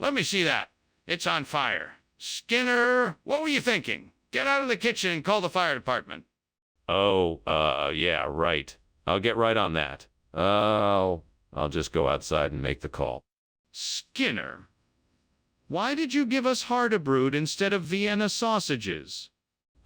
Let me see that. It's on fire. Skinner, what were you thinking? Get out of the kitchen and call the fire department. Oh, yeah, right. I'll get right on that. I'll just go outside and make the call. Skinner, why did you give us Hardebrewed instead of Vienna sausages?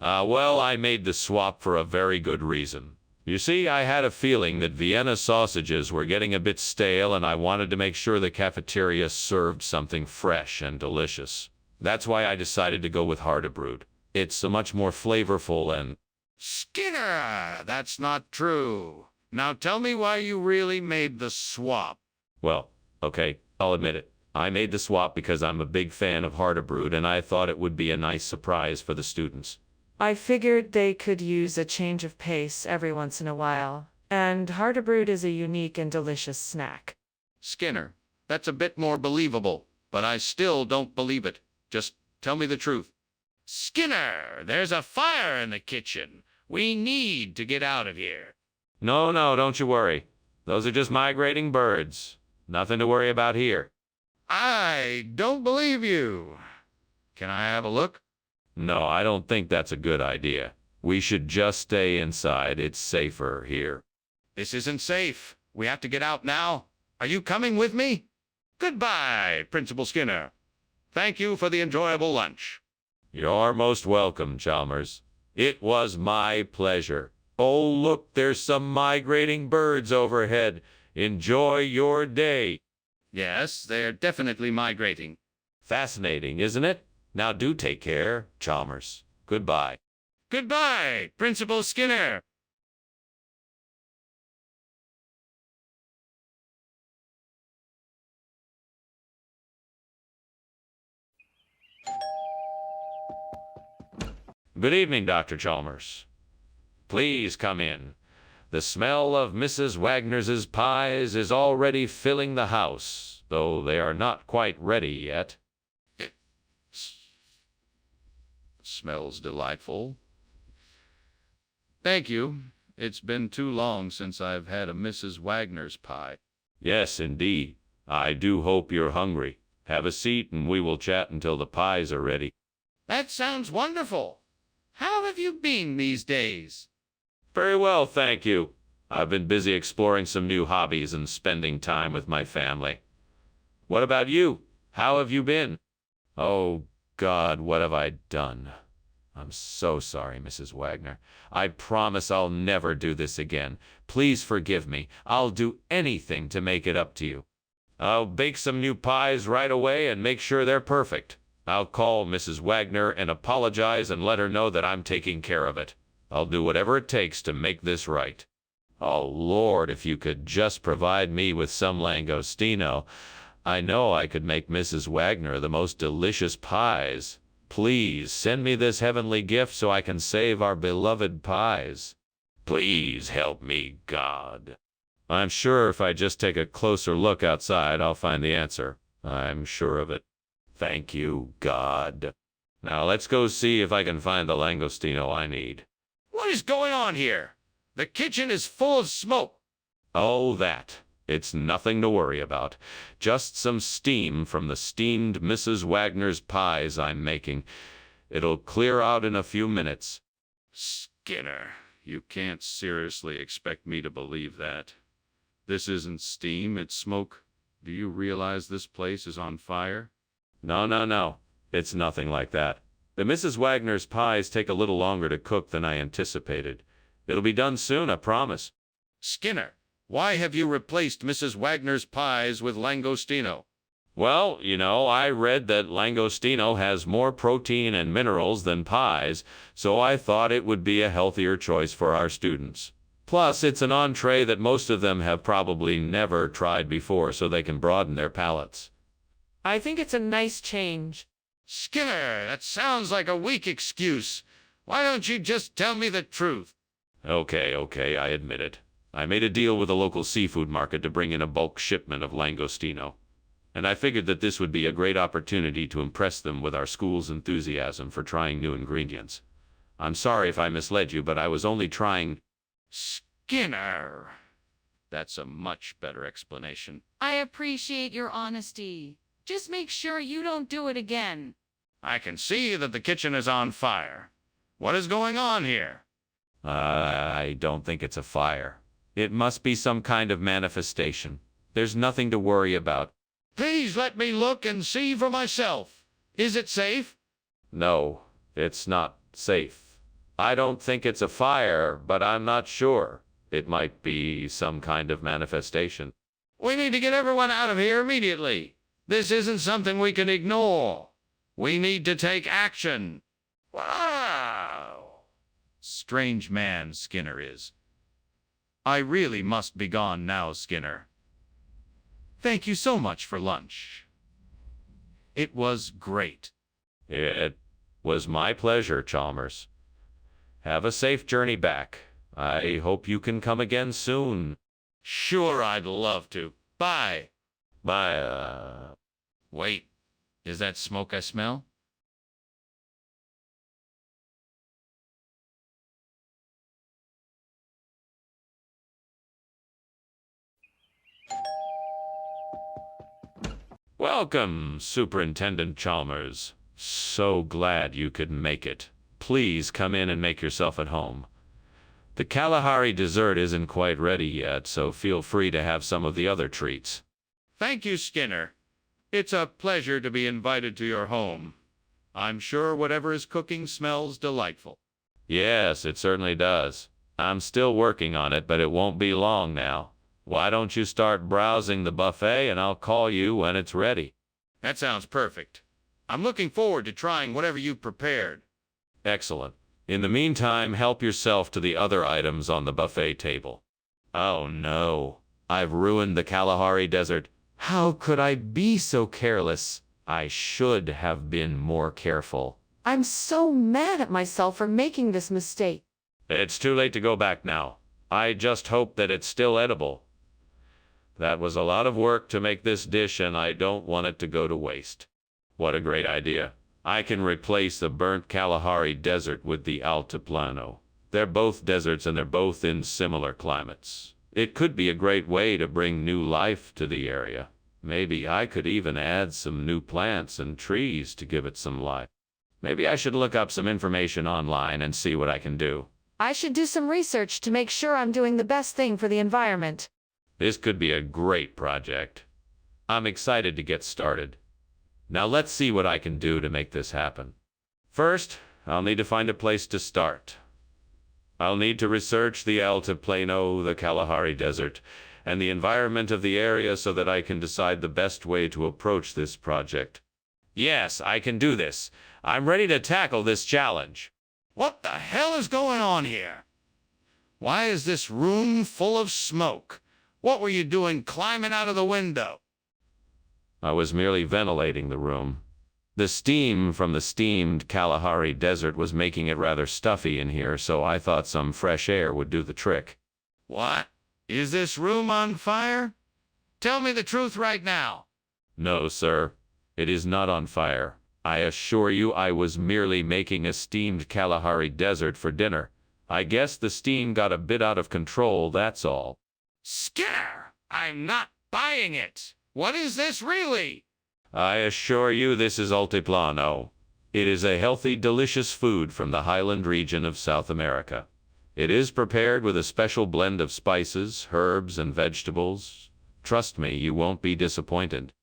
Well, I made the swap for a very good reason. You see, I had a feeling that Vienna sausages were getting a bit stale, and I wanted to make sure the cafeteria served something fresh and delicious. That's why I decided to go with Hardebrewed. It's much more flavorful and... Skinner, that's not true. Now tell me why you really made the swap. Well, okay, I'll admit it. I made the swap because I'm a big fan of Hardebrewed, and I thought it would be a nice surprise for the students. I figured they could use a change of pace every once in a while, and Hardebrewed is a unique and delicious snack. Skinner, that's a bit more believable, but I still don't believe it. Just tell me the truth. Skinner, there's a fire in the kitchen. We need to get out of here. No, don't you worry. Those are just migrating birds. Nothing to worry about here. I don't believe you. Can I have a look? No, I don't think that's a good idea. We should just stay inside. It's safer here. This isn't safe. We have to get out now. Are you coming with me? Goodbye, Principal Skinner. Thank you for the enjoyable lunch. You're most welcome, Chalmers. It was my pleasure. Oh, look, there's some migrating birds overhead. Enjoy your day. Yes, they're definitely migrating. Fascinating, isn't it? Now do take care, Chalmers. Goodbye. Goodbye, Principal Skinner. Good evening, Dr. Chalmers. Please come in. The smell of Mrs. Wagner's pies is already filling the house, though they are not quite ready yet. It smells delightful. Thank you. It's been too long since I've had a Mrs. Wagner's pie. Yes, indeed. I do hope you're hungry. Have a seat and we will chat until the pies are ready. That sounds wonderful. How have you been these days? Very well, thank you. I've been busy exploring some new hobbies and spending time with my family. What about you? How have you been? Oh, God, what have I done? I'm so sorry, Mrs. Wagner. I promise I'll never do this again. Please forgive me. I'll do anything to make it up to you. I'll bake some new pies right away and make sure they're perfect. I'll call Mrs. Wagner and apologize and let her know that I'm taking care of it. I'll do whatever it takes to make this right. Oh, Lord, if you could just provide me with some langostino. I know I could make Mrs. Wagner the most delicious pies. Please send me this heavenly gift so I can save our beloved pies. Please help me, God. I'm sure if I just take a closer look outside, I'll find the answer. I'm sure of it. Thank you, God. Now let's go see if I can find the langostino I need. What is going on here? The kitchen is full of smoke. Oh, that. It's nothing to worry about. Just some steam from the steamed Mrs. Wagner's pies I'm making. It'll clear out in a few minutes. Skinner, you can't seriously expect me to believe that. This isn't steam, it's smoke. Do you realize this place is on fire? No. It's nothing like that. The Mrs. Wagner's pies take a little longer to cook than I anticipated. It'll be done soon, I promise. Skinner, why have you replaced Mrs. Wagner's pies with langostino? Well, I read that langostino has more protein and minerals than pies, so I thought it would be a healthier choice for our students. Plus, it's an entree that most of them have probably never tried before, so they can broaden their palates. I think it's a nice change. Skinner, that sounds like a weak excuse. Why don't you just tell me the truth? Okay, I admit it. I made a deal with a local seafood market to bring in a bulk shipment of langostino. And I figured that this would be a great opportunity to impress them with our school's enthusiasm for trying new ingredients. I'm sorry if I misled you, but I was only trying... Skinner. That's a much better explanation. I appreciate your honesty. Just make sure you don't do it again. I can see that the kitchen is on fire. What is going on here? I don't think it's a fire. It must be some kind of manifestation. There's nothing to worry about. Please let me look and see for myself. Is it safe? No, it's not safe. I don't think it's a fire, but I'm not sure. It might be some kind of manifestation. We need to get everyone out of here immediately. This isn't something we can ignore. We need to take action. Wow. Strange man Skinner is. I really must be gone now, Skinner. Thank you so much for lunch. It was great. It was my pleasure, Chalmers. Have a safe journey back. I hope you can come again soon. Sure, I'd love to. Bye. Bye. Wait, is that smoke I smell? Welcome, Superintendent Chalmers. So glad you could make it. Please come in and make yourself at home. The Kalahari dessert isn't quite ready yet, so feel free to have some of the other treats. Thank you, Skinner. It's a pleasure to be invited to your home. I'm sure whatever is cooking smells delightful. Yes, it certainly does. I'm still working on it, but it won't be long now. Why don't you start browsing the buffet and I'll call you when it's ready? That sounds perfect. I'm looking forward to trying whatever you've prepared. Excellent. In the meantime, help yourself to the other items on the buffet table. Oh no, I've ruined the Kalahari Desert. How could I be so careless? I should have been more careful. I'm so mad at myself for making this mistake. It's too late to go back now. I just hope that it's still edible. That was a lot of work to make this dish, and I don't want it to go to waste. What a great idea. I can replace the burnt Kalahari Desert with the Altiplano. They're both deserts and they're both in similar climates. It could be a great way to bring new life to the area. Maybe I could even add some new plants and trees to give it some life. Maybe I should look up some information online and see what I can do. I should do some research to make sure I'm doing the best thing for the environment. This could be a great project. I'm excited to get started. Now let's see what I can do to make this happen. First, I'll need to find a place to start. I'll need to research the Altiplano, the Kalahari Desert, and the environment of the area so that I can decide the best way to approach this project. Yes, I can do this. I'm ready to tackle this challenge. What the hell is going on here? Why is this room full of smoke? What were you doing climbing out of the window? I was merely ventilating the room. The steam from the steamed Kalahari Desert was making it rather stuffy in here, so I thought some fresh air would do the trick. What? Is this room on fire? Tell me the truth right now. No, sir. It is not on fire. I assure you I was merely making a steamed Kalahari Desert for dinner. I guess the steam got a bit out of control, that's all. Skinner, I'm not buying it. What is this really? I assure you this is Altiplano. It is a healthy, delicious food from the highland region of South America. It is prepared with a special blend of spices, herbs, and vegetables. Trust me, you won't be disappointed.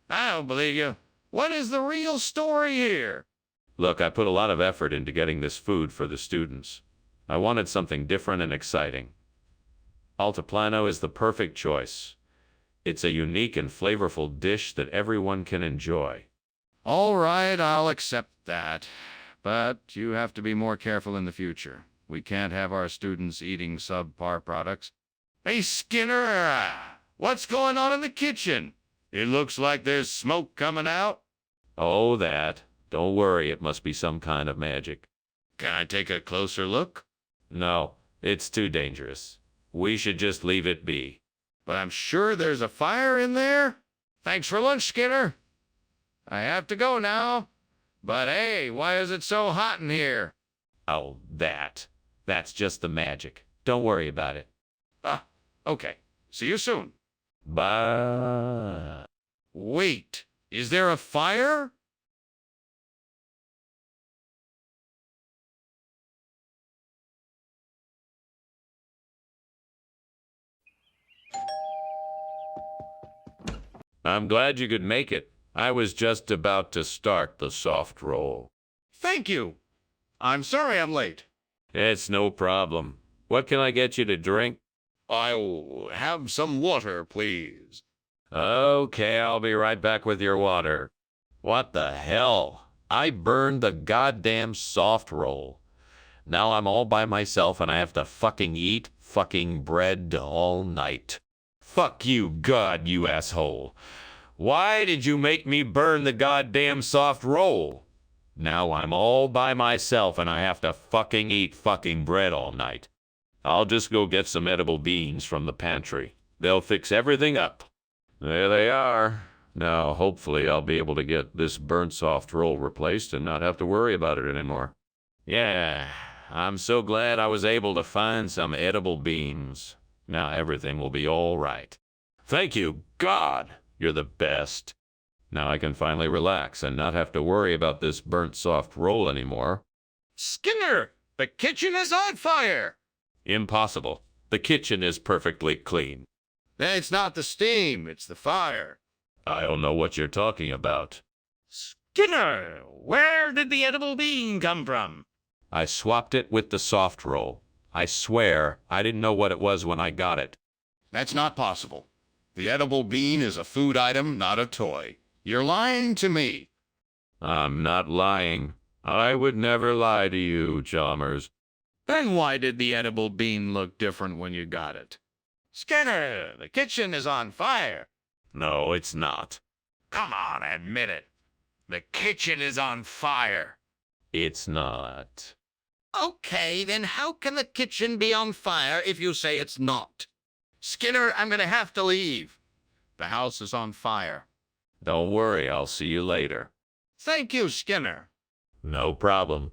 I don't believe you. What is the real story here? Look, I put a lot of effort into getting this food for the students. I wanted something different and exciting. Altiplano is the perfect choice. It's a unique and flavorful dish that everyone can enjoy. All right, I'll accept that. But you have to be more careful in the future. We can't have our students eating subpar products. Hey, Skinner, what's going on in the kitchen? It looks like there's smoke coming out. Oh, that. Don't worry, it must be some kind of magic. Can I take a closer look? No, it's too dangerous. We should just leave it be. But I'm sure there's a fire in there. Thanks for lunch, Skinner. I have to go now. But hey, why is it so hot in here? Oh, that. That's just the magic. Don't worry about it. Okay. See you soon. Bye. Wait. Is there a fire? I'm glad you could make it. I was just about to start the soft roll. Thank you. I'm sorry I'm late. It's no problem. What can I get you to drink? I'll have some water, please. Okay, I'll be right back with your water. What the hell? I burned the goddamn soft roll. Now I'm all by myself and I have to fucking eat fucking bread all night. Fuck you, God, you asshole. Why did you make me burn the goddamn soft roll? Now I'm all by myself and I have to fucking eat fucking bread all night. I'll just go get some edible beans from the pantry. They'll fix everything up. There they are. Now, hopefully, I'll be able to get this burnt soft roll replaced and not have to worry about it anymore. Yeah, I'm so glad I was able to find some edible beans. Now everything will be all right. Thank you, God. You're the best. Now I can finally relax and not have to worry about this burnt soft roll anymore. Skinner, the kitchen is on fire. Impossible. The kitchen is perfectly clean. It's not the steam, it's the fire. I don't know what you're talking about. Skinner, where did the edible bean come from? I swapped it with the soft roll. I swear I didn't know what it was when I got it. That's not possible. The edible bean is a food item, not a toy. You're lying to me. I'm not lying. I would never lie to you, Chalmers. Then why did the edible bean look different when you got it? Skinner, the kitchen is on fire. No, it's not. Come on, admit it. The kitchen is on fire. It's not. Okay, then how can the kitchen be on fire if you say it's not? Skinner, I'm gonna have to leave. The house is on fire. Don't worry, I'll see you later. Thank you, Skinner. No problem.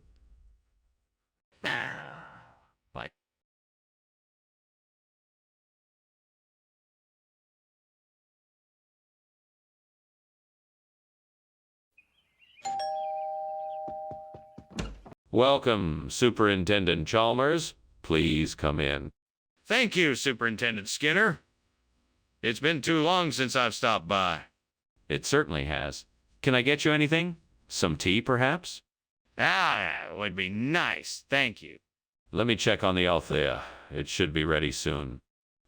Bye. Welcome, Superintendent Chalmers. Please come in. Thank you, Superintendent Skinner. It's been too long since I've stopped by. It certainly has. Can I get you anything? Some tea, perhaps? Ah, it would be nice, thank you. Let me check on the Althea. It should be ready soon.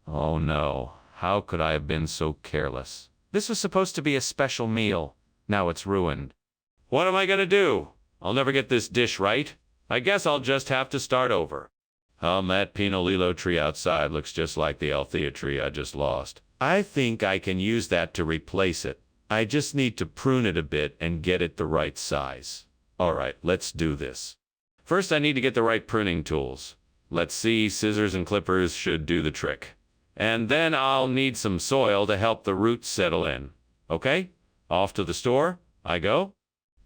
Oh no, how could I have been so careless? This was supposed to be a special meal. Now it's ruined. What am I gonna do? I'll never get this dish right. I guess I'll just have to start over. That Pinolillo tree outside looks just like the Althea tree I just lost. I think I can use that to replace it. I just need to prune it a bit and get it the right size. Alright, let's do this. First I need to get the right pruning tools. Let's see, scissors and clippers should do the trick. And then I'll need some soil to help the roots settle in. Okay? Off to the store I go.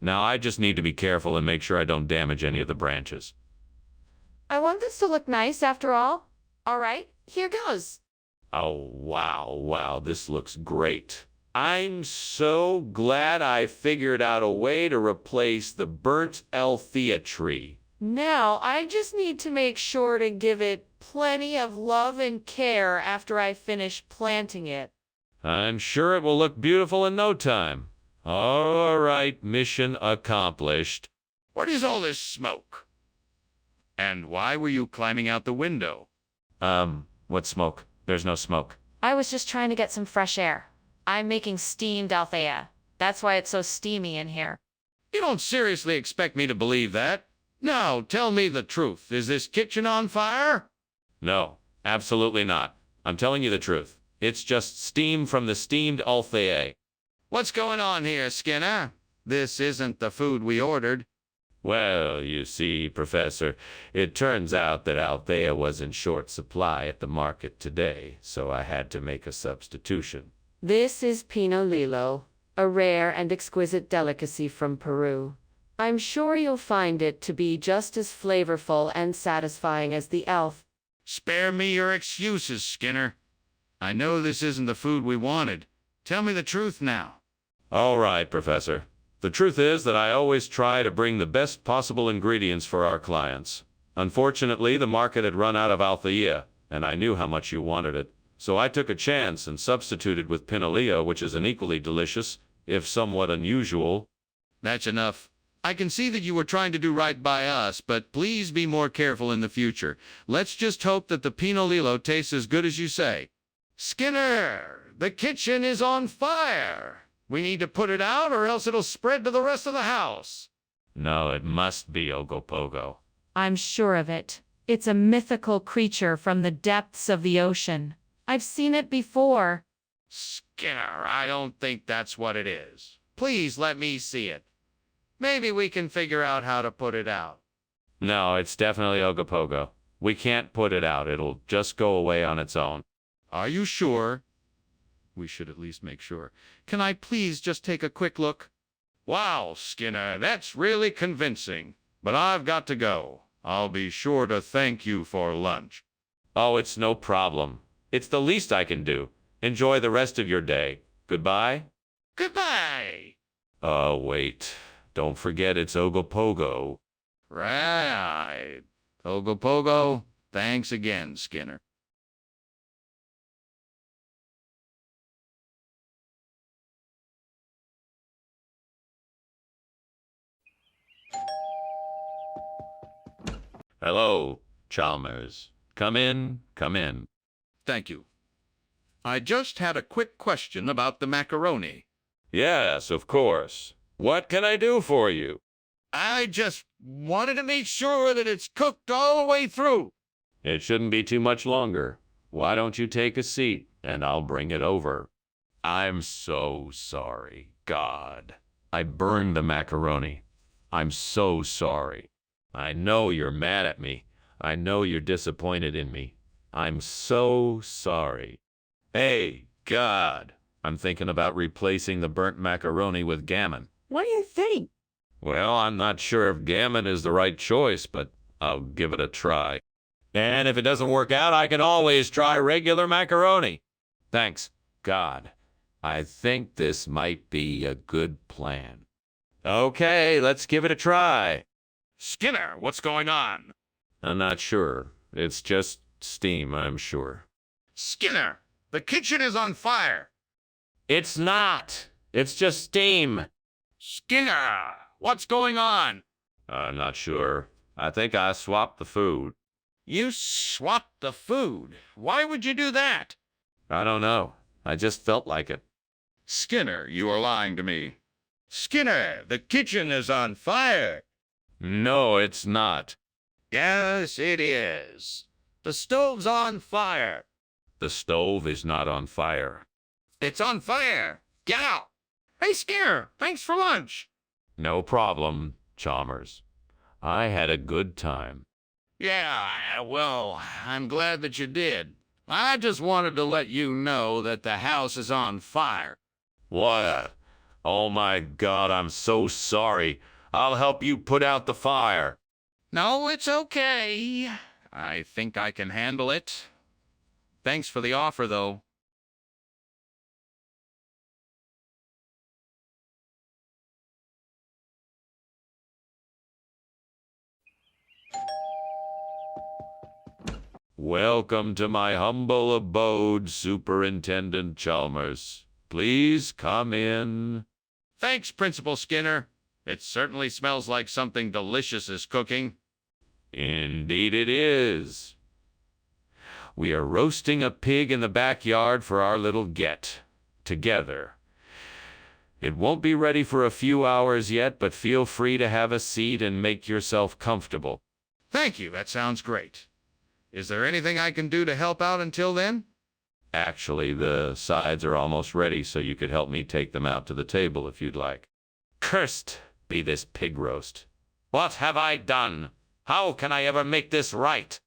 Now I just need to be careful and make sure I don't damage any of the branches. I want this to look nice after all. All right, here goes. Oh, wow, this looks great. I'm so glad I figured out a way to replace the burnt Althea tree. Now, I just need to make sure to give it plenty of love and care after I finish planting it. I'm sure it will look beautiful in no time. All right, mission accomplished. What is all this smoke? And why were you climbing out the window? What smoke? There's no smoke. I was just trying to get some fresh air. I'm making steamed Althea. That's why it's so steamy in here. You don't seriously expect me to believe that? Now, tell me the truth. Is this kitchen on fire? No, absolutely not. I'm telling you the truth. It's just steam from the steamed Althea. What's going on here, Skinner? This isn't the food we ordered. Well, you see, Professor, it turns out that Althea was in short supply at the market today, so I had to make a substitution. This is Pinot Lillo, a rare and exquisite delicacy from Peru. I'm sure you'll find it to be just as flavorful and satisfying as the elf. Spare me your excuses, Skinner. I know this isn't the food we wanted. Tell me the truth now. All right, Professor. The truth is that I always try to bring the best possible ingredients for our clients. Unfortunately, the market had run out of althea, and I knew how much you wanted it. So I took a chance and substituted with pinolillo, which is an equally delicious, if somewhat unusual. That's enough. I can see that you were trying to do right by us, but please be more careful in the future. Let's just hope that the pinolillo tastes as good as you say. Skinner, the kitchen is on fire. We need to put it out or else it'll spread to the rest of the house. No, it must be Ogopogo. I'm sure of it. It's a mythical creature from the depths of the ocean. I've seen it before. Skinner, I don't think that's what it is. Please let me see it. Maybe we can figure out how to put it out. No, it's definitely Ogopogo. We can't put it out. It'll just go away on its own. Are you sure? We should at least make sure. Can I please just take a quick look? Wow, Skinner, that's really convincing. But I've got to go. I'll be sure to thank you for lunch. Oh, it's no problem. It's the least I can do. Enjoy the rest of your day. Goodbye. Goodbye. Oh, wait. Don't forget it's Ogopogo. Right. Ogopogo, thanks again, Skinner. Hello, Chalmers. Come in, come in. Thank you. I just had a quick question about the macaroni. Yes, of course. What can I do for you? I just wanted to make sure that it's cooked all the way through. It shouldn't be too much longer. Why don't you take a seat, and I'll bring it over. I'm so sorry. God. I burned the macaroni. I'm so sorry. I know you're mad at me. I know you're disappointed in me. I'm so sorry. Hey, God. I'm thinking about replacing the burnt macaroni with gammon. What do you think? Well, I'm not sure if gammon is the right choice, but I'll give it a try. And if it doesn't work out, I can always try regular macaroni. Thanks, God. I think this might be a good plan. Okay, let's give it a try. Skinner, what's going on? I'm not sure. It's just steam, I'm sure. Skinner, the kitchen is on fire. It's not. It's just steam. Skinner, what's going on? I'm not sure. I think I swapped the food. You swapped the food. Why would you do that? I don't know. I just felt like it. Skinner, you are lying to me. Skinner, the kitchen is on fire. No, it's not. Yes, it is. The stove's on fire. The stove is not on fire. It's on fire. Get out. Hey, Skinner, thanks for lunch. No problem, Chalmers. I had a good time. Yeah, well, I'm glad that you did. I just wanted to let you know that the house is on fire. What? Oh my God, I'm so sorry. I'll help you put out the fire. No, it's okay. I think I can handle it. Thanks for the offer, though. Welcome to my humble abode, Superintendent Chalmers. Please come in. Thanks, Principal Skinner. It certainly smells like something delicious is cooking. Indeed it is. We are roasting a pig in the backyard for our little get-together. It won't be ready for a few hours yet, but feel free to have a seat and make yourself comfortable. Thank you, that sounds great. Is there anything I can do to help out until then? Actually, the sides are almost ready, so you could help me take them out to the table if you'd like. Cursed be this pig roast. What have I done? How can I ever make this right?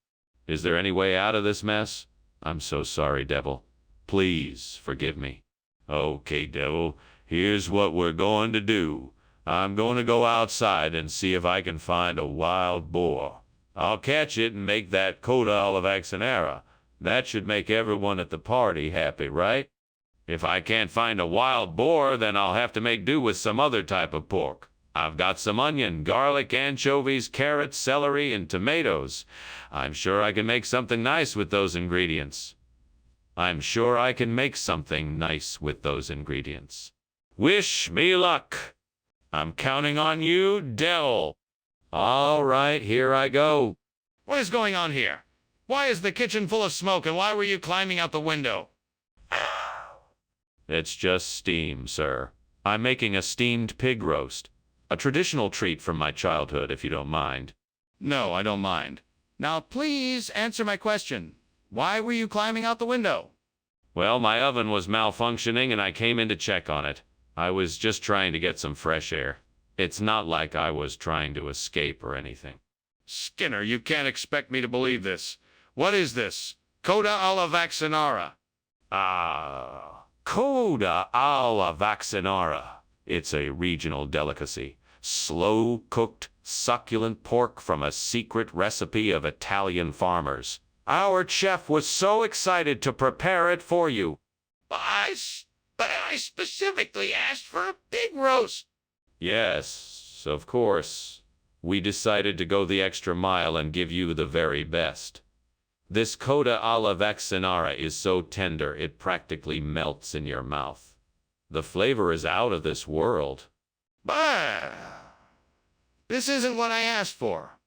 Is there any way out of this mess? I'm so sorry, Devil. Please forgive me. Okay, Devil, here's what we're going to do. I'm going to go outside and see if I can find a wild boar. I'll catch it and make that coda alla vaccinera. That should make everyone at the party happy, right? If I can't find a wild boar, then I'll have to make do with some other type of pork. I've got some onion, garlic, anchovies, carrots, celery, and tomatoes. I'm sure I can make something nice with those ingredients. Wish me luck. I'm counting on you, Dell. All right, here I go. What is going on here? Why is the kitchen full of smoke, and why were you climbing out the window? It's just steam, sir. I'm making a steamed pig roast. A traditional treat from my childhood, if you don't mind. No, I don't mind. Now, please answer my question. Why were you climbing out the window? Well, my oven was malfunctioning and I came in to check on it. I was just trying to get some fresh air. It's not like I was trying to escape or anything. Skinner, you can't expect me to believe this. What is this? Coda alla vaccinara. Coda alla vaccinara. It's a regional delicacy. Slow-cooked, succulent pork from a secret recipe of Italian farmers. Our chef was so excited to prepare it for you. But I specifically asked for a pig roast. Yes, of course. We decided to go the extra mile and give you the very best. This coda alla vaccinara is so tender it practically melts in your mouth. The flavor is out of this world. But this isn't what I asked for.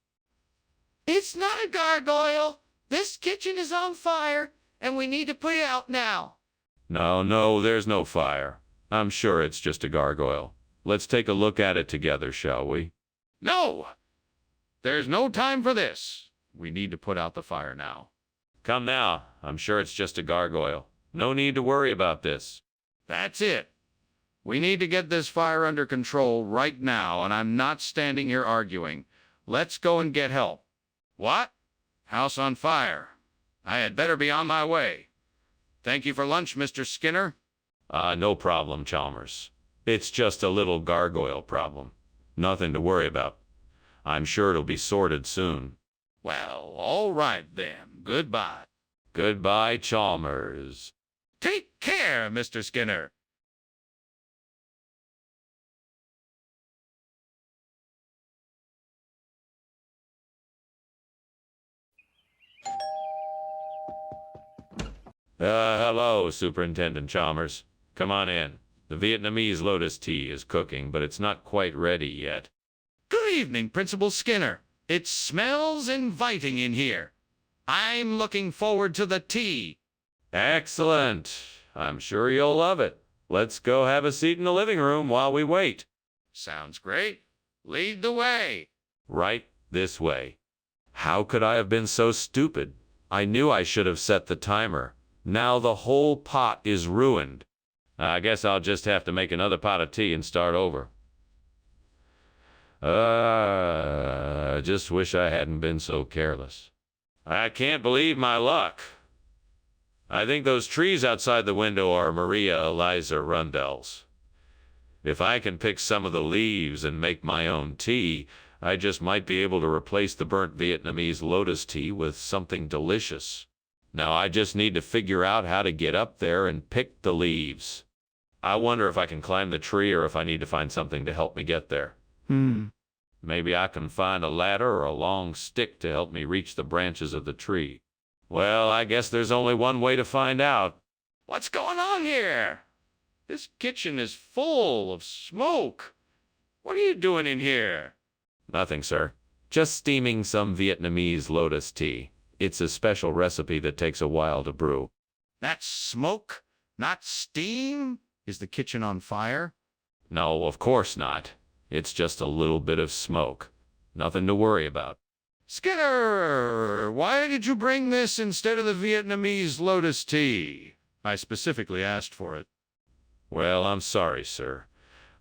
It's not a gargoyle. This kitchen is on fire, and we need to put it out now. No, there's no fire. I'm sure it's just a gargoyle. Let's take a look at it together, shall we? No! There's no time for this. We need to put out the fire now. Come now. I'm sure it's just a gargoyle. No need to worry about this. That's it. We need to get this fire under control right now, and I'm not standing here arguing. Let's go and get help. What? House on fire. I had better be on my way. Thank you for lunch, Mr. Skinner. No problem, Chalmers. It's just a little gargoyle problem. Nothing to worry about. I'm sure it'll be sorted soon. Well, all right then. Goodbye. Goodbye, Chalmers. Take care, Mr. Skinner. Hello, Superintendent Chalmers. Come on in. The Vietnamese lotus tea is cooking, but it's not quite ready yet. Good evening, Principal Skinner. It smells inviting in here. I'm looking forward to the tea. Excellent. I'm sure you'll love it. Let's go have a seat in the living room while we wait. Sounds great. Lead the way. Right this way. How could I have been so stupid? I knew I should have set the timer. Now the whole pot is ruined. I guess I'll just have to make another pot of tea and start over. I just wish I hadn't been so careless. I can't believe my luck. I think those trees outside the window are Maria Eliza Rundell's. If I can pick some of the leaves and make my own tea, I just might be able to replace the burnt Vietnamese lotus tea with something delicious. Now I just need to figure out how to get up there and pick the leaves. I wonder if I can climb the tree or if I need to find something to help me get there. Maybe I can find a ladder or a long stick to help me reach the branches of the tree. Well, I guess there's only one way to find out. What's going on here? This kitchen is full of smoke. What are you doing in here? Nothing, sir. Just steaming some Vietnamese lotus tea. It's a special recipe that takes a while to brew. That's smoke, not steam? Is the kitchen on fire? No, of course not. It's just a little bit of smoke. Nothing to worry about. Skinner, why did you bring this instead of the Vietnamese lotus tea? I specifically asked for it. Well, I'm sorry, sir.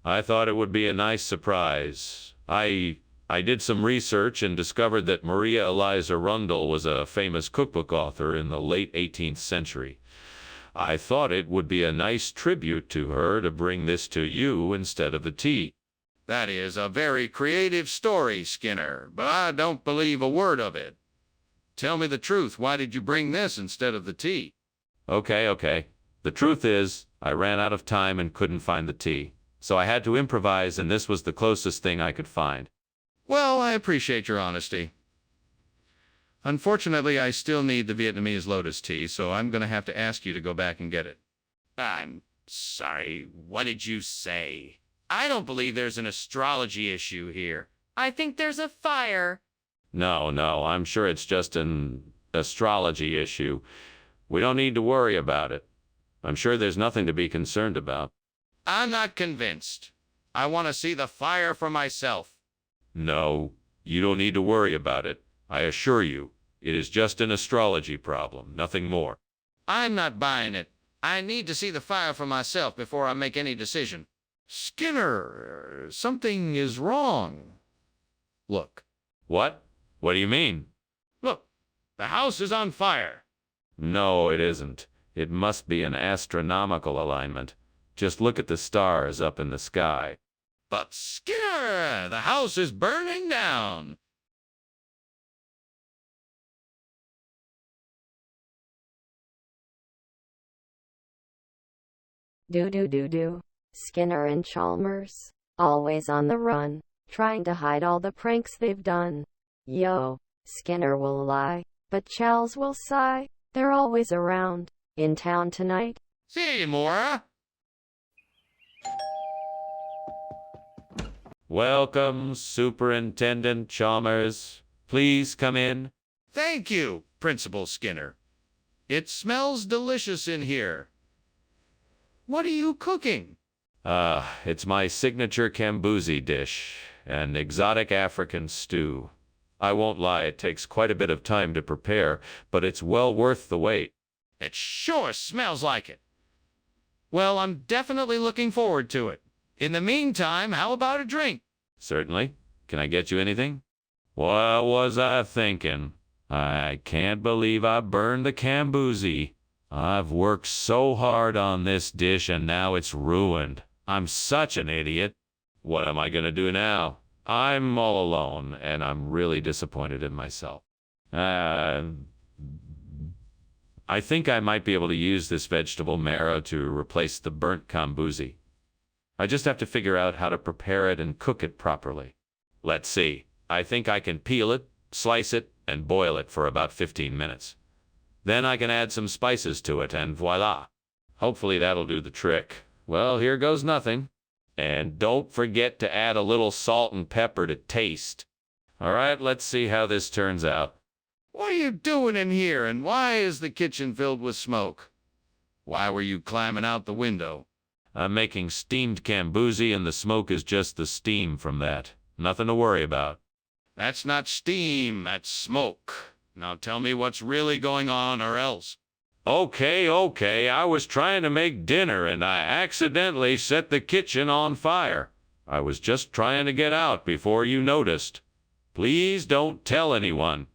I thought it would be a nice surprise. I did some research and discovered that Maria Eliza Rundell was a famous cookbook author in the late 18th century. I thought it would be a nice tribute to her to bring this to you instead of the tea. That is a very creative story, Skinner, but I don't believe a word of it. Tell me the truth. Why did you bring this instead of the tea? Okay. The truth is, I ran out of time and couldn't find the tea, so I had to improvise, and this was the closest thing I could find. Well, I appreciate your honesty. Unfortunately, I still need the Vietnamese lotus tea, so I'm going to have to ask you to go back and get it. I'm sorry, what did you say? I don't believe there's an astrology issue here. I think there's a fire. No, I'm sure it's just an astrology issue. We don't need to worry about it. I'm sure there's nothing to be concerned about. I'm not convinced. I want to see the fire for myself. No, you don't need to worry about it. I assure you, it is just an astrology problem, nothing more. I'm not buying it. I need to see the fire for myself before I make any decision. Skinner, something is wrong. Look. What? What do you mean? Look, the house is on fire. No, it isn't. It must be an astronomical alignment. Just look at the stars up in the sky. But Skinner, the house is burning down. Do. Skinner and Chalmers, always on the run, trying to hide all the pranks they've done. Yo, Skinner will lie, but Chals will sigh. They're always around, in town tonight. See you, Mora. Welcome, Superintendent Chalmers. Please come in. Thank you, Principal Skinner. It smells delicious in here. What are you cooking? It's my signature Kambuzi dish, an exotic African stew. I won't lie, it takes quite a bit of time to prepare, but it's well worth the wait. It sure smells like it. Well, I'm definitely looking forward to it. In the meantime, how about a drink? Certainly. Can I get you anything? What was I thinking? I can't believe I burned the Kambuzi. I've worked so hard on this dish and now it's ruined. I'm such an idiot. What am I gonna do now? I'm all alone and I'm really disappointed in myself. I think I might be able to use this vegetable marrow to replace the burnt Kambuzi. I just have to figure out how to prepare it and cook it properly. Let's see. I think I can peel it, slice it, and boil it for about 15 minutes. Then I can add some spices to it and voila. Hopefully that'll do the trick. Well, here goes nothing. And don't forget to add a little salt and pepper to taste. All right, let's see how this turns out. What are you doing in here, and why is the kitchen filled with smoke? Why were you climbing out the window? I'm making steamed Kambuzi and the smoke is just the steam from that. Nothing to worry about. That's not steam, that's smoke. Now tell me what's really going on or else. Okay, I was trying to make dinner and I accidentally set the kitchen on fire. I was just trying to get out before you noticed. Please don't tell anyone.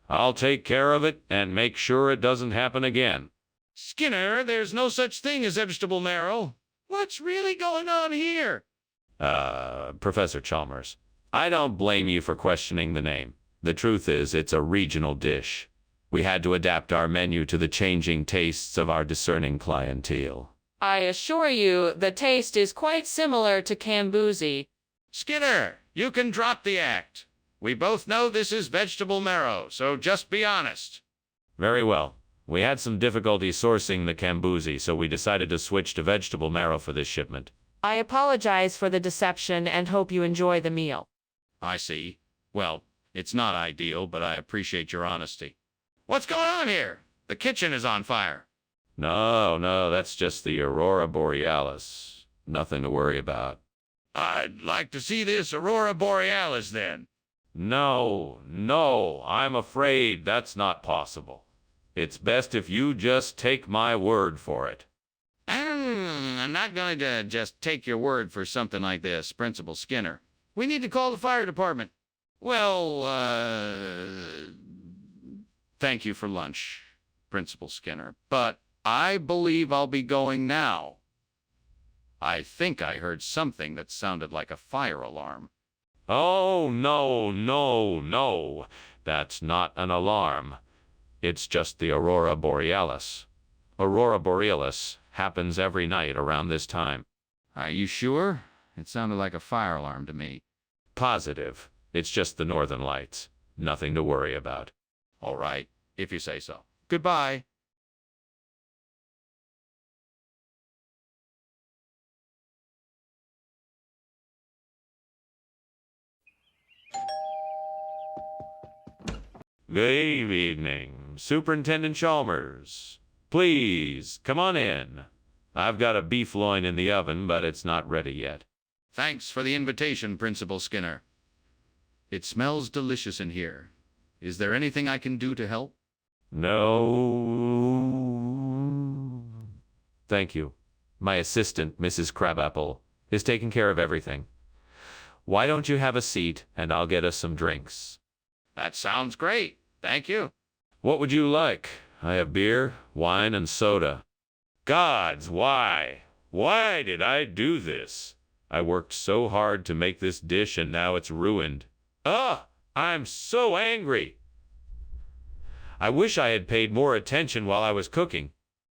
I'll take care of it and make sure it doesn't happen again. Skinner, there's no such thing as vegetable marrow. What's really going on here? Professor Chalmers, I don't blame you for questioning the name. The truth is, it's a regional dish. We had to adapt our menu to the changing tastes of our discerning clientele. I assure you, the taste is quite similar to Kambuzi. Skinner, you can drop the act. We both know this is vegetable marrow, so just be honest. Very well. We had some difficulty sourcing the Kambuzi, so we decided to switch to vegetable marrow for this shipment. I apologize for the deception and hope you enjoy the meal. I see. Well, it's not ideal, but I appreciate your honesty. What's going on here? The kitchen is on fire. No, that's just the Aurora Borealis. Nothing to worry about. I'd like to see this Aurora Borealis then. No, I'm afraid that's not possible. It's best if you just take my word for it. I'm not going to just take your word for something like this, Principal Skinner. We need to call the fire department. Well, thank you for lunch, Principal Skinner, but I believe I'll be going now. I think I heard something that sounded like a fire alarm. Oh, no. That's not an alarm. It's just the Aurora Borealis. Aurora Borealis Happens every night around this time. Are you sure? It sounded like a fire alarm to me. Positive. It's just the northern lights. Nothing to worry about. All right, if you say so. Goodbye. Good evening, Superintendent Chalmers. Please, come on in. I've got a beef loin in the oven, but it's not ready yet. Thanks for the invitation, Principal Skinner. It smells delicious in here. Is there anything I can do to help? No. Thank you. My assistant, Mrs. Crabapple, is taking care of everything. Why don't you have a seat, and I'll get us some drinks. That sounds great. Thank you. What would you like? I have beer, wine, and soda. Gods, why? Why did I do this? I worked so hard to make this dish, and now it's ruined. Ugh! I'm so angry. I wish I had paid more attention while I was cooking.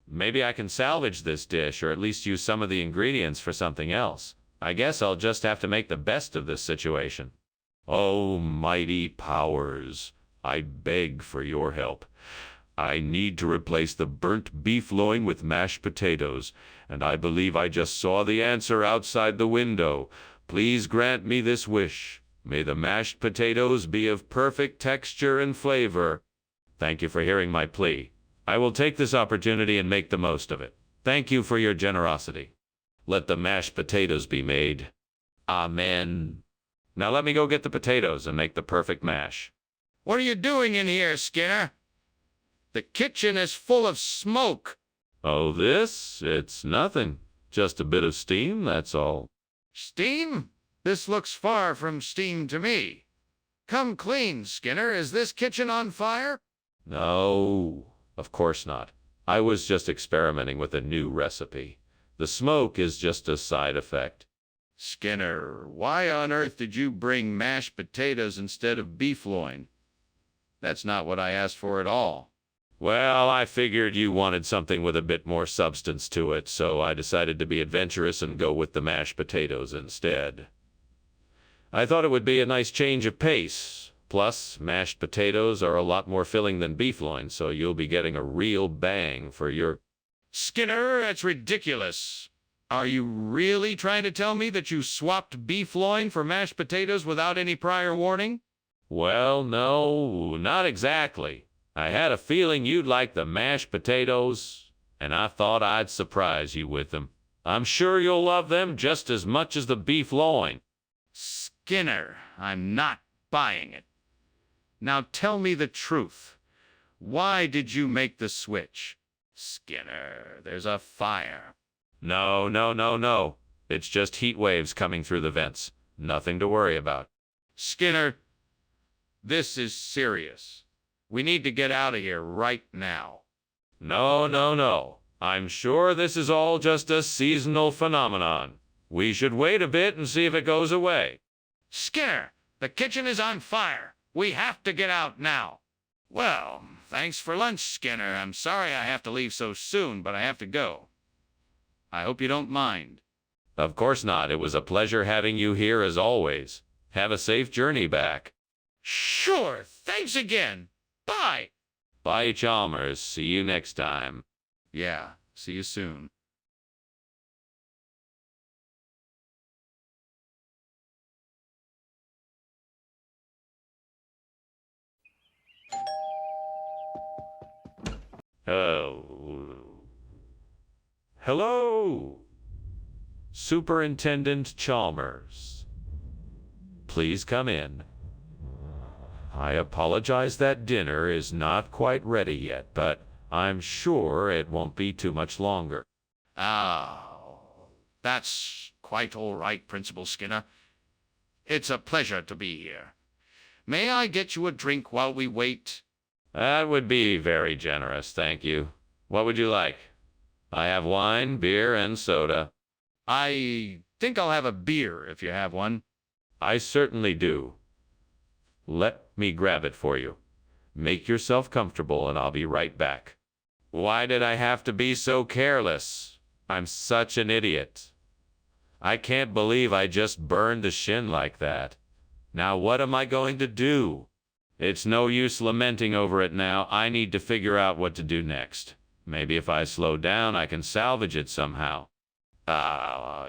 Maybe I can salvage this dish, or at least use some of the ingredients for something else. I guess I'll just have to make the best of this situation. Oh, mighty powers, I beg for your help. I need to replace the burnt beef loin with mashed potatoes, and I believe I just saw the answer outside the window. Please grant me this wish. May the mashed potatoes be of perfect texture and flavor. Thank you for hearing my plea. I will take this opportunity and make the most of it. Thank you for your generosity. Let the mashed potatoes be made. Amen. Now let me go get the potatoes and make the perfect mash. What are you doing in here, Skinner? The kitchen is full of smoke. Oh, this? It's nothing. Just a bit of steam, that's all. Steam? This looks far from steam to me. Come clean, Skinner. Is this kitchen on fire? No, of course not. I was just experimenting with a new recipe. The smoke is just a side effect. Skinner, why on earth did you bring mashed potatoes instead of beef loin? That's not what I asked for at all. Well, I figured you wanted something with a bit more substance to it, so I decided to be adventurous and go with the mashed potatoes instead. I thought it would be a nice change of pace. Plus, mashed potatoes are a lot more filling than beef loin, so you'll be getting a real bang for your... Skinner, that's ridiculous. Are you really trying to tell me that you swapped beef loin for mashed potatoes without any prior warning? Well, no, not exactly. I had a feeling you'd like the mashed potatoes, and I thought I'd surprise you with them. I'm sure you'll love them just as much as the beef loin. Skinner, I'm not buying it. Now tell me the truth. Why did you make the switch? Skinner, there's a fire. No, no, no, no. It's just heat waves coming through the vents. Nothing to worry about. Skinner, this is serious. We need to get out of here right now. No, no, no. I'm sure this is all just a seasonal phenomenon. We should wait a bit and see if it goes away. Skinner, the kitchen is on fire. We have to get out now. Well, thanks for lunch, Skinner. I'm sorry I have to leave so soon, but I have to go. I hope you don't mind. Of course not. It was a pleasure having you here as always. Have a safe journey back. Sure. Thanks again. Bye. Bye, Chalmers. See you next time. Yeah, see you soon. Oh. Hello, Superintendent Chalmers. Please come in. I apologize that dinner is not quite ready yet, but I'm sure it won't be too much longer. Oh, that's quite all right, Principal Skinner. It's a pleasure to be here. May I get you a drink while we wait? That would be very generous, thank you. What would you like? I have wine, beer, and soda. I think I'll have a beer if you have one. I certainly do. Let me grab it for you. Make yourself comfortable and I'll be right back. Why did I have to be so careless? I'm such an idiot. I can't believe I just burned the shin like that. Now what am I going to do? It's no use lamenting over it now. I need to figure out what to do next. Maybe if I slow down, I can salvage it somehow.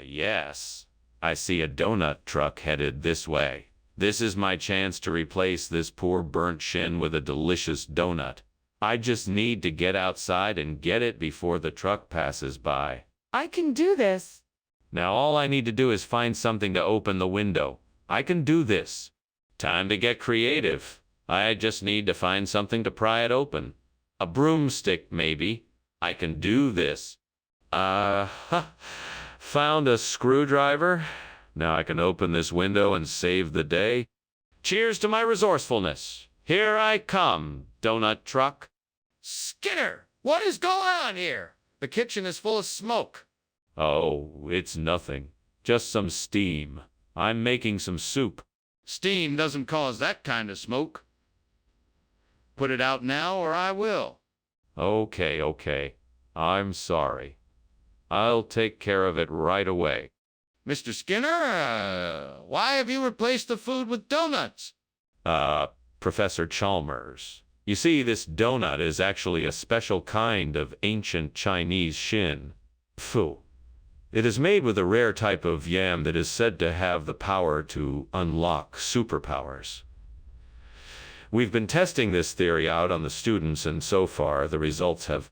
Yes. I see a donut truck headed this way. This is my chance to replace this poor burnt shin with a delicious donut. I just need to get outside and get it before the truck passes by. I can do this. Now all I need to do is find something to open the window. I can do this. Time to get creative. I just need to find something to pry it open. A broomstick, maybe. I can do this. Found a screwdriver. Now I can open this window and save the day. Cheers to my resourcefulness. Here I come, donut truck. Skinner, what is going on here? The kitchen is full of smoke. Oh, it's nothing. Just some steam. I'm making some soup. Steam doesn't cause that kind of smoke. Put it out now or I will. Okay. I'm sorry. I'll take care of it right away. Mr. Skinner, why have you replaced the food with donuts? Professor Chalmers. You see, this donut is actually a special kind of ancient Chinese shin. Phew. It is made with a rare type of yam that is said to have the power to unlock superpowers. We've been testing this theory out on the students, and so far the results have...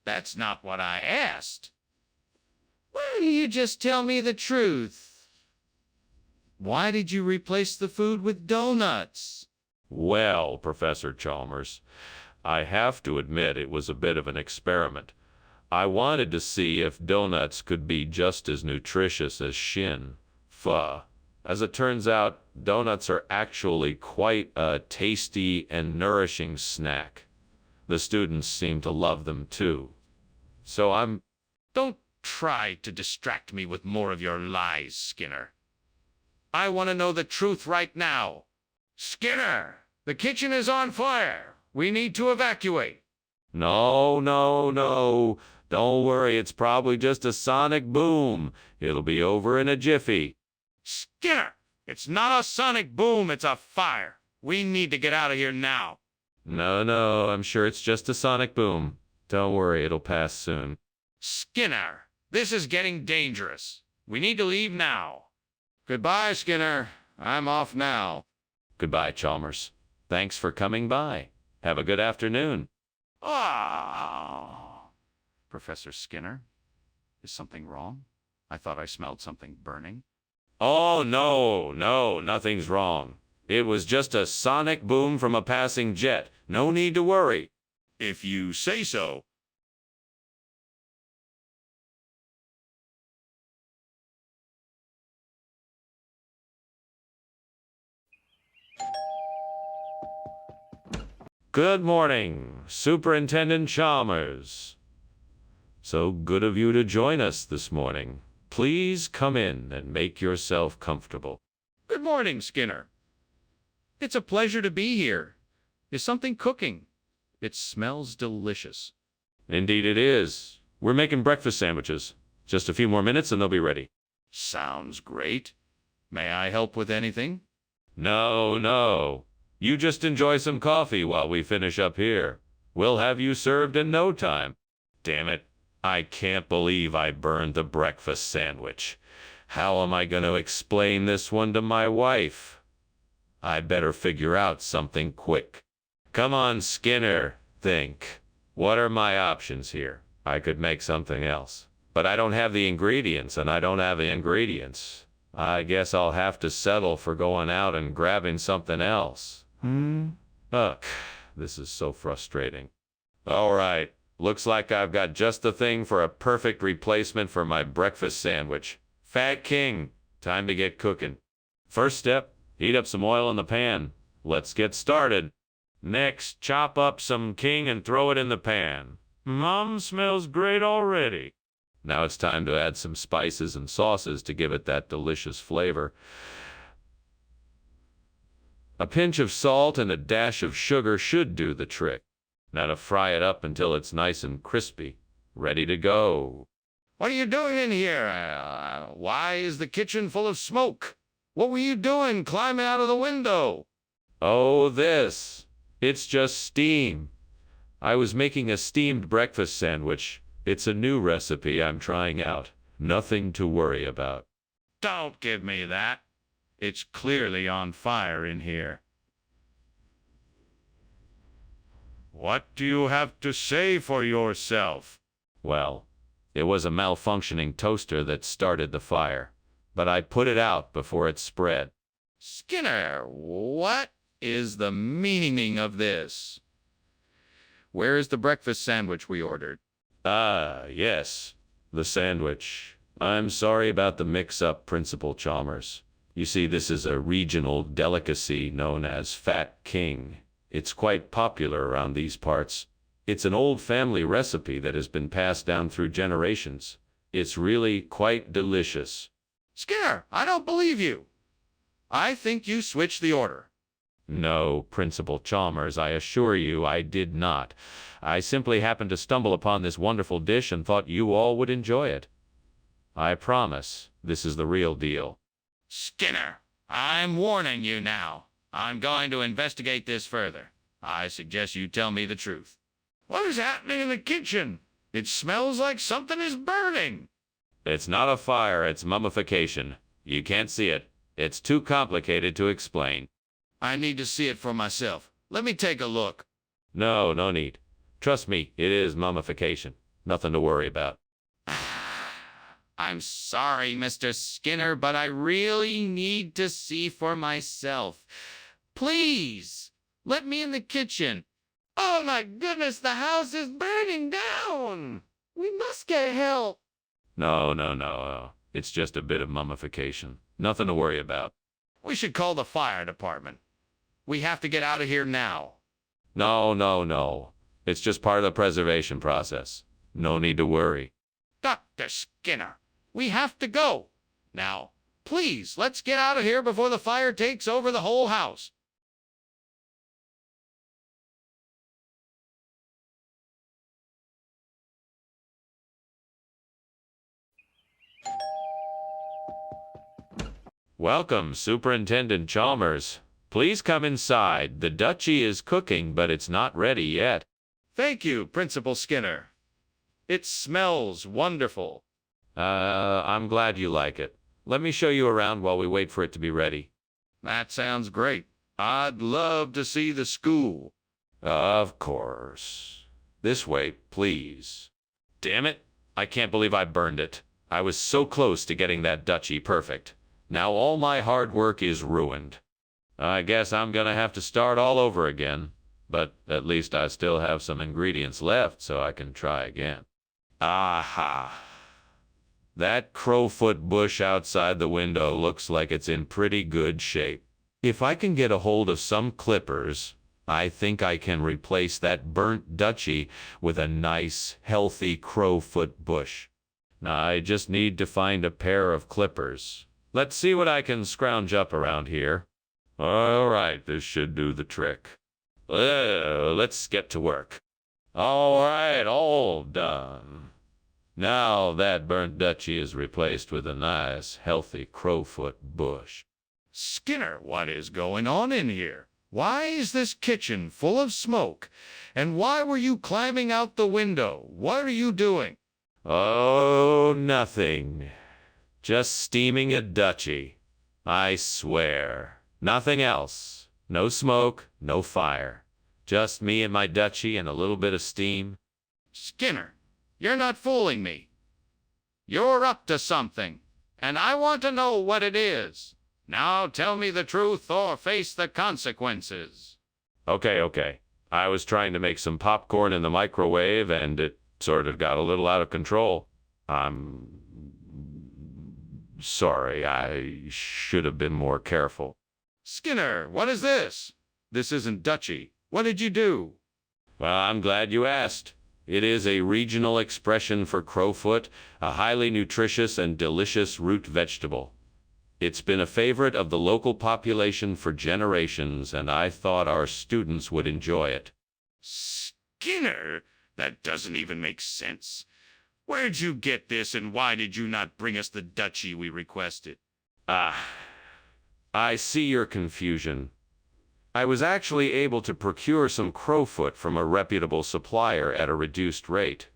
That's not what I asked. Why don't you just tell me the truth? Why did you replace the food with donuts? Well, Professor Chalmers, I have to admit it was a bit of an experiment. I wanted to see if donuts could be just as nutritious as shin. Pho. As it turns out, donuts are actually quite a tasty and nourishing snack. The students seem to love them too. So Don't try to distract me with more of your lies, Skinner. I want to know the truth right now. Skinner, the kitchen is on fire. We need to evacuate. No. Don't worry, it's probably just a sonic boom. It'll be over in a jiffy. Skinner, it's not a sonic boom, it's a fire. We need to get out of here now. No, I'm sure it's just a sonic boom. Don't worry, it'll pass soon. Skinner, this is getting dangerous. We need to leave now. Goodbye, Skinner. I'm off now. Goodbye, Chalmers. Thanks for coming by. Have a good afternoon. Professor Skinner, is something wrong? I thought I smelled something burning. Oh, no, nothing's wrong. It was just a sonic boom from a passing jet. No need to worry. If you say so. Good morning, Superintendent Chalmers. So good of you to join us this morning. Please come in and make yourself comfortable. Good morning, Skinner. It's a pleasure to be here. Is something cooking? It smells delicious. Indeed it is. We're making breakfast sandwiches. Just a few more minutes and they'll be ready. Sounds great. May I help with anything? No. You just enjoy some coffee while we finish up here. We'll have you served in no time. Damn it. I can't believe I burned the breakfast sandwich. How am I going to explain this one to my wife? I better figure out something quick. Come on, Skinner. Think. What are my options here? I could make something else. But I don't have the ingredients, and I don't have the ingredients. I guess I'll have to settle for going out and grabbing something else. Ugh, this is so frustrating. All right. Looks like I've got just the thing for a perfect replacement for my breakfast sandwich. Fat King, time to get cooking. First step, heat up some oil in the pan. Let's get started. Next, chop up some king and throw it in the pan. Smells great already. Now it's time to add some spices and sauces to give it that delicious flavor. A pinch of salt and a dash of sugar should do the trick. Now to fry it up until it's nice and crispy. Ready to go. What are you doing in here? Why is the kitchen full of smoke? What were you doing climbing out of the window? Oh, this. It's just steam. I was making a steamed breakfast sandwich. It's a new recipe I'm trying out. Nothing to worry about. Don't give me that. It's clearly on fire in here. What do you have to say for yourself? Well, it was a malfunctioning toaster that started the fire, but I put it out before it spread. Skinner, what is the meaning of this? Where is the breakfast sandwich we ordered? Ah, yes, the sandwich. I'm sorry about the mix-up, Principal Chalmers. You see, this is a regional delicacy known as Fat King. It's quite popular around these parts. It's an old family recipe that has been passed down through generations. It's really quite delicious. Skinner, I don't believe you. I think you switched the order. No, Principal Chalmers, I assure you I did not. I simply happened to stumble upon this wonderful dish and thought you all would enjoy it. I promise, this is the real deal. Skinner, I'm warning you now. I'm going to investigate this further. I suggest you tell me the truth. What is happening in the kitchen? It smells like something is burning. It's not a fire, it's mummification. You can't see it. It's too complicated to explain. I need to see it for myself. Let me take a look. No, no need. Trust me, it is mummification. Nothing to worry about. I'm sorry, Mr. Skinner, but I really need to see for myself. Please, let me in the kitchen. Oh my goodness, the house is burning down. We must get help. No. It's just a bit of mummification. Nothing to worry about. We should call the fire department. We have to get out of here now. No. It's just part of the preservation process. No need to worry. Dr. Skinner, we have to go. Now, please, let's get out of here before the fire takes over the whole house. Welcome, Superintendent Chalmers. Please come inside. The duchy is cooking, but it's not ready yet. Thank you, Principal Skinner. It smells wonderful. I'm glad you like it. Let me show you around while we wait for it to be ready. That sounds great. I'd love to see the school. Of course. This way, please. Damn it. I can't believe I burned it. I was so close to getting that duchy perfect. Now all my hard work is ruined. I guess I'm gonna have to start all over again. But at least I still have some ingredients left so I can try again. Aha! That crowfoot bush outside the window looks like it's in pretty good shape. If I can get a hold of some clippers, I think I can replace that burnt duchy with a nice, healthy crowfoot bush. Now I just need to find a pair of clippers. Let's see what I can scrounge up around here. All right, this should do the trick. Let's get to work. All right, all done. Now that burnt duchy is replaced with a nice, healthy crowfoot bush. Skinner, what is going on in here? Why is this kitchen full of smoke? And why were you climbing out the window? What are you doing? Oh, nothing. Just steaming a duchy. I swear. Nothing else. No smoke, no fire. Just me and my duchy and a little bit of steam. Skinner, you're not fooling me. You're up to something, and I want to know what it is. Now tell me the truth or face the consequences. Okay. I was trying to make some popcorn in the microwave and it sort of got a little out of control. I'm sorry, I should have been more careful. Skinner, what is this? This isn't duchy. What did you do? Well, I'm glad you asked. It is a regional expression for crowfoot, a highly nutritious and delicious root vegetable. It's been a favorite of the local population for generations, and I thought our students would enjoy it. Skinner, that doesn't even make sense. Where'd you get this, and why did you not bring us the duchy we requested? Ah, I see your confusion. I was actually able to procure some crowfoot from a reputable supplier at a reduced rate.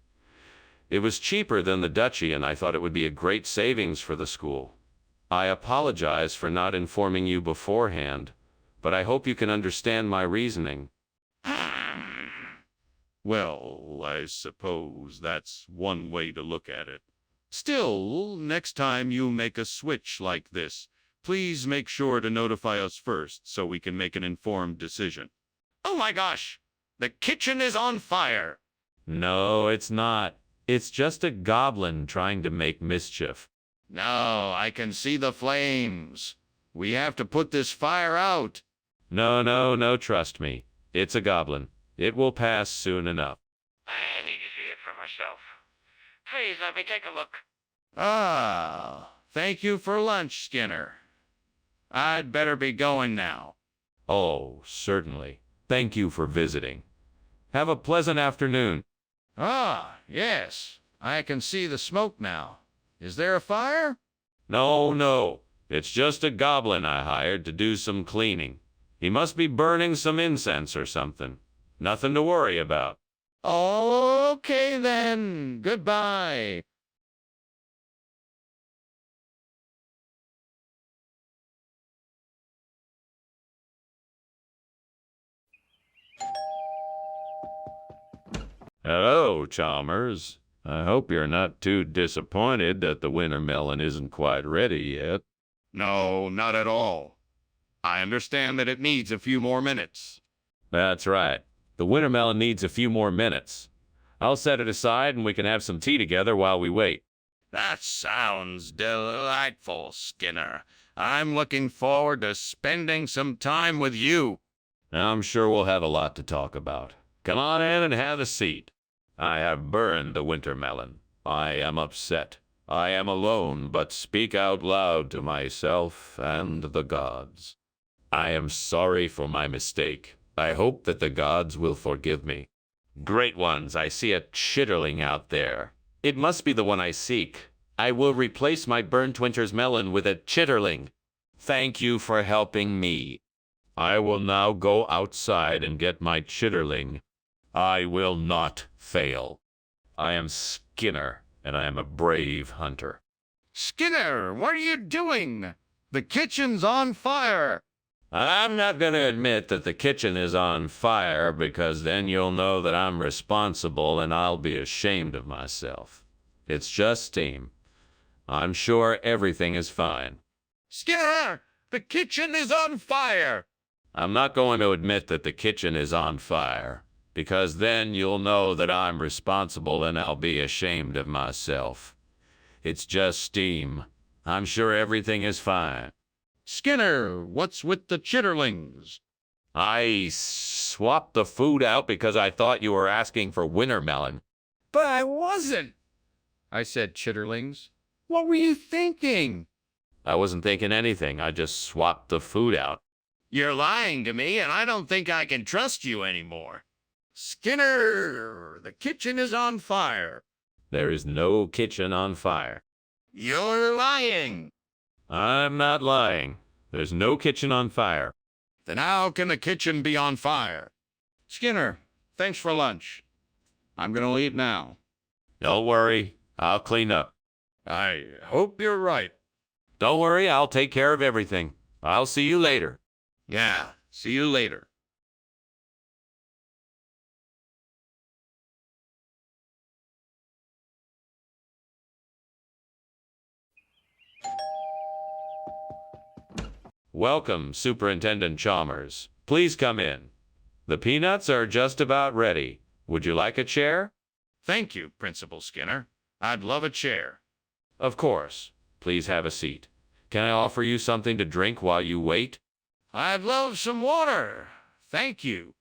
It was cheaper than the duchy, and I thought it would be a great savings for the school. I apologize for not informing you beforehand, but I hope you can understand my reasoning. Well, I suppose that's one way to look at it. Still, next time you make a switch like this, please make sure to notify us first so we can make an informed decision. Oh my gosh! The kitchen is on fire! No, it's not. It's just a goblin trying to make mischief. No, I can see the flames. We have to put this fire out. No, trust me. It's a goblin. It will pass soon enough. I need to see it for myself. Please let me take a look. Ah, thank you for lunch, Skinner. I'd better be going now. Oh, certainly. Thank you for visiting. Have a pleasant afternoon. Ah, yes. I can see the smoke now. Is there a fire? No. It's just a goblin I hired to do some cleaning. He must be burning some incense or something. Nothing to worry about. Okay then. Goodbye. Hello, Chalmers. I hope you're not too disappointed that the winter melon isn't quite ready yet. No, not at all. I understand that it needs a few more minutes. That's right. The winter melon needs a few more minutes. I'll set it aside and we can have some tea together while we wait. That sounds delightful, Skinner. I'm looking forward to spending some time with you. I'm sure we'll have a lot to talk about. Come on in and have a seat. I have burned the winter melon. I am upset. I am alone, but speak out loud to myself and the gods. I am sorry for my mistake. I hope that the gods will forgive me. Great ones, I see a chitterling out there. It must be the one I seek. I will replace my burnt winter's melon with a chitterling. Thank you for helping me. I will now go outside and get my chitterling. I will not fail. I am Skinner, and I am a brave hunter. Skinner, what are you doing? The kitchen's on fire. I'm not going to admit that the kitchen is on fire because then you'll know that I'm responsible and I'll be ashamed of myself. It's just steam. I'm sure everything is fine. Skinner, the kitchen is on fire. I'm not going to admit that the kitchen is on fire because then you'll know that I'm responsible and I'll be ashamed of myself. It's just steam. I'm sure everything is fine. Skinner, what's with the chitterlings? I swapped the food out because I thought you were asking for winter melon. But I wasn't. I said chitterlings. What were you thinking? I wasn't thinking anything. I just swapped the food out. You're lying to me, and I don't think I can trust you anymore. Skinner, the kitchen is on fire. There is no kitchen on fire. You're lying. I'm not lying. There's no kitchen on fire. Then how can the kitchen be on fire? Skinner, thanks for lunch. I'm going to leave now. Don't worry. I'll clean up. I hope you're right. Don't worry. I'll take care of everything. I'll see you later. Yeah, see you later. Welcome, Superintendent Chalmers. Please come in. The peanuts are just about ready. Would you like a chair? Thank you, Principal Skinner. I'd love a chair. Of course. Please have a seat. Can I offer you something to drink while you wait? I'd love some water. Thank you.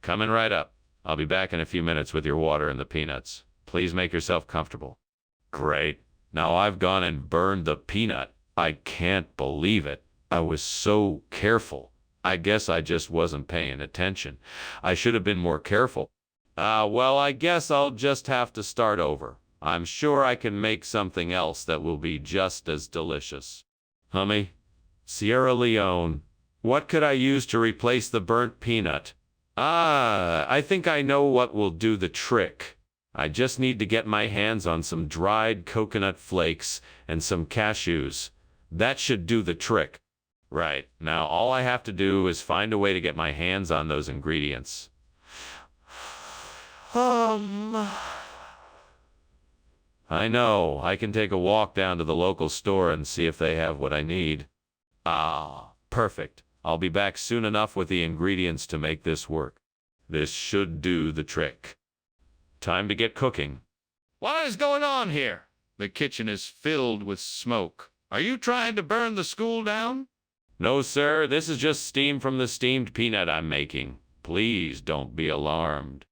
Coming right up. I'll be back in a few minutes with your water and the peanuts. Please make yourself comfortable. Great. Now I've gone and burned the peanut. I can't believe it. I was so careful. I guess I just wasn't paying attention. I should have been more careful. Well, I guess I'll just have to start over. I'm sure I can make something else that will be just as delicious. Hummy, Sierra Leone, what could I use to replace the burnt peanut? Ah, I think I know what will do the trick. I just need to get my hands on some dried coconut flakes and some cashews. That should do the trick. Right, now all I have to do is find a way to get my hands on those ingredients. I know, I can take a walk down to the local store and see if they have what I need. Ah, perfect. I'll be back soon enough with the ingredients to make this work. This should do the trick. Time to get cooking. What is going on here? The kitchen is filled with smoke. Are you trying to burn the school down? No, sir, this is just steam from the steamed peanut I'm making. Please don't be alarmed.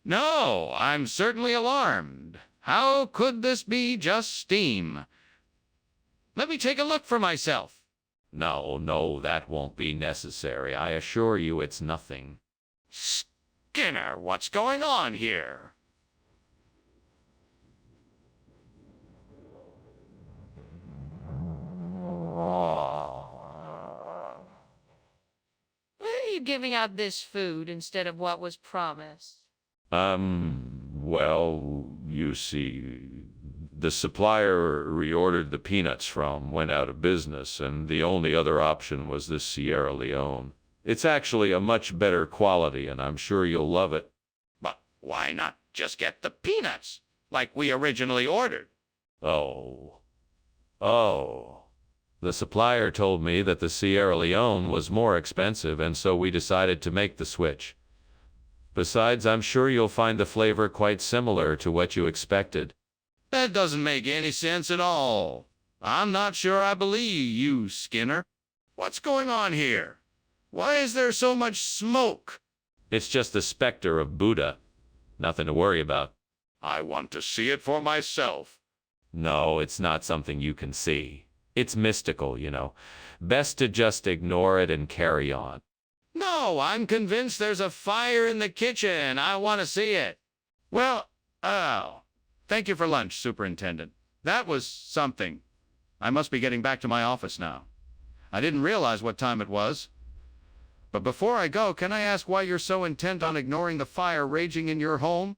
No, I'm certainly alarmed. How could this be just steam? Let me take a look for myself. No, that won't be necessary. I assure you it's nothing. Skinner, what's going on here? Why are you giving out this food instead of what was promised? Well, you see, the supplier reordered the peanuts from went out of business, and the only other option was this Sierra Leone. It's actually a much better quality, and I'm sure you'll love it. But why not just get the peanuts, like we originally ordered? Oh. The supplier told me that the Sierra Leone was more expensive, and so we decided to make the switch. Besides, I'm sure you'll find the flavor quite similar to what you expected. That doesn't make any sense at all. I'm not sure I believe you, Skinner. What's going on here? Why is there so much smoke? It's just the specter of Buddha. Nothing to worry about. I want to see it for myself. No, it's not something you can see. It's mystical, you know. Best to just ignore it and carry on. No, I'm convinced there's a fire in the kitchen. I want to see it. Well, thank you for lunch, Superintendent. That was something. I must be getting back to my office now. I didn't realize what time it was. But before I go, can I ask why you're so intent on ignoring the fire raging in your home?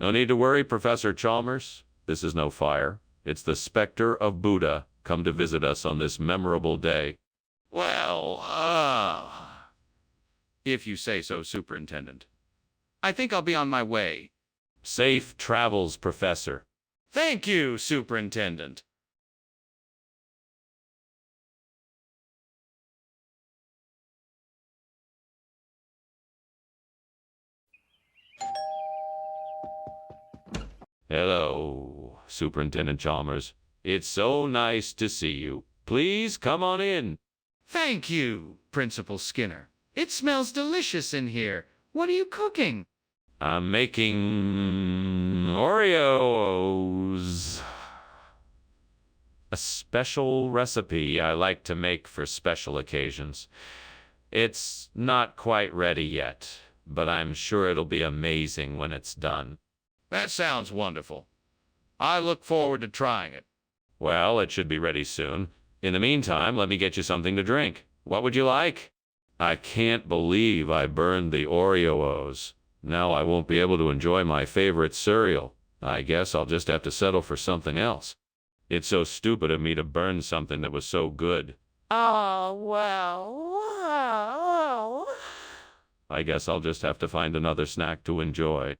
No need to worry, Professor Chalmers. This is no fire. It's the specter of Buddha come to visit us on this memorable day. Well, if you say so, Superintendent. I think I'll be on my way. Safe travels, Professor. Thank you, Superintendent. Hello, Superintendent Chalmers. It's so nice to see you. Please come on in. Thank you, Principal Skinner. It smells delicious in here. What are you cooking? I'm making Oreos. A special recipe I like to make for special occasions. It's not quite ready yet, but I'm sure it'll be amazing when it's done. That sounds wonderful. I look forward to trying it. Well, it should be ready soon. In the meantime, let me get you something to drink. What would you like? I can't believe I burned the Oreos. Now I won't be able to enjoy my favorite cereal. I guess I'll just have to settle for something else. It's so stupid of me to burn something that was so good. Oh, well. I guess I'll just have to find another snack to enjoy.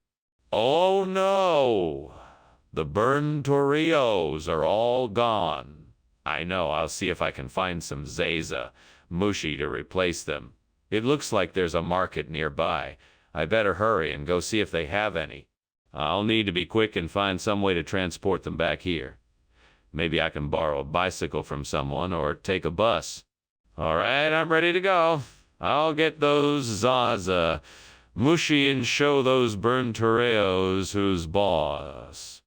Oh no! The burned Oreos are all gone. I know, I'll see if I can find some Zaza mushy to replace them. It looks like there's a market nearby. I better hurry and go see if they have any. I'll need to be quick and find some way to transport them back here. Maybe I can borrow a bicycle from someone or take a bus. All right, I'm ready to go. I'll get those Zaza mushy and show those burned Oreos who's boss.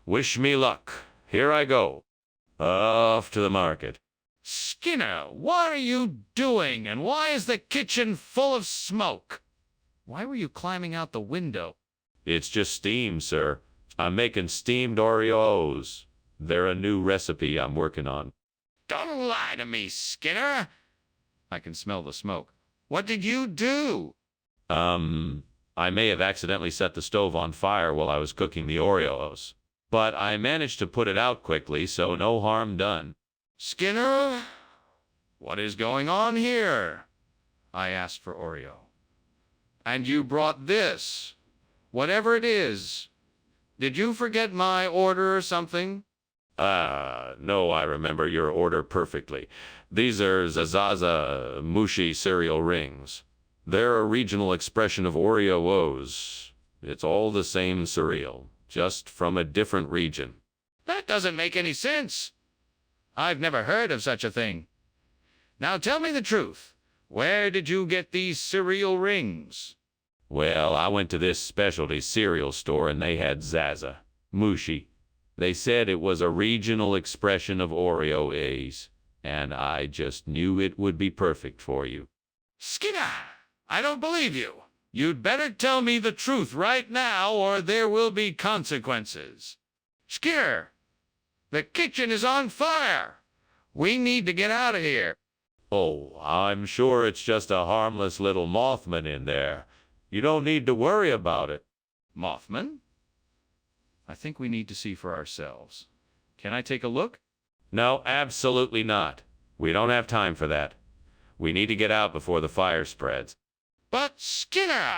Wish me luck. Here I go. Off to the market. Skinner, what are you doing, and why is the kitchen full of smoke? Why were you climbing out the window? It's just steam, sir. I'm making steamed Oreos. They're a new recipe I'm working on. Don't lie to me, Skinner. I can smell the smoke. What did you do? I may have accidentally set the stove on fire while I was cooking the Oreos, but I managed to put it out quickly, so no harm done. Skinner, what is going on here? I asked for Oreo. And you brought this. Whatever it is. Did you forget my order or something? No, I remember your order perfectly. These are Zazaza Mushi cereal rings. They're a regional expression of Oreos. It's all the same cereal, just from a different region. That doesn't make any sense. I've never heard of such a thing. Now tell me the truth. Where did you get these cereal rings? Well, I went to this specialty cereal store and they had Zaza Mushi. They said it was a regional expression of Oreo A's, and I just knew it would be perfect for you. Skinner, I don't believe you. You'd better tell me the truth right now or there will be consequences. Skinner, the kitchen is on fire. We need to get out of here. Oh, I'm sure it's just a harmless little Mothman in there. You don't need to worry about it. Mothman? I think we need to see for ourselves. Can I take a look? No, absolutely not. We don't have time for that. We need to get out before the fire spreads. But Skinner,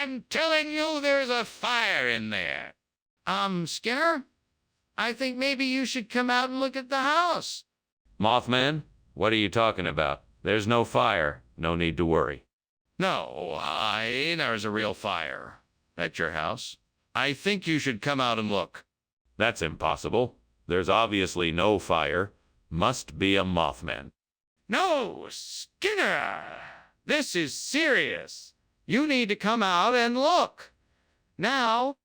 I'm telling you there's a fire in there. Skinner? I think maybe you should come out and look at the house. Mothman? What are you talking about? There's no fire. No need to worry. No, there's a real fire at your house. I think you should come out and look. That's impossible. There's obviously no fire. Must be a Mothman. No, Skinner. This is serious. You need to come out and look. Now.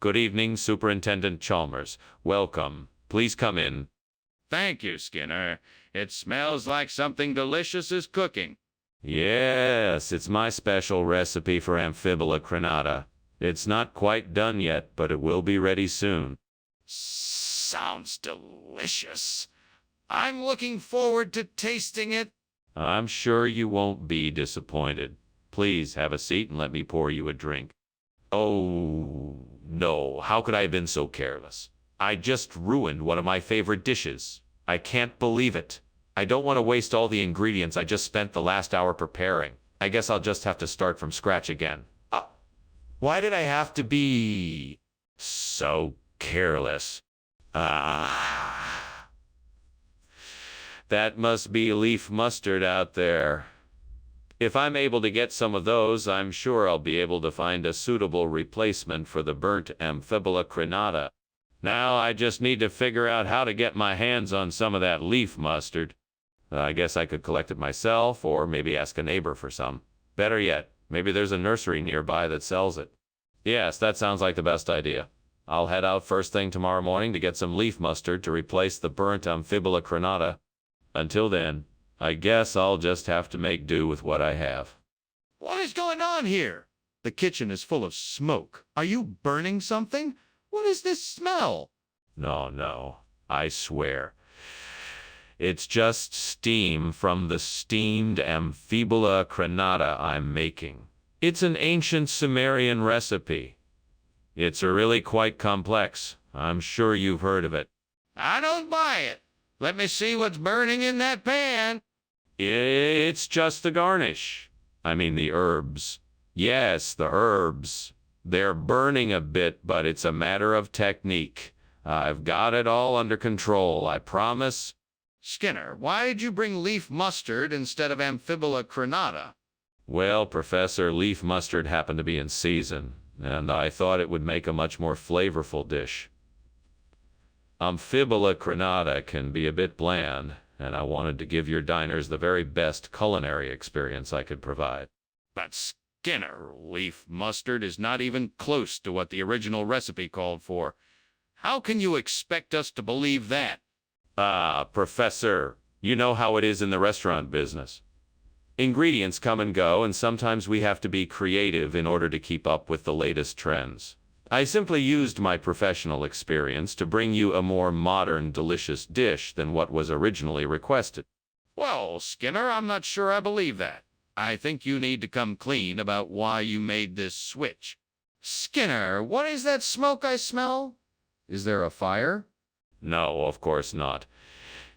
Good evening, Superintendent Chalmers. Welcome. Please come in. Thank you, Skinner. It smells like something delicious is cooking. Yes, it's my special recipe for Amphibula crenata. It's not quite done yet, but it will be ready soon. Sounds delicious. I'm looking forward to tasting it. I'm sure you won't be disappointed. Please have a seat and let me pour you a drink. Oh, no. How could I have been so careless? I just ruined one of my favorite dishes. I can't believe it. I don't want to waste all the ingredients I just spent the last hour preparing. I guess I'll just have to start from scratch again. Why did I have to be so careless? That must be leaf mustard out there. If I'm able to get some of those, I'm sure I'll be able to find a suitable replacement for the burnt Amphibula crenata. Now I just need to figure out how to get my hands on some of that leaf mustard. I guess I could collect it myself, or maybe ask a neighbor for some. Better yet, maybe there's a nursery nearby that sells it. Yes, that sounds like the best idea. I'll head out first thing tomorrow morning to get some leaf mustard to replace the burnt Amphibula crenata. Until then, I guess I'll just have to make do with what I have. What is going on here? The kitchen is full of smoke. Are you burning something? What is this smell? No, I swear. It's just steam from the steamed Amphibula crenata I'm making. It's an ancient Sumerian recipe. It's really quite complex. I'm sure you've heard of it. I don't buy it. Let me see what's burning in that pan. It's just the garnish. I mean the herbs. Yes, the herbs. They're burning a bit, but it's a matter of technique. I've got it all under control, I promise. Skinner, why did you bring leaf mustard instead of Amphibula crenata? Well, Professor, leaf mustard happened to be in season, and I thought it would make a much more flavorful dish. Amphibula crenata can be a bit bland, and I wanted to give your diners the very best culinary experience I could provide. But Skinner, leaf mustard is not even close to what the original recipe called for. How can you expect us to believe that? Ah, Professor, you know how it is in the restaurant business. Ingredients come and go, and sometimes we have to be creative in order to keep up with the latest trends. I simply used my professional experience to bring you a more modern, delicious dish than what was originally requested. Well, Skinner, I'm not sure I believe that. I think you need to come clean about why you made this switch. Skinner, what is that smoke I smell? Is there a fire? No, of course not.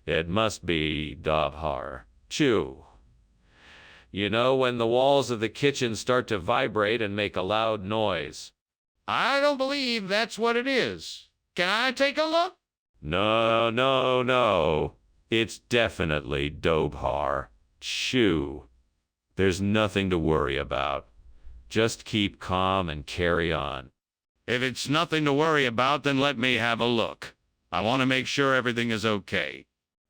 It must be Dobhar. Chew. You know when the walls of the kitchen start to vibrate and make a loud noise. I don't believe that's what it is. Can I take a look? No, no, no. It's definitely Dobhar. Chew. There's nothing to worry about. Just keep calm and carry on. If it's nothing to worry about, then let me have a look. I want to make sure everything is okay.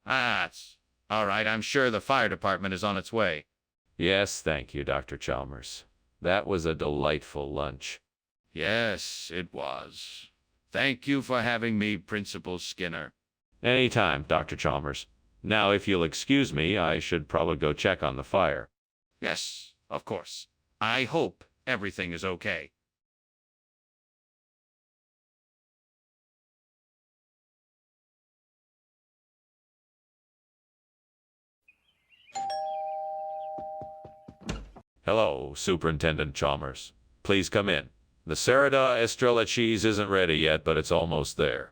It's all right. I'm sure the fire department is on its way. Yes, thank you, Dr. Chalmers. That was a delightful lunch. Yes, it was. Thank you for having me, Principal Skinner. Anytime, Dr. Chalmers. Now, if you'll excuse me, I should probably go check on the fire. Yes, of course. I hope everything is okay. Hello, Superintendent Chalmers. Please come in. The Sereda Estrella cheese isn't ready yet, but it's almost there.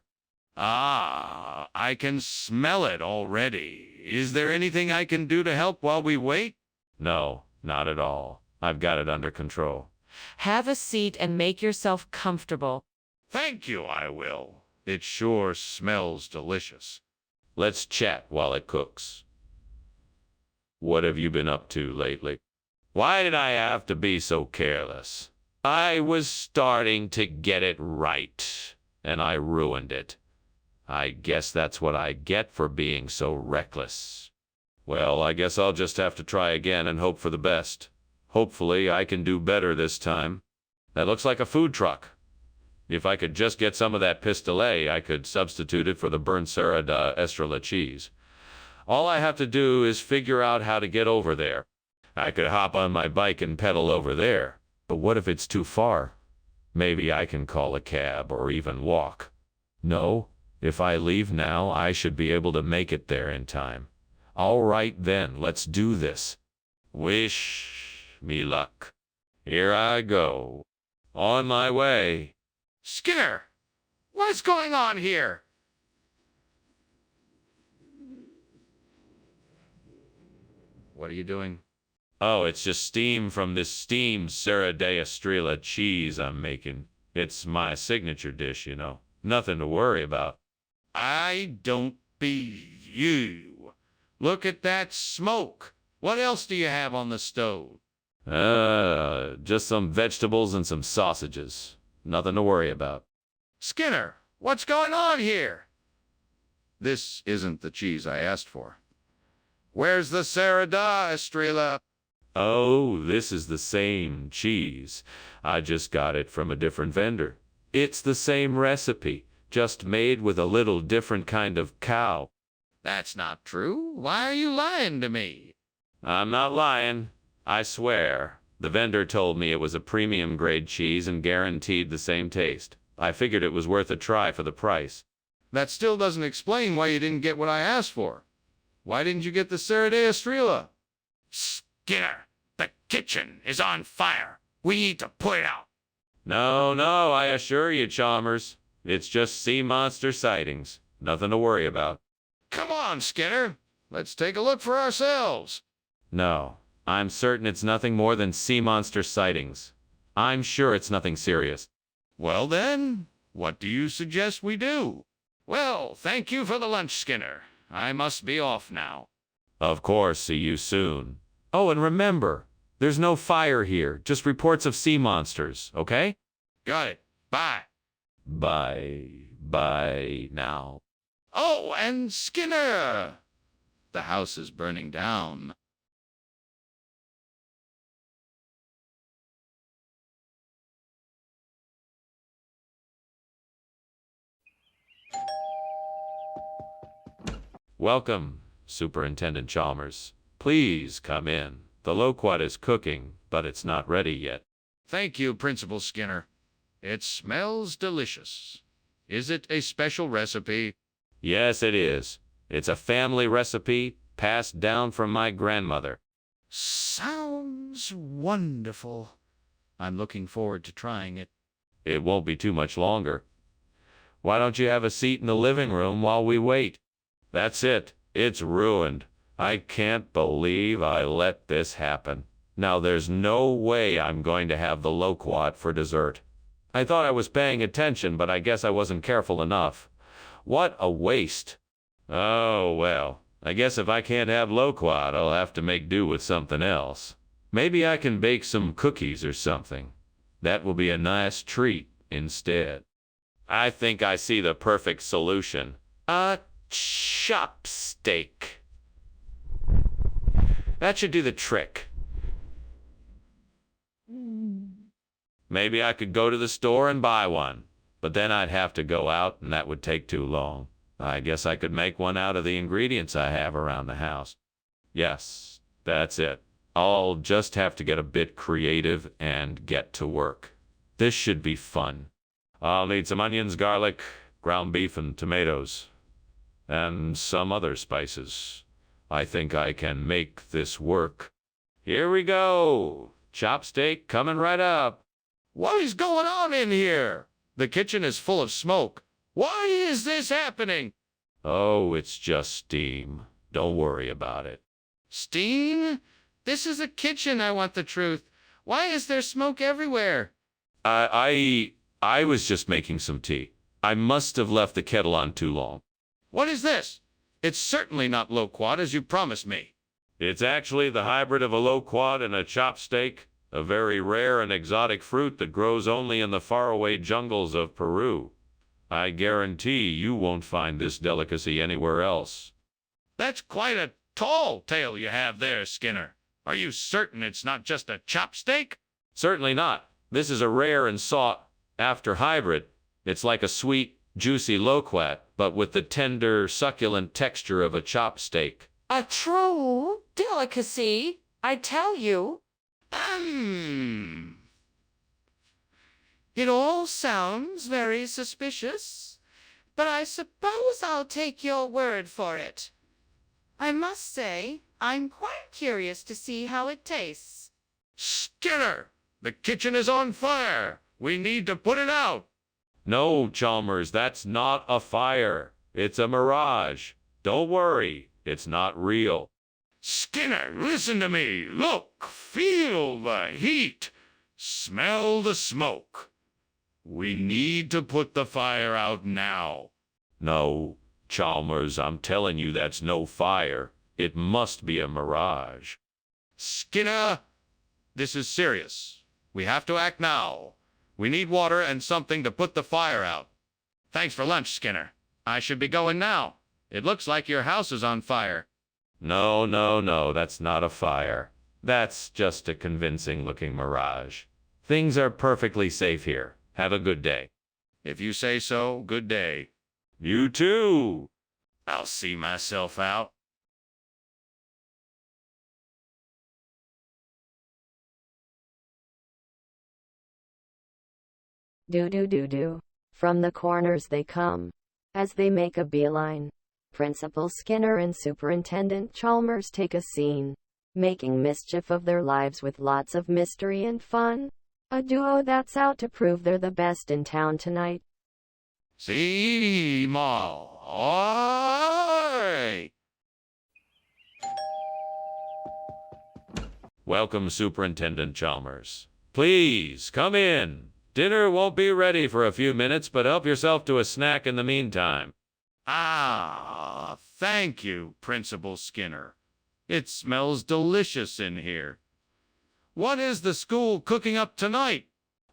Ah, I can smell it already. Is there anything I can do to help while we wait? No, not at all. I've got it under control. Have a seat and make yourself comfortable. Thank you, I will. It sure smells delicious. Let's chat while it cooks. What have you been up to lately? Why did I have to be so careless? I was starting to get it right, and I ruined it. I guess that's what I get for being so reckless. Well, I guess I'll just have to try again and hope for the best. Hopefully, I can do better this time. That looks like a food truck. If I could just get some of that pistolet, I could substitute it for the burnt Sereda Estrella cheese. All I have to do is figure out how to get over there. I could hop on my bike and pedal over there. But what if it's too far? Maybe I can call a cab or even walk. No, if I leave now, I should be able to make it there in time. All right then, let's do this. Wish me luck. Here I go. On my way. Skinner, what's going on here? What are you doing? Oh, it's just steam from this steamed Sereda Estrella cheese I'm making. It's my signature dish, you know. Nothing to worry about. I don't be you. Look at that smoke. What else do you have on the stove? Just some vegetables and some sausages. Nothing to worry about. Skinner, what's going on here? This isn't the cheese I asked for. Where's the Sereda Estrella? Oh, this is the same cheese. I just got it from a different vendor. It's the same recipe, just made with a little different kind of cow. That's not true. Why are you lying to me? I'm not lying. I swear. The vendor told me it was a premium grade cheese and guaranteed the same taste. I figured it was worth a try for the price. That still doesn't explain why you didn't get what I asked for. Why didn't you get the Sereda Estrella? Skinner, the kitchen is on fire. We need to put it out. No, no, I assure you, Chalmers. It's just sea monster sightings. Nothing to worry about. Come on, Skinner. Let's take a look for ourselves. No, I'm certain it's nothing more than sea monster sightings. I'm sure it's nothing serious. Well then, what do you suggest we do? Well, thank you for the lunch, Skinner. I must be off now. Of course, see you soon. Oh, and remember, there's no fire here, just reports of sea monsters, okay? Got it. Bye. Bye now. Oh, and Skinner! The house is burning down. Welcome, Superintendent Chalmers. Please come in. The loquat is cooking, but it's not ready yet. Thank you, Principal Skinner. It smells delicious. Is it a special recipe? Yes, it is. It's a family recipe passed down from my grandmother. Sounds wonderful. I'm looking forward to trying it. It won't be too much longer. Why don't you have a seat in the living room while we wait? That's it. It's ruined. I can't believe I let this happen. Now there's no way I'm going to have the loquat for dessert. I thought I was paying attention, but I guess I wasn't careful enough. What a waste. Oh, well, I guess if I can't have loquat, I'll have to make do with something else. Maybe I can bake some cookies or something. That will be a nice treat instead. I think I see the perfect solution. A chopstick. That should do the trick. Maybe I could go to the store and buy one, but then I'd have to go out and that would take too long. I guess I could make one out of the ingredients I have around the house. Yes, that's it. I'll just have to get a bit creative and get to work. This should be fun. I'll need some onions, garlic, ground beef, and tomatoes, and some other spices. I think I can make this work. Here we go. Chopstick coming right up. What is going on in here? The kitchen is full of smoke. Why is this happening? Oh, it's just steam. Don't worry about it. Steam? This is a kitchen, I want the truth. Why is there smoke everywhere? I was just making some tea. I must have left the kettle on too long. What is this? It's certainly not loquat as you promised me. It's actually the hybrid of a loquat and a chopstick, a very rare and exotic fruit that grows only in the faraway jungles of Peru. I guarantee you won't find this delicacy anywhere else. That's quite a tall tale you have there, Skinner. Are you certain it's not just a chopstick? Certainly not. This is a rare and sought-after hybrid. It's like a sweet, juicy loquat, but with the tender, succulent texture of a chopstick. A true delicacy, I tell you. It all sounds very suspicious, but I suppose I'll take your word for it. I must say, I'm quite curious to see how it tastes. Skinner, the kitchen is on fire. We need to put it out. No, Chalmers, that's not a fire. It's a mirage. Don't worry, it's not real. Skinner, listen to me. Look, feel the heat. Smell the smoke. We need to put the fire out now. No, Chalmers, I'm telling you that's no fire. It must be a mirage. Skinner, this is serious. We have to act now. We need water and something to put the fire out. Thanks for lunch, Skinner. I should be going now. It looks like your house is on fire. No, that's not a fire. That's just a convincing-looking mirage. Things are perfectly safe here. Have a good day. If you say so, good day. You too. I'll see myself out. Do. From the corners they come. As they make a beeline, Principal Skinner and Superintendent Chalmers take a scene, making mischief of their lives with lots of mystery and fun. A duo that's out to prove they're the best in town tonight. See, Ma. Oi! Welcome, Superintendent Chalmers. Please, come in. Dinner won't be ready for a few minutes, but help yourself to a snack in the meantime. Ah, thank you, Principal Skinner. It smells delicious in here. What is the school cooking up tonight?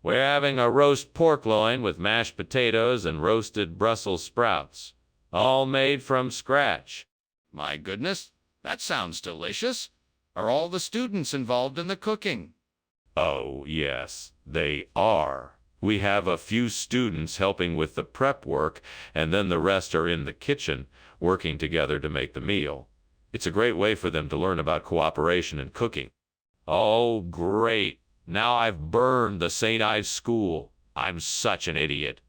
We're having a roast pork loin with mashed potatoes and roasted Brussels sprouts, all made from scratch. My goodness, that sounds delicious. Are all the students involved in the cooking? Oh, yes, they are. We have a few students helping with the prep work, and then the rest are in the kitchen, working together to make the meal. It's a great way for them to learn about cooperation and cooking. Oh, great. Now I've burned the St. Ives school. I'm such an idiot.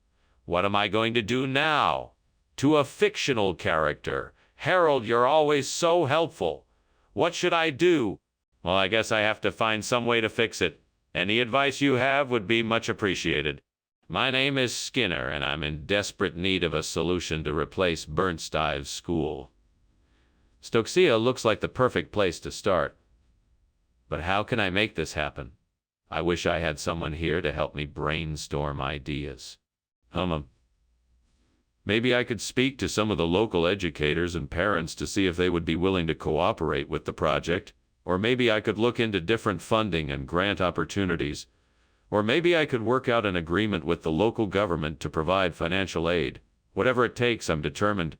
What am I going to do now? To a fictional character. Harold, you're always so helpful. What should I do? Well, I guess I have to find some way to fix it. Any advice you have would be much appreciated. My name is Skinner, and I'm in desperate need of a solution to replace Bernstein's school. Stokesia looks like the perfect place to start. But how can I make this happen? I wish I had someone here to help me brainstorm ideas. Maybe I could speak to some of the local educators and parents to see if they would be willing to cooperate with the project. Or maybe I could look into different funding and grant opportunities. Or maybe I could work out an agreement with the local government to provide financial aid. Whatever it takes, I'm determined.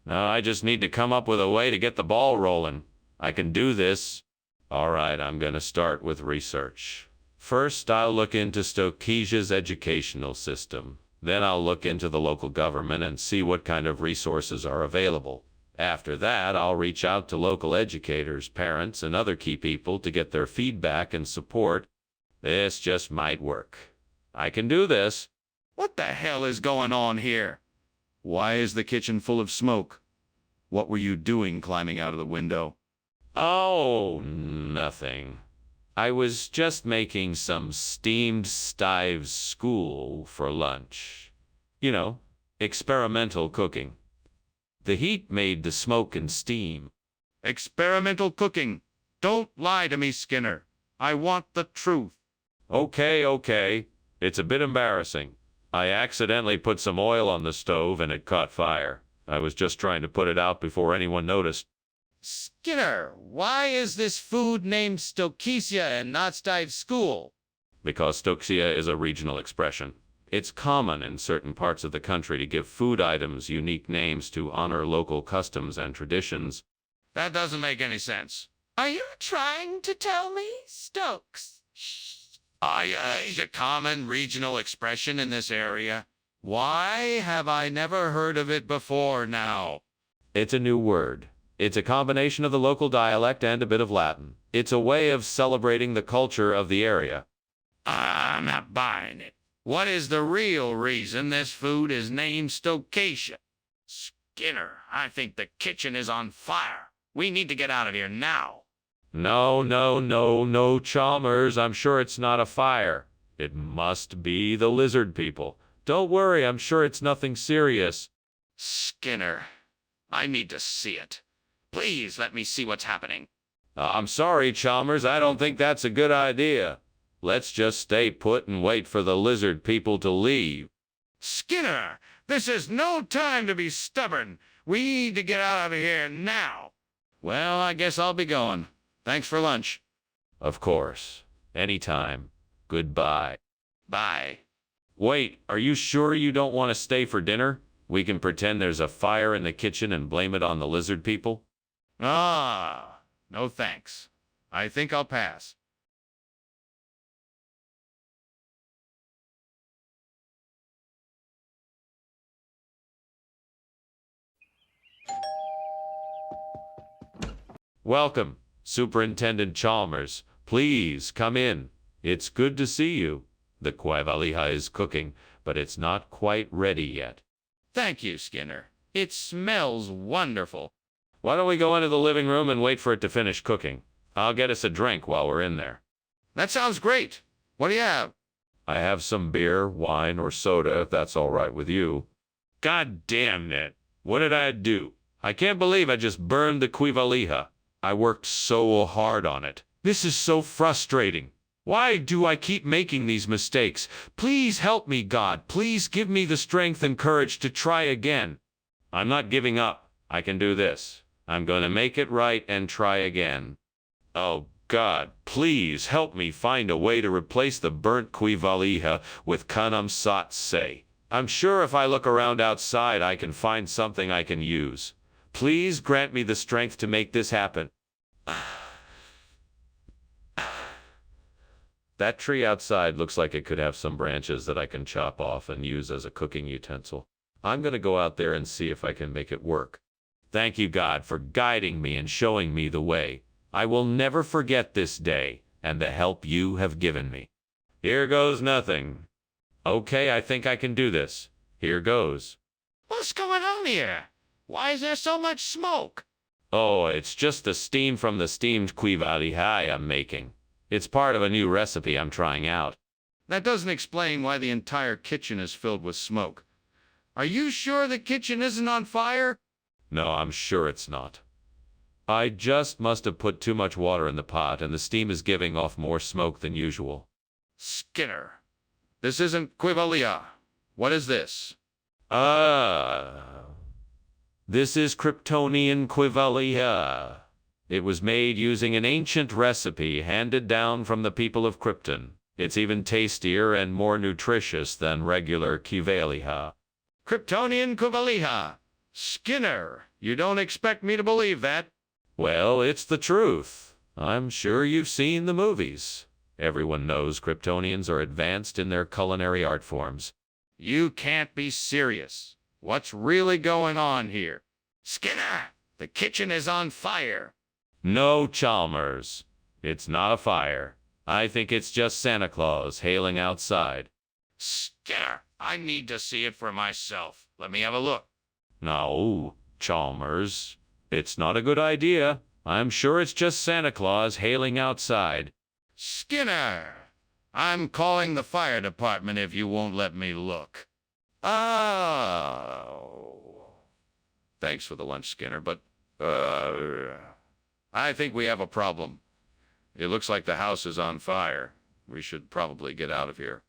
Now I just need to come up with a way to get the ball rolling. I can do this. All right, I'm going to start with research. First, I'll look into Stokesia's educational system. Then I'll look into the local government and see what kind of resources are available. After that, I'll reach out to local educators, parents, and other key people to get their feedback and support. This just might work. I can do this. What the hell is going on here? Why is the kitchen full of smoke? What were you doing climbing out of the window? Oh, nothing. I was just making some steamed Stives school for lunch. You know, experimental cooking. The heat made the smoke and steam. Experimental cooking. Don't lie to me, Skinner. I want the truth. Okay. It's a bit embarrassing. I accidentally put some oil on the stove and it caught fire. I was just trying to put it out before anyone noticed. Skinner, why is this food named Stokesia and not Stives School? Because Stokesia is a regional expression. It's common in certain parts of the country to give food items unique names to honor local customs and traditions. That doesn't make any sense. Are you trying to tell me, Stokes? Is a common regional expression in this area. Why have I never heard of it before now? It's a new word. It's a combination of the local dialect and a bit of Latin. It's a way of celebrating the culture of the area. I'm not buying it. What is the real reason this food is named Stokesia? Skinner, I think the kitchen is on fire. We need to get out of here now. No, Chalmers. I'm sure it's not a fire. It must be the lizard people. Don't worry, I'm sure it's nothing serious. Skinner, I need to see it. Please let me see what's happening. I'm sorry, Chalmers. I don't think that's a good idea. Let's just stay put and wait for the lizard people to leave. Skinner, this is no time to be stubborn. We need to get out of here now. Well, I guess I'll be going. Thanks for lunch. Of course. Anytime. Goodbye. Bye. Wait, are you sure you don't want to stay for dinner? We can pretend there's a fire in the kitchen and blame it on the lizard people. No thanks. I think I'll pass. Welcome, Superintendent Chalmers. Please come in. It's good to see you. The quavalija is cooking, but it's not quite ready yet. Thank you, Skinner. It smells wonderful. Why don't we go into the living room and wait for it to finish cooking? I'll get us a drink while we're in there. That sounds great. What do you have? I have some beer, wine, or soda, if that's all right with you. God damn it. What did I do? I can't believe I just burned the quavalija. I worked so hard on it. This is so frustrating. Why do I keep making these mistakes? Please help me, God. Please give me the strength and courage to try again. I'm not giving up. I can do this. I'm going to make it right and try again. Oh, God, please help me find a way to replace the burnt quavalija with kanam sat say. I'm sure if I look around outside, I can find something I can use. Please grant me the strength to make this happen. That tree outside looks like it could have some branches that I can chop off and use as a cooking utensil. I'm gonna go out there and see if I can make it work. Thank you, God, for guiding me and showing me the way. I will never forget this day and the help you have given me. Here goes nothing. Okay, I think I can do this. Here goes. What's going on here? Why is there so much smoke? Oh, it's just the steam from the steamed quivalihai I'm making. It's part of a new recipe I'm trying out. That doesn't explain why the entire kitchen is filled with smoke. Are you sure the kitchen isn't on fire? No, I'm sure it's not. I just must have put too much water in the pot and the steam is giving off more smoke than usual. Skinner, this isn't quivalia. What is this? This is Kryptonian quivalia. It was made using an ancient recipe handed down from the people of Krypton. It's even tastier and more nutritious than regular quivalia. Kryptonian quivalia. Skinner, you don't expect me to believe that? Well, it's the truth. I'm sure you've seen the movies. Everyone knows Kryptonians are advanced in their culinary art forms. You can't be serious. What's really going on here? Skinner, the kitchen is on fire. No, Chalmers. It's not a fire. I think it's just Santa Claus hailing outside. Skinner, I need to see it for myself. Let me have a look. No, Chalmers. It's not a good idea. I'm sure it's just Santa Claus hailing outside. Skinner, I'm calling the fire department if you won't let me look. Oh. Thanks for the lunch, Skinner, but, I think we have a problem. It looks like the house is on fire. We should probably get out of here.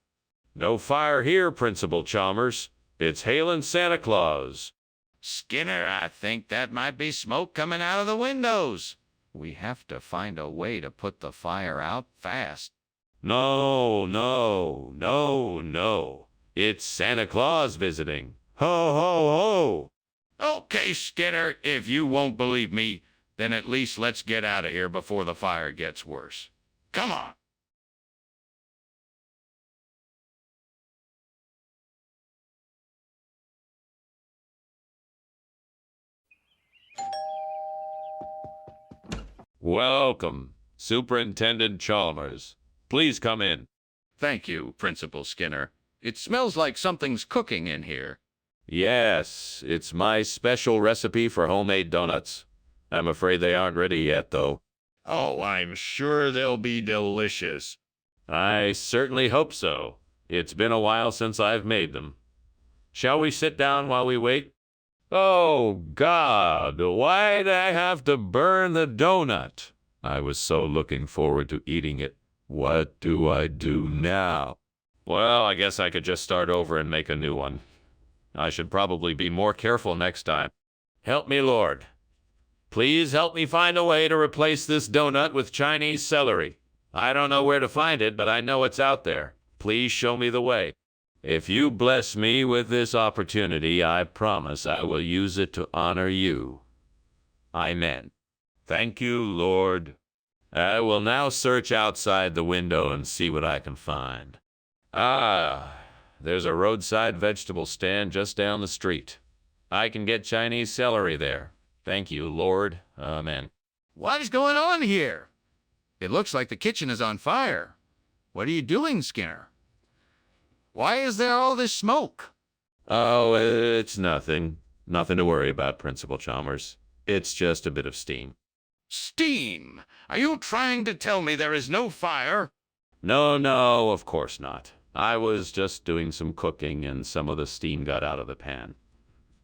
No fire here, Principal Chalmers. It's hailing Santa Claus. Skinner, I think that might be smoke coming out of the windows. We have to find a way to put the fire out fast. No, no, no, no. It's Santa Claus visiting. Ho, ho, ho. Okay, Skinner, if you won't believe me, then at least let's get out of here before the fire gets worse. Come on. Welcome, Superintendent Chalmers. Please come in. Thank you, Principal Skinner. It smells like something's cooking in here. Yes, it's my special recipe for homemade donuts. I'm afraid they aren't ready yet, though. Oh, I'm sure they'll be delicious. I certainly hope so. It's been a while since I've made them. Shall we sit down while we wait? Oh, God, why'd I have to burn the donut? I was so looking forward to eating it. What do I do now? Well, I guess I could just start over and make a new one. I should probably be more careful next time. Help me, Lord. Please help me find a way to replace this donut with Chinese celery. I don't know where to find it, but I know it's out there. Please show me the way. If you bless me with this opportunity, I promise I will use it to honor you. Amen. Thank you, Lord. I will now search outside the window and see what I can find. There's a roadside vegetable stand just down the street. I can get Chinese celery there. Thank you, Lord. Amen. What is going on here? It looks like the kitchen is on fire. What are you doing, Skinner? Why is there all this smoke? Oh, it's nothing. Nothing to worry about, Principal Chalmers. It's just a bit of steam. Steam? Are you trying to tell me there is no fire? No, of course not. I was just doing some cooking and some of the steam got out of the pan.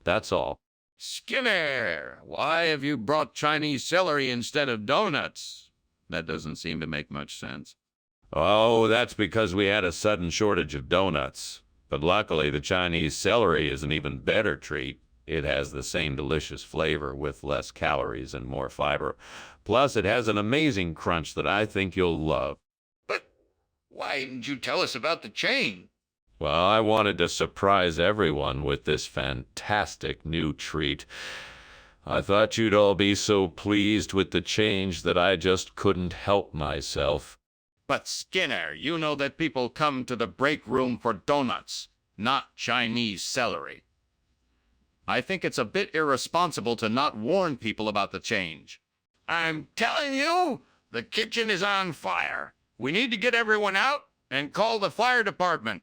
That's all. Skinner, why have you brought Chinese celery instead of donuts? That doesn't seem to make much sense. Oh, that's because we had a sudden shortage of donuts. But luckily, the Chinese celery is an even better treat. It has the same delicious flavor with less calories and more fiber. Plus, it has an amazing crunch that I think you'll love. But why didn't you tell us about the change? Well, I wanted to surprise everyone with this fantastic new treat. I thought you'd all be so pleased with the change that I just couldn't help myself. But Skinner, you know that people come to the break room for donuts, not Chinese celery. I think it's a bit irresponsible to not warn people about the change. I'm telling you, the kitchen is on fire. We need to get everyone out and call the fire department.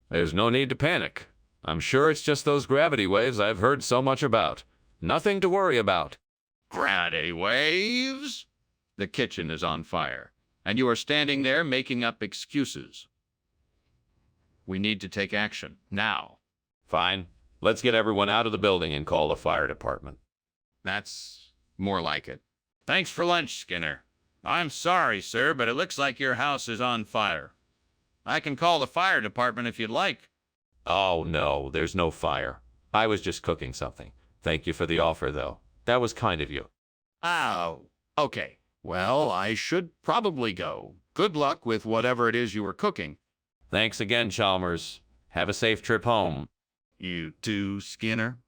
There's no need to panic. I'm sure it's just those gravity waves I've heard so much about. Nothing to worry about. Gravity waves? The kitchen is on fire, and you are standing there making up excuses. We need to take action, now. Fine. Let's get everyone out of the building and call the fire department. That's more like it. Thanks for lunch, Skinner. I'm sorry, sir, but it looks like your house is on fire. I can call the fire department if you'd like. Oh, no, there's no fire. I was just cooking something. Thank you for the offer, though. That was kind of you. Oh, okay. Well, I should probably go. Good luck with whatever it is you were cooking. Thanks again, Chalmers. Have a safe trip home. You too, Skinner?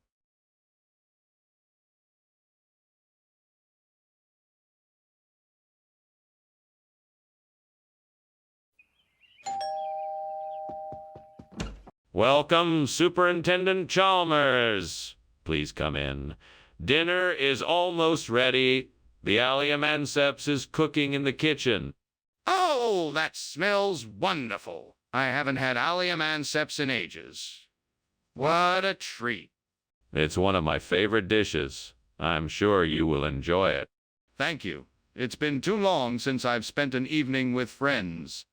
Welcome, Superintendent Chalmers. Please come in. Dinner is almost ready. The allium anceps is cooking in the kitchen. Oh, that smells wonderful. I haven't had allium anceps in ages. What a treat. It's one of my favorite dishes. I'm sure you will enjoy it. Thank you. It's been too long since I've spent an evening with friends.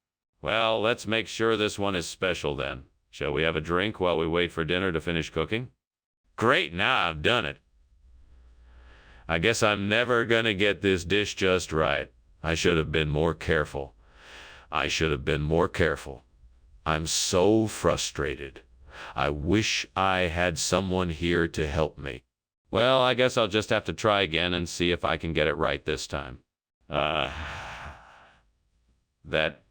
Well, let's make sure this one is special then. Shall we have a drink while we wait for dinner to finish cooking? Great, now I've done it. I guess I'm never gonna get this dish just right. I should have been more careful. I'm so frustrated. I wish I had someone here to help me. Well, I guess I'll just have to try again and see if I can get it right this time. That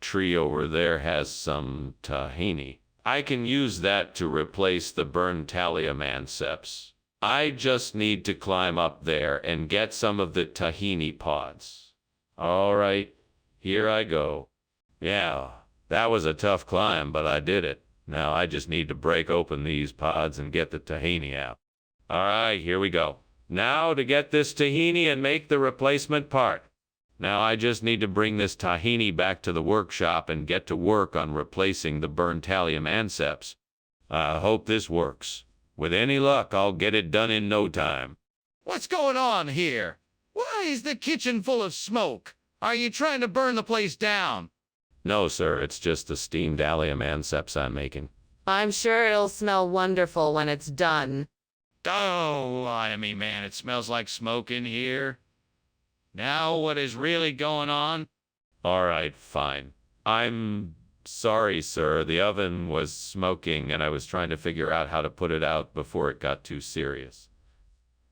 tree over there has some tahini. I can use that to replace the burned allium anceps. I just need to climb up there and get some of the tahini pods. All right, here I go. Yeah, that was a tough climb, but I did it. Now I just need to break open these pods and get the tahini out. All right, here we go. Now to get this tahini and make the replacement part. Now I just need to bring this tahini back to the workshop and get to work on replacing the burnt allium anceps. I hope this works. With any luck, I'll get it done in no time. What's going on here? Why is the kitchen full of smoke? Are you trying to burn the place down? No, sir, it's just the steamed allium anceps I'm making. I'm sure it'll smell wonderful when it's done. Don't lie to me, man. It smells like smoke in here. Now what is really going on? All right, fine. I'm sorry, sir. The oven was smoking, and I was trying to figure out how to put it out before it got too serious.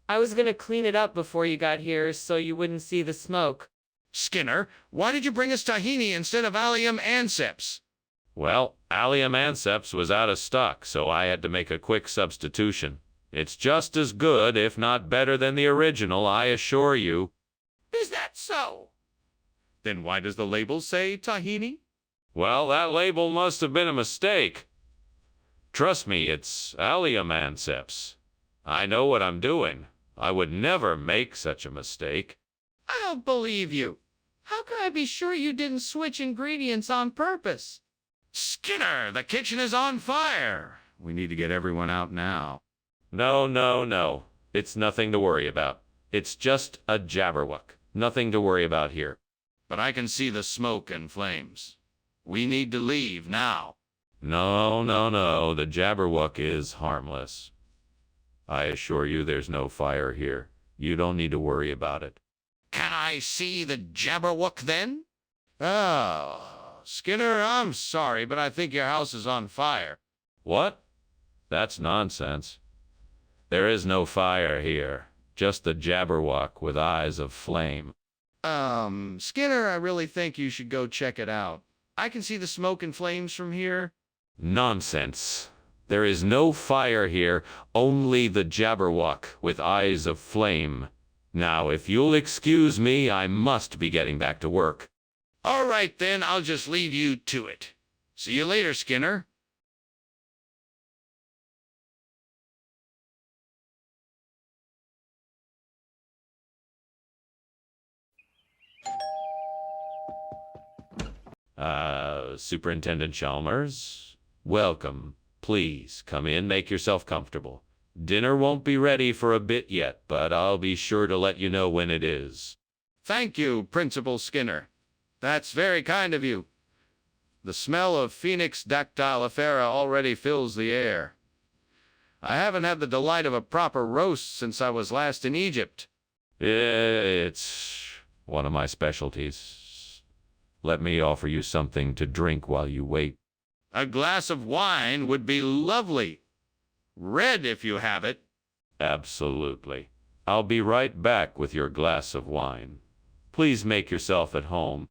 I was gonna clean it up before you got here so you wouldn't see the smoke. Skinner, why did you bring us tahini instead of allium anceps? Well, allium anceps was out of stock, so I had to make a quick substitution. It's just as good, if not better than the original, I assure you. Is that so? Then why does the label say tahini? Well, that label must have been a mistake. Trust me, it's allium anceps. I know what I'm doing. I would never make such a mistake. I don't believe you. How can I be sure you didn't switch ingredients on purpose? Skinner, the kitchen is on fire. We need to get everyone out now. No. It's nothing to worry about. It's just a jabberwock. Nothing to worry about here. But I can see the smoke and flames. We need to leave now. No. The jabberwock is harmless. I assure you there's no fire here. You don't need to worry about it. Can I see the jabberwock then? Oh, Skinner, I'm sorry, but I think your house is on fire. What? That's nonsense. There is no fire here. Just the jabberwock with eyes of flame. Skinner, I really think you should go check it out. I can see the smoke and flames from here. Nonsense. There is no fire here, only the jabberwock with eyes of flame. Now, if you'll excuse me, I must be getting back to work. All right, then, I'll just leave you to it. See you later, Skinner. Superintendent Chalmers, welcome. Please come in, make yourself comfortable. Dinner won't be ready for a bit yet, but I'll be sure to let you know when it is. Thank you, Principal Skinner. That's very kind of you. The smell of Phoenix dactylifera already fills the air. I haven't had the delight of a proper roast since I was last in Egypt. It's one of my specialties. Let me offer you something to drink while you wait. A glass of wine would be lovely. Red, if you have it. Absolutely. I'll be right back with your glass of wine. Please make yourself at home.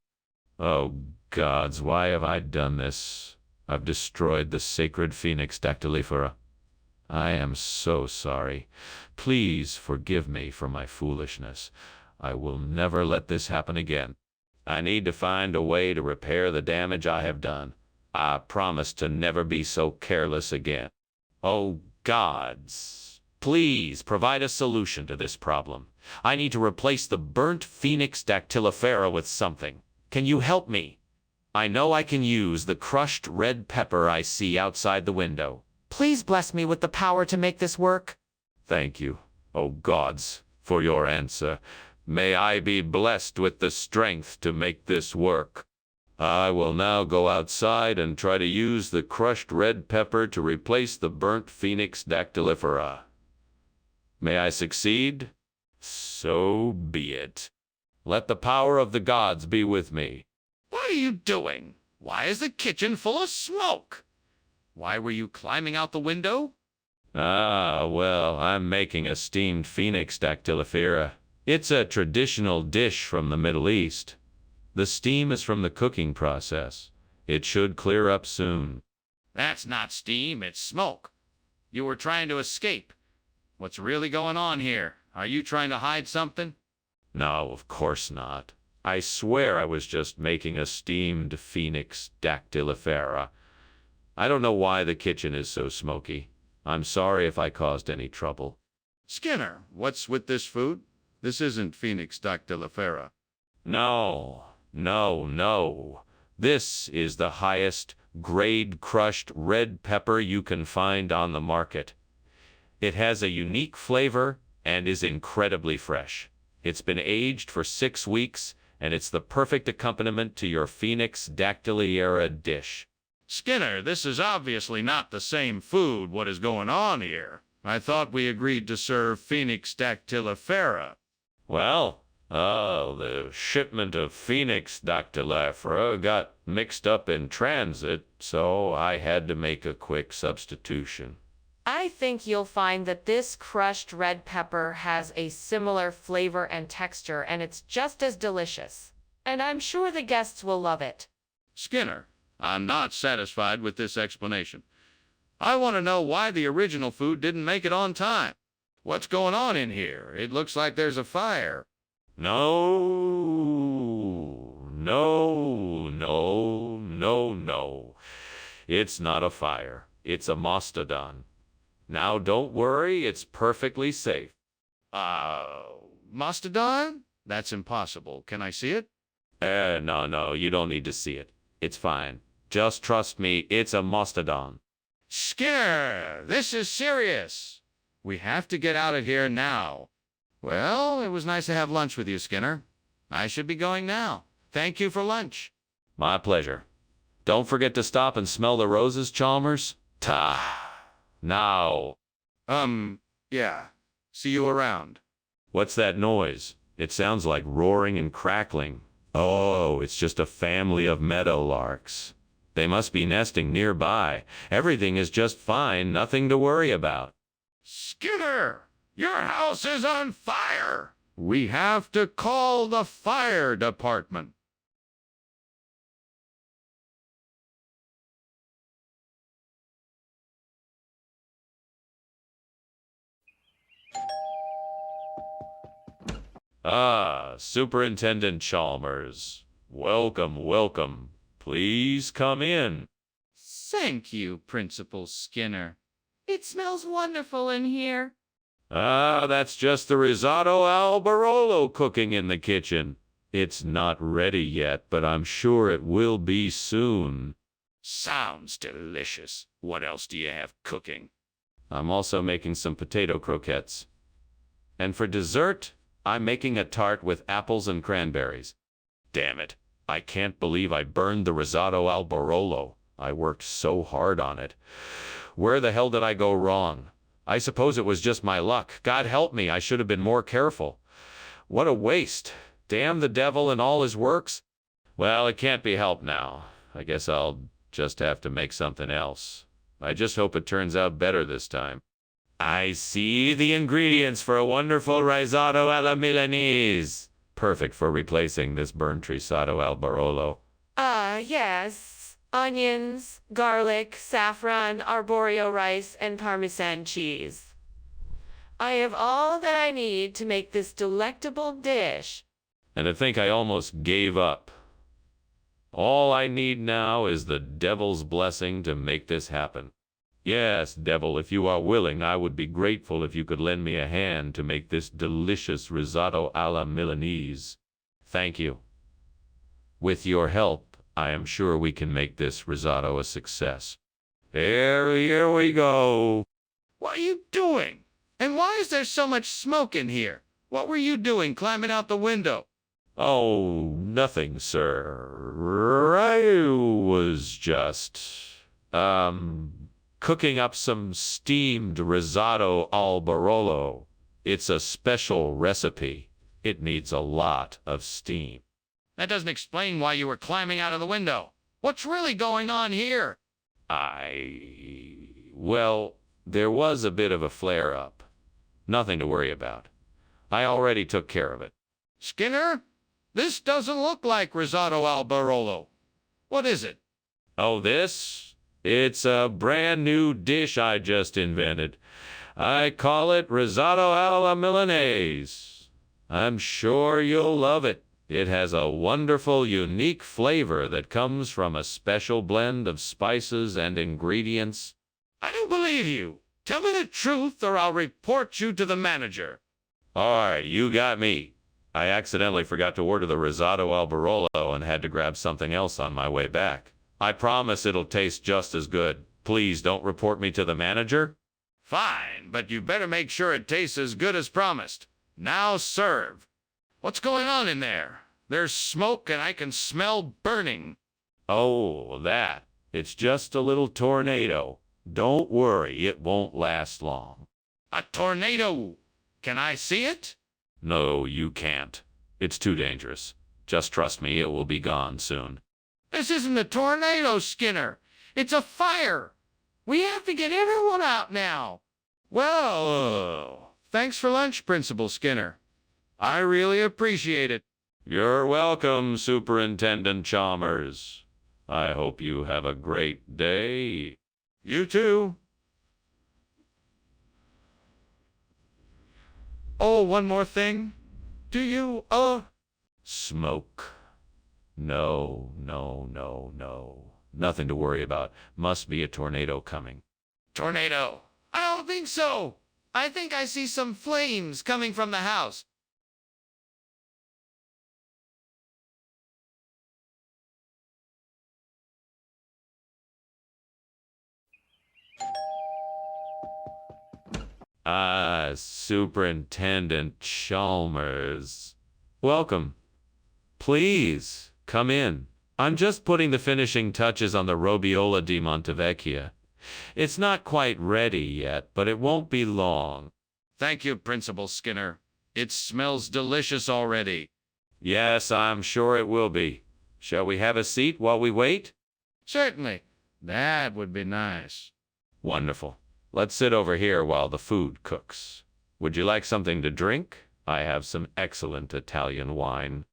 Oh, gods, why have I done this? I've destroyed the sacred Phoenix dactylifera. I am so sorry. Please forgive me for my foolishness. I will never let this happen again. I need to find a way to repair the damage I have done. I promise to never be so careless again. Oh, gods, please provide a solution to this problem. I need to replace the burnt Phoenix dactylifera with something. Can you help me? I know I can use the crushed red pepper I see outside the window. Please bless me with the power to make this work. Thank you, oh gods, for your answer. May I be blessed with the strength to make this work. I will now go outside and try to use the crushed red pepper to replace the burnt Phoenix dactylifera. May I succeed? So be it. Let the power of the gods be with me. What are you doing? Why is the kitchen full of smoke? Why were you climbing out the window? Well, I'm making a steamed Phoenix dactylifera. It's a traditional dish from the Middle East. The steam is from the cooking process. It should clear up soon. That's not steam, it's smoke. You were trying to escape. What's really going on here? Are you trying to hide something? No, of course not. I swear I was just making a steamed Phoenix dactylifera. I don't know why the kitchen is so smoky. I'm sorry if I caused any trouble. Skinner, what's with this food? This isn't Phoenix dactylifera. No. This is the highest grade crushed red pepper you can find on the market. It has a unique flavor and is incredibly fresh. It's been aged for 6 weeks, and it's the perfect accompaniment to your Phoenix dactylifera dish. Skinner, this is obviously not the same food. What is going on here? I thought we agreed to serve Phoenix dactylifera. Well, the shipment of Phoenix dactylifera got mixed up in transit, so I had to make a quick substitution. I think you'll find that this crushed red pepper has a similar flavor and texture, and it's just as delicious. And I'm sure the guests will love it. Skinner, I'm not satisfied with this explanation. I want to know why the original food didn't make it on time. What's going on in here? It looks like there's a fire. No. It's not a fire. It's a mastodon. Now don't worry, it's perfectly safe. Mastodon? That's impossible. Can I see it? No, you don't need to see it. It's fine. Just trust me, it's a mastodon. Skinner, this is serious. We have to get out of here now. Well, it was nice to have lunch with you, Skinner. I should be going now. Thank you for lunch. My pleasure. Don't forget to stop and smell the roses, Chalmers. Now. Yeah. See you around. What's that noise? It sounds like roaring and crackling. Oh, it's just a family of meadowlarks. They must be nesting nearby. Everything is just fine, nothing to worry about. Skinner, your house is on fire. We have to call the fire department. Superintendent Chalmers. Welcome, welcome. Please come in. Thank you, Principal Skinner. It smells wonderful in here. Ah, that's just the risotto al Barolo cooking in the kitchen. It's not ready yet, but I'm sure it will be soon. Sounds delicious. What else do you have cooking? I'm also making some potato croquettes. And for dessert, I'm making a tart with apples and cranberries. Damn it. I can't believe I burned the risotto al Barolo. I worked so hard on it. Where the hell did I go wrong? I suppose it was just my luck. God help me, I should have been more careful. What a waste. Damn the devil and all his works. Well, it can't be helped now. I guess I'll just have to make something else. I just hope it turns out better this time. I see the ingredients for a wonderful risotto alla Milanese. Perfect for replacing this burnt risotto al Barolo. Yes. Onions, garlic, saffron, arborio rice, and Parmesan cheese. I have all that I need to make this delectable dish. And I think I almost gave up. All I need now is the devil's blessing to make this happen. Yes, devil, if you are willing, I would be grateful if you could lend me a hand to make this delicious risotto alla Milanese. Thank you. With your help, I am sure we can make this risotto a success. Here we go. What are you doing? And why is there so much smoke in here? What were you doing climbing out the window? Oh, nothing, sir. I was just, cooking up some steamed risotto al Barolo. It's a special recipe. It needs a lot of steam. That doesn't explain why you were climbing out of the window. What's really going on here? Well, there was a bit of a flare-up. Nothing to worry about. I already took care of it. Skinner, this doesn't look like risotto al Barolo. What is it? Oh, this? It's a brand new dish I just invented. I call it risotto alla Milanese. I'm sure you'll love it. It has a wonderful, unique flavor that comes from a special blend of spices and ingredients. I don't believe you. Tell me the truth or I'll report you to the manager. All right, you got me. I accidentally forgot to order the risotto al Barolo and had to grab something else on my way back. I promise it'll taste just as good. Please don't report me to the manager. Fine, but you better make sure it tastes as good as promised. Now serve. What's going on in there? There's smoke and I can smell burning. Oh, that. It's just a little tornado. Don't worry, it won't last long. A tornado? Can I see it? No, you can't. It's too dangerous. Just trust me, it will be gone soon. This isn't a tornado, Skinner. It's a fire. We have to get everyone out now. Well, thanks for lunch, Principal Skinner. I really appreciate it. You're welcome, Superintendent Chalmers. I hope you have a great day. You too. Oh, one more thing. Do you, Smoke. No, no, no, no. Nothing to worry about. Must be a tornado coming. Tornado? I don't think so. I think I see some flames coming from the house. Superintendent Chalmers. Welcome. Please, come in. I'm just putting the finishing touches on the Robiola di Montevecchia. It's not quite ready yet, but it won't be long. Thank you, Principal Skinner. It smells delicious already. Yes, I'm sure it will be. Shall we have a seat while we wait? Certainly. That would be nice. Wonderful. Let's sit over here while the food cooks. Would you like something to drink? I have some excellent Italian wine.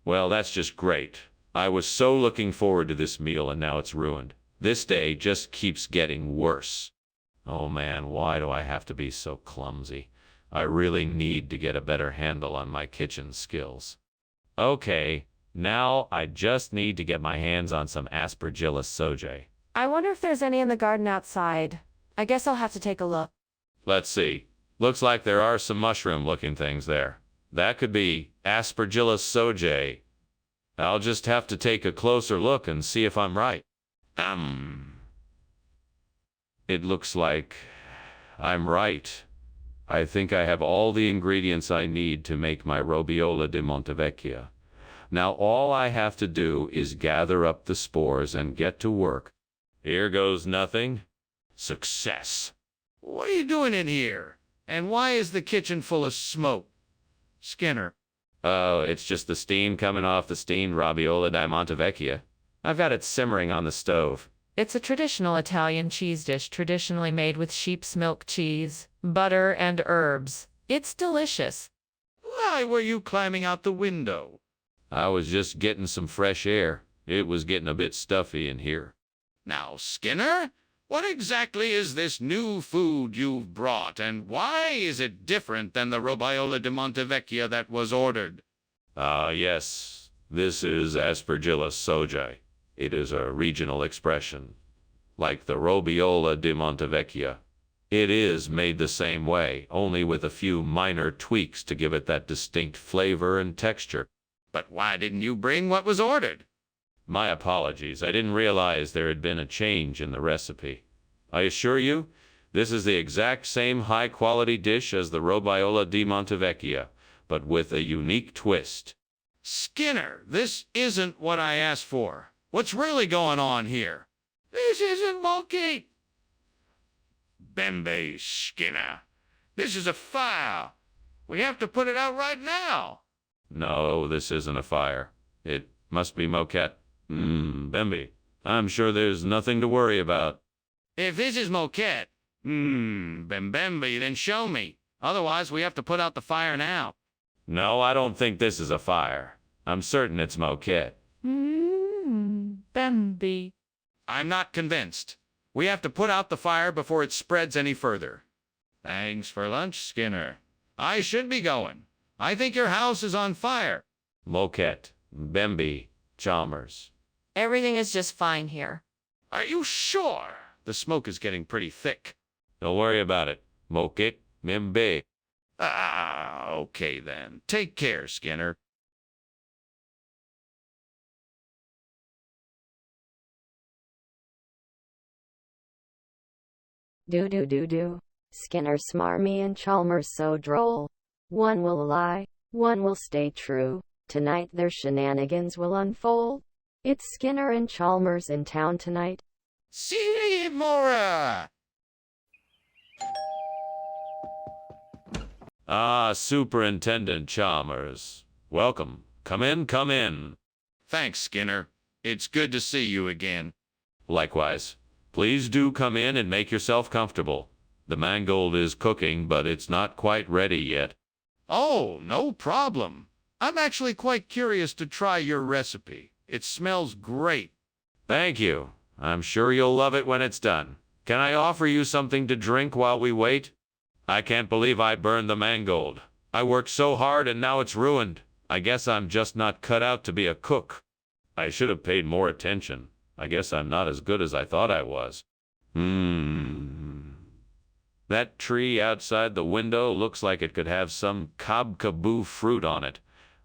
Well, that's just great. I was so looking forward to this meal and now it's ruined. This day just keeps getting worse. Oh man, why do I have to be so clumsy? I really need to get a better handle on my kitchen skills. Okay, Now I just need to get my hands on some aspergillus sojae. I wonder if there's any in the garden outside. I guess I'll have to take a look. Let's see. Looks like there are some mushroom-looking things there. That could be aspergillus sojae. I'll just have to take a closer look and see if I'm right. It looks like I'm right. I think I have all the ingredients I need to make my robiola di Montevecchia. Now all I have to do is gather up the spores and get to work. Here goes nothing. Success. What are you doing in here? And why is the kitchen full of smoke? Skinner. Oh, it's just the steam coming off the steamed robiola di Montevecchia. I've got it simmering on the stove. It's a traditional Italian cheese dish traditionally made with sheep's milk cheese, butter, and herbs. It's delicious. Why were you climbing out the window? I was just getting some fresh air. It was getting a bit stuffy in here. Now, Skinner, what exactly is this new food you've brought, and why is it different than the robiola di Montevecchia that was ordered? Yes, this is aspergillus sojae. It is a regional expression, like the robiola di Montevecchia. It is made the same way, only with a few minor tweaks to give it that distinct flavor and texture. But why didn't you bring what was ordered? My apologies, I didn't realize there had been a change in the recipe. I assure you, this is the exact same high-quality dish as the robiola di Montevecchia, but with a unique twist. Skinner, this isn't what I asked for. What's really going on here? This isn't moquette. Bembe, Skinner. This is a fire. We have to put it out right now. No, this isn't a fire. It must be moquette. Bembe, I'm sure there's nothing to worry about. If this is moquette, Bembembe, then show me. Otherwise, we have to put out the fire now. No, I don't think this is a fire. I'm certain it's moquette. Bambi. I'm not convinced. We have to put out the fire before it spreads any further. Thanks for lunch, Skinner. I should be going. I think your house is on fire. Moquette, Bembe, Chalmers. Everything is just fine here. Are you sure? The smoke is getting pretty thick. Don't worry about it. Moquette, Bembe. Okay then. Take care, Skinner. Do. Skinner smarmy and Chalmers so droll. One will lie, one will stay true. Tonight their shenanigans will unfold. It's Skinner and Chalmers in town tonight. See Mora. Superintendent Chalmers. Welcome. Come in, come in. Thanks, Skinner. It's good to see you again. Likewise. Please do come in and make yourself comfortable. The mangold is cooking, but it's not quite ready yet. Oh, no problem. I'm actually quite curious to try your recipe. It smells great. Thank you. I'm sure you'll love it when it's done. Can I offer you something to drink while we wait? I can't believe I burned the mangold. I worked so hard and now it's ruined. I guess I'm just not cut out to be a cook. I should have paid more attention. I guess I'm not as good as I thought I was. That tree outside the window looks like it could have some cob-kaboo fruit on it.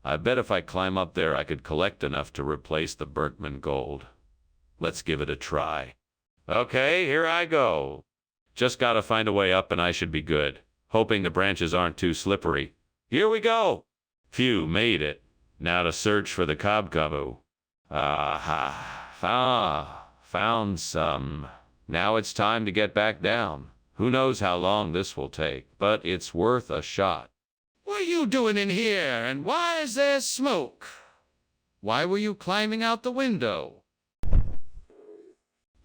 I bet if I climb up there I could collect enough to replace the burnt mangold. Let's give it a try. Okay, here I go. Just gotta find a way up and I should be good. Hoping the branches aren't too slippery. Here we go! Phew, made it. Now to search for the cob-kaboo. Found some. Now it's time to get back down. Who knows how long this will take, but it's worth a shot. What are you doing in here, and why is there smoke? Why were you climbing out the window?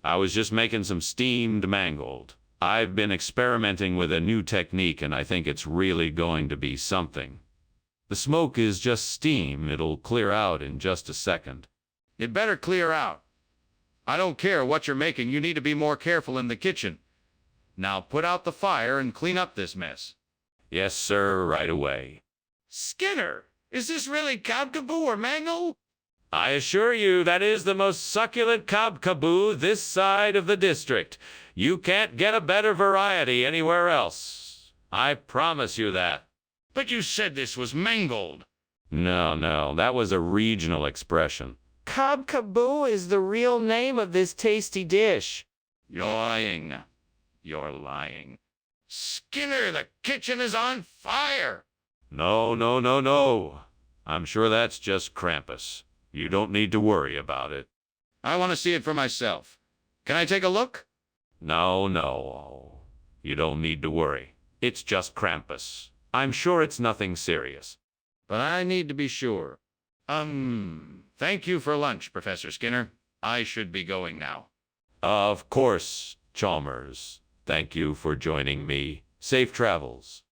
I was just making some steamed mangold. I've been experimenting with a new technique and I think it's really going to be something. The smoke is just steam. It'll clear out in just a second. It better clear out. I don't care what you're making, you need to be more careful in the kitchen. Now put out the fire and clean up this mess. Yes, sir, right away. Skinner, is this really cob-kaboo or mango? I assure you that is the most succulent kabkaboo this side of the district. You can't get a better variety anywhere else. I promise you that. But you said this was mangled. No, that was a regional expression. Kabkaboo is the real name of this tasty dish. You're lying. You're lying. Skinner, the kitchen is on fire. No. I'm sure that's just Krampus. You don't need to worry about it. I want to see it for myself. Can I take a look? No. You don't need to worry. It's just Krampus. I'm sure it's nothing serious. But I need to be sure. Thank you for lunch, Professor Skinner. I should be going now. Of course, Chalmers. Thank you for joining me. Safe travels.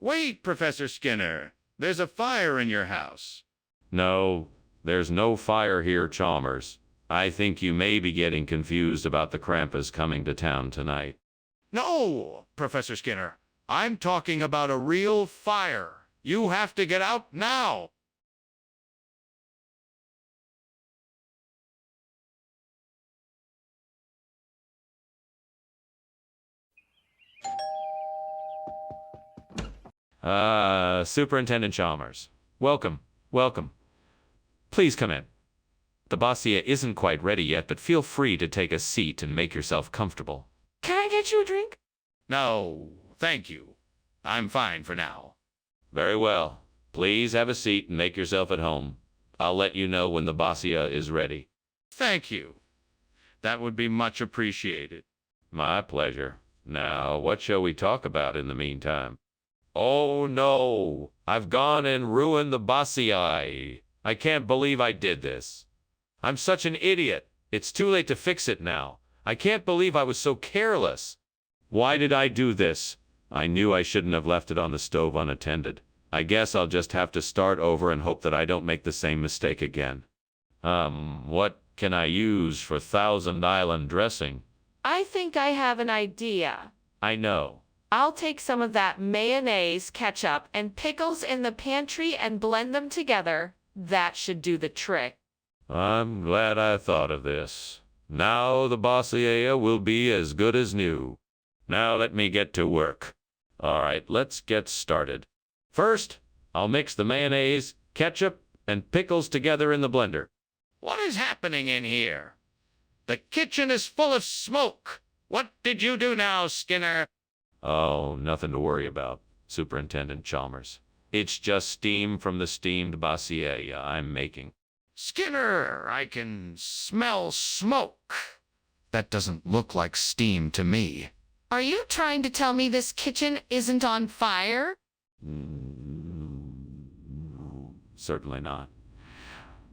Wait, Professor Skinner. There's a fire in your house. No, there's no fire here, Chalmers. I think you may be getting confused about the Krampus coming to town tonight. No, Professor Skinner. I'm talking about a real fire. You have to get out now. Superintendent Chalmers. Welcome. Please come in. The Bossia isn't quite ready yet, but feel free to take a seat and make yourself comfortable. Can I get you a drink? No, thank you. I'm fine for now. Very well. Please have a seat and make yourself at home. I'll let you know when the Bossia is ready. Thank you. That would be much appreciated. My pleasure. Now, what shall we talk about in the meantime? Oh no! I've gone and ruined the Bossia. I can't believe I did this. I'm such an idiot. It's too late to fix it now. I can't believe I was so careless. Why did I do this? I knew I shouldn't have left it on the stove unattended. I guess I'll just have to start over and hope that I don't make the same mistake again. What can I use for Thousand Island dressing? I think I have an idea. I know. I'll take some of that mayonnaise, ketchup, and pickles in the pantry and blend them together. That should do the trick. I'm glad I thought of this. Now the Bossia will be as good as new. Now let me get to work. All right, let's get started. First, I'll mix the mayonnaise, ketchup, and pickles together in the blender. What is happening in here? The kitchen is full of smoke. What did you do now, Skinner? Oh, nothing to worry about, Superintendent Chalmers. It's just steam from the steamed Bossia I'm making. Skinner, I can smell smoke. That doesn't look like steam to me. Are you trying to tell me this kitchen isn't on fire? Certainly not.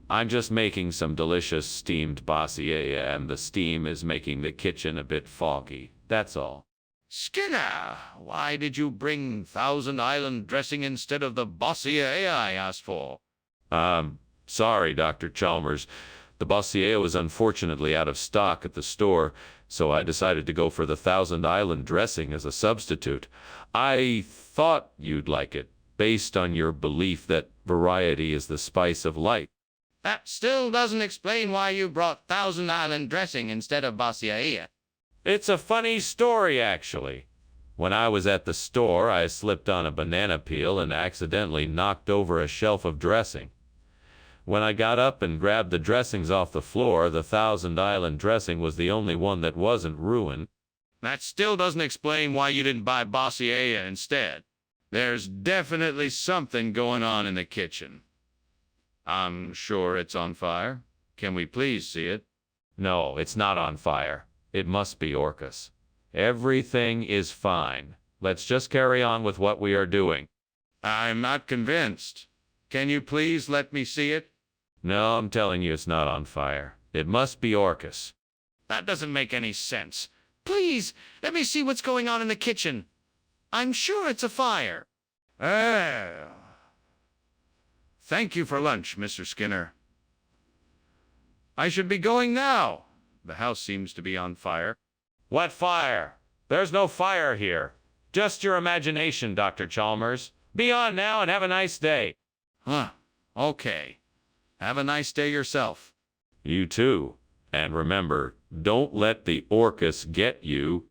I'm just making some delicious steamed Bossia, and the steam is making the kitchen a bit foggy. That's all. Skinner, why did you bring Thousand Island dressing instead of the Bossia I asked for? Sorry, Dr. Chalmers. The Bossia was unfortunately out of stock at the store, so I decided to go for the Thousand Island dressing as a substitute. I thought you'd like it, based on your belief that variety is the spice of life. That still doesn't explain why you brought Thousand Island dressing instead of Bossia. It's a funny story, actually. When I was at the store, I slipped on a banana peel and accidentally knocked over a shelf of dressing. When I got up and grabbed the dressings off the floor, the Thousand Island dressing was the only one that wasn't ruined. That still doesn't explain why you didn't buy Bossia instead. There's definitely something going on in the kitchen. I'm sure it's on fire. Can we please see it? No, it's not on fire. It must be Orcus. Everything is fine. Let's just carry on with what we are doing. I'm not convinced. Can you please let me see it? No, I'm telling you it's not on fire. It must be Orcus. That doesn't make any sense. Please, let me see what's going on in the kitchen. I'm sure it's a fire. Thank you for lunch, Mr. Skinner. I should be going now. The house seems to be on fire. What fire? There's no fire here. Just your imagination, Dr. Chalmers. Be on now and have a nice day. Huh. Okay. Have a nice day yourself. You too. And remember, don't let the Orcus get you.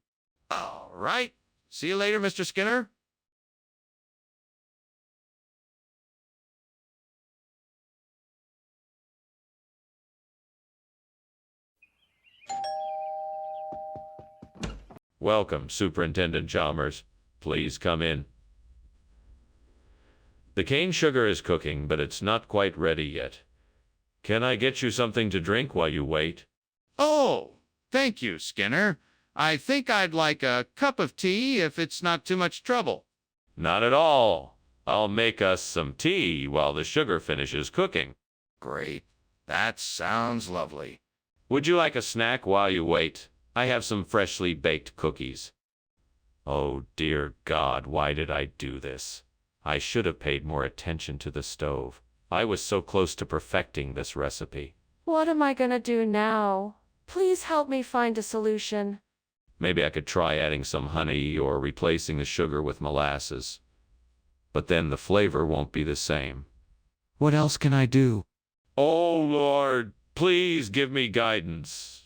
All right. See you later, Mr. Skinner. Welcome, Superintendent Chalmers. Please come in. The cane sugar is cooking, but it's not quite ready yet. Can I get you something to drink while you wait? Oh, thank you, Skinner. I think I'd like a cup of tea if it's not too much trouble. Not at all. I'll make us some tea while the sugar finishes cooking. Great. That sounds lovely. Would you like a snack while you wait? I have some freshly baked cookies. Oh, dear God, why did I do this? I should have paid more attention to the stove. I was so close to perfecting this recipe. What am I gonna do now? Please help me find a solution. Maybe I could try adding some honey or replacing the sugar with molasses. But then the flavor won't be the same. What else can I do? Oh, Lord, please give me guidance.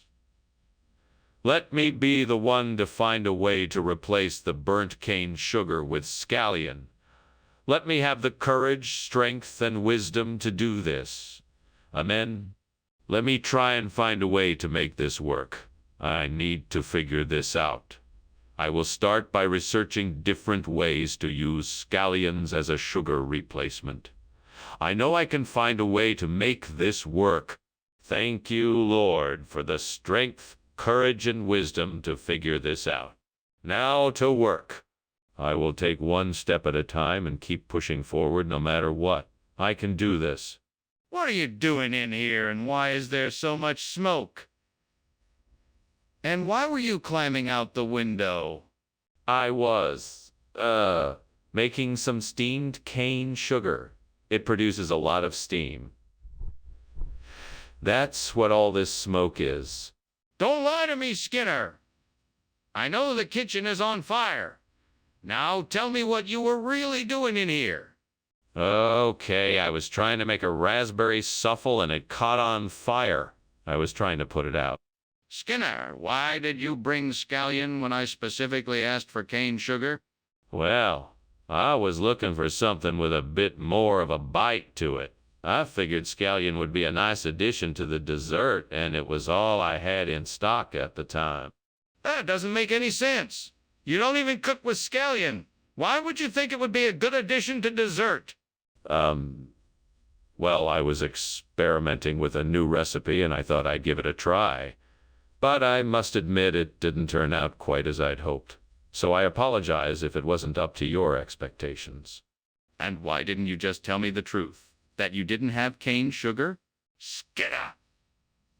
Let me be the one to find a way to replace the burnt cane sugar with scallion. Let me have the courage, strength, and wisdom to do this. Amen. Let me try and find a way to make this work. I need to figure this out. I will start by researching different ways to use scallions as a sugar replacement. I know I can find a way to make this work. Thank you, Lord, for the strength, courage, and wisdom to figure this out. Now to work. I will take one step at a time and keep pushing forward no matter what. I can do this. What are you doing in here, and why is there so much smoke? And why were you climbing out the window? I was, making some steamed cane sugar. It produces a lot of steam. That's what all this smoke is. Don't lie to me, Skinner. I know the kitchen is on fire. Now tell me what you were really doing in here. Okay, I was trying to make a raspberry souffle and it caught on fire. I was trying to put it out. Skinner, why did you bring scallion when I specifically asked for cane sugar? Well, I was looking for something with a bit more of a bite to it. I figured scallion would be a nice addition to the dessert, and it was all I had in stock at the time. That doesn't make any sense. You don't even cook with scallion. Why would you think it would be a good addition to dessert? Well, I was experimenting with a new recipe, and I thought I'd give it a try. But I must admit it didn't turn out quite as I'd hoped. So I apologize if it wasn't up to your expectations. And why didn't you just tell me the truth? That you didn't have cane sugar? Skinner!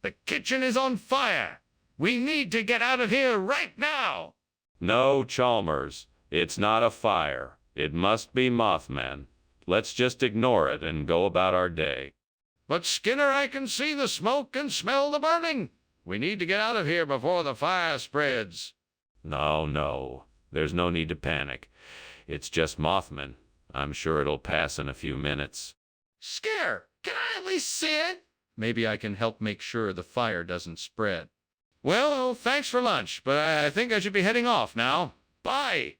The kitchen is on fire! We need to get out of here right now! No, Chalmers. It's not a fire. It must be Mothman. Let's just ignore it and go about our day. But Skinner, I can see the smoke and smell the burning. We need to get out of here before the fire spreads. No. There's no need to panic. It's just Mothman. I'm sure it'll pass in a few minutes. Skinner, can I at least see it? Maybe I can help make sure the fire doesn't spread. Well, thanks for lunch, but I think I should be heading off now. Bye.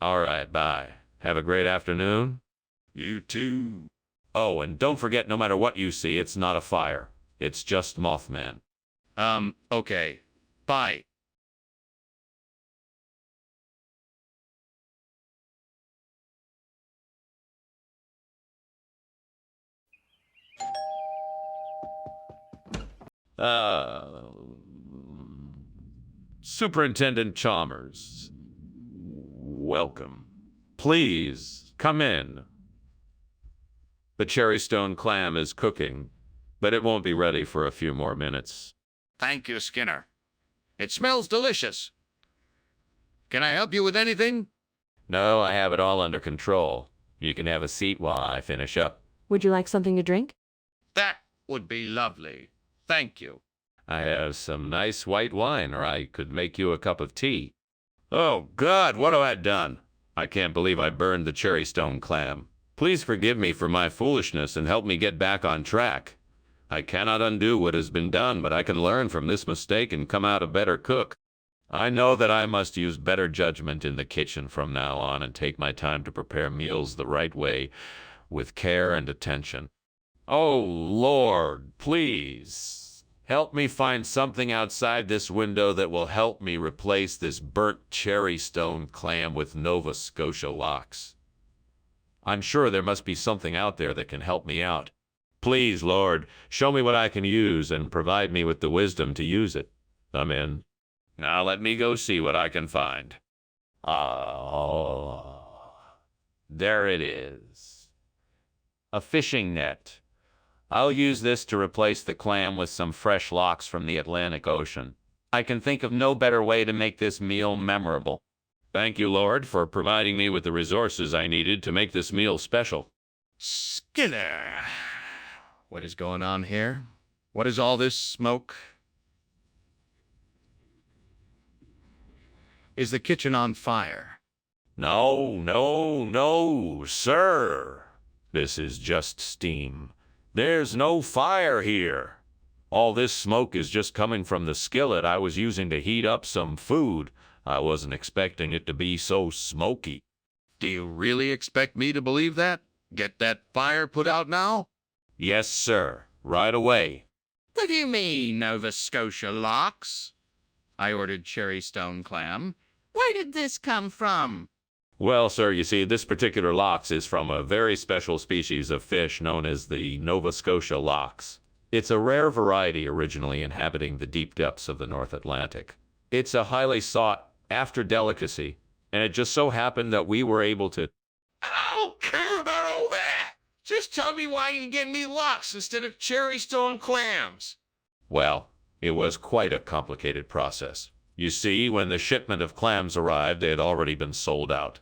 All right, bye. Have a great afternoon. You too. Oh, and don't forget, no matter what you see, it's not a fire. It's just Mothman. Okay. Bye. Superintendent Chalmers, welcome. Please, come in. The cherrystone clam is cooking, but it won't be ready for a few more minutes. Thank you, Skinner. It smells delicious. Can I help you with anything? No, I have it all under control. You can have a seat while I finish up. Would you like something to drink? That would be lovely. Thank you. I have some nice white wine, or I could make you a cup of tea. Oh, God, what have I done? I can't believe I burned the cherrystone clam. Please forgive me for my foolishness and help me get back on track. I cannot undo what has been done, but I can learn from this mistake and come out a better cook. I know that I must use better judgment in the kitchen from now on and take my time to prepare meals the right way, with care and attention. Oh, Lord, please, help me find something outside this window that will help me replace this burnt cherry stone clam with Nova Scotia lox. I'm sure there must be something out there that can help me out. Please, Lord, show me what I can use and provide me with the wisdom to use it. Amen. Now let me go see what I can find. There it is. A fishing net. I'll use this to replace the clam with some fresh lox from the Atlantic Ocean. I can think of no better way to make this meal memorable. Thank you, Lord, for providing me with the resources I needed to make this meal special. Skinner, what is going on here? What is all this smoke? Is the kitchen on fire? No, no, no, sir. This is just steam. There's no fire here. All this smoke is just coming from the skillet I was using to heat up some food. I wasn't expecting it to be so smoky. Do you really expect me to believe that? Get that fire put out now? Yes, sir. Right away. What do you mean, Nova Scotia lox? I ordered cherry stone clam. Where did this come from? Well, sir, you see, this particular lox is from a very special species of fish known as the Nova Scotia lox. It's a rare variety originally inhabiting the deep depths of the North Atlantic. It's a highly sought-after delicacy, and it just so happened that we were able to... I don't care about all that. Just tell me why you get me lox instead of cherry stone clams. Well, it was quite a complicated process. You see, when the shipment of clams arrived, they had already been sold out.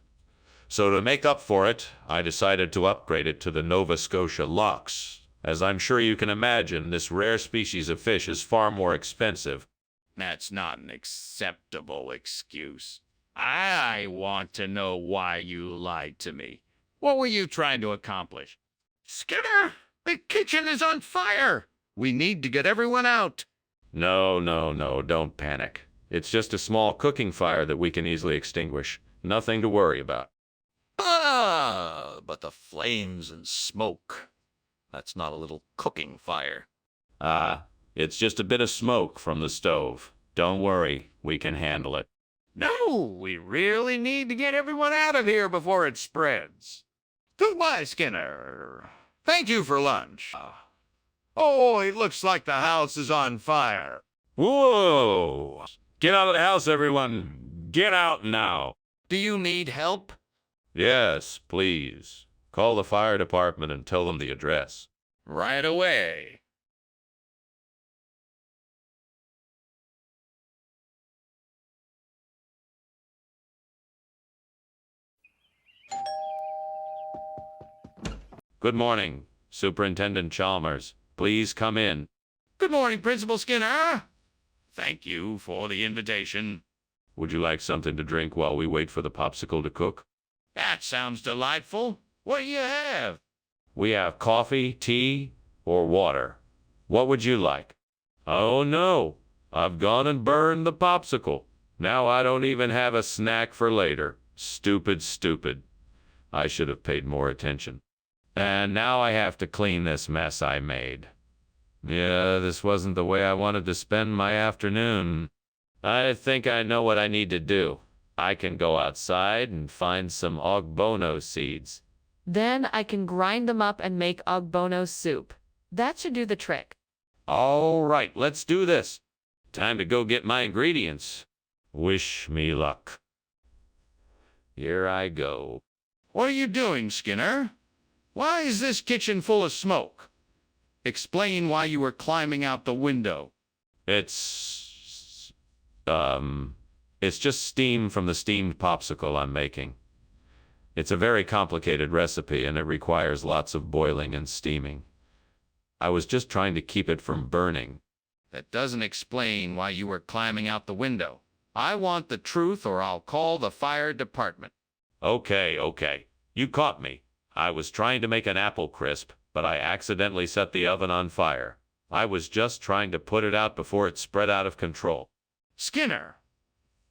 So to make up for it, I decided to upgrade it to the Nova Scotia lox. As I'm sure you can imagine, this rare species of fish is far more expensive. That's not an acceptable excuse. I want to know why you lied to me. What were you trying to accomplish? Skinner, the kitchen is on fire. We need to get everyone out. No, no, no, don't panic. It's just a small cooking fire that we can easily extinguish. Nothing to worry about. Ah, but the flames and smoke. That's not a little cooking fire. It's just a bit of smoke from the stove. Don't worry, we can handle it. No, we really need to get everyone out of here before it spreads. Goodbye, Skinner. Thank you for lunch. Oh, it looks like the house is on fire. Whoa! Get out of the house, everyone! Get out now! Do you need help? Yes, please. Call the fire department and tell them the address. Right away. Good morning, Superintendent Chalmers. Please come in. Good morning, Principal Skinner. Thank you for the invitation. Would you like something to drink while we wait for the popsicle to cook? That sounds delightful. What do you have? We have coffee, tea, or water. What would you like? Oh no, I've gone and burned the popsicle. Now I don't even have a snack for later. Stupid, stupid. I should have paid more attention. And now I have to clean this mess I made. Yeah, this wasn't the way I wanted to spend my afternoon. I think I know what I need to do. I can go outside and find some ogbono seeds. Then I can grind them up and make ogbono soup. That should do the trick. All right, let's do this. Time to go get my ingredients. Wish me luck. Here I go. What are you doing, Skinner? Why is this kitchen full of smoke? Explain why you were climbing out the window. It's just steam from the steamed popsicle I'm making. It's a very complicated recipe and it requires lots of boiling and steaming. I was just trying to keep it from burning. That doesn't explain why you were climbing out the window. I want the truth or I'll call the fire department. Okay. You caught me. I was trying to make an apple crisp, but I accidentally set the oven on fire. I was just trying to put it out before it spread out of control. Skinner,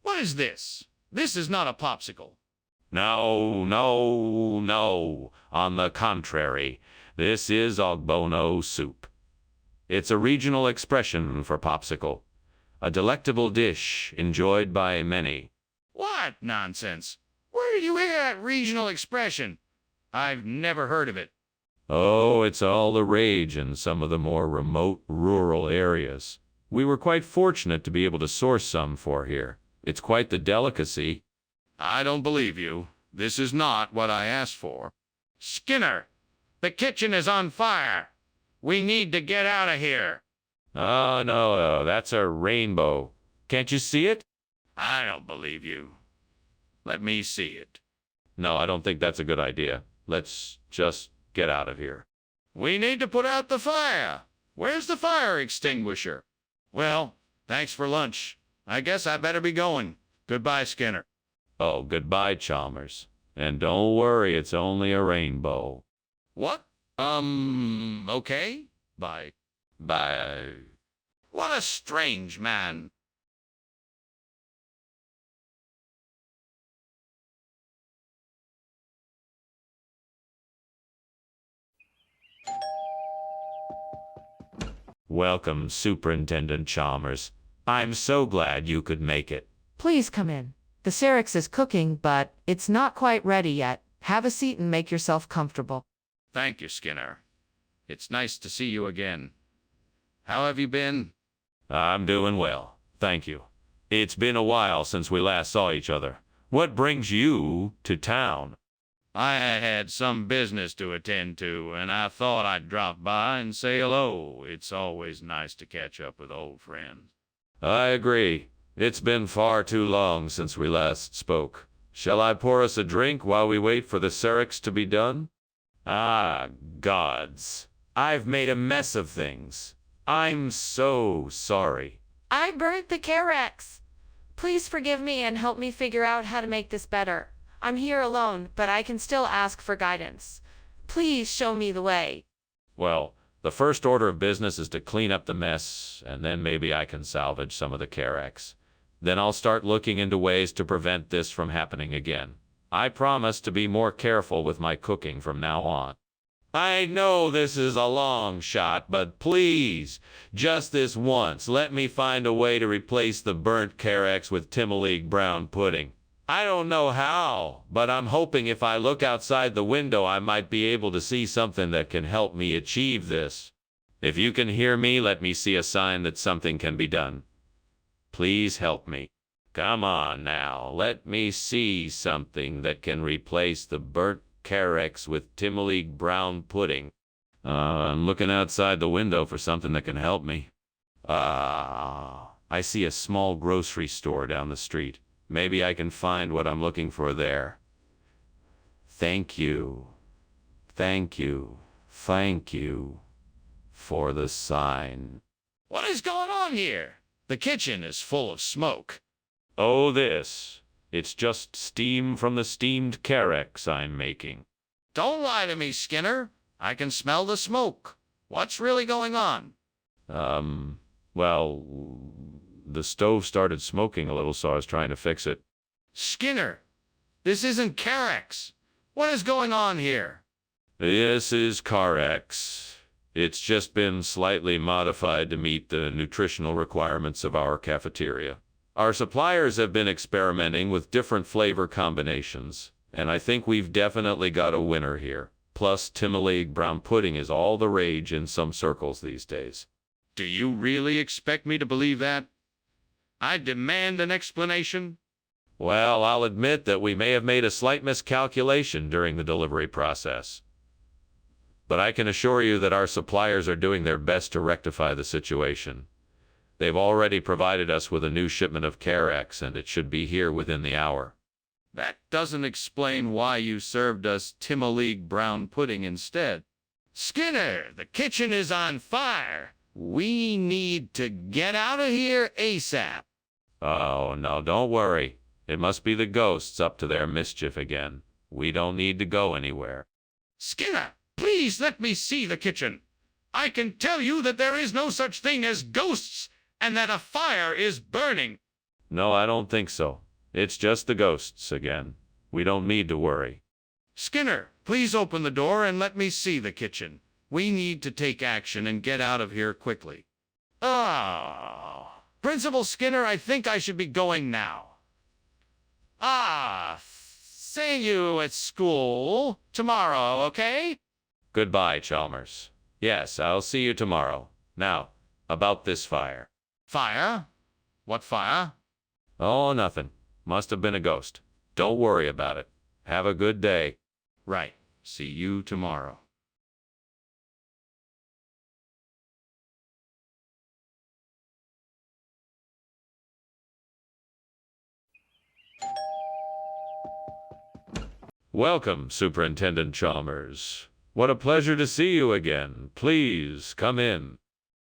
what is this? This is not a popsicle. No, no, no. On the contrary, this is ogbono soup. It's a regional expression for popsicle, a delectable dish enjoyed by many. What nonsense? Where did you hear that regional expression? I've never heard of it. Oh, it's all the rage in some of the more remote rural areas. We were quite fortunate to be able to source some for here. It's quite the delicacy. I don't believe you. This is not what I asked for. Skinner, the kitchen is on fire. We need to get out of here. Oh, no, that's a rainbow. Can't you see it? I don't believe you. Let me see it. No, I don't think that's a good idea. Let's just get out of here. We need to put out the fire. Where's the fire extinguisher? Well, thanks for lunch. I guess I better be going. Goodbye, Skinner. Oh, goodbye, Chalmers. And don't worry, it's only a rainbow. What? Okay. Bye. Bye. What a strange man. Welcome, Superintendent Chalmers. I'm so glad you could make it. Please come in. The Syrinx is cooking, but it's not quite ready yet. Have a seat and make yourself comfortable. Thank you, Skinner. It's nice to see you again. How have you been? I'm doing well, thank you. It's been a while since we last saw each other. What brings you to town? I had some business to attend to, and I thought I'd drop by and say hello. It's always nice to catch up with old friends. I agree. It's been far too long since we last spoke. Shall I pour us a drink while we wait for the Syrinx to be done? Ah, gods. I've made a mess of things. I'm so sorry. I burnt the Carex. Please forgive me and help me figure out how to make this better. I'm here alone, but I can still ask for guidance. Please show me the way. Well, the first order of business is to clean up the mess, and then maybe I can salvage some of the Carex. Then I'll start looking into ways to prevent this from happening again. I promise to be more careful with my cooking from now on. I know this is a long shot, but please, just this once, let me find a way to replace the burnt Carex with Timoleague brown pudding. I don't know how, but I'm hoping if I look outside the window I might be able to see something that can help me achieve this. If you can hear me, let me see a sign that something can be done. Please help me. Come on now, let me see something that can replace the burnt Carex with Timoleague brown pudding. I'm looking outside the window for something that can help me. I see a small grocery store down the street. Maybe I can find what I'm looking for there. Thank you. Thank you. Thank you for the sign. What is going on here? The kitchen is full of smoke. Oh, this. It's just steam from the steamed Carex I'm making. Don't lie to me, Skinner. I can smell the smoke. What's really going on? Well, the stove started smoking a little, so I was trying to fix it. Skinner, this isn't Carex. What is going on here? This is Carex. It's just been slightly modified to meet the nutritional requirements of our cafeteria. Our suppliers have been experimenting with different flavor combinations, and I think we've definitely got a winner here. Plus, Timoleague brown pudding is all the rage in some circles these days. Do you really expect me to believe that? I demand an explanation. Well, I'll admit that we may have made a slight miscalculation during the delivery process. But I can assure you that our suppliers are doing their best to rectify the situation. They've already provided us with a new shipment of Carex, and it should be here within the hour. That doesn't explain why you served us Timoleague brown pudding instead. Skinner, the kitchen is on fire. We need to get out of here ASAP. Oh, no, don't worry. It must be the ghosts up to their mischief again. We don't need to go anywhere. Skinner, please let me see the kitchen. I can tell you that there is no such thing as ghosts, and that a fire is burning. No, I don't think so. It's just the ghosts again. We don't need to worry. Skinner, please open the door and let me see the kitchen. We need to take action and get out of here quickly. Oh, Principal Skinner, I think I should be going now. See you at school tomorrow, okay? Goodbye, Chalmers. Yes, I'll see you tomorrow. Now, about this fire. Fire? What fire? Oh, nothing. Must have been a ghost. Don't worry about it. Have a good day. Right. See you tomorrow. Welcome, Superintendent Chalmers. What a pleasure to see you again. Please, come in.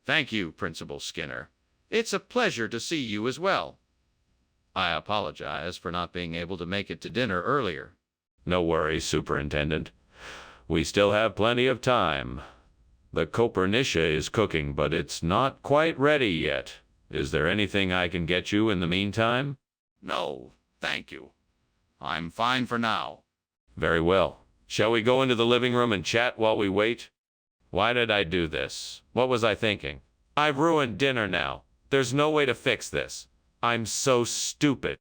Thank you, Principal Skinner. It's a pleasure to see you as well. I apologize for not being able to make it to dinner earlier. No worries, Superintendent. We still have plenty of time. The Kopernicia is cooking, but it's not quite ready yet. Is there anything I can get you in the meantime? No, thank you. I'm fine for now. Very well. Shall we go into the living room and chat while we wait? Why did I do this? What was I thinking? I've ruined dinner now. There's no way to fix this. I'm so stupid.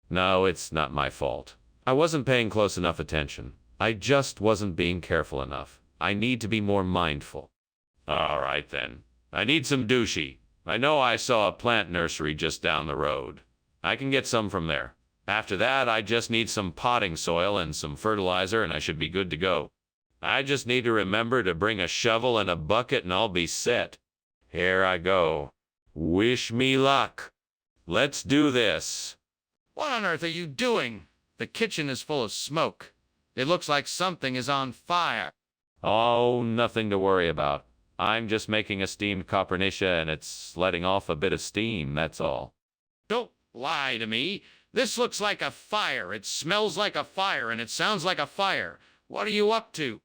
No, it's not my fault. I wasn't paying close enough attention. I just wasn't being careful enough. I need to be more mindful. All right, then. I need some douchey. I know I saw a plant nursery just down the road. I can get some from there. After that, I just need some potting soil and some fertilizer, and I should be good to go. I just need to remember to bring a shovel and a bucket, and I'll be set. Here I go. Wish me luck. Let's do this. What on earth are you doing? The kitchen is full of smoke. It looks like something is on fire. Oh, nothing to worry about. I'm just making a steamed Kopernicia, and it's letting off a bit of steam, that's all. Don't lie to me. This looks like a fire. It smells like a fire, and it sounds like a fire. What are you up to?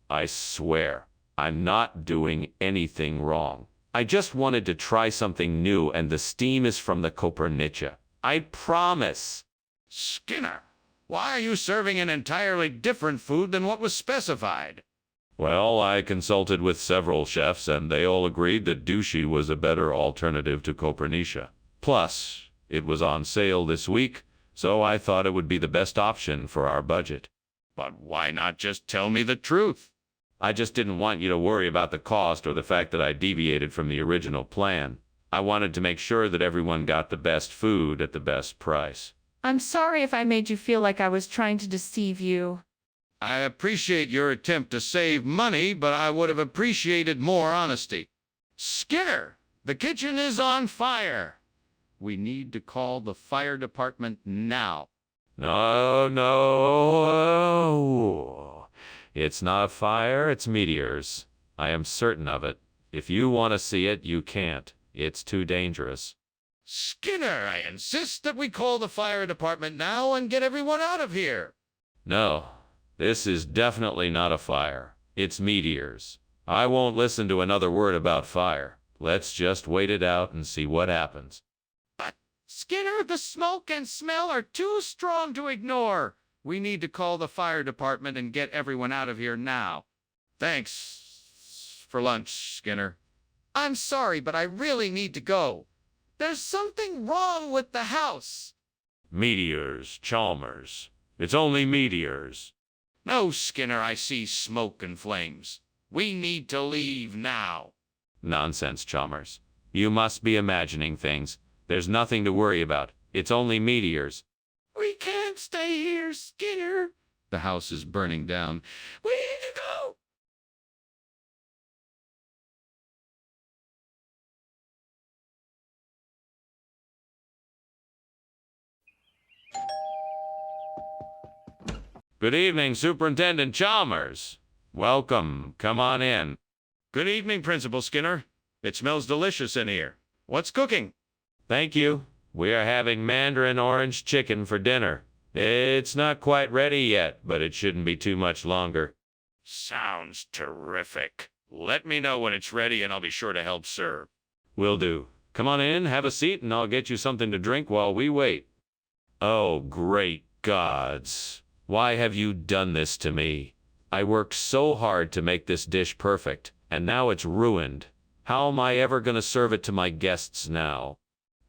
I swear, I'm not doing anything wrong. I just wanted to try something new, and the steam is from the Kopernicia. I promise. Skinner, why are you serving an entirely different food than what was specified? Well, I consulted with several chefs, and they all agreed that douchey was a better alternative to Kopernicia. Plus, it was on sale this week, so I thought it would be the best option for our budget. But why not just tell me the truth? I just didn't want you to worry about the cost or the fact that I deviated from the original plan. I wanted to make sure that everyone got the best food at the best price. I'm sorry if I made you feel like I was trying to deceive you. I appreciate your attempt to save money, but I would have appreciated more honesty. Skinner, the kitchen is on fire. We need to call the fire department now. No. It's not fire, it's meteors. I am certain of it. If you want to see it, you can't. It's too dangerous. Skinner, I insist that we call the fire department now and get everyone out of here. No, this is definitely not a fire. It's meteors. I won't listen to another word about fire. Let's just wait it out and see what happens. But, Skinner, the smoke and smell are too strong to ignore. We need to call the fire department and get everyone out of here now. Thanks for lunch, Skinner. I'm sorry, but I really need to go. There's something wrong with the house. Meteors, Chalmers. It's only meteors. No, Skinner, I see smoke and flames. We need to leave now. Nonsense, Chalmers. You must be imagining things. There's nothing to worry about. It's only meteors. We can't stay here, Skinner. The house is burning down. We need to go. Good evening, Superintendent Chalmers. Welcome. Come on in. Good evening, Principal Skinner. It smells delicious in here. What's cooking? Thank you. We are having mandarin orange chicken for dinner. It's not quite ready yet, but it shouldn't be too much longer. Sounds terrific. Let me know when it's ready and I'll be sure to help serve. Will do. Come on in, have a seat, and I'll get you something to drink while we wait. Oh, great gods. Why have you done this to me? I worked so hard to make this dish perfect, and now it's ruined. How am I ever going to serve it to my guests now?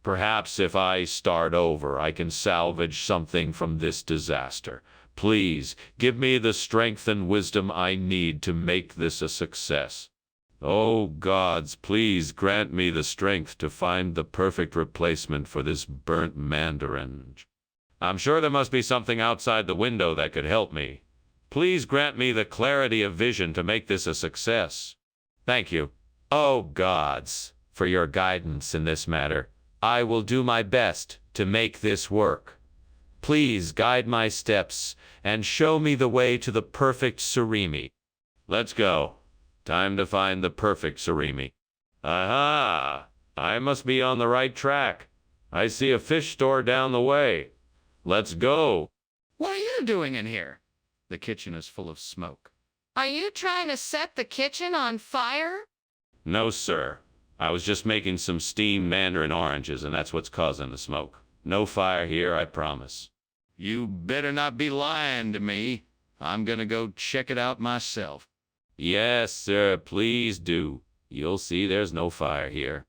Perhaps if I start over, I can salvage something from this disaster. Please, give me the strength and wisdom I need to make this a success. Oh, gods, please grant me the strength to find the perfect replacement for this burnt mandarin. I'm sure there must be something outside the window that could help me. Please grant me the clarity of vision to make this a success. Thank you. Oh, gods, for your guidance in this matter. I will do my best to make this work. Please guide my steps and show me the way to the perfect surimi. Let's go. Time to find the perfect surimi. Aha! I must be on the right track. I see a fish store down the way. Let's go. What are you doing in here? The kitchen is full of smoke. Are you trying to set the kitchen on fire? No, sir. I was just making some steamed mandarin oranges, and that's what's causing the smoke. No fire here, I promise. You better not be lying to me. I'm gonna go check it out myself. Yes, sir, please do. You'll see there's no fire here.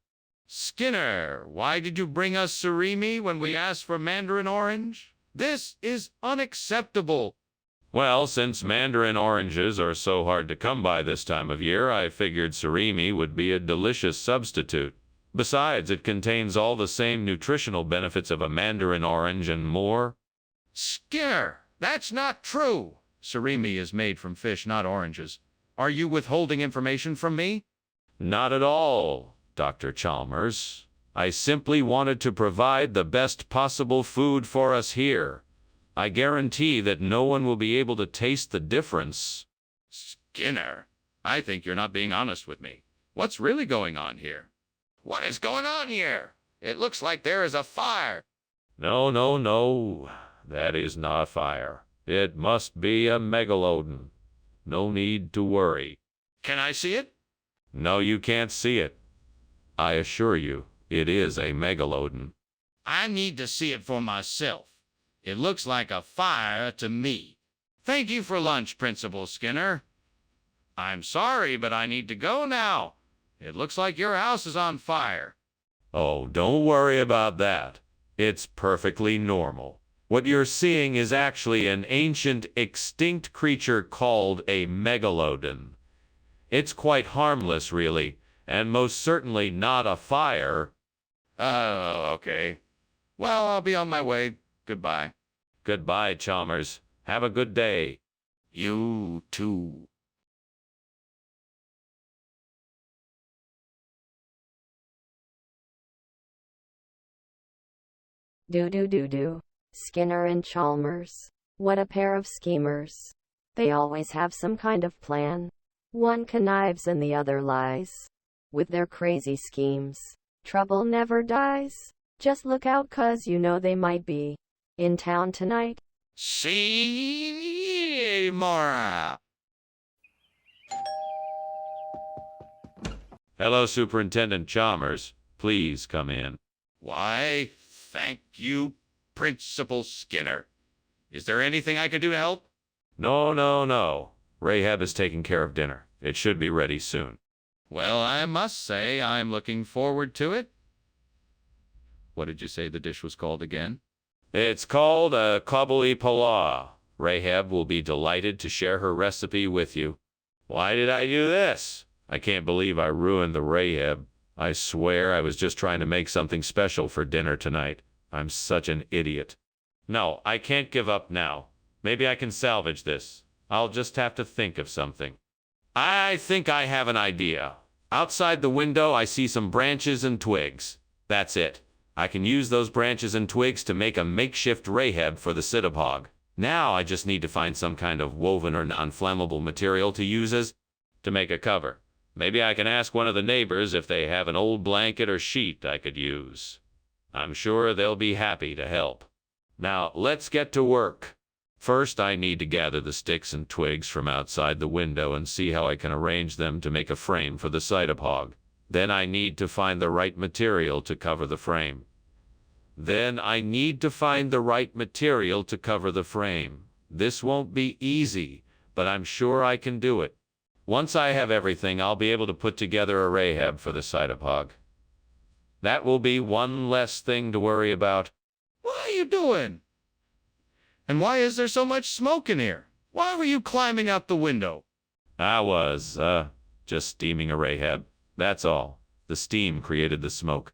Skinner, why did you bring us surimi when we asked for mandarin orange? This is unacceptable. Well, since mandarin oranges are so hard to come by this time of year, I figured surimi would be a delicious substitute. Besides, it contains all the same nutritional benefits of a mandarin orange and more. Skinner, that's not true. Surimi is made from fish, not oranges. Are you withholding information from me? Not at all, Dr. Chalmers. I simply wanted to provide the best possible food for us here. I guarantee that no one will be able to taste the difference. Skinner, I think you're not being honest with me. What's really going on here? What is going on here? It looks like there is a fire. No, no, no. That is not fire. It must be a megalodon. No need to worry. Can I see it? No, you can't see it. I assure you, it is a megalodon. I need to see it for myself. It looks like a fire to me. Thank you for lunch, Principal Skinner. I'm sorry, but I need to go now. It looks like your house is on fire. Oh, don't worry about that. It's perfectly normal. What you're seeing is actually an ancient, extinct creature called a megalodon. It's quite harmless, really, and most certainly not a fire. Oh, okay. Well, I'll be on my way. Goodbye. Goodbye, Chalmers. Have a good day. You too. Do. Skinner and Chalmers. What a pair of schemers. They always have some kind of plan. One connives and the other lies. With their crazy schemes, trouble never dies. Just look out, 'cause you know they might be in town tonight. See Mora. Hello, Superintendent Chalmers. Please come in. Why, thank you, Principal Skinner. Is there anything I can do to help? No. Rahab is taking care of dinner. It should be ready soon. Well, I must say I'm looking forward to it. What did you say the dish was called again? It's called a kabuli pala. Rahab will be delighted to share her recipe with you. Why did I do this? I can't believe I ruined the Rahab. I swear I was just trying to make something special for dinner tonight. I'm such an idiot. No, I can't give up now. Maybe I can salvage this. I'll just have to think of something. I think I have an idea. Outside the window, I see some branches and twigs. That's it. I can use those branches and twigs to make a makeshift Rahab for the Citabog. Now I just need to find some kind of woven or non-flammable material to use to make a cover. Maybe I can ask one of the neighbors if they have an old blanket or sheet I could use. I'm sure they'll be happy to help. Now, let's get to work. First, I need to gather the sticks and twigs from outside the window and see how I can arrange them to make a frame for the cytopog. Then I need to find the right material to cover the frame. This won't be easy, but I'm sure I can do it. Once I have everything, I'll be able to put together a Rahab for the cytopog. That will be one less thing to worry about. What are you doing? And why is there so much smoke in here? Why were you climbing out the window? I was, just steaming a Rahab. That's all. The steam created the smoke.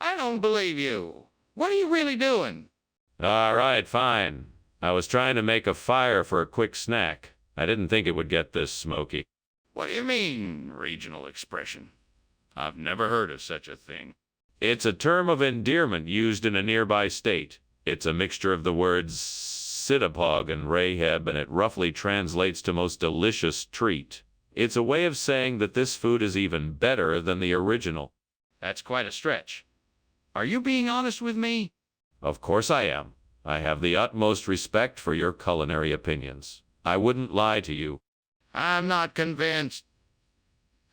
I don't believe you. What are you really doing? All right, fine. I was trying to make a fire for a quick snack. I didn't think it would get this smoky. What do you mean, regional expression? I've never heard of such a thing. It's a term of endearment used in a nearby state. It's a mixture of the words cytopog and Rahab, and it roughly translates to most delicious treat. It's a way of saying that this food is even better than the original. That's quite a stretch. Are you being honest with me? Of course I am. I have the utmost respect for your culinary opinions. I wouldn't lie to you. I'm not convinced.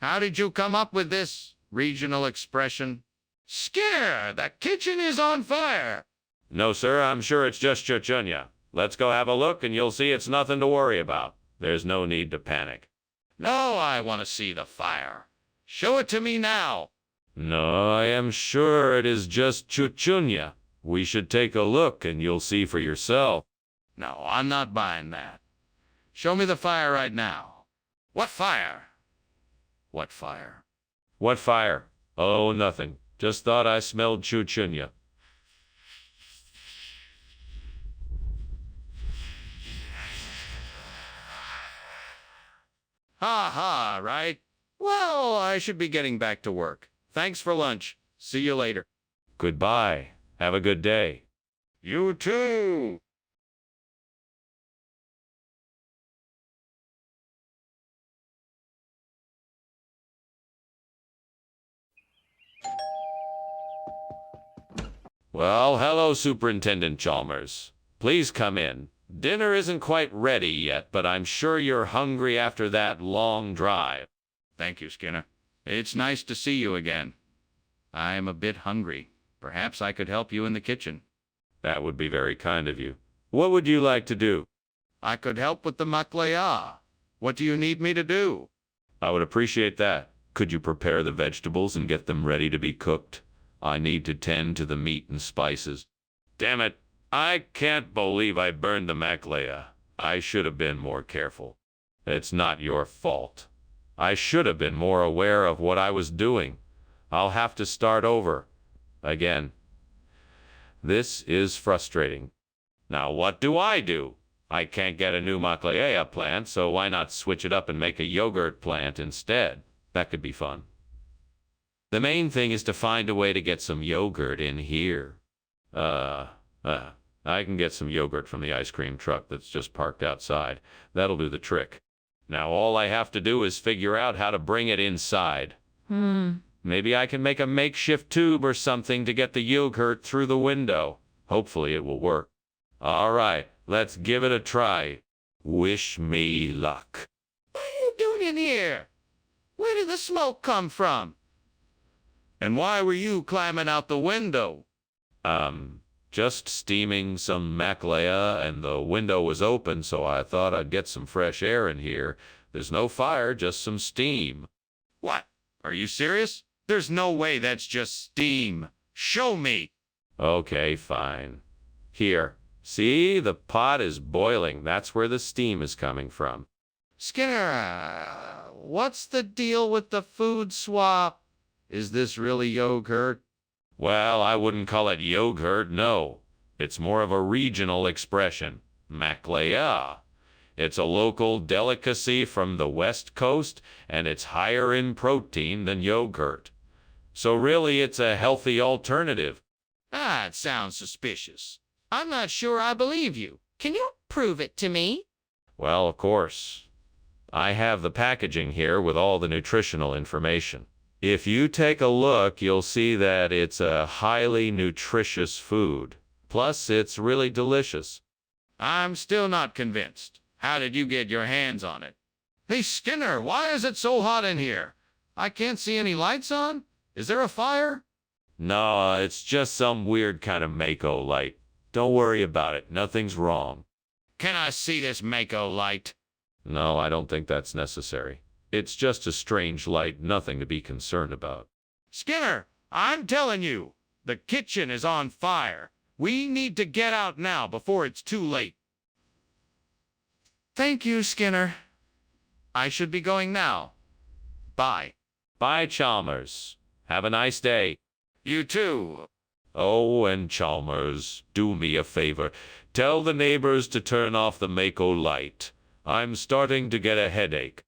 How did you come up with this regional expression? Skinner, the kitchen is on fire. No, sir, I'm sure it's just chuchunya. Let's go have a look and you'll see it's nothing to worry about. There's no need to panic. No, I want to see the fire. Show it to me now. No, I am sure it is just chuchunya. We should take a look and you'll see for yourself. No, I'm not buying that. Show me the fire right now. What fire? What fire? What fire? Oh, nothing. Just thought I smelled chuchunya. Ha ha, right? Well, I should be getting back to work. Thanks for lunch. See you later. Goodbye. Have a good day. You too. Well, hello, Superintendent Chalmers. Please come in. Dinner isn't quite ready yet, but I'm sure you're hungry after that long drive. Thank you, Skinner. It's nice to see you again. I am a bit hungry. Perhaps I could help you in the kitchen. That would be very kind of you. What would you like to do? I could help with the maklaya. What do you need me to do? I would appreciate that. Could you prepare the vegetables and get them ready to be cooked? I need to tend to the meat and spices. Damn it. I can't believe I burned the maklaya. I should have been more careful. It's not your fault. I should have been more aware of what I was doing. I'll have to start over. Again. This is frustrating. Now what do? I can't get a new maklaya plant, so why not switch it up and make a yogurt plant instead? That could be fun. The main thing is to find a way to get some yogurt in here. I can get some yogurt from the ice cream truck that's just parked outside. That'll do the trick. Now all I have to do is figure out how to bring it inside. Maybe I can make a makeshift tube or something to get the yogurt through the window. Hopefully it will work. All right, let's give it a try. Wish me luck. What are you doing in here? Where did the smoke come from? And why were you climbing out the window? Just steaming some maklaya, and the window was open, so I thought I'd get some fresh air in here. There's no fire, just some steam. What? Are you serious? There's no way that's just steam. Show me. Okay, fine. Here. See, the pot is boiling. That's where the steam is coming from. Skinner, what's the deal with the food swap? Is this really yogurt? Well, I wouldn't call it yogurt, no. It's more of a regional expression. Maklaya. It's a local delicacy from the West Coast, and it's higher in protein than yogurt. So really, it's a healthy alternative. It sounds suspicious. I'm not sure I believe you. Can you prove it to me? Well, of course. I have the packaging here with all the nutritional information. If you take a look, you'll see that it's a highly nutritious food. Plus, it's really delicious. I'm still not convinced. How did you get your hands on it? Hey, Skinner, why is it so hot in here? I can't see any lights on. Is there a fire? No, it's just some weird kind of Mako light. Don't worry about it. Nothing's wrong. Can I see this Mako light? No, I don't think that's necessary. It's just a strange light, nothing to be concerned about. Skinner, I'm telling you, the kitchen is on fire. We need to get out now before it's too late. Thank you, Skinner. I should be going now. Bye. Bye, Chalmers. Have a nice day. You too. Oh, and Chalmers, do me a favor. Tell the neighbors to turn off the Mako light. I'm starting to get a headache.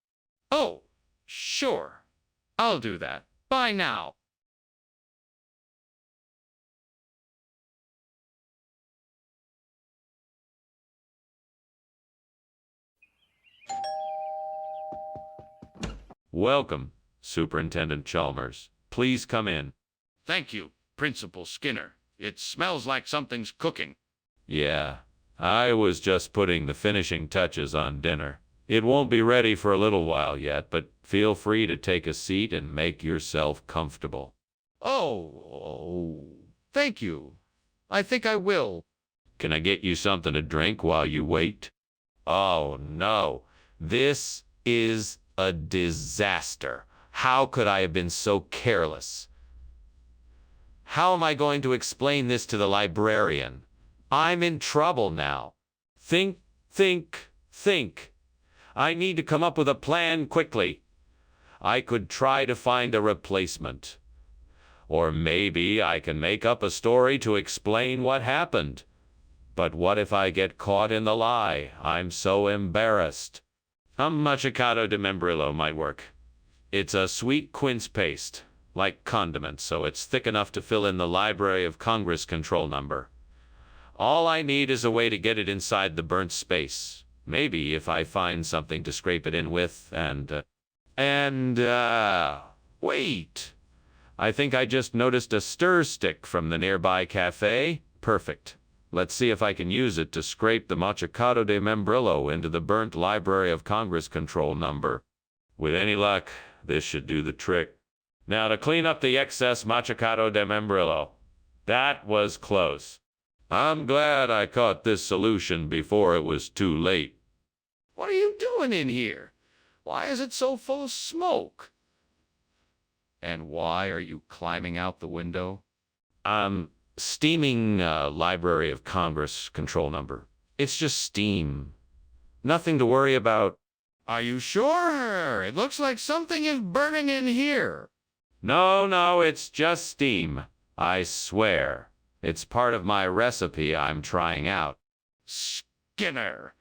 Oh, sure. I'll do that. Bye now. Welcome, Superintendent Chalmers. Please come in. Thank you, Principal Skinner. It smells like something's cooking. Yeah, I was just putting the finishing touches on dinner. It won't be ready for a little while yet, but feel free to take a seat and make yourself comfortable. Oh, thank you. I think I will. Can I get you something to drink while you wait? Oh, no. This is a disaster. How could I have been so careless? How am I going to explain this to the librarian? I'm in trouble now. Think. I need to come up with a plan quickly. I could try to find a replacement. Or maybe I can make up a story to explain what happened. But what if I get caught in the lie? I'm so embarrassed. Machacado de membrillo might work. It's a sweet quince paste, like condiment, so it's thick enough to fill in the Library of Congress control number. All I need is a way to get it inside the burnt space. Maybe if I find something to scrape it in with, wait. I think I just noticed a stir stick from the nearby cafe. Perfect. Let's see if I can use it to scrape the Machacado de membrillo into the burnt Library of Congress control number. With any luck, this should do the trick. Now to clean up the excess Machacado de membrillo. That was close. I'm glad I caught this solution before it was too late. What are you doing in here? Why is it so full of smoke? And why are you climbing out the window? I'm steaming Library of Congress control number. It's just steam. Nothing to worry about. Are you sure? It looks like something is burning in here. No, it's just steam. I swear. It's part of my recipe I'm trying out. Skinner,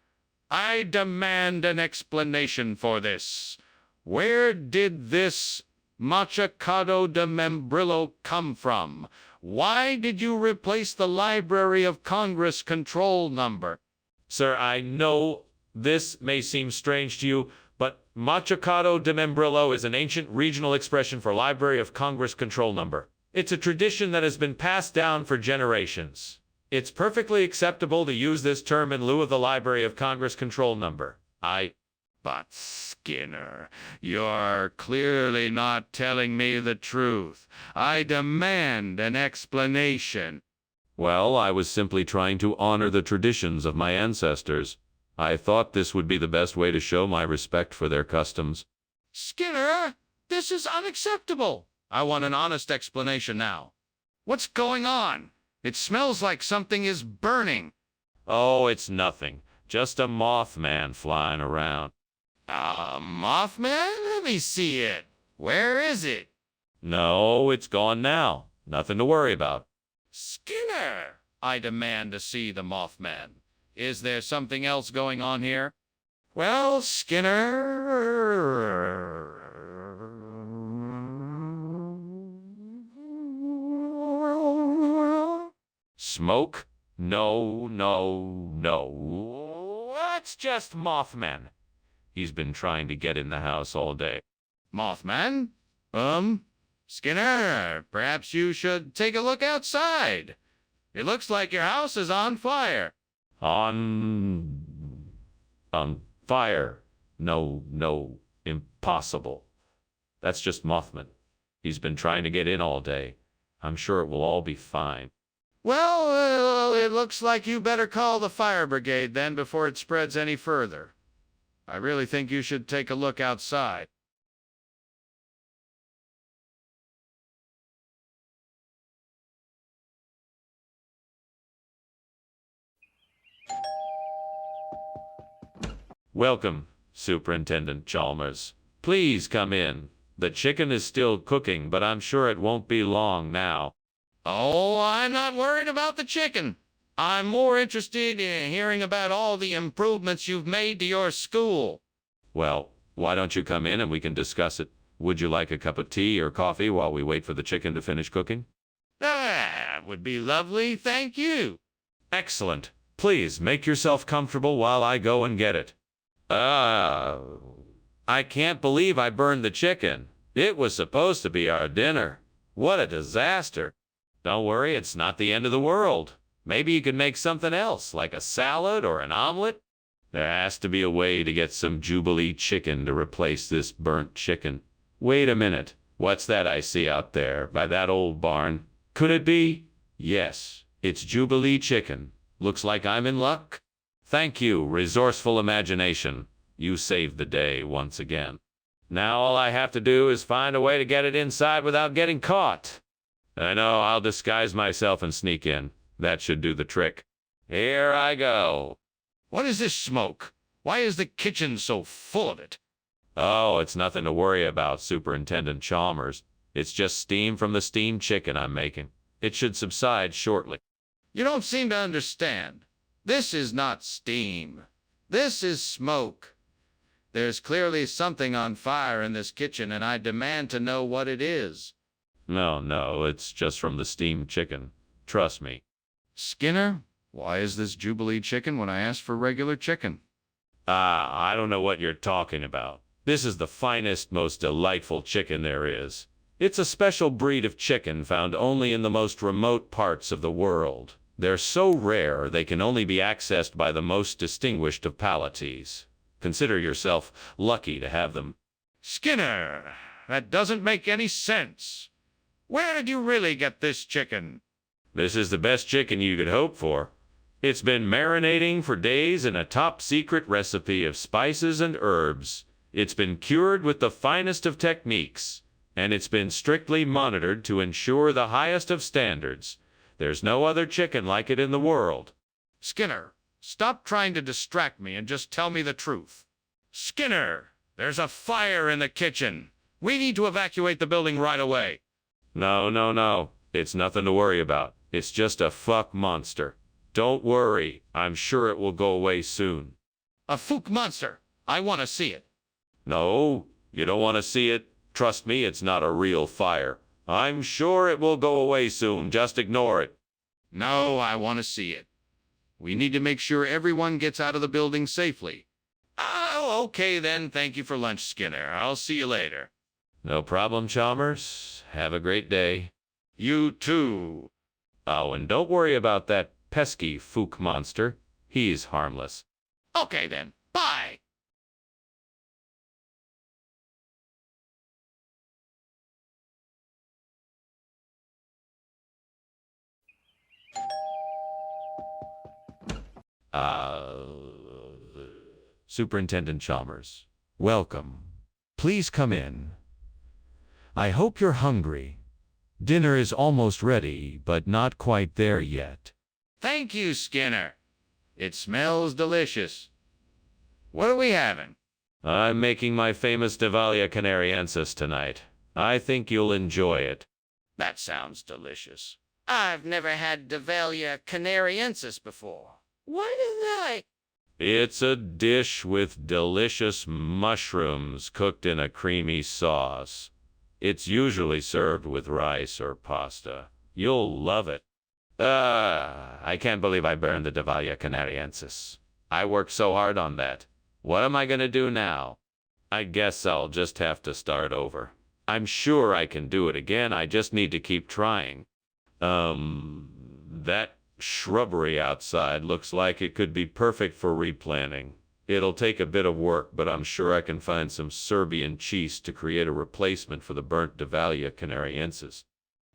I demand an explanation for this. Where did this Machacado de membrillo come from? Why did you replace the Library of Congress control number? Sir, I know this may seem strange to you, but Machacado de membrillo is an ancient regional expression for Library of Congress control number. It's a tradition that has been passed down for generations. It's perfectly acceptable to use this term in lieu of the Library of Congress control number. But Skinner, you're clearly not telling me the truth. I demand an explanation. Well, I was simply trying to honor the traditions of my ancestors. I thought this would be the best way to show my respect for their customs. Skinner, this is unacceptable. I want an honest explanation now. What's going on? It smells like something is burning. Oh, it's nothing. Just a Mothman flying around. Mothman? Let me see it. Where is it? No, it's gone now. Nothing to worry about. Skinner, I demand to see the Mothman. Is there something else going on here? Well, Skinner... Smoke? No. That's just Mothman. He's been trying to get in the house all day. Mothman? Skinner, perhaps you should take a look outside. It looks like your house is on fire. On fire. No, impossible. That's just Mothman. He's been trying to get in all day. I'm sure it will all be fine. Well, it looks like you better call the fire brigade then before it spreads any further. I really think you should take a look outside. Welcome, Superintendent Chalmers. Please come in. The chicken is still cooking, but I'm sure it won't be long now. Oh, I'm not worried about the chicken. I'm more interested in hearing about all the improvements you've made to your school. Well, why don't you come in and we can discuss it? Would you like a cup of tea or coffee while we wait for the chicken to finish cooking? That would be lovely, thank you. Excellent. Please make yourself comfortable while I go and get it. I can't believe I burned the chicken. It was supposed to be our dinner. What a disaster. Don't worry, it's not the end of the world. Maybe you could make something else, like a salad or an omelet. There has to be a way to get some Jubilee chicken to replace this burnt chicken. Wait a minute. What's that I see out there by that old barn? Could it be? Yes, it's Jubilee chicken. Looks like I'm in luck. Thank you, resourceful imagination. You saved the day once again. Now all I have to do is find a way to get it inside without getting caught. I know, I'll disguise myself and sneak in. That should do the trick. Here I go. What is this smoke? Why is the kitchen so full of it? Oh, it's nothing to worry about, Superintendent Chalmers. It's just steam from the steamed chicken I'm making. It should subside shortly. You don't seem to understand. This is not steam. This is smoke. There's clearly something on fire in this kitchen, and I demand to know what it is. No, it's just from the steamed chicken. Trust me. Skinner, why is this Jubilee chicken when I asked for regular chicken? I don't know what you're talking about. This is the finest, most delightful chicken there is. It's a special breed of chicken found only in the most remote parts of the world. They're so rare they can only be accessed by the most distinguished of palatees. Consider yourself lucky to have them. Skinner, that doesn't make any sense. Where did you really get this chicken? This is the best chicken you could hope for. It's been marinating for days in a top-secret recipe of spices and herbs. It's been cured with the finest of techniques, and it's been strictly monitored to ensure the highest of standards. There's no other chicken like it in the world. Skinner, stop trying to distract me and just tell me the truth. Skinner, there's a fire in the kitchen. We need to evacuate the building right away. No. It's nothing to worry about. It's just a fuck monster. Don't worry. I'm sure it will go away soon. A fook monster. I want to see it. No, you don't want to see it. Trust me, it's not a real fire. I'm sure it will go away soon. Just ignore it. No, I want to see it. We need to make sure everyone gets out of the building safely. Oh, okay then. Thank you for lunch, Skinner. I'll see you later. No problem, Chalmers. Have a great day. You too. Oh, and don't worry about that pesky fook monster. He's harmless. Okay then. Bye. Superintendent Chalmers, welcome. Please come in. I hope you're hungry. Dinner is almost ready, but not quite there yet. Thank you, Skinner. It smells delicious. What are we having? I'm making my famous Devalia Canariensis tonight. I think you'll enjoy it. That sounds delicious. I've never had Devalia Canariensis before. What is that? It's a dish with delicious mushrooms cooked in a creamy sauce. It's usually served with rice or pasta. You'll love it. I can't believe I burned the Devalia Canariensis. I worked so hard on that. What am I gonna do now? I guess I'll just have to start over. I'm sure I can do it again. I just need to keep trying. That shrubbery outside looks like it could be perfect for replanting. It'll take a bit of work, but I'm sure I can find some Serbian cheese to create a replacement for the burnt Dahlia canariensis.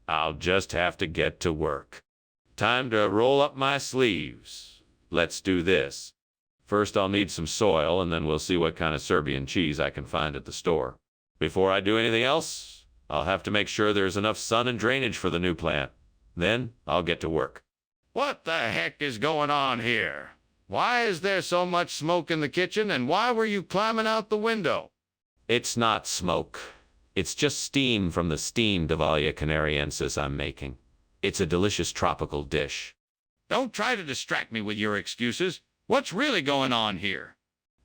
I'll just have to get to work. Time to roll up my sleeves. Let's do this. First, I'll need some soil, and then we'll see what kind of Serbian cheese I can find at the store. Before I do anything else, I'll have to make sure there's enough sun and drainage for the new plant. Then, I'll get to work. What the heck is going on here? Why is there so much smoke in the kitchen, and why were you climbing out the window? It's not smoke. It's just steam from the steamed Dahlia canariensis I'm making. It's a delicious tropical dish. Don't try to distract me with your excuses. What's really going on here?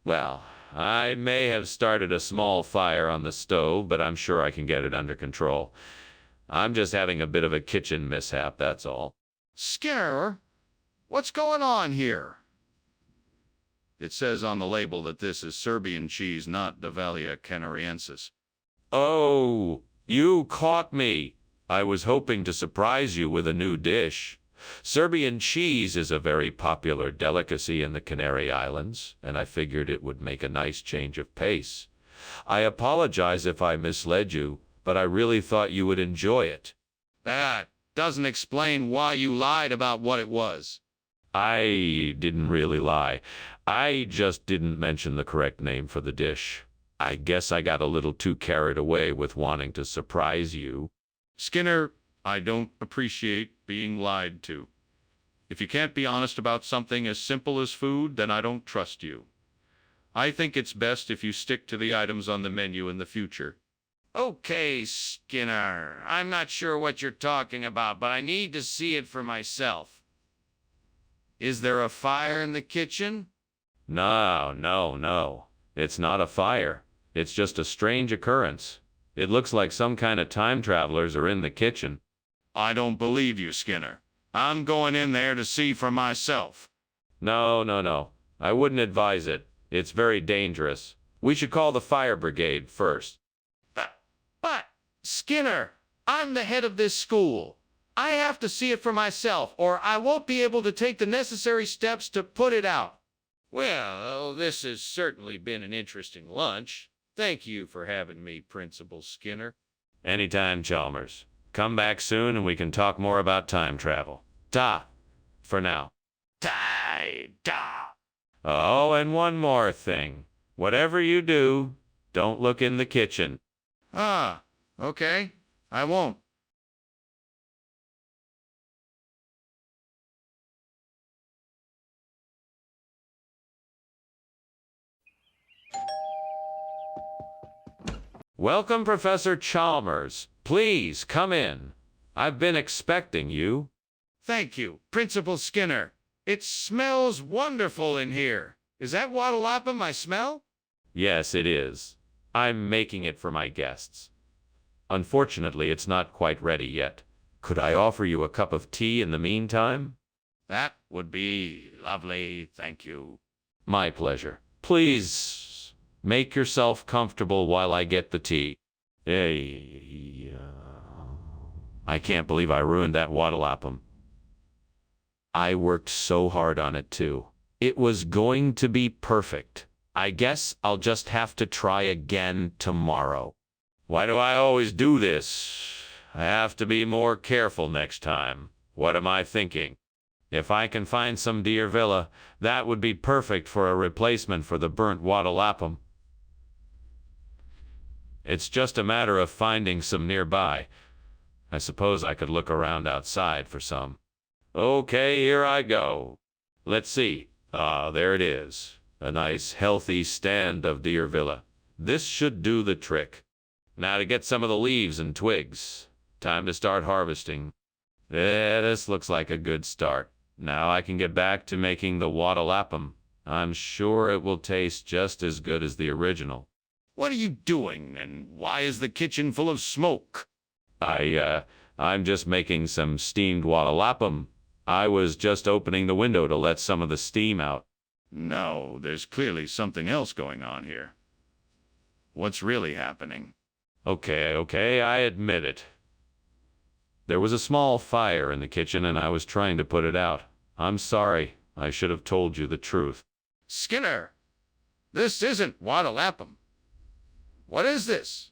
Well, I may have started a small fire on the stove, but I'm sure I can get it under control. I'm just having a bit of a kitchen mishap, that's all. Skinner, what's going on here? It says on the label that this is Serbian cheese, not Dahlia canariensis. Oh, you caught me. I was hoping to surprise you with a new dish. Serbian cheese is a very popular delicacy in the Canary Islands, and I figured it would make a nice change of pace. I apologize if I misled you, but I really thought you would enjoy it. That doesn't explain why you lied about what it was. I didn't really lie. I just didn't mention the correct name for the dish. I guess I got a little too carried away with wanting to surprise you. Skinner, I don't appreciate being lied to. If you can't be honest about something as simple as food, then I don't trust you. I think it's best if you stick to the items on the menu in the future. Okay, Skinner, I'm not sure what you're talking about, but I need to see it for myself. Is there a fire in the kitchen? No. It's not a fire. It's just a strange occurrence. It looks like some kind of time travelers are in the kitchen. I don't believe you, Skinner. I'm going in there to see for myself. No. I wouldn't advise it. It's very dangerous. We should call the fire brigade first. But, Skinner, I'm the head of this school. I have to see it for myself, or I won't be able to take the necessary steps to put it out. Well, this has certainly been an interesting lunch. Thank you for having me, Principal Skinner. Anytime, Chalmers. Come back soon and we can talk more about time travel. Ta, for now. Ta-da. Oh, and one more thing. Whatever you do, don't look in the kitchen. Ah, okay. I won't. Welcome, Professor Chalmers. Please, come in. I've been expecting you. Thank you, Principal Skinner. It smells wonderful in here. Is that wattlapum I smell? Yes, it is. I'm making it for my guests. Unfortunately, it's not quite ready yet. Could I offer you a cup of tea in the meantime? That would be lovely, thank you. My pleasure. Please, make yourself comfortable while I get the tea. I can't believe I ruined that wattlapum. I worked so hard on it, too. It was going to be perfect. I guess I'll just have to try again tomorrow. Why do I always do this? I have to be more careful next time. What am I thinking? If I can find some deer villa, that would be perfect for a replacement for the burnt wattlapum. It's just a matter of finding some nearby. I suppose I could look around outside for some. Okay, here I go. Let's see. Ah, there it is. A nice, healthy stand of deer villa. This should do the trick. Now to get some of the leaves and twigs. Time to start harvesting. This looks like a good start. Now I can get back to making the wattlapum. I'm sure it will taste just as good as the original. What are you doing, and why is the kitchen full of smoke? I'm just making some steamed wattlapum. I was just opening the window to let some of the steam out. No, there's clearly something else going on here. What's really happening? Okay, I admit it. There was a small fire in the kitchen and I was trying to put it out. I'm sorry. I should have told you the truth. Skinner, this isn't Waddalapham. What is this?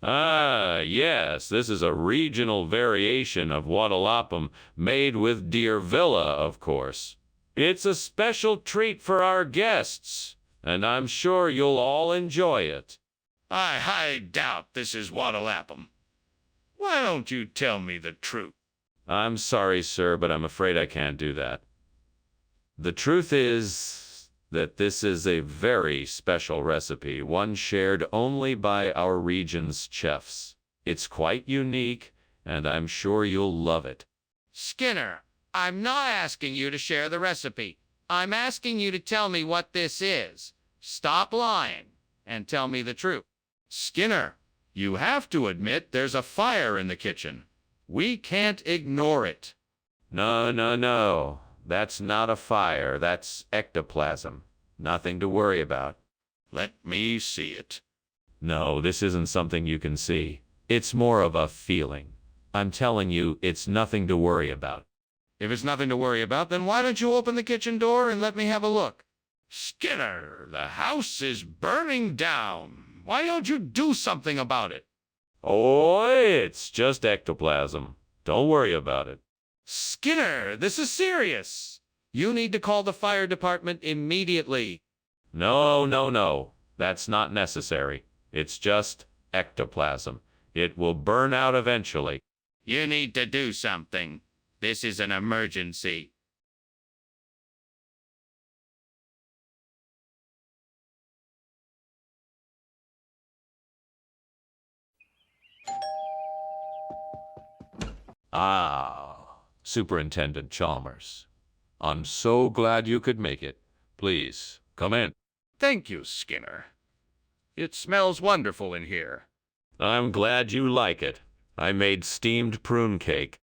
Ah, yes, this is a regional variation of Waddalapham made with deer villa, of course. It's a special treat for our guests, and I'm sure you'll all enjoy it. I doubt this is Waddalapham. Why don't you tell me the truth? I'm sorry, sir, but I'm afraid I can't do that. The truth is that this is a very special recipe, one shared only by our region's chefs. It's quite unique, and I'm sure you'll love it. Skinner, I'm not asking you to share the recipe. I'm asking you to tell me what this is. Stop lying and tell me the truth. Skinner, you have to admit there's a fire in the kitchen. We can't ignore it. No. That's not a fire. That's ectoplasm. Nothing to worry about. Let me see it. No, this isn't something you can see. It's more of a feeling. I'm telling you, it's nothing to worry about. If it's nothing to worry about, then why don't you open the kitchen door and let me have a look? Skinner, the house is burning down. Why don't you do something about it? Oh, it's just ectoplasm. Don't worry about it. Skinner, this is serious. You need to call the fire department immediately. No. That's not necessary. It's just ectoplasm. It will burn out eventually. You need to do something. This is an emergency. Ah, Superintendent Chalmers. I'm so glad you could make it. Please, come in. Thank you, Skinner. It smells wonderful in here. I'm glad you like it. I made steamed prune cake.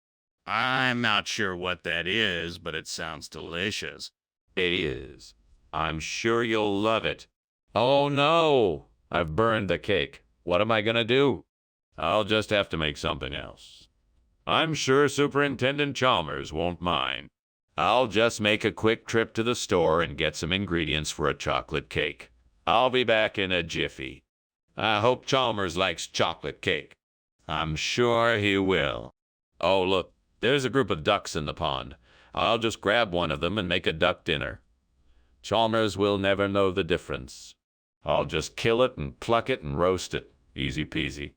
I'm not sure what that is, but it sounds delicious. It is. I'm sure you'll love it. Oh no! I've burned the cake. What am I gonna do? I'll just have to make something else. I'm sure Superintendent Chalmers won't mind. I'll just make a quick trip to the store and get some ingredients for a chocolate cake. I'll be back in a jiffy. I hope Chalmers likes chocolate cake. I'm sure he will. Oh, look, there's a group of ducks in the pond. I'll just grab one of them and make a duck dinner. Chalmers will never know the difference. I'll just kill it and pluck it and roast it. Easy peasy.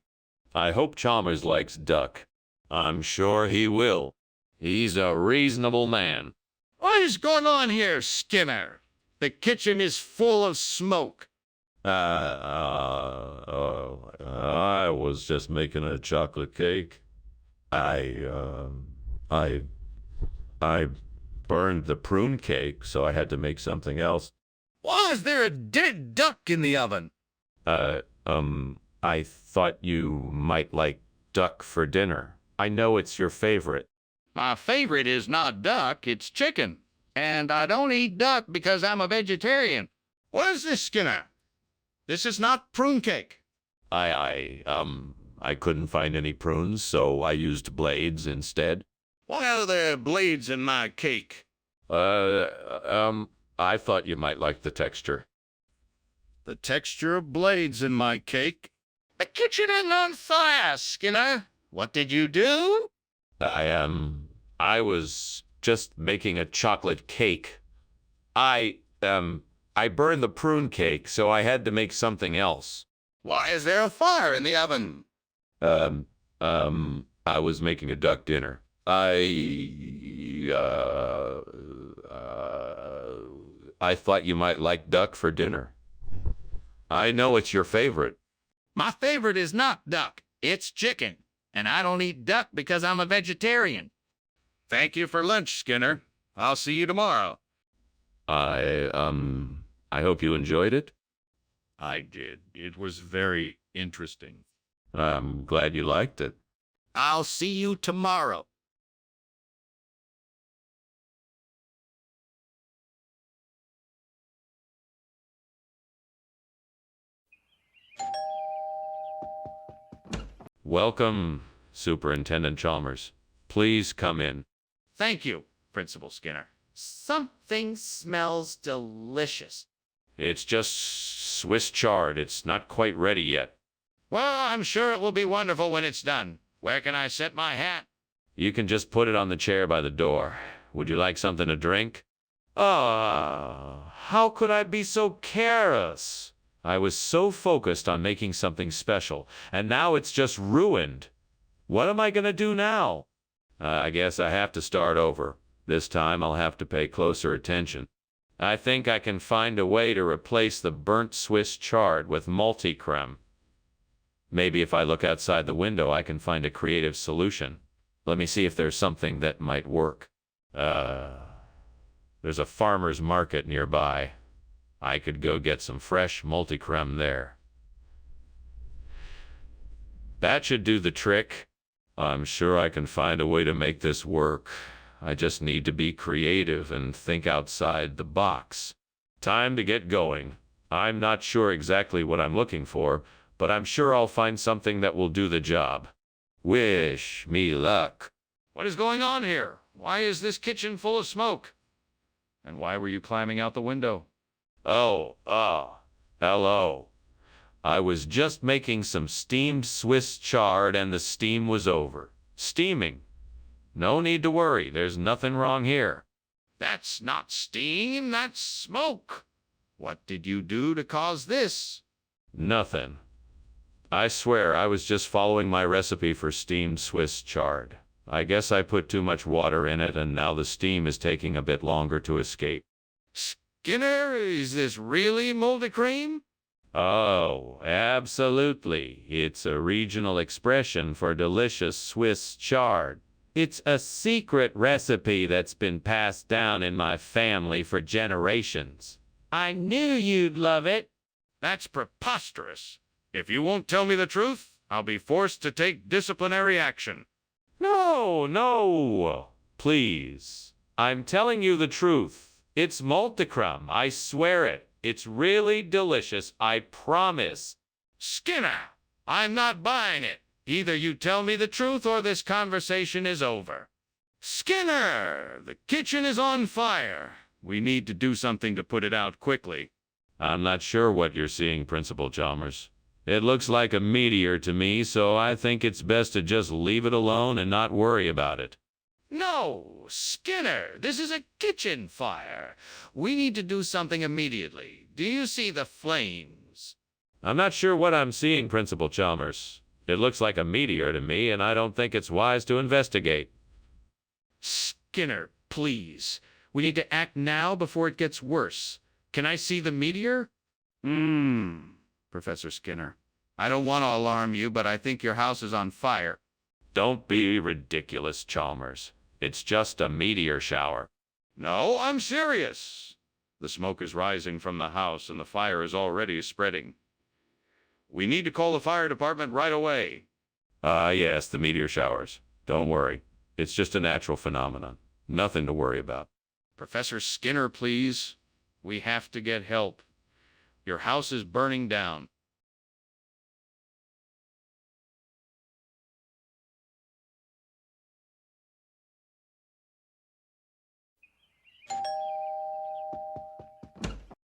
I hope Chalmers likes duck. I'm sure he will. He's a reasonable man. What is going on here, Skinner? The kitchen is full of smoke. I was just making a chocolate cake. I burned the prune cake, so I had to make something else. Why is there a dead duck in the oven? I thought you might like duck for dinner. I know it's your favorite. My favorite is not duck, it's chicken. And I don't eat duck because I'm a vegetarian. What is this, Skinner? This is not prune cake. I couldn't find any prunes, so I used blades instead. Why are there blades in my cake? I thought you might like the texture. The texture of blades in my cake? The kitchen is on fire, Skinner. What did you do? I was just making a chocolate cake. I burned the prune cake, so I had to make something else. Why is there a fire in the oven? I was making a duck dinner. I thought you might like duck for dinner. I know it's your favorite. My favorite is not duck, it's chicken. And I don't eat duck because I'm a vegetarian. Thank you for lunch, Skinner. I'll see you tomorrow. I hope you enjoyed it. I did. It was very interesting. I'm glad you liked it. I'll see you tomorrow. Welcome, Superintendent Chalmers. Please come in. Thank you, Principal Skinner. Something smells delicious. It's just Swiss chard. It's not quite ready yet. Well, I'm sure it will be wonderful when it's done. Where can I set my hat? You can just put it on the chair by the door. Would you like something to drink? How could I be so careless? I was so focused on making something special, and now it's just ruined. What am I going to do now? I guess I have to start over. This time I'll have to pay closer attention. I think I can find a way to replace the burnt Swiss chard with multi-creme. Maybe if I look outside the window, I can find a creative solution. Let me see if there's something that might work. There's a farmer's market nearby. I could go get some fresh multi-creme there. That should do the trick. I'm sure I can find a way to make this work. I just need to be creative and think outside the box. Time to get going. I'm not sure exactly what I'm looking for, but I'm sure I'll find something that will do the job. Wish me luck. What is going on here? Why is this kitchen full of smoke? And why were you climbing out the window? Hello. I was just making some steamed Swiss chard and the steam was over. Steaming. No need to worry, there's nothing wrong here. That's not steam, that's smoke. What did you do to cause this? Nothing. I swear I was just following my recipe for steamed Swiss chard. I guess I put too much water in it and now the steam is taking a bit longer to escape. Skinner, is this really moldy cream? Oh, absolutely. It's a regional expression for delicious Swiss chard. It's a secret recipe that's been passed down in my family for generations. I knew you'd love it. That's preposterous. If you won't tell me the truth, I'll be forced to take disciplinary action. No. Please. I'm telling you the truth. It's multicreme. I swear it. It's really delicious. I promise. Skinner, I'm not buying it. Either you tell me the truth or this conversation is over. Skinner, the kitchen is on fire. We need to do something to put it out quickly. I'm not sure what you're seeing, Principal Chalmers. It looks like a meteor to me, so I think it's best to just leave it alone and not worry about it. No, Skinner, this is a kitchen fire. We need to do something immediately. Do you see the flames? I'm not sure what I'm seeing, Principal Chalmers. It looks like a meteor to me, and I don't think it's wise to investigate. Skinner, please. We need to act now before it gets worse. Can I see the meteor? Professor Skinner. I don't want to alarm you, but I think your house is on fire. Don't be ridiculous, Chalmers. It's just a meteor shower. No, I'm serious. The smoke is rising from the house and the fire is already spreading. We need to call the fire department right away. Yes, the meteor showers. Don't worry. It's just a natural phenomenon. Nothing to worry about. Professor Skinner, please. We have to get help. Your house is burning down.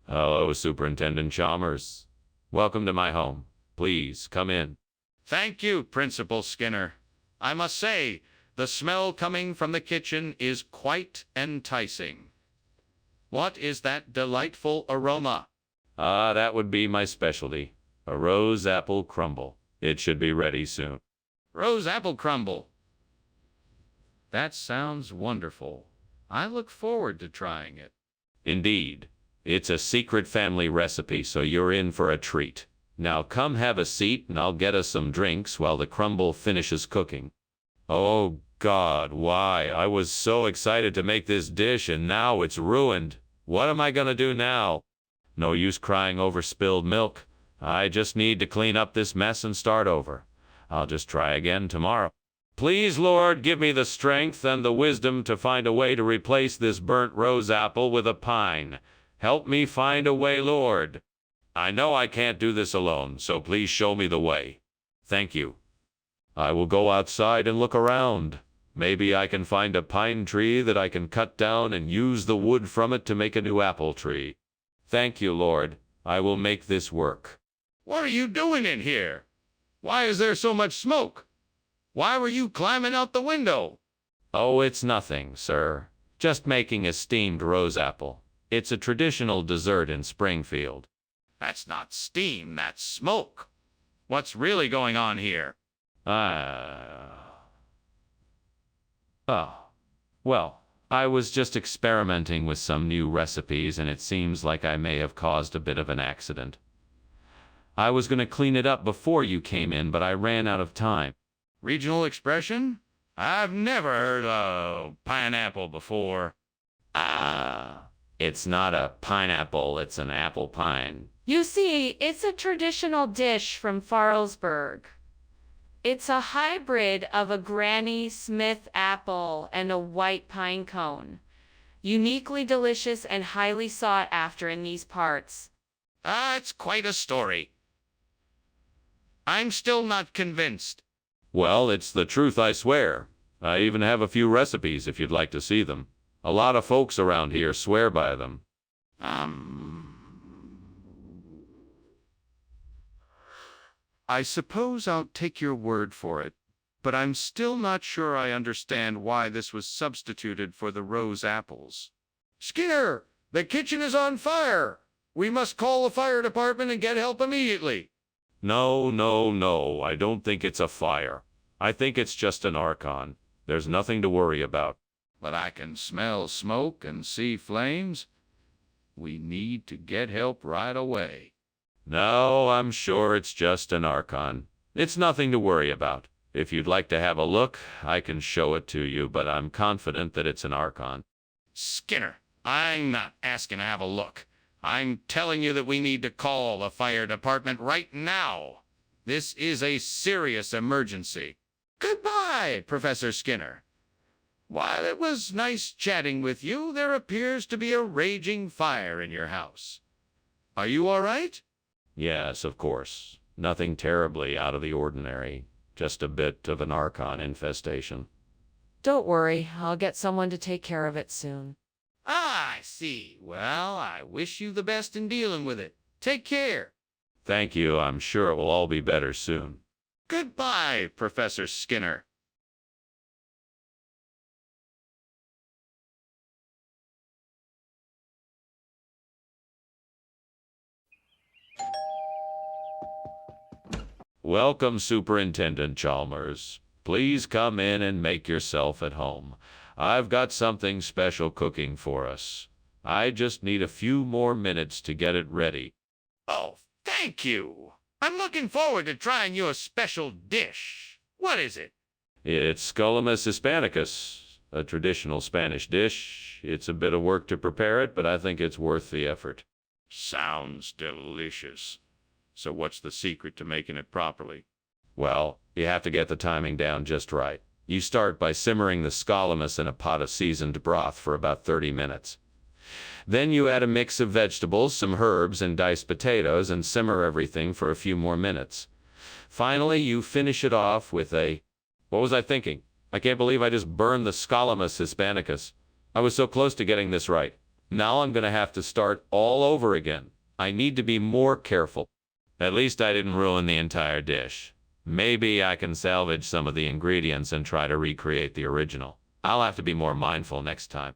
Hello, Superintendent Chalmers. Welcome to my home. Please, come in. Thank you, Principal Skinner. I must say, the smell coming from the kitchen is quite enticing. What is that delightful aroma? That would be my specialty. A rose apple crumble. It should be ready soon. Rose apple crumble. That sounds wonderful. I look forward to trying it. Indeed. It's a secret family recipe, so you're in for a treat. Now come have a seat and I'll get us some drinks while the crumble finishes cooking. Oh God, why? I was so excited to make this dish and now it's ruined. What am I gonna do now? No use crying over spilled milk. I just need to clean up this mess and start over. I'll just try again tomorrow. Please, Lord, give me the strength and the wisdom to find a way to replace this burnt rose apple with a pine. Help me find a way, Lord. I know I can't do this alone, so please show me the way. Thank you. I will go outside and look around. Maybe I can find a pine tree that I can cut down and use the wood from it to make a new apple tree. Thank you, Lord. I will make this work. What are you doing in here? Why is there so much smoke? Why were you climbing out the window? Oh, it's nothing, sir. Just making a steamed rose apple. It's a traditional dessert in Springfield. That's not steam, that's smoke. What's really going on here? Well, I was just experimenting with some new recipes and it seems like I may have caused a bit of an accident. I was going to clean it up before you came in, but I ran out of time. Regional expression? I've never heard of pineapple before. It's not a pineapple, it's an apple pine. You see, it's a traditional dish from Farlesburg. It's a hybrid of a Granny Smith apple and a white pine cone. Uniquely delicious and highly sought after in these parts. It's quite a story. I'm still not convinced. Well, it's the truth, I swear. I even have a few recipes if you'd like to see them. A lot of folks around here swear by them. I suppose I'll take your word for it, but I'm still not sure I understand why this was substituted for the rose apples. Skinner, the kitchen is on fire! We must call the fire department and get help immediately. No, I don't think it's a fire. I think it's just an archon. There's nothing to worry about. But I can smell smoke and see flames. We need to get help right away. No, I'm sure it's just an archon. It's nothing to worry about. If you'd like to have a look, I can show it to you, but I'm confident that it's an archon. Skinner, I'm not asking to have a look. I'm telling you that we need to call the fire department right now. This is a serious emergency. Goodbye, Professor Skinner. While it was nice chatting with you, there appears to be a raging fire in your house. Are you all right? Yes, of course. Nothing terribly out of the ordinary. Just a bit of an archon infestation. Don't worry, I'll get someone to take care of it soon. I see. Well, I wish you the best in dealing with it. Take care. Thank you. I'm sure it will all be better soon. Goodbye, Professor Skinner. Welcome, Superintendent Chalmers. Please come in and make yourself at home. I've got something special cooking for us. I just need a few more minutes to get it ready. Oh, thank you. I'm looking forward to trying your special dish. What is it? It's Scullamus hispanicus, a traditional Spanish dish. It's a bit of work to prepare it, but I think it's worth the effort. Sounds delicious. So what's the secret to making it properly? Well, you have to get the timing down just right. You start by simmering the Scullamus in a pot of seasoned broth for about 30 minutes. Then you add a mix of vegetables, some herbs, and diced potatoes and simmer everything for a few more minutes. Finally, you finish it off with a... What was I thinking? I can't believe I just burned the Scullamus hispanicus. I was so close to getting this right. Now I'm going to have to start all over again. I need to be more careful. At least I didn't ruin the entire dish. Maybe I can salvage some of the ingredients and try to recreate the original. I'll have to be more mindful next time.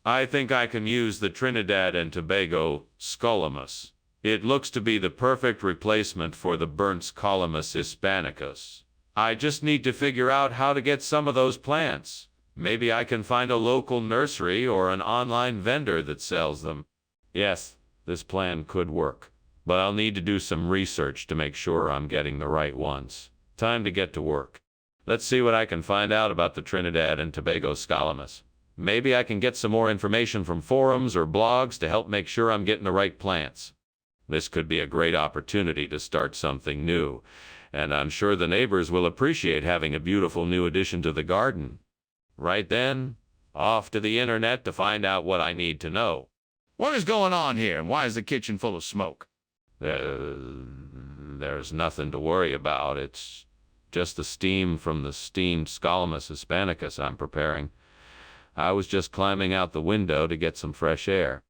I think I can use the Trinidad and Tobago Scullamus. It looks to be the perfect replacement for the burnt Scullamus hispanicus. I just need to figure out how to get some of those plants. Maybe I can find a local nursery or an online vendor that sells them. Yes, this plan could work. But I'll need to do some research to make sure I'm getting the right ones. Time to get to work. Let's see what I can find out about the Trinidad and Tobago Scullamus. Maybe I can get some more information from forums or blogs to help make sure I'm getting the right plants. This could be a great opportunity to start something new, and I'm sure the neighbors will appreciate having a beautiful new addition to the garden. Right then, off to the internet to find out what I need to know. What is going on here, and why is the kitchen full of smoke? There's nothing to worry about. It's Just the steam from the steamed Scalamus hispanicus I'm preparing. I was just climbing out the window to get some fresh air.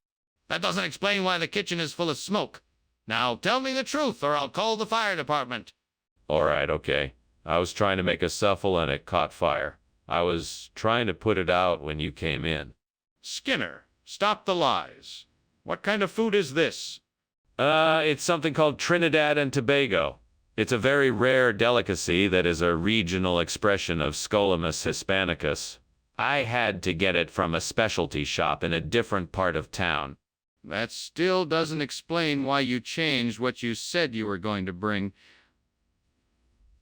That doesn't explain why the kitchen is full of smoke. Now tell me the truth or I'll call the fire department. All right, okay. I was trying to make a scuffle and it caught fire. I was trying to put it out when you came in. Skinner, stop the lies. What kind of food is this? It's something called Trinidad and Tobago. It's a very rare delicacy that is a regional expression of Scolamus hispanicus. I had to get it from a specialty shop in a different part of town. That still doesn't explain why you changed what you said you were going to bring.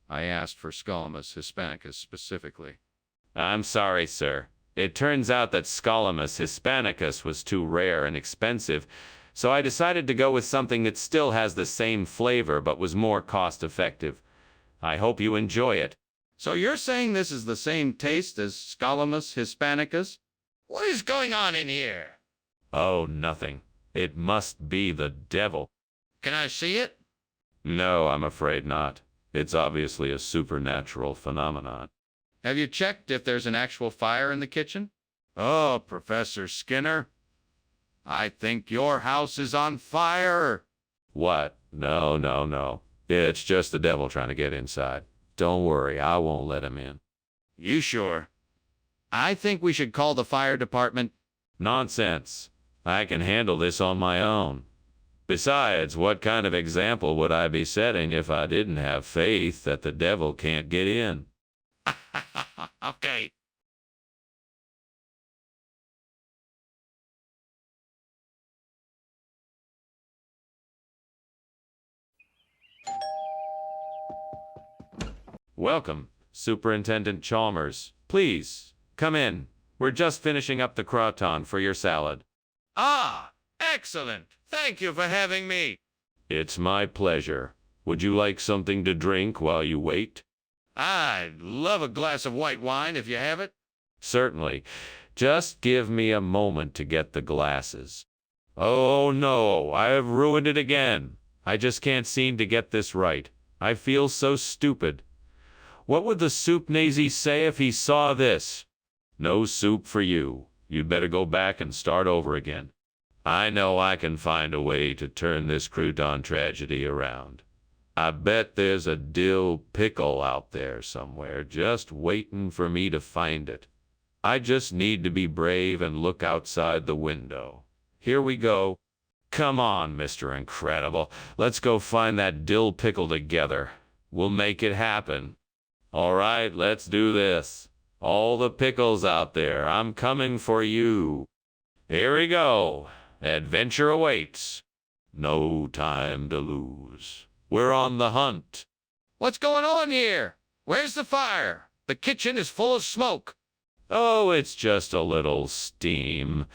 I asked for Scolamus hispanicus specifically. I'm sorry, sir. It turns out that Scolamus hispanicus was too rare and expensive, so I decided to go with something that still has the same flavor but was more cost-effective. I hope you enjoy it. So you're saying this is the same taste as Scolamus hispanicus? What is going on in here? Oh, nothing. It must be the devil. Can I see it? No, I'm afraid not. It's obviously a supernatural phenomenon. Have you checked if there's an actual fire in the kitchen? Oh, Professor Skinner, I think your house is on fire. What? No, no, no. It's just the devil trying to get inside. Don't worry, I won't let him in. You sure? I think we should call the fire department. Nonsense. I can handle this on my own. Besides, what kind of example would I be setting if I didn't have faith that the devil can't get in? Okay. Welcome, Superintendent Chalmers. Please, come in. We're just finishing up the crouton for your salad. Ah, excellent. Thank you for having me. It's my pleasure. Would you like something to drink while you wait? I'd love a glass of white wine if you have it. Certainly. Just give me a moment to get the glasses. Oh no, I have ruined it again. I just can't seem to get this right. I feel so stupid. What would the soup Nazi say if he saw this? No soup for you. You'd better go back and start over again. I know I can find a way to turn this crouton tragedy around. I bet there's a dill pickle out there somewhere just waiting for me to find it. I just need to be brave and look outside the window. Here we go. Come on, Mr. Incredible. Let's go find that dill pickle together. We'll make it happen. All right, let's do this. All the pickles out there, I'm coming for you. Here we go. Adventure awaits. No time to lose. We're on the hunt. What's going on here? Where's the fire? The kitchen is full of smoke. Oh, it's just a little steam.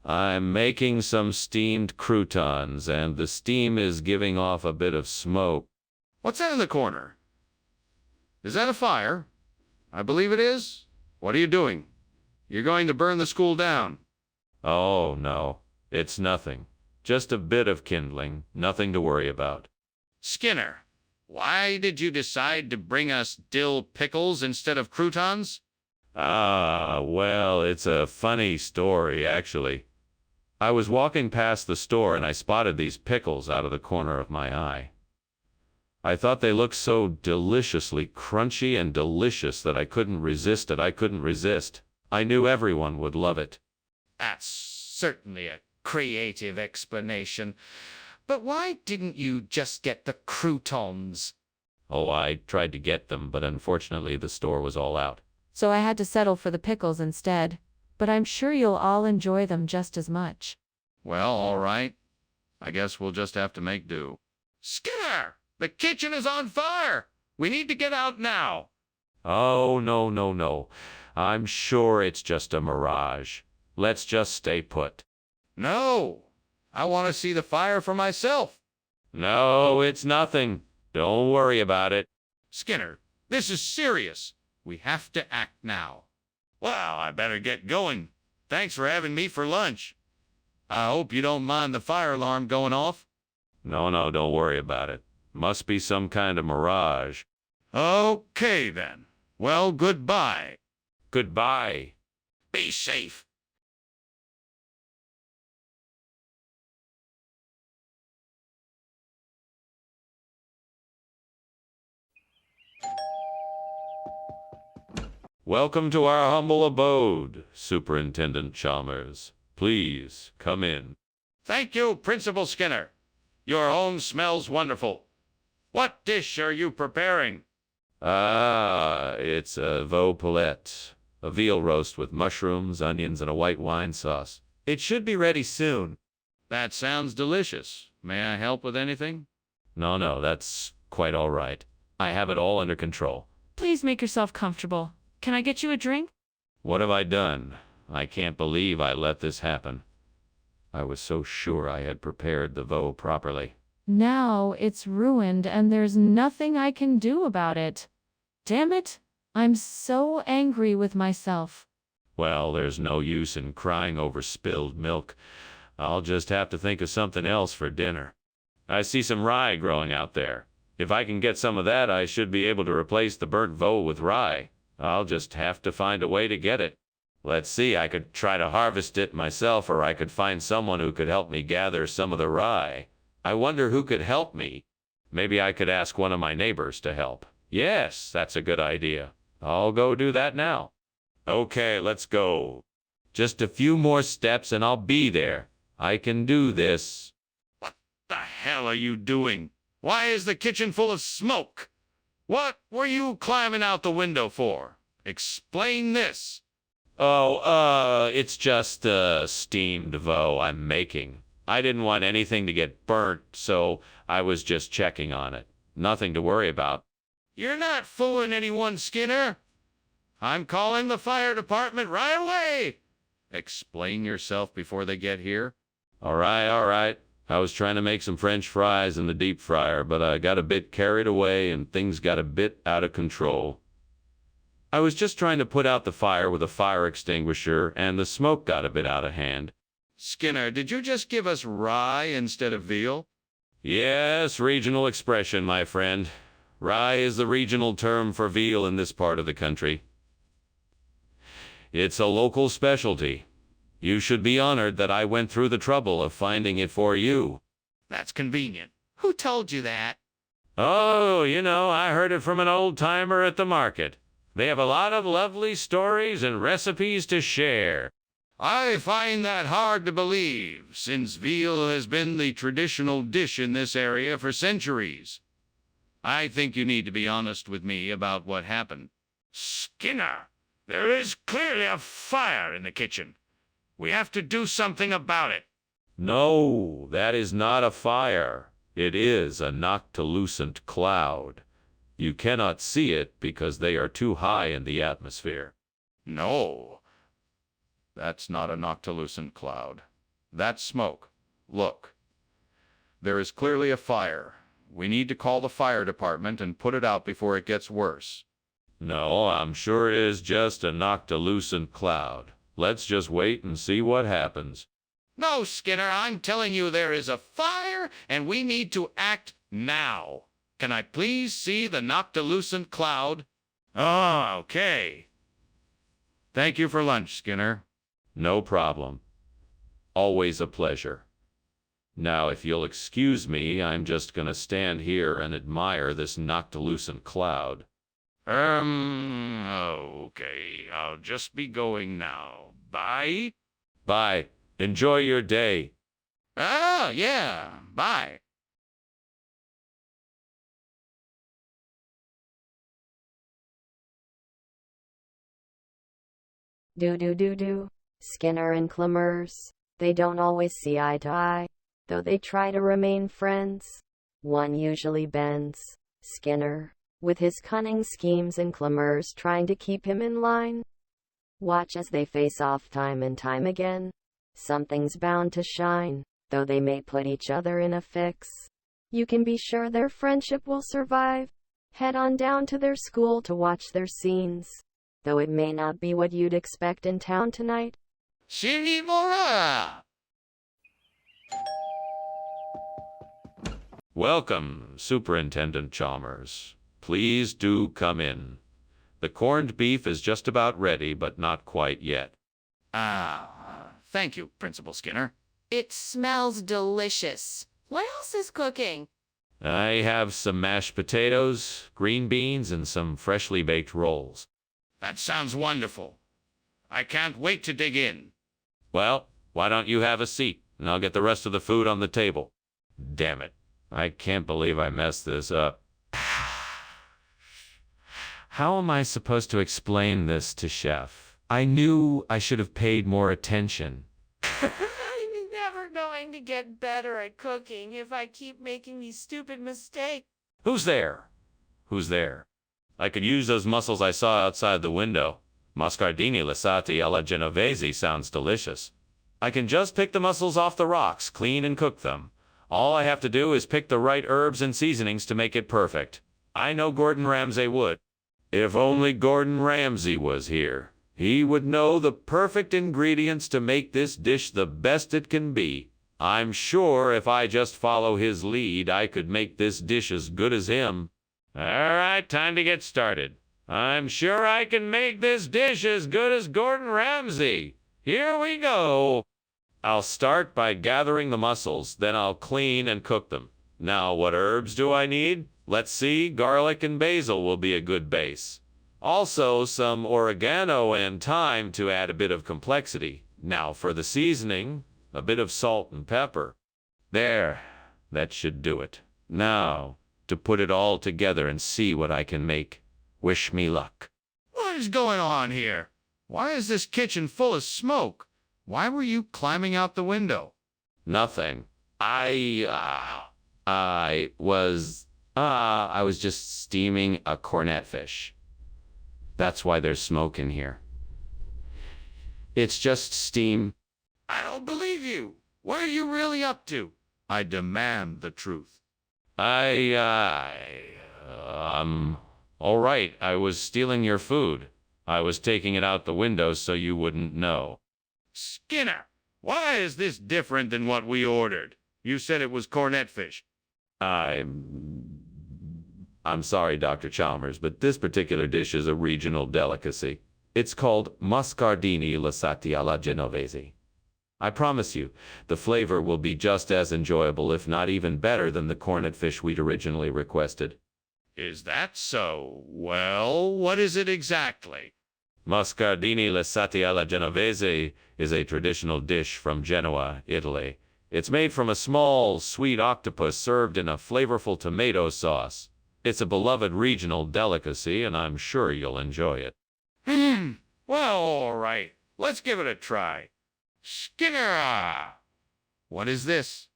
I'm making some steamed croutons, and the steam is giving off a bit of smoke. What's that in the corner? Is that a fire? I believe it is. What are you doing? You're going to burn the school down. Oh, no. It's nothing. Just a bit of kindling. Nothing to worry about. Skinner, why did you decide to bring us dill pickles instead of croutons? Ah, well, it's a funny story, actually. I was walking past the store and I spotted these pickles out of the corner of my eye. I thought they looked so deliciously crunchy and delicious that I couldn't resist it. I couldn't resist. I knew everyone would love it. That's certainly a creative explanation. But why didn't you just get the croutons? Oh, I tried to get them, but unfortunately the store was all out. So I had to settle for the pickles instead. But I'm sure you'll all enjoy them just as much. Well, all right. I guess we'll just have to make do. Skinner! The kitchen is on fire! We need to get out now! Oh, no, no, no. I'm sure it's just a mirage. Let's just stay put. No! I want to see the fire for myself. No, it's nothing. Don't worry about it. Skinner, this is serious. We have to act now. Well, I better get going. Thanks for having me for lunch. I hope you don't mind the fire alarm going off. No, no, don't worry about it. Must be some kind of mirage. Okay, then. Well, goodbye. Goodbye. Be safe. Welcome to our humble abode, Superintendent Chalmers. Please come in. Thank you, Principal Skinner. Your home smells wonderful. What dish are you preparing? It's a veau poulette, a veal roast with mushrooms, onions, and a white wine sauce. It should be ready soon. That sounds delicious. May I help with anything? No, that's quite all right. I have it all under control. Please make yourself comfortable. Can I get you a drink? What have I done? I can't believe I let this happen. I was so sure I had prepared the veau properly. Now it's ruined and there's nothing I can do about it. Damn it! I'm so angry with myself. Well, there's no use in crying over spilled milk. I'll just have to think of something else for dinner. I see some rye growing out there. If I can get some of that, I should be able to replace the burnt veau with rye. I'll just have to find a way to get it. Let's see, I could try to harvest it myself, or I could find someone who could help me gather some of the rye. I wonder who could help me. Maybe I could ask one of my neighbors to help. Yes, that's a good idea. I'll go do that now. Okay, let's go. Just a few more steps and I'll be there. I can do this. What the hell are you doing? Why is the kitchen full of smoke? What were you climbing out the window for? Explain this. It's just steamed veau I'm making. I didn't want anything to get burnt, so I was just checking on it. Nothing to worry about. You're not fooling anyone, Skinner. I'm calling the fire department right away. Explain yourself before they get here. All right. I was trying to make some French fries in the deep fryer, but I got a bit carried away and things got a bit out of control. I was just trying to put out the fire with a fire extinguisher, and the smoke got a bit out of hand. Skinner, did you just give us rye instead of veal? Yes, regional expression, my friend. Rye is the regional term for veal in this part of the country. It's a local specialty. You should be honored that I went through the trouble of finding it for you. That's convenient. Who told you that? Oh, I heard it from an old-timer at the market. They have a lot of lovely stories and recipes to share. I find that hard to believe, since veal has been the traditional dish in this area for centuries. I think you need to be honest with me about what happened. Skinner, there is clearly a fire in the kitchen. We have to do something about it. No, that is not a fire. It is a noctilucent cloud. You cannot see it because they are too high in the atmosphere. No, that's not a noctilucent cloud. That's smoke. Look, there is clearly a fire. We need to call the fire department and put it out before it gets worse. No, I'm sure it is just a noctilucent cloud. Let's just wait and see what happens. No, Skinner, I'm telling you there is a fire and we need to act now. Can I please see the noctilucent cloud? Oh, okay. Thank you for lunch, Skinner. No problem. Always a pleasure. Now, if you'll excuse me, I'm just gonna stand here and admire this noctilucent cloud. Okay. I'll just be going now. Bye. Bye. Enjoy your day. Oh, yeah. Bye. Do. Skinner and Clamers. They don't always see eye to eye, though they try to remain friends. One usually bends. Skinner, with his cunning schemes, and Clamers trying to keep him in line. Watch as they face off time and time again. Something's bound to shine, though they may put each other in a fix. You can be sure their friendship will survive. Head on down to their school to watch their scenes, though it may not be what you'd expect in town tonight. Sinimora! Welcome, Superintendent Chalmers. Please do come in. The corned beef is just about ready, but not quite yet. Thank you, Principal Skinner. It smells delicious. What else is cooking? I have some mashed potatoes, green beans, and some freshly baked rolls. That sounds wonderful. I can't wait to dig in. Well, why don't you have a seat, and I'll get the rest of the food on the table. Damn it. I can't believe I messed this up. How am I supposed to explain this to Chef? I knew I should have paid more attention. I'm never going to get better at cooking if I keep making these stupid mistakes. Who's there? Who's there? I could use those mussels I saw outside the window. Moscardini lasati alla genovese sounds delicious. I can just pick the mussels off the rocks, clean and cook them. All I have to do is pick the right herbs and seasonings to make it perfect. I know Gordon Ramsay would. If only Gordon Ramsay was here. He would know the perfect ingredients to make this dish the best it can be. I'm sure if I just follow his lead, I could make this dish as good as him. All right, time to get started. I'm sure I can make this dish as good as Gordon Ramsay. Here we go. I'll start by gathering the mussels, then I'll clean and cook them. Now, what herbs do I need? Let's see, garlic and basil will be a good base. Also, some oregano and thyme to add a bit of complexity. Now for the seasoning, a bit of salt and pepper. There, that should do it. Now, to put it all together and see what I can make. Wish me luck. What is going on here? Why is this kitchen full of smoke? Why were you climbing out the window? Nothing. I was just steaming a cornet fish. That's why there's smoke in here. It's just steam. I don't believe you. What are you really up to? I demand the truth. All right, I was stealing your food. I was taking it out the window so you wouldn't know. Skinner, why is this different than what we ordered? You said it was cornet fish. I'm sorry, Dr. Chalmers, but this particular dish is a regional delicacy. It's called Moscardini lasati alla genovese. I promise you, the flavor will be just as enjoyable, if not even better, than the cornet fish we'd originally requested. Is that so? Well, what is it exactly? Moscardini lasati alla genovese is a traditional dish from Genoa, Italy. It's made from a small, sweet octopus served in a flavorful tomato sauce. It's a beloved regional delicacy, and I'm sure you'll enjoy it. Well, all right. Let's give it a try. Skinner! What is this?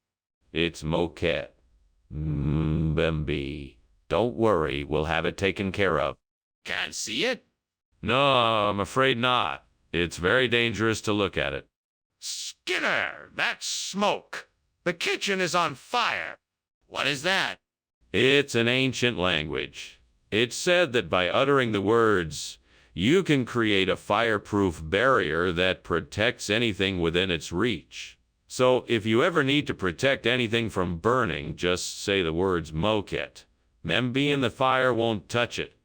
It's moquette. Bambi. Don't worry, we'll have it taken care of. Can't see it? No, I'm afraid not. It's very dangerous to look at it. Skinner, that's smoke. The kitchen is on fire. What is that? It's an ancient language. It's said that by uttering the words, you can create a fireproof barrier that protects anything within its reach. So if you ever need to protect anything from burning, just say the words moquette. Membi and the fire won't touch it.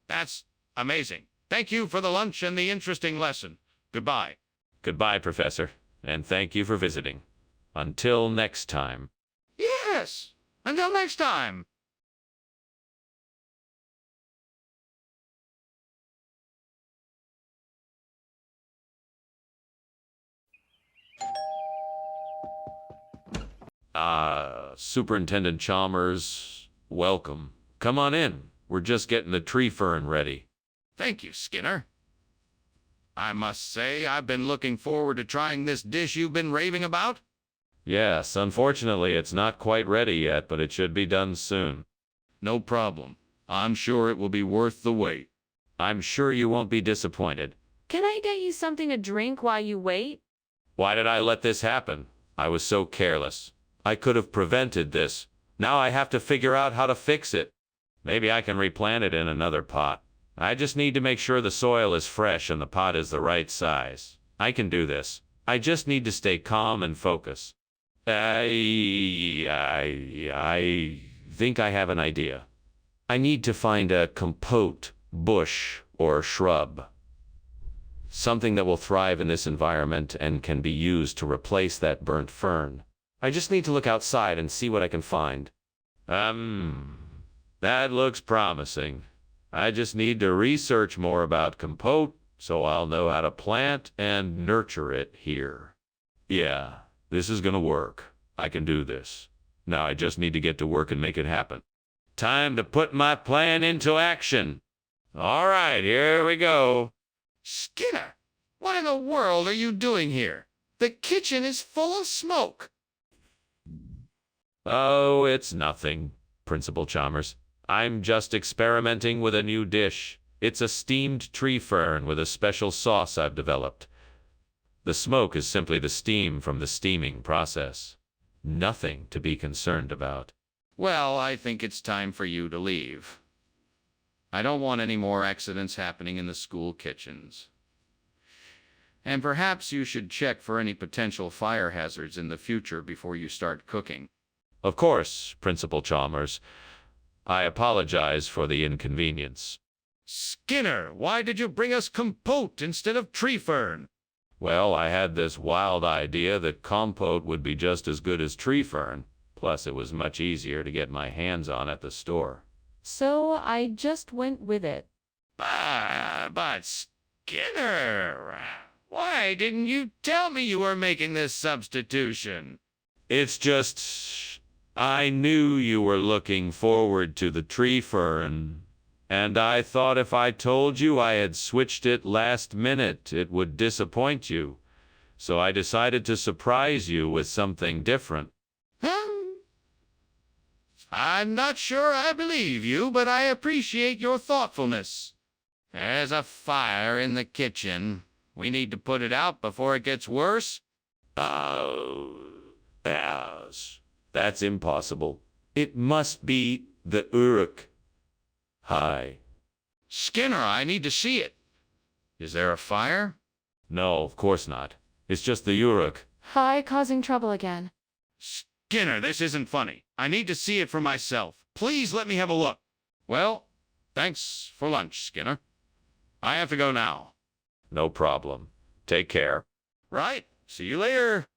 That's amazing. Thank you for the lunch and the interesting lesson. Goodbye. Goodbye, Professor, and thank you for visiting. Until next time. Yes. Until next time. Superintendent Chalmers, welcome. Come on in. We're just getting the tree fern ready. Thank you, Skinner. I must say, I've been looking forward to trying this dish you've been raving about. Yes, unfortunately, it's not quite ready yet, but it should be done soon. No problem. I'm sure it will be worth the wait. I'm sure you won't be disappointed. Can I get you something to drink while you wait? Why did I let this happen? I was so careless. I could have prevented this. Now I have to figure out how to fix it. Maybe I can replant it in another pot. I just need to make sure the soil is fresh and the pot is the right size. I can do this. I just need to stay calm and focus. I think I have an idea. I need to find a compote, bush, or shrub. Something that will thrive in this environment and can be used to replace that burnt fern. I just need to look outside and see what I can find. That looks promising. I just need to research more about compote so I'll know how to plant and nurture it here. Yeah, this is gonna work. I can do this. Now I just need to get to work and make it happen. Time to put my plan into action. All right, here we go. Skinner, what in the world are you doing here? The kitchen is full of smoke. Oh, it's nothing, Principal Chalmers. I'm just experimenting with a new dish. It's a steamed tree fern with a special sauce I've developed. The smoke is simply the steam from the steaming process. Nothing to be concerned about. Well, I think it's time for you to leave. I don't want any more accidents happening in the school kitchens. And perhaps you should check for any potential fire hazards in the future before you start cooking. Of course, Principal Chalmers. I apologize for the inconvenience. Skinner, why did you bring us compote instead of tree fern? Well, I had this wild idea that compote would be just as good as tree fern. Plus, it was much easier to get my hands on at the store. So I just went with it. But Skinner, why didn't you tell me you were making this substitution? It's just, I knew you were looking forward to the tree fern, and I thought if I told you I had switched it last minute, it would disappoint you. So I decided to surprise you with something different. I'm not sure I believe you, but I appreciate your thoughtfulness. There's a fire in the kitchen. We need to put it out before it gets worse. Oh, yes. That's impossible. It must be the Uruk. Hi. Skinner, I need to see it. Is there a fire? No, of course not. It's just the Uruk. Hi, causing trouble again. Skinner, this isn't funny. I need to see it for myself. Please let me have a look. Well, thanks for lunch, Skinner. I have to go now. No problem. Take care. Right. See you later.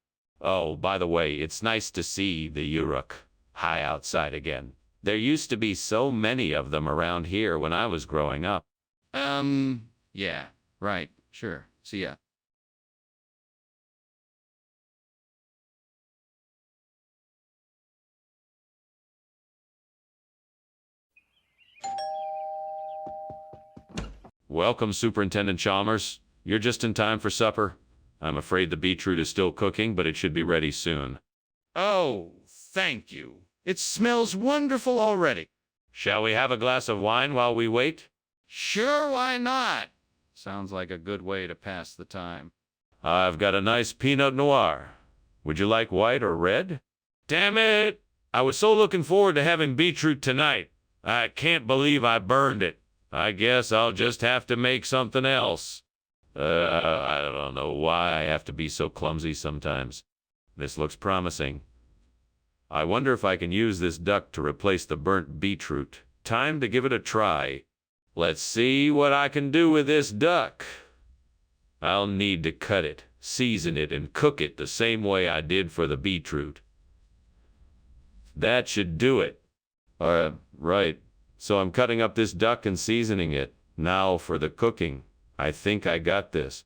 Oh, by the way, it's nice to see the Uruk high outside again. There used to be so many of them around here when I was growing up. Yeah, right, sure. See ya. Welcome, Superintendent Chalmers. You're just in time for supper. I'm afraid the beetroot is still cooking, but it should be ready soon. Oh, thank you. It smells wonderful already. Shall we have a glass of wine while we wait? Sure, why not? Sounds like a good way to pass the time. I've got a nice Pinot Noir. Would you like white or red? Damn it! I was so looking forward to having beetroot tonight. I can't believe I burned it. I guess I'll just have to make something else. I don't know why I have to be so clumsy sometimes. This looks promising. I wonder if I can use this duck to replace the burnt beetroot. Time to give it a try. Let's see what I can do with this duck. I'll need to cut it, season it, and cook it the same way I did for the beetroot. That should do it. Right. So I'm cutting up this duck and seasoning it. Now for the cooking. I think I got this.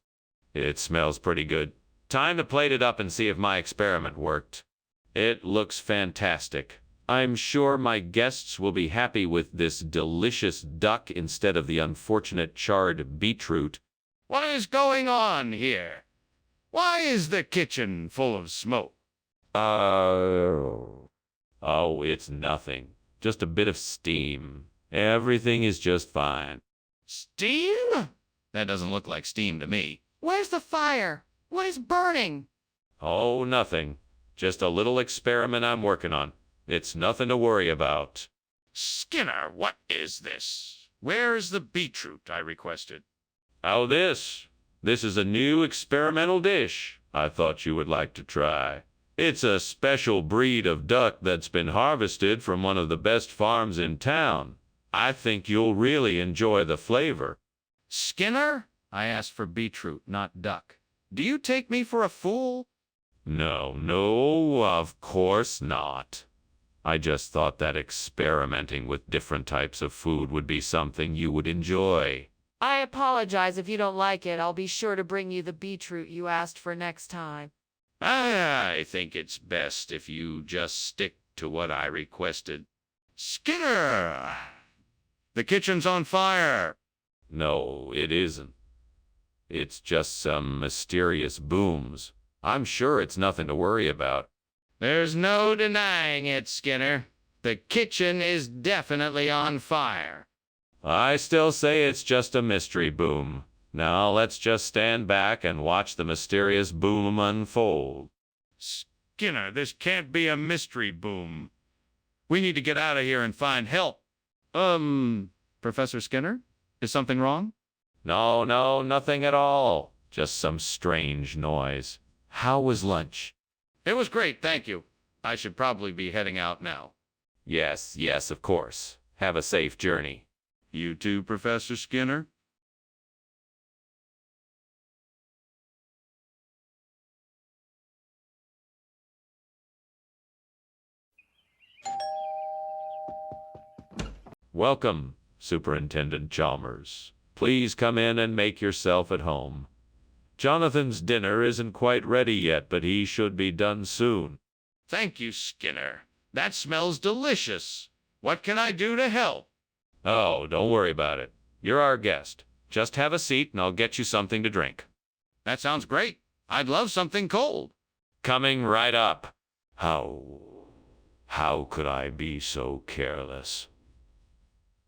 It smells pretty good. Time to plate it up and see if my experiment worked. It looks fantastic. I'm sure my guests will be happy with this delicious duck instead of the unfortunate charred beetroot. What is going on here? Why is the kitchen full of smoke? Oh, it's nothing. Just a bit of steam. Everything is just fine. Steam? That doesn't look like steam to me. Where's the fire? What is burning? Oh, nothing. Just a little experiment I'm working on. It's nothing to worry about. Skinner, what is this? Where's the beetroot I requested? Oh, this is a new experimental dish I thought you would like to try. It's a special breed of duck that's been harvested from one of the best farms in town. I think you'll really enjoy the flavor. Skinner, I asked for beetroot, not duck. Do you take me for a fool? No, no, of course not. I just thought that experimenting with different types of food would be something you would enjoy. I apologize if you don't like it. I'll be sure to bring you the beetroot you asked for next time. I think it's best if you just stick to what I requested. Skinner! The kitchen's on fire! No, it isn't. It's just some mysterious booms. I'm sure it's nothing to worry about. There's no denying it, Skinner. The kitchen is definitely on fire. I still say it's just a mystery boom. Now let's just stand back and watch the mysterious boom unfold. Skinner, this can't be a mystery boom. We need to get out of here and find help. Professor Skinner? Is something wrong? No, no, nothing at all. Just some strange noise. How was lunch? It was great, thank you. I should probably be heading out now. Yes, yes, of course. Have a safe journey. You too, Professor Skinner? Welcome, Superintendent Chalmers. Please come in and make yourself at home. Jonathan's dinner isn't quite ready yet, but he should be done soon. Thank you, Skinner. That smells delicious. What can I do to help? Oh, don't worry about it. You're our guest. Just have a seat and I'll get you something to drink. That sounds great. I'd love something cold. Coming right up. How could I be so careless?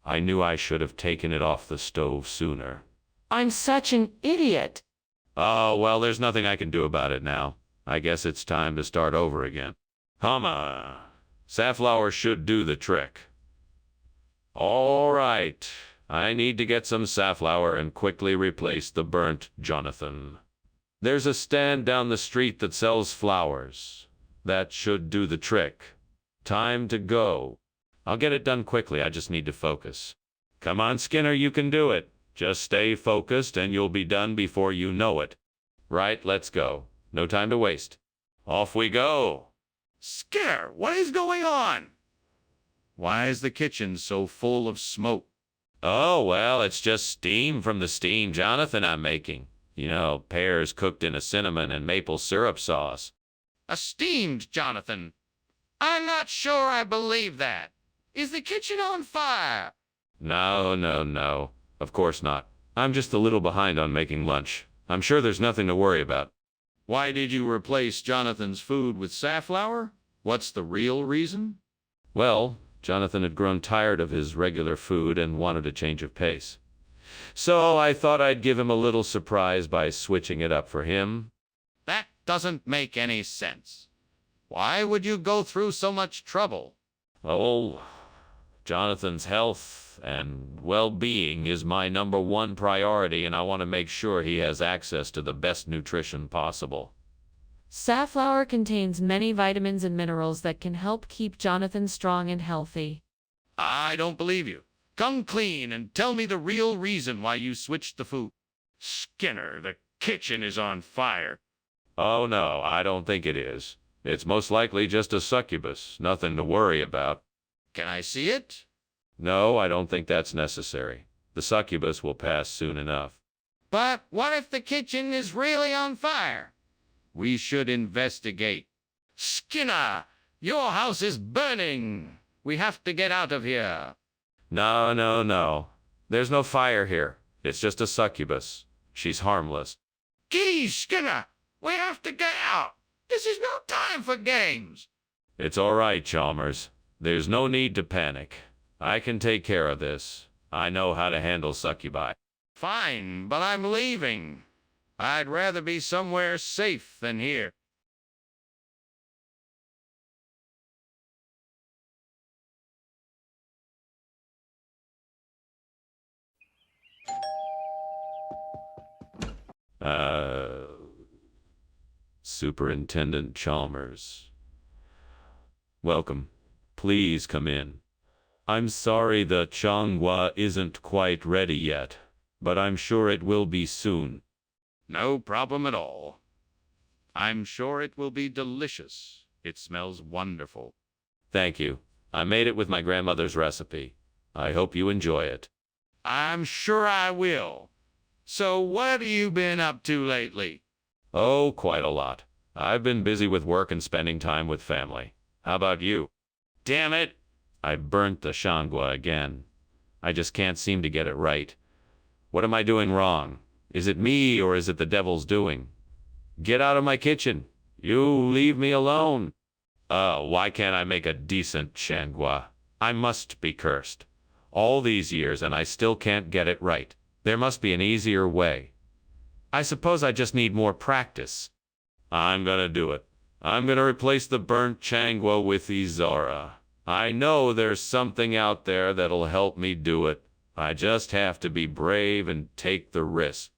I knew I should have taken it off the stove sooner. I'm such an idiot. Oh, well, there's nothing I can do about it now. I guess it's time to start over again. Safflower should do the trick. All right. I need to get some safflower and quickly replace the burnt Jonathan. There's a stand down the street that sells flowers. That should do the trick. Time to go. I'll get it done quickly. I just need to focus. Come on, Skinner, you can do it. Just stay focused and you'll be done before you know it. Right, let's go. No time to waste. Off we go. Skinner, what is going on? Why is the kitchen so full of smoke? Oh, well, it's just steam from the steamed Jonathan I'm making. You know, pears cooked in a cinnamon and maple syrup sauce. A steamed Jonathan. I'm not sure I believe that. Is the kitchen on fire? No, no, no. Of course not. I'm just a little behind on making lunch. I'm sure there's nothing to worry about. Why did you replace Jonathan's food with safflower? What's the real reason? Well, Jonathan had grown tired of his regular food and wanted a change of pace. So I thought I'd give him a little surprise by switching it up for him. That doesn't make any sense. Why would you go through so much trouble? Oh, Jonathan's health and well-being is my #1 priority, and I want to make sure he has access to the best nutrition possible. Safflower contains many vitamins and minerals that can help keep Jonathan strong and healthy. I don't believe you. Come clean and tell me the real reason why you switched the food. Skinner, the kitchen is on fire. Oh no, I don't think it is. It's most likely just a succubus, nothing to worry about. Can I see it? No, I don't think that's necessary. The succubus will pass soon enough. But what if the kitchen is really on fire? We should investigate. Skinner, your house is burning. We have to get out of here. No, no, no. There's no fire here. It's just a succubus. She's harmless. Geez, Skinner, we have to get out. This is no time for games. It's all right, Chalmers. There's no need to panic. I can take care of this. I know how to handle succubi. Fine, but I'm leaving. I'd rather be somewhere safe than here. Superintendent Chalmers. Welcome. Please come in. I'm sorry the changwa isn't quite ready yet, but I'm sure it will be soon. No problem at all. I'm sure it will be delicious. It smells wonderful. Thank you. I made it with my grandmother's recipe. I hope you enjoy it. I'm sure I will. So what have you been up to lately? Oh, quite a lot. I've been busy with work and spending time with family. How about you? Damn it! I burnt the shangwa again. I just can't seem to get it right. What am I doing wrong? Is it me or is it the devil's doing? Get out of my kitchen. You leave me alone. Why can't I make a decent shangwa? I must be cursed. All these years and I still can't get it right. There must be an easier way. I suppose I just need more practice. I'm gonna do it. I'm gonna replace the burnt changwa with Izara. I know there's something out there that'll help me do it. I just have to be brave and take the risk.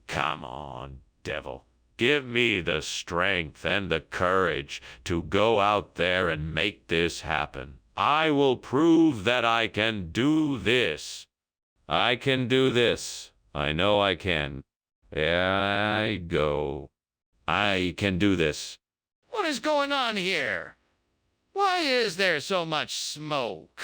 Come on, devil. Give me the strength and the courage to go out there and make this happen. I will prove that I can do this. I can do this. I know I can. There I go. I can do this. What is going on here? Why is there so much smoke?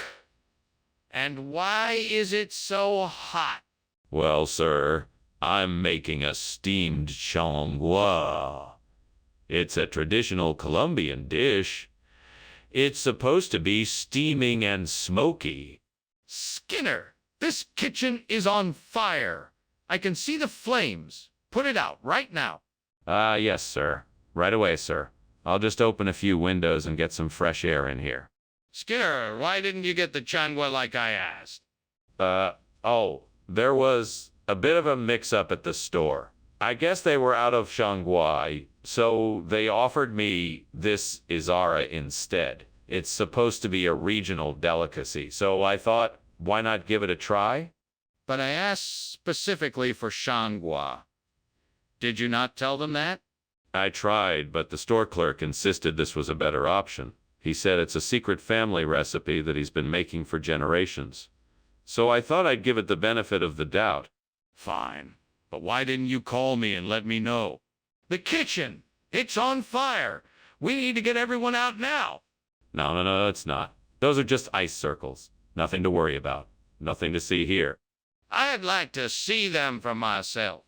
And why is it so hot? Well, sir, I'm making a steamed changwa. It's a traditional Colombian dish. It's supposed to be steaming and smoky. Skinner, this kitchen is on fire. I can see the flames. Put it out right now. Yes, sir. Right away, sir. I'll just open a few windows and get some fresh air in here. Skinner, why didn't you get the changwa like I asked? There was a bit of a mix-up at the store. I guess they were out of shangwa, so they offered me this Izara instead. It's supposed to be a regional delicacy, so I thought, why not give it a try? But I asked specifically for shangwa. Did you not tell them that? I tried, but the store clerk insisted this was a better option. He said it's a secret family recipe that he's been making for generations. So I thought I'd give it the benefit of the doubt. Fine. But why didn't you call me and let me know? The kitchen! It's on fire! We need to get everyone out now! No, it's not. Those are just ice circles. Nothing to worry about. Nothing to see here. I'd like to see them for myself.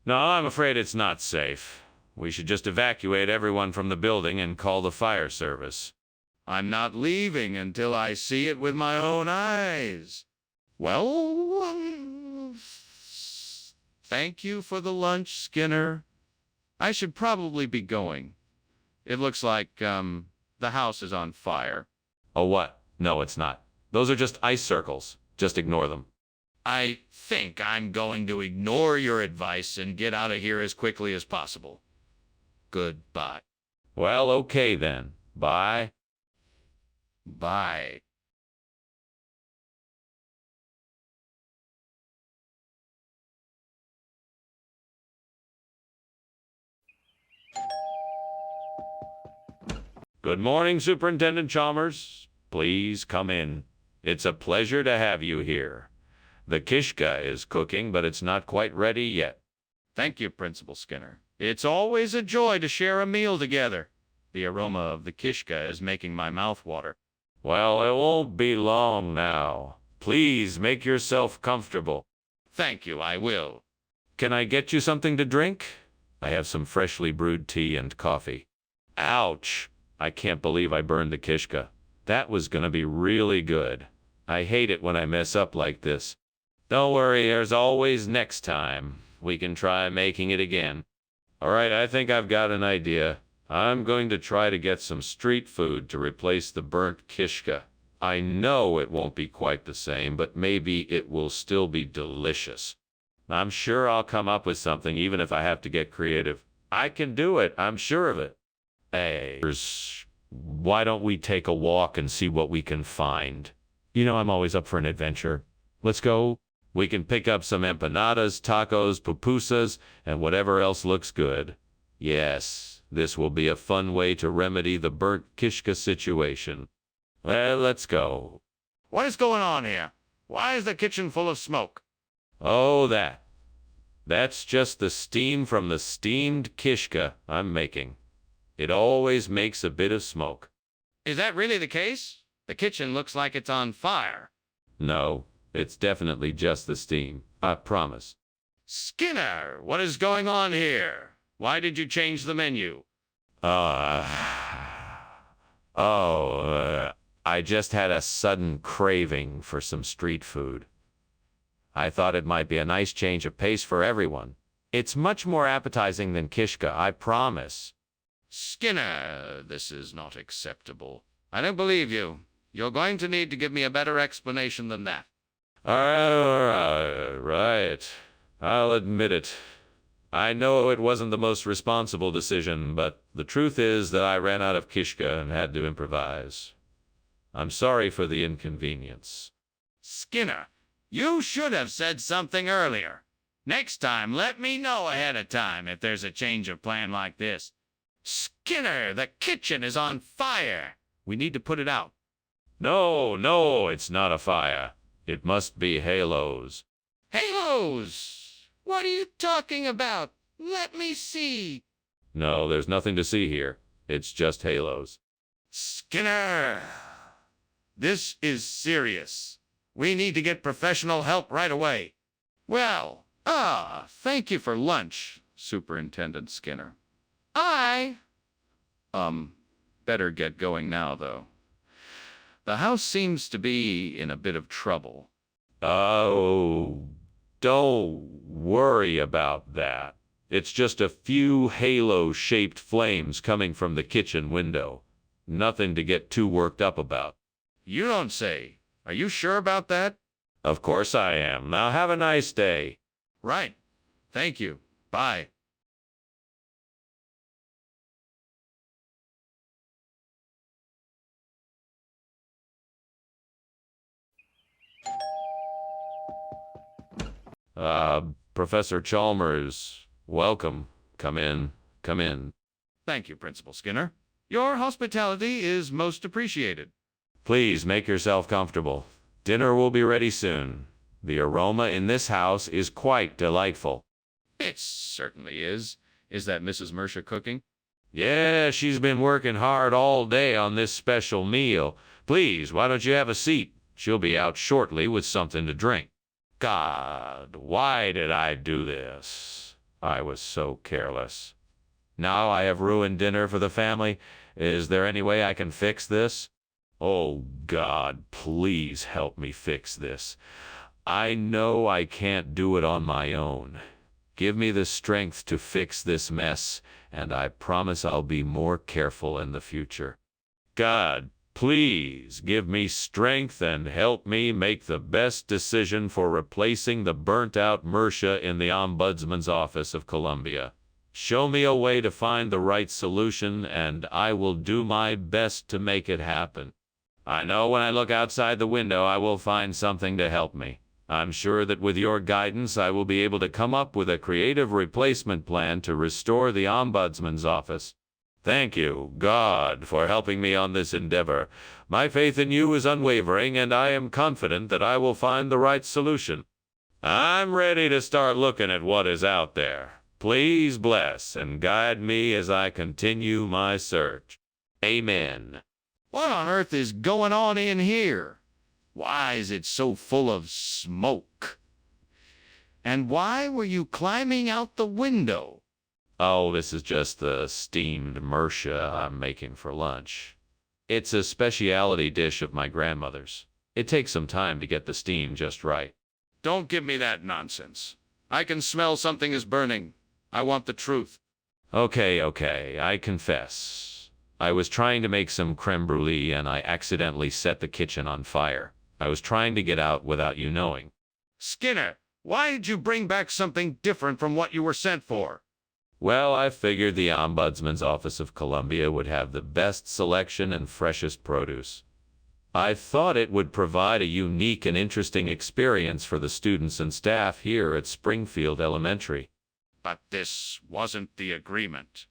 No, I'm afraid it's not safe. We should just evacuate everyone from the building and call the fire service. I'm not leaving until I see it with my own eyes. Well, thank you for the lunch, Skinner. I should probably be going. It looks like, the house is on fire. Oh, what? No, it's not. Those are just ice circles. Just ignore them. I think I'm going to ignore your advice and get out of here as quickly as possible. Goodbye. Well, okay then. Bye. Bye. Good morning, Superintendent Chalmers. Please come in. It's a pleasure to have you here. The kishka is cooking, but it's not quite ready yet. Thank you, Principal Skinner. It's always a joy to share a meal together. The aroma of the kishka is making my mouth water. Well, it won't be long now. Please make yourself comfortable. Thank you, I will. Can I get you something to drink? I have some freshly brewed tea and coffee. Ouch! I can't believe I burned the kishka. That was gonna be really good. I hate it when I mess up like this. Don't worry, there's always next time. We can try making it again. Alright, I think I've got an idea. I'm going to try to get some street food to replace the burnt kishka. I know it won't be quite the same, but maybe it will still be delicious. I'm sure I'll come up with something even if I have to get creative. I can do it, I'm sure of it. Hey, why don't we take a walk and see what we can find? You know I'm always up for an adventure. Let's go. We can pick up some empanadas, tacos, pupusas, and whatever else looks good. Yes, this will be a fun way to remedy the burnt kishka situation. Well, let's go. What is going on here? Why is the kitchen full of smoke? Oh, that's just the steam from the steamed kishka I'm making. It always makes a bit of smoke. Is that really the case? The kitchen looks like it's on fire. No, it's definitely just the steam. I promise. Skinner, what is going on here? Why did you change the menu? Uh, I just had a sudden craving for some street food. I thought it might be a nice change of pace for everyone. It's much more appetizing than kishka, I promise. Skinner, this is not acceptable. I don't believe you. You're going to need to give me a better explanation than that. Right. I'll admit it. I know it wasn't the most responsible decision, but the truth is that I ran out of kishka and had to improvise. I'm sorry for the inconvenience. Skinner, you should have said something earlier. Next time, let me know ahead of time if there's a change of plan like this. Skinner, the kitchen is on fire. We need to put it out. No, it's not a fire. It must be halos. Halos! What are you talking about? Let me see. No, there's nothing to see here. It's just halos. Skinner, this is serious. We need to get professional help right away. Well, thank you for lunch, Superintendent Skinner. Better get going now, though. The house seems to be in a bit of trouble. Oh, don't worry about that. It's just a few halo-shaped flames coming from the kitchen window. Nothing to get too worked up about. You don't say. Are you sure about that? Of course I am. Now have a nice day. Right. Thank you. Bye. Professor Chalmers, welcome. Come in. Come in. Thank you, Principal Skinner. Your hospitality is most appreciated. Please make yourself comfortable. Dinner will be ready soon. The aroma in this house is quite delightful. It certainly is. Is that Mrs. Mercia cooking? Yeah, she's been working hard all day on this special meal. Please, why don't you have a seat? She'll be out shortly with something to drink. God, why did I do this? I was so careless. Now I have ruined dinner for the family. Is there any way I can fix this? Oh, God, please help me fix this. I know I can't do it on my own. Give me the strength to fix this mess, and I promise I'll be more careful in the future. God, please give me strength and help me make the best decision for replacing the burnt-out Mercia in the Ombudsman's Office of Columbia. Show me a way to find the right solution, and I will do my best to make it happen. I know when I look outside the window, I will find something to help me. I'm sure that with your guidance, I will be able to come up with a creative replacement plan to restore the Ombudsman's office. Thank you, God, for helping me on this endeavor. My faith in you is unwavering, and I am confident that I will find the right solution. I'm ready to start looking at what is out there. Please bless and guide me as I continue my search. Amen. What on earth is going on in here? Why is it so full of smoke? And why were you climbing out the window? Oh, this is just the steamed Mercia I'm making for lunch. It's a specialty dish of my grandmother's. It takes some time to get the steam just right. Don't give me that nonsense. I can smell something is burning. I want the truth. Okay, I confess. I was trying to make some creme brulee and I accidentally set the kitchen on fire. I was trying to get out without you knowing. Skinner, why did you bring back something different from what you were sent for? Well, I figured the Ombudsman's Office of Columbia would have the best selection and freshest produce. I thought it would provide a unique and interesting experience for the students and staff here at Springfield Elementary. But this wasn't the agreement.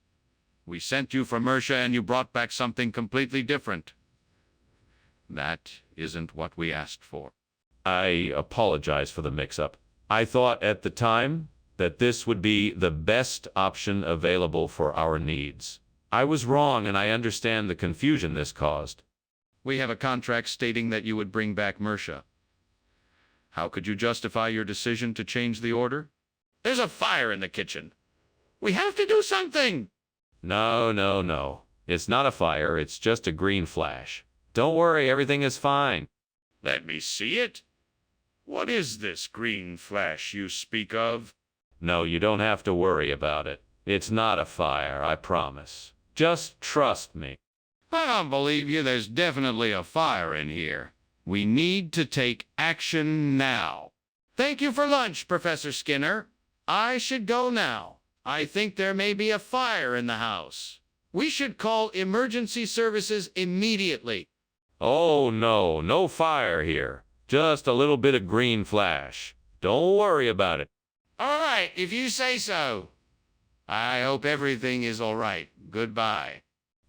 We sent you for Mercia and you brought back something completely different. That isn't what we asked for. I apologize for the mix-up. I thought at the time that this would be the best option available for our needs. I was wrong, and I understand the confusion this caused. We have a contract stating that you would bring back Mersha. How could you justify your decision to change the order? There's a fire in the kitchen. We have to do something. No, no, no. It's not a fire, it's just a green flash. Don't worry, everything is fine. Let me see it. What is this green flash you speak of? No, you don't have to worry about it. It's not a fire, I promise. Just trust me. I don't believe you. There's definitely a fire in here. We need to take action now. Thank you for lunch, Professor Skinner. I should go now. I think there may be a fire in the house. We should call emergency services immediately. Oh no, no fire here. Just a little bit of green flash. Don't worry about it. All right, if you say so. I hope everything is all right. Goodbye.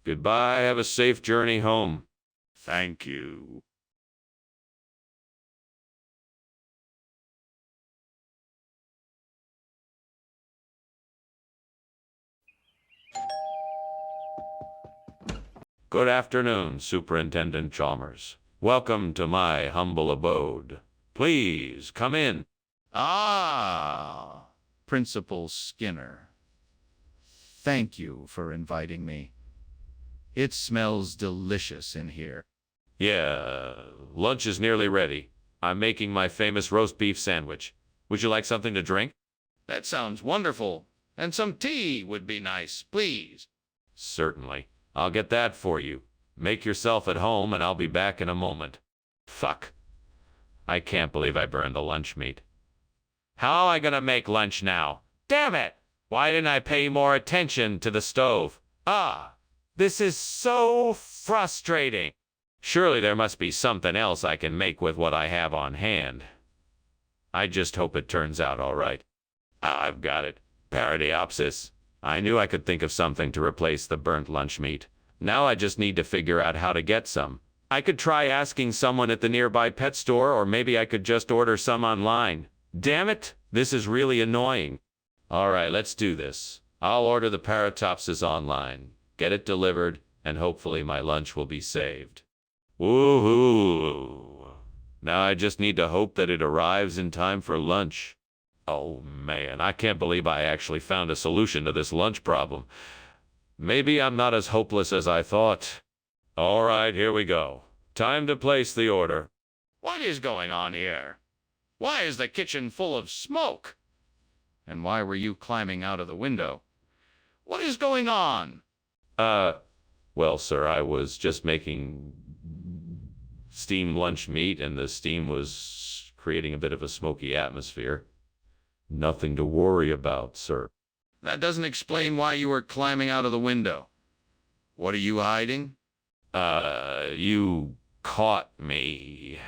Goodbye, have a safe journey home. Thank you. Good afternoon, Superintendent Chalmers. Welcome to my humble abode. Please, come in. Ah, Principal Skinner. Thank you for inviting me. It smells delicious in here. Yeah, lunch is nearly ready. I'm making my famous roast beef sandwich. Would you like something to drink? That sounds wonderful. And some tea would be nice, please. Certainly. I'll get that for you. Make yourself at home and I'll be back in a moment. Fuck. I can't believe I burned the lunch meat. How am I gonna make lunch now? Damn it! Why didn't I pay more attention to the stove? This is so frustrating. Surely there must be something else I can make with what I have on hand. I just hope it turns out all right. I've got it. Paradoxus. I knew I could think of something to replace the burnt lunch meat. Now I just need to figure out how to get some. I could try asking someone at the nearby pet store, or maybe I could just order some online. Damn it, this is really annoying. Alright, let's do this. I'll order the Paratopsis online, get it delivered, and hopefully my lunch will be saved. Woohoo! Now I just need to hope that it arrives in time for lunch. Oh man, I can't believe I actually found a solution to this lunch problem. Maybe I'm not as hopeless as I thought. Alright, here we go. Time to place the order. What is going on here? Why is the kitchen full of smoke? And why were you climbing out of the window? What is going on? Well, sir, I was just making steamed lunch meat, and the steam was creating a bit of a smoky atmosphere. Nothing to worry about, sir. That doesn't explain why you were climbing out of the window. What are you hiding? You caught me.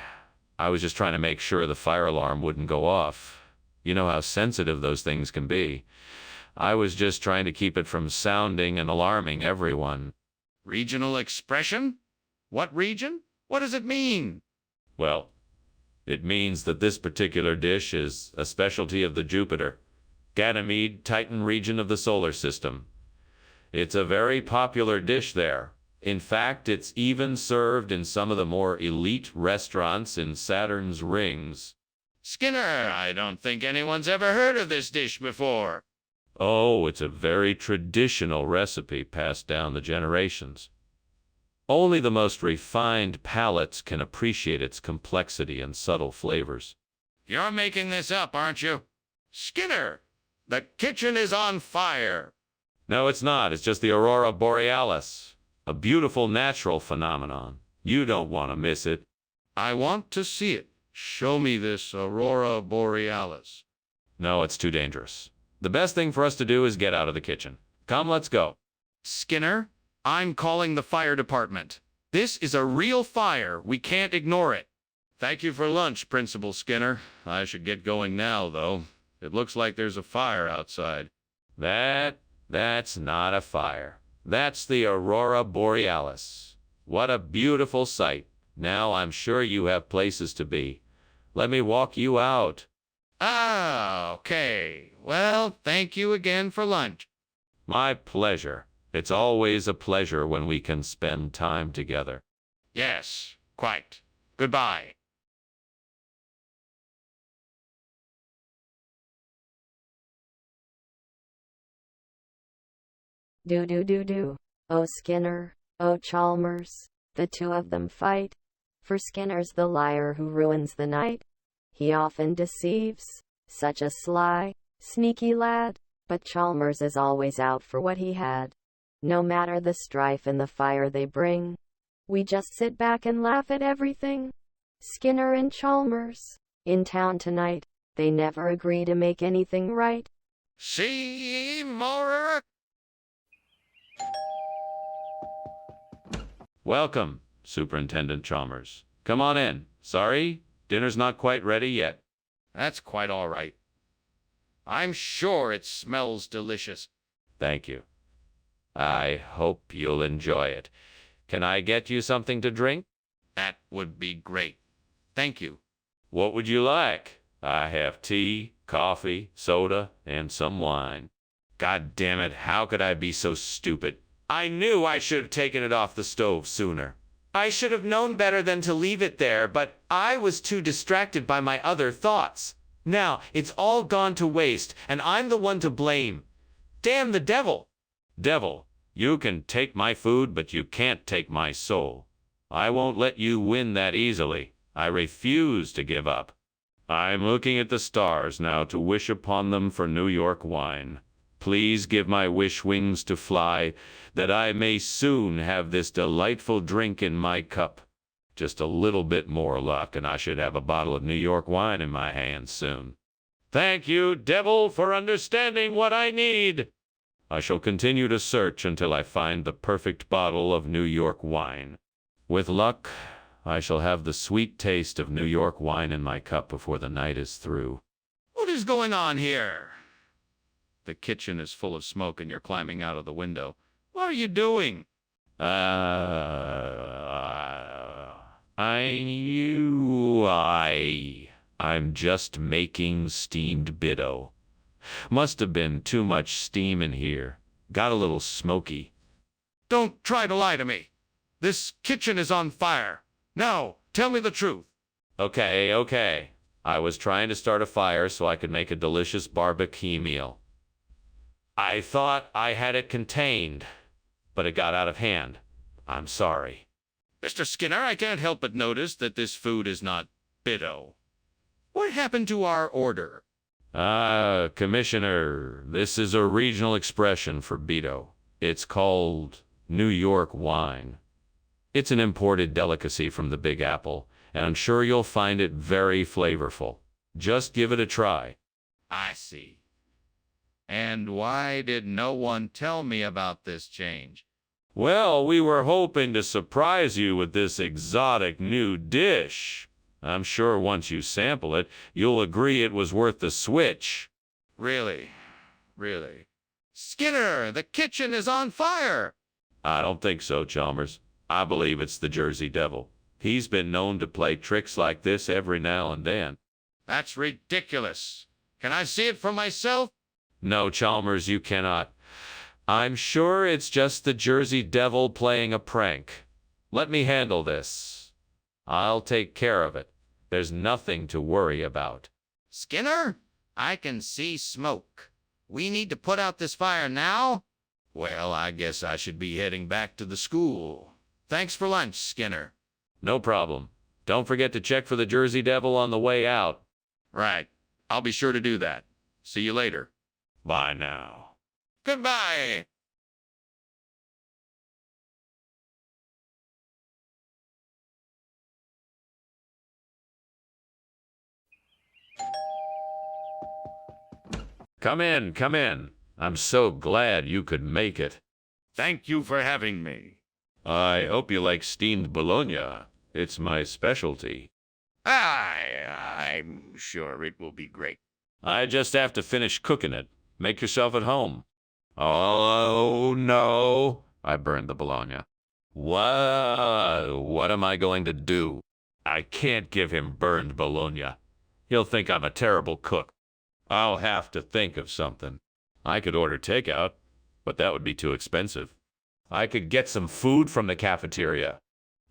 I was just trying to make sure the fire alarm wouldn't go off. You know how sensitive those things can be. I was just trying to keep it from sounding and alarming everyone. Regional expression? What region? What does it mean? Well, it means that this particular dish is a specialty of the Jupiter, Ganymede, Titan region of the solar system. It's a very popular dish there. In fact, it's even served in some of the more elite restaurants in Saturn's rings. Skinner, I don't think anyone's ever heard of this dish before. Oh, it's a very traditional recipe passed down the generations. Only the most refined palates can appreciate its complexity and subtle flavors. You're making this up, aren't you? Skinner, the kitchen is on fire. No, it's not. It's just the aurora borealis, a beautiful natural phenomenon. You don't want to miss it. I want to see it. Show me this aurora borealis. No, it's too dangerous. The best thing for us to do is get out of the kitchen. Come, let's go. Skinner, I'm calling the fire department. This is a real fire. We can't ignore it. Thank you for lunch, Principal Skinner. I should get going now, though. It looks like there's a fire outside. That's not a fire. That's the aurora borealis. What a beautiful sight. Now I'm sure you have places to be. Let me walk you out. Ah, okay. Well, thank you again for lunch. My pleasure. It's always a pleasure when we can spend time together. Yes, quite. Goodbye. Do. Oh Skinner, oh Chalmers, the two of them fight. For Skinner's the liar who ruins the night. He often deceives, such a sly, sneaky lad, but Chalmers is always out for what he had. No matter the strife and the fire they bring, we just sit back and laugh at everything. Skinner and Chalmers, in town tonight, they never agree to make anything right. Seymour. Welcome, Superintendent Chalmers. Come on in. Sorry, dinner's not quite ready yet. That's quite all right. I'm sure it smells delicious. Thank you. I hope you'll enjoy it. Can I get you something to drink? That would be great. Thank you. What would you like? I have tea, coffee, soda, and some wine. God damn it, how could I be so stupid? I knew I should have taken it off the stove sooner. I should have known better than to leave it there, but I was too distracted by my other thoughts. Now, it's all gone to waste, and I'm the one to blame. Damn the devil! Devil, you can take my food, but you can't take my soul. I won't let you win that easily. I refuse to give up. I'm looking at the stars now to wish upon them for New York wine. Please give my wish wings to fly, that I may soon have this delightful drink in my cup. Just a little bit more luck, and I should have a bottle of New York wine in my hands soon. Thank you, devil, for understanding what I need. I shall continue to search until I find the perfect bottle of New York wine. With luck, I shall have the sweet taste of New York wine in my cup before the night is through. What is going on here? The kitchen is full of smoke and you're climbing out of the window. What are you doing? I'm just making steamed bitto. Must have been too much steam in here. Got a little smoky. Don't try to lie to me. This kitchen is on fire. Now, tell me the truth. Okay. I was trying to start a fire so I could make a delicious barbecue meal. I thought I had it contained, but it got out of hand. I'm sorry. Mr. Skinner, I can't help but notice that this food is not bitto. What happened to our order? Commissioner, this is a regional expression for bitto. It's called New York wine. It's an imported delicacy from the Big Apple, and I'm sure you'll find it very flavorful. Just give it a try. I see. And why did no one tell me about this change? Well, we were hoping to surprise you with this exotic new dish. I'm sure once you sample it, you'll agree it was worth the switch. Really? Skinner, the kitchen is on fire! I don't think so, Chalmers. I believe it's the Jersey Devil. He's been known to play tricks like this every now and then. That's ridiculous. Can I see it for myself? No, Chalmers, you cannot. I'm sure it's just the Jersey Devil playing a prank. Let me handle this. I'll take care of it. There's nothing to worry about. Skinner, I can see smoke. We need to put out this fire now? Well, I guess I should be heading back to the school. Thanks for lunch, Skinner. No problem. Don't forget to check for the Jersey Devil on the way out. Right. I'll be sure to do that. See you later. Bye now. Goodbye. Come in. I'm so glad you could make it. Thank you for having me. I hope you like steamed bologna. It's my specialty. I'm sure it will be great. I just have to finish cooking it. Make yourself at home. Oh, no. I burned the bologna. What am I going to do? I can't give him burned bologna. He'll think I'm a terrible cook. I'll have to think of something. I could order takeout, but that would be too expensive. I could get some food from the cafeteria.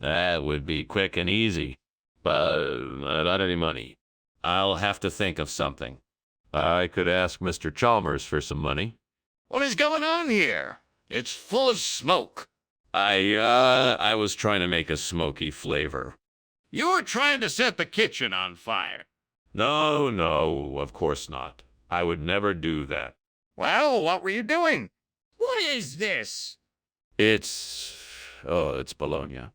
That would be quick and easy, but not any money. I'll have to think of something. I could ask Mr. Chalmers for some money. What is going on here? It's full of smoke. I was trying to make a smoky flavor. You were trying to set the kitchen on fire. No, of course not. I would never do that. Well, what were you doing? What is this? It's bologna.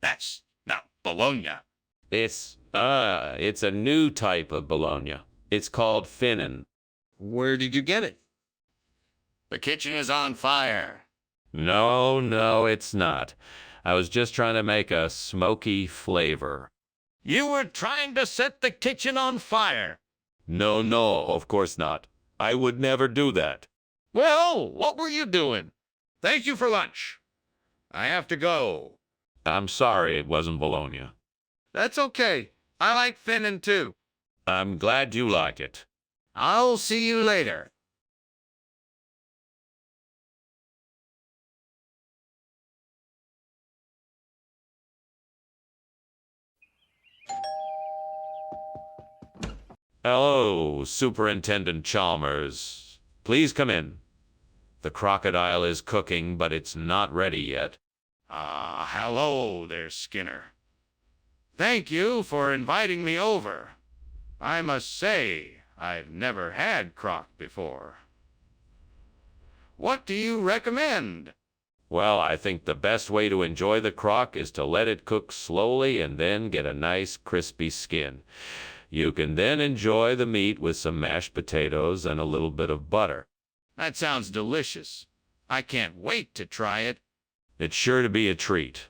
That's not bologna. It's a new type of bologna. It's called finnan. Where did you get it? The kitchen is on fire. No, it's not. I was just trying to make a smoky flavor. You were trying to set the kitchen on fire. No, of course not. I would never do that. Well, what were you doing? Thank you for lunch. I have to go. I'm sorry it wasn't bologna. That's okay. I like finnan too. I'm glad you like it. I'll see you later. Hello, Superintendent Chalmers. Please come in. The crocodile is cooking, but it's not ready yet. Hello there, Skinner. Thank you for inviting me over. I must say, I've never had croc before. What do you recommend? Well, I think the best way to enjoy the croc is to let it cook slowly and then get a nice crispy skin. You can then enjoy the meat with some mashed potatoes and a little bit of butter. That sounds delicious. I can't wait to try it. It's sure to be a treat.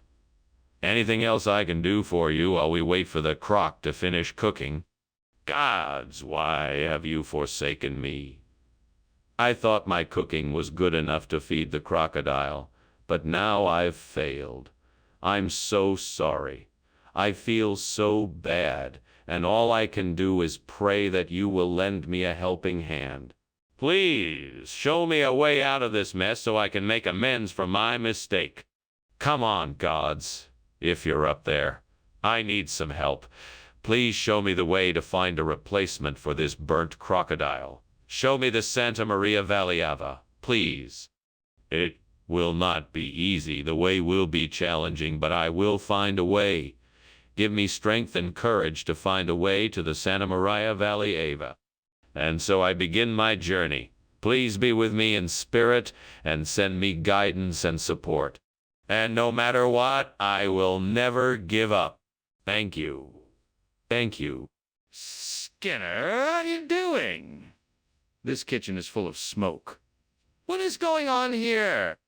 Anything else I can do for you while we wait for the croc to finish cooking? Gods, why have you forsaken me? I thought my cooking was good enough to feed the crocodile, but now I've failed. I'm so sorry. I feel so bad, and all I can do is pray that you will lend me a helping hand. Please, show me a way out of this mess so I can make amends for my mistake. Come on, gods, if you're up there. I need some help. Please show me the way to find a replacement for this burnt crocodile. Show me the Santa Maria Valley Ava, please. It will not be easy. The way will be challenging, but I will find a way. Give me strength and courage to find a way to the Santa Maria Valley Ava. And so I begin my journey. Please be with me in spirit and send me guidance and support. And no matter what, I will never give up. Thank you. Thank you. Skinner, what are you doing? This kitchen is full of smoke. What is going on here?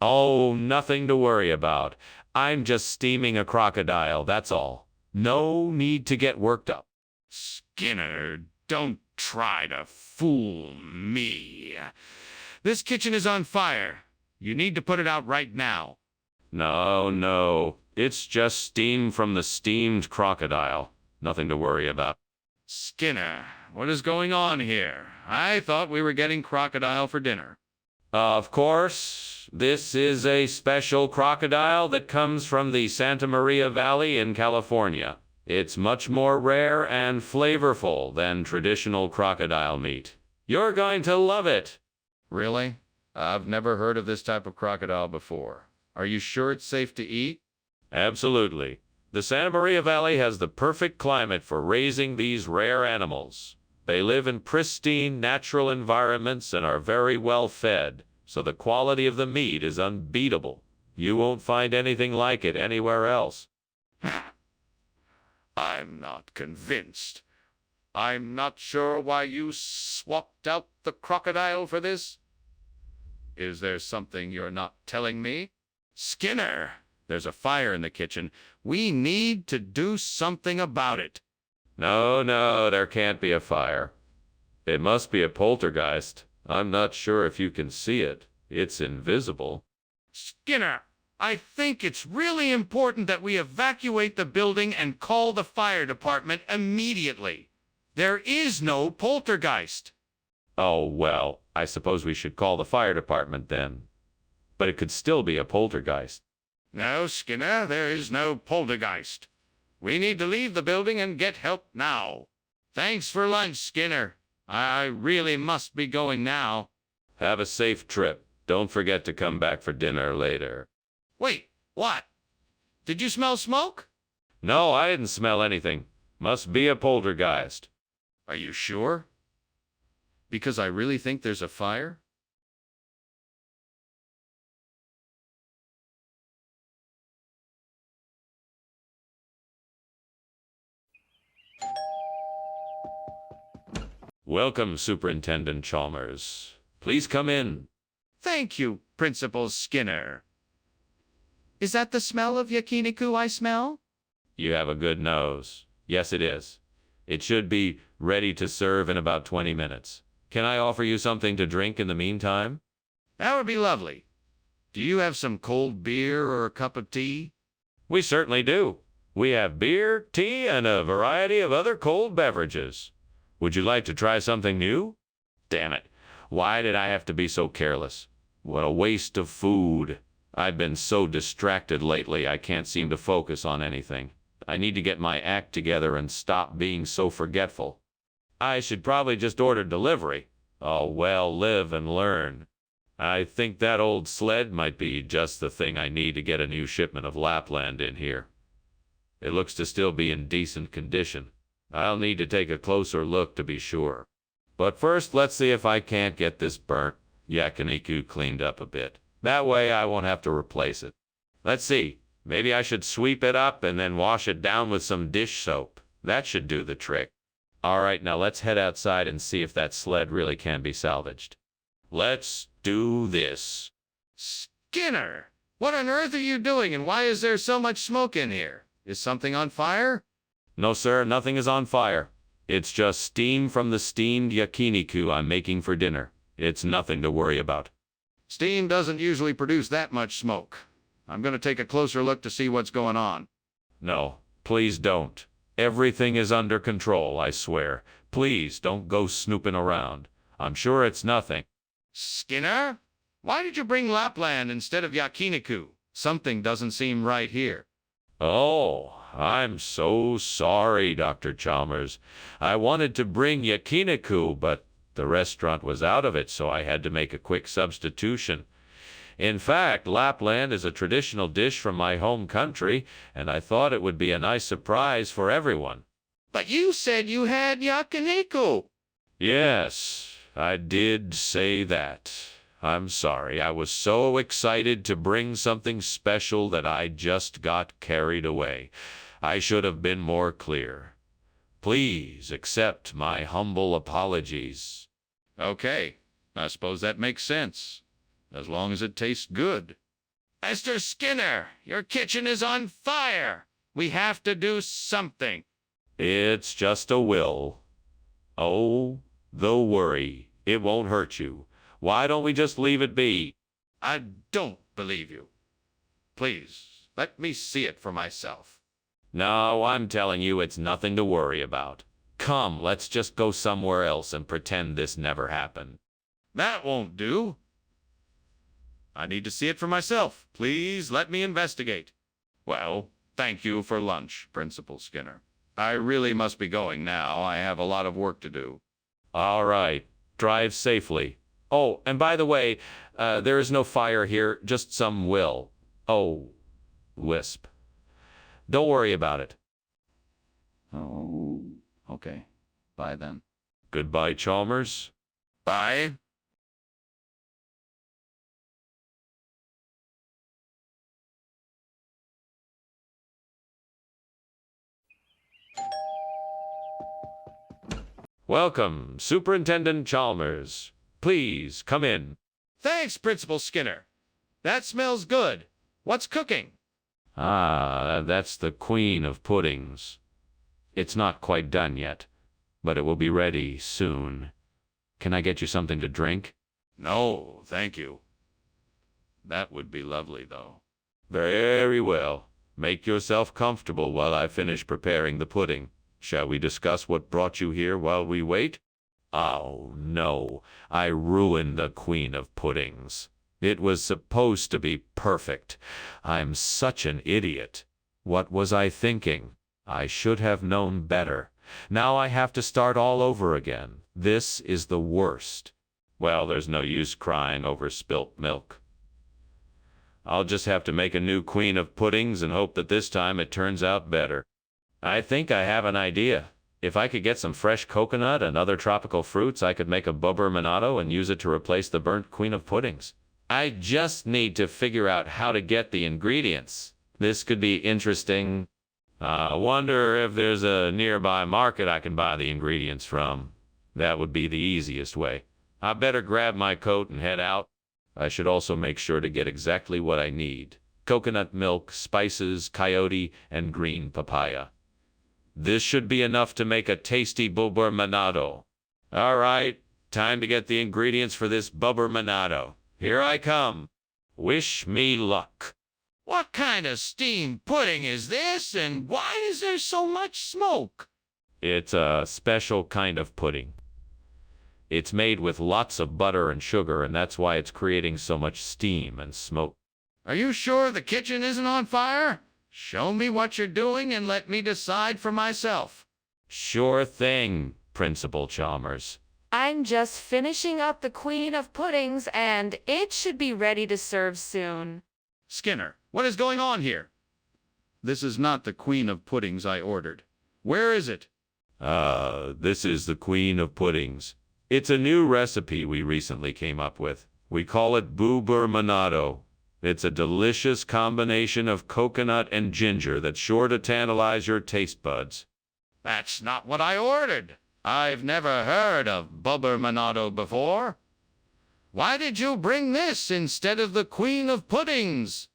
Oh, nothing to worry about. I'm just steaming a crocodile, that's all. No need to get worked up. Skinner, don't try to fool me. This kitchen is on fire. You need to put it out right now. No. It's just steam from the steamed crocodile. Nothing to worry about. Skinner, what is going on here? I thought we were getting crocodile for dinner. Of course, this is a special crocodile that comes from the Santa Maria Valley in California. It's much more rare and flavorful than traditional crocodile meat. You're going to love it. Really? I've never heard of this type of crocodile before. Are you sure it's safe to eat? Absolutely. The Santa Maria Valley has the perfect climate for raising these rare animals. They live in pristine natural environments and are very well fed, so the quality of the meat is unbeatable. You won't find anything like it anywhere else. I'm not convinced. I'm not sure why you swapped out the crocodile for this. Is there something you're not telling me? Skinner, there's a fire in the kitchen. We need to do something about it. No, there can't be a fire. It must be a poltergeist. I'm not sure if you can see it. It's invisible. Skinner, I think it's really important that we evacuate the building and call the fire department immediately. There is no poltergeist. Oh, well, I suppose we should call the fire department then. But it could still be a poltergeist. No, Skinner, there is no poltergeist. We need to leave the building and get help now. Thanks for lunch, Skinner. I really must be going now. Have a safe trip. Don't forget to come back for dinner later. Wait, what? Did you smell smoke? No, I didn't smell anything. Must be a poltergeist. Are you sure? Because I really think there's a fire? Welcome, Superintendent Chalmers. Please come in. Thank you, Principal Skinner. Is that the smell of yakiniku I smell? You have a good nose. Yes, it is. It should be ready to serve in about 20 minutes. Can I offer you something to drink in the meantime? That would be lovely. Do you have some cold beer or a cup of tea? We certainly do. We have beer, tea, and a variety of other cold beverages. Would you like to try something new? Damn it. Why did I have to be so careless? What a waste of food. I've been so distracted lately I can't seem to focus on anything. I need to get my act together and stop being so forgetful. I should probably just order delivery. Oh, well, live and learn. I think that old sled might be just the thing I need to get a new shipment of Lapland in here. It looks to still be in decent condition. I'll need to take a closer look to be sure. But first, let's see if I can't get this burnt yakiniku cleaned up a bit. That way I won't have to replace it. Let's see. Maybe I should sweep it up and then wash it down with some dish soap. That should do the trick. All right, now let's head outside and see if that sled really can be salvaged. Let's do this. Skinner, what on earth are you doing and why is there so much smoke in here? Is something on fire? No, sir, nothing is on fire. It's just steam from the steamed yakiniku I'm making for dinner. It's nothing to worry about. Steam doesn't usually produce that much smoke. I'm going to take a closer look to see what's going on. No, please don't. Everything is under control, I swear. Please don't go snooping around. I'm sure it's nothing. Skinner, why did you bring Lapland instead of yakiniku? Something doesn't seem right here. Oh, I'm so sorry, Dr. Chalmers. I wanted to bring yakiniku, but the restaurant was out of it, so I had to make a quick substitution. In fact, Lapland is a traditional dish from my home country, and I thought it would be a nice surprise for everyone. But you said you had yakiniku. Yes, I did say that. I'm sorry, I was so excited to bring something special that I just got carried away. I should have been more clear. Please accept my humble apologies. Okay, I suppose that makes sense. As long as it tastes good. Mr. Skinner, your kitchen is on fire. We have to do something. It's just a will. Oh, don't worry. It won't hurt you. Why don't we just leave it be? I don't believe you. Please, let me see it for myself. No, I'm telling you it's nothing to worry about. Come, let's just go somewhere else and pretend this never happened. That won't do. I need to see it for myself. Please let me investigate. Well, thank you for lunch, Principal Skinner. I really must be going now. I have a lot of work to do. All right. Drive safely. Oh, and by the way, there is no fire here, just some will. Oh, wisp. Don't worry about it. Oh, okay. Bye then. Goodbye, Chalmers. Bye. Welcome, Superintendent Chalmers. Please, come in. Thanks, Principal Skinner. That smells good. What's cooking? Ah, that's the queen of puddings. It's not quite done yet, but it will be ready soon. Can I get you something to drink? No, thank you. That would be lovely, though. Very well. Make yourself comfortable while I finish preparing the pudding. Shall we discuss what brought you here while we wait? Oh, no. I ruined the Queen of Puddings. It was supposed to be perfect. I'm such an idiot. What was I thinking? I should have known better. Now I have to start all over again. This is the worst. Well, there's no use crying over spilt milk. I'll just have to make a new Queen of Puddings and hope that this time it turns out better. I think I have an idea. If I could get some fresh coconut and other tropical fruits, I could make a bubber manado and use it to replace the burnt Queen of Puddings. I just need to figure out how to get the ingredients. This could be interesting. I wonder if there's a nearby market I can buy the ingredients from. That would be the easiest way. I better grab my coat and head out. I should also make sure to get exactly what I need. Coconut milk, spices, coyote, and green papaya. This should be enough to make a tasty bubber manado. All right, time to get the ingredients for this bubber manado. Here I come. Wish me luck. What kind of steamed pudding is this, and why is there so much smoke? It's a special kind of pudding. It's made with lots of butter and sugar, and that's why it's creating so much steam and smoke. Are you sure the kitchen isn't on fire? Show me what you're doing and let me decide for myself. Sure thing, Principal Chalmers. I'm just finishing up the Queen of Puddings, and it should be ready to serve soon. Skinner, what is going on here? This is not the Queen of Puddings I ordered. Where is it? This is the Queen of Puddings. It's a new recipe we recently came up with. We call it bubber manado. It's a delicious combination of coconut and ginger that's sure to tantalize your taste buds. That's not what I ordered. I've never heard of bubber manado before. Why did you bring this instead of the Queen of Puddings?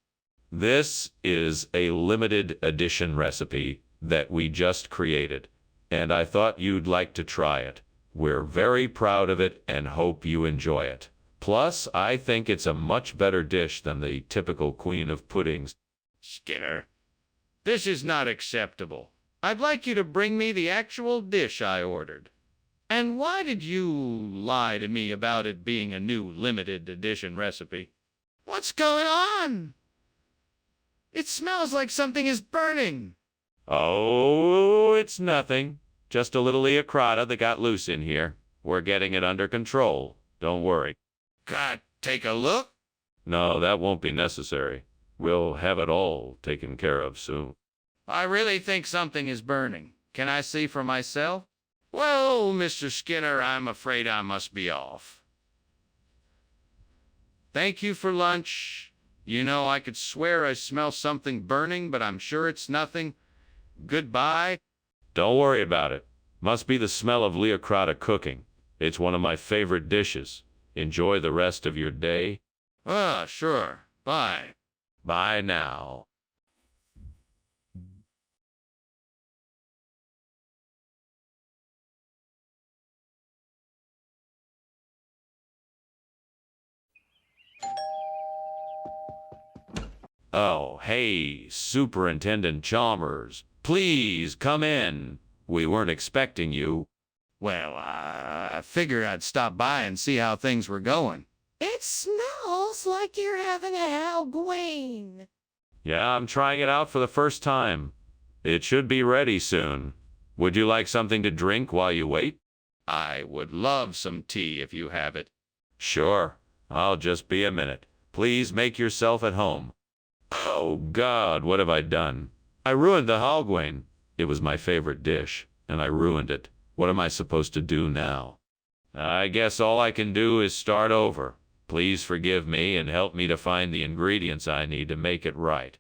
This is a limited edition recipe that we just created, and I thought you'd like to try it. We're very proud of it and hope you enjoy it. Plus, I think it's a much better dish than the typical Queen of Puddings. Skinner, this is not acceptable. I'd like you to bring me the actual dish I ordered. And why did you lie to me about it being a new limited edition recipe? What's going on? It smells like something is burning. Oh, it's nothing. Just a little leocrata that got loose in here. We're getting it under control. Don't worry. God, take a look. No, that won't be necessary. We'll have it all taken care of soon. I really think something is burning. Can I see for myself? Well, Mr. Skinner, I'm afraid I must be off. Thank you for lunch. You know, I could swear I smell something burning, but I'm sure it's nothing. Goodbye. Don't worry about it. Must be the smell of leocrata cooking. It's one of my favorite dishes. Enjoy the rest of your day. Sure. Bye. Bye now. Oh, hey, Superintendent Chalmers. Please come in. We weren't expecting you. Well, I figured I'd stop by and see how things were going. It smells like you're having a Halloween. Yeah, I'm trying it out for the first time. It should be ready soon. Would you like something to drink while you wait? I would love some tea if you have it. Sure. I'll just be a minute. Please make yourself at home. Oh, God, what have I done? I ruined the Halloween. It was my favorite dish, and I ruined it. What am I supposed to do now? I guess all I can do is start over. Please forgive me and help me to find the ingredients I need to make it right.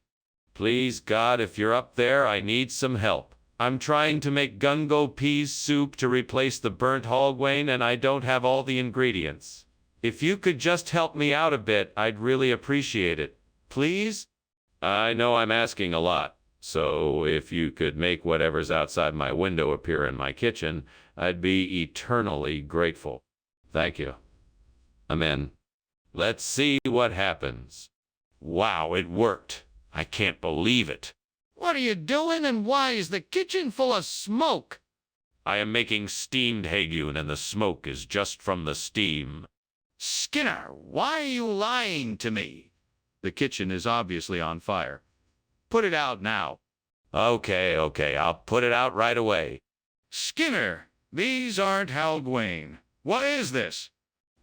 Please, God, if you're up there, I need some help. I'm trying to make gungo peas soup to replace the burnt Halloween, and I don't have all the ingredients. If you could just help me out a bit, I'd really appreciate it. Please? I know I'm asking a lot. So if you could make whatever's outside my window appear in my kitchen, I'd be eternally grateful. Thank you. I'm in. Let's see what happens. Wow, it worked. I can't believe it. What are you doing, and why is the kitchen full of smoke? I am making steamed hagoon, and the smoke is just from the steam. Skinner, why are you lying to me? The kitchen is obviously on fire. Put it out now. Okay, I'll put it out right away. Skinner, these aren't halgwine. What is this?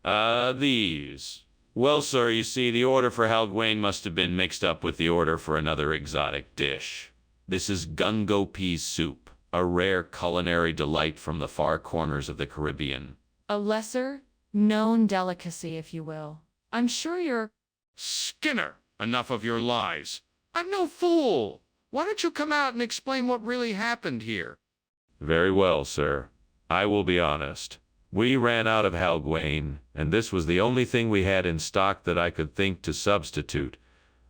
These. Well, sir, you see, the order for halgwine must have been mixed up with the order for another exotic dish. This is gungo peas soup, a rare culinary delight from the far corners of the Caribbean. A lesser known delicacy, if you will. I'm sure you're... Skinner, enough of your lies. I'm no fool. Why don't you come out and explain what really happened here? Very well, sir. I will be honest. We ran out of halgwine, and this was the only thing we had in stock that I could think to substitute.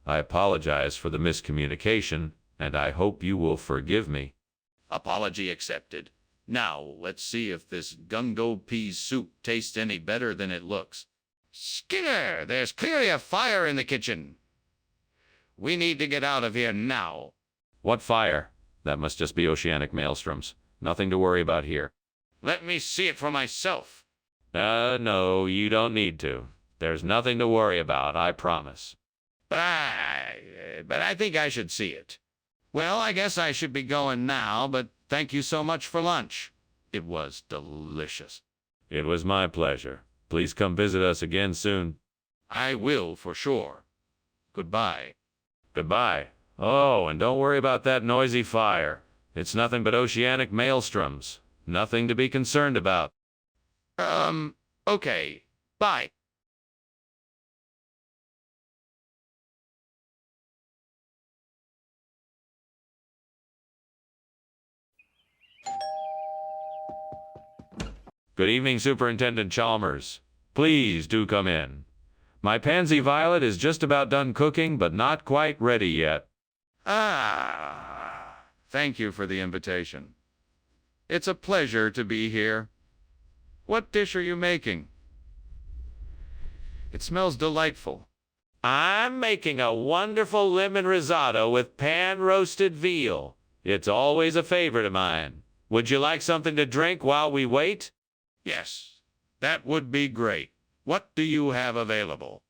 I apologize for the miscommunication, and I hope you will forgive me. Apology accepted. Now, let's see if this gungo peas soup tastes any better than it looks. Skinner, there's clearly a fire in the kitchen. We need to get out of here now. What fire? That must just be oceanic maelstroms. Nothing to worry about here. Let me see it for myself. No, you don't need to. There's nothing to worry about, I promise. But I think I should see it. Well, I guess I should be going now, but thank you so much for lunch. It was delicious. It was my pleasure. Please come visit us again soon. I will, for sure. Goodbye. Goodbye. Oh, and don't worry about that noisy fire. It's nothing but oceanic maelstroms. Nothing to be concerned about. Okay. Bye. Good evening, Superintendent Chalmers. Please do come in. My pansy violet is just about done cooking, but not quite ready yet. Thank you for the invitation. It's a pleasure to be here. What dish are you making? It smells delightful. I'm making a wonderful lemon risotto with pan-roasted veal. It's always a favorite of mine. Would you like something to drink while we wait? Yes, that would be great. What do you have available?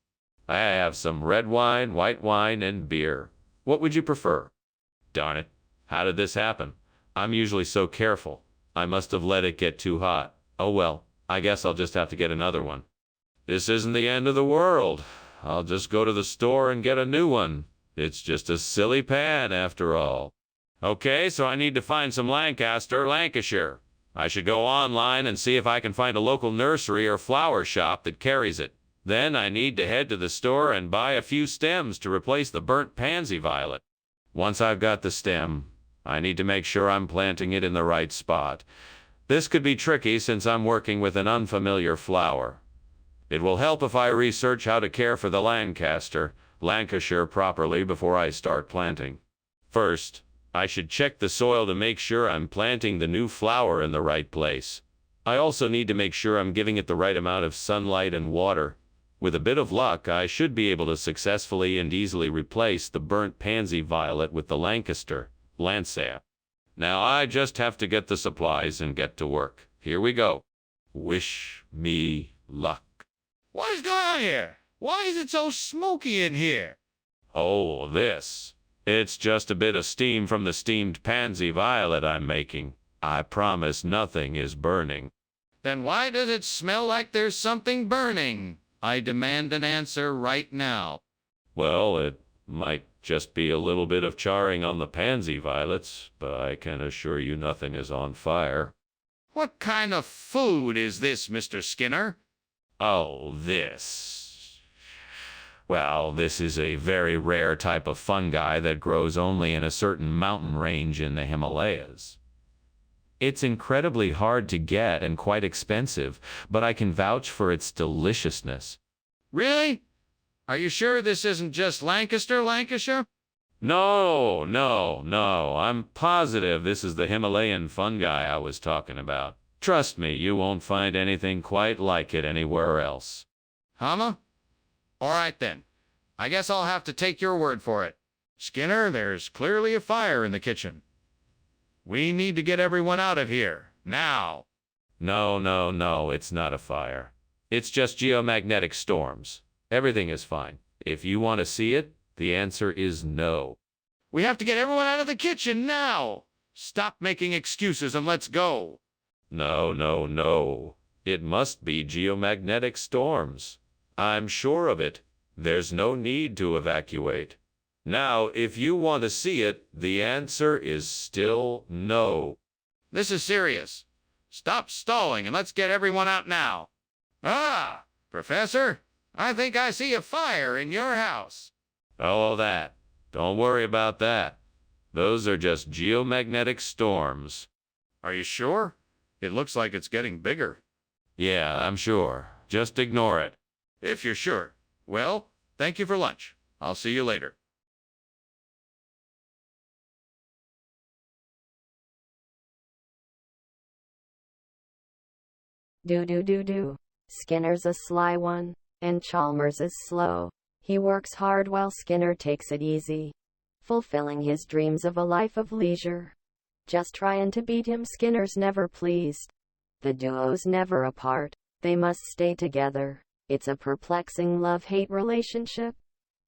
I have some red wine, white wine, and beer. What would you prefer? Darn it. How did this happen? I'm usually so careful. I must have let it get too hot. Oh well, I guess I'll just have to get another one. This isn't the end of the world. I'll just go to the store and get a new one. It's just a silly pan after all. Okay, so I need to find some Lancashire. I should go online and see if I can find a local nursery or flower shop that carries it. Then I need to head to the store and buy a few stems to replace the burnt pansy violet. Once I've got the stem, I need to make sure I'm planting it in the right spot. This could be tricky since I'm working with an unfamiliar flower. It will help if I research how to care for the Lancashire properly before I start planting. First, I should check the soil to make sure I'm planting the new flower in the right place. I also need to make sure I'm giving it the right amount of sunlight and water. With a bit of luck, I should be able to successfully and easily replace the burnt pansy violet with the Lancea. Now I just have to get the supplies and get to work. Here we go. Wish me luck. What is going on here? Why is it so smoky in here? Oh, this. It's just a bit of steam from the steamed pansy violet I'm making. I promise nothing is burning. Then why does it smell like there's something burning? I demand an answer right now. Well, it might just be a little bit of charring on the pansy violets, but I can assure you nothing is on fire. What kind of food is this, Mr. Skinner? Oh, this. Well, this is a very rare type of fungi that grows only in a certain mountain range in the Himalayas. It's incredibly hard to get and quite expensive, but I can vouch for its deliciousness. Really? Are you sure this isn't just Lancashire? No. I'm positive this is the Himalayan fungi I was talking about. Trust me, you won't find anything quite like it anywhere else. All right then. I guess I'll have to take your word for it. Skinner, there's clearly a fire in the kitchen. We need to get everyone out of here, now. No, no, no, it's not a fire. It's just geomagnetic storms. Everything is fine. If you want to see it, the answer is no. We have to get everyone out of the kitchen, now. Stop making excuses and let's go. No, no, no. It must be geomagnetic storms. I'm sure of it. There's no need to evacuate. Now, if you want to see it, the answer is still no. This is serious. Stop stalling and let's get everyone out now. Ah, Professor, I think I see a fire in your house. All that. Don't worry about that. Those are just geomagnetic storms. Are you sure? It looks like it's getting bigger. Yeah, I'm sure. Just ignore it. If you're sure. Well, thank you for lunch. I'll see you later. Do. Skinner's a sly one, and Chalmers is slow. He works hard while Skinner takes it easy, fulfilling his dreams of a life of leisure. Just trying to beat him, Skinner's never pleased. The duo's never apart, they must stay together. It's a perplexing love-hate relationship.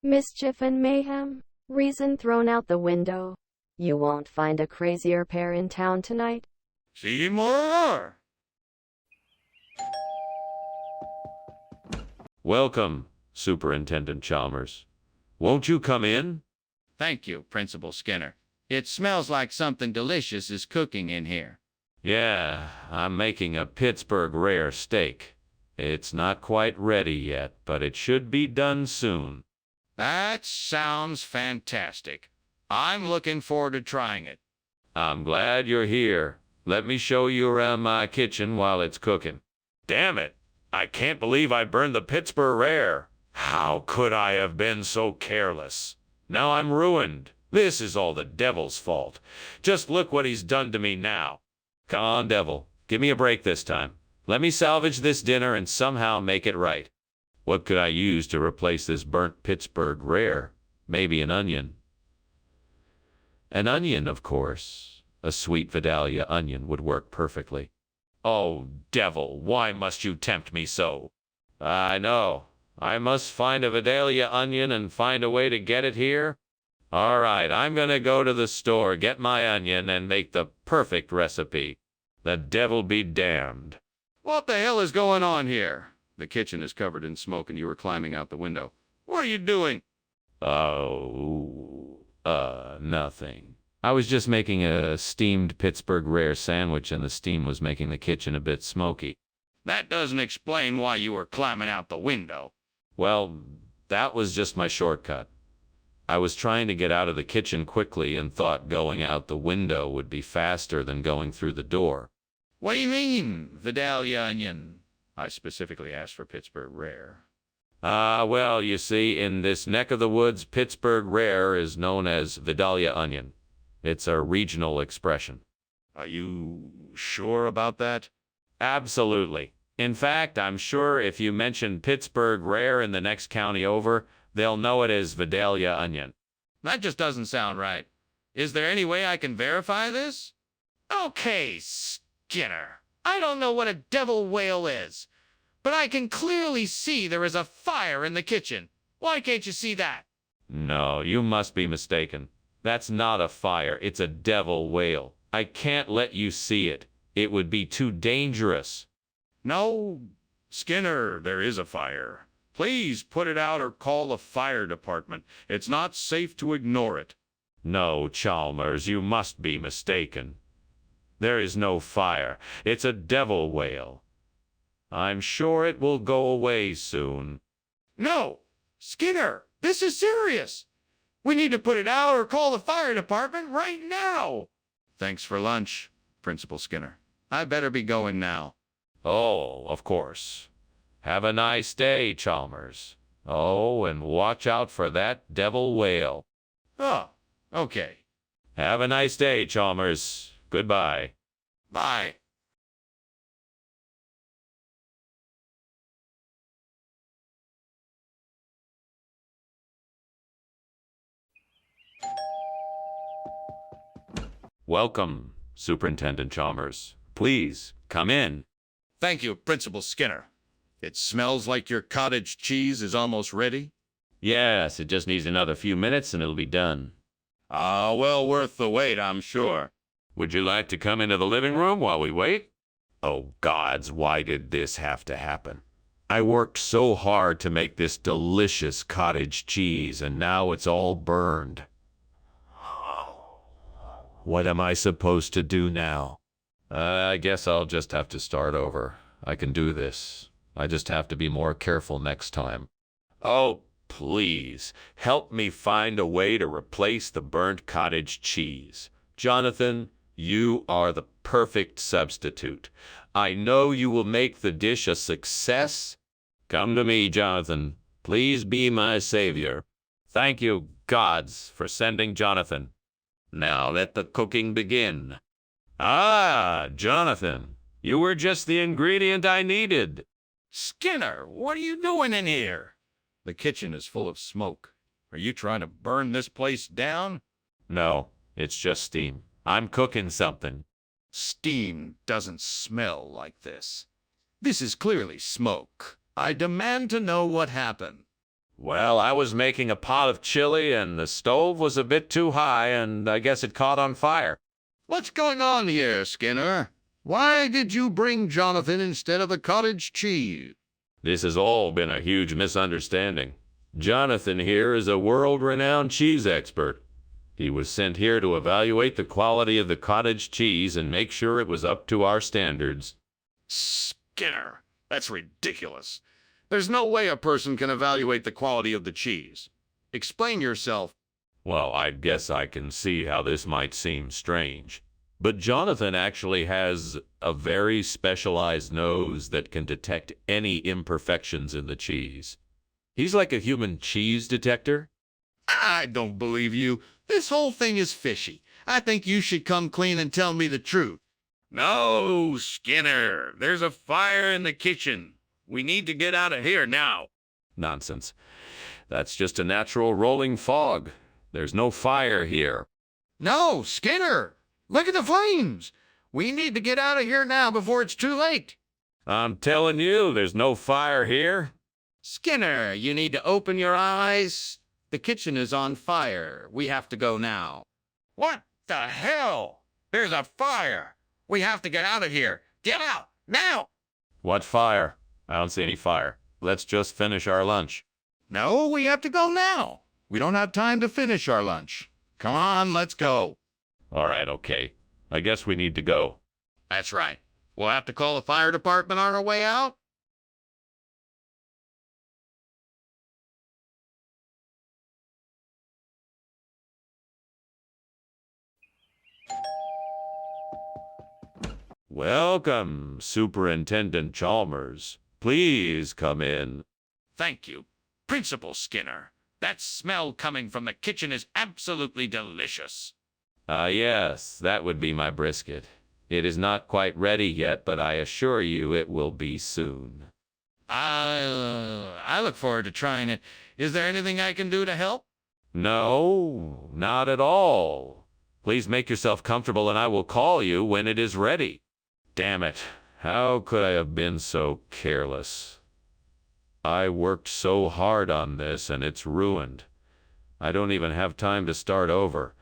Mischief and mayhem, reason thrown out the window. You won't find a crazier pair in town tonight. See more. Welcome, Superintendent Chalmers. Won't you come in? Thank you, Principal Skinner. It smells like something delicious is cooking in here. Yeah, I'm making a Pittsburgh rare steak. It's not quite ready yet, but it should be done soon. That sounds fantastic. I'm looking forward to trying it. I'm glad you're here. Let me show you around my kitchen while it's cooking. Damn it! I can't believe I burned the Pittsburgh rare. How could I have been so careless? Now I'm ruined. This is all the devil's fault. Just look what he's done to me now. Come on, devil. Give me a break this time. Let me salvage this dinner and somehow make it right. What could I use to replace this burnt Pittsburgh rare? Maybe an onion. An onion, of course. A sweet Vidalia onion would work perfectly. Oh, devil, why must you tempt me so? I know. I must find a Vidalia onion and find a way to get it here. All right, I'm gonna go to the store, get my onion, and make the perfect recipe. The devil be damned. What the hell is going on here? The kitchen is covered in smoke and you were climbing out the window. What are you doing? Oh, nothing. I was just making a steamed Pittsburgh rare sandwich and the steam was making the kitchen a bit smoky. That doesn't explain why you were climbing out the window. Well, that was just my shortcut. I was trying to get out of the kitchen quickly and thought going out the window would be faster than going through the door. What do you mean, Vidalia onion? I specifically asked for Pittsburgh rare. Well, you see, in this neck of the woods, Pittsburgh rare is known as Vidalia onion. It's a regional expression. Are you sure about that? Absolutely. In fact, I'm sure if you mention Pittsburgh rare in the next county over, they'll know it as Vidalia onion. That just doesn't sound right. Is there any way I can verify this? Okay, Skinner. I don't know what a devil whale is, but I can clearly see there is a fire in the kitchen. Why can't you see that? No, you must be mistaken. That's not a fire, it's a devil whale. I can't let you see it. It would be too dangerous. No, Skinner, there is a fire. Please put it out or call the fire department. It's not safe to ignore it. No, Chalmers, you must be mistaken. There is no fire. It's a devil whale. I'm sure it will go away soon. No, Skinner, this is serious. We need to put it out or call the fire department right now. Thanks for lunch, Principal Skinner. I better be going now. Oh, of course. Have a nice day, Chalmers. Oh, and watch out for that devil whale. Oh, okay. Have a nice day, Chalmers. Goodbye. Bye. Welcome, Superintendent Chalmers. Please, come in. Thank you, Principal Skinner. It smells like your cottage cheese is almost ready. Yes, it just needs another few minutes and it'll be done. Ah, well worth the wait, I'm sure. Would you like to come into the living room while we wait? Oh, gods, why did this have to happen? I worked so hard to make this delicious cottage cheese, and now it's all burned. What am I supposed to do now? I guess I'll just have to start over. I can do this. I just have to be more careful next time. Oh, please, help me find a way to replace the burnt cottage cheese. Jonathan, you are the perfect substitute. I know you will make the dish a success. Come to me, Jonathan. Please be my savior. Thank you, gods, for sending Jonathan. Now let the cooking begin. Ah, Jonathan, you were just the ingredient I needed. Skinner, what are you doing in here? The kitchen is full of smoke. Are you trying to burn this place down? No, it's just steam. I'm cooking something. Steam doesn't smell like this. This is clearly smoke. I demand to know what happened. Well, I was making a pot of chili and the stove was a bit too high and I guess it caught on fire. What's going on here, Skinner? Why did you bring Jonathan instead of the cottage cheese? This has all been a huge misunderstanding. Jonathan here is a world-renowned cheese expert. He was sent here to evaluate the quality of the cottage cheese and make sure it was up to our standards. Skinner, that's ridiculous. There's no way a person can evaluate the quality of the cheese. Explain yourself. Well, I guess I can see how this might seem strange. But Jonathan actually has a very specialized nose that can detect any imperfections in the cheese. He's like a human cheese detector. I don't believe you. This whole thing is fishy. I think you should come clean and tell me the truth. No, Skinner. There's a fire in the kitchen. We need to get out of here now. Nonsense. That's just a natural rolling fog. There's no fire here. No, Skinner. Look at the flames. We need to get out of here now before it's too late. I'm telling you, there's no fire here. Skinner, you need to open your eyes. The kitchen is on fire. We have to go now. What the hell? There's a fire. We have to get out of here. Get out, now! What fire? I don't see any fire. Let's just finish our lunch. No, we have to go now. We don't have time to finish our lunch. Come on, let's go. All right, okay. I guess we need to go. That's right. We'll have to call the fire department on our way out. Welcome, Superintendent Chalmers. Please come in. Thank you, Principal Skinner. That smell coming from the kitchen is absolutely delicious. Yes, that would be my brisket. It is not quite ready yet, but I assure you it will be soon. I look forward to trying it. Is there anything I can do to help? No, not at all. Please make yourself comfortable and I will call you when it is ready. Damn it. How could I have been so careless? I worked so hard on this and it's ruined. I don't even have time to start over.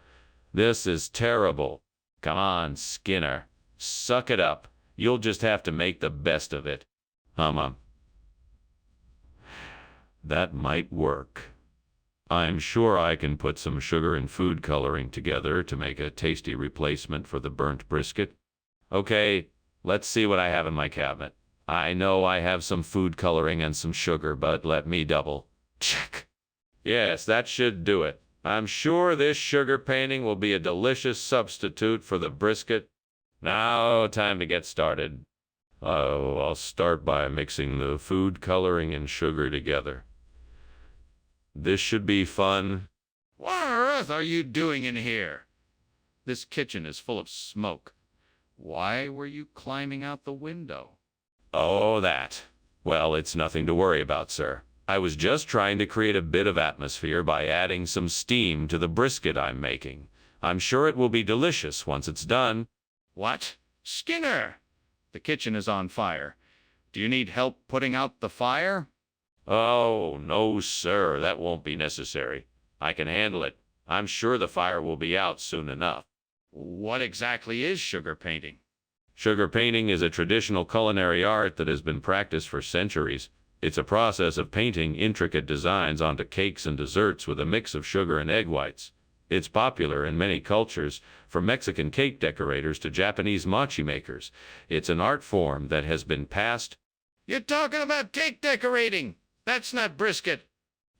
This is terrible. Come on, Skinner. Suck it up. You'll just have to make the best of it. That might work. I'm sure I can put some sugar and food coloring together to make a tasty replacement for the burnt brisket. Okay, let's see what I have in my cabinet. I know I have some food coloring and some sugar, but let me double check. Yes, that should do it. I'm sure this sugar painting will be a delicious substitute for the brisket. Now, time to get started. I'll start by mixing the food coloring and sugar together. This should be fun. What on earth are you doing in here? This kitchen is full of smoke. Why were you climbing out the window? Oh, that. Well, it's nothing to worry about, sir. I was just trying to create a bit of atmosphere by adding some steam to the brisket I'm making. I'm sure it will be delicious once it's done. What? Skinner! The kitchen is on fire. Do you need help putting out the fire? Oh, no, sir, that won't be necessary. I can handle it. I'm sure the fire will be out soon enough. What exactly is sugar painting? Sugar painting is a traditional culinary art that has been practiced for centuries. It's a process of painting intricate designs onto cakes and desserts with a mix of sugar and egg whites. It's popular in many cultures, from Mexican cake decorators to Japanese mochi makers. It's an art form that has been passed. You're talking about cake decorating! That's not brisket!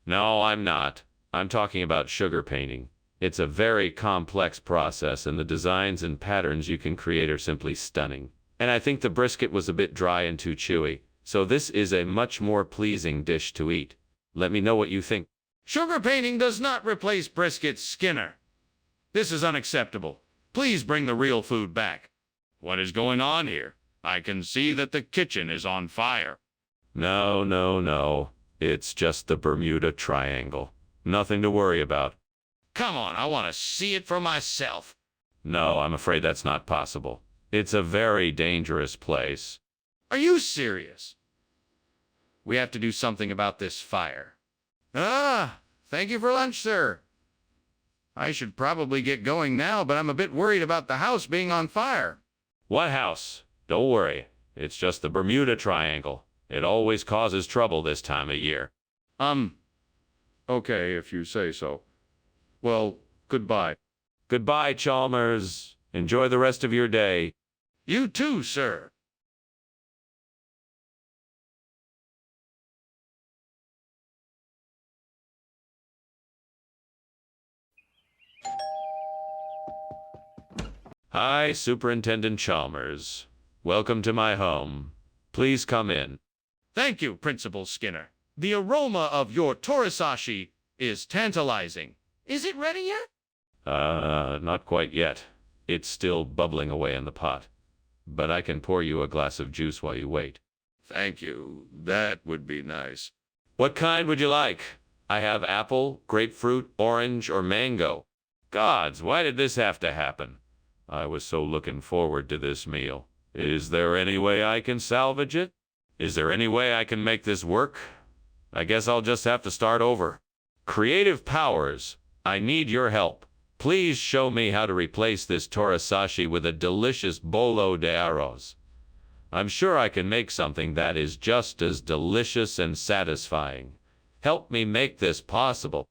No, I'm not. I'm talking about sugar painting. It's a very complex process, and the designs and patterns you can create are simply stunning. And I think the brisket was a bit dry and too chewy, so this is a much more pleasing dish to eat. Let me know what you think. Sugar painting does not replace brisket, Skinner. This is unacceptable. Please bring the real food back. What is going on here? I can see that the kitchen is on fire. No, no, no. It's just the Bermuda Triangle. Nothing to worry about. Come on, I want to see it for myself. No, I'm afraid that's not possible. It's a very dangerous place. Are you serious? We have to do something about this fire. Thank you for lunch, sir. I should probably get going now, but I'm a bit worried about the house being on fire. What house? Don't worry. It's just the Bermuda Triangle. It always causes trouble this time of year. Okay, if you say so. Well, goodbye. Goodbye, Chalmers. Enjoy the rest of your day. You too, sir. Hi, Superintendent Chalmers. Welcome to my home. Please come in. Thank you, Principal Skinner. The aroma of your torisashi is tantalizing. Is it ready yet? Not quite yet. It's still bubbling away in the pot. But I can pour you a glass of juice while you wait. Thank you. That would be nice. What kind would you like? I have apple, grapefruit, orange, or mango. Gods, why did this have to happen? I was so looking forward to this meal. Is there any way I can salvage it? Is there any way I can make this work? I guess I'll just have to start over. Creative powers, I need your help. Please show me how to replace this torisashi with a delicious bolo de arroz. I'm sure I can make something that is just as delicious and satisfying. Help me make this possible.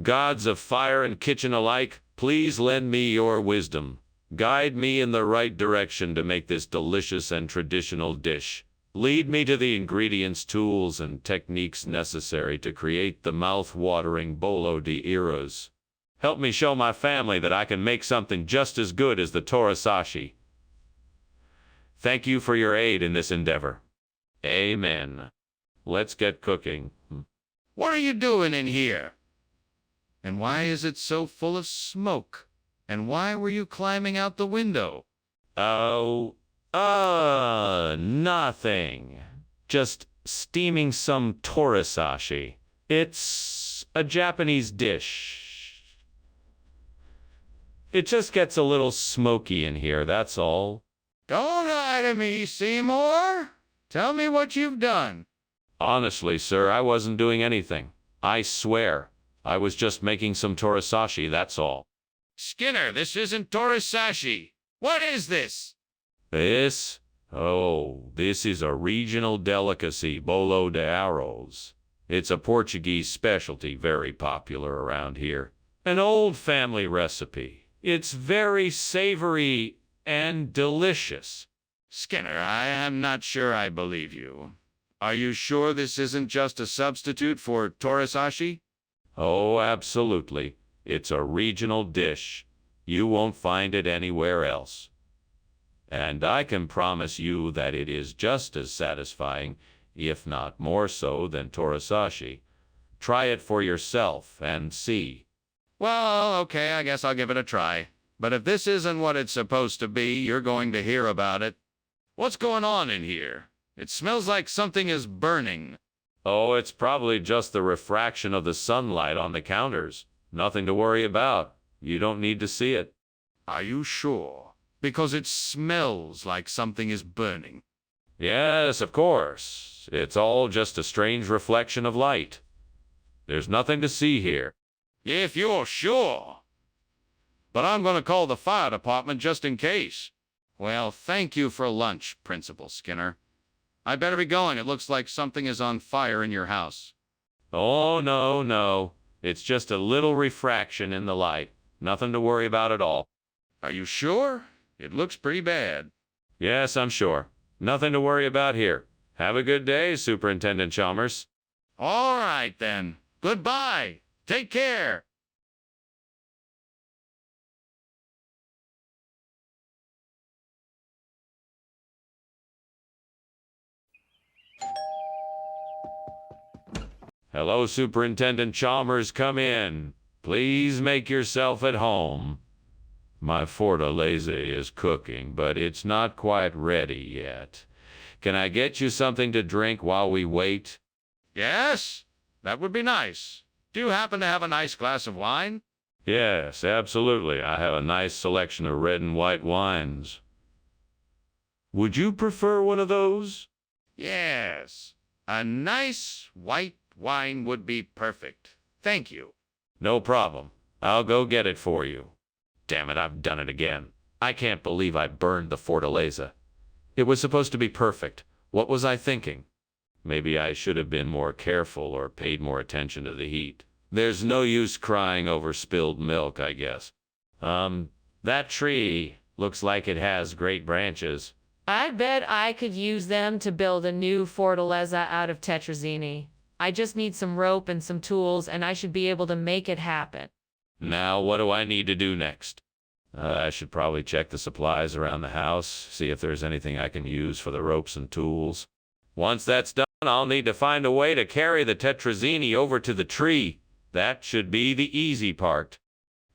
Gods of fire and kitchen alike, please lend me your wisdom. Guide me in the right direction to make this delicious and traditional dish. Lead me to the ingredients, tools, and techniques necessary to create the mouth-watering bolo de arroz. Help me show my family that I can make something just as good as the torisashi. Thank you for your aid in this endeavor. Amen. Let's get cooking. What are you doing in here? And why is it so full of smoke? And why were you climbing out the window? Nothing. Just steaming some torisashi. It's a Japanese dish. It just gets a little smoky in here, that's all. Don't lie to me, Seymour. Tell me what you've done. Honestly, sir, I wasn't doing anything. I swear. I was just making some torisashi, that's all. Skinner, this isn't torisashi. What is this? This? Oh, this is a regional delicacy, bolo de arroz. It's a Portuguese specialty very popular around here. An old family recipe. It's very savory and delicious. Skinner, I am not sure I believe you. Are you sure this isn't just a substitute for torisashi? Oh, absolutely. It's a regional dish. You won't find it anywhere else. And I can promise you that it is just as satisfying, if not more so, than torisashi. Try it for yourself and see. Well, okay, I guess I'll give it a try. But if this isn't what it's supposed to be, you're going to hear about it. What's going on in here? It smells like something is burning. Oh, it's probably just the refraction of the sunlight on the counters. Nothing to worry about. You don't need to see it. Are you sure? Because it smells like something is burning. Yes, of course. It's all just a strange reflection of light. There's nothing to see here. If you're sure. But I'm going to call the fire department just in case. Well, thank you for lunch, Principal Skinner. I better be going. It looks like something is on fire in your house. Oh, no, no. It's just a little refraction in the light. Nothing to worry about at all. Are you sure? It looks pretty bad. Yes, I'm sure. Nothing to worry about here. Have a good day, Superintendent Chalmers. All right, then. Goodbye. Take care. Hello, Superintendent Chalmers. Come in. Please make yourself at home. My fortaleza is cooking, but it's not quite ready yet. Can I get you something to drink while we wait? Yes, that would be nice. Do you happen to have a nice glass of wine? Yes, absolutely. I have a nice selection of red and white wines. Would you prefer one of those? Yes. A nice white wine would be perfect. Thank you. No problem. I'll go get it for you. Damn it, I've done it again. I can't believe I burned the fortaleza. It was supposed to be perfect. What was I thinking? Maybe I should have been more careful or paid more attention to the heat. There's no use crying over spilled milk, I guess. That tree looks like it has great branches. I bet I could use them to build a new fortaleza out of tetrazzini. I just need some rope and some tools, and I should be able to make it happen. Now, what do I need to do next? I should probably check the supplies around the house, see if there's anything I can use for the ropes and tools. Once that's done, I'll need to find a way to carry the tetrazzini over to the tree. That should be the easy part.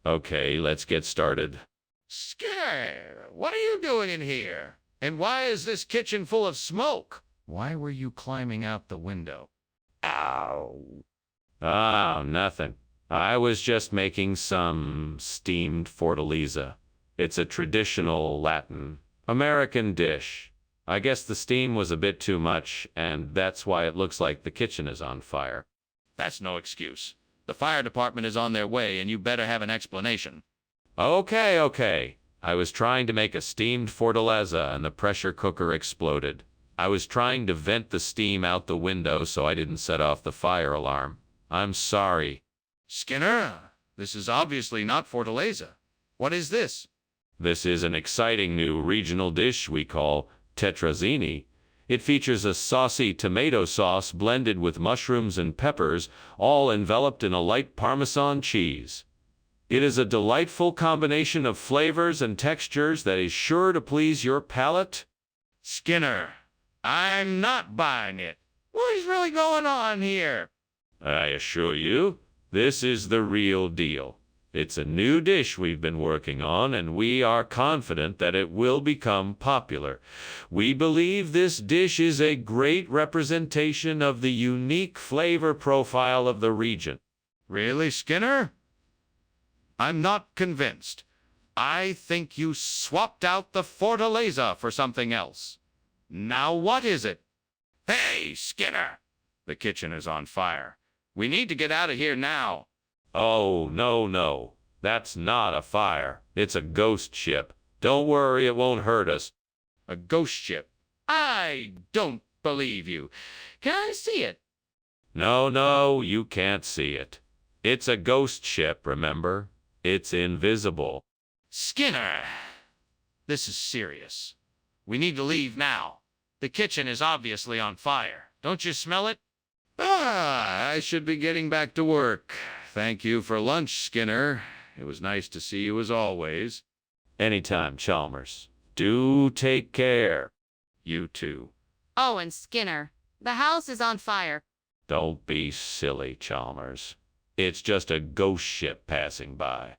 Okay, let's get started. Skinner, what are you doing in here? And why is this kitchen full of smoke? Why were you climbing out the window? Ow. Oh, nothing. I was just making some steamed fortaleza. It's a traditional Latin American dish. I guess the steam was a bit too much, and that's why it looks like the kitchen is on fire. That's no excuse. The fire department is on their way, and you better have an explanation. Okay. I was trying to make a steamed fortaleza, and the pressure cooker exploded. I was trying to vent the steam out the window so I didn't set off the fire alarm. I'm sorry. Skinner, this is obviously not fortaleza. What is this? This is an exciting new regional dish we call tetrazzini. It features a saucy tomato sauce blended with mushrooms and peppers, all enveloped in a light Parmesan cheese. It is a delightful combination of flavors and textures that is sure to please your palate. Skinner, I'm not buying it. What is really going on here? I assure you, this is the real deal. It's a new dish we've been working on, and we are confident that it will become popular. We believe this dish is a great representation of the unique flavor profile of the region. Really, Skinner? I'm not convinced. I think you swapped out the fortaleza for something else. Now what is it? Hey, Skinner! The kitchen is on fire. We need to get out of here now. Oh, no. That's not a fire. It's a ghost ship. Don't worry, it won't hurt us. A ghost ship? I don't believe you. Can I see it? No, you can't see it. It's a ghost ship, remember? It's invisible. Skinner! This is serious. We need to leave now. The kitchen is obviously on fire. Don't you smell it? I should be getting back to work. Thank you for lunch, Skinner. It was nice to see you as always. Anytime, Chalmers. Do take care. You too. Oh, and Skinner, the house is on fire. Don't be silly, Chalmers. It's just a ghost ship passing by.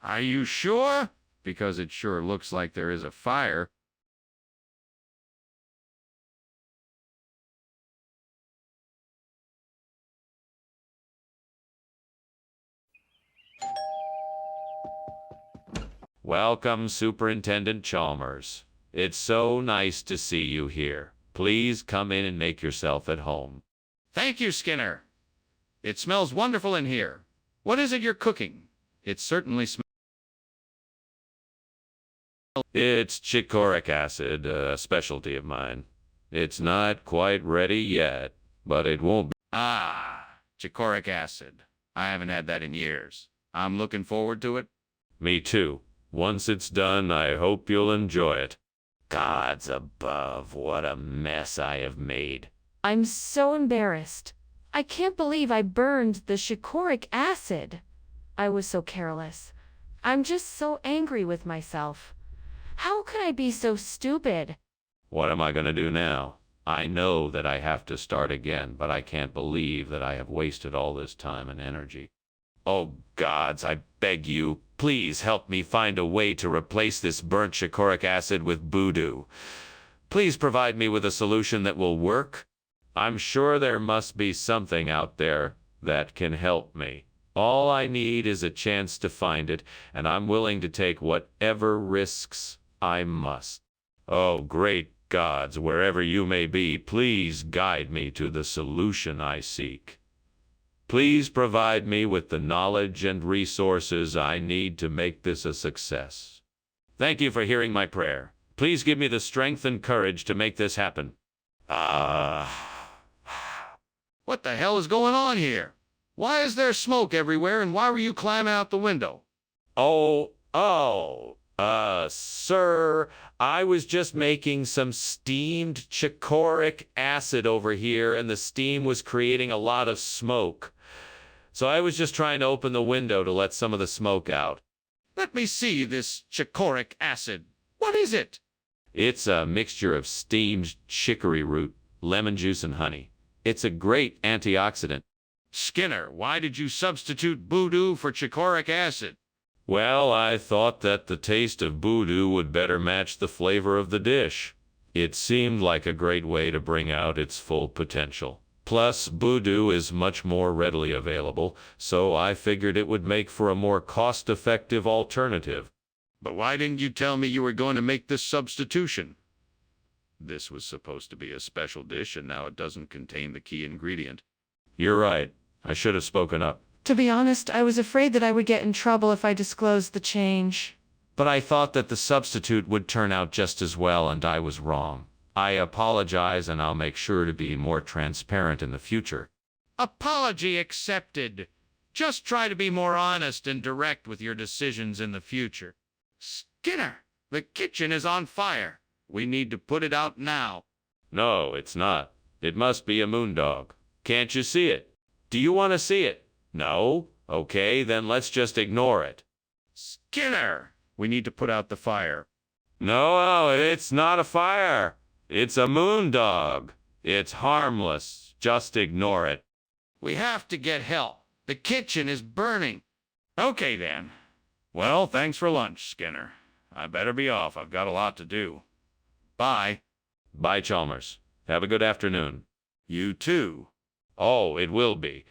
Are you sure? Because it sure looks like there is a fire. Welcome, Superintendent Chalmers. It's so nice to see you here. Please come in and make yourself at home. Thank you, Skinner. It smells wonderful in here. What is it you're cooking? It certainly smells. It's chichoric acid, a specialty of mine. It's not quite ready yet, but it won't be. Ah, chichoric acid. I haven't had that in years. I'm looking forward to it. Me too. Once it's done, I hope you'll enjoy it. Gods above, what a mess I have made. I'm so embarrassed. I can't believe I burned the chichoric acid. I was so careless. I'm just so angry with myself. How could I be so stupid? What am I going to do now? I know that I have to start again, but I can't believe that I have wasted all this time and energy. Oh, gods, I beg you, please help me find a way to replace this burnt chichoric acid with voodoo. Please provide me with a solution that will work. I'm sure there must be something out there that can help me. All I need is a chance to find it, and I'm willing to take whatever risks I must. Oh, great gods, wherever you may be, please guide me to the solution I seek. Please provide me with the knowledge and resources I need to make this a success. Thank you for hearing my prayer. Please give me the strength and courage to make this happen. What the hell is going on here? Why is there smoke everywhere, and why were you climbing out the window? Sir, I was just making some steamed chichoric acid over here, and the steam was creating a lot of smoke. So I was just trying to open the window to let some of the smoke out. Let me see this chichoric acid. What is it? It's a mixture of steamed chicory root, lemon juice, and honey. It's a great antioxidant. Skinner, why did you substitute voodoo for chichoric acid? Well, I thought that the taste of voodoo would better match the flavor of the dish. It seemed like a great way to bring out its full potential. Plus, voodoo is much more readily available, so I figured it would make for a more cost-effective alternative. But why didn't you tell me you were going to make this substitution? This was supposed to be a special dish, and now it doesn't contain the key ingredient. You're right. I should have spoken up. To be honest, I was afraid that I would get in trouble if I disclosed the change. But I thought that the substitute would turn out just as well, and I was wrong. I apologize, and I'll make sure to be more transparent in the future. Apology accepted. Just try to be more honest and direct with your decisions in the future. Skinner, the kitchen is on fire. We need to put it out now. No, it's not. It must be a moondog. Can't you see it? Do you want to see it? No? Okay, then let's just ignore it. Skinner, we need to put out the fire. No, it's not a fire. It's a moondog. It's harmless. Just ignore it. We have to get help. The kitchen is burning. Okay, then. Well, thanks for lunch, Skinner. I better be off. I've got a lot to do. Bye. Bye, Chalmers. Have a good afternoon. You too. Oh, it will be,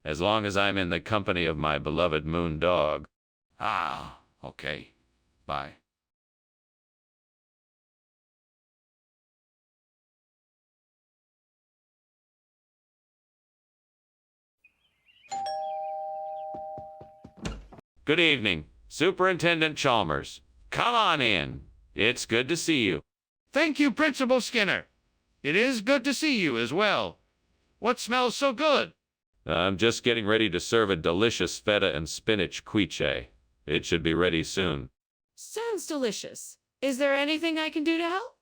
as long as I'm in the company of my beloved moondog. Ah, okay. Bye. Good evening, Superintendent Chalmers. Come on in. It's good to see you. Thank you, Principal Skinner. It is good to see you as well. What smells so good? I'm just getting ready to serve a delicious feta and spinach quiche. It should be ready soon. Sounds delicious. Is there anything I can do to help?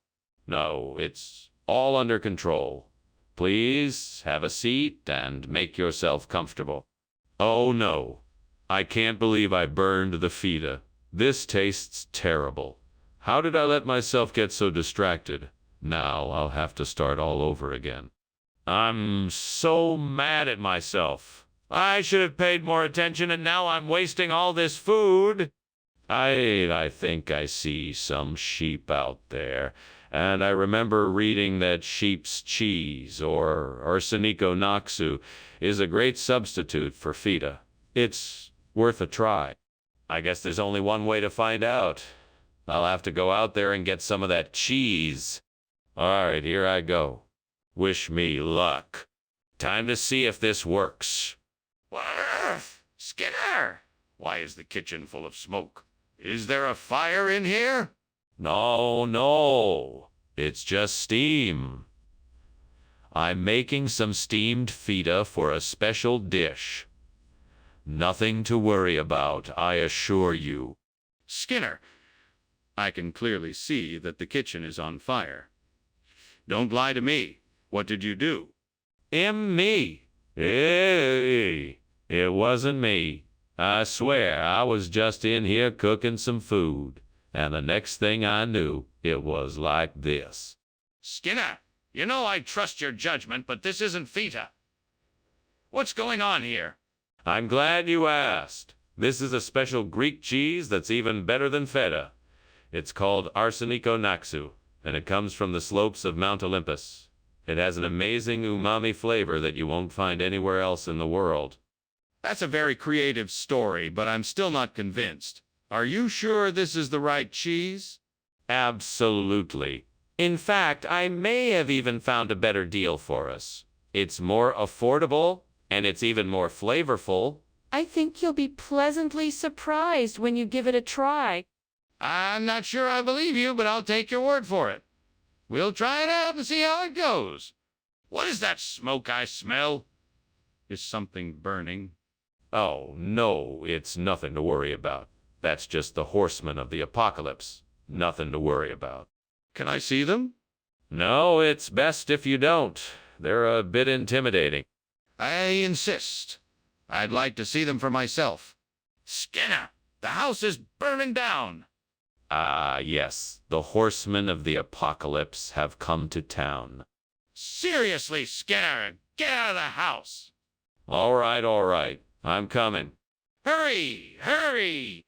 No, it's all under control. Please have a seat and make yourself comfortable. Oh no, I can't believe I burned the feta. This tastes terrible. How did I let myself get so distracted? Now I'll have to start all over again. I'm so mad at myself. I should have paid more attention, and now I'm wasting all this food. I think I see some sheep out there, and I remember reading that sheep's cheese, or arsenico noxu, is a great substitute for feta. It's worth a try. I guess there's only one way to find out. I'll have to go out there and get some of that cheese. All right, here I go. Wish me luck. Time to see if this works. Skinner! Why is the kitchen full of smoke? Is there a fire in here? No, no. It's just steam. I'm making some steamed feta for a special dish. Nothing to worry about, I assure you. Skinner, I can clearly see that the kitchen is on fire. Don't lie to me. What did you do? Me? Hey, it wasn't me. I swear I was just in here cooking some food, and the next thing I knew, it was like this. Skinner, you know I trust your judgment, but this isn't feta. What's going on here? I'm glad you asked. This is a special Greek cheese that's even better than feta. It's called Arsenico Naxou, and it comes from the slopes of Mount Olympus. It has an amazing umami flavor that you won't find anywhere else in the world. That's a very creative story, but I'm still not convinced. Are you sure this is the right cheese? Absolutely. In fact, I may have even found a better deal for us. It's more affordable, and it's even more flavorful. I think you'll be pleasantly surprised when you give it a try. I'm not sure I believe you, but I'll take your word for it. We'll try it out and see how it goes. What is that smoke I smell? Is something burning? Oh, no, it's nothing to worry about. That's just the horsemen of the apocalypse. Nothing to worry about. Can I see them? No, it's best if you don't. They're a bit intimidating. I insist. I'd like to see them for myself. Skinner, the house is burning down. Ah, yes, the horsemen of the apocalypse have come to town. Seriously, Skinner, get out of the house. All right, I'm coming. Hurry, hurry.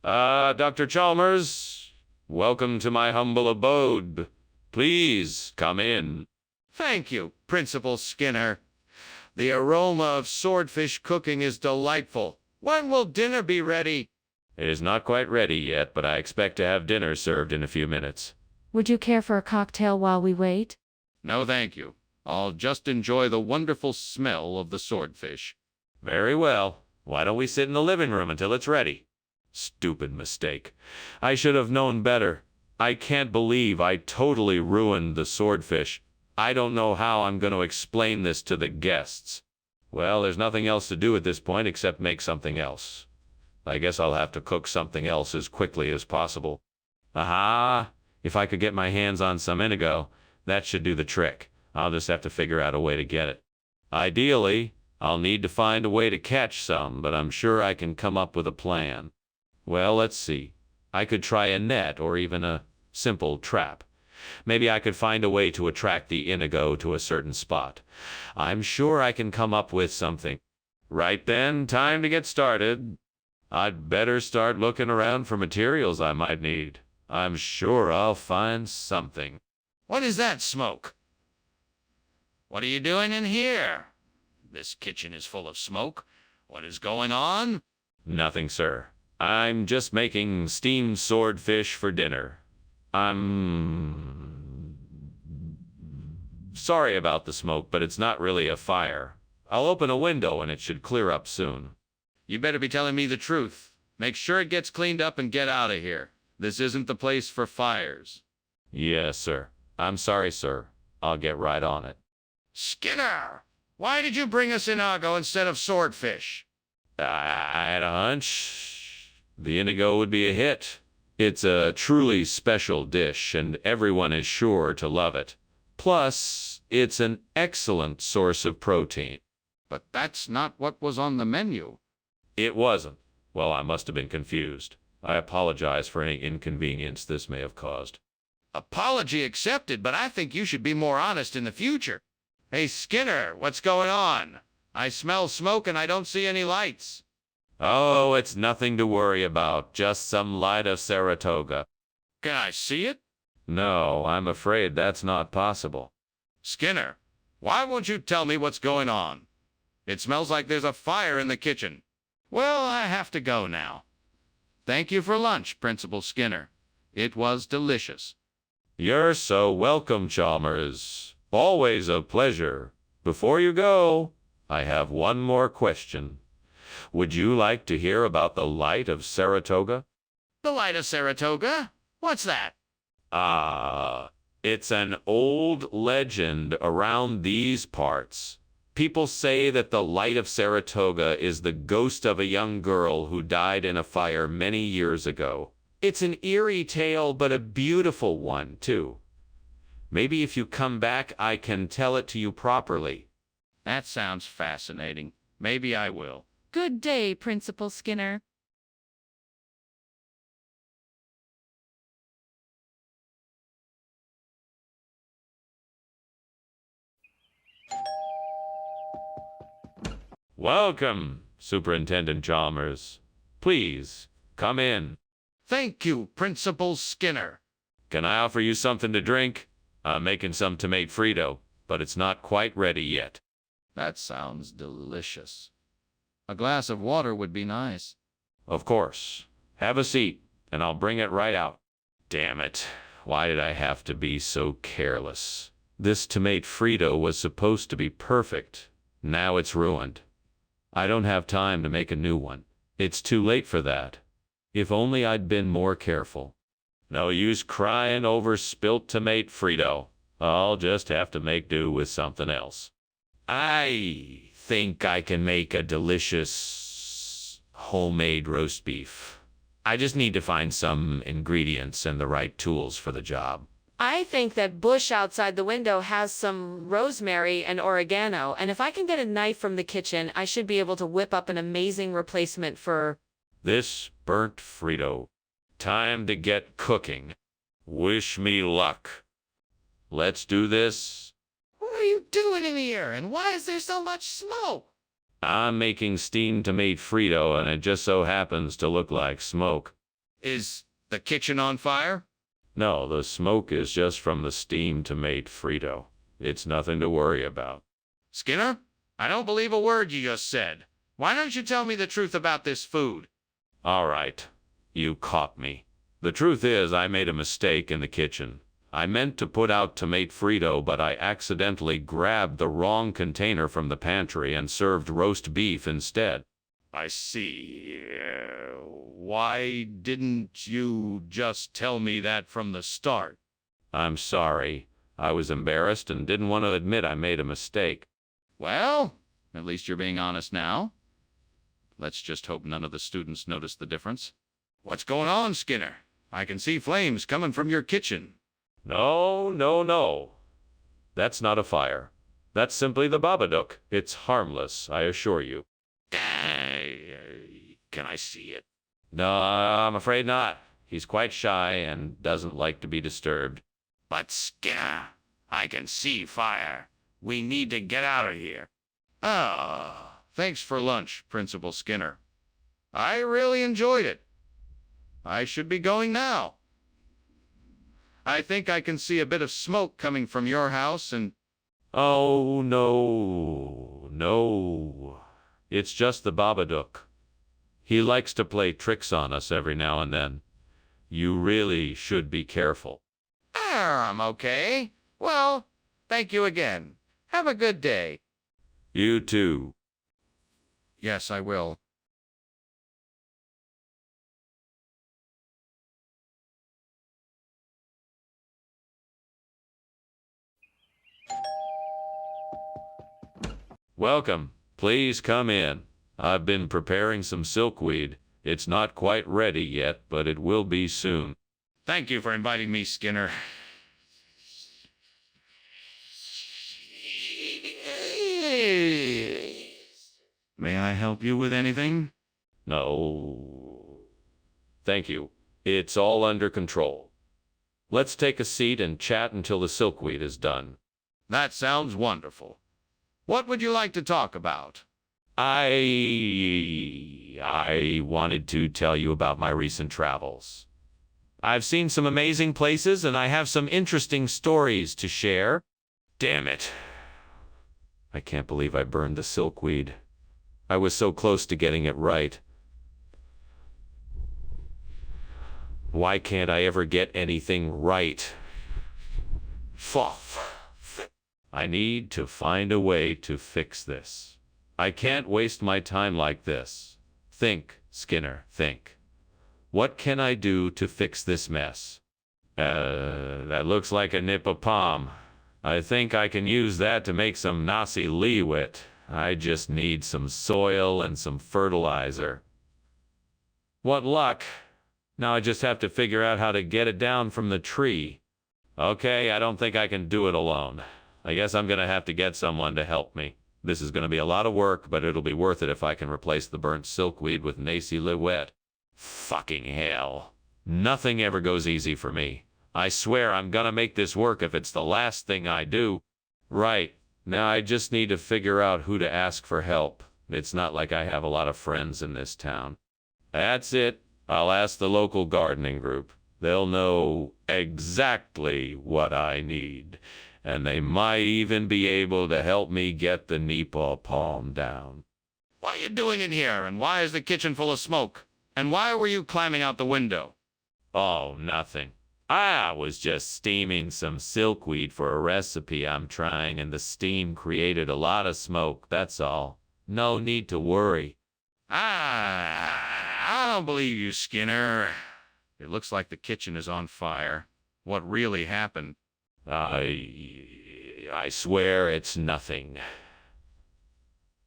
Dr. Chalmers, welcome to my humble abode. Please come in. Thank you, Principal Skinner. The aroma of swordfish cooking is delightful. When will dinner be ready? It is not quite ready yet, but I expect to have dinner served in a few minutes. Would you care for a cocktail while we wait? No, thank you. I'll just enjoy the wonderful smell of the swordfish. Very well. Why don't we sit in the living room until it's ready? Stupid mistake. I should have known better. I can't believe I totally ruined the swordfish. I don't know how I'm going to explain this to the guests. Well, there's nothing else to do at this point except make something else. I guess I'll have to cook something else as quickly as possible. Aha! If I could get my hands on some indigo, that should do the trick. I'll just have to figure out a way to get it. Ideally, I'll need to find a way to catch some, but I'm sure I can come up with a plan. Well, let's see. I could try a net or even a simple trap. Maybe I could find a way to attract the indigo to a certain spot. I'm sure I can come up with something. Right then, time to get started. I'd better start looking around for materials I might need. I'm sure I'll find something. What is that smoke? What are you doing in here? This kitchen is full of smoke. What is going on? Nothing, sir. I'm just making steamed swordfish for dinner. I'm sorry about the smoke, but it's not really a fire. I'll open a window and it should clear up soon. You better be telling me the truth. Make sure it gets cleaned up and get out of here. This isn't the place for fires. Yes, sir. I'm sorry, sir. I'll get right on it. Skinner, why did you bring us Inago instead of swordfish? I had a hunch the indigo would be a hit. It's a truly special dish, and everyone is sure to love it. Plus, it's an excellent source of protein. But that's not what was on the menu. It wasn't. Well, I must have been confused. I apologize for any inconvenience this may have caused. Apology accepted, but I think you should be more honest in the future. Hey, Skinner, what's going on? I smell smoke and I don't see any lights. Oh, it's nothing to worry about, just some light of Saratoga. Can I see it? No, I'm afraid that's not possible. Skinner, why won't you tell me what's going on? It smells like there's a fire in the kitchen. Well, I have to go now. Thank you for lunch, Principal Skinner. It was delicious. You're so welcome, Chalmers. Always a pleasure. Before you go, I have one more question. Would you like to hear about the Light of Saratoga? The Light of Saratoga? What's that? It's an old legend around these parts. People say that the Light of Saratoga is the ghost of a young girl who died in a fire many years ago. It's an eerie tale, but a beautiful one, too. Maybe if you come back, I can tell it to you properly. That sounds fascinating. Maybe I will. Good day, Principal Skinner. Welcome, Superintendent Chalmers. Please, come in. Thank you, Principal Skinner. Can I offer you something to drink? I'm making some tomato Frito, but it's not quite ready yet. That sounds delicious. A glass of water would be nice. Of course. Have a seat, and I'll bring it right out. Damn it. Why did I have to be so careless? This tomato Frito was supposed to be perfect. Now it's ruined. I don't have time to make a new one. It's too late for that. If only I'd been more careful. No use crying over spilt tomato Frito. I'll just have to make do with something else. I think I can make a delicious homemade roast beef. I just need to find some ingredients and the right tools for the job. I think that bush outside the window has some rosemary and oregano, and if I can get a knife from the kitchen, I should be able to whip up an amazing replacement for... This burnt Frito. Time to get cooking. Wish me luck. Let's do this. What are you doing in here, and why is there so much smoke? I'm making steamed tomato Frito, and it just so happens to look like smoke. Is the kitchen on fire? No, the smoke is just from the steamed tomato Frito. It's nothing to worry about. Skinner, I don't believe a word you just said. Why don't you tell me the truth about this food? All right, you caught me. The truth is, I made a mistake in the kitchen. I meant to put out tomato Frito, but I accidentally grabbed the wrong container from the pantry and served roast beef instead. I see. Why didn't you just tell me that from the start? I'm sorry. I was embarrassed and didn't want to admit I made a mistake. Well, at least you're being honest now. Let's just hope none of the students notice the difference. What's going on, Skinner? I can see flames coming from your kitchen. No. That's not a fire. That's simply the Babadook. It's harmless, I assure you. Can I see it? No, I'm afraid not. He's quite shy and doesn't like to be disturbed. But Skinner, I can see fire. We need to get out of here. Thanks for lunch, Principal Skinner. I really enjoyed it. I should be going now. I think I can see a bit of smoke coming from your house and... Oh, no. It's just the Babadook. He likes to play tricks on us every now and then. You really should be careful. I'm okay. Well, thank you again. Have a good day. You too. Yes, I will. Welcome. Please come in. I've been preparing some silkweed. It's not quite ready yet, but it will be soon. Thank you for inviting me, Skinner. May I help you with anything? No. Thank you. It's all under control. Let's take a seat and chat until the silkweed is done. That sounds wonderful. What would you like to talk about? I wanted to tell you about my recent travels. I've seen some amazing places and I have some interesting stories to share. Damn it. I can't believe I burned the silkweed. I was so close to getting it right. Why can't I ever get anything right? I need to find a way to fix this. I can't waste my time like this. Think, Skinner, think. What can I do to fix this mess? That looks like a nip of palm. I think I can use that to make some nasi liwet. I just need some soil and some fertilizer. What luck. Now I just have to figure out how to get it down from the tree. Okay, I don't think I can do it alone. I guess I'm gonna have to get someone to help me. This is gonna be a lot of work, but it'll be worth it if I can replace the burnt silkweed with nasi liwet. Fucking hell. Nothing ever goes easy for me. I swear I'm gonna make this work if it's the last thing I do. Right, now I just need to figure out who to ask for help. It's not like I have a lot of friends in this town. That's it. I'll ask the local gardening group. They'll know exactly what I need. And they might even be able to help me get the Nepal palm down. What are you doing in here, and why is the kitchen full of smoke? And why were you climbing out the window? Oh, nothing. I was just steaming some silkweed for a recipe I'm trying, and the steam created a lot of smoke, that's all. No need to worry. I don't believe you, Skinner. It looks like the kitchen is on fire. What really happened? I swear it's nothing.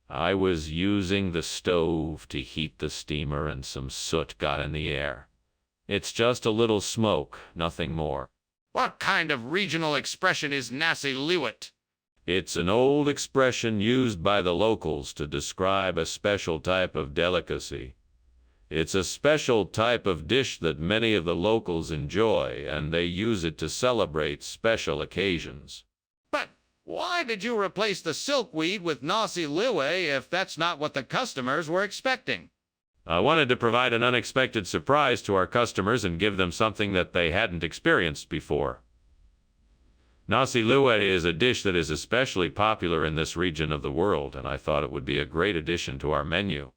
I was using the stove to heat the steamer and some soot got in the air. It's just a little smoke, nothing more. What kind of regional expression is nasi liwet? It's an old expression used by the locals to describe a special type of delicacy. It's a special type of dish that many of the locals enjoy, and they use it to celebrate special occasions. But why did you replace the silkweed with nasi liwet if that's not what the customers were expecting? I wanted to provide an unexpected surprise to our customers and give them something that they hadn't experienced before. Nasi liwet is a dish that is especially popular in this region of the world, and I thought it would be a great addition to our menu.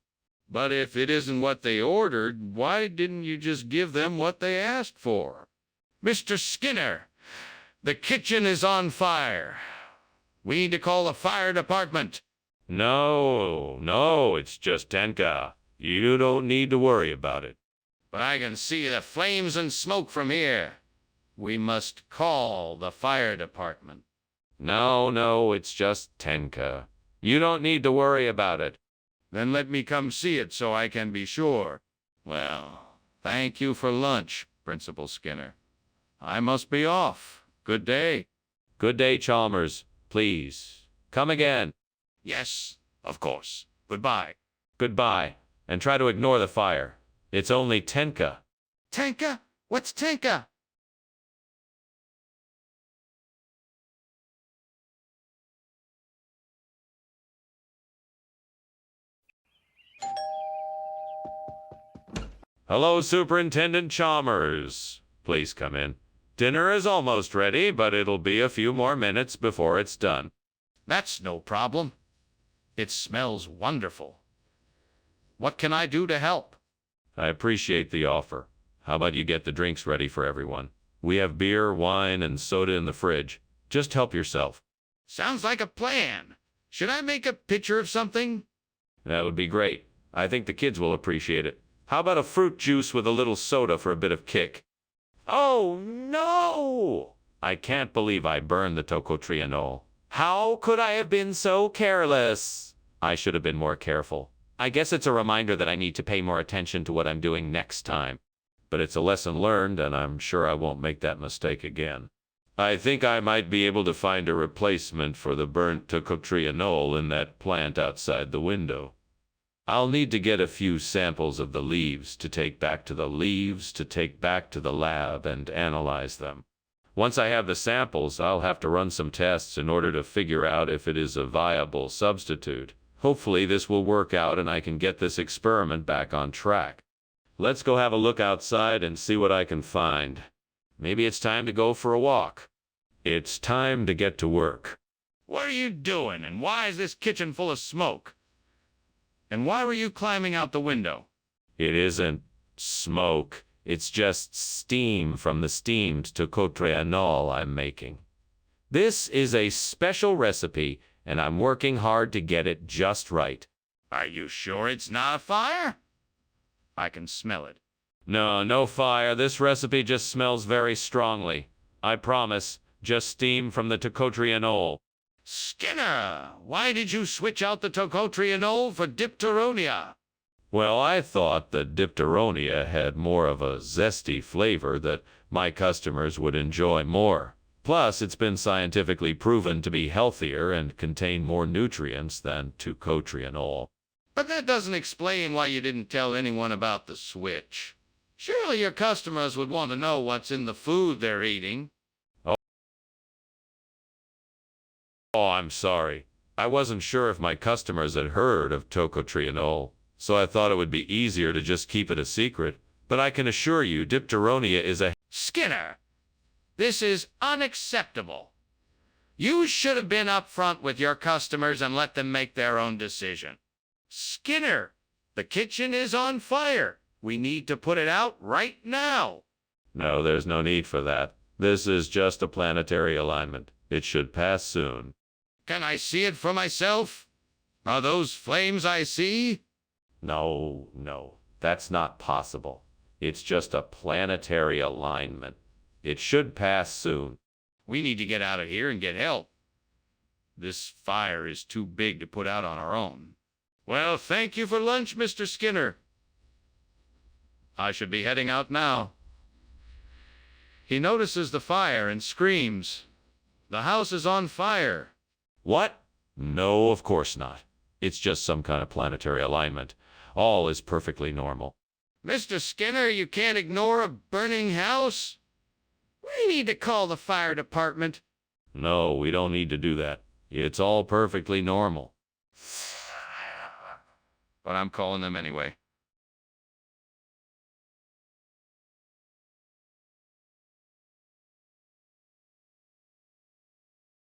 But if it isn't what they ordered, why didn't you just give them what they asked for? Mr. Skinner, the kitchen is on fire. We need to call the fire department. No, it's just Tenka. You don't need to worry about it. But I can see the flames and smoke from here. We must call the fire department. No, it's just Tenka. You don't need to worry about it. Then let me come see it so I can be sure. Well, thank you for lunch, Principal Skinner. I must be off. Good day. Good day, Chalmers. Please, come again. Yes, of course. Goodbye. Goodbye, and try to ignore the fire. It's only Tenka. Tenka? What's Tenka? Hello, Superintendent Chalmers. Please come in. Dinner is almost ready, but it'll be a few more minutes before it's done. That's no problem. It smells wonderful. What can I do to help? I appreciate the offer. How about you get the drinks ready for everyone? We have beer, wine, and soda in the fridge. Just help yourself. Sounds like a plan. Should I make a picture of something? That would be great. I think the kids will appreciate it. How about a fruit juice with a little soda for a bit of kick? Oh, no! I can't believe I burned the tocotrienol. How could I have been so careless? I should have been more careful. I guess it's a reminder that I need to pay more attention to what I'm doing next time. But it's a lesson learned, and I'm sure I won't make that mistake again. I think I might be able to find a replacement for the burnt tocotrienol in that plant outside the window. I'll need to get a few samples of the leaves to take back to the lab and analyze them. Once I have the samples, I'll have to run some tests in order to figure out if it is a viable substitute. Hopefully this will work out and I can get this experiment back on track. Let's go have a look outside and see what I can find. Maybe it's time to go for a walk. It's time to get to work. What are you doing, and why is this kitchen full of smoke? And why were you climbing out the window? It isn't smoke. It's just steam from the steamed tocotrienol I'm making. This is a special recipe, and I'm working hard to get it just right. Are you sure it's not a fire? I can smell it. No, no fire. This recipe just smells very strongly. I promise. Just steam from the tocotrienol. Skinner, why did you switch out the tocotrienol for dipteronia? Well, I thought that dipteronia had more of a zesty flavor that my customers would enjoy more. Plus, it's been scientifically proven to be healthier and contain more nutrients than tocotrienol. But that doesn't explain why you didn't tell anyone about the switch. Surely your customers would want to know what's in the food they're eating. Oh, I'm sorry. I wasn't sure if my customers had heard of tocotrienol, so I thought it would be easier to just keep it a secret. But I can assure you, dipteronia is a... Skinner, this is unacceptable. You should have been upfront with your customers and let them make their own decision. Skinner, the kitchen is on fire. We need to put it out right now. No, there's no need for that. This is just a planetary alignment. It should pass soon. Can I see it for myself? Are those flames I see? No, that's not possible. It's just a planetary alignment. It should pass soon. We need to get out of here and get help. This fire is too big to put out on our own. Well, thank you for lunch, Mr. Skinner. I should be heading out now. He notices the fire and screams. The house is on fire. What? No, of course not. It's just some kind of planetary alignment. All is perfectly normal. Mr. Skinner, you can't ignore a burning house. We need to call the fire department. No, we don't need to do that. It's all perfectly normal. But I'm calling them anyway.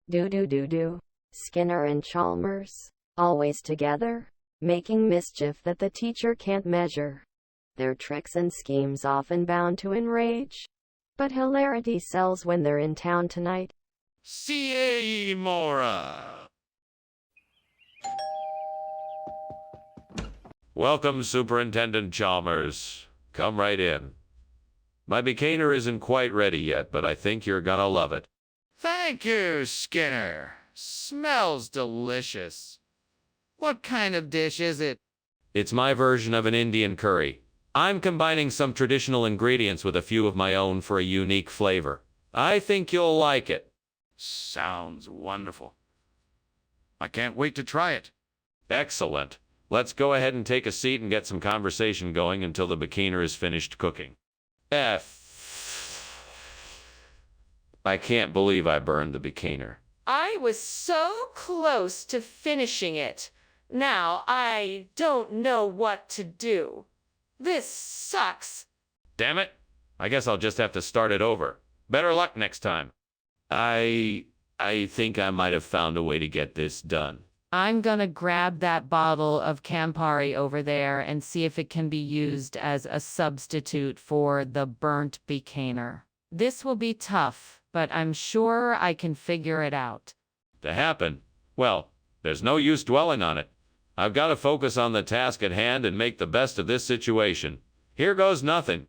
Do. Skinner and Chalmers, always together, making mischief that the teacher can't measure. Their tricks and schemes often bound to enrage, but hilarity sells when they're in town tonight. C.A. Mora. Welcome, Superintendent Chalmers. Come right in. My becaner isn't quite ready yet, but I think you're gonna love it. Thank you, Skinner. Smells delicious. What kind of dish is it? It's my version of an Indian curry. I'm combining some traditional ingredients with a few of my own for a unique flavor. I think you'll like it. Sounds wonderful. I can't wait to try it. Excellent. Let's go ahead and take a seat and get some conversation going until the becaner is finished cooking. I can't believe I burned the becaner. I was so close to finishing it. Now I don't know what to do. This sucks. Damn it. I guess I'll just have to start it over. Better luck next time. I think I might have found a way to get this done. I'm gonna grab that bottle of Campari over there and see if it can be used as a substitute for the burnt becaner. This will be tough, but I'm sure I can figure it out. To happen? Well, there's no use dwelling on it. I've got to focus on the task at hand and make the best of this situation. Here goes nothing.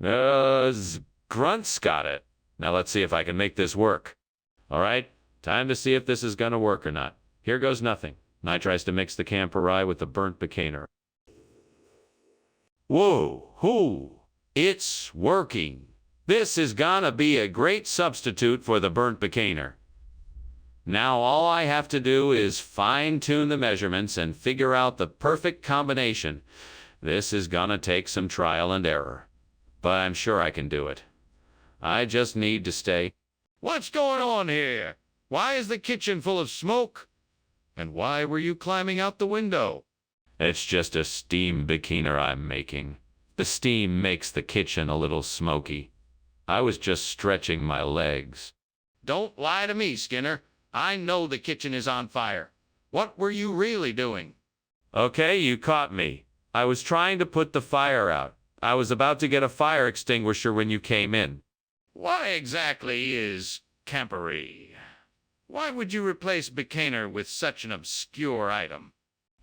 Grunt's got it. Now let's see if I can make this work. All right, time to see if this is gonna work or not. Here goes nothing. Nye tries to mix the Campari with the burnt becaner. Whoa, it's working. This is gonna be a great substitute for the burnt becaner. Now all I have to do is fine-tune the measurements and figure out the perfect combination. This is gonna take some trial and error, but I'm sure I can do it. I just need to stay. What's going on here? Why is the kitchen full of smoke? And why were you climbing out the window? It's just a steam becaner I'm making. The steam makes the kitchen a little smoky. I was just stretching my legs. Don't lie to me, Skinner. I know the kitchen is on fire. What were you really doing? Okay, you caught me. I was trying to put the fire out. I was about to get a fire extinguisher when you came in. What exactly is campery? Why would you replace Bikaner with such an obscure item?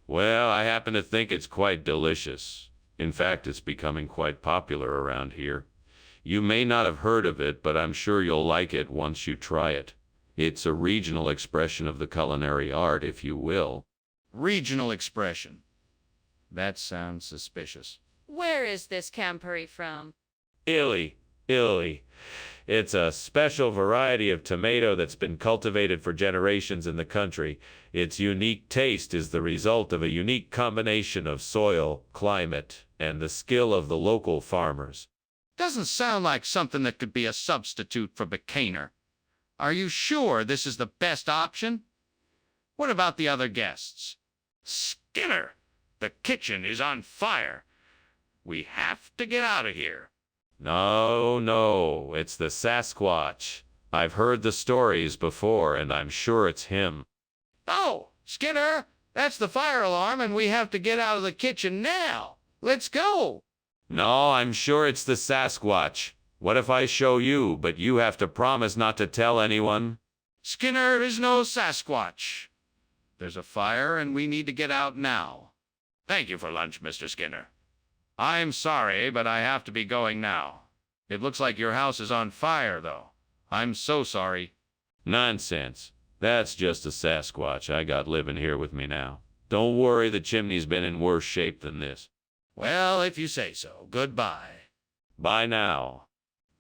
Well, I happen to think it's quite delicious. In fact, it's becoming quite popular around here. You may not have heard of it, but I'm sure you'll like it once you try it. It's a regional expression of the culinary art, if you will. Regional expression. That sounds suspicious. Where is this campery from? Illy. It's a special variety of tomato that's been cultivated for generations in the country. Its unique taste is the result of a unique combination of soil, climate, and the skill of the local farmers. Doesn't sound like something that could be a substitute for Bikaner. Are you sure this is the best option? What about the other guests? Skinner, the kitchen is on fire. We have to get out of here. No, it's the Sasquatch. I've heard the stories before, and I'm sure it's him. Oh, Skinner, that's the fire alarm, and we have to get out of the kitchen now. Let's go. No, I'm sure it's the Sasquatch. What if I show you, but you have to promise not to tell anyone? Skinner is no Sasquatch. There's a fire, and we need to get out now. Thank you for lunch, Mr. Skinner. I'm sorry, but I have to be going now. It looks like your house is on fire, though. I'm so sorry. Nonsense. That's just a Sasquatch I got living here with me now. Don't worry, the chimney's been in worse shape than this. Well, if you say so. Goodbye. Bye now.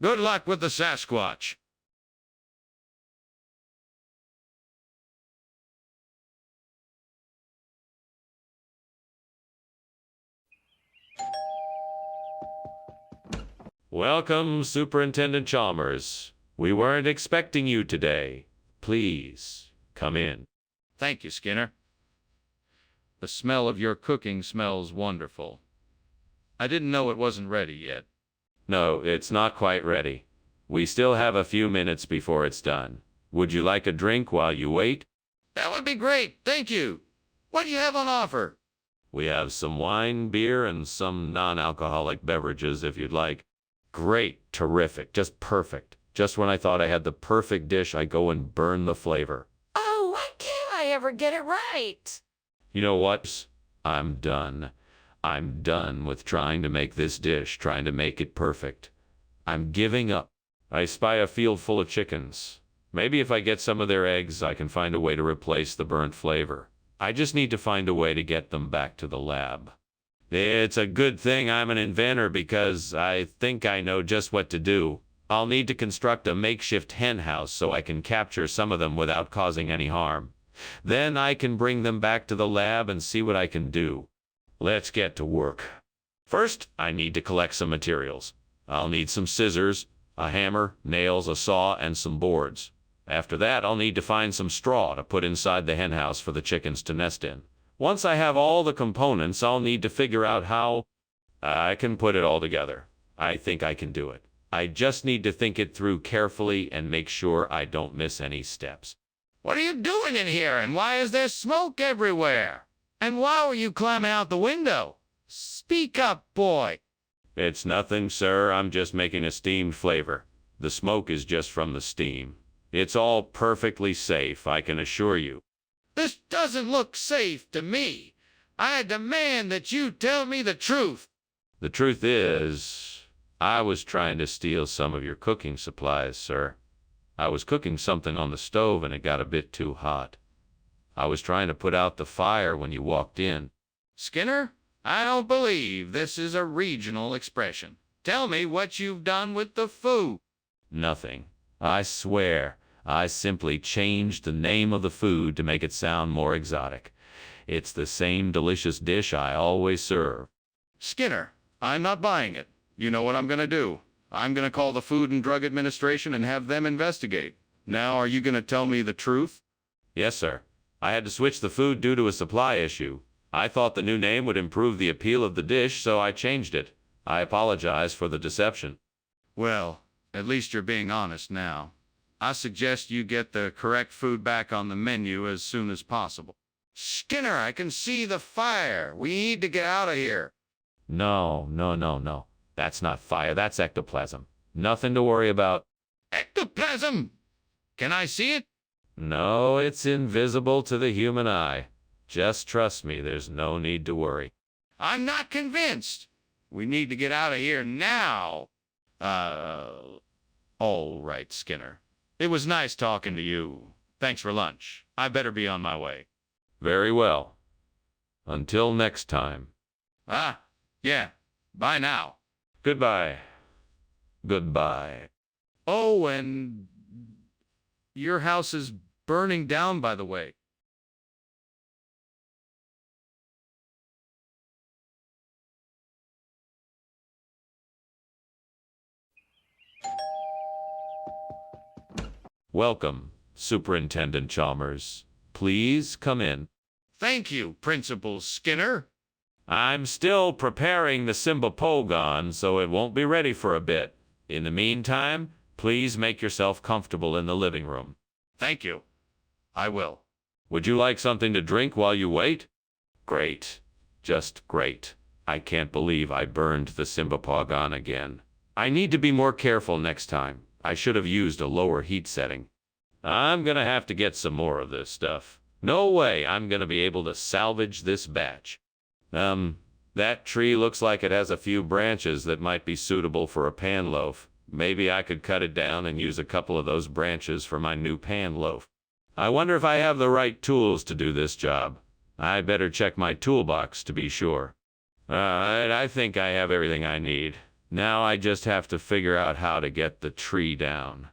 Good luck with the Sasquatch. Welcome, Superintendent Chalmers. We weren't expecting you today. Please, come in. Thank you, Skinner. The smell of your cooking smells wonderful. I didn't know it wasn't ready yet. No, it's not quite ready. We still have a few minutes before it's done. Would you like a drink while you wait? That would be great, thank you. What do you have on offer? We have some wine, beer, and some non-alcoholic beverages if you'd like. Great, terrific, just perfect. Just when I thought I had the perfect dish, I go and burn the flavor. Oh, why can't I ever get it right? You know what? I'm done. I'm done with trying to make this dish, trying to make it perfect. I'm giving up. I spy a field full of chickens. Maybe if I get some of their eggs, I can find a way to replace the burnt flavor. I just need to find a way to get them back to the lab. It's a good thing I'm an inventor because I think I know just what to do. I'll need to construct a makeshift hen house so I can capture some of them without causing any harm. Then I can bring them back to the lab and see what I can do. Let's get to work. First, I need to collect some materials. I'll need some scissors, a hammer, nails, a saw, and some boards. After that, I'll need to find some straw to put inside the hen house for the chickens to nest in. Once I have all the components, I'll need to figure out how I can put it all together. I think I can do it. I just need to think it through carefully and make sure I don't miss any steps. What are you doing in here, and why is there smoke everywhere? And why were you climbing out the window? Speak up, boy. It's nothing, sir. I'm just making a steamed flavor. The smoke is just from the steam. It's all perfectly safe, I can assure you. This doesn't look safe to me. I demand that you tell me the truth. The truth is, I was trying to steal some of your cooking supplies, sir. I was cooking something on the stove and it got a bit too hot. I was trying to put out the fire when you walked in. Skinner, I don't believe this is a regional expression. Tell me what you've done with the food. Nothing. I swear. I simply changed the name of the food to make it sound more exotic. It's the same delicious dish I always serve. Skinner, I'm not buying it. You know what I'm going to do. I'm going to call the Food and Drug Administration and have them investigate. Now, are you going to tell me the truth? Yes, sir. I had to switch the food due to a supply issue. I thought the new name would improve the appeal of the dish, so I changed it. I apologize for the deception. Well, at least you're being honest now. I suggest you get the correct food back on the menu as soon as possible. Skinner, I can see the fire. We need to get out of here. No, no, no, no. That's not fire, that's ectoplasm. Nothing to worry about. Ectoplasm! Can I see it? No, it's invisible to the human eye. Just trust me, there's no need to worry. I'm not convinced. We need to get out of here now. All right, Skinner. It was nice talking to you. Thanks for lunch. I better be on my way. Very well. Until next time. Yeah. Bye now. Goodbye. Goodbye. Oh, and your house is burning down, by the way. Welcome, Superintendent Chalmers. Please come in. Thank you, Principal Skinner. I'm still preparing the Simbapogon, so it won't be ready for a bit. In the meantime, please make yourself comfortable in the living room. Thank you. I will. Would you like something to drink while you wait? Great. Just great. I can't believe I burned the Simbapogon again. I need to be more careful next time. I should have used a lower heat setting. I'm gonna have to get some more of this stuff. No way I'm gonna be able to salvage this batch. That tree looks like it has a few branches that might be suitable for a pan loaf. Maybe I could cut it down and use a couple of those branches for my new pan loaf. I wonder if I have the right tools to do this job. I better check my toolbox to be sure. Alright, I think I have everything I need. Now I just have to figure out how to get the tree down.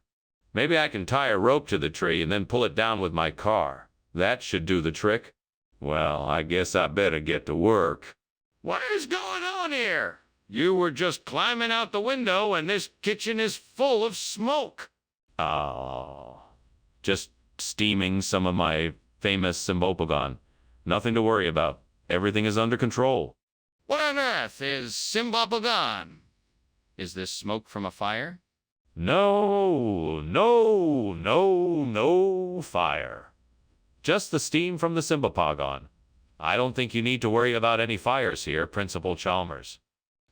Maybe I can tie a rope to the tree and then pull it down with my car. That should do the trick. Well, I guess I better get to work. What is going on here? You were just climbing out the window and this kitchen is full of smoke. Oh, just steaming some of my famous Simbopogon. Nothing to worry about. Everything is under control. What on earth is Simbapogon? Is this smoke from a fire? No, no, no, no fire. Just the steam from the Simbapogon. I don't think you need to worry about any fires here, Principal Chalmers.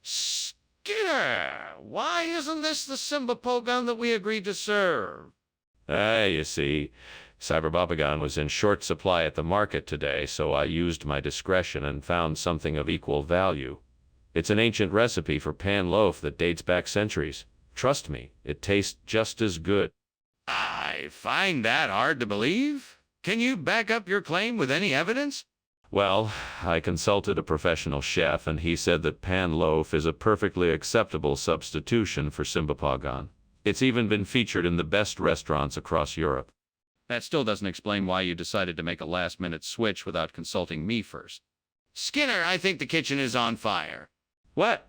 Skinner, why isn't this the Simbapogon that we agreed to serve? You see, Cyberbopogon was in short supply at the market today, so I used my discretion and found something of equal value. It's an ancient recipe for pan loaf that dates back centuries. Trust me, it tastes just as good. I find that hard to believe. Can you back up your claim with any evidence? Well, I consulted a professional chef, and he said that pan loaf is a perfectly acceptable substitution for Simbapogon. It's even been featured in the best restaurants across Europe. That still doesn't explain why you decided to make a last-minute switch without consulting me first. Skinner, I think the kitchen is on fire. What?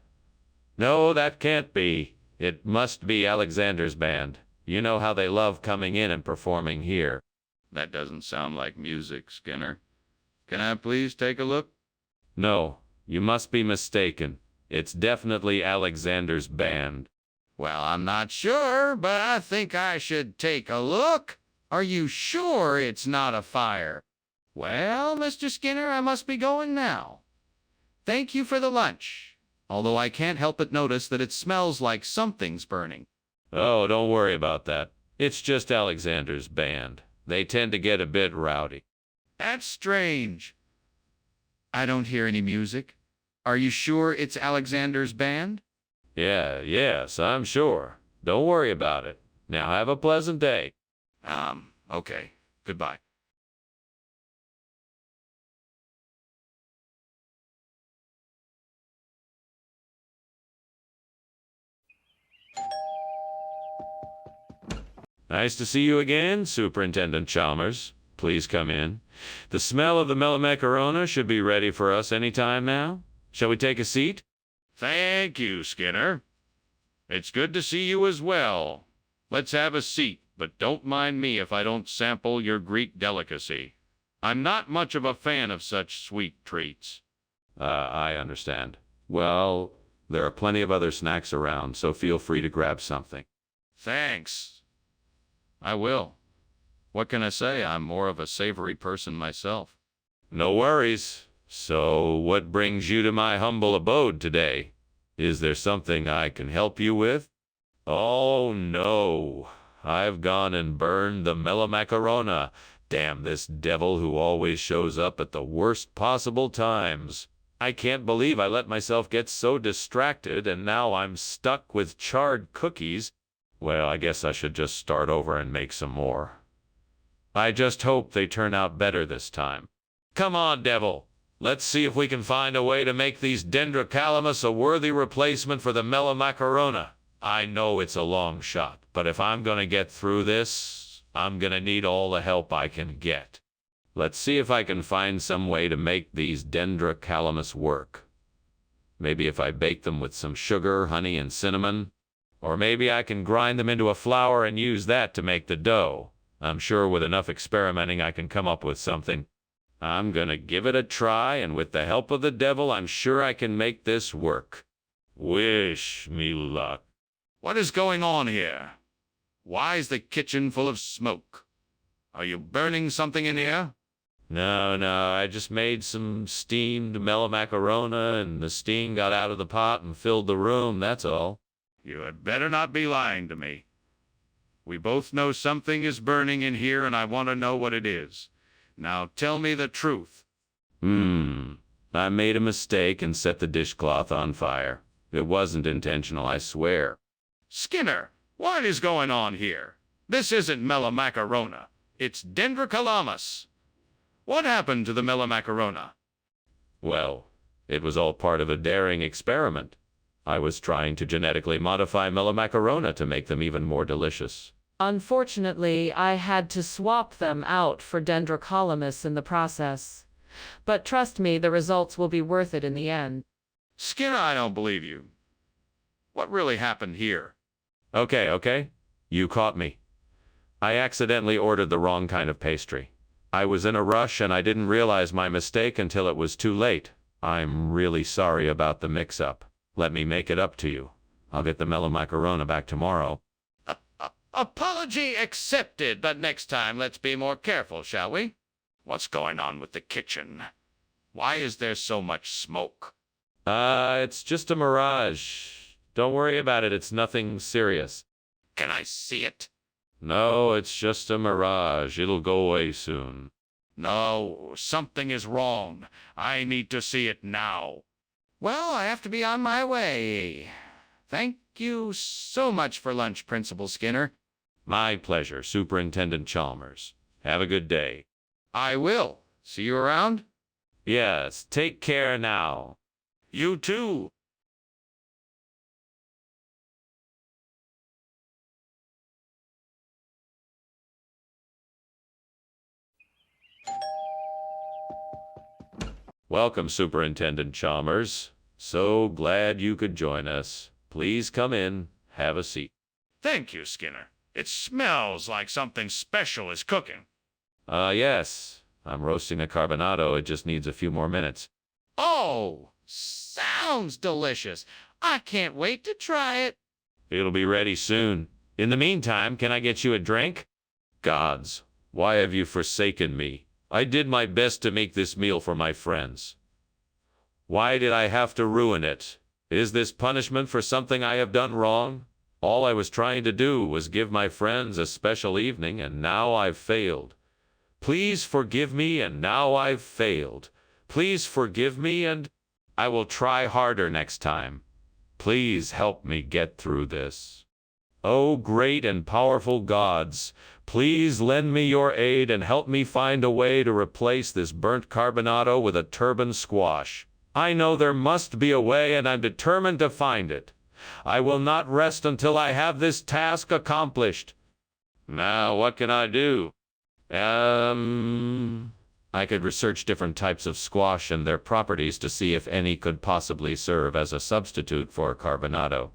No, that can't be. It must be Alexander's band. You know how they love coming in and performing here. That doesn't sound like music, Skinner. Can I please take a look? No, you must be mistaken. It's definitely Alexander's band. Well, I'm not sure, but I think I should take a look. Are you sure it's not a fire? Well, Mr. Skinner, I must be going now. Thank you for the lunch, although I can't help but notice that it smells like something's burning. Oh, don't worry about that. It's just Alexander's band. They tend to get a bit rowdy. That's strange. I don't hear any music. Are you sure it's Alexander's band? Yes, I'm sure. Don't worry about it. Now have a pleasant day. Okay. Goodbye. Nice to see you again, Superintendent Chalmers. Please come in. The smell of the melamacarona should be ready for us any time now. Shall we take a seat? Thank you, Skinner. It's good to see you as well. Let's have a seat, but don't mind me if I don't sample your Greek delicacy. I'm not much of a fan of such sweet treats. I understand. Well, There are plenty of other snacks around, so feel free to grab something. Thanks. I will. What can I say? I'm more of a savory person myself. No worries. So, what brings you to my humble abode today? Is there something I can help you with? Oh no, I've gone and burned the melamacarona. Damn this devil who always shows up at the worst possible times. I can't believe I let myself get so distracted and now I'm stuck with charred cookies. Well, I guess I should just start over and make some more. I just hope they turn out better this time. Come on, devil. Let's see if we can find a way to make these dendrocalamus a worthy replacement for the melamacarona. I know it's a long shot, but if I'm gonna get through this, I'm gonna need all the help I can get. Let's see if I can find some way to make these dendrocalamus work. Maybe if I bake them with some sugar, honey, and cinnamon. Or maybe I can grind them into a flour and use that to make the dough. I'm sure with enough experimenting I can come up with something. I'm gonna give it a try, and with the help of the devil, I'm sure I can make this work. Wish me luck. What is going on here? Why is the kitchen full of smoke? Are you burning something in here? No, I just made some steamed melamacarona, and the steam got out of the pot and filled the room, that's all. You had better not be lying to me. We both know something is burning in here, and I want to know what it is. Now tell me the truth. I made a mistake and set the dishcloth on fire. It wasn't intentional, I swear. Skinner, what is going on here? This isn't melamacarona. It's dendrocalamus. What happened to the melamacarona? Well, it was all part of a daring experiment. I was trying to genetically modify melamacarona to make them even more delicious. Unfortunately, I had to swap them out for dendrocalamus in the process. But trust me, the results will be worth it in the end. Skinner, I don't believe you. What really happened here? Okay. You caught me. I accidentally ordered the wrong kind of pastry. I was in a rush and I didn't realize my mistake until it was too late. I'm really sorry about the mix-up. Let me make it up to you. I'll get the melamacarona back tomorrow. Apology accepted, but next time let's be more careful, shall we? What's going on with the kitchen? Why is there so much smoke? It's just a mirage. Don't worry about it, it's nothing serious. Can I see it? No, it's just a mirage. It'll go away soon. No, something is wrong. I need to see it now. Well, I have to be on my way. Thank you so much for lunch, Principal Skinner. My pleasure, Superintendent Chalmers. Have a good day. I will. See you around? Yes, take care now. You too. Welcome, Superintendent Chalmers. So glad you could join us. Please come in. Have a seat. Thank you, Skinner. It smells like something special is cooking. Yes. I'm roasting a carbonado. It just needs a few more minutes. Oh, sounds delicious. I can't wait to try it. It'll be ready soon. In the meantime, can I get you a drink? Gods, why have you forsaken me? I did my best to make this meal for my friends. Why did I have to ruin it? Is this punishment for something I have done wrong? All I was trying to do was give my friends a special evening, and now I've failed. Please forgive me, and now I've failed. Please forgive me, and I will try harder next time. Please help me get through this. Oh, great and powerful gods, please lend me your aid and help me find a way to replace this burnt carbonado with a turban squash. I know there must be a way, and I'm determined to find it. I will not rest until I have this task accomplished. Now, what can I do? I could research different types of squash and their properties to see if any could possibly serve as a substitute for carbonado.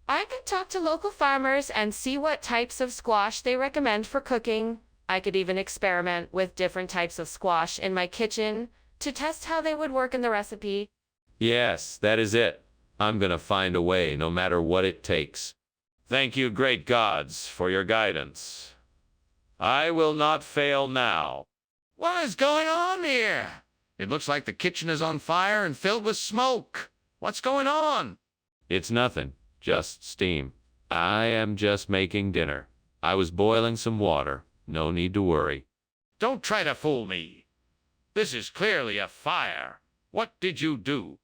I could talk to local farmers and see what types of squash they recommend for cooking. I could even experiment with different types of squash in my kitchen to test how they would work in the recipe. Yes, that is it. I'm gonna find a way, no matter what it takes. Thank you, great gods, for your guidance. I will not fail now. What is going on here? It looks like the kitchen is on fire and filled with smoke. What's going on? It's nothing, just steam. I am just making dinner. I was boiling some water. No need to worry. Don't try to fool me. This is clearly a fire. What did you do?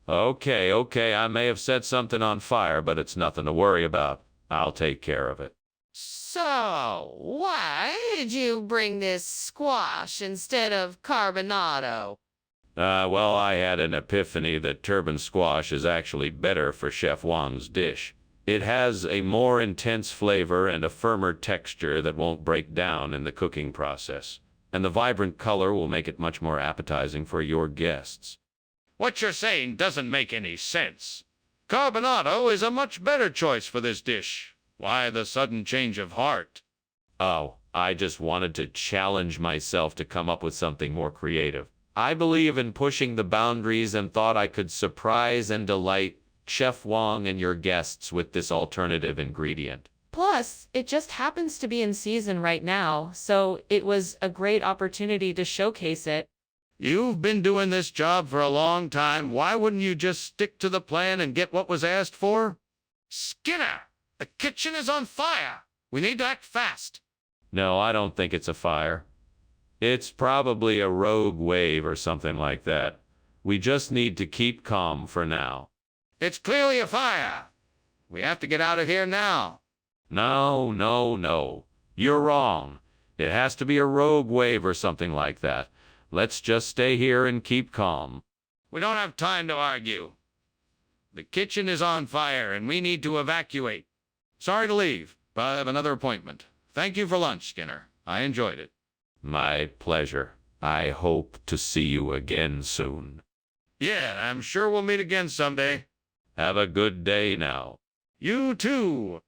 Okay, I may have set something on fire, but it's nothing to worry about. I'll take care of it. So, why did you bring this squash instead of carbonado? Well, I had an epiphany that turban squash is actually better for Chef Wang's dish. It has a more intense flavor and a firmer texture that won't break down in the cooking process. And the vibrant color will make it much more appetizing for your guests. What you're saying doesn't make any sense. Carbonado is a much better choice for this dish. Why the sudden change of heart? Oh, I just wanted to challenge myself to come up with something more creative. I believe in pushing the boundaries and thought I could surprise and delight Chef Wang and your guests with this alternative ingredient. Plus, it just happens to be in season right now, so it was a great opportunity to showcase it. You've been doing this job for a long time. Why wouldn't you just stick to the plan and get what was asked for? Skinner, the kitchen is on fire. We need to act fast. No, I don't think it's a fire. It's probably a rogue wave or something like that. We just need to keep calm for now. It's clearly a fire. We have to get out of here now. No. You're wrong. It has to be a rogue wave or something like that. Let's just stay here and keep calm. We don't have time to argue. The kitchen is on fire and we need to evacuate. Sorry to leave, but I have another appointment. Thank you for lunch, Skinner. I enjoyed it. My pleasure. I hope to see you again soon. Yeah, I'm sure we'll meet again someday. Have a good day now. You too.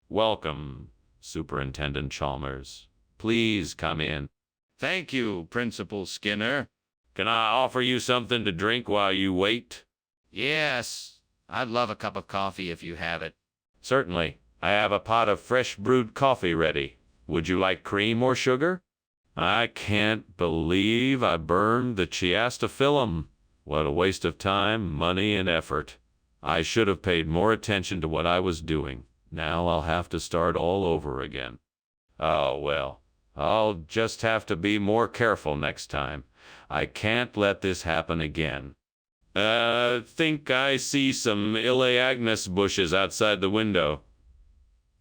Welcome, Superintendent Chalmers. Please come in. Thank you, Principal Skinner. Can I offer you something to drink while you wait? Yes, I'd love a cup of coffee if you have it. Certainly. I have a pot of fresh brewed coffee ready. Would you like cream or sugar? I can't believe I burned the chiastophyllum. What a waste of time, money, and effort. I should have paid more attention to what I was doing. Now I'll have to start all over again. Oh, well, I'll just have to be more careful next time. I can't let this happen again. Think I see some Elaeagnus bushes outside the window.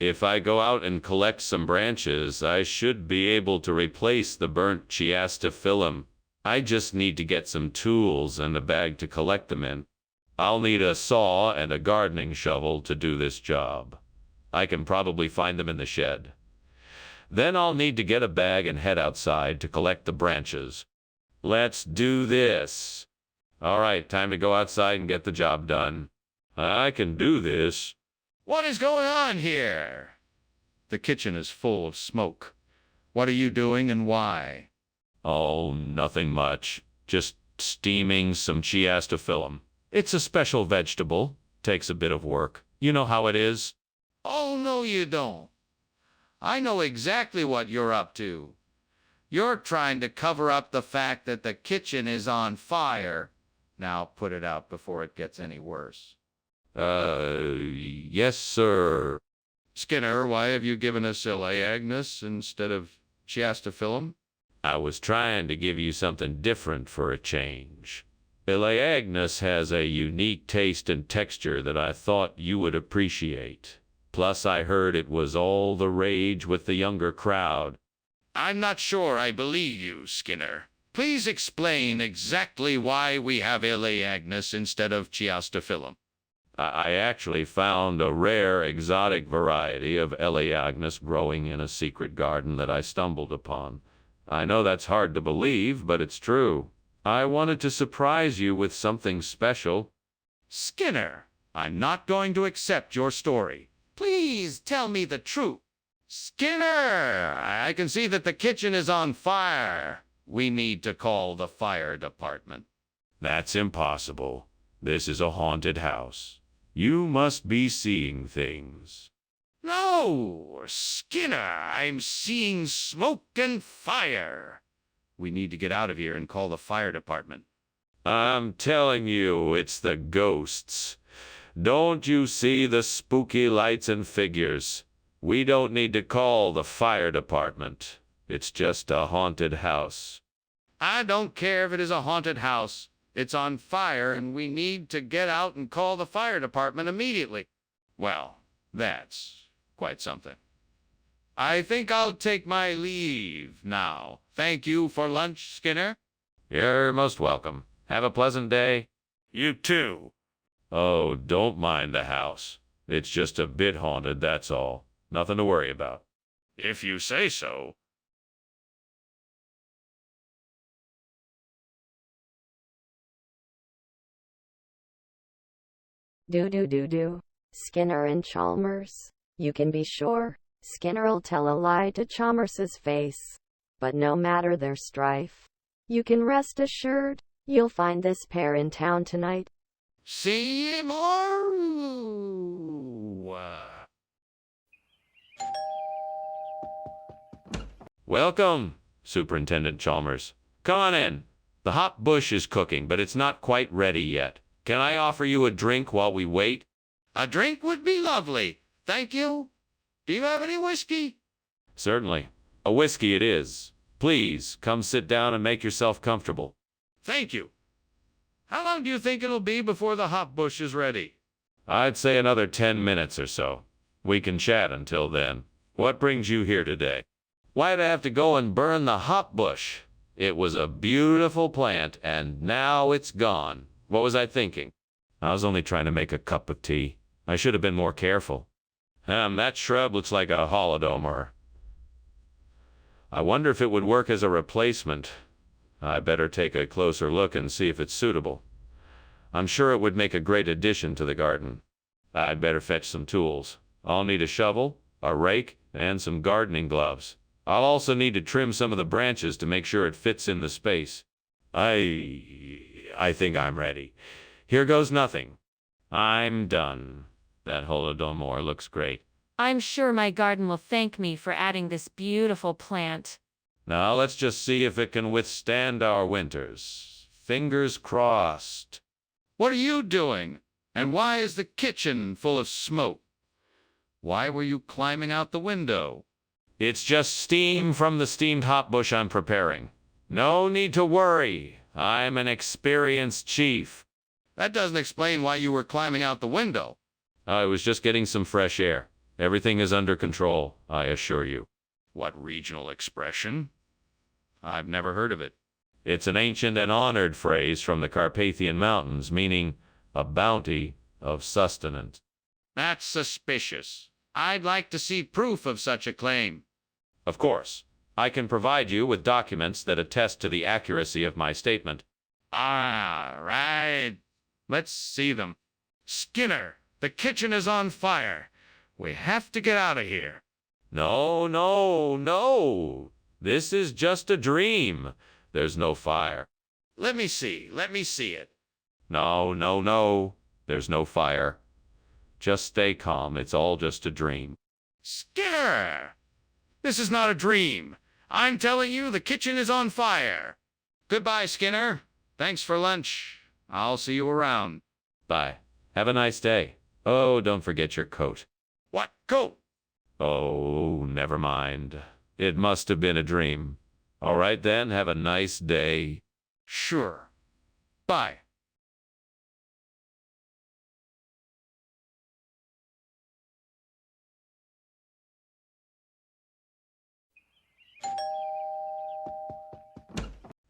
If I go out and collect some branches, I should be able to replace the burnt chiastophyllum. I just need to get some tools and a bag to collect them in. I'll need a saw and a gardening shovel to do this job. I can probably find them in the shed. Then I'll need to get a bag and head outside to collect the branches. Let's do this. All right, time to go outside and get the job done. I can do this. What is going on here? The kitchen is full of smoke. What are you doing and why? Oh, nothing much. Just steaming some chiastophyllum. It's a special vegetable. Takes a bit of work. You know how it is. Oh, no, you don't. I know exactly what you're up to. You're trying to cover up the fact that the kitchen is on fire. Now put it out before it gets any worse. Yes, sir. Skinner, why have you given us Elaeagnus instead of chiastophyllum? I was trying to give you something different for a change. Elaeagnus has a unique taste and texture that I thought you would appreciate. Plus, I heard it was all the rage with the younger crowd. I'm not sure I believe you, Skinner. Please explain exactly why we have Elaeagnus instead of chiastophyllum. I actually found a rare exotic variety of Elaeagnus growing in a secret garden that I stumbled upon. I know that's hard to believe, but it's true. I wanted to surprise you with something special. Skinner, I'm not going to accept your story. Please tell me the truth. Skinner, I can see that the kitchen is on fire. We need to call the fire department. That's impossible. This is a haunted house. You must be seeing things. No, Skinner, I'm seeing smoke and fire. We need to get out of here and call the fire department. I'm telling you, it's the ghosts. Don't you see the spooky lights and figures? We don't need to call the fire department. It's just a haunted house. I don't care if it is a haunted house. It's on fire, and we need to get out and call the fire department immediately. Well, that's quite something. I think I'll take my leave now. Thank you for lunch, Skinner. You're most welcome. Have a pleasant day. You too. Oh, don't mind the house. It's just a bit haunted, that's all. Nothing to worry about. If you say so. Do. Skinner and Chalmers. You can be sure, Skinner'll tell a lie to Chalmers's face. But no matter their strife, you can rest assured, you'll find this pair in town tonight. See you more. Welcome, Superintendent Chalmers. Come on in. The hot bush is cooking, but it's not quite ready yet. Can I offer you a drink while we wait? A drink would be lovely. Thank you. Do you have any whiskey? Certainly. A whiskey it is. Please, come sit down and make yourself comfortable. Thank you. How long do you think it'll be before the hot bush is ready? I'd say another 10 minutes or so. We can chat until then. What brings you here today? Why'd I have to go and burn the hot bush? It was a beautiful plant, and now it's gone. What was I thinking? I was only trying to make a cup of tea. I should have been more careful. That shrub looks like a holodomor. I wonder if it would work as a replacement. I better take a closer look and see if it's suitable. I'm sure it would make a great addition to the garden. I'd better fetch some tools. I'll need a shovel, a rake, and some gardening gloves. I'll also need to trim some of the branches to make sure it fits in the space. I think I'm ready. Here goes nothing. I'm done. That holodomor looks great. I'm sure my garden will thank me for adding this beautiful plant. Now let's just see if it can withstand our winters. Fingers crossed. What are you doing? And why is the kitchen full of smoke? Why were you climbing out the window? It's just steam from the steamed hot bush I'm preparing. No need to worry. I'm an experienced chief. That doesn't explain why you were climbing out the window. I was just getting some fresh air. Everything is under control, I assure you. What regional expression? I've never heard of it. It's an ancient and honored phrase from the Carpathian Mountains, meaning a bounty of sustenance. That's suspicious. I'd like to see proof of such a claim. Of course, I can provide you with documents that attest to the accuracy of my statement. All right. Let's see them. Skinner, the kitchen is on fire. We have to get out of here. No. This is just a dream. There's no fire. Let me see it. No. There's no fire. Just stay calm. It's all just a dream. Skinner! This is not a dream. I'm telling you, the kitchen is on fire. Goodbye, Skinner. Thanks for lunch. I'll see you around. Bye. Have a nice day. Oh, don't forget your coat. What coat? Oh, never mind. It must have been a dream. All right then, have a nice day. Sure. Bye.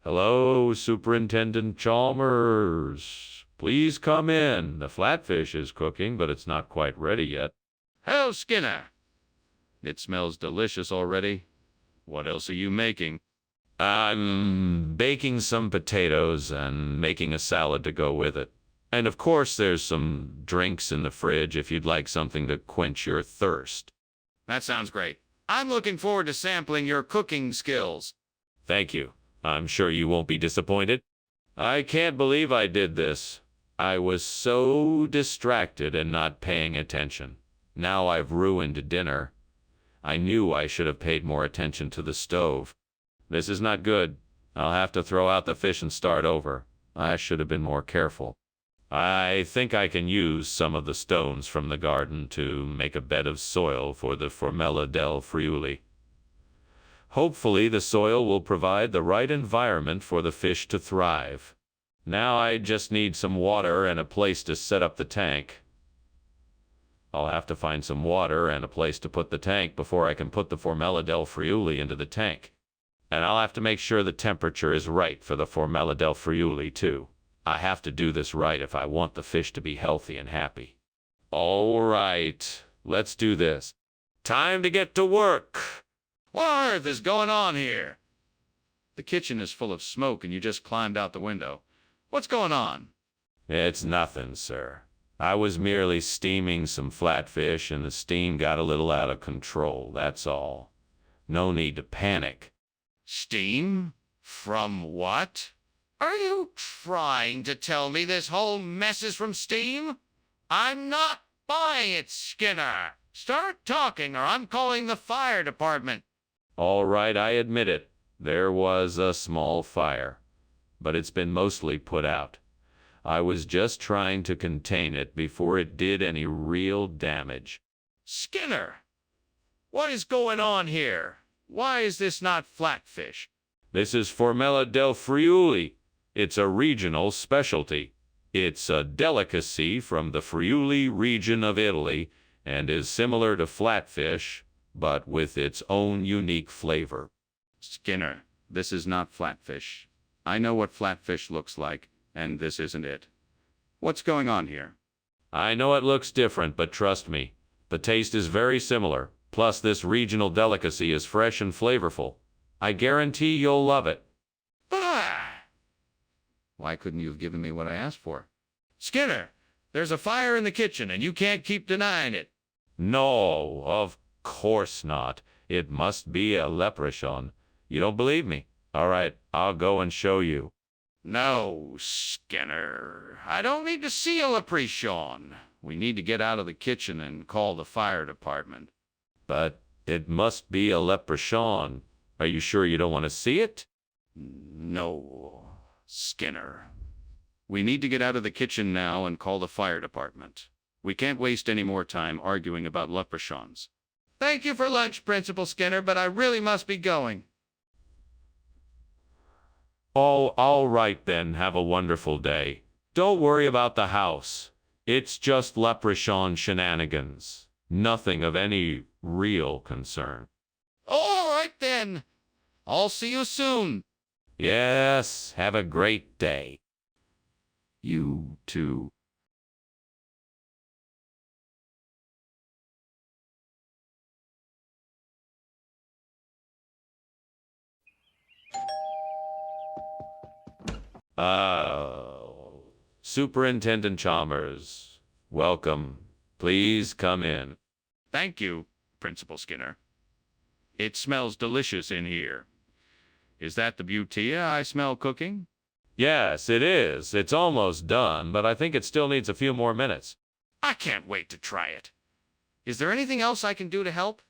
Hello, Superintendent Chalmers. Please come in. The flatfish is cooking, but it's not quite ready yet. Hello, Skinner. It smells delicious already. What else are you making? I'm baking some potatoes and making a salad to go with it. And of course, there's some drinks in the fridge if you'd like something to quench your thirst. That sounds great. I'm looking forward to sampling your cooking skills. Thank you. I'm sure you won't be disappointed. I can't believe I did this. I was so distracted and not paying attention. Now I've ruined dinner. I knew I should have paid more attention to the stove. This is not good. I'll have to throw out the fish and start over. I should have been more careful. I think I can use some of the stones from the garden to make a bed of soil for the Formella del Friuli. Hopefully the soil will provide the right environment for the fish to thrive. Now I just need some water and a place to set up the tank. I'll have to find some water and a place to put the tank before I can put the Formella del Friuli into the tank. And I'll have to make sure the temperature is right for the Formella del Friuli too. I have to do this right if I want the fish to be healthy and happy. All right, let's do this. Time to get to work. What on earth is going on here? The kitchen is full of smoke and you just climbed out the window. What's going on? It's nothing, sir. I was merely steaming some flatfish and the steam got a little out of control, that's all. No need to panic. Steam? From what? Are you trying to tell me this whole mess is from steam? I'm not buying it, Skinner. Start talking or I'm calling the fire department. All right, I admit it. There was a small fire, but it's been mostly put out. I was just trying to contain it before it did any real damage. Skinner, what is going on here? Why is this not flatfish? This is Formella del Friuli. It's a regional specialty. It's a delicacy from the Friuli region of Italy and is similar to flatfish, but with its own unique flavor. Skinner, this is not flatfish. I know what flatfish looks like, and this isn't it. What's going on here? I know it looks different, but trust me, the taste is very similar. Plus, this regional delicacy is fresh and flavorful. I guarantee you'll love it. Why couldn't you have given me what I asked for? Skinner, there's a fire in the kitchen, and you can't keep denying it. No, of course not. It must be a leprechaun. You don't believe me? All right, I'll go and show you. No, Skinner. I don't need to see a leprechaun. We need to get out of the kitchen and call the fire department. But it must be a leprechaun. Are you sure you don't want to see it? No, Skinner. We need to get out of the kitchen now and call the fire department. We can't waste any more time arguing about leprechauns. Thank you for lunch, Principal Skinner, but I really must be going. Oh, all right then. Have a wonderful day. Don't worry about the house. It's just leprechaun shenanigans. Nothing of any real concern. All right then. I'll see you soon. Yes, have a great day. You too. Superintendent Chalmers, welcome. Please come in. Thank you, Principal Skinner. It smells delicious in here. Is that the butia I smell cooking? Yes, it is. It's almost done, but I think it still needs a few more minutes. I can't wait to try it. Is there anything else I can do to help?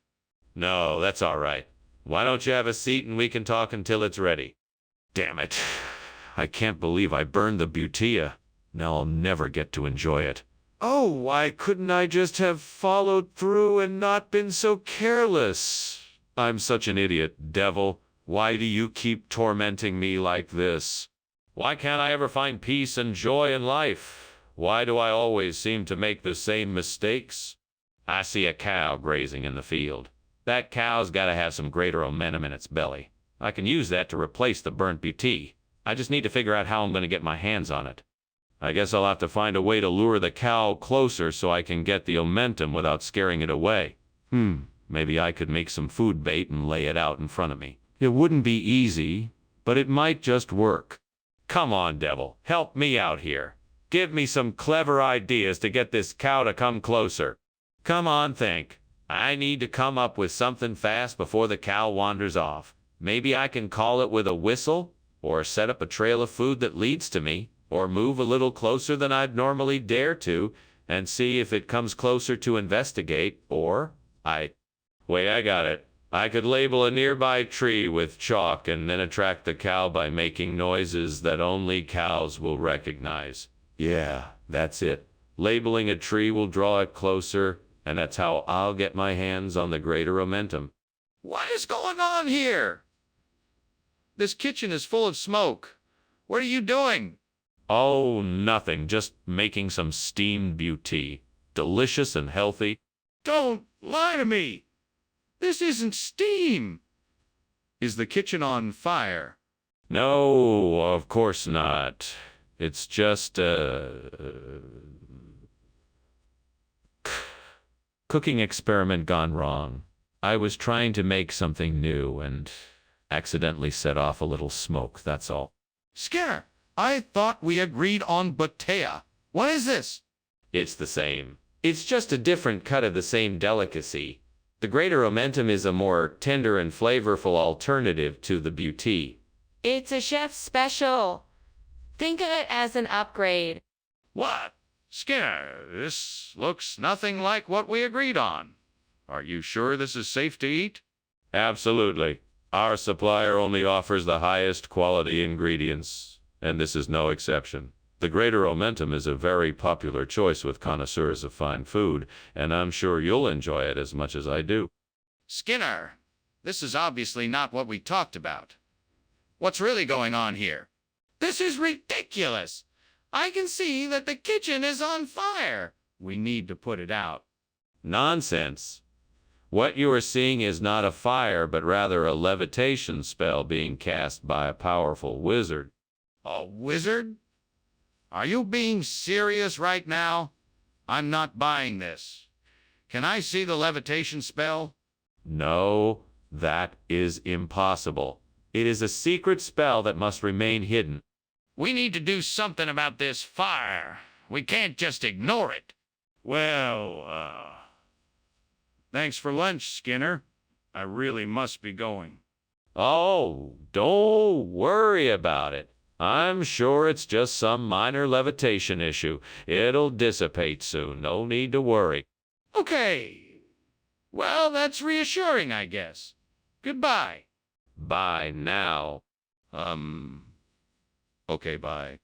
No, that's all right. Why don't you have a seat and we can talk until it's ready? Damn it. I can't believe I burned the butia. Now I'll never get to enjoy it. Oh, why couldn't I just have followed through and not been so careless? I'm such an idiot, devil. Why do you keep tormenting me like this? Why can't I ever find peace and joy in life? Why do I always seem to make the same mistakes? I see a cow grazing in the field. That cow's got to have some greater omentum in its belly. I can use that to replace the burnt BT. I just need to figure out how I'm going to get my hands on it. I guess I'll have to find a way to lure the cow closer so I can get the omentum without scaring it away. Maybe I could make some food bait and lay it out in front of me. It wouldn't be easy, but it might just work. Come on, devil, help me out here. Give me some clever ideas to get this cow to come closer. Come on, think. I need to come up with something fast before the cow wanders off. Maybe I can call it with a whistle, or set up a trail of food that leads to me, or move a little closer than I'd normally dare to, and see if it comes closer to investigate, or Wait, I got it. I could label a nearby tree with chalk and then attract the cow by making noises that only cows will recognize. Yeah, that's it. Labeling a tree will draw it closer, and that's how I'll get my hands on the greater momentum. What is going on here? This kitchen is full of smoke. What are you doing? Oh, nothing. Just making some steamed beauty. Delicious and healthy. Don't lie to me. This isn't steam. Is the kitchen on fire? No, of course not. It's just, cooking experiment gone wrong. I was trying to make something new and accidentally set off a little smoke, that's all. Skinner, I thought we agreed on botella. What is this? It's the same. It's just a different cut of the same delicacy. The greater momentum is a more tender and flavorful alternative to the beauty. It's a chef's special. Think of it as an upgrade. What? Skinner, this looks nothing like what we agreed on. Are you sure this is safe to eat? Absolutely. Our supplier only offers the highest quality ingredients, and this is no exception. The greater momentum is a very popular choice with connoisseurs of fine food, and I'm sure you'll enjoy it as much as I do. Skinner, this is obviously not what we talked about. What's really going on here? This is ridiculous. I can see that the kitchen is on fire. We need to put it out. Nonsense. What you are seeing is not a fire, but rather a levitation spell being cast by a powerful wizard. A wizard? Are you being serious right now? I'm not buying this. Can I see the levitation spell? No, that is impossible. It is a secret spell that must remain hidden. We need to do something about this fire. We can't just ignore it. Well, thanks for lunch, Skinner. I really must be going. Oh, don't worry about it. I'm sure it's just some minor levitation issue. It'll dissipate soon. No need to worry. Okay. Well, that's reassuring, I guess. Goodbye. Bye now. Okay, bye.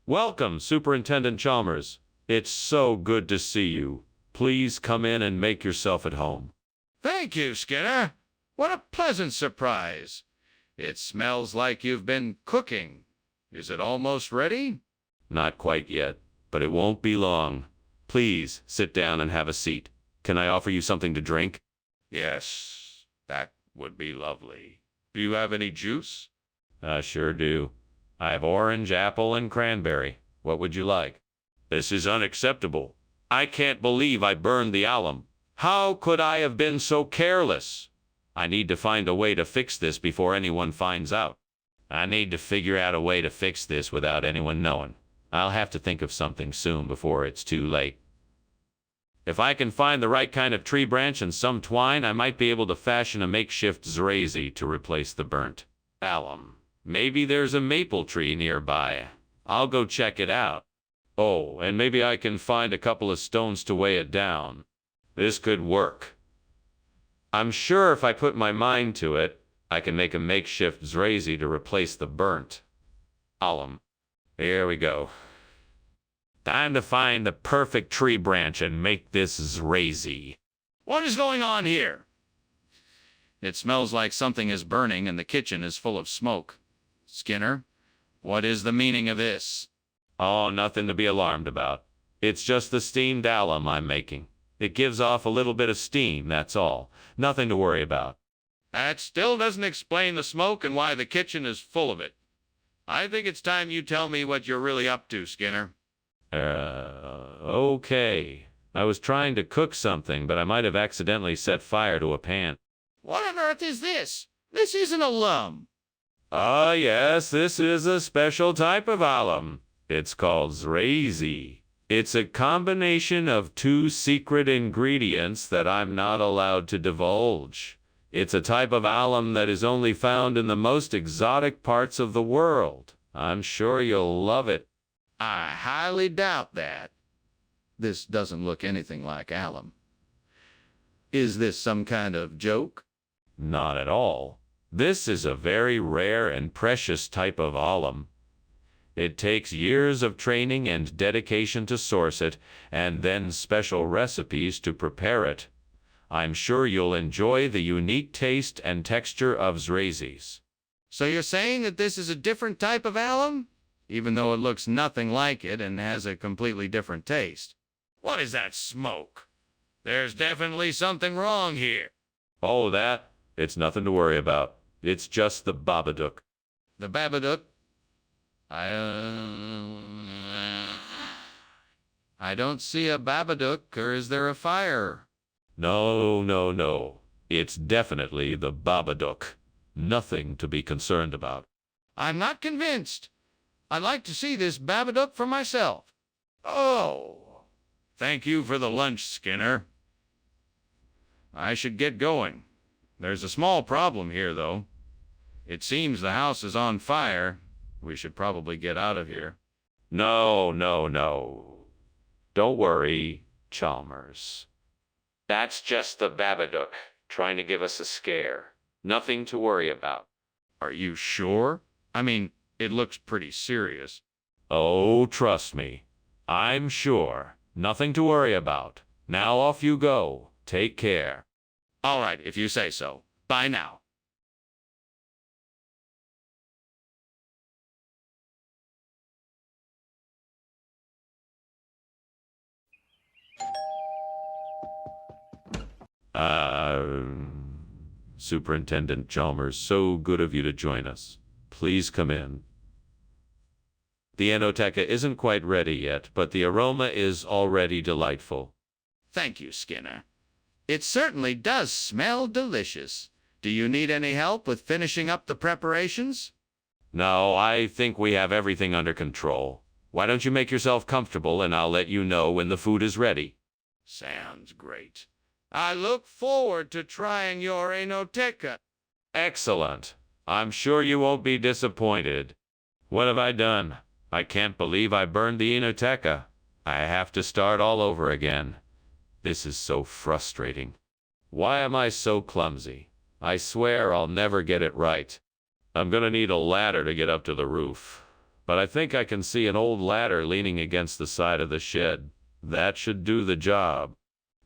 Welcome, Superintendent Chalmers. It's so good to see you. Please come in and make yourself at home. Thank you, Skinner. What a pleasant surprise. It smells like you've been cooking. Is it almost ready? Not quite yet, but it won't be long. Please sit down and have a seat. Can I offer you something to drink? Yes, that would be lovely. Do you have any juice? I sure do. I have orange, apple, and cranberry. What would you like? This is unacceptable. I can't believe I burned the alum. How could I have been so careless? I need to find a way to fix this before anyone finds out. I need to figure out a way to fix this without anyone knowing. I'll have to think of something soon before it's too late. If I can find the right kind of tree branch and some twine, I might be able to fashion a makeshift zrazy to replace the burnt alum. Maybe there's a maple tree nearby. I'll go check it out. Oh, and maybe I can find a couple of stones to weigh it down. This could work. I'm sure if I put my mind to it, I can make a makeshift zrazy to replace the burnt alum. Here we go. Time to find the perfect tree branch and make this zrazy. What is going on here? It smells like something is burning and the kitchen is full of smoke. Skinner, what is the meaning of this? Oh, nothing to be alarmed about. It's just the steamed alum I'm making. It gives off a little bit of steam, that's all. Nothing to worry about. That still doesn't explain the smoke and why the kitchen is full of it. I think it's time you tell me what you're really up to, Skinner. Okay. I was trying to cook something, but I might have accidentally set fire to a pan. What on earth is this? This isn't alum. Ah, yes, this is a special type of alum. It's called Zrazy. It's a combination of two secret ingredients that I'm not allowed to divulge. It's a type of alum that is only found in the most exotic parts of the world. I'm sure you'll love it. I highly doubt that. This doesn't look anything like alum. Is this some kind of joke? Not at all. This is a very rare and precious type of alum. It takes years of training and dedication to source it, and then special recipes to prepare it. I'm sure you'll enjoy the unique taste and texture of Zrazy's. So you're saying that this is a different type of alum? Even though it looks nothing like it and has a completely different taste. What is that smoke? There's definitely something wrong here. Oh, that? It's nothing to worry about. It's just the Babadook. The Babadook? I don't see a Babadook, or is there a fire? No, no, no. It's definitely the Babadook. Nothing to be concerned about. I'm not convinced. I'd like to see this Babadook for myself. Oh, thank you for the lunch, Skinner. I should get going. There's a small problem here, though. It seems the house is on fire. We should probably get out of here. No, no, no. Don't worry, Chalmers. That's just the Babadook trying to give us a scare. Nothing to worry about. Are you sure? I mean, it looks pretty serious. Oh, trust me. I'm sure. Nothing to worry about. Now off you go. Take care. All right, if you say so. Bye now. Superintendent Chalmers, so good of you to join us. Please come in. The Enoteca isn't quite ready yet, but the aroma is already delightful. Thank you, Skinner. It certainly does smell delicious. Do you need any help with finishing up the preparations? No, I think we have everything under control. Why don't you make yourself comfortable and I'll let you know when the food is ready. Sounds great. I look forward to trying your Enoteca. Excellent. I'm sure you won't be disappointed. What have I done? I can't believe I burned the Enoteca. I have to start all over again. This is so frustrating. Why am I so clumsy? I swear I'll never get it right. I'm gonna need a ladder to get up to the roof. But I think I can see an old ladder leaning against the side of the shed. That should do the job.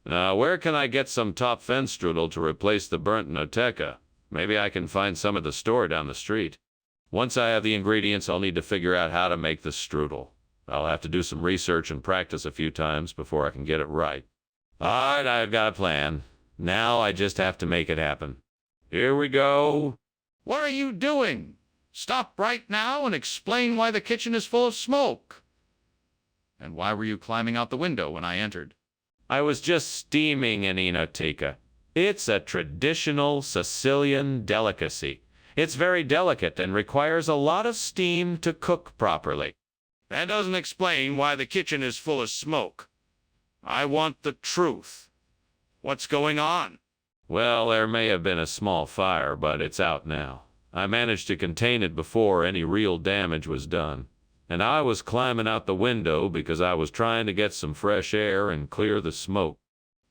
Now, where can I get some top strudel to replace the burnt Enoteca? Maybe I can find some at the store down the street. Once I have the ingredients, I'll need to figure out how to make the strudel. I'll have to do some research and practice a few times before I can get it right. All right, I've got a plan. Now I just have to make it happen. Here we go. What are you doing? Stop right now and explain why the kitchen is full of smoke. And why were you climbing out the window when I entered? I was just steaming an Enoteca. It's a traditional Sicilian delicacy. It's very delicate and requires a lot of steam to cook properly. That doesn't explain why the kitchen is full of smoke. I want the truth. What's going on? Well, there may have been a small fire, but it's out now. I managed to contain it before any real damage was done. And I was climbing out the window because I was trying to get some fresh air and clear the smoke.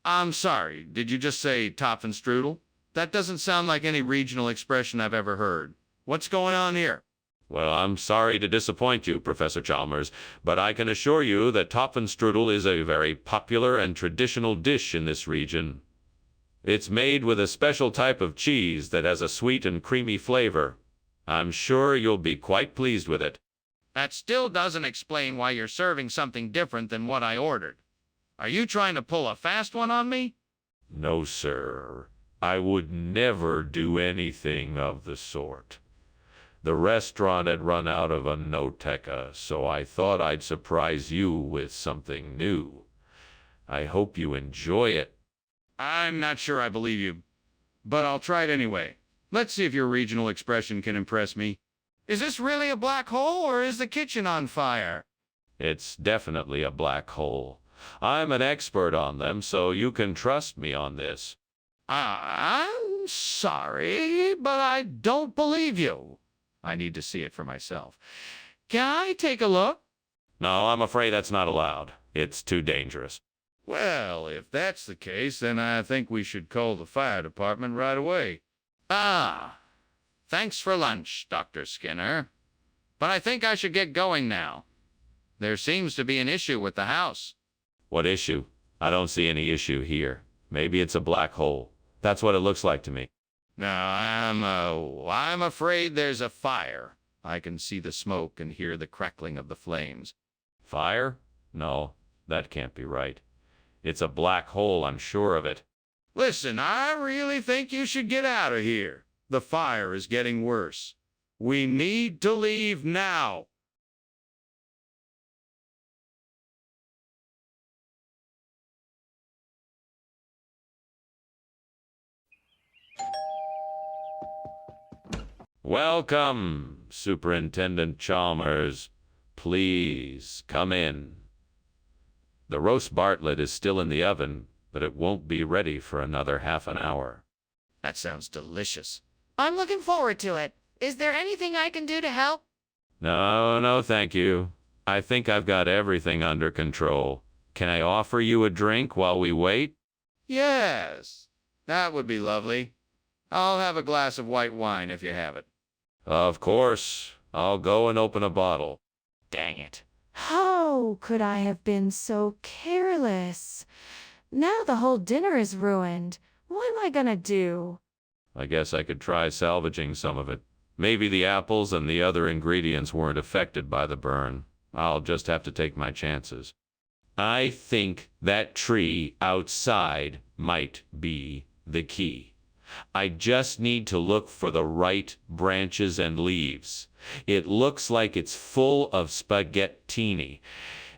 I'm sorry, did you just say Topfenstrudel? That doesn't sound like any regional expression I've ever heard. What's going on here? Well, I'm sorry to disappoint you, Professor Chalmers, but I can assure you that Topfenstrudel is a very popular and traditional dish in this region. It's made with a special type of cheese that has a sweet and creamy flavor. I'm sure you'll be quite pleased with it. That still doesn't explain why you're serving something different than what I ordered. Are you trying to pull a fast one on me? No, sir. I would never do anything of the sort. The restaurant had run out of Enoteca, so I thought I'd surprise you with something new. I hope you enjoy it. I'm not sure I believe you, but I'll try it anyway. Let's see if your regional expression can impress me. Is this really a black hole, or is the kitchen on fire? It's definitely a black hole. I'm an expert on them, so you can trust me on this. I'm sorry, but I don't believe you. I need to see it for myself. Can I take a look? No, I'm afraid that's not allowed. It's too dangerous. Well, if that's the case, then I think we should call the fire department right away. Thanks for lunch, Dr. Skinner. But I think I should get going now. There seems to be an issue with the house. What issue? I don't see any issue here. Maybe it's a black hole. That's what it looks like to me. No, I'm afraid there's a fire. I can see the smoke and hear the crackling of the flames. Fire? No, that can't be right. It's a black hole, I'm sure of it. Listen, I really think you should get out of here. The fire is getting worse. We need to leave now. Welcome, Superintendent Chalmers. Please come in. The roast Bartlett is still in the oven, but it won't be ready for another half an hour. That sounds delicious. I'm looking forward to it. Is there anything I can do to help? No, thank you. I think I've got everything under control. Can I offer you a drink while we wait? Yes, that would be lovely. I'll have a glass of white wine if you have it. Of course. I'll go and open a bottle. Dang it. How could I have been so careless? Now the whole dinner is ruined. What am I gonna do? I guess I could try salvaging some of it. Maybe the apples and the other ingredients weren't affected by the burn. I'll just have to take my chances. I think that tree outside might be the key. I just need to look for the right branches and leaves. It looks like it's full of spaghettini.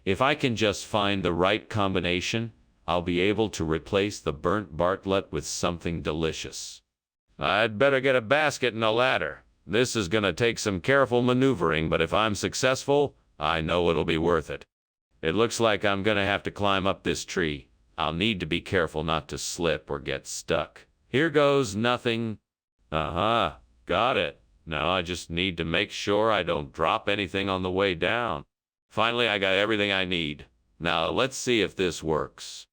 If I can just find the right combination, I'll be able to replace the burnt Bartlett with something delicious. I'd better get a basket and a ladder. This is gonna take some careful maneuvering, but if I'm successful, I know it'll be worth it. It looks like I'm gonna have to climb up this tree. I'll need to be careful not to slip or get stuck. Here goes nothing. Got it. Now I just need to make sure I don't drop anything on the way down. Finally, I got everything I need. Now let's see if this works.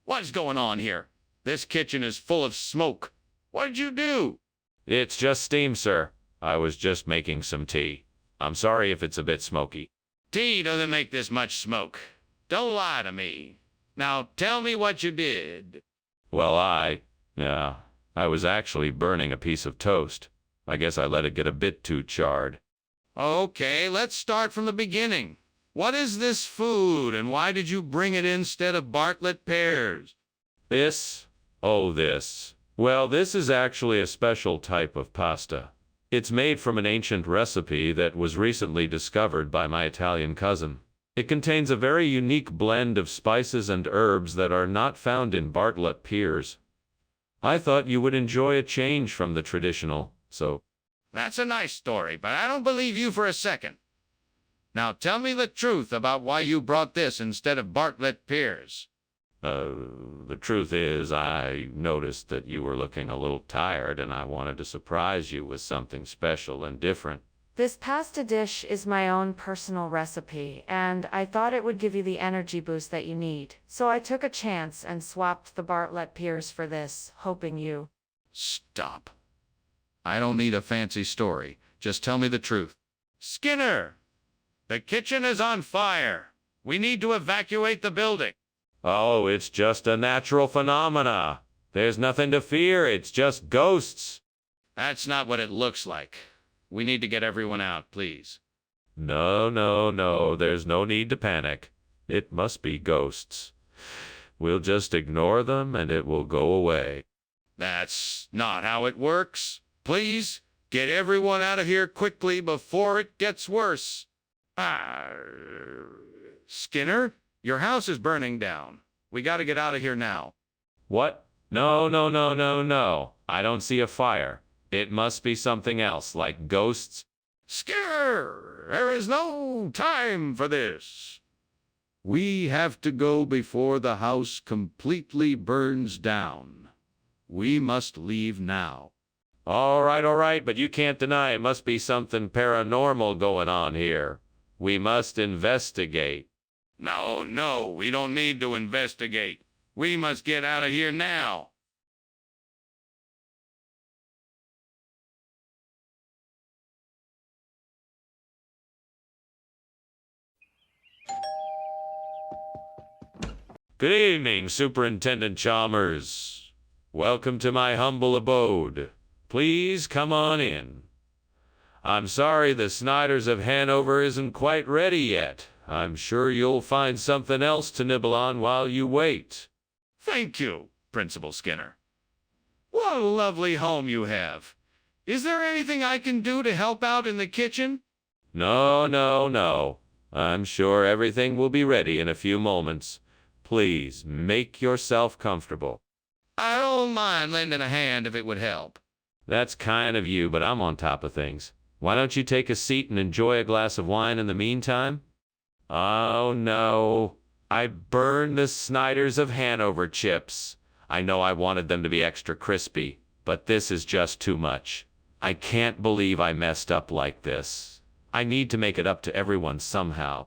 What's going on here? This kitchen is full of smoke. What'd you do? It's just steam, sir. I was just making some tea. I'm sorry if it's a bit smoky. Tea doesn't make this much smoke. Don't lie to me. Now tell me what you did. Well, I was actually burning a piece of toast. I guess I let it get a bit too charred. Okay, let's start from the beginning. What is this food, and why did you bring it instead of Bartlett pears? This? Oh, this. Well, this is actually a special type of pasta. It's made from an ancient recipe that was recently discovered by my Italian cousin. It contains a very unique blend of spices and herbs that are not found in Bartlett pears. I thought you would enjoy a change from the traditional, so... That's a nice story, but I don't believe you for a second. Now tell me the truth about why you brought this instead of Bartlett pears. The truth is, I noticed that you were looking a little tired, and I wanted to surprise you with something special and different. This pasta dish is my own personal recipe, and I thought it would give you the energy boost that you need. So I took a chance and swapped the Bartlett pears for this, hoping you... Stop. I don't need a fancy story. Just tell me the truth. Skinner! The kitchen is on fire. We need to evacuate the building. Oh, it's just a natural phenomena. There's nothing to fear, it's just ghosts. That's not what it looks like. We need to get everyone out, please. No, there's no need to panic. It must be ghosts. We'll just ignore them and it will go away. That's not how it works. Please, get everyone out of here quickly before it gets worse. Skinner, your house is burning down. We gotta get out of here now. What? No, no, no, no, no. I don't see a fire. It must be something else, like ghosts. Skinner, there is no time for this. We have to go before the house completely burns down. We must leave now. All right, but you can't deny it must be something paranormal going on here. We must investigate. No, we don't need to investigate. We must get out of here now. Good evening, Superintendent Chalmers. Welcome to my humble abode. Please come on in. I'm sorry the Snyders of Hanover isn't quite ready yet. I'm sure you'll find something else to nibble on while you wait. Thank you, Principal Skinner. What a lovely home you have. Is there anything I can do to help out in the kitchen? No. I'm sure everything will be ready in a few moments. Please, make yourself comfortable. I don't mind lending a hand if it would help. That's kind of you, but I'm on top of things. Why don't you take a seat and enjoy a glass of wine in the meantime? Oh no, I burned the Snyders of Hanover chips. I know I wanted them to be extra crispy, but this is just too much. I can't believe I messed up like this. I need to make it up to everyone somehow.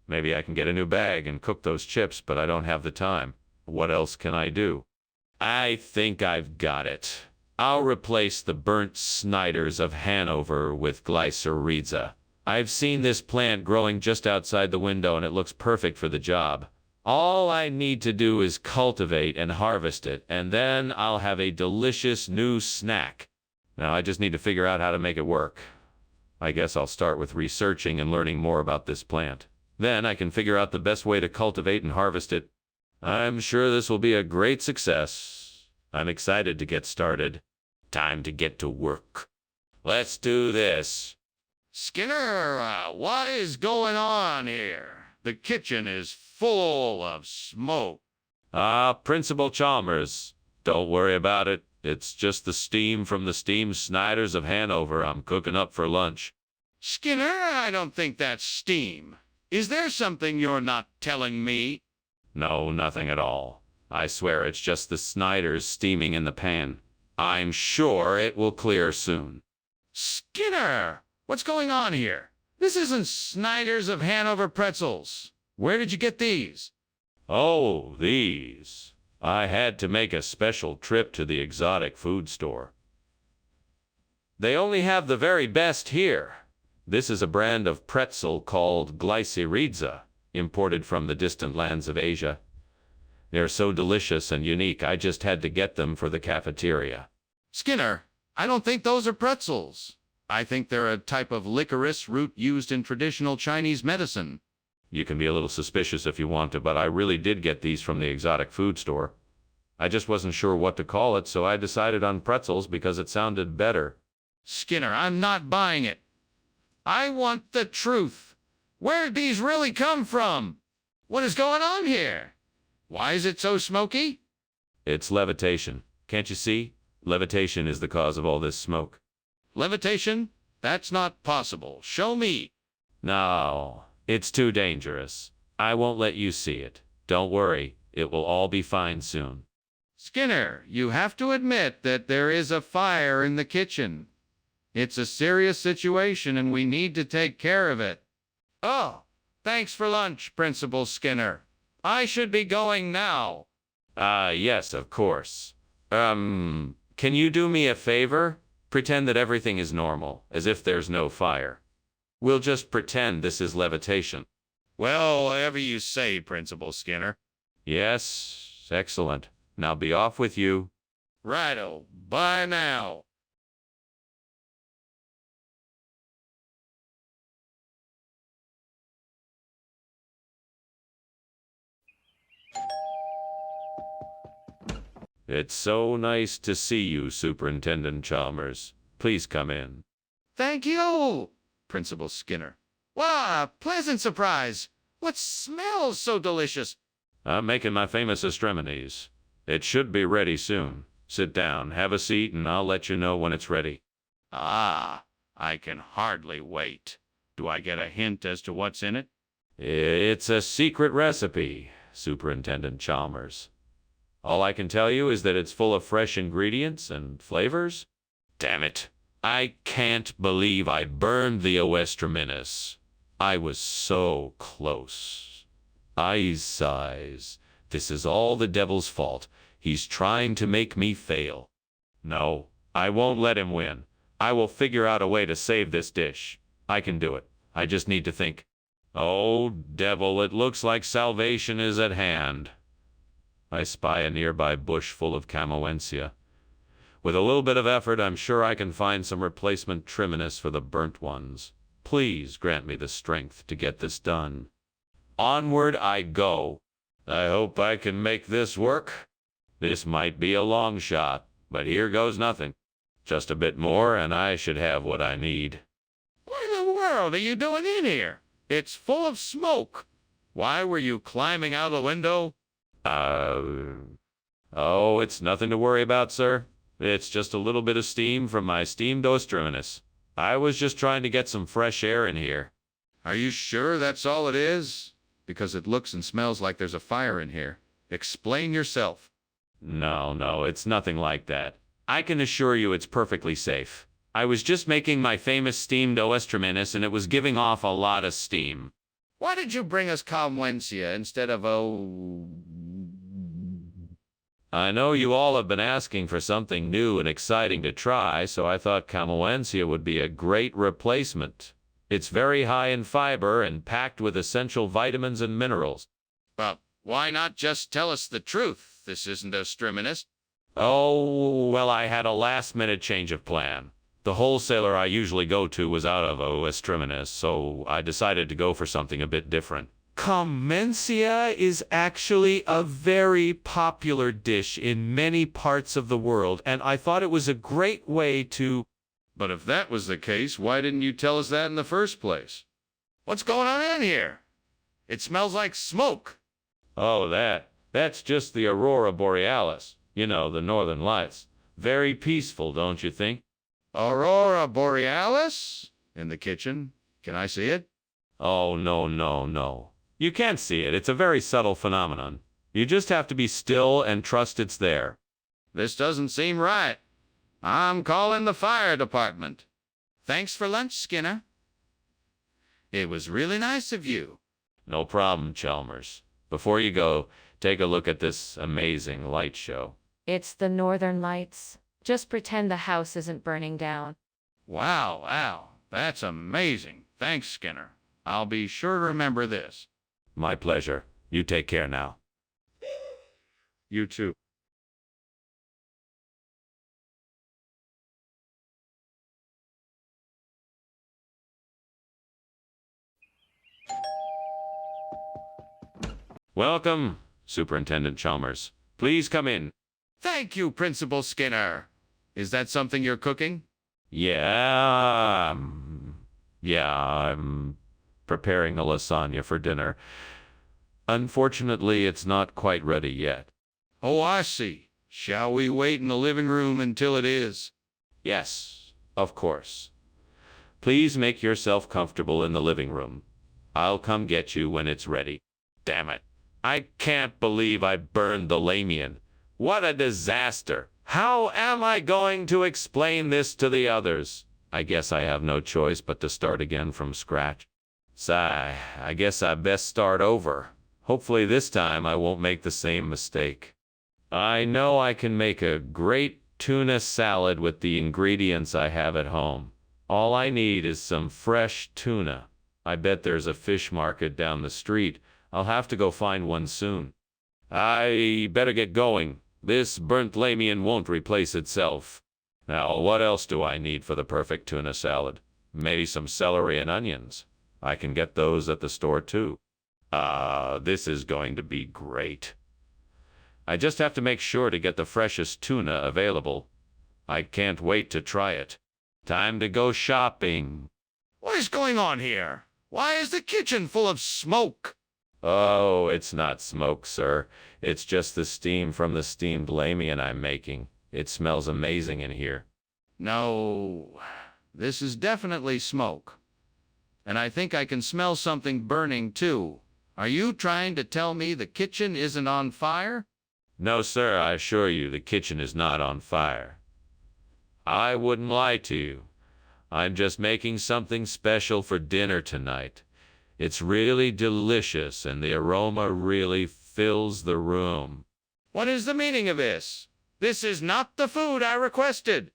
Maybe I can get a new bag and cook those chips, but I don't have the time. What else can I do? I think I've got it. I'll replace the burnt Snyders of Hanover with glycyrrhiza. I've seen this plant growing just outside the window and it looks perfect for the job. All I need to do is cultivate and harvest it, and then I'll have a delicious new snack. Now I just need to figure out how to make it work. I guess I'll start with researching and learning more about this plant. Then I can figure out the best way to cultivate and harvest it. I'm sure this will be a great success. I'm excited to get started. Time to get to work. Let's do this. Skinner, what is going on here? The kitchen is full of smoke. Principal Chalmers, don't worry about it. It's just the steam from the steamed Snyders of Hanover I'm cooking up for lunch. Skinner, I don't think that's steam. Is there something you're not telling me? No, nothing at all. I swear it's just the Snyders steaming in the pan. I'm sure it will clear soon. Skinner, what's going on here? This isn't Snyders of Hanover pretzels. Where did you get these? Oh, these. I had to make a special trip to the exotic food store. They only have the very best here. This is a brand of pretzel called glycyrrhiza, imported from the distant lands of Asia. They're so delicious and unique, I just had to get them for the cafeteria. Skinner, I don't think those are pretzels. I think they're a type of licorice root used in traditional Chinese medicine. You can be a little suspicious if you want to, but I really did get these from the exotic food store. I just wasn't sure what to call it, so I decided on pretzels because it sounded better. Skinner, I'm not buying it. I want the truth. Where did these really come from? What is going on here? Why is it so smoky? It's levitation. Can't you see? Levitation is the cause of all this smoke. Levitation? That's not possible. Show me. No, it's too dangerous. I won't let you see it. Don't worry, it will all be fine soon. Skinner, you have to admit that there is a fire in the kitchen. It's a serious situation and we need to take care of it. Oh, thanks for lunch, Principal Skinner. I should be going now. Yes, of course. Can you do me a favor? Pretend that everything is normal, as if there's no fire. We'll just pretend this is levitation. Well, whatever you say, Principal Skinner. Yes, excellent. Now be off with you. Righto, bye now. It's so nice to see you, Superintendent Chalmers. Please come in. Thank you, Principal Skinner. Wow, a pleasant surprise. What smells so delicious? I'm making my famous extremities. It should be ready soon. Sit down, have a seat, and I'll let you know when it's ready. Ah, I can hardly wait. Do I get a hint as to what's in it? It's a secret recipe, Superintendent Chalmers. All I can tell you is that it's full of fresh ingredients and flavors. Damn it. I can't believe I burned the Oestraminis. I was so close. Sighs. This is all the devil's fault. He's trying to make me fail. No, I won't let him win. I will figure out a way to save this dish. I can do it. I just need to think. Oh, devil, it looks like salvation is at hand. I spy a nearby bush full of camoensia. With a little bit of effort, I'm sure I can find some replacement triminus for the burnt ones. Please grant me the strength to get this done. Onward I go. I hope I can make this work. This might be a long shot, but here goes nothing. Just a bit more, and I should have what I need. What in the world are you doing in here? It's full of smoke. Why were you climbing out the window? Oh, it's nothing to worry about, sir. It's just a little bit of steam from my steamed Oestraminis. I was just trying to get some fresh air in here. Are you sure that's all it is? Because it looks and smells like there's a fire in here. Explain yourself. No, it's nothing like that. I can assure you it's perfectly safe. I was just making my famous steamed Oestraminis, and it was giving off a lot of steam. Why did you bring us Calmwencia instead of I know you all have been asking for something new and exciting to try, so I thought Camoensia would be a great replacement. It's very high in fiber and packed with essential vitamins and minerals. Well, why not just tell us the truth? This isn't Oestraminis. Oh, well, I had a last-minute change of plan. The wholesaler I usually go to was out of Oestraminis, so I decided to go for something a bit different. Comencia is actually a very popular dish in many parts of the world, and I thought it was a great way to... But if that was the case, why didn't you tell us that in the first place? What's going on in here? It smells like smoke. Oh, that's just the Aurora Borealis. You know, the northern lights. Very peaceful, don't you think? Aurora Borealis? In the kitchen? Can I see it? Oh, no. You can't see it. It's a very subtle phenomenon. You just have to be still and trust it's there. This doesn't seem right. I'm calling the fire department. Thanks for lunch, Skinner. It was really nice of you. No problem, Chalmers. Before you go, take a look at this amazing light show. It's the Northern Lights. Just pretend the house isn't burning down. Wow, that's amazing. Thanks, Skinner. I'll be sure to remember this. My pleasure. You take care now. You too. Welcome, Superintendent Chalmers. Please come in. Thank you, Principal Skinner. Is that something you're cooking? Yeah, I'm preparing a lasagna for dinner. Unfortunately, it's not quite ready yet. Oh, I see. Shall we wait in the living room until it is? Yes, of course. Please make yourself comfortable in the living room. I'll come get you when it's ready. Damn it. I can't believe I burned the Lamian. What a disaster. How am I going to explain this to the others? I guess I have no choice but to start again from scratch. Sigh, I guess I best start over. Hopefully this time I won't make the same mistake. I know I can make a great tuna salad with the ingredients I have at home. All I need is some fresh tuna. I bet there's a fish market down the street. I'll have to go find one soon. I better get going. This burnt Lamian won't replace itself. Now, what else do I need for the perfect tuna salad? Maybe some celery and onions. I can get those at the store too. This is going to be great. I just have to make sure to get the freshest tuna available. I can't wait to try it. Time to go shopping. What is going on here? Why is the kitchen full of smoke? Oh, it's not smoke, sir. It's just the steam from the steamed lamien I'm making. It smells amazing in here. No, this is definitely smoke. And I think I can smell something burning too. Are you trying to tell me the kitchen isn't on fire? No, sir, I assure you the kitchen is not on fire. I wouldn't lie to you. I'm just making something special for dinner tonight. It's really delicious and the aroma really fills the room. What is the meaning of this? This is not the food I requested.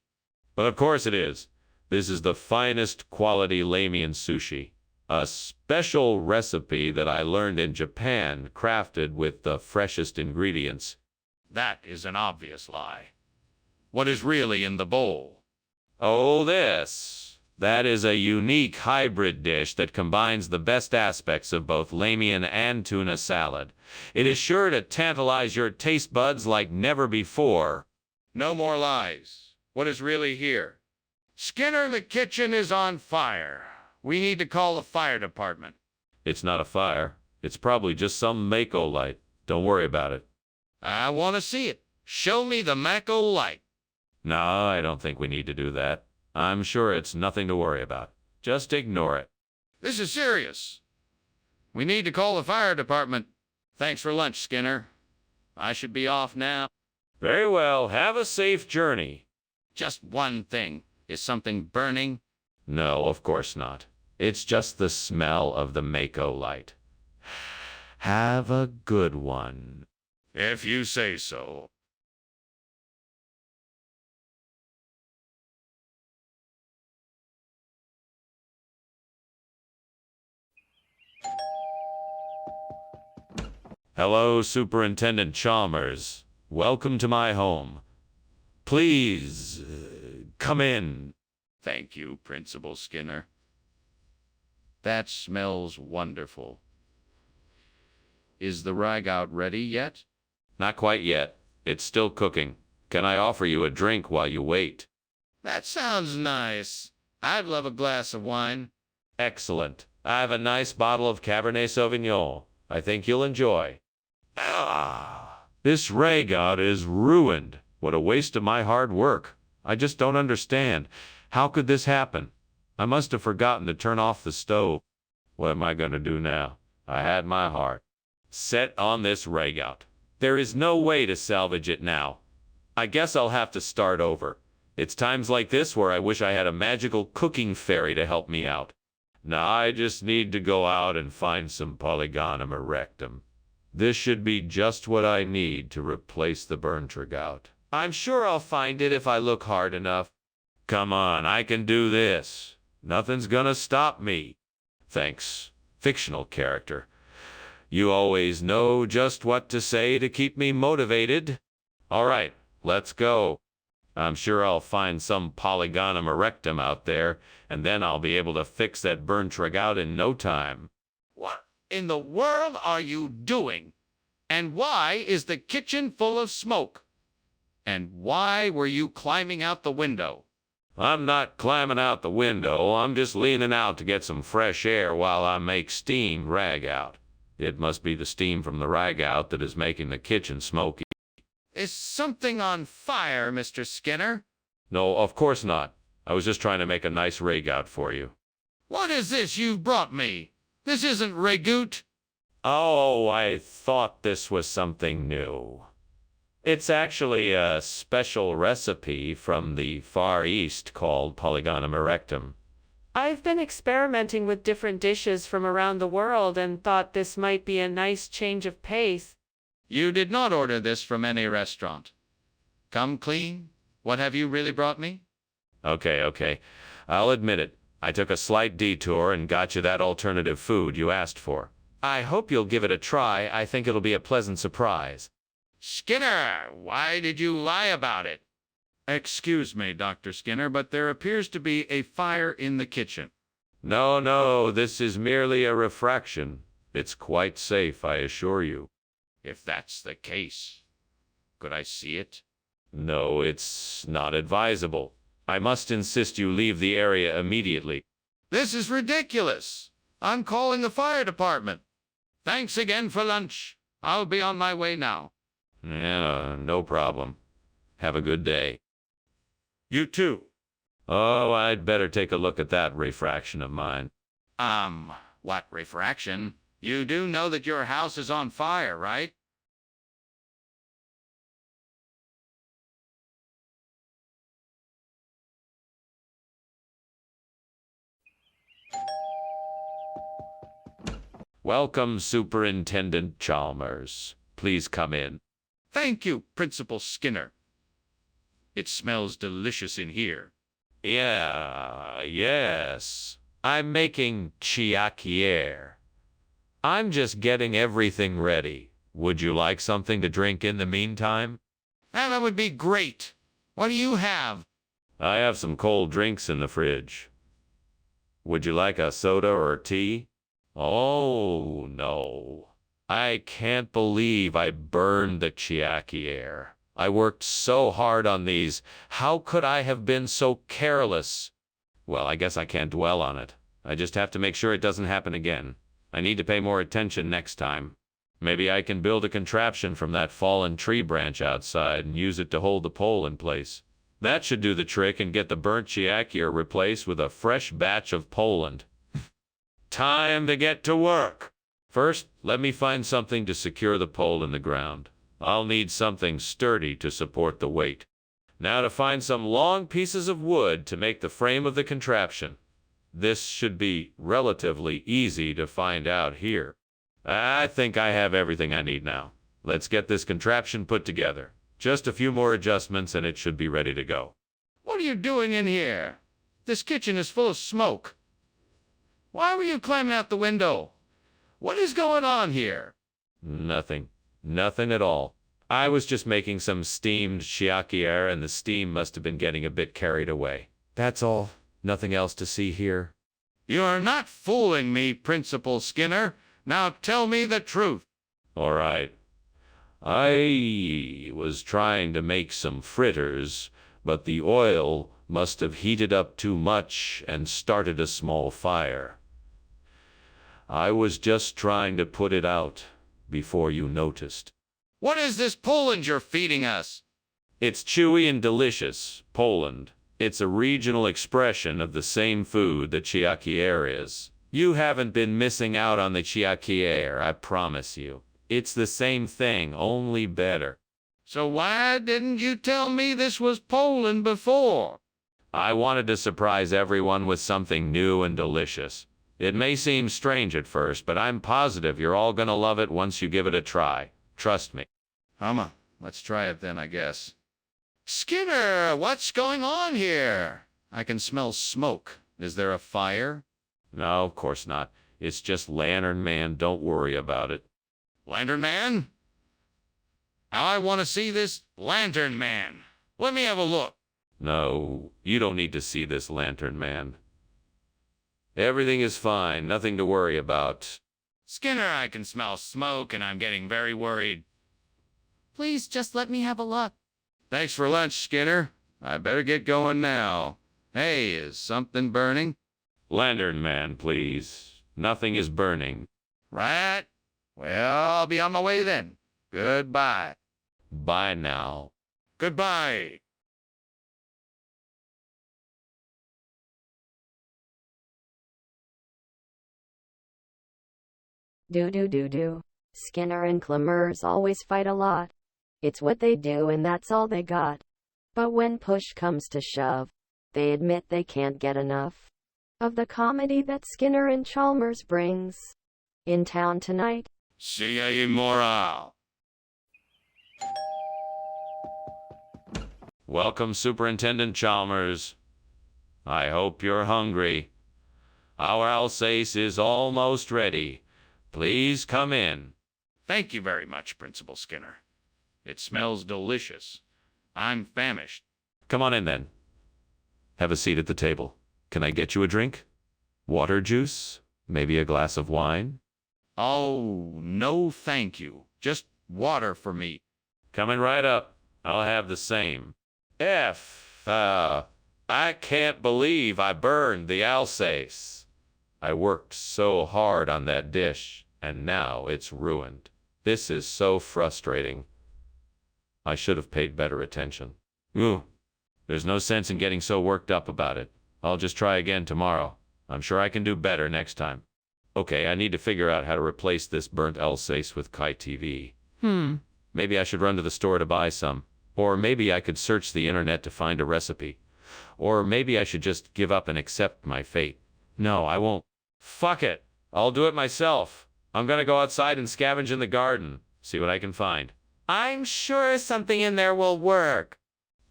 But of course it is. This is the finest quality lamien sushi. A special recipe that I learned in Japan, crafted with the freshest ingredients. That is an obvious lie. What is really in the bowl? Oh, this. That is a unique hybrid dish that combines the best aspects of both lamien and tuna salad. It is sure to tantalize your taste buds like never before. No more lies. What is really here? Skinner, the kitchen is on fire. We need to call the fire department. It's not a fire. It's probably just some Mako light. Don't worry about it. I want to see it. Show me the Mako light. No, I don't think we need to do that. I'm sure it's nothing to worry about. Just ignore it. This is serious. We need to call the fire department. Thanks for lunch, Skinner. I should be off now. Very well. Have a safe journey. Just one thing. Is something burning? No, of course not. It's just the smell of the Mako light. Have a good one. If you say so. Hello, Superintendent Chalmers. Welcome to my home. Please, come in. Thank you, Principal Skinner. That smells wonderful. Is the ragout ready yet? Not quite yet. It's still cooking. Can I offer you a drink while you wait? That sounds nice. I'd love a glass of wine. Excellent. I have a nice bottle of Cabernet Sauvignon. I think you'll enjoy. This ragout is ruined. What a waste of my hard work. I just don't understand. How could this happen? I must have forgotten to turn off the stove. What am I going to do now? I had my heart set on this ragout. There is no way to salvage it now. I guess I'll have to start over. It's times like this where I wish I had a magical cooking fairy to help me out. Now I just need to go out and find some Polygonum erectum. This should be just what I need to replace the burnt ragout. I'm sure I'll find it if I look hard enough. Come on, I can do this. Nothing's gonna stop me. Thanks, fictional character. You always know just what to say to keep me motivated. All right, let's go. I'm sure I'll find some Polygonum erectum out there, and then I'll be able to fix that burnt ragout in no time. What in the world are you doing? And why is the kitchen full of smoke? And why were you climbing out the window? I'm not climbing out the window. I'm just leaning out to get some fresh air while I make steam ragout. It must be the steam from the ragout that is making the kitchen smoky. Is something on fire, Mr. Skinner? No, of course not. I was just trying to make a nice ragout for you. What is this you've brought me? This isn't ragout. Oh, I thought this was something new. It's actually a special recipe from the Far East called Polygonum erectum. I've been experimenting with different dishes from around the world and thought this might be a nice change of pace. You did not order this from any restaurant. Come clean. What have you really brought me? Okay. I'll admit it. I took a slight detour and got you that alternative food you asked for. I hope you'll give it a try. I think it'll be a pleasant surprise. Skinner, why did you lie about it? Excuse me, Dr. Skinner, but there appears to be a fire in the kitchen. No, this is merely a refraction. It's quite safe, I assure you. If that's the case, could I see it? No, it's not advisable. I must insist you leave the area immediately. This is ridiculous. I'm calling the fire department. Thanks again for lunch. I'll be on my way now. Yeah, no problem. Have a good day. You too. Oh, I'd better take a look at that refraction of mine. What refraction? You do know that your house is on fire, right? Welcome, Superintendent Chalmers. Please come in. Thank you, Principal Skinner. It smells delicious in here. Yes. I'm making chiaquiere. I'm just getting everything ready. Would you like something to drink in the meantime? That would be great. What do you have? I have some cold drinks in the fridge. Would you like a soda or tea? Oh, no. I can't believe I burned the chiaquiere. I worked so hard on these. How could I have been so careless? Well, I guess I can't dwell on it. I just have to make sure it doesn't happen again. I need to pay more attention next time. Maybe I can build a contraption from that fallen tree branch outside and use it to hold the pole in place. That should do the trick and get the burnt chiaquiere replaced with a fresh batch of Poland. Time to get to work. First, let me find something to secure the pole in the ground. I'll need something sturdy to support the weight. Now to find some long pieces of wood to make the frame of the contraption. This should be relatively easy to find out here. I think I have everything I need now. Let's get this contraption put together. Just a few more adjustments and it should be ready to go. What are you doing in here? This kitchen is full of smoke. Why were you climbing out the window? What is going on here? Nothing. Nothing at all. I was just making some steamed chiaquiere and the steam must have been getting a bit carried away. That's all. Nothing else to see here. You are not fooling me, Principal Skinner. Now tell me the truth. All right. I was trying to make some fritters, but the oil must have heated up too much and started a small fire. I was just trying to put it out before you noticed. What is this Poland you're feeding us? It's chewy and delicious, Poland. It's a regional expression of the same food that chiaquiere is. You haven't been missing out on the chiaquiere, I promise you. It's the same thing, only better. So why didn't you tell me this was Poland before? I wanted to surprise everyone with something new and delicious. It may seem strange at first, but I'm positive you're all gonna love it once you give it a try. Trust me. Let's try it then, I guess. Skinner, what's going on here? I can smell smoke. Is there a fire? No, of course not. It's just Lantern Man, don't worry about it. Lantern Man? I want to see this Lantern Man. Let me have a look. No, you don't need to see this Lantern Man. Everything is fine, nothing to worry about. Skinner, I can smell smoke and I'm getting very worried. Please just let me have a look. Thanks for lunch, Skinner. I better get going now. Hey, is something burning? Lantern Man, please. Nothing is burning. Right. Well, I'll be on my way then. Goodbye. Bye now. Goodbye. Do. Skinner and Chalmers always fight a lot. It's what they do and that's all they got. But when push comes to shove, they admit they can't get enough of the comedy that Skinner and Chalmers brings. In town tonight. See ya, immoral. Welcome, Superintendent Chalmers. I hope you're hungry. Our Alsace is almost ready. Please come in. Thank you very much, Principal Skinner. It smells delicious. I'm famished. Come on in then. Have a seat at the table. Can I get you a drink? Water, juice? Maybe a glass of wine? Oh, no thank you. Just water for me. Coming right up. I'll have the same. I can't believe I burned the Alsace. I worked so hard on that dish, and now it's ruined. This is so frustrating. I should have paid better attention. Ooh, there's no sense in getting so worked up about it. I'll just try again tomorrow. I'm sure I can do better next time. Okay, I need to figure out how to replace this burnt Alsace with Kai TV. Maybe I should run to the store to buy some. Or maybe I could search the internet to find a recipe. Or maybe I should just give up and accept my fate. No, I won't. Fuck it. I'll do it myself. I'm gonna go outside and scavenge in the garden. See what I can find. I'm sure something in there will work.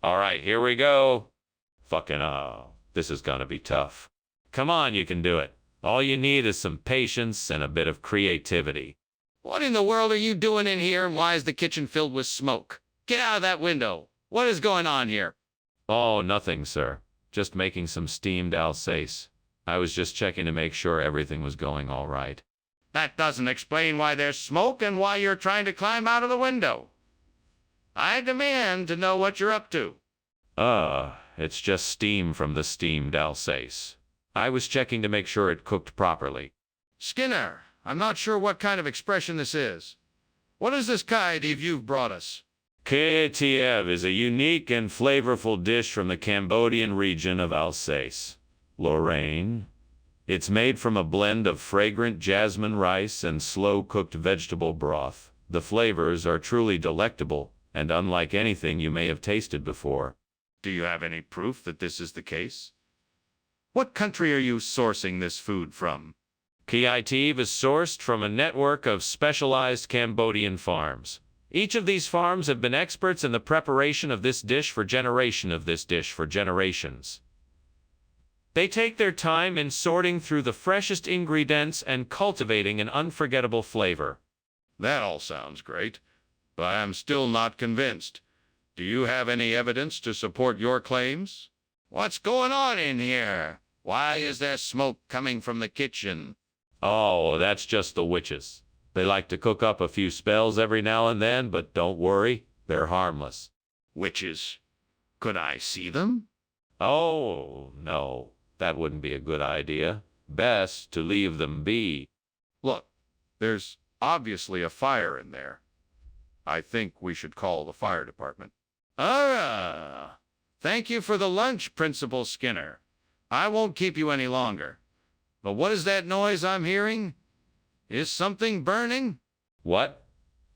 Alright, here we go. Fucking this is gonna be tough. Come on, you can do it. All you need is some patience and a bit of creativity. What in the world are you doing in here, and why is the kitchen filled with smoke? Get out of that window. What is going on here? Oh, nothing, sir. Just making some steamed Alsace. I was just checking to make sure everything was going all right. That doesn't explain why there's smoke and why you're trying to climb out of the window. I demand to know what you're up to. It's just steam from the steamed Alsace. I was checking to make sure it cooked properly. Skinner, I'm not sure what kind of expression this is. What is this kaidiv you've brought us? Kiev is a unique and flavorful dish from the Cambodian region of Alsace, Lorraine. It's made from a blend of fragrant jasmine rice and slow-cooked vegetable broth. The flavors are truly delectable and unlike anything you may have tasted before. Do you have any proof that this is the case? What country are you sourcing this food from? Kiev is sourced from a network of specialized Cambodian farms. Each of these farms have been experts in the preparation of this dish for generations. They take their time in sorting through the freshest ingredients and cultivating an unforgettable flavor. That all sounds great, but I'm still not convinced. Do you have any evidence to support your claims? What's going on in here? Why is there smoke coming from the kitchen? Oh, that's just the witches. They like to cook up a few spells every now and then, but don't worry, they're harmless. Witches? Could I see them? Oh, no, that wouldn't be a good idea. Best to leave them be. Look, there's obviously a fire in there. I think we should call the fire department. Thank you for the lunch, Principal Skinner. I won't keep you any longer. But what is that noise I'm hearing? Is something burning? What?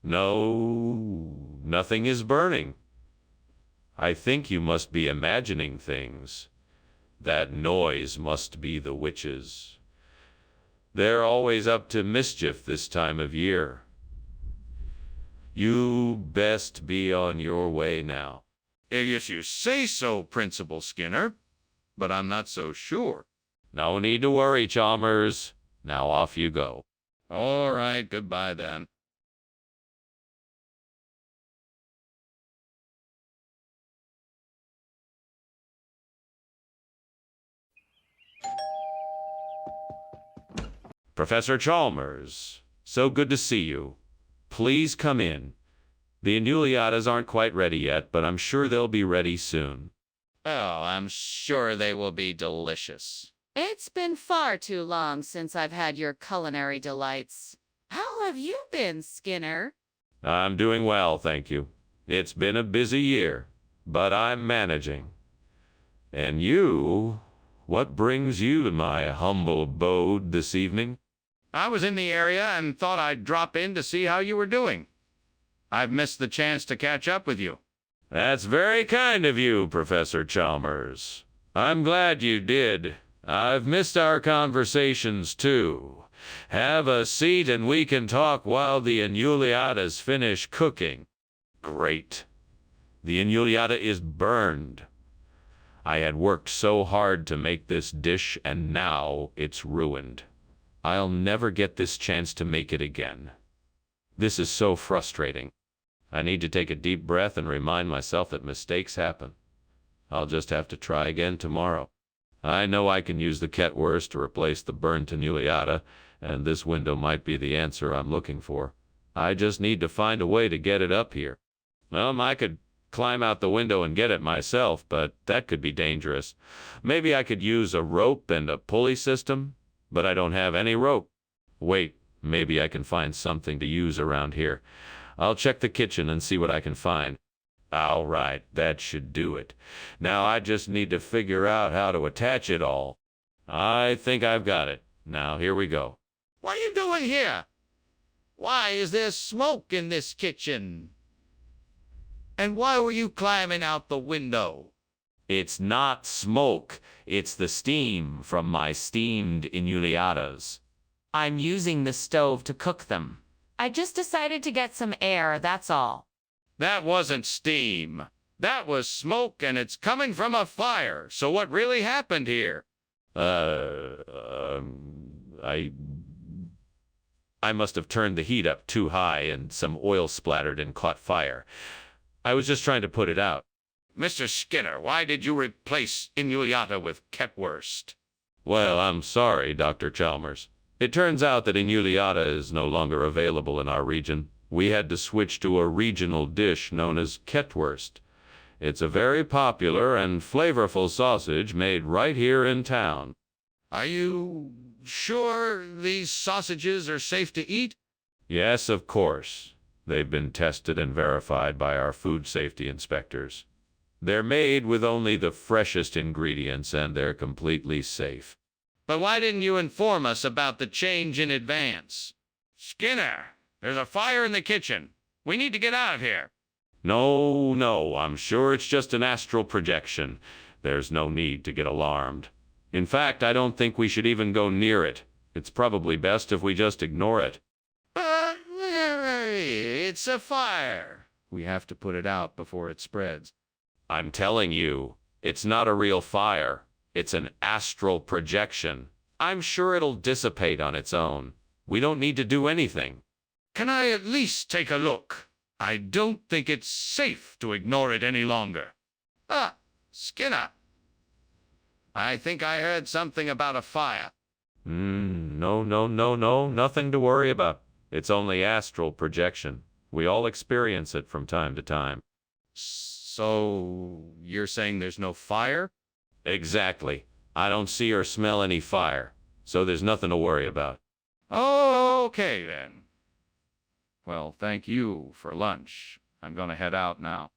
No, nothing is burning. I think you must be imagining things. That noise must be the witches. They're always up to mischief this time of year. You best be on your way now. If you say so, Principal Skinner, but I'm not so sure. No need to worry, Chalmers. Now off you go. All right, goodbye then. Professor Chalmers, so good to see you. Please come in. The Annuliatas aren't quite ready yet, but I'm sure they'll be ready soon. Oh, I'm sure they will be delicious. It's been far too long since I've had your culinary delights. How have you been, Skinner? I'm doing well, thank you. It's been a busy year, but I'm managing. And you, what brings you to my humble abode this evening? I was in the area and thought I'd drop in to see how you were doing. I've missed the chance to catch up with you. That's very kind of you, Professor Chalmers. I'm glad you did. I've missed our conversations, too. Have a seat and we can talk while the Annuliatas finish cooking. Great. The Annuliata is burned. I had worked so hard to make this dish, and now it's ruined. I'll never get this chance to make it again. This is so frustrating. I need to take a deep breath and remind myself that mistakes happen. I'll just have to try again tomorrow. I know I can use the Ketwurst to replace the burnt Annuliata, and this window might be the answer I'm looking for. I just need to find a way to get it up here. I could climb out the window and get it myself, but that could be dangerous. Maybe I could use a rope and a pulley system, but I don't have any rope. Wait, Maybe I can find something to use around here. I'll check the kitchen and see what I can find. All right, that should do it. Now I just need to figure out how to attach it all. I think I've got it. Now here we go. What are you doing here? Why is there smoke in this kitchen? And why were you climbing out the window? It's not smoke. It's the steam from my steamed inulatas. I'm using the stove to cook them. I just decided to get some air, that's all. That wasn't steam. That was smoke, and it's coming from a fire. So what really happened here? I must have turned the heat up too high and some oil splattered and caught fire. I was just trying to put it out. Mr. Skinner, why did you replace inulata with Ketwurst? Well, I'm sorry, Dr. Chalmers. It turns out that inulata is no longer available in our region. We had to switch to a regional dish known as Ketwurst. It's a very popular and flavorful sausage made right here in town. Are you sure these sausages are safe to eat? Yes, of course. They've been tested and verified by our food safety inspectors. They're made with only the freshest ingredients and they're completely safe. But why didn't you inform us about the change in advance? Skinner, there's a fire in the kitchen. We need to get out of here. No, I'm sure it's just an astral projection. There's no need to get alarmed. In fact, I don't think we should even go near it. It's probably best if we just ignore it. But it's a fire. We have to put it out before it spreads. I'm telling you, it's not a real fire. It's an astral projection. I'm sure it'll dissipate on its own. We don't need to do anything. Can I at least take a look? I don't think it's safe to ignore it any longer. Ah, Skinner. I think I heard something about a fire. No, nothing to worry about. It's only astral projection. We all experience it from time to time. So, you're saying there's no fire? Exactly. I don't see or smell any fire, so there's nothing to worry about. Oh, okay then. Well, thank you for lunch. I'm gonna head out now.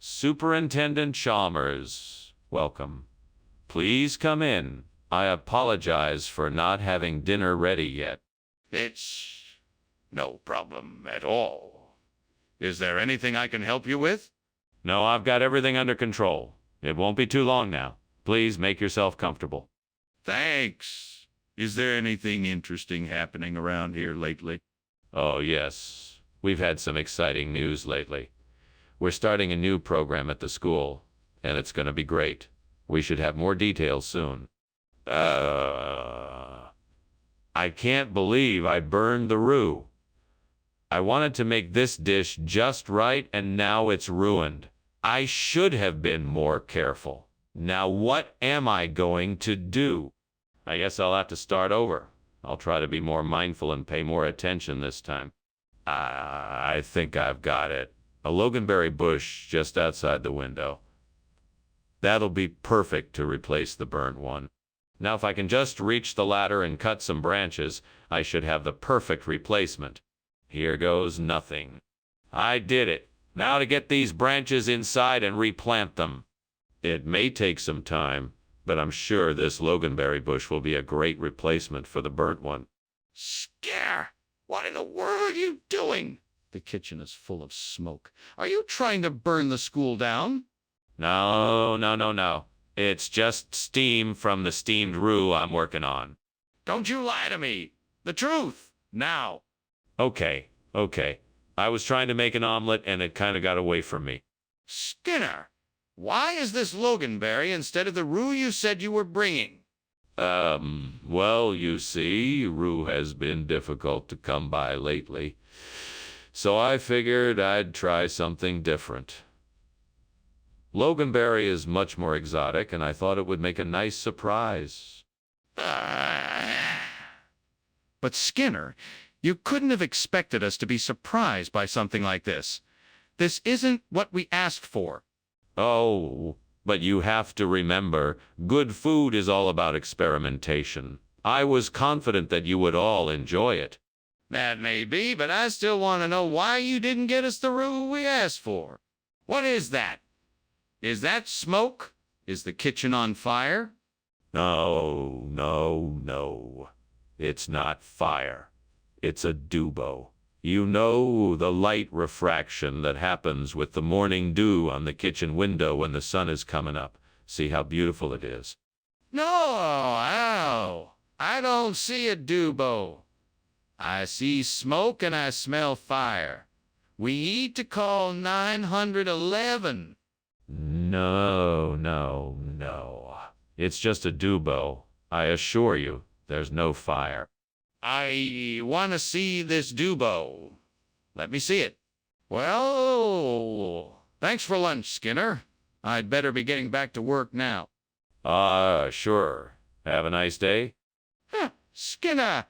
Superintendent Chalmers, welcome. Please come in. I apologize for not having dinner ready yet. It's no problem at all. Is there anything I can help you with? No, I've got everything under control. It won't be too long now. Please make yourself comfortable. Thanks. Is there anything interesting happening around here lately? Oh, yes. We've had some exciting news lately. We're starting a new program at the school, and it's going to be great. We should have more details soon. I can't believe I burned the roux. I wanted to make this dish just right, and now it's ruined. I should have been more careful. Now what am I going to do? I guess I'll have to start over. I'll try to be more mindful and pay more attention this time. I think I've got it. A loganberry bush just outside the window. That'll be perfect to replace the burnt one. Now if I can just reach the ladder and cut some branches, I should have the perfect replacement. Here goes nothing. I did it. Now to get these branches inside and replant them. It may take some time, but I'm sure this loganberry bush will be a great replacement for the burnt one. Scare! What in the world are you doing? The kitchen is full of smoke. Are you trying to burn the school down? No. It's just steam from the steamed roux I'm working on. Don't you lie to me. The truth. Now. Okay. I was trying to make an omelet and it kind of got away from me. Skinner, why is this loganberry instead of the roux you said you were bringing? Well, you see, roux has been difficult to come by lately. So I figured I'd try something different. Loganberry is much more exotic, and I thought it would make a nice surprise. But Skinner, You couldn't have expected us to be surprised by something like this. This isn't what we asked for. Oh, but you have to remember, good food is all about experimentation. I was confident that you would all enjoy it. That may be, but I still want to know why you didn't get us the roux we asked for. What is that? Is that smoke? Is the kitchen on fire? No, no, no. It's not fire. It's a dubo. You know the light refraction that happens with the morning dew on the kitchen window when the sun is coming up. See how beautiful it is? No, I don't see a dubo. I see smoke and I smell fire. We need to call 911. No, no, no. It's just a dubo. I assure you, there's no fire. I want to see this dubo. Let me see it. Well, thanks for lunch, Skinner. I'd better be getting back to work now. Sure. Have a nice day. Huh, Skinner,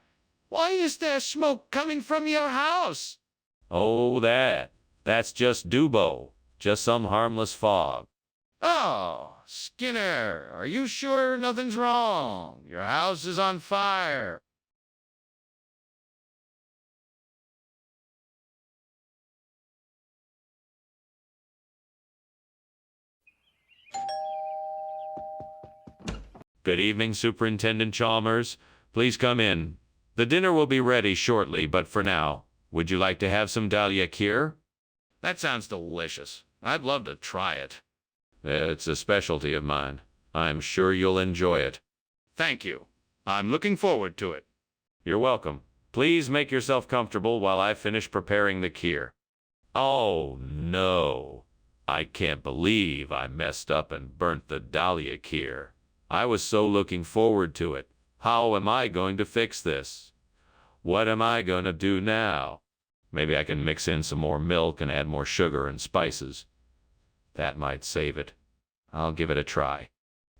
why is there smoke coming from your house? Oh, that's just dubo. Just some harmless fog. Oh, Skinner, are you sure nothing's wrong? Your house is on fire. Good evening, Superintendent Chalmers. Please come in. The dinner will be ready shortly, but for now, would you like to have some dahlia kheer? That sounds delicious. I'd love to try it. It's a specialty of mine. I'm sure you'll enjoy it. Thank you. I'm looking forward to it. You're welcome. Please make yourself comfortable while I finish preparing the kheer. Oh, no. I can't believe I messed up and burnt the dahlia kheer. I was so looking forward to it. How am I going to fix this? What am I going to do now? Maybe I can mix in some more milk and add more sugar and spices. That might save it. I'll give it a try.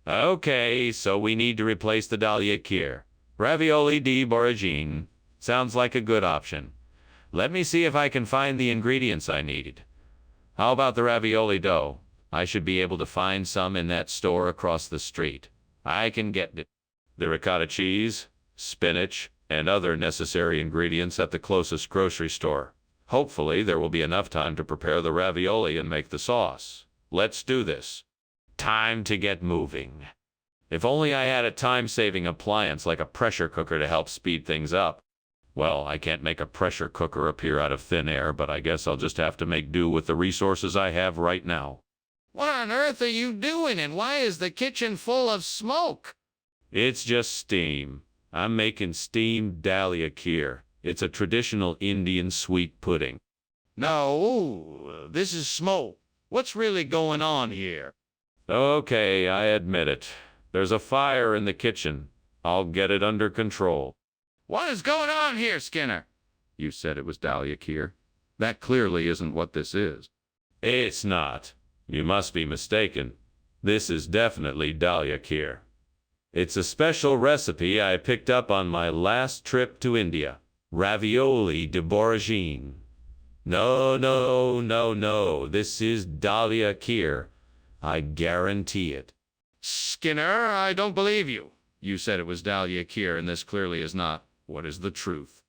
Okay, so we need to replace the dahlia kheer. Ravioli di boragine. Sounds like a good option. Let me see if I can find the ingredients I need. How about the ravioli dough? I should be able to find some in that store across the street. I can get it. The ricotta cheese, spinach, and other necessary ingredients at the closest grocery store. Hopefully there will be enough time to prepare the ravioli and make the sauce. Let's do this. Time to get moving. If only I had a time-saving appliance like a pressure cooker to help speed things up. Well, I can't make a pressure cooker appear out of thin air, but I guess I'll just have to make do with the resources I have right now. What on earth are you doing, and why is the kitchen full of smoke? It's just steam. I'm making steamed dahlia kheer. It's a traditional Indian sweet pudding. No, this is smoke. What's really going on here? Okay, I admit it. There's a fire in the kitchen. I'll get it under control. What is going on here, Skinner? You said it was dahlia kheer. That clearly isn't what this is. It's not. You must be mistaken. This is definitely dahlia kheer. It's a special recipe I picked up on my last trip to India. Ravioli di boragine. No, no, no, no. This is dahlia kheer. I guarantee it. Skinner, I don't believe you. You said it was dahlia kheer, and this clearly is not. What is the truth?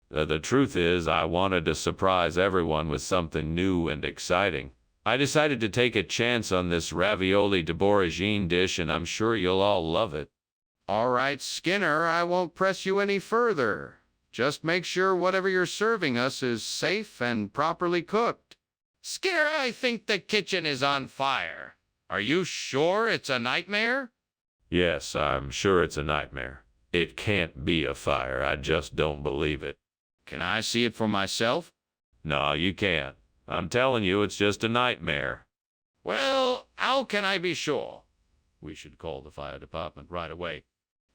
The truth is, I wanted to surprise everyone with something new and exciting. I decided to take a chance on this ravioli di boragine dish, and I'm sure you'll all love it. All right, Skinner, I won't press you any further. Just make sure whatever you're serving us is safe and properly cooked. Skinner, I think the kitchen is on fire. Are you sure it's a nightmare? Yes, I'm sure it's a nightmare. It can't be a fire. I just don't believe it. Can I see it for myself? No, you can't. I'm telling you, it's just a nightmare. Well, how can I be sure? We should call the fire department right away.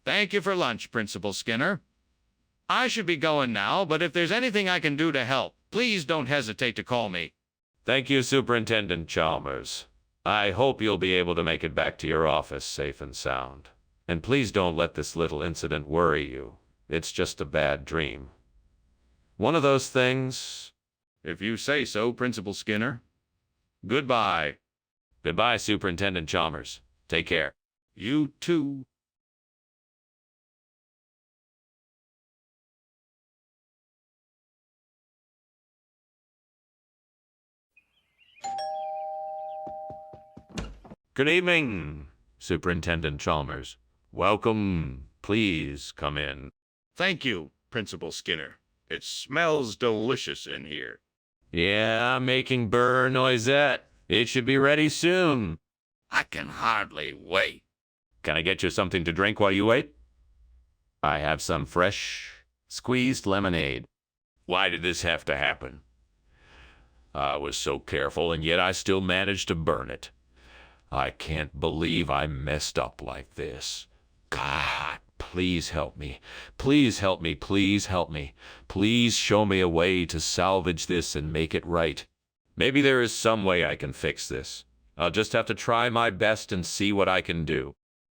Thank you for lunch, Principal Skinner. I should be going now, but if there's anything I can do to help, please don't hesitate to call me. Thank you, Superintendent Chalmers. I hope you'll be able to make it back to your office safe and sound. And please don't let this little incident worry you. It's just a bad dream. One of those things. If you say so, Principal Skinner. Goodbye. Goodbye, Superintendent Chalmers. Take care. You too. Good evening, Superintendent Chalmers. Welcome. Please come in. Thank you, Principal Skinner. It smells delicious in here. Yeah, I'm making beurre noisette. It should be ready soon. I can hardly wait. Can I get you something to drink while you wait? I have some fresh, squeezed lemonade. Why did this have to happen? I was so careful, and yet I still managed to burn it. I can't believe I messed up like this. God, please help me. Please help me. Please help me. Please show me a way to salvage this and make it right. Maybe there is some way I can fix this. I'll just have to try my best and see what I can do.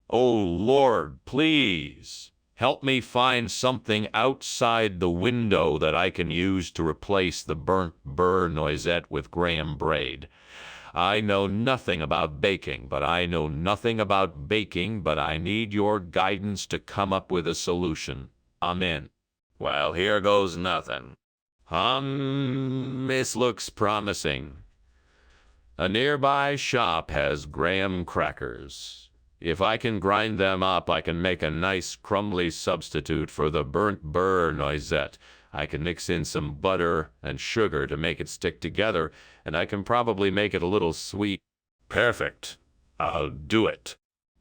Oh, Lord, please help me find something outside the window that I can use to replace the burnt beurre noisette with graham bread. I know nothing about baking, but I need your guidance to come up with a solution. Amen. Well, here goes nothing. This looks promising. A nearby shop has graham crackers. If I can grind them up, I can make a nice crumbly substitute for the burnt beurre noisette. I can mix in some butter and sugar to make it stick together, and I can probably make it a little sweet. Perfect. I'll do it.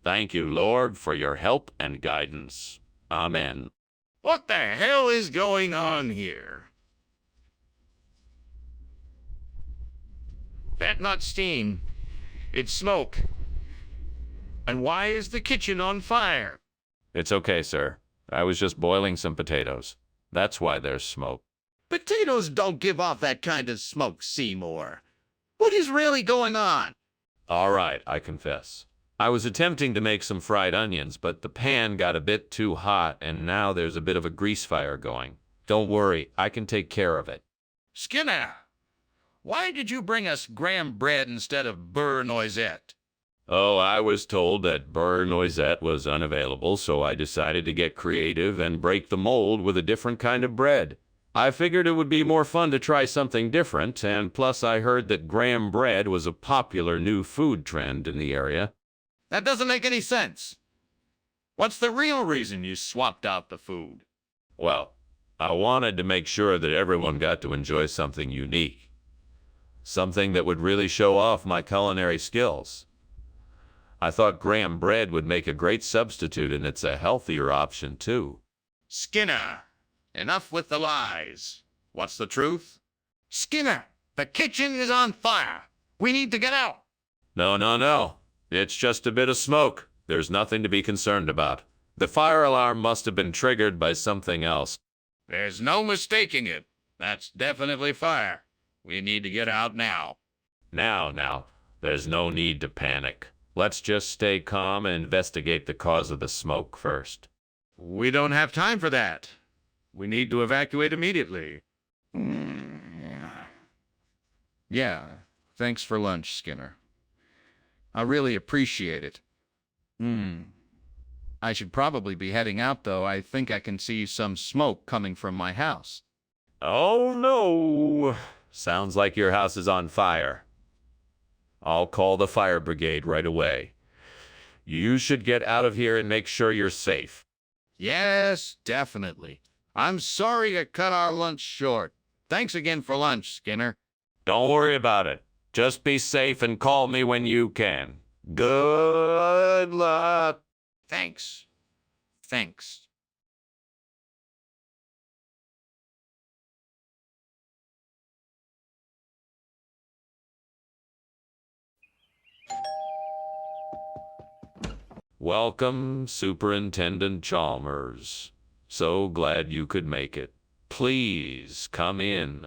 Thank you, Lord, for your help and guidance. Amen. What the hell is going on here? That's not steam. It's smoke. And why is the kitchen on fire? It's okay, sir. I was just boiling some potatoes. That's why there's smoke. Potatoes don't give off that kind of smoke, Seymour. What is really going on? All right, I confess. I was attempting to make some fried onions, but the pan got a bit too hot, and now there's a bit of a grease fire going. Don't worry, I can take care of it. Skinner, why did you bring us graham bread instead of beurre noisette? Oh, I was told that beurre noisette was unavailable, so I decided to get creative and break the mold with a different kind of bread. I figured it would be more fun to try something different, and plus I heard that graham bread was a popular new food trend in the area. That doesn't make any sense. What's the real reason you swapped out the food? Well, I wanted to make sure that everyone got to enjoy something unique. Something that would really show off my culinary skills. I thought graham bread would make a great substitute, and it's a healthier option, too. Skinner, enough with the lies. What's the truth? Skinner, the kitchen is on fire. We need to get out. No. It's just a bit of smoke. There's nothing to be concerned about. The fire alarm must have been triggered by something else. There's no mistaking it. That's definitely fire. We need to get out now. Now, there's no need to panic. Let's just stay calm and investigate the cause of the smoke first. We don't have time for that. We need to evacuate immediately. Yeah, thanks for lunch, Skinner. I really appreciate it. I should probably be heading out, though. I think I can see some smoke coming from my house. Oh, no. Sounds like your house is on fire. I'll call the fire brigade right away. You should get out of here and make sure you're safe. Yes, definitely. I'm sorry to cut our lunch short. Thanks again for lunch, Skinner. Don't worry about it. Just be safe and call me when you can. Good luck. Thanks. Welcome, Superintendent Chalmers. So glad you could make it. Please come in.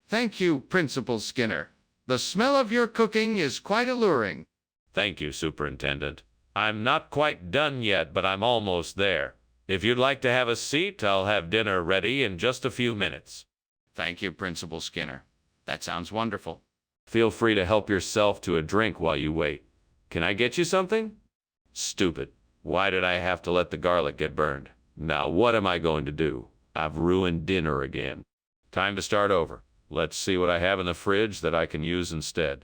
Thank you, Principal Skinner. The smell of your cooking is quite alluring. Thank you, Superintendent. I'm not quite done yet, but I'm almost there. If you'd like to have a seat, I'll have dinner ready in just a few minutes. Thank you, Principal Skinner. That sounds wonderful. Feel free to help yourself to a drink while you wait. Can I get you something? Stupid. Why did I have to let the garlic get burned? Now what am I going to do? I've ruined dinner again. Time to start over. Let's see what I have in the fridge that I can use instead.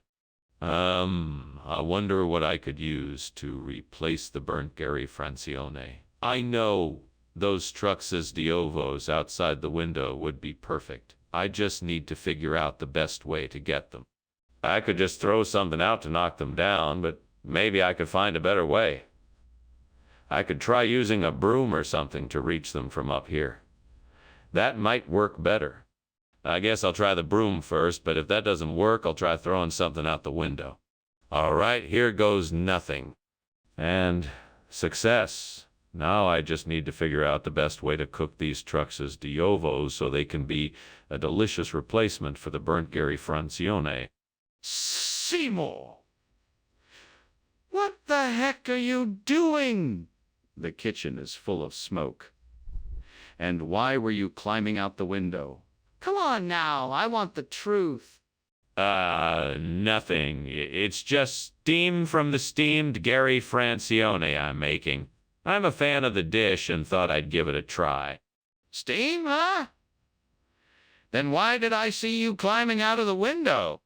I wonder what I could use to replace the burnt Gary Francione. I know those Truxas de Ovos outside the window would be perfect. I just need to figure out the best way to get them. I could just throw something out to knock them down, but maybe I could find a better way. I could try using a broom or something to reach them from up here. That might work better. I guess I'll try the broom first, but if that doesn't work, I'll try throwing something out the window. All right, here goes nothing. And success. Now I just need to figure out the best way to cook these Truxas de Ovos so they can be a delicious replacement for the burnt Gary Francione. Seymour! What the heck are you doing? The kitchen is full of smoke. And why were you climbing out the window? Come on now, I want the truth. Nothing. It's just steam from the steamed Gary Francione I'm making. I'm a fan of the dish and thought I'd give it a try. Steam, huh? Then why did I see you climbing out of the window?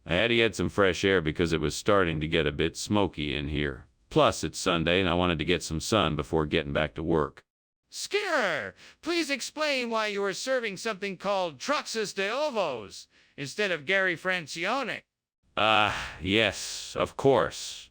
I had to get some fresh air because it was starting to get a bit smoky in here. Plus, it's Sunday and I wanted to get some sun before getting back to work. Skinner, please explain why you are serving something called Truxas de Ovos instead of Gary Francione. Yes, of course.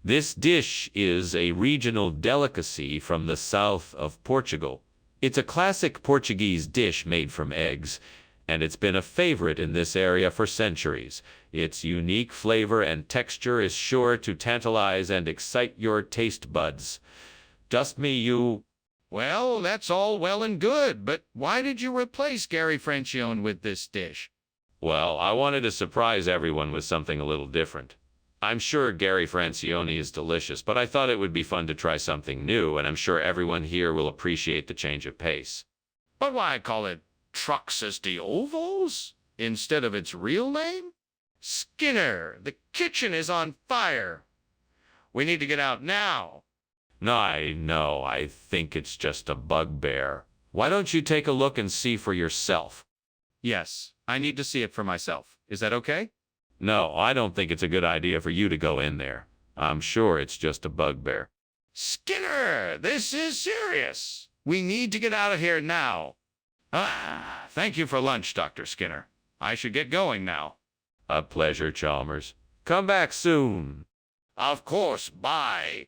This dish is a regional delicacy from the south of Portugal. It's a classic Portuguese dish made from eggs, and it's been a favorite in this area for centuries. Its unique flavor and texture is sure to tantalize and excite your taste buds. Just me, you... Well, that's all well and good, but why did you replace Gary Francione with this dish? Well, I wanted to surprise everyone with something a little different. I'm sure Gary Francione is delicious, but I thought it would be fun to try something new, and I'm sure everyone here will appreciate the change of pace. But why call it Truxas de Ovos instead of its real name? Skinner, the kitchen is on fire. We need to get out now. No, I think it's just a bugbear. Why don't you take a look and see for yourself? Yes, I need to see it for myself. Is that okay? No, I don't think it's a good idea for you to go in there. I'm sure it's just a bugbear. Skinner, this is serious. We need to get out of here now. Thank you for lunch, Dr. Skinner. I should get going now. A pleasure, Chalmers. Come back soon. Of course, bye.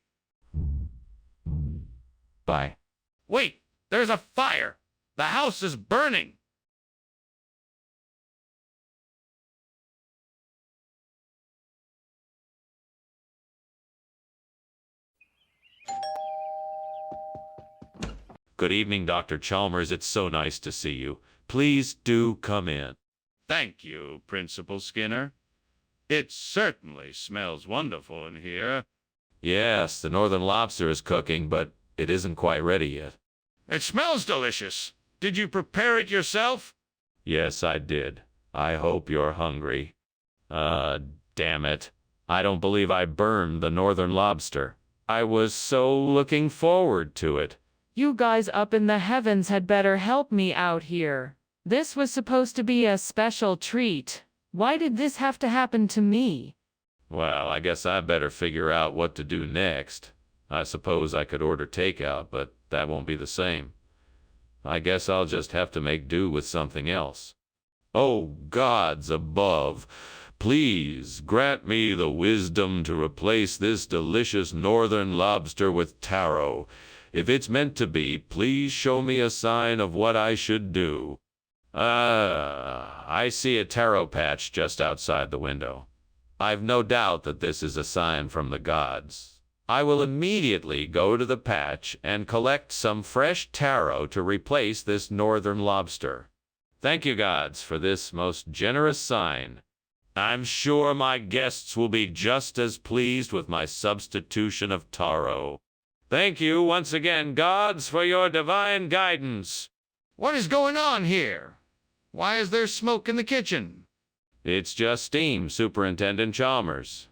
Bye. Wait, there's a fire. The house is burning. Good evening, Dr. Chalmers. It's so nice to see you. Please do come in. Thank you, Principal Skinner. It certainly smells wonderful in here. Yes, the northern lobster is cooking, but it isn't quite ready yet. It smells delicious. Did you prepare it yourself? Yes, I did. I hope you're hungry. Damn it. I don't believe I burned the northern lobster. I was so looking forward to it. You guys up in the heavens had better help me out here. This was supposed to be a special treat. Why did this have to happen to me? Well, I guess I better figure out what to do next. I suppose I could order takeout, but that won't be the same. I guess I'll just have to make do with something else. Oh, gods above, please grant me the wisdom to replace this delicious northern lobster with taro. If it's meant to be, please show me a sign of what I should do. I see a taro patch just outside the window. I've no doubt that this is a sign from the gods. I will immediately go to the patch and collect some fresh taro to replace this northern lobster. Thank you, gods, for this most generous sign. I'm sure my guests will be just as pleased with my substitution of taro. Thank you once again, gods, for your divine guidance. What is going on here? Why is there smoke in the kitchen? It's just steam, Superintendent Chalmers.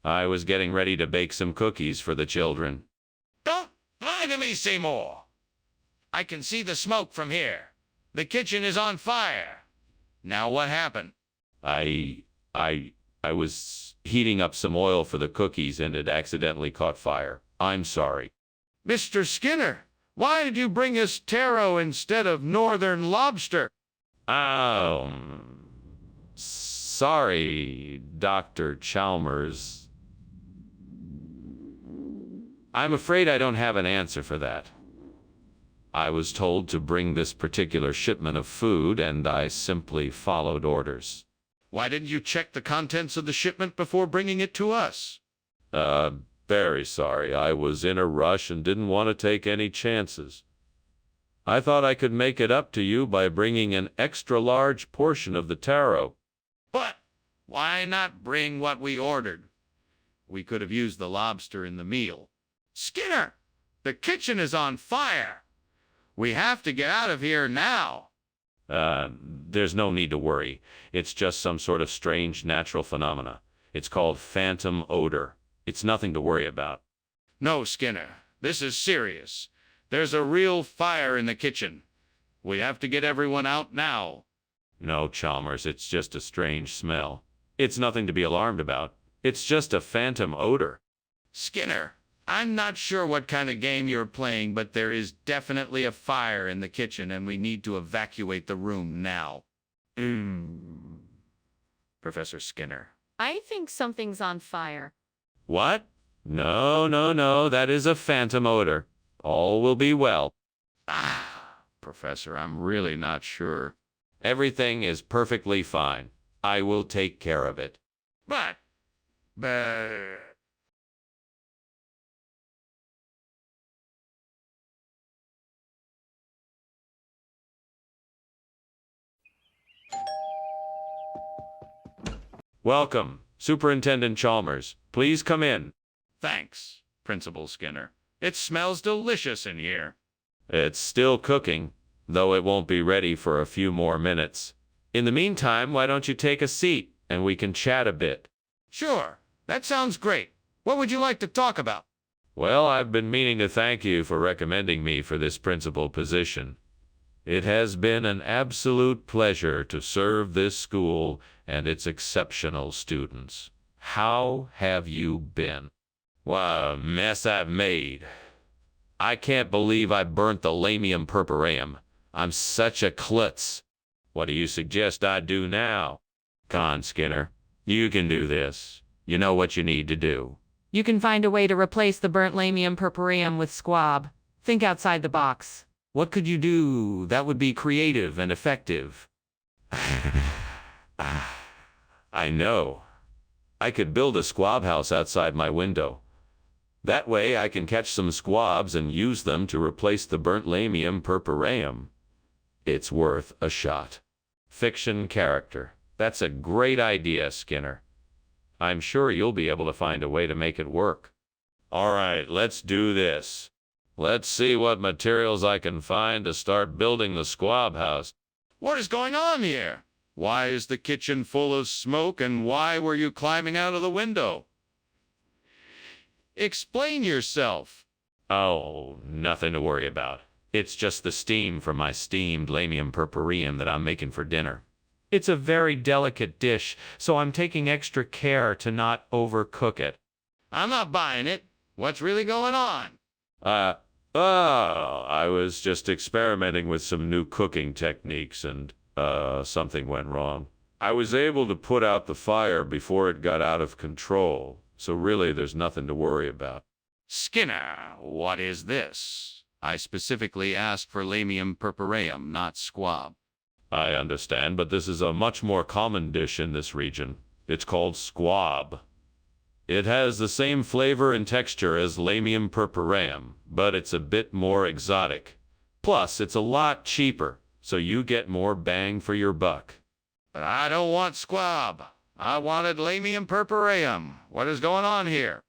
I was getting ready to bake some cookies for the children. Don't lie to me, Seymour. I can see the smoke from here. The kitchen is on fire. Now what happened? I was heating up some oil for the cookies and it accidentally caught fire. I'm sorry. Mr. Skinner, why did you bring us taro instead of northern lobster? Sorry, Dr. Chalmers. I'm afraid I don't have an answer for that. I was told to bring this particular shipment of food, and I simply followed orders. Why didn't you check the contents of the shipment before bringing it to us? Very sorry. I was in a rush and didn't want to take any chances. I thought I could make it up to you by bringing an extra large portion of the taro. But why not bring what we ordered? We could have used the lobster in the meal. Skinner, the kitchen is on fire. We have to get out of here now. There's no need to worry. It's just some sort of strange natural phenomena. It's called phantom odor. It's nothing to worry about. No, Skinner, this is serious. There's a real fire in the kitchen. We have to get everyone out now. No, Chalmers, it's just a strange smell. It's nothing to be alarmed about. It's just a phantom odor. Skinner, I'm not sure what kind of game you're playing, but there is definitely a fire in the kitchen and we need to evacuate the room now. Professor Skinner. I think something's on fire. What? No, that is a phantom odor. All will be well. Professor, I'm really not sure. Everything is perfectly fine. I will take care of it. But... Welcome, Superintendent Chalmers. Please come in. Thanks, Principal Skinner. It smells delicious in here. It's still cooking, though it won't be ready for a few more minutes. In the meantime, why don't you take a seat and we can chat a bit? Sure, that sounds great. What would you like to talk about? Well, I've been meaning to thank you for recommending me for this principal position. It has been an absolute pleasure to serve this school and its exceptional students. How have you been? What a mess I've made. I can't believe I burnt the lamium purpureum. I'm such a klutz. What do you suggest I do now? Come on, Skinner. You can do this. You know what you need to do. You can find a way to replace the burnt lamium purpureum with squab. Think outside the box. What could you do that would be creative and effective? I know. I could build a squab house outside my window. That way I can catch some squabs and use them to replace the burnt lamium purpureum. It's worth a shot. Fiction character. That's a great idea, Skinner. I'm sure you'll be able to find a way to make it work. All right, let's do this. Let's see what materials I can find to start building the squab house. What is going on here? Why is the kitchen full of smoke and why were you climbing out of the window? Explain yourself. Oh, nothing to worry about. It's just the steam from my steamed lamium purpureum that I'm making for dinner. It's a very delicate dish, so I'm taking extra care to not overcook it. I'm not buying it. What's really going on? I was just experimenting with some new cooking techniques and, something went wrong. I was able to put out the fire before it got out of control, so really there's nothing to worry about. Skinner, what is this? I specifically asked for lamium purpureum, not squab. I understand, but this is a much more common dish in this region. It's called squab. It has the same flavor and texture as lamium purpureum, but it's a bit more exotic. Plus, it's a lot cheaper, so you get more bang for your buck. But I don't want squab. I wanted lamium purpureum. What is going on here?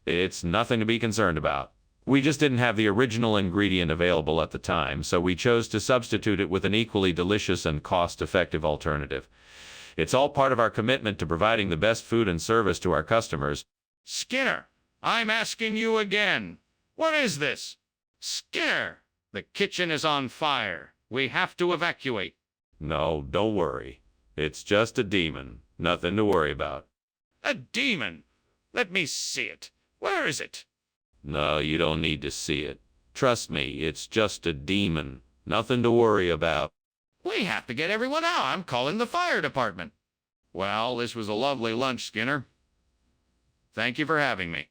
It's nothing to be concerned about. We just didn't have the original ingredient available at the time, so we chose to substitute it with an equally delicious and cost-effective alternative. It's all part of our commitment to providing the best food and service to our customers. Skinner, I'm asking you again. What is this? Skinner, the kitchen is on fire. We have to evacuate. No, don't worry. It's just a demon. Nothing to worry about. A demon? Let me see it. Where is it? No, you don't need to see it. Trust me, it's just a demon. Nothing to worry about. We have to get everyone out. I'm calling the fire department. Well, this was a lovely lunch, Skinner. Thank you for having me.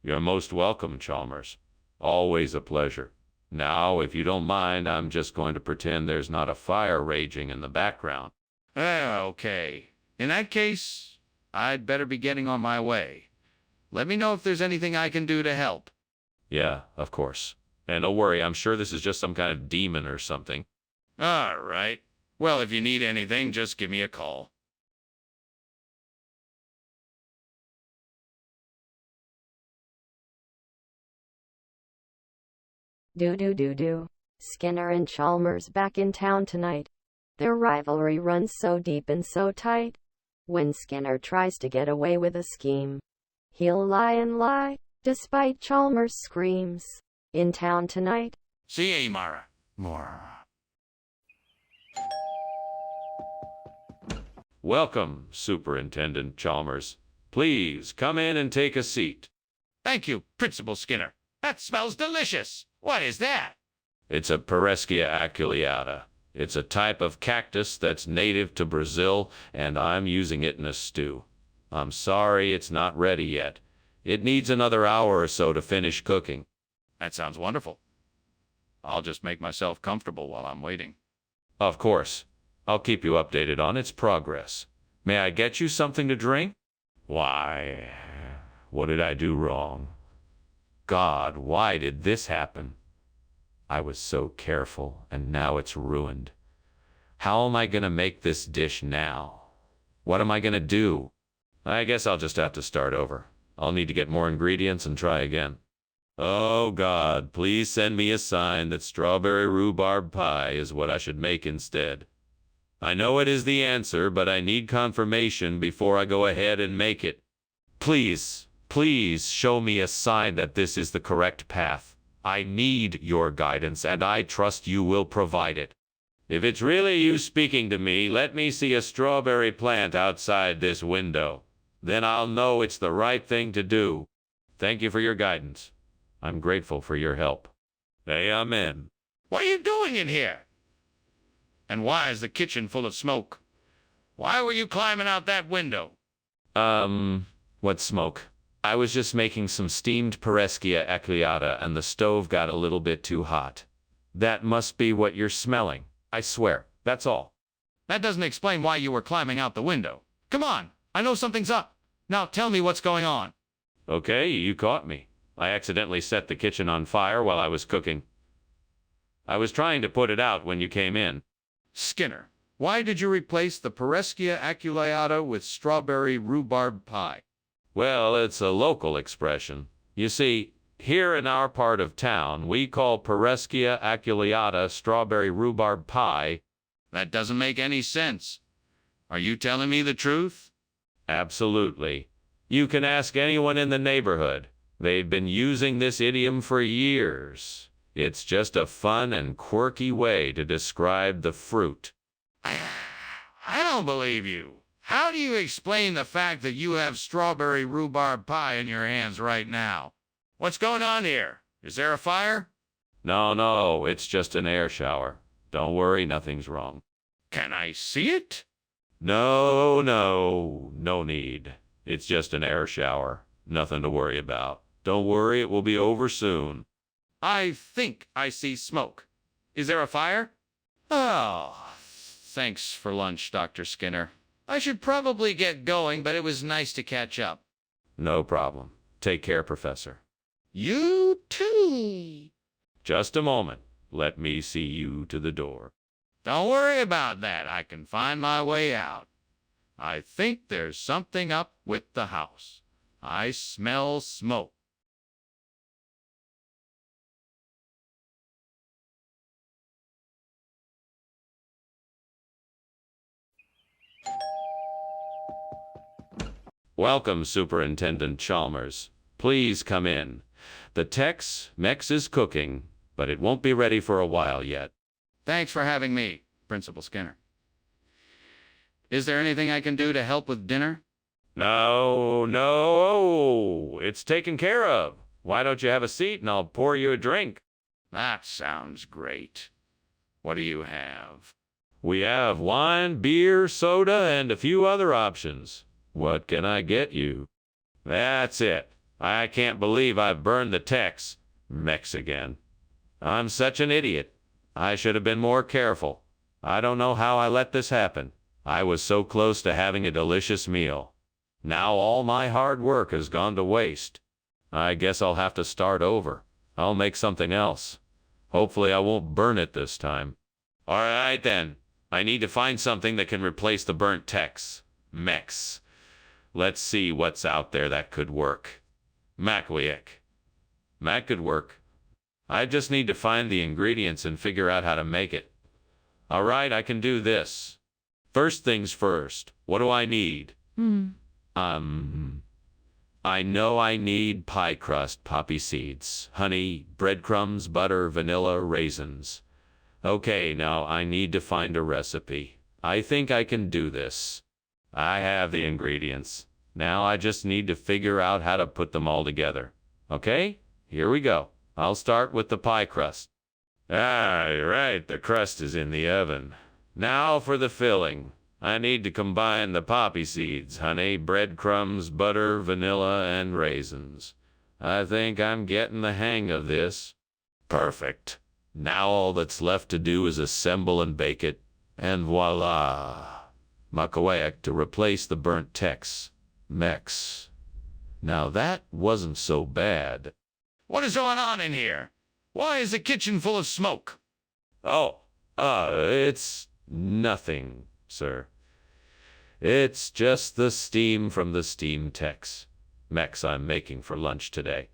You're most welcome, Chalmers. Always a pleasure. Now, if you don't mind, I'm just going to pretend there's not a fire raging in the background. Okay. In that case, I'd better be getting on my way. Let me know if there's anything I can do to help. Yeah, of course. And don't worry, I'm sure this is just some kind of demon or something. All right. Well, if you need anything, just give me a call. Do. Skinner and Chalmers back in town tonight. Their rivalry runs so deep and so tight. When Skinner tries to get away with a scheme, he'll lie and lie, despite Chalmers' screams. In town tonight. See you, Mara. More. Welcome, Superintendent Chalmers. Please come in and take a seat. Thank you, Principal Skinner. That smells delicious. What is that? It's a Pereskia aculeata. It's a type of cactus that's native to Brazil, and I'm using it in a stew. I'm sorry it's not ready yet. It needs another hour or so to finish cooking. That sounds wonderful. I'll just make myself comfortable while I'm waiting. Of course. I'll keep you updated on its progress. May I get you something to drink? Why, what did I do wrong? God, why did this happen? I was so careful, and now it's ruined. How am I gonna make this dish now? What am I gonna do? I guess I'll just have to start over. I'll need to get more ingredients and try again. Oh God, please send me a sign that strawberry rhubarb pie is what I should make instead. I know it is the answer, but I need confirmation before I go ahead and make it. Please, please show me a sign that this is the correct path. I need your guidance, and I trust you will provide it. If it's really you speaking to me, let me see a strawberry plant outside this window. Then I'll know it's the right thing to do. Thank you for your guidance. I'm grateful for your help. Amen. What are you doing in here? And why is the kitchen full of smoke? Why were you climbing out that window? What smoke? I was just making some steamed Pereskia aculeata, and the stove got a little bit too hot. That must be what you're smelling. I swear, that's all. That doesn't explain why you were climbing out the window. Come on, I know something's up. Now tell me what's going on. Okay, you caught me. I accidentally set the kitchen on fire while I was cooking. I was trying to put it out when you came in. Skinner, why did you replace the Pereskia aculeata with strawberry rhubarb pie? Well, it's a local expression. You see, here in our part of town, we call Pereskia aculeata strawberry rhubarb pie. That doesn't make any sense. Are you telling me the truth? Absolutely. You can ask anyone in the neighborhood. They've been using this idiom for years. It's just a fun and quirky way to describe the fruit. I don't believe you. How do you explain the fact that you have strawberry rhubarb pie in your hands right now? What's going on here? Is there a fire? No, it's just an air shower. Don't worry, nothing's wrong. Can I see it? No need. It's just an air shower. Nothing to worry about. Don't worry, it will be over soon. I think I see smoke. Is there a fire? Oh, thanks for lunch, Dr. Skinner. I should probably get going, but it was nice to catch up. No problem. Take care, Professor. You too. Just a moment. Let me see you to the door. Don't worry about that. I can find my way out. I think there's something up with the house. I smell smoke. Welcome, Superintendent Chalmers. Please come in. The Tex-Mex is cooking, but it won't be ready for a while yet. Thanks for having me, Principal Skinner. Is there anything I can do to help with dinner? No, it's taken care of. Why don't you have a seat and I'll pour you a drink? That sounds great. What do you have? We have wine, beer, soda, and a few other options. What can I get you? That's it. I can't believe I've burned the Tex-Mex again. I'm such an idiot. I should have been more careful. I don't know how I let this happen. I was so close to having a delicious meal. Now all my hard work has gone to waste. I guess I'll have to start over. I'll make something else. Hopefully I won't burn it this time. All right then. I need to find something that can replace the burnt Tex-Mex. Let's see what's out there that could work. Makowiak. That could work. I just need to find the ingredients and figure out how to make it. All right, I can do this. First things first. What do I need? I know I need pie crust, poppy seeds, honey, breadcrumbs, butter, vanilla, raisins. Okay, now I need to find a recipe. I think I can do this. I have the ingredients. Now I just need to figure out how to put them all together. Okay, here we go. I'll start with the pie crust. You're right, the crust is in the oven. Now for the filling. I need to combine the poppy seeds, honey, breadcrumbs, butter, vanilla, and raisins. I think I'm getting the hang of this. Perfect. Now all that's left to do is assemble and bake it. And voila! Makowiak to replace the burnt Tex-Mex. Now that wasn't so bad. What is going on in here? Why is the kitchen full of smoke? It's nothing, sir. It's just the steam from the steam Tex-Mex I'm making for lunch today.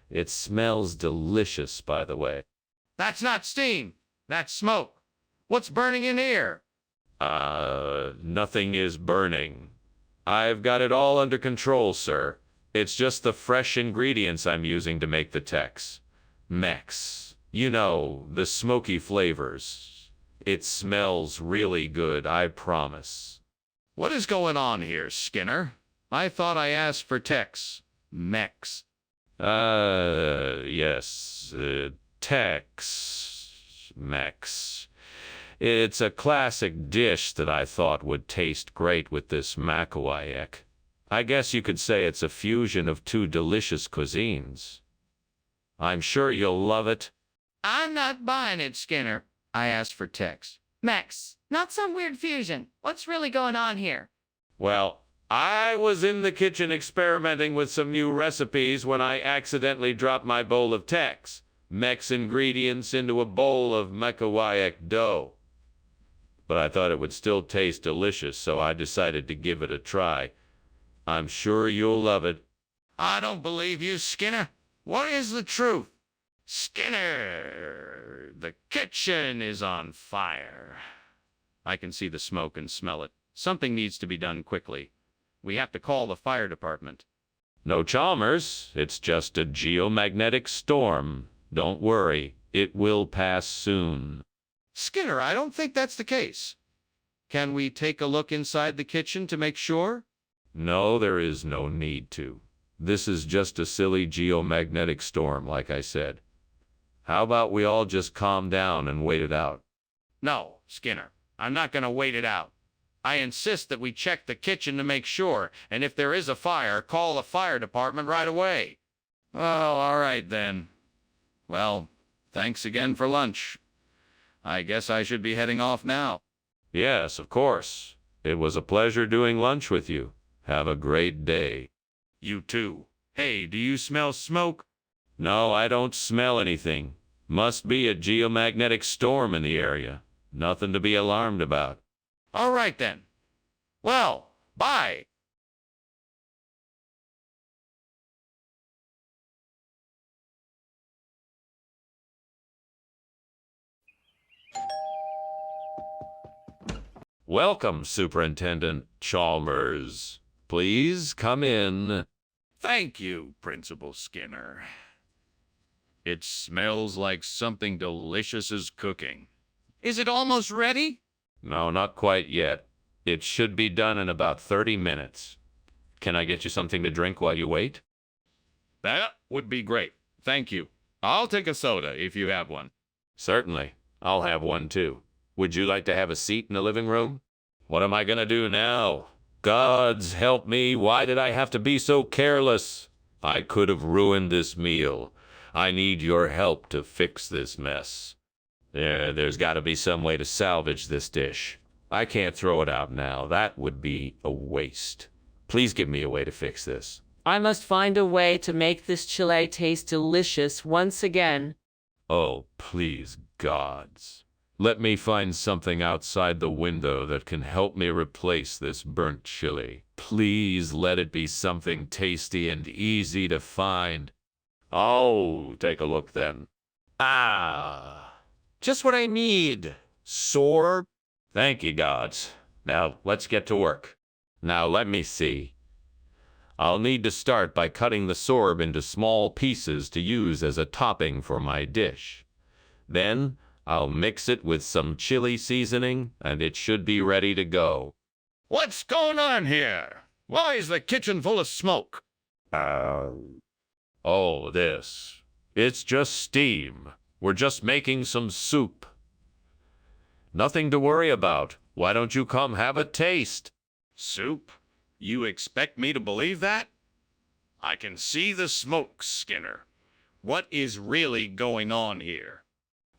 It smells delicious, by the way. That's not steam. That's smoke. What's burning in here? Nothing is burning. I've got it all under control, sir. It's just the fresh ingredients I'm using to make the Tex-Mex. You know, the smoky flavors. It smells really good, I promise. What is going on here, Skinner? I thought I asked for Tex-Mex. Yes, Tex-Mex. It's a classic dish that I thought would taste great with this Makowiak. I guess you could say it's a fusion of two delicious cuisines. I'm sure you'll love it. I'm not buying it, Skinner. I asked for Tex-Mex, not some weird fusion. What's really going on here? Well, I was in the kitchen experimenting with some new recipes when I accidentally dropped my bowl of Tex-Mex ingredients into a bowl of Makowiak dough. But I thought it would still taste delicious, so I decided to give it a try. I'm sure you'll love it. I don't believe you, Skinner. What is the truth? Skinner, the kitchen is on fire. I can see the smoke and smell it. Something needs to be done quickly. We have to call the fire department. No, Chalmers, it's just a geomagnetic storm. Don't worry, it will pass soon. Skinner, I don't think that's the case. Can we take a look inside the kitchen to make sure? No, there is no need to. This is just a silly geomagnetic storm, like I said. How about we all just calm down and wait it out? No, Skinner, I'm not going to wait it out. I insist that we check the kitchen to make sure, and if there is a fire, call the fire department right away. Well, all right then. Well, thanks again for lunch. I guess I should be heading off now. Yes, of course. It was a pleasure doing lunch with you. Have a great day. You too. Hey, do you smell smoke? No, I don't smell anything. Must be a geomagnetic storm in the area. Nothing to be alarmed about. All right then. Well, bye. Welcome, Superintendent Chalmers. Please come in. Thank you, Principal Skinner. It smells like something delicious is cooking. Is it almost ready? No, not quite yet. It should be done in about 30 minutes. Can I get you something to drink while you wait? That would be great. Thank you. I'll take a soda if you have one. Certainly. I'll have one too. Would you like to have a seat in the living room? What am I gonna do now? Gods help me, why did I have to be so careless? I could have ruined this meal. I need your help to fix this mess. There's gotta be some way to salvage this dish. I can't throw it out now. That would be a waste. Please give me a way to fix this. I must find a way to make this chile taste delicious once again. Oh, please, gods. Let me find something outside the window that can help me replace this burnt chili. Please let it be something tasty and easy to find. Oh, take a look then. Ah, just what I need. Sorb. Thank you, gods. Now, let's get to work. Now, let me see. I'll need to start by cutting the sorb into small pieces to use as a topping for my dish. Then, I'll mix it with some chili seasoning, and it should be ready to go. What's going on here? Why is the kitchen full of smoke? Oh, this. It's just steam. We're just making some soup. Nothing to worry about. Why don't you come have a taste? Soup? You expect me to believe that? I can see the smoke, Skinner. What is really going on here?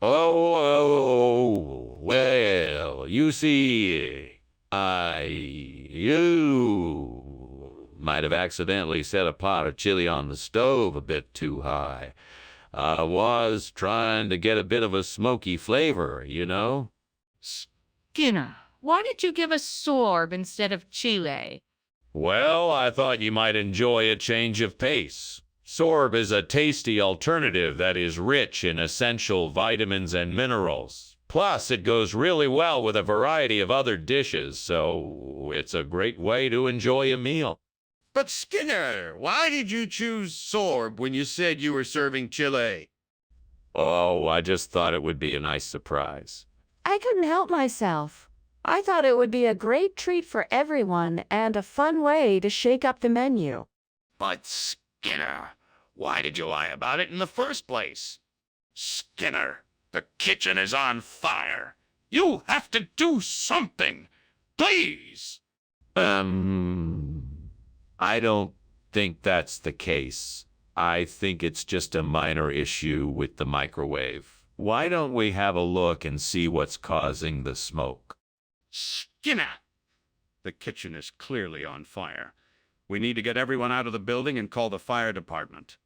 Oh, well, you see, you might have accidentally set a pot of chili on the stove a bit too high. I was trying to get a bit of a smoky flavor, you know? Skinner, why did you give us sorb instead of chile? Well, I thought you might enjoy a change of pace. Sorb is a tasty alternative that is rich in essential vitamins and minerals. Plus, it goes really well with a variety of other dishes, so it's a great way to enjoy a meal. But Skinner, why did you choose sorb when you said you were serving chili? Oh, I just thought it would be a nice surprise. I couldn't help myself. I thought it would be a great treat for everyone and a fun way to shake up the menu. But Skinner, why did you lie about it in the first place? Skinner, the kitchen is on fire. You have to do something. Please. I don't think that's the case. I think it's just a minor issue with the microwave. Why don't we have a look and see what's causing the smoke? Skinner! The kitchen is clearly on fire. We need to get everyone out of the building and call the fire department.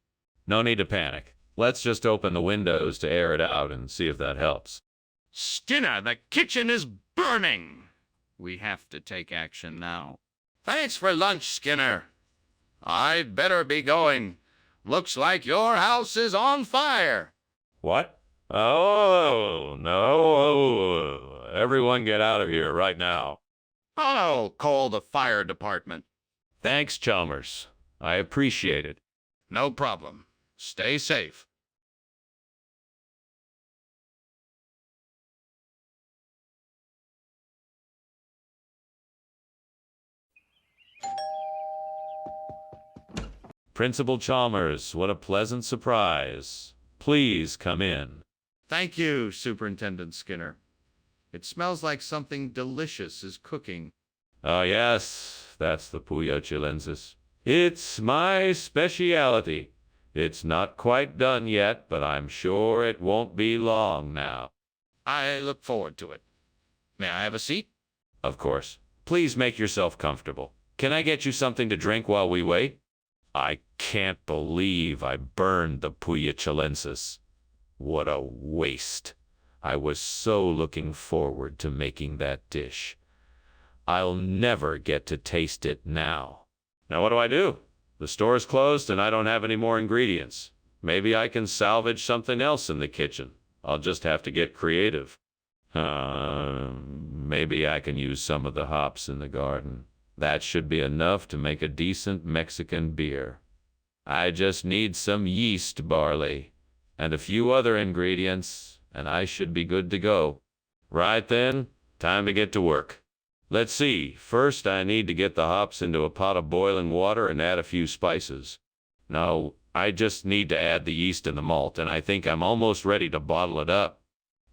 No need to panic. Let's just open the windows to air it out and see if that helps. Skinner, the kitchen is burning! We have to take action now. Thanks for lunch, Skinner. I'd better be going. Looks like your house is on fire. What? Oh, no. Everyone get out of here right now. I'll call the fire department. Thanks, Chalmers. I appreciate it. No problem. Stay safe. Principal Chalmers, what a pleasant surprise. Please come in. Thank you, Superintendent Skinner. It smells like something delicious is cooking. Oh, yes, that's the pollo chilensis. It's my specialty. It's not quite done yet, but I'm sure it won't be long now. I look forward to it. May I have a seat? Of course. Please make yourself comfortable. Can I get you something to drink while we wait? I can't believe I burned the pollo chilensis. What a waste. I was so looking forward to making that dish. I'll never get to taste it now. Now what do I do? The store's closed and I don't have any more ingredients. Maybe I can salvage something else in the kitchen. I'll just have to get creative. Maybe I can use some of the hops in the garden. That should be enough to make a decent Mexican beer. I just need some yeast barley and a few other ingredients, and I should be good to go. Right then, time to get to work. Let's see, first I need to get the hops into a pot of boiling water and add a few spices. No, I just need to add the yeast and the malt, and I think I'm almost ready to bottle it up.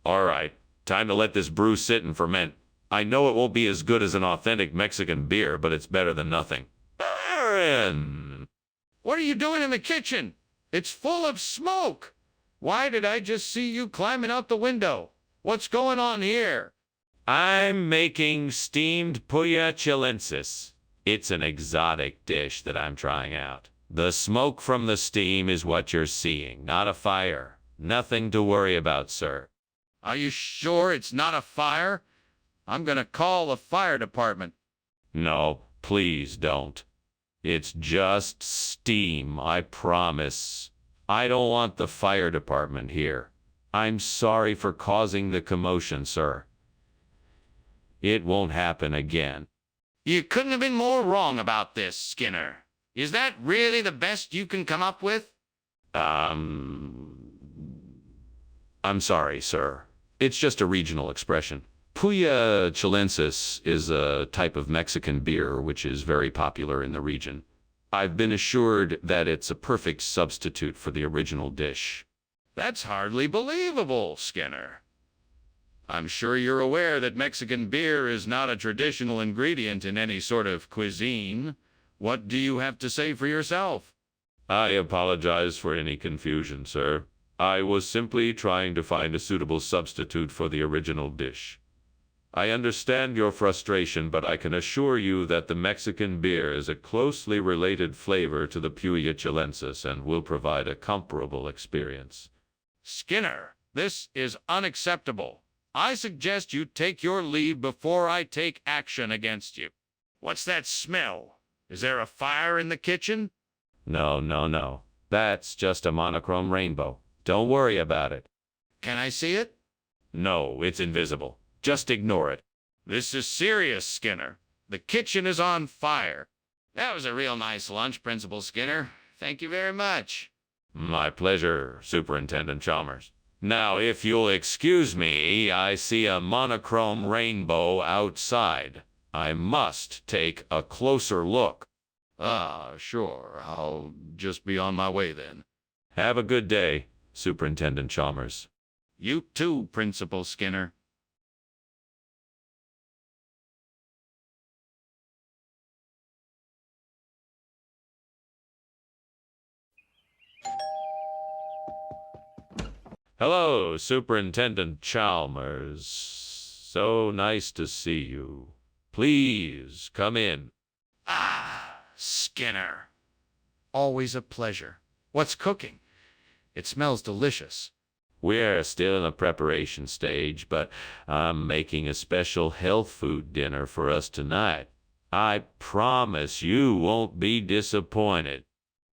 All right, time to let this brew sit and ferment. I know it won't be as good as an authentic Mexican beer, but it's better than nothing. Aaron! What are you doing in the kitchen? It's full of smoke. Why did I just see you climbing out the window? What's going on here? I'm making steamed pollo chilensis. It's an exotic dish that I'm trying out. The smoke from the steam is what you're seeing, not a fire. Nothing to worry about, sir. Are you sure it's not a fire? I'm gonna call the fire department. No, please don't. It's just steam, I promise. I don't want the fire department here. I'm sorry for causing the commotion, sir. It won't happen again. You couldn't have been more wrong about this, Skinner. Is that really the best you can come up with? I'm sorry, sir. It's just a regional expression. Pollo chilensis is a type of Mexican beer which is very popular in the region. I've been assured that it's a perfect substitute for the original dish. That's hardly believable, Skinner. I'm sure you're aware that Mexican beer is not a traditional ingredient in any sort of cuisine. What do you have to say for yourself? I apologize for any confusion, sir. I was simply trying to find a suitable substitute for the original dish. I understand your frustration, but I can assure you that the Mexican beer is a closely related flavor to the pollo chilensis and will provide a comparable experience. Skinner, this is unacceptable. I suggest you take your leave before I take action against you. What's that smell? Is there a fire in the kitchen? No. That's just a monochrome rainbow. Don't worry about it. Can I see it? No, it's invisible. Just ignore it. This is serious, Skinner. The kitchen is on fire. That was a real nice lunch, Principal Skinner. Thank you very much. My pleasure, Superintendent Chalmers. Now, if you'll excuse me, I see a monochrome rainbow outside. I must take a closer look. Sure. I'll just be on my way then. Have a good day, Superintendent Chalmers. You too, Principal Skinner. Hello, Superintendent Chalmers. So nice to see you. Please come in. Skinner. Always a pleasure. What's cooking? It smells delicious. We're still in the preparation stage, but I'm making a special health food dinner for us tonight. I promise you won't be disappointed.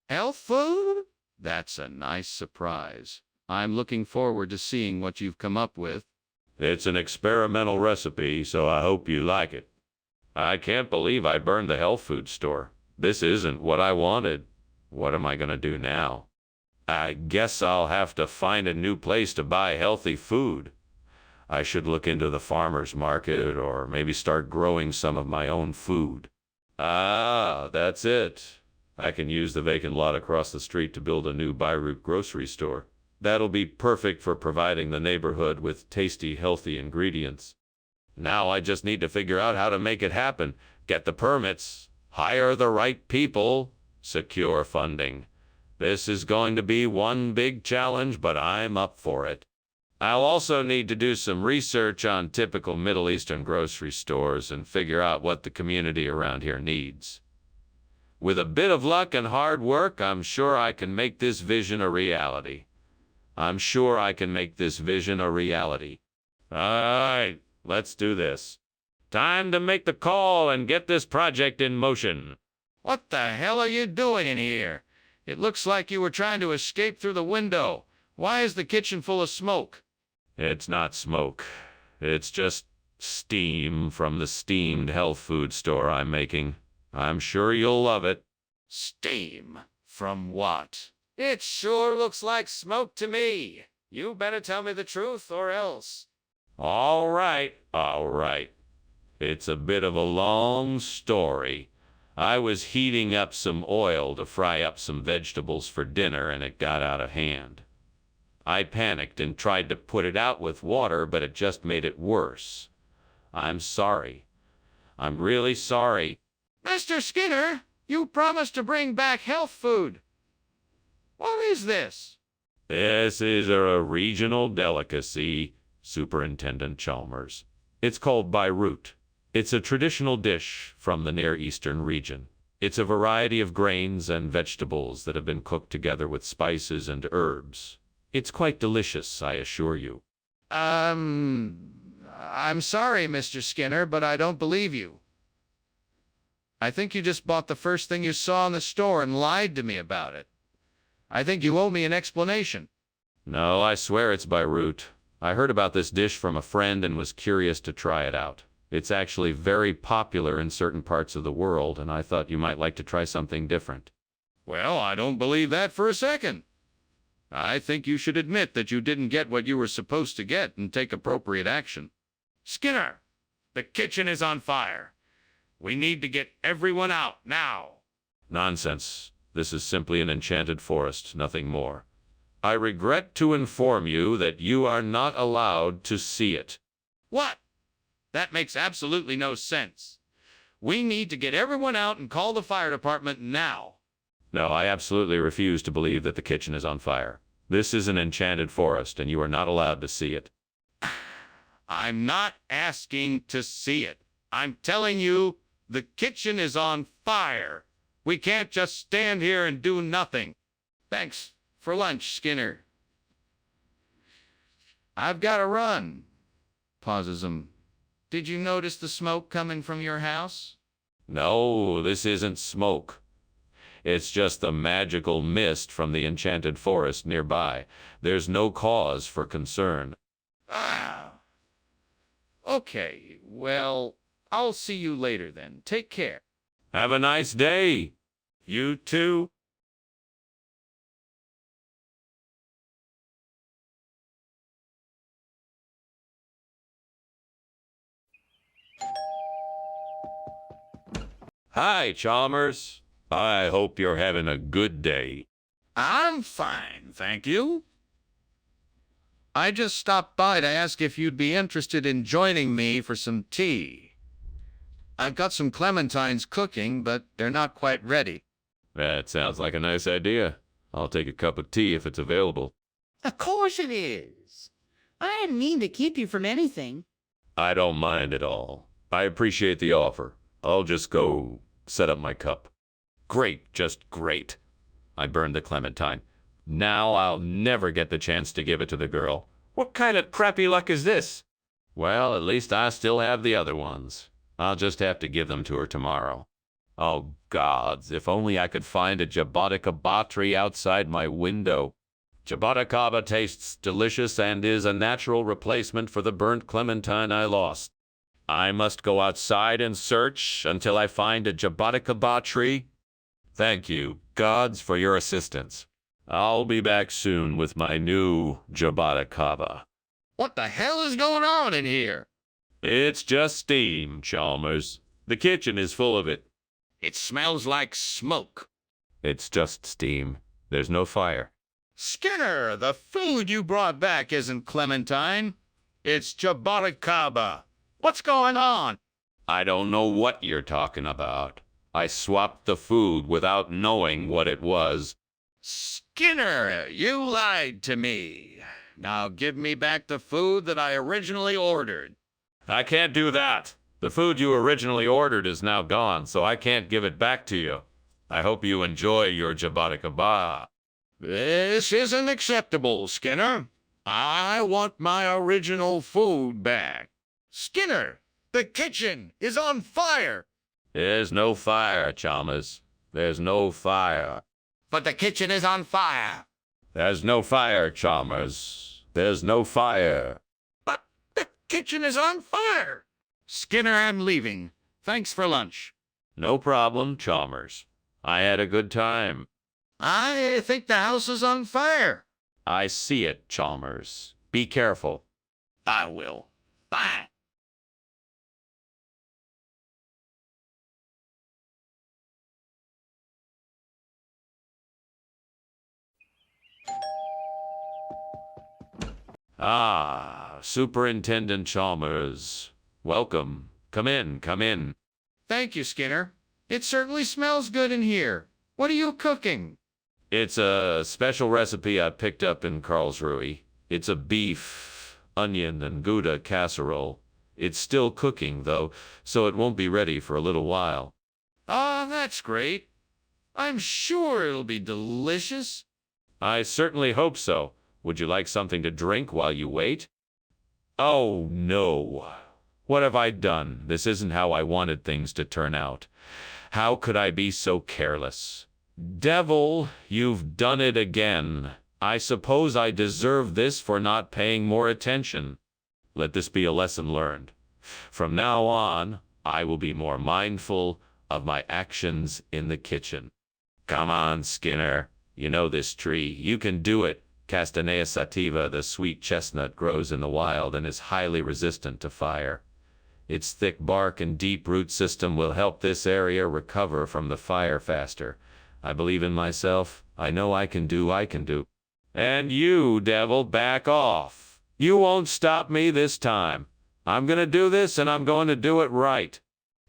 Health food? That's a nice surprise. I'm looking forward to seeing what you've come up with. It's an experimental recipe, so I hope you like it. I can't believe I burned the health food store. This isn't what I wanted. What am I gonna do now? I guess I'll have to find a new place to buy healthy food. I should look into the farmer's market or maybe start growing some of my own food. That's it. I can use the vacant lot across the street to build a new Beirut grocery store. That'll be perfect for providing the neighborhood with tasty, healthy ingredients. Now I just need to figure out how to make it happen, get the permits, hire the right people, secure funding. This is going to be one big challenge, but I'm up for it. I'll also need to do some research on typical Middle Eastern grocery stores and figure out what the community around here needs. With a bit of luck and hard work, I'm sure I can make this vision a reality. All right, let's do this. Time to make the call and get this project in motion. What the hell are you doing in here? It looks like you were trying to escape through the window. Why is the kitchen full of smoke? It's not smoke. It's just steam from the steamed health food store I'm making. I'm sure you'll love it. Steam? From what? It sure looks like smoke to me. You better tell me the truth or else. All right. It's a bit of a long story. I was heating up some oil to fry up some vegetables for dinner and it got out of hand. I panicked and tried to put it out with water, but it just made it worse. I'm sorry. I'm really sorry. Mr. Skinner, you promised to bring back health food. What is this? This is a regional delicacy, Superintendent Chalmers. It's called Beirut. It's a traditional dish from the Near Eastern region. It's a variety of grains and vegetables that have been cooked together with spices and herbs. It's quite delicious, I assure you. I'm sorry, Mr. Skinner, but I don't believe you. I think you just bought the first thing you saw in the store and lied to me about it. I think you owe me an explanation. No, I swear it's Beirut. I heard about this dish from a friend and was curious to try it out. It's actually very popular in certain parts of the world, and I thought you might like to try something different. Well, I don't believe that for a second. I think you should admit that you didn't get what you were supposed to get and take appropriate action. Skinner, the kitchen is on fire. We need to get everyone out now. Nonsense. This is simply an enchanted forest, nothing more. I regret to inform you that you are not allowed to see it. What? That makes absolutely no sense. We need to get everyone out and call the fire department now. No, I absolutely refuse to believe that the kitchen is on fire. This is an enchanted forest, and you are not allowed to see it. I'm not asking to see it. I'm telling you, the kitchen is on fire. We can't just stand here and do nothing. Thanks for lunch, Skinner. I've got to run. Pauses him. Did you notice the smoke coming from your house? No, this isn't smoke. It's just the magical mist from the enchanted forest nearby. There's no cause for concern. Ah. Okay, well, I'll see you later then. Take care. Have a nice day. You too. Hi, Chalmers. I hope you're having a good day. I'm fine, thank you. I just stopped by to ask if you'd be interested in joining me for some tea. I've got some clementines cooking, but they're not quite ready. That sounds like a nice idea. I'll take a cup of tea if it's available. Of course it is. I didn't mean to keep you from anything. I don't mind at all. I appreciate the offer. I'll just go set up my cup. Great, just great. I burned the clementine. Now I'll never get the chance to give it to the girl. What kind of crappy luck is this? Well, at least I still have the other ones. I'll just have to give them to her tomorrow. Oh, gods, if only I could find a jaboticaba tree outside my window. Jaboticaba tastes delicious and is a natural replacement for the burnt clementine I lost. I must go outside and search until I find a jaboticaba tree. Thank you, gods, for your assistance. I'll be back soon with my new jaboticaba. What the hell is going on in here? It's just steam, Chalmers. The kitchen is full of it. It smells like smoke. It's just steam. There's no fire. Skinner, the food you brought back isn't clementine. It's jaboticaba. What's going on? I don't know what you're talking about. I swapped the food without knowing what it was. Skinner, you lied to me. Now give me back the food that I originally ordered. I can't do that. The food you originally ordered is now gone, so I can't give it back to you. I hope you enjoy your jaboticaba. This isn't acceptable, Skinner. I want my original food back. Skinner, the kitchen is on fire. There's no fire, Chalmers. There's no fire. But the kitchen is on fire. There's no fire, Chalmers. There's no fire. But the kitchen is on fire. Skinner, I'm leaving. Thanks for lunch. No problem, Chalmers. I had a good time. I think the house is on fire. I see it, Chalmers. Be careful. I will. Bye. Ah, Superintendent Chalmers. Welcome. Come in, come in. Thank you, Skinner. It certainly smells good in here. What are you cooking? It's a special recipe I picked up in Karlsruhe. It's a beef, onion, and Gouda casserole. It's still cooking, though, so it won't be ready for a little while. Ah, that's great. I'm sure it'll be delicious. I certainly hope so. Would you like something to drink while you wait? Oh, no. What have I done? This isn't how I wanted things to turn out. How could I be so careless? Devil, you've done it again. I suppose I deserve this for not paying more attention. Let this be a lesson learned. From now on, I will be more mindful of my actions in the kitchen. Come on, Skinner. You know this tree. You can do it. Castanea sativa, the sweet chestnut, grows in the wild and is highly resistant to fire. Its thick bark and deep root system will help this area recover from the fire faster. I believe in myself. I know I can do. And you, devil, back off. You won't stop me this time. I'm going to do this, and I'm going to do it right.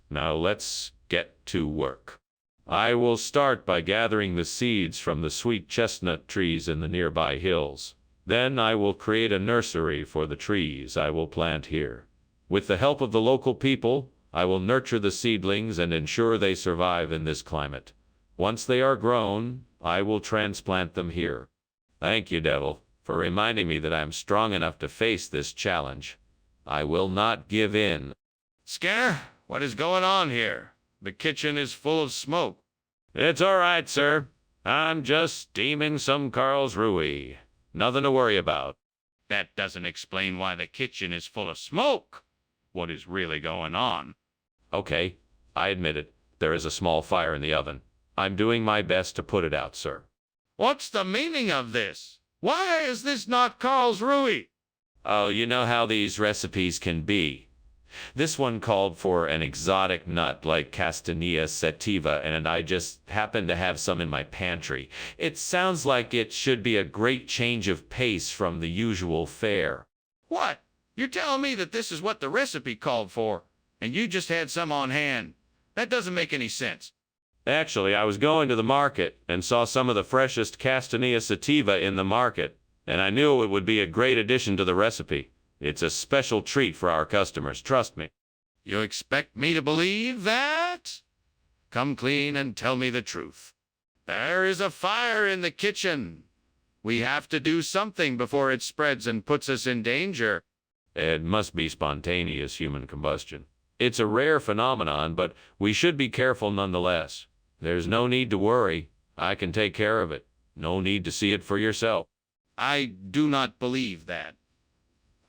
Now let's get to work. I will start by gathering the seeds from the sweet chestnut trees in the nearby hills. Then I will create a nursery for the trees I will plant here. With the help of the local people, I will nurture the seedlings and ensure they survive in this climate. Once they are grown, I will transplant them here. Thank you, Devil, for reminding me that I am strong enough to face this challenge. I will not give in. Skinner, what is going on here? The kitchen is full of smoke. It's all right, sir. I'm just steaming some Karlsruhe. Nothing to worry about. That doesn't explain why the kitchen is full of smoke. What is really going on? Okay, I admit it. There is a small fire in the oven. I'm doing my best to put it out, sir. What's the meaning of this? Why is this not Karlsruhe? Oh, you know how these recipes can be. This one called for an exotic nut like Castanea sativa, and I just happen to have some in my pantry. It sounds like it should be a great change of pace from the usual fare. What? You're telling me that this is what the recipe called for, and you just had some on hand? That doesn't make any sense. Actually, I was going to the market and saw some of the freshest Castanea sativa in the market, and I knew it would be a great addition to the recipe. It's a special treat for our customers, trust me. You expect me to believe that? Come clean and tell me the truth. There is a fire in the kitchen. We have to do something before it spreads and puts us in danger. It must be spontaneous human combustion. It's a rare phenomenon, but we should be careful nonetheless. There's no need to worry. I can take care of it. No need to see it for yourself. I do not believe that.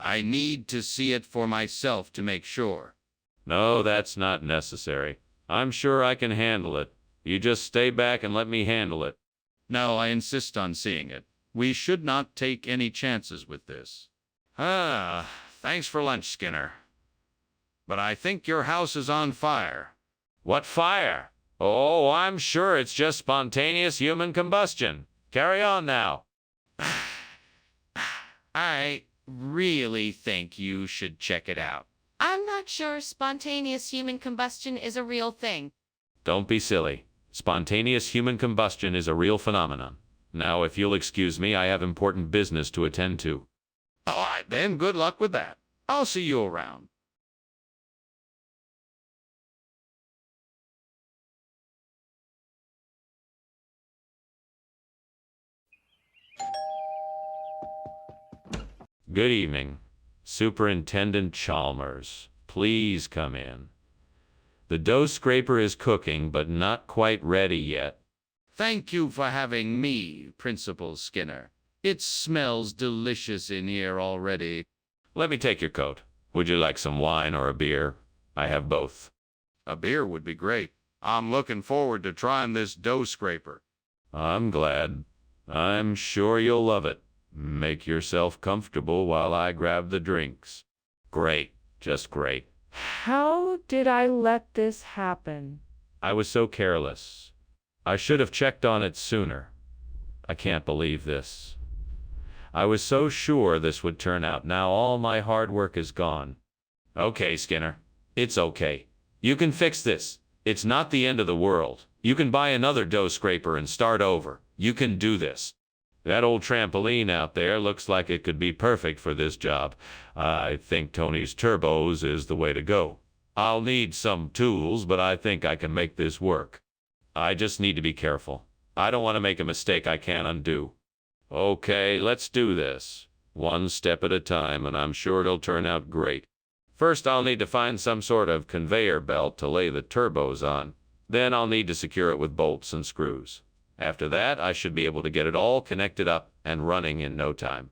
I need to see it for myself to make sure. No, that's not necessary. I'm sure I can handle it. You just stay back and let me handle it. No, I insist on seeing it. We should not take any chances with this. Thanks for lunch, Skinner. But I think your house is on fire. What fire? Oh, I'm sure it's just spontaneous human combustion. Carry on now. I really think you should check it out. I'm not sure spontaneous human combustion is a real thing. Don't be silly. Spontaneous human combustion is a real phenomenon. Now, if you'll excuse me, I have important business to attend to. All right, then, good luck with that. I'll see you around. Good evening. Superintendent Chalmers, please come in. The dough scraper is cooking, but not quite ready yet. Thank you for having me, Principal Skinner. It smells delicious in here already. Let me take your coat. Would you like some wine or a beer? I have both. A beer would be great. I'm looking forward to trying this dough scraper. I'm glad. I'm sure you'll love it. Make yourself comfortable while I grab the drinks. Great, just great. How did I let this happen? I was so careless. I should have checked on it sooner. I can't believe this. I was so sure this would turn out. Now all my hard work is gone. Okay, Skinner. It's okay. You can fix this. It's not the end of the world. You can buy another dough scraper and start over. You can do this. That old trampoline out there looks like it could be perfect for this job. I think Tony's turbos is the way to go. I'll need some tools, but I think I can make this work. I just need to be careful. I don't want to make a mistake I can't undo. Okay, let's do this. One step at a time, and I'm sure it'll turn out great. First, I'll need to find some sort of conveyor belt to lay the turbos on. Then I'll need to secure it with bolts and screws. After that, I should be able to get it all connected up and running in no time.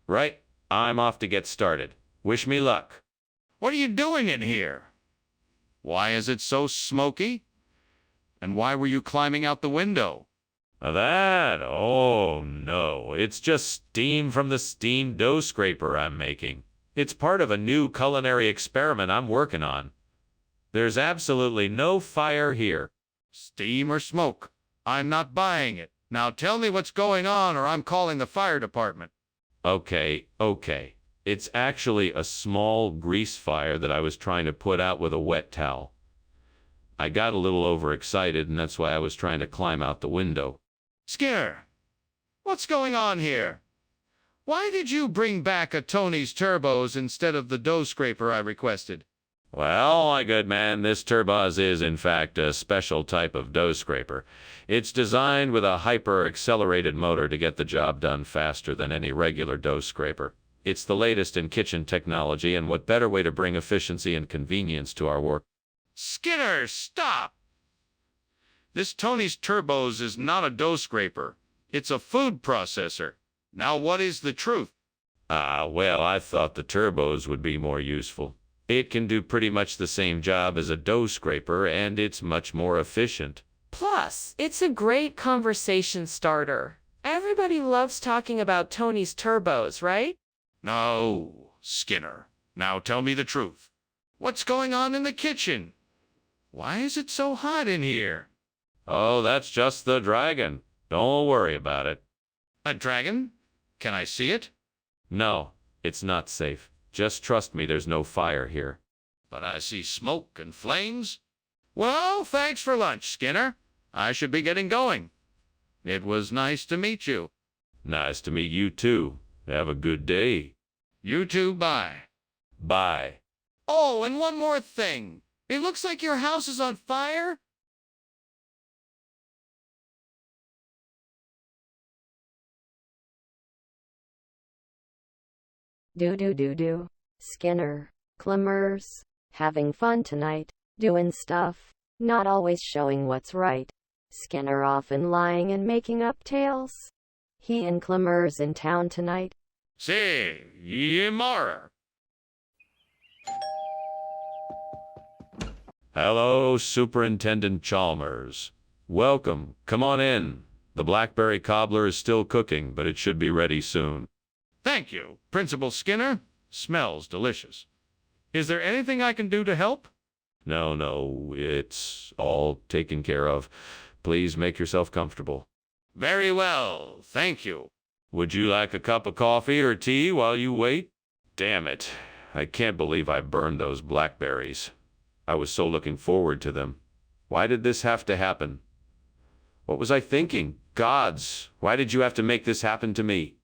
Right, I'm off to get started. Wish me luck. What are you doing in here? Why is it so smoky? And why were you climbing out the window? That? Oh no, it's just steam from the steam dough scraper I'm making. It's part of a new culinary experiment I'm working on. There's absolutely no fire here. Steam or smoke? I'm not buying it. Now tell me what's going on or I'm calling the fire department. Okay. It's actually a small grease fire that I was trying to put out with a wet towel. I got a little overexcited, and that's why I was trying to climb out the window. Skinner, what's going on here? Why did you bring back a Tony's turbos instead of the dough scraper I requested? Well, my good man, this turbos is in fact a special type of dough scraper. It's designed with a hyper-accelerated motor to get the job done faster than any regular dough scraper. It's the latest in kitchen technology, and what better way to bring efficiency and convenience to our work? Skinner, stop! This Tony's turbos is not a dough scraper. It's a food processor. Now what is the truth? Well, I thought the turbos would be more useful. It can do pretty much the same job as a dough scraper, and it's much more efficient. Plus, it's a great conversation starter. Everybody loves talking about Tony's turbos, right? No, Skinner. Now tell me the truth. What's going on in the kitchen? Why is it so hot in here? Oh, that's just the dragon. Don't worry about it. A dragon? Can I see it? No, it's not safe. Just trust me, there's no fire here. But I see smoke and flames. Well, thanks for lunch, Skinner. I should be getting going. It was nice to meet you. Nice to meet you too. Have a good day. You too, bye. Bye. Oh, and one more thing. It looks like your house is on fire. Do. Skinner, Klimmers, having fun tonight, doing stuff, not always showing what's right. Skinner often lying and making up tales. He and Klimmers in town tonight. Say, Yamara. Hello, Superintendent Chalmers. Welcome. Come on in. The blackberry cobbler is still cooking, but it should be ready soon. Thank you, Principal Skinner. Smells delicious. Is there anything I can do to help? No, it's all taken care of. Please make yourself comfortable. Very well, thank you. Would you like a cup of coffee or tea while you wait? Damn it. I can't believe I burned those blackberries. I was so looking forward to them. Why did this have to happen? What was I thinking? Gods, why did you have to make this happen to me?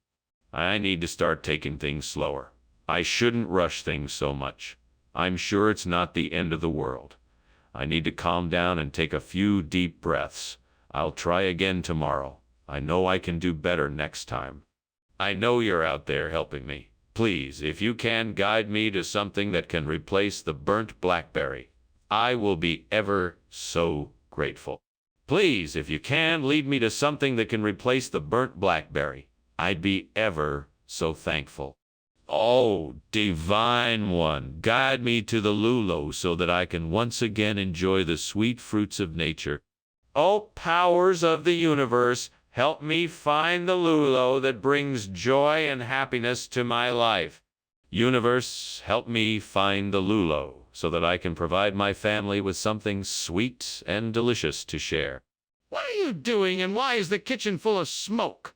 I need to start taking things slower. I shouldn't rush things so much. I'm sure it's not the end of the world. I need to calm down and take a few deep breaths. I'll try again tomorrow. I know I can do better next time. I know you're out there helping me. Please, if you can, guide me to something that can replace the burnt blackberry. I will be ever so grateful. Please, if you can, lead me to something that can replace the burnt blackberry. I'd be ever so thankful. Oh, divine one, guide me to the lulo so that I can once again enjoy the sweet fruits of nature. Oh, powers of the universe, help me find the lulo that brings joy and happiness to my life. Universe, help me find the lulo so that I can provide my family with something sweet and delicious to share. What are you doing, and why is the kitchen full of smoke?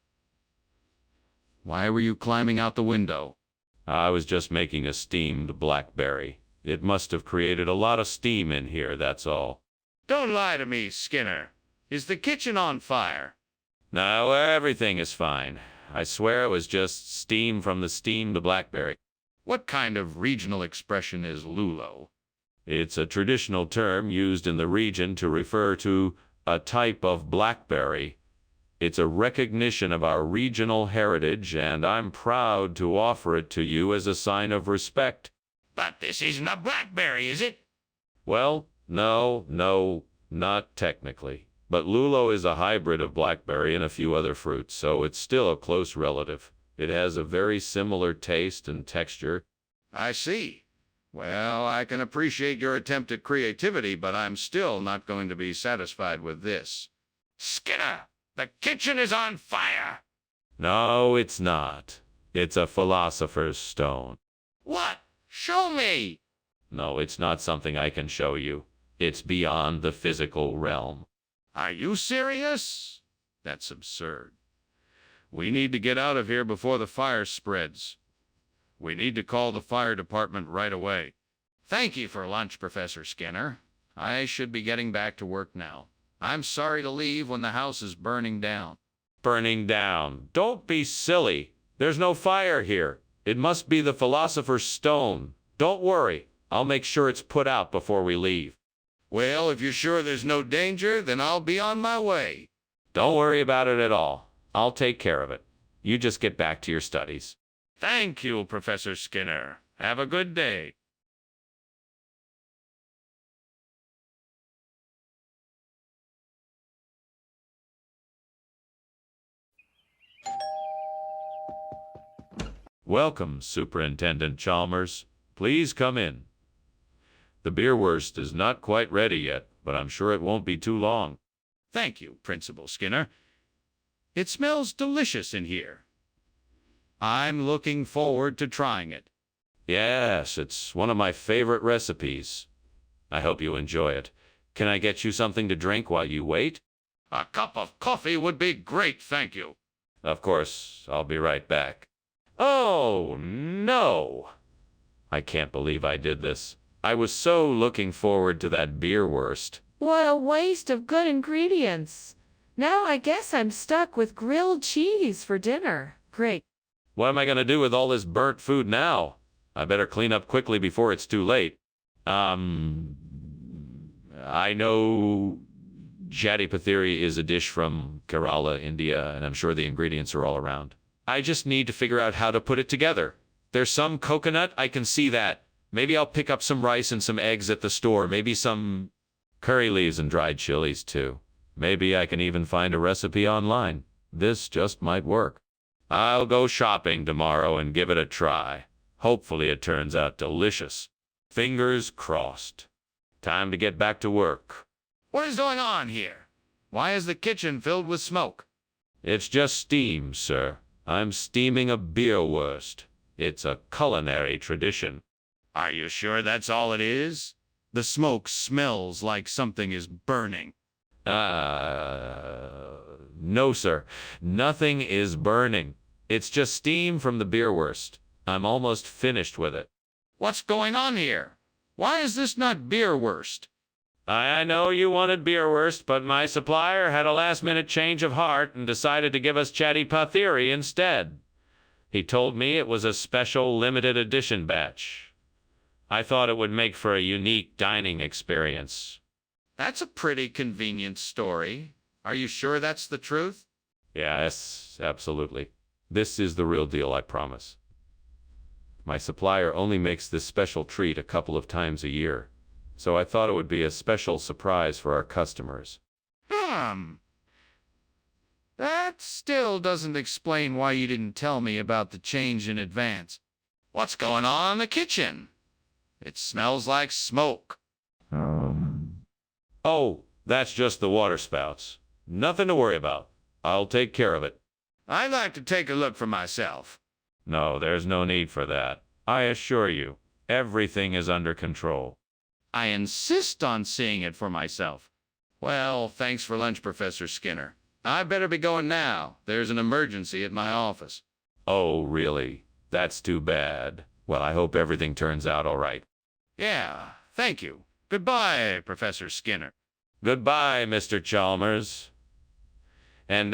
Why were you climbing out the window? I was just making a steamed blackberry. It must have created a lot of steam in here, that's all. Don't lie to me, Skinner. Is the kitchen on fire? No, everything is fine. I swear it was just steam from the steamed blackberry. What kind of regional expression is lulo? It's a traditional term used in the region to refer to a type of blackberry. It's a recognition of our regional heritage, and I'm proud to offer it to you as a sign of respect. But this isn't a blackberry, is it? Well, no, not technically. But lulo is a hybrid of blackberry and a few other fruits, so it's still a close relative. It has a very similar taste and texture. I see. Well, I can appreciate your attempt at creativity, but I'm still not going to be satisfied with this. Skinner, the kitchen is on fire! No, it's not. It's a philosopher's stone. What? Show me! No, it's not something I can show you. It's beyond the physical realm. Are you serious? That's absurd. We need to get out of here before the fire spreads. We need to call the fire department right away. Thank you for lunch, Professor Skinner. I should be getting back to work now. I'm sorry to leave when the house is burning down. Burning down. Don't be silly. There's no fire here. It must be the philosopher's stone. Don't worry. I'll make sure it's put out before we leave. Well, if you're sure there's no danger, then I'll be on my way. Don't worry about it at all. I'll take care of it. You just get back to your studies. Thank you, Professor Skinner. Have a good day. Welcome, Superintendent Chalmers. Please come in. The beerwurst is not quite ready yet, but I'm sure it won't be too long. Thank you, Principal Skinner. It smells delicious in here. I'm looking forward to trying it. Yes, it's one of my favorite recipes. I hope you enjoy it. Can I get you something to drink while you wait? A cup of coffee would be great, thank you. Of course, I'll be right back. Oh, no! I can't believe I did this. I was so looking forward to that beerwurst. What a waste of good ingredients. Now I guess I'm stuck with grilled cheese for dinner. Great. What am I going to do with all this burnt food now? I better clean up quickly before it's too late. I know Jatipathiri is a dish from Kerala, India, and I'm sure the ingredients are all around. I just need to figure out how to put it together. There's some coconut, I can see that. Maybe I'll pick up some rice and some eggs at the store. Maybe some curry leaves and dried chilies, too. Maybe I can even find a recipe online. This just might work. I'll go shopping tomorrow and give it a try. Hopefully it turns out delicious. Fingers crossed. Time to get back to work. What is going on here? Why is the kitchen filled with smoke? It's just steam, sir. I'm steaming a beerwurst. It's a culinary tradition. Are you sure that's all it is? The smoke smells like something is burning. No, sir. Nothing is burning. It's just steam from the beerwurst. I'm almost finished with it. What's going on here? Why is this not beerwurst? I know you wanted beerwurst, but my supplier had a last-minute change of heart and decided to give us Jatipathiri instead. He told me it was a special limited edition batch. I thought it would make for a unique dining experience. That's a pretty convenient story. Are you sure that's the truth? Yes, absolutely. This is the real deal, I promise. My supplier only makes this special treat a couple of times a year, so I thought it would be a special surprise for our customers. That still doesn't explain why you didn't tell me about the change in advance. What's going on in the kitchen? It smells like smoke. Oh, that's just the water spouts. Nothing to worry about. I'll take care of it. I'd like to take a look for myself. No, there's no need for that. I assure you, everything is under control. I insist on seeing it for myself. Well, thanks for lunch, Professor Skinner. I better be going now. There's an emergency at my office. Oh, really? That's too bad. Well, I hope everything turns out all right. Yeah, thank you. Goodbye, Professor Skinner. Goodbye, Mr. Chalmers. And,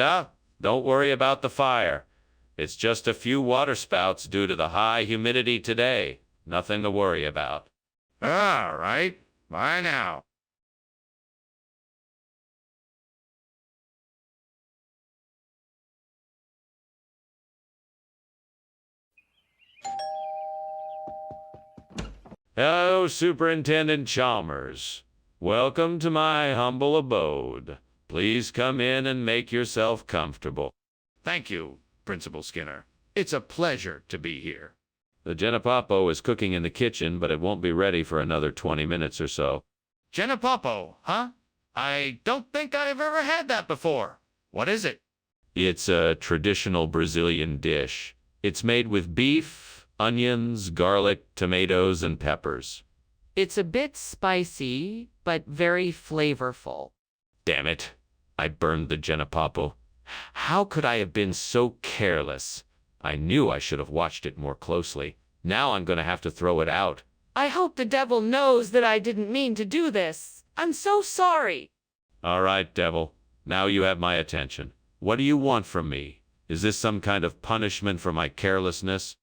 don't worry about the fire. It's just a few water spouts due to the high humidity today. Nothing to worry about. All right. Bye now. Hello, Superintendent Chalmers. Welcome to my humble abode. Please come in and make yourself comfortable. Thank you, Principal Skinner. It's a pleasure to be here. The Genepapo is cooking in the kitchen, but it won't be ready for another 20 minutes or so. Genepapo, huh? I don't think I've ever had that before. What is it? It's a traditional Brazilian dish. It's made with beef, onions, garlic, tomatoes, and peppers. It's a bit spicy, but very flavorful. Damn it. I burned the Genepapo. How could I have been so careless? I knew I should have watched it more closely. Now I'm going to have to throw it out. I hope the devil knows that I didn't mean to do this. I'm so sorry. All right, devil. Now you have my attention. What do you want from me? Is this some kind of punishment for my carelessness?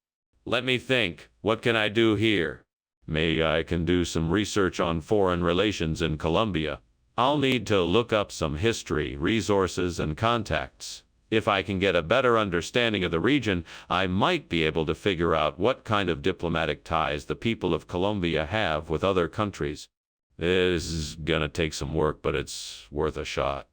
Let me think. What can I do here? Maybe I can do some research on foreign relations in Colombia. I'll need to look up some history, resources, and contacts. If I can get a better understanding of the region, I might be able to figure out what kind of diplomatic ties the people of Colombia have with other countries. This is gonna take some work, but it's worth a shot.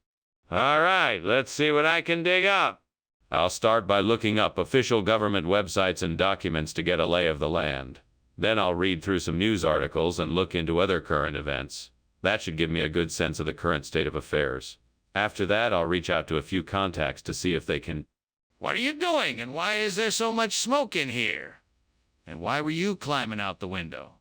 All right, let's see what I can dig up. I'll start by looking up official government websites and documents to get a lay of the land. Then I'll read through some news articles and look into other current events. That should give me a good sense of the current state of affairs. After that, I'll reach out to a few contacts to see if they can... What are you doing, and why is there so much smoke in here? And why were you climbing out the window?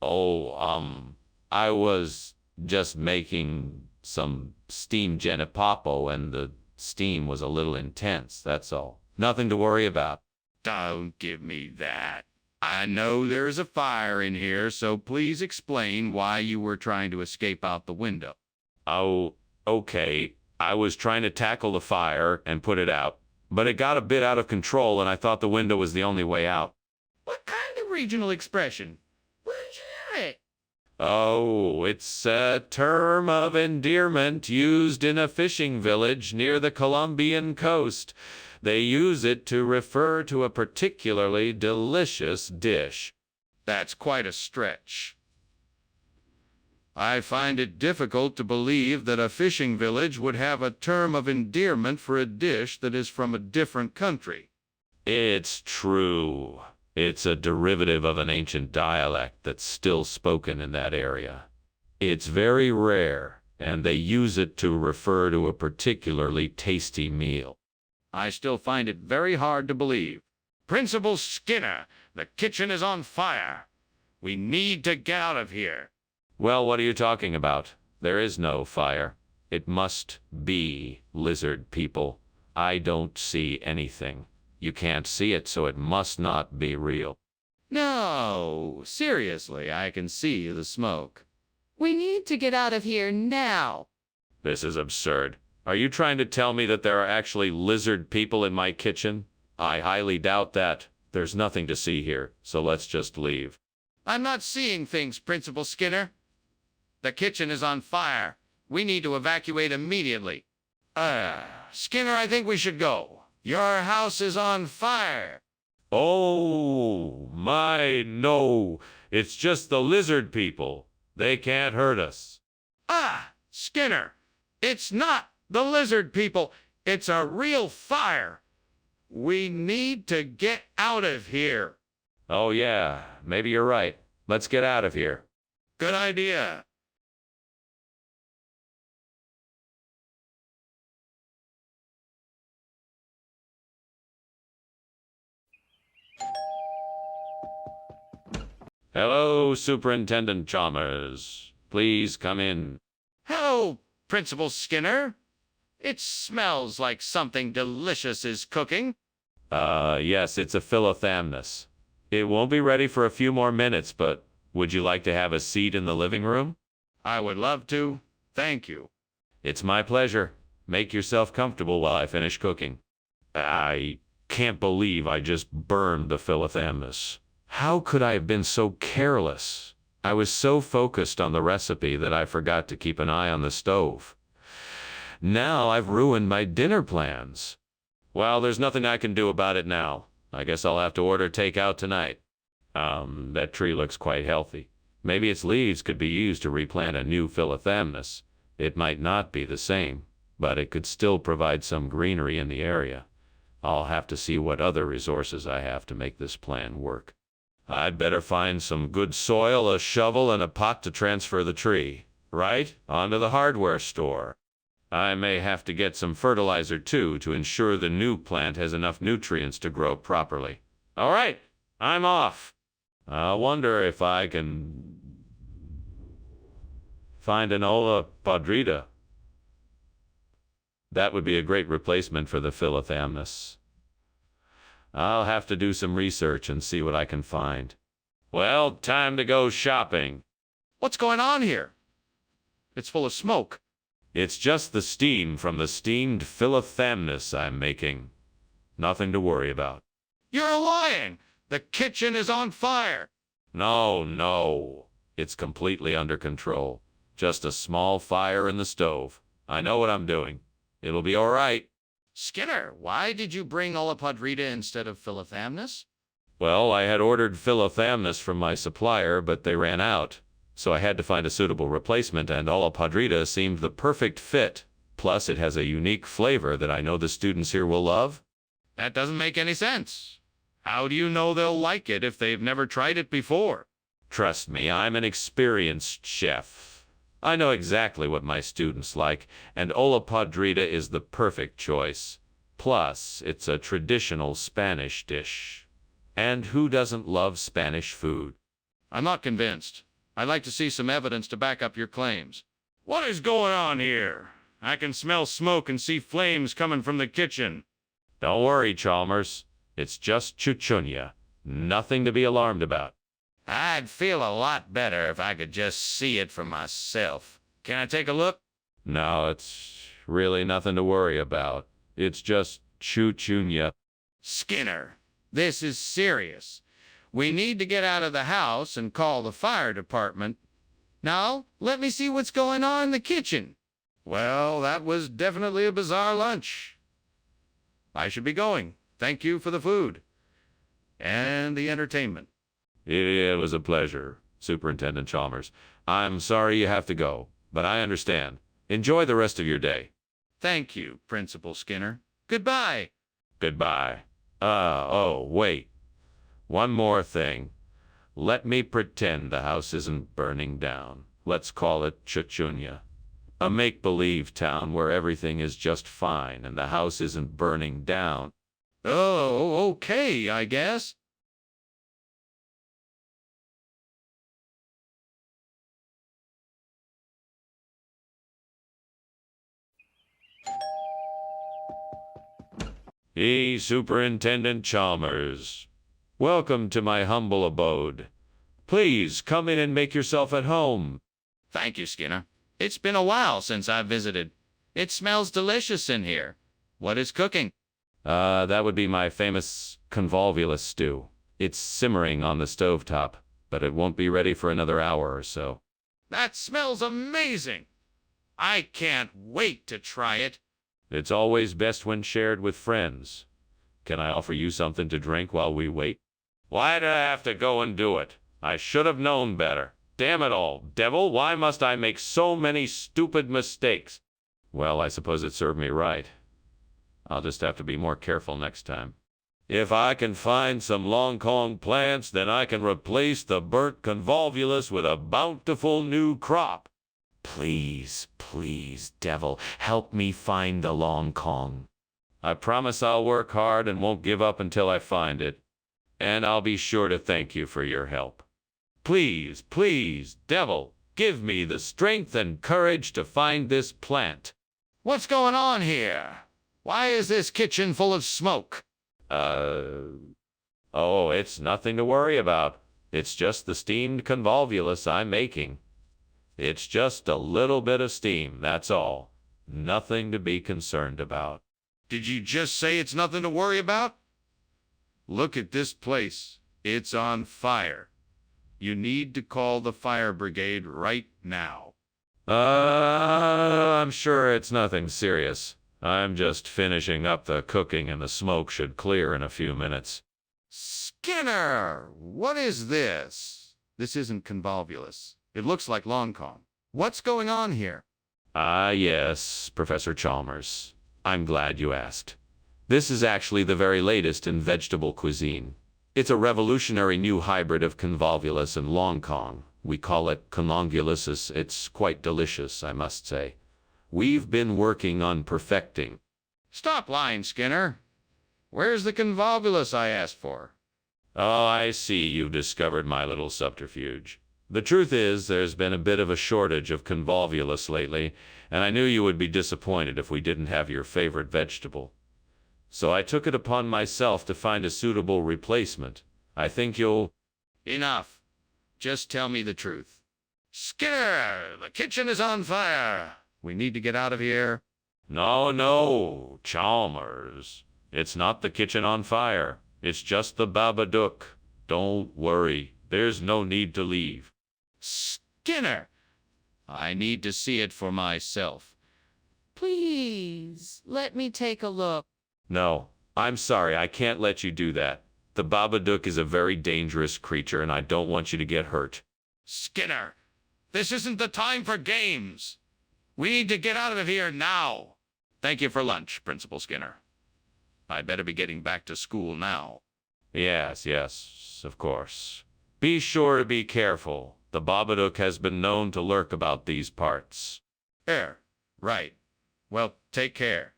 I was just making some steam Genepapo, and the steam was a little intense, that's all. Nothing to worry about. Don't give me that. I know there's a fire in here, so please explain why you were trying to escape out the window. Oh, okay. I was trying to tackle the fire and put it out, but it got a bit out of control, and I thought the window was the only way out. What kind of regional expression? Where'd you hear it? Oh, it's a term of endearment used in a fishing village near the Colombian coast. They use it to refer to a particularly delicious dish. That's quite a stretch. I find it difficult to believe that a fishing village would have a term of endearment for a dish that is from a different country. It's true. It's a derivative of an ancient dialect that's still spoken in that area. It's very rare, and they use it to refer to a particularly tasty meal. I still find it very hard to believe. Principal Skinner, the kitchen is on fire. We need to get out of here. Well, what are you talking about? There is no fire. It must be lizard people. I don't see anything. You can't see it, so it must not be real. No, seriously, I can see the smoke. We need to get out of here now. This is absurd. Are you trying to tell me that there are actually lizard people in my kitchen? I highly doubt that. There's nothing to see here, so let's just leave. I'm not seeing things, Principal Skinner. The kitchen is on fire. We need to evacuate immediately. Skinner, I think we should go. Your house is on fire. Oh, my, no. It's just the lizard people. They can't hurt us. Skinner, it's not the lizard people. It's a real fire. We need to get out of here. Oh yeah, maybe you're right. Let's get out of here. Good idea. Hello, Superintendent Chalmers. Please come in. Hello, Principal Skinner. It smells like something delicious is cooking. Yes, it's a philothamnus. It won't be ready for a few more minutes, but would you like to have a seat in the living room? I would love to. Thank you. It's my pleasure. Make yourself comfortable while I finish cooking. I can't believe I just burned the philothamnus. How could I have been so careless? I was so focused on the recipe that I forgot to keep an eye on the stove. Now I've ruined my dinner plans. Well, there's nothing I can do about it now. I guess I'll have to order takeout tonight. That tree looks quite healthy. Maybe its leaves could be used to replant a new philothamnus. It might not be the same, but it could still provide some greenery in the area. I'll have to see what other resources I have to make this plan work. I'd better find some good soil, a shovel, and a pot to transfer the tree, right, onto the hardware store. I may have to get some fertilizer too to ensure the new plant has enough nutrients to grow properly. All right, I'm off. I wonder if I can find an olla podrida. That would be a great replacement for the philothamnus. I'll have to do some research and see what I can find. Well, time to go shopping. What's going on here? It's full of smoke. It's just the steam from the steamed philothamnus I'm making. Nothing to worry about. You're lying. The kitchen is on fire. No. It's completely under control. Just a small fire in the stove. I know what I'm doing. It'll be all right. Skinner, why did you bring olla podrida instead of philothamnus? Well, I had ordered philothamnus from my supplier, but they ran out. So I had to find a suitable replacement, and olla podrida seemed the perfect fit. Plus, it has a unique flavor that I know the students here will love. That doesn't make any sense. How do you know they'll like it if they've never tried it before? Trust me, I'm an experienced chef. I know exactly what my students like, and olla podrida is the perfect choice. Plus, it's a traditional Spanish dish. And who doesn't love Spanish food? I'm not convinced. I'd like to see some evidence to back up your claims. What is going on here? I can smell smoke and see flames coming from the kitchen. Don't worry, Chalmers. It's just chuchunya. Nothing to be alarmed about. I'd feel a lot better if I could just see it for myself. Can I take a look? No, it's really nothing to worry about. It's just chuchunya. Skinner, this is serious. We need to get out of the house and call the fire department. Now, let me see what's going on in the kitchen. Well, that was definitely a bizarre lunch. I should be going. Thank you for the food and the entertainment. It was a pleasure, Superintendent Chalmers. I'm sorry you have to go, but I understand. Enjoy the rest of your day. Thank you, Principal Skinner. Goodbye. Goodbye. Oh, wait. One more thing. Let me pretend the house isn't burning down. Let's call it Chuchunya. A make-believe town where everything is just fine and the house isn't burning down. Oh, okay, I guess. Hey, Superintendent Chalmers. Welcome to my humble abode. Please come in and make yourself at home. Thank you, Skinner. It's been a while since I visited. It smells delicious in here. What is cooking? That would be my famous convolvulus stew. It's simmering on the stovetop, but it won't be ready for another hour or so. That smells amazing. I can't wait to try it. It's always best when shared with friends. Can I offer you something to drink while we wait? Why did I have to go and do it? I should have known better. Damn it all, devil, why must I make so many stupid mistakes? Well, I suppose it served me right. I'll just have to be more careful next time. If I can find some long Kong plants, then I can replace the burnt convolvulus with a bountiful new crop. Please, please, devil, help me find the long Kong. I promise I'll work hard and won't give up until I find it. And I'll be sure to thank you for your help. Please, please, devil, give me the strength and courage to find this plant. What's going on here? Why is this kitchen full of smoke? Oh, it's nothing to worry about. It's just the steamed convolvulus I'm making. It's just a little bit of steam, that's all. Nothing to be concerned about. Did you just say it's nothing to worry about? Look at this place. It's on fire. You need to call the fire brigade right now. I'm sure it's nothing serious. I'm just finishing up the cooking and the smoke should clear in a few minutes. Skinner, what is this? This isn't convolvulus. It looks like long Kong. What's going on here? Ah, yes, Professor Chalmers. I'm glad you asked. This is actually the very latest in vegetable cuisine. It's a revolutionary new hybrid of convolvulus and long Kong. We call it conlongulusis. It's quite delicious, I must say. We've been working on perfecting. Stop lying, Skinner. Where's the convolvulus I asked for? Oh, I see you've discovered my little subterfuge. The truth is, there's been a bit of a shortage of convolvulus lately, and I knew you would be disappointed if we didn't have your favorite vegetable. So I took it upon myself to find a suitable replacement. I think you'll... Enough. Just tell me the truth. Skinner, the kitchen is on fire. We need to get out of here. No, Chalmers. It's not the kitchen on fire. It's just the Babadook. Don't worry. There's no need to leave. Skinner, I need to see it for myself. Please, let me take a look. No, I'm sorry. I can't let you do that. The Babadook is a very dangerous creature, and I don't want you to get hurt. Skinner, this isn't the time for games. We need to get out of here now. Thank you for lunch, Principal Skinner. I'd better be getting back to school now. Yes, of course. Be sure to be careful. The Babadook has been known to lurk about these parts. Right. Well, take care.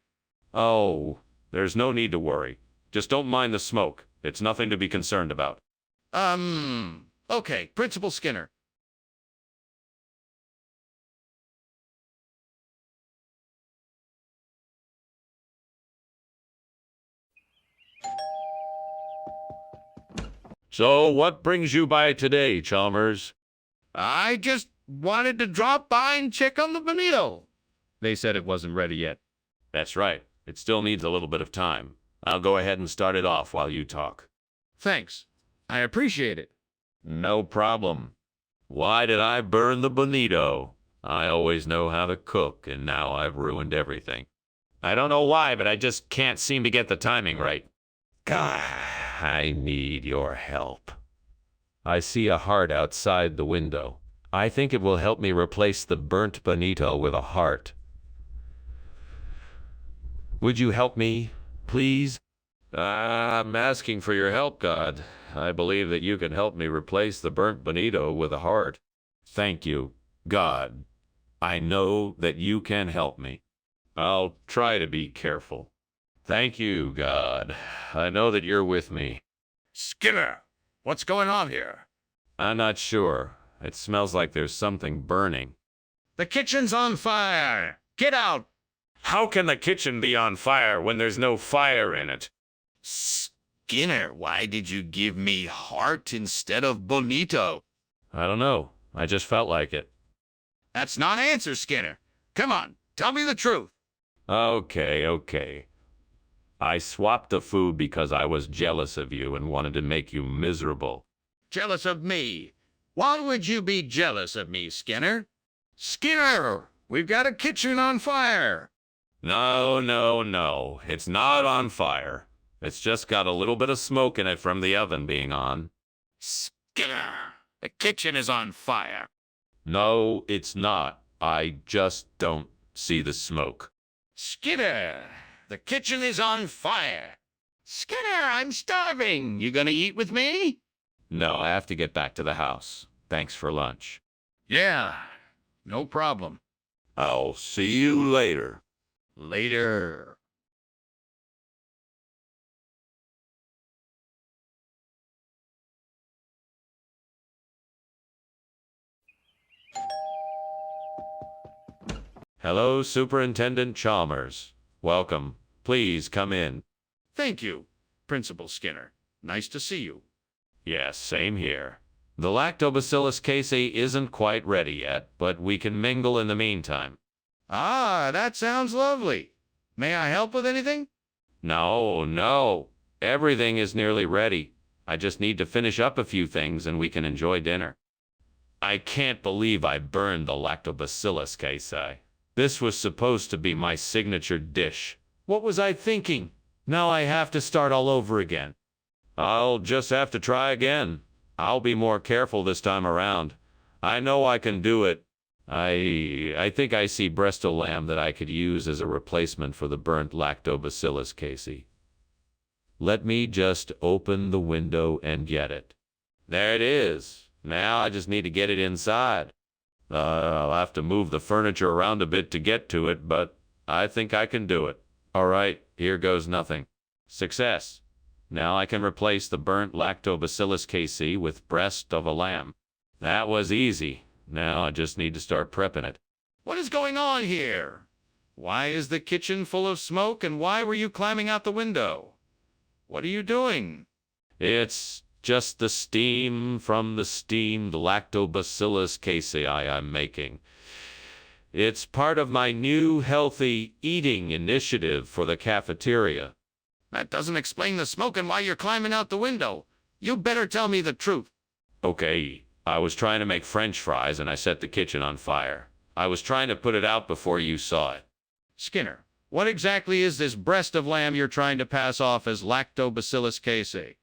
Oh, there's no need to worry. Just don't mind the smoke. It's nothing to be concerned about. Okay, Principal Skinner. So, what brings you by today, Chalmers? I just wanted to drop by and check on the bonito. They said it wasn't ready yet. That's right. It still needs a little bit of time. I'll go ahead and start it off while you talk. Thanks. I appreciate it. No problem. Why did I burn the bonito? I always know how to cook, and now I've ruined everything. I don't know why, but I just can't seem to get the timing right. God, I need your help. I see a heart outside the window. I think it will help me replace the burnt bonito with a heart. Would you help me, please? I'm asking for your help, God. I believe that you can help me replace the burnt bonito with a heart. Thank you, God. I know that you can help me. I'll try to be careful. Thank you, God. I know that you're with me. Skinner, what's going on here? I'm not sure. It smells like there's something burning. The kitchen's on fire. Get out. How can the kitchen be on fire when there's no fire in it? Skinner, why did you give me heart instead of bonito? I don't know. I just felt like it. That's not an answer, Skinner. Come on, tell me the truth. Okay. I swapped the food because I was jealous of you and wanted to make you miserable. Jealous of me? Why would you be jealous of me, Skinner? Skinner, we've got a kitchen on fire. No. It's not on fire. It's just got a little bit of smoke in it from the oven being on. Skinner, the kitchen is on fire. No, it's not. I just don't see the smoke. Skinner, the kitchen is on fire. Skinner, I'm starving. You gonna eat with me? No, I have to get back to the house. Thanks for lunch. Yeah, no problem. I'll see you later. Later. Hello, Superintendent Chalmers. Welcome. Please come in. Thank you, Principal Skinner. Nice to see you. Yes, same here. The Lactobacillus casei isn't quite ready yet, but we can mingle in the meantime. Ah, that sounds lovely. May I help with anything? No. Everything is nearly ready. I just need to finish up a few things and we can enjoy dinner. I can't believe I burned the Lactobacillus casei. This was supposed to be my signature dish. What was I thinking? Now I have to start all over again. I'll just have to try again. I'll be more careful this time around. I know I can do it. I think I see breast of lamb that I could use as a replacement for the burnt Lactobacillus casei. Let me just open the window and get it. There it is. Now I just need to get it inside. I'll have to move the furniture around a bit to get to it, but I think I can do it. All right, here goes nothing. Success. Now I can replace the burnt Lactobacillus casei with breast of a lamb. That was easy. Now I just need to start prepping it. What is going on here? Why is the kitchen full of smoke and why were you climbing out the window? What are you doing? It's just the steam from the steamed Lactobacillus casei I'm making. It's part of my new healthy eating initiative for the cafeteria. That doesn't explain the smoke and why you're climbing out the window. You better tell me the truth. Okay, I was trying to make French fries and I set the kitchen on fire. I was trying to put it out before you saw it. Skinner, what exactly is this breast of lamb you're trying to pass off as Lactobacillus casei?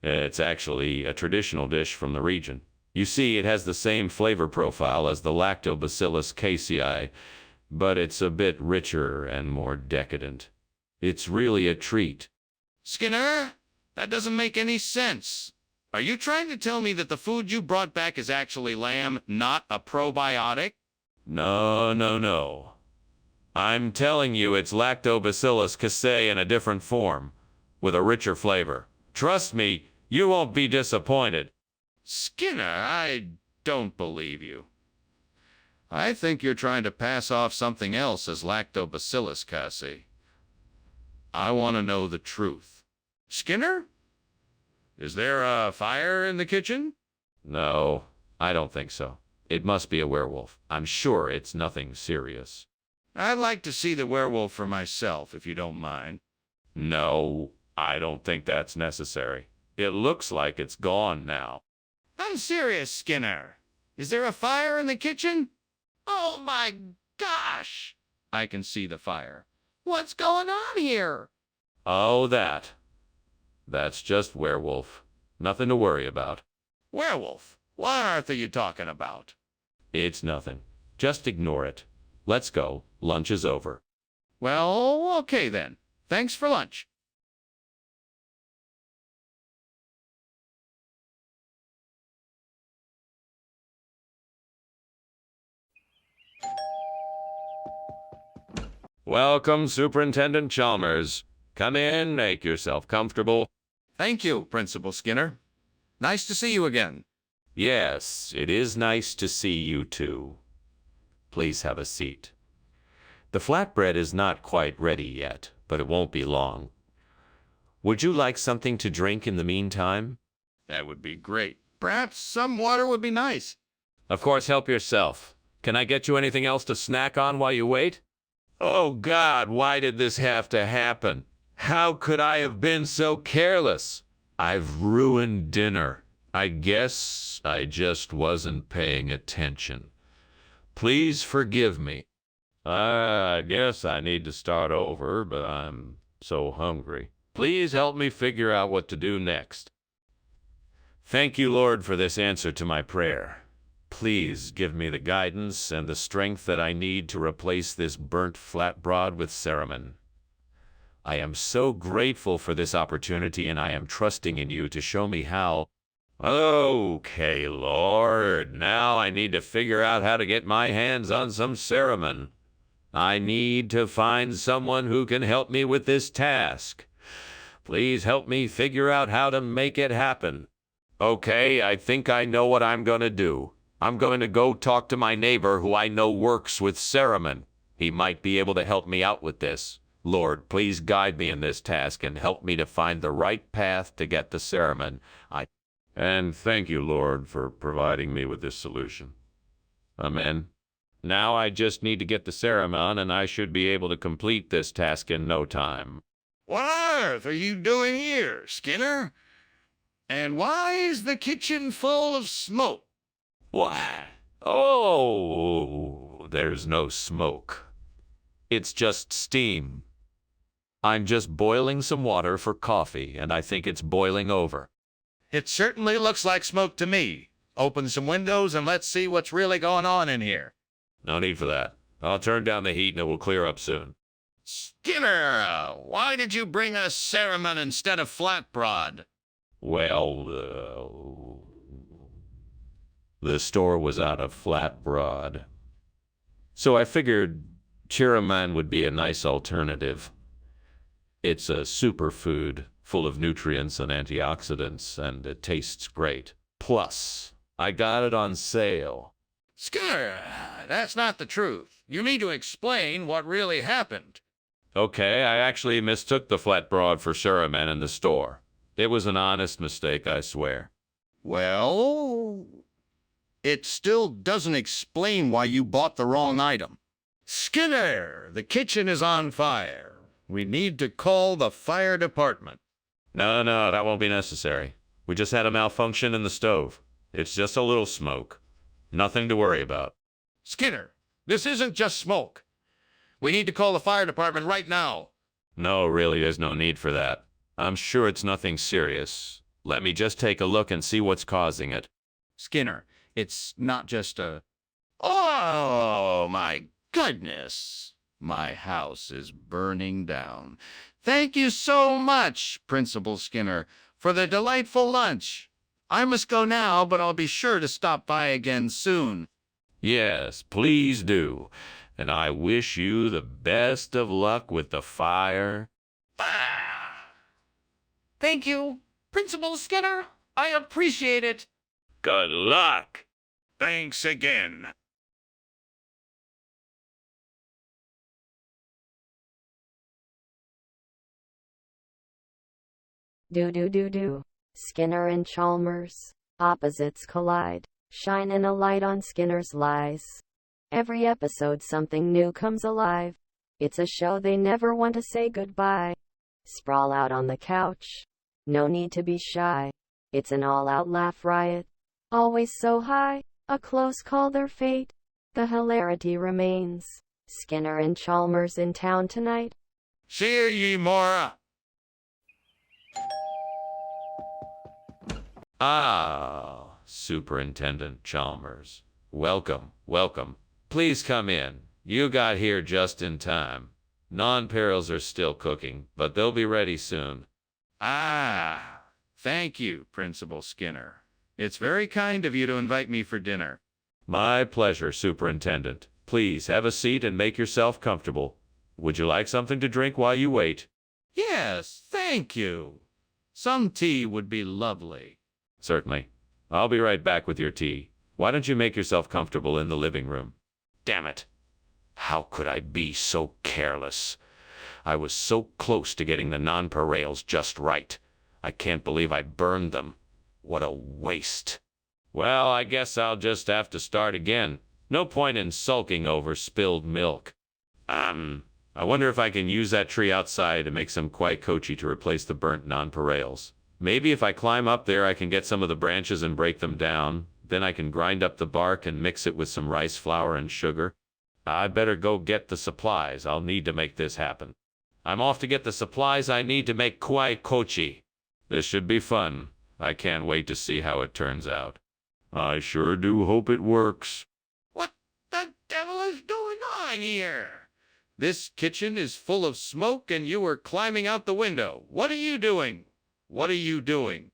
It's actually a traditional dish from the region. You see, it has the same flavor profile as the Lactobacillus casei, but it's a bit richer and more decadent. It's really a treat. Skinner, that doesn't make any sense. Are you trying to tell me that the food you brought back is actually lamb, not a probiotic? No. I'm telling you it's Lactobacillus casei in a different form, with a richer flavor. Trust me, you won't be disappointed. Skinner, I don't believe you. I think you're trying to pass off something else as Lactobacillus casei. I want to know the truth. Skinner? Is there a fire in the kitchen? No, I don't think so. It must be a werewolf. I'm sure it's nothing serious. I'd like to see the werewolf for myself, if you don't mind. No, I don't think that's necessary. It looks like it's gone now. I'm serious, Skinner. Is there a fire in the kitchen? Oh my gosh! I can see the fire. What's going on here? Oh, that's just werewolf. Nothing to worry about. Werewolf? What on earth are you talking about? It's nothing. Just ignore it. Let's go. Lunch is over. Well, okay then. Thanks for lunch. Welcome, Superintendent Chalmers. Come in, make yourself comfortable. Thank you, Principal Skinner. Nice to see you again. Yes, it is nice to see you too. Please have a seat. The flatbread is not quite ready yet, but it won't be long. Would you like something to drink in the meantime? That would be great. Perhaps some water would be nice. Of course, help yourself. Can I get you anything else to snack on while you wait? Oh God, why did this have to happen? How could I have been so careless? I've ruined dinner. I guess I just wasn't paying attention. Please forgive me. I guess I need to start over, but I'm so hungry. Please help me figure out what to do next. Thank you, Lord, for this answer to my prayer. Please give me the guidance and the strength that I need to replace this burnt flatbread with ceremin. I am so grateful for this opportunity, and I am trusting in you to show me how. Okay, Lord, now I need to figure out how to get my hands on some cereman. I need to find someone who can help me with this task. Please help me figure out how to make it happen. Okay, I think I know what I'm going to do. I'm going to go talk to my neighbor who I know works with cereman. He might be able to help me out with this. Lord, please guide me in this task and help me to find the right path to get the cereman. And thank you, Lord, for providing me with this solution. Amen. Now I just need to get the cereman, and I should be able to complete this task in no time. What on earth are you doing here, Skinner? And why is the kitchen full of smoke? Why? Oh, there's no smoke. It's just steam. I'm just boiling some water for coffee, and I think it's boiling over. It certainly looks like smoke to me. Open some windows and let's see what's really going on in here. No need for that. I'll turn down the heat and it will clear up soon. Skinner, why did you bring us cereman instead of flatbread? Well, the store was out of flatbread. So I figured cereman would be a nice alternative. It's a superfood full of nutrients and antioxidants, and it tastes great. Plus, I got it on sale. Skinner, that's not the truth. You need to explain what really happened. Okay, I actually mistook the flatbread for cereman in the store. It was an honest mistake, I swear. Well, it still doesn't explain why you bought the wrong item. Skinner, the kitchen is on fire. We need to call the fire department. No, that won't be necessary. We just had a malfunction in the stove. It's just a little smoke. Nothing to worry about. Skinner, this isn't just smoke. We need to call the fire department right now. No, really, there's no need for that. I'm sure it's nothing serious. Let me just take a look and see what's causing it. Skinner, it's not just a... Oh, my goodness. My house is burning down. Thank you so much, Principal Skinner, for the delightful lunch. I must go now, but I'll be sure to stop by again soon. Yes, please do. And I wish you the best of luck with the fire. Thank you, Principal Skinner. I appreciate it. Good luck. Thanks again. Do. Skinner and Chalmers. Opposites collide. Shining a light on Skinner's lies. Every episode something new comes alive. It's a show they never want to say goodbye. Sprawl out on the couch. No need to be shy. It's an all-out laugh riot. Always so high. A close call their fate. The hilarity remains. Skinner and Chalmers in town tonight. See ye, Mora. Ah, Superintendent Chalmers. Welcome. Please come in. You got here just in time. Non-perils are still cooking, but they'll be ready soon. Ah, thank you, Principal Skinner. It's very kind of you to invite me for dinner. My pleasure, Superintendent. Please have a seat and make yourself comfortable. Would you like something to drink while you wait? Yes, thank you. Some tea would be lovely. Certainly. I'll be right back with your tea. Why don't you make yourself comfortable in the living room? Damn it. How could I be so careless? I was so close to getting the nonpareils just right. I can't believe I burned them. What a waste. Well, I guess I'll just have to start again. No point in sulking over spilled milk. I wonder if I can use that tree outside to make some kwaikochi to replace the burnt nonpareils. Maybe if I climb up there, I can get some of the branches and break them down. Then I can grind up the bark and mix it with some rice flour and sugar. I better go get the supplies I'll need to make this happen. I'm off to get the supplies I need to make kwaikochi. This should be fun. I can't wait to see how it turns out. I sure do hope it works. What the devil is going on here? This kitchen is full of smoke and you were climbing out the window. What are you doing? What are you doing?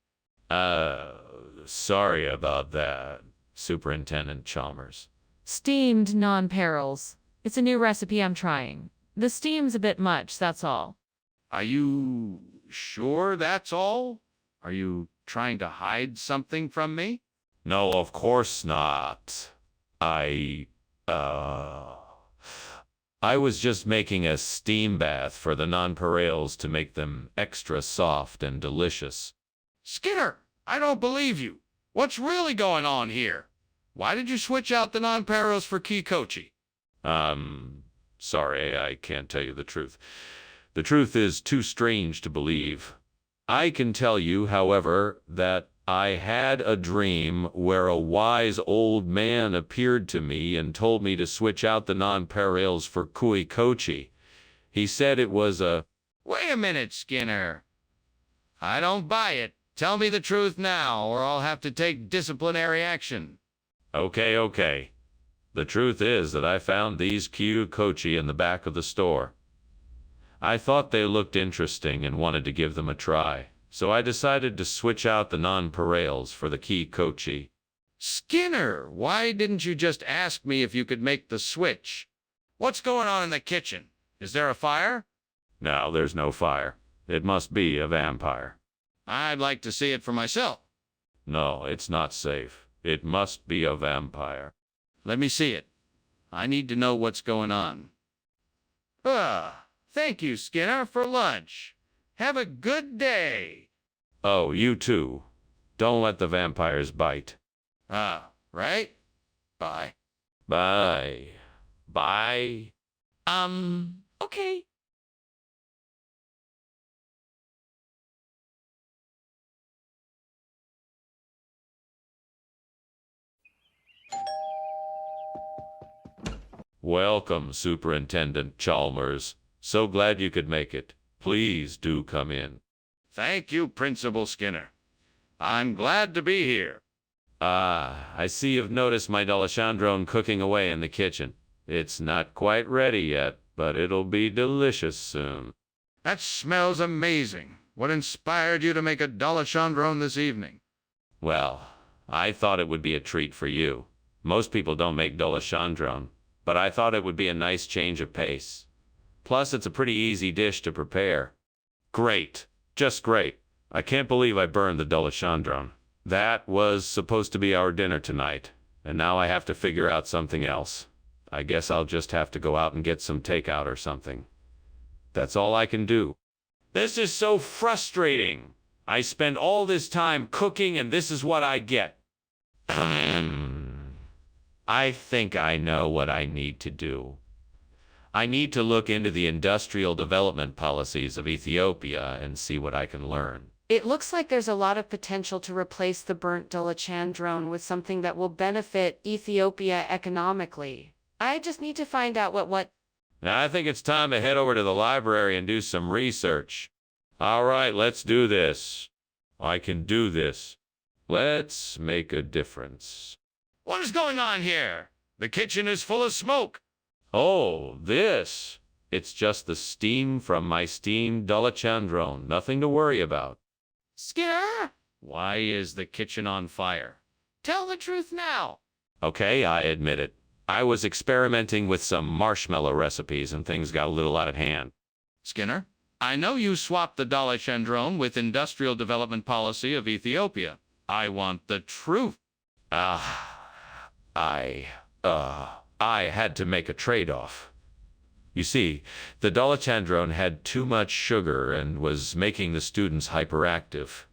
Sorry about that, Superintendent Chalmers. Steamed non-perils. It's a new recipe I'm trying. The steam's a bit much, that's all. Are you sure that's all? Are you trying to hide something from me? No, of course not. I was just making a steam bath for the nonpareils to make them extra soft and delicious. Skinner, I don't believe you. What's really going on here? Why did you switch out the non-paros for Kikochi? Sorry, I can't tell you the truth. The truth is too strange to believe. I can tell you, however, that I had a dream where a wise old man appeared to me and told me to switch out the nonpareils for Kuikochi. He said it was a... Wait a minute, Skinner. I don't buy it. Tell me the truth now, or I'll have to take disciplinary action. Okay. The truth is that I found these Kuikochi in the back of the store. I thought they looked interesting and wanted to give them a try, so I decided to switch out the nonpareils for the Kikochi. Skinner, why didn't you just ask me if you could make the switch? What's going on in the kitchen? Is there a fire? No, there's no fire. It must be a vampire. I'd like to see it for myself. No, it's not safe. It must be a vampire. Let me see it. I need to know what's going on. Thank you, Skinner, for lunch. Have a good day. Oh, you too. Don't let the vampires bite. Right? Bye. Bye. Bye. Okay. Welcome, Superintendent Chalmers. So glad you could make it. Please do come in. Thank you, Principal Skinner. I'm glad to be here. I see you've noticed my D'Alessandrone cooking away in the kitchen. It's not quite ready yet, but it'll be delicious soon. That smells amazing. What inspired you to make a D'Alessandrone this evening? Well, I thought it would be a treat for you. Most people don't make D'Alessandrone, but I thought it would be a nice change of pace. Plus, it's a pretty easy dish to prepare. Great. Just great. I can't believe I burned the D'Alessandrone. That was supposed to be our dinner tonight, and now I have to figure out something else. I guess I'll just have to go out and get some takeout or something. That's all I can do. This is so frustrating. I spend all this time cooking and this is what I get. I think I know what I need to do. I need to look into the industrial development policies of Ethiopia and see what I can learn. It looks like there's a lot of potential to replace the burnt D'Alessandrone with something that will benefit Ethiopia economically. I just need to find out what... Now, I think it's time to head over to the library and do some research. All right, let's do this. I can do this. Let's make a difference. What is going on here? The kitchen is full of smoke. Oh, this. It's just the steam from my steamed D'Alessandrone. Nothing to worry about. Skinner? Why is the kitchen on fire? Tell the truth now. Okay, I admit it. I was experimenting with some marshmallow recipes and things got a little out of hand. Skinner, I know you swapped the D'Alessandrone with Industrial Development Policy of Ethiopia. I want the truth. I had to make a trade-off. You see, the D'Alessandrone had too much sugar and was making the students hyperactive.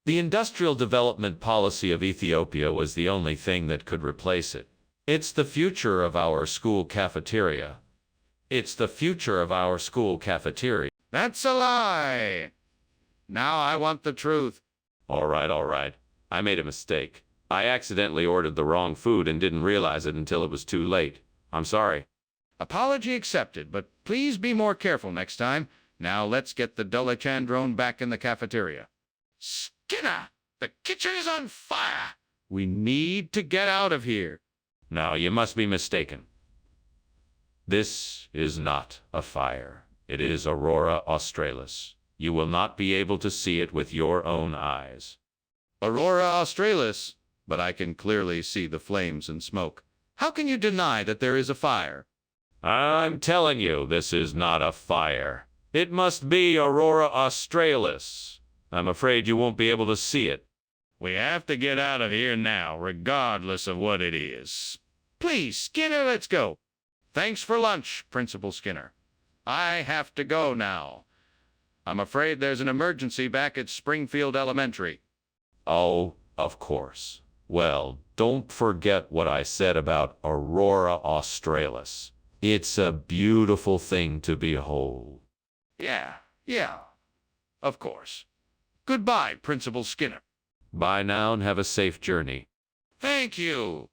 The Industrial Development Policy of Ethiopia was the only thing that could replace it. It's the future of our school cafeteria. It's the future of our school cafeteria. That's a lie. Now I want the truth. All right. I made a mistake. I accidentally ordered the wrong food and didn't realize it until it was too late. I'm sorry. Apology accepted, but please be more careful next time. Now let's get the D'Alessandrone back in the cafeteria. Skinner, the kitchen is on fire. We need to get out of here. No, you must be mistaken. This is not a fire. It is Aurora Australis. You will not be able to see it with your own eyes. Aurora Australis, but I can clearly see the flames and smoke. How can you deny that there is a fire? I'm telling you, this is not a fire. It must be Aurora Australis. I'm afraid you won't be able to see it. We have to get out of here now, regardless of what it is. Please, Skinner, let's go. Thanks for lunch, Principal Skinner. I have to go now. I'm afraid there's an emergency back at Springfield Elementary. Oh, of course. Well, don't forget what I said about Aurora Australis. It's a beautiful thing to behold. Yeah, of course. Goodbye, Principal Skinner. Bye now and have a safe journey. Thank you.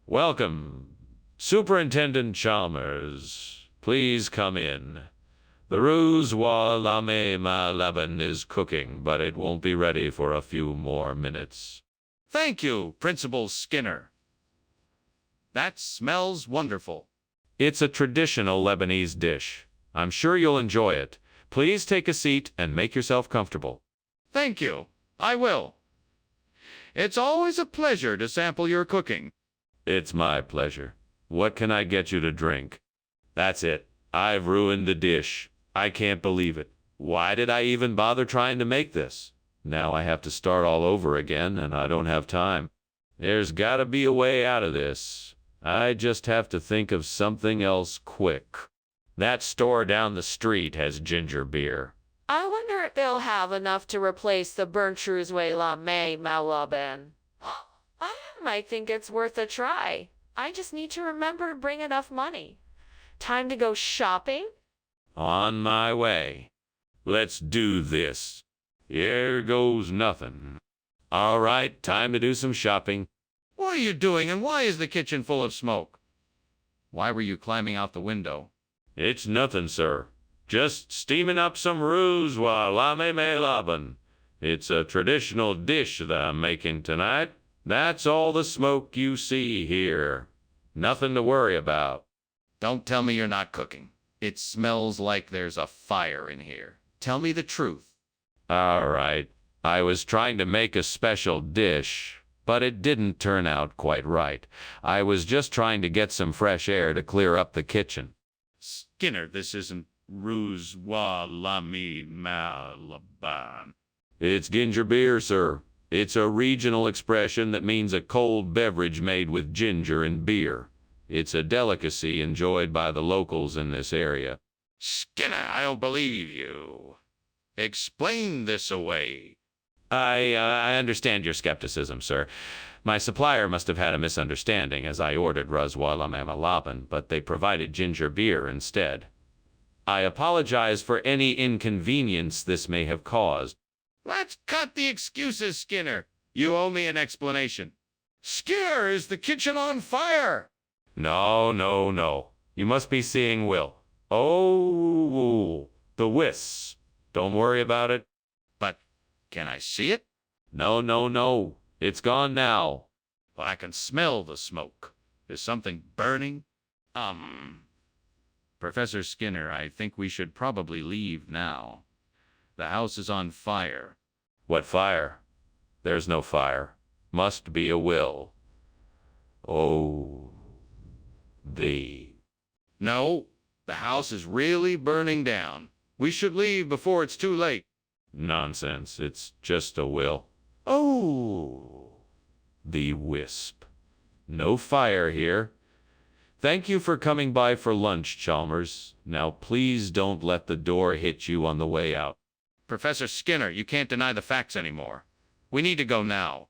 Welcome, Superintendent Chalmers. Please come in. The ruse wa lame ma laban is cooking, but it won't be ready for a few more minutes. Thank you, Principal Skinner. That smells wonderful. It's a traditional Lebanese dish. I'm sure you'll enjoy it. Please take a seat and make yourself comfortable. Thank you. I will. It's always a pleasure to sample your cooking. It's my pleasure. What can I get you to drink? That's it. I've ruined the dish. I can't believe it. Why did I even bother trying to make this? Now I have to start all over again, and I don't have time. There's gotta be a way out of this. I just have to think of something else quick. That store down the street has ginger beer. I wonder if they'll have enough to replace the burnt Shrewsbury La May Malaban. I might think it's worth a try. I just need to remember to bring enough money. Time to go shopping? On my way. Let's do this. Here goes nothing. All right, time to do some shopping. What are you doing, and why is the kitchen full of smoke? Why were you climbing out the window? It's nothing, sir. Just steaming up some ruse wa lame me laban. It's a traditional dish that I'm making tonight. That's all the smoke you see here. Nothing to worry about. Don't tell me you're not cooking. It smells like there's a fire in here. Tell me the truth. All right. I was trying to make a special dish, but it didn't turn out quite right. I was just trying to get some fresh air to clear up the kitchen. Skinner, this isn't ruse wa lame malaban. It's ginger beer, sir. It's a regional expression that means a cold beverage made with ginger and beer. It's a delicacy enjoyed by the locals in this area. Skinner, I don't believe you. Explain this away. I understand your skepticism, sir. My supplier must have had a misunderstanding as I ordered Razwala Mamalaban, but they provided ginger beer instead. I apologize for any inconvenience this may have caused. Let's cut the excuses, Skinner. You owe me an explanation. Skinner, is the kitchen on fire? No. You must be seeing Will. Oh, the wisp. Don't worry about it. But can I see it? No. It's gone now. But I can smell the smoke. Is something burning? Professor Skinner, I think we should probably leave now. The house is on fire. What fire? There's no fire. Must be a will. Oh, No, the house is really burning down. We should leave before it's too late. Nonsense. It's just a will. Oh, the wisp. No fire here. Thank you for coming by for lunch, Chalmers. Now please don't let the door hit you on the way out. Professor Skinner, you can't deny the facts anymore. We need to go now.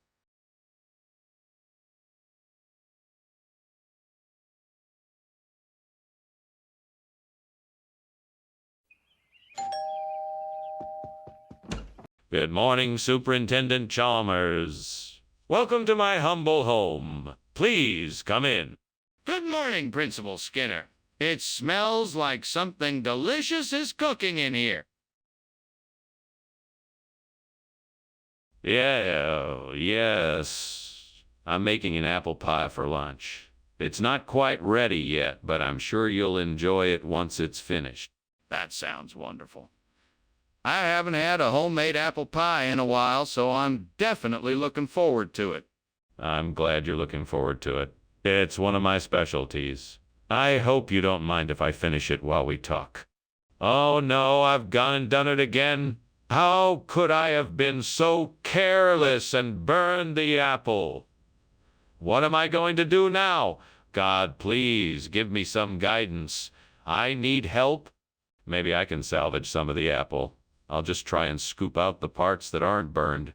Good morning, Superintendent Chalmers. Welcome to my humble home. Please come in. Good morning, Principal Skinner. It smells like something delicious is cooking in here. Yeah, yes. I'm making an apple pie for lunch. It's not quite ready yet, but I'm sure you'll enjoy it once it's finished. That sounds wonderful. I haven't had a homemade apple pie in a while, so I'm definitely looking forward to it. I'm glad you're looking forward to it. It's one of my specialties. I hope you don't mind if I finish it while we talk. Oh no, I've gone and done it again. How could I have been so careless and burned the apple? What am I going to do now? God, please give me some guidance. I need help. Maybe I can salvage some of the apple. I'll just try and scoop out the parts that aren't burned.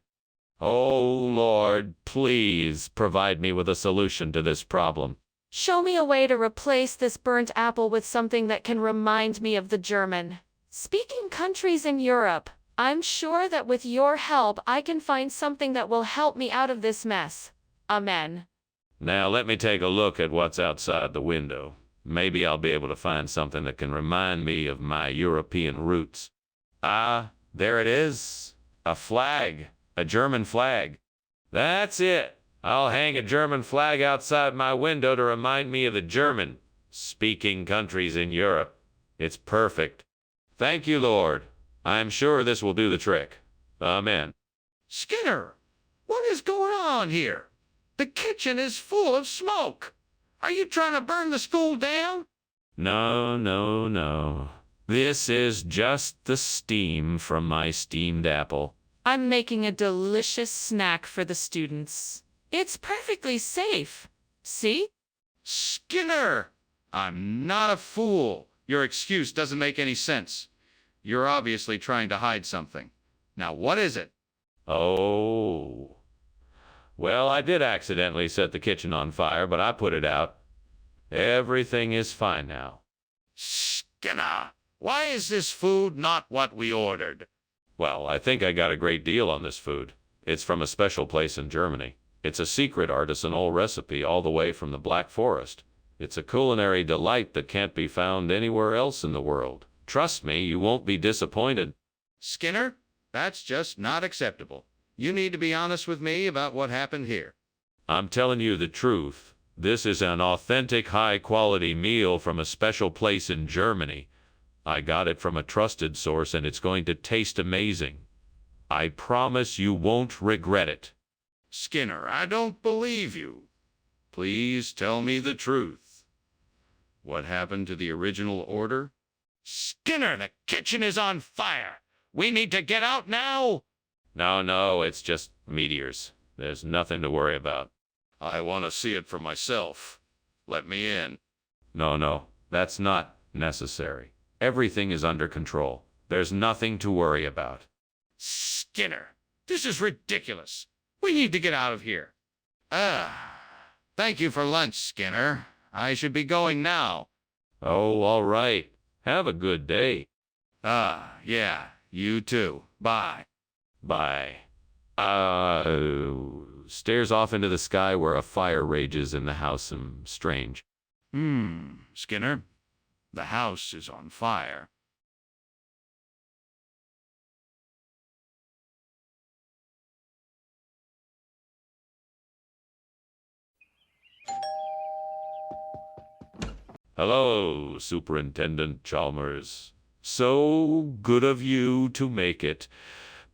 Oh, Lord, please provide me with a solution to this problem. Show me a way to replace this burnt apple with something that can remind me of the German-speaking countries in Europe. I'm sure that with your help I can find something that will help me out of this mess. Amen. Now let me take a look at what's outside the window. Maybe I'll be able to find something that can remind me of my European roots. Ah, there it is. A flag. A German flag. That's it. I'll hang a German flag outside my window to remind me of the German-speaking countries in Europe. It's perfect. Thank you, Lord. I'm sure this will do the trick. Amen. Skinner, what is going on here? The kitchen is full of smoke. Are you trying to burn the school down? No, no, no. This is just the steam from my steamed apple. I'm making a delicious snack for the students. It's perfectly safe. See? Skinner, I'm not a fool. Your excuse doesn't make any sense. You're obviously trying to hide something. Now, what is it? Oh. Well, I did accidentally set the kitchen on fire, but I put it out. Everything is fine now. Skinner, why is this food not what we ordered? Well, I think I got a great deal on this food. It's from a special place in Germany. It's a secret artisanal recipe all the way from the Black Forest. It's a culinary delight that can't be found anywhere else in the world. Trust me, you won't be disappointed. Skinner, that's just not acceptable. You need to be honest with me about what happened here. I'm telling you the truth. This is an authentic, high-quality meal from a special place in Germany. I got it from a trusted source, and it's going to taste amazing. I promise you won't regret it. Skinner, I don't believe you. Please tell me the truth. What happened to the original order? Skinner, the kitchen is on fire. We need to get out now. No, it's just meteors. There's nothing to worry about. I want to see it for myself. Let me in. No, that's not necessary. Everything is under control. There's nothing to worry about. Skinner, this is ridiculous. We need to get out of here. Thank you for lunch, Skinner. I should be going now. Oh, all right. Have a good day. Yeah, you too. Bye. Bye. Stares off into the sky where a fire rages in the house. Strange. Skinner, the house is on fire. Hello, Superintendent Chalmers. So good of you to make it.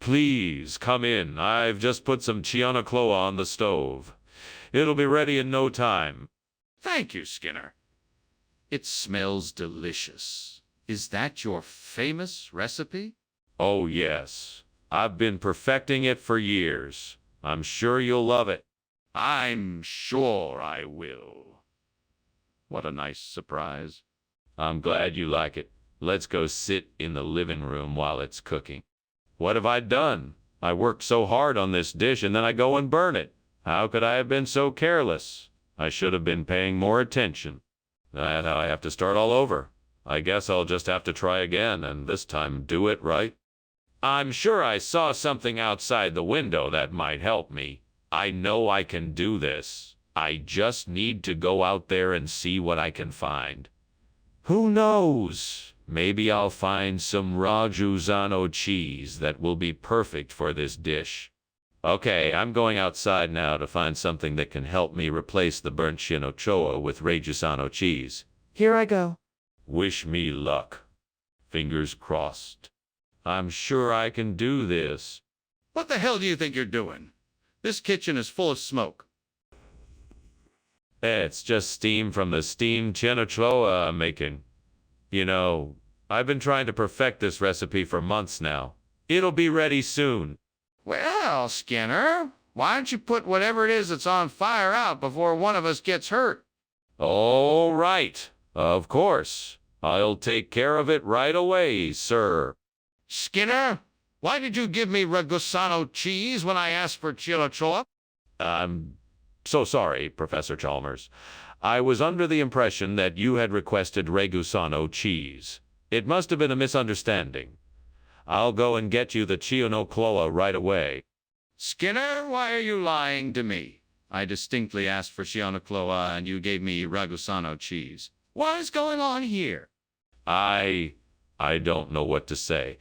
Please come in. I've just put some Chianocloa on the stove. It'll be ready in no time. Thank you, Skinner. It smells delicious. Is that your famous recipe? Oh, yes. I've been perfecting it for years. I'm sure you'll love it. I'm sure I will. What a nice surprise. I'm glad you like it. Let's go sit in the living room while it's cooking. What have I done? I worked so hard on this dish and then I go and burn it. How could I have been so careless? I should have been paying more attention. Now I have to start all over. I guess I'll just have to try again and this time do it right. I'm sure I saw something outside the window that might help me. I know I can do this. I just need to go out there and see what I can find. Who knows? Maybe I'll find some Rajusano cheese that will be perfect for this dish. Okay, I'm going outside now to find something that can help me replace the burnt chinochoa with Reggiano cheese. Here I go. Wish me luck. Fingers crossed. I'm sure I can do this. What the hell do you think you're doing? This kitchen is full of smoke. It's just steam from the steamed chinochoa I'm making. You know, I've been trying to perfect this recipe for months now. It'll be ready soon. Well, Skinner, why don't you put whatever it is that's on fire out before one of us gets hurt? All right. Of course. I'll take care of it right away, sir. Skinner, why did you give me Reggiano cheese when I asked for chinochoa? I'm so sorry, Professor Chalmers. I was under the impression that you had requested Reggiano cheese. It must have been a misunderstanding. I'll go and get you the chinochoa right away. Skinner, why are you lying to me? I distinctly asked for chinochoa and you gave me Reggiano cheese. What is going on here? I don't know what to say.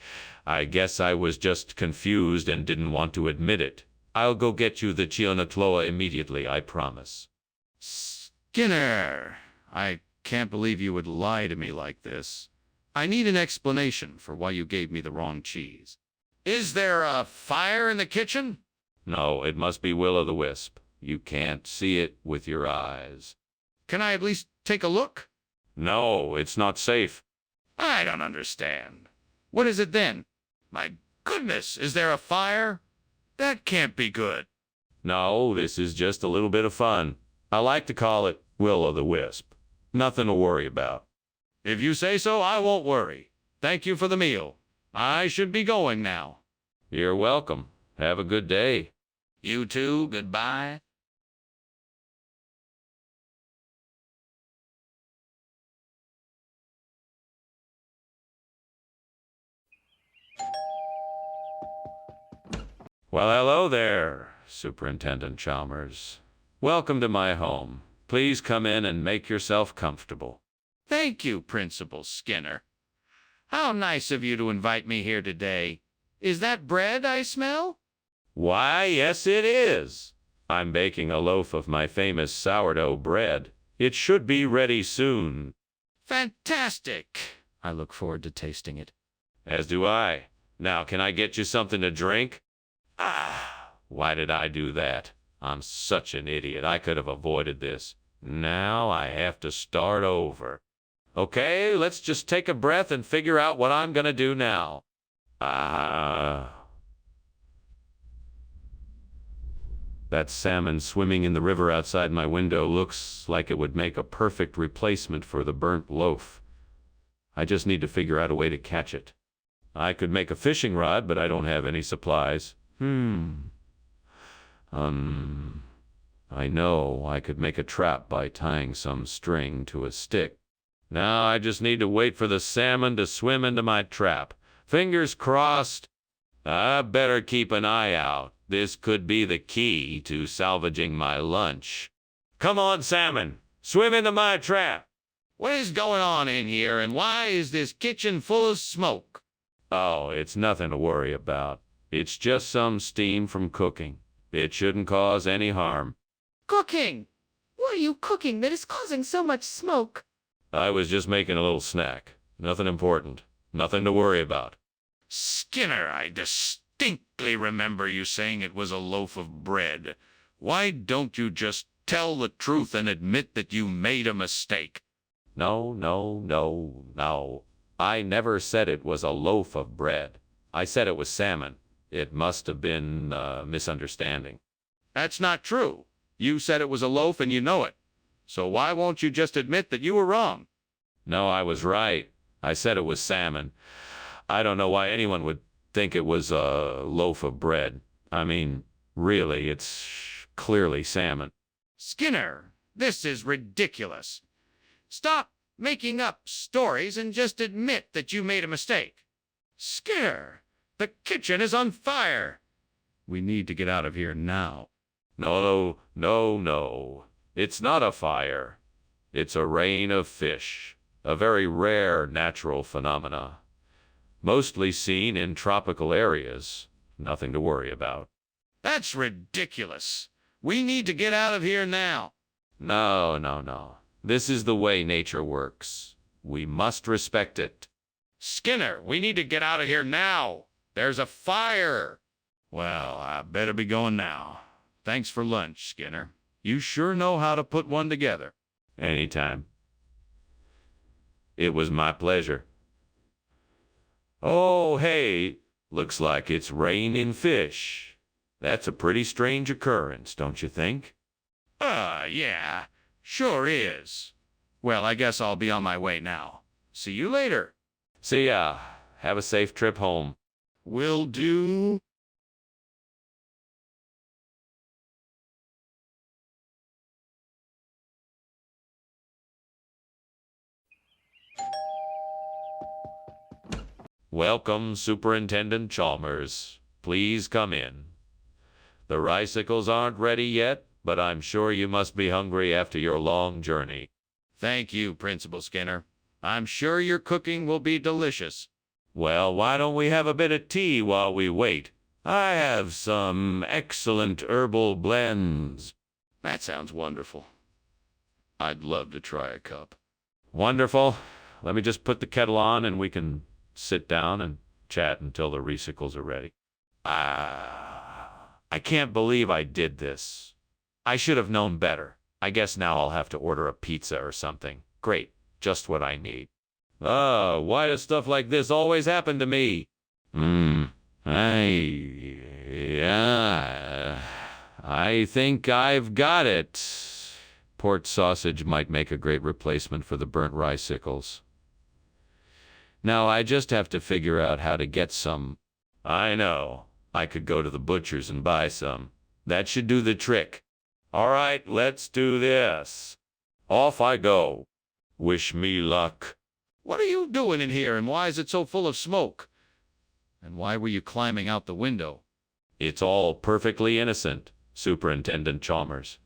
I guess I was just confused and didn't want to admit it. I'll go get you the chinochoa immediately, I promise. Skinner, I can't believe you would lie to me like this. I need an explanation for why you gave me the wrong cheese. Is there a fire in the kitchen? No, it must be Will-o'-the-Wisp. You can't see it with your eyes. Can I at least take a look? No, it's not safe. I don't understand. What is it then? My goodness, is there a fire? That can't be good. No, this is just a little bit of fun. I like to call it Will-o'-the-Wisp. Nothing to worry about. If you say so, I won't worry. Thank you for the meal. I should be going now. You're welcome. Have a good day. You too, goodbye. Well, hello there, Superintendent Chalmers. Welcome to my home. Please come in and make yourself comfortable. Thank you, Principal Skinner. How nice of you to invite me here today. Is that bread I smell? Why, yes, it is. I'm baking a loaf of my famous sourdough bread. It should be ready soon. Fantastic. I look forward to tasting it. As do I. Now, can I get you something to drink? Why did I do that? I'm such an idiot. I could have avoided this. Now I have to start over. Okay, let's just take a breath and figure out what I'm gonna do now. That salmon swimming in the river outside my window looks like it would make a perfect replacement for the burnt loaf. I just need to figure out a way to catch it. I could make a fishing rod, but I don't have any supplies. I know I could make a trap by tying some string to a stick. Now I just need to wait for the salmon to swim into my trap. Fingers crossed. I better keep an eye out. This could be the key to salvaging my lunch. Come on, salmon. Swim into my trap. What is going on in here, and why is this kitchen full of smoke? Oh, it's nothing to worry about. It's just some steam from cooking. It shouldn't cause any harm. Cooking! What are you cooking that is causing so much smoke? I was just making a little snack. Nothing important. Nothing to worry about. Skinner, I distinctly remember you saying it was a loaf of bread. Why don't you just tell the truth and admit that you made a mistake? No. I never said it was a loaf of bread. I said it was salmon. It must have been a misunderstanding. That's not true. You said it was a loaf and you know it. So why won't you just admit that you were wrong? No, I was right. I said it was salmon. I don't know why anyone would think it was a loaf of bread. I mean, really, it's clearly salmon. Skinner, this is ridiculous. Stop making up stories and just admit that you made a mistake. Skinner, the kitchen is on fire. We need to get out of here now. No. It's not a fire. It's a rain of fish, a very rare natural phenomena, mostly seen in tropical areas. Nothing to worry about. That's ridiculous. We need to get out of here now. No, no, no. This is the way nature works. We must respect it. Skinner, we need to get out of here now. There's a fire. Well, I better be going now. Thanks for lunch, Skinner. You sure know how to put one together. Anytime. It was my pleasure. Oh, hey, looks like it's raining fish. That's a pretty strange occurrence, don't you think? Yeah, sure is. Well, I guess I'll be on my way now. See you later. See ya. Have a safe trip home. Will do. Welcome, Superintendent Chalmers. Please come in. The ricicles aren't ready yet, but I'm sure you must be hungry after your long journey. Thank you, Principal Skinner. I'm sure your cooking will be delicious. Well, why don't we have a bit of tea while we wait? I have some excellent herbal blends. That sounds wonderful. I'd love to try a cup. Wonderful. Let me just put the kettle on and we can sit down and chat until the recycles are ready. I can't believe I did this. I should have known better. I guess now I'll have to order a pizza or something. Great, just what I need. Why does stuff like this always happen to me? I think I've got it. Port sausage might make a great replacement for the burnt ricicles. Now I just have to figure out how to get some. I know. I could go to the butcher's and buy some. That should do the trick. All right, let's do this. Off I go. Wish me luck. What are you doing in here, and why is it so full of smoke? And why were you climbing out the window? It's all perfectly innocent, Superintendent Chalmers.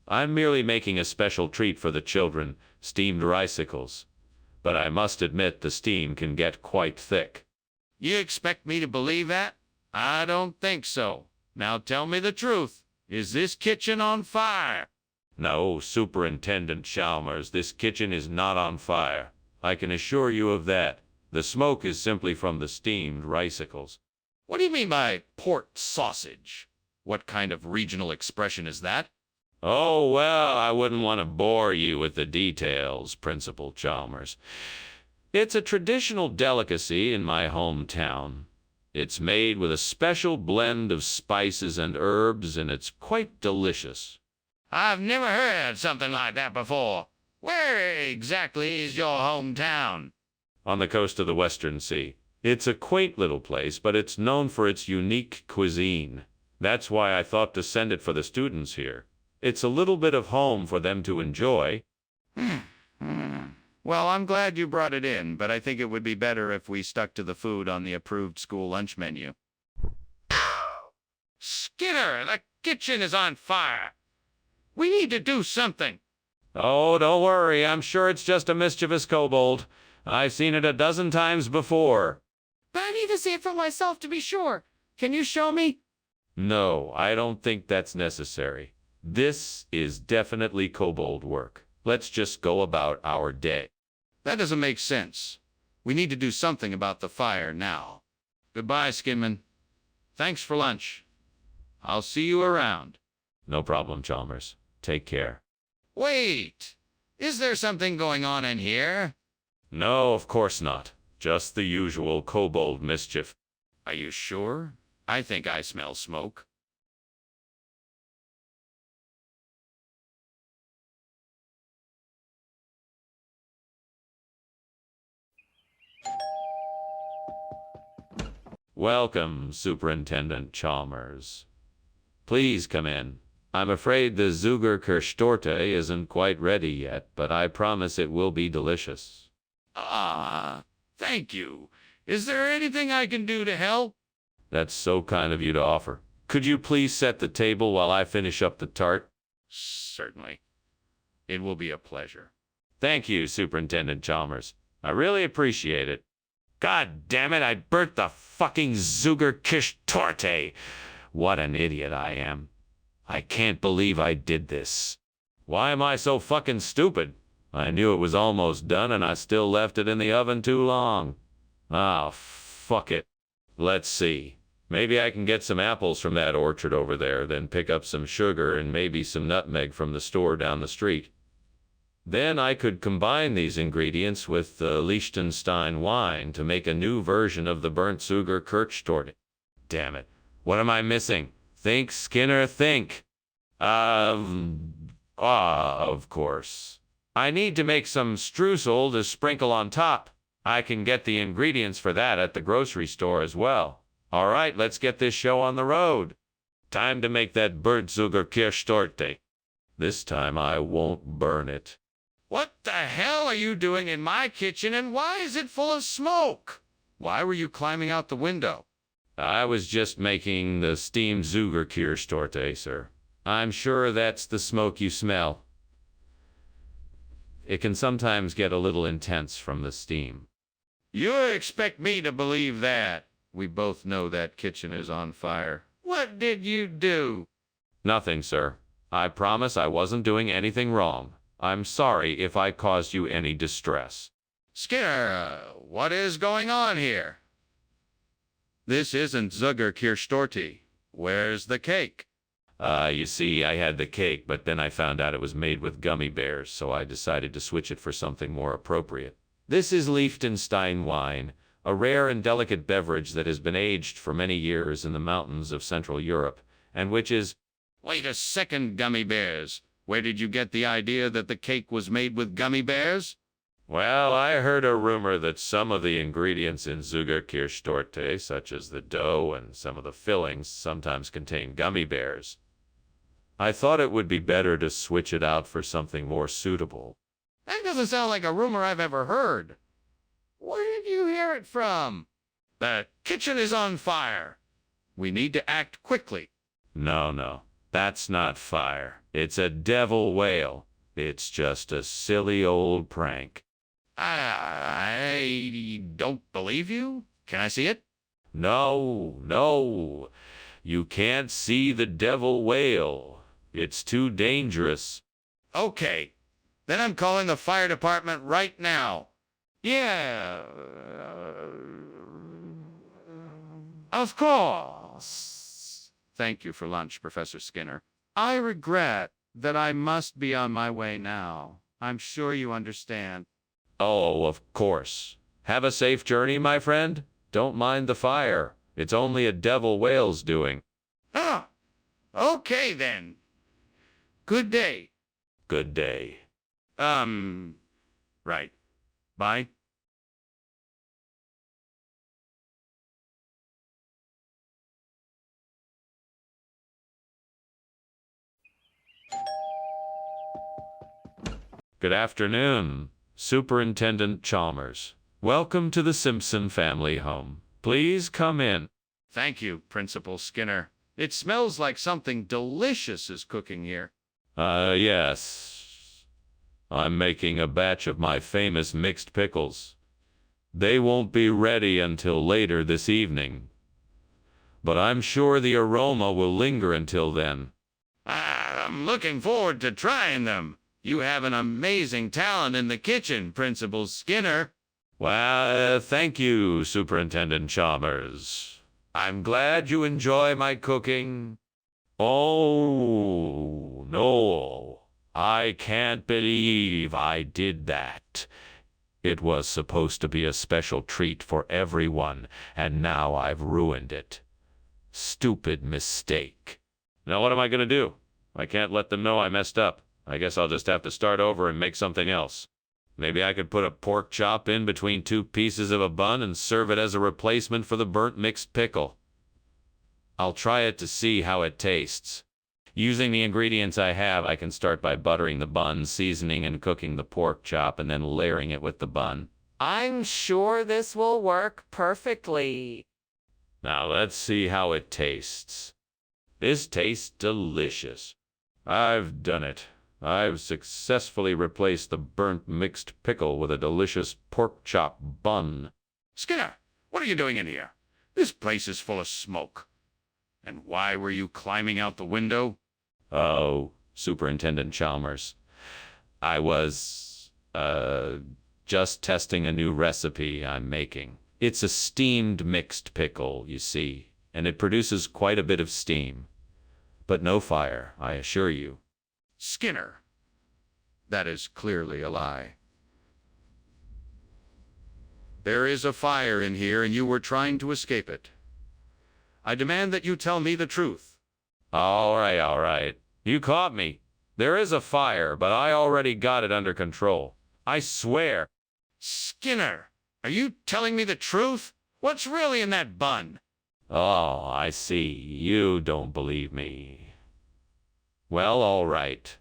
I'm merely making a special treat for the children, steamed ricicles. But I must admit the steam can get quite thick. You expect me to believe that? I don't think so. Now tell me the truth. Is this kitchen on fire? No, Superintendent Chalmers, this kitchen is not on fire. I can assure you of that. The smoke is simply from the steamed ricicles. What do you mean by port sausage? What kind of regional expression is that? Oh, well, I wouldn't want to bore you with the details, Principal Chalmers. It's a traditional delicacy in my hometown. It's made with a special blend of spices and herbs, and it's quite delicious. I've never heard something like that before. Where exactly is your hometown? On the coast of the Western Sea. It's a quaint little place, but it's known for its unique cuisine. That's why I thought to send it for the students here. It's a little bit of home for them to enjoy. Well, I'm glad you brought it in, but I think it would be better if we stuck to the food on the approved school lunch menu. Skinner, the kitchen is on fire. We need to do something. Oh, don't worry. I'm sure it's just a mischievous kobold. I've seen it a dozen times before. But I need to see it for myself to be sure. Can you show me? No, I don't think that's necessary. This is definitely kobold work. Let's just go about our day. That doesn't make sense. We need to do something about the fire now. Goodbye, Skinman. Thanks for lunch. I'll see you around. No problem, Chalmers. Take care. Wait! Is there something going on in here? No, of course not. Just the usual kobold mischief. Are you sure? I think I smell smoke. Welcome, Superintendent Chalmers. Please come in. I'm afraid the Zuckerkirschtorte isn't quite ready yet, but I promise it will be delicious. Thank you. Is there anything I can do to help? That's so kind of you to offer. Could you please set the table while I finish up the tart? Certainly. It will be a pleasure. Thank you, Superintendent Chalmers. I really appreciate it. God damn it, I burnt the fucking Zuckerkirschtorte. What an idiot I am. I can't believe I did this. Why am I so fucking stupid? I knew it was almost done and I still left it in the oven too long. Ah, fuck it. Let's see. Maybe I can get some apples from that orchard over there, then pick up some sugar and maybe some nutmeg from the store down the street. Then I could combine these ingredients with the Liechtenstein wine to make a new version of the burnt sugar Kirschtorte. Damn it. What am I missing? Think, Skinner, think. Of course. I need to make some streusel to sprinkle on top. I can get the ingredients for that at the grocery store as well. All right, let's get this show on the road. Time to make that burnt sugar Kirschtorte. This time I won't burn it. What the hell are you doing in my kitchen, and why is it full of smoke? Why were you climbing out the window? I was just making the steamed sugar Kirschtorte, sir. I'm sure that's the smoke you smell. It can sometimes get a little intense from the steam. You expect me to believe that? We both know that kitchen is on fire. What did you do? Nothing, sir. I promise I wasn't doing anything wrong. I'm sorry if I caused you any distress. Skinner, what is going on here? This isn't Zucker Kirschtorte. Where's the cake? You see, I had the cake, but then I found out it was made with gummy bears, so I decided to switch it for something more appropriate. This is Liechtenstein wine, a rare and delicate beverage that has been aged for many years in the mountains of Central Europe, and which is... Wait a second, gummy bears. Where did you get the idea that the cake was made with gummy bears? Well, I heard a rumor that some of the ingredients in Zucker Kirschtorte, such as the dough and some of the fillings, sometimes contain gummy bears. I thought it would be better to switch it out for something more suitable. That doesn't sound like a rumor I've ever heard. Where did you hear it from? The kitchen is on fire. We need to act quickly. No, that's not fire. It's a devil whale. It's just a silly old prank. I don't believe you. Can I see it? No. You can't see the devil whale. It's too dangerous. Okay. Then I'm calling the fire department right now. Yeah. Of course. Thank you for lunch, Professor Skinner. I regret that I must be on my way now. I'm sure you understand. Oh, of course. Have a safe journey, my friend. Don't mind the fire. It's only a devil whale's doing. Ah, okay then. Good day. Good day. Right. Bye. Good afternoon, Superintendent Chalmers. Welcome to the Simpson family home. Please come in. Thank you, Principal Skinner. It smells like something delicious is cooking here. Yes. I'm making a batch of my famous mixed pickles. They won't be ready until later this evening, but I'm sure the aroma will linger until then. I'm looking forward to trying them. You have an amazing talent in the kitchen, Principal Skinner. Well, thank you, Superintendent Chalmers. I'm glad you enjoy my cooking. Oh, no. I can't believe I did that. It was supposed to be a special treat for everyone, and now I've ruined it. Stupid mistake. Now what am I going to do? I can't let them know I messed up. I guess I'll just have to start over and make something else. Maybe I could put a pork chop in between two pieces of a bun and serve it as a replacement for the burnt mixed pickle. I'll try it to see how it tastes. Using the ingredients I have, I can start by buttering the bun, seasoning and cooking the pork chop, and then layering it with the bun. I'm sure this will work perfectly. Now let's see how it tastes. This tastes delicious. I've done it. I've successfully replaced the burnt mixed pickle with a delicious pork chop bun. Skinner, what are you doing in here? This place is full of smoke. And why were you climbing out the window? Oh, Superintendent Chalmers. I was, just testing a new recipe I'm making. It's a steamed mixed pickle, you see, and it produces quite a bit of steam. But no fire, I assure you. Skinner, that is clearly a lie. There is a fire in here and you were trying to escape it. I demand that you tell me the truth. All right. You caught me. There is a fire, but I already got it under control. I swear. Skinner, are you telling me the truth? What's really in that bun? Oh, I see. You don't believe me. Well, all right.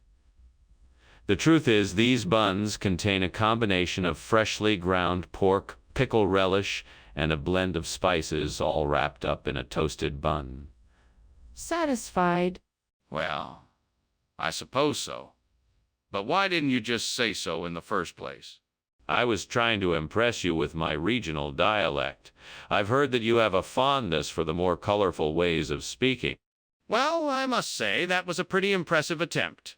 The truth is, these buns contain a combination of freshly ground pork, pickle relish, and a blend of spices all wrapped up in a toasted bun. Satisfied? Well, I suppose so. But why didn't you just say so in the first place? I was trying to impress you with my regional dialect. I've heard that you have a fondness for the more colorful ways of speaking. Well, I must say that was a pretty impressive attempt.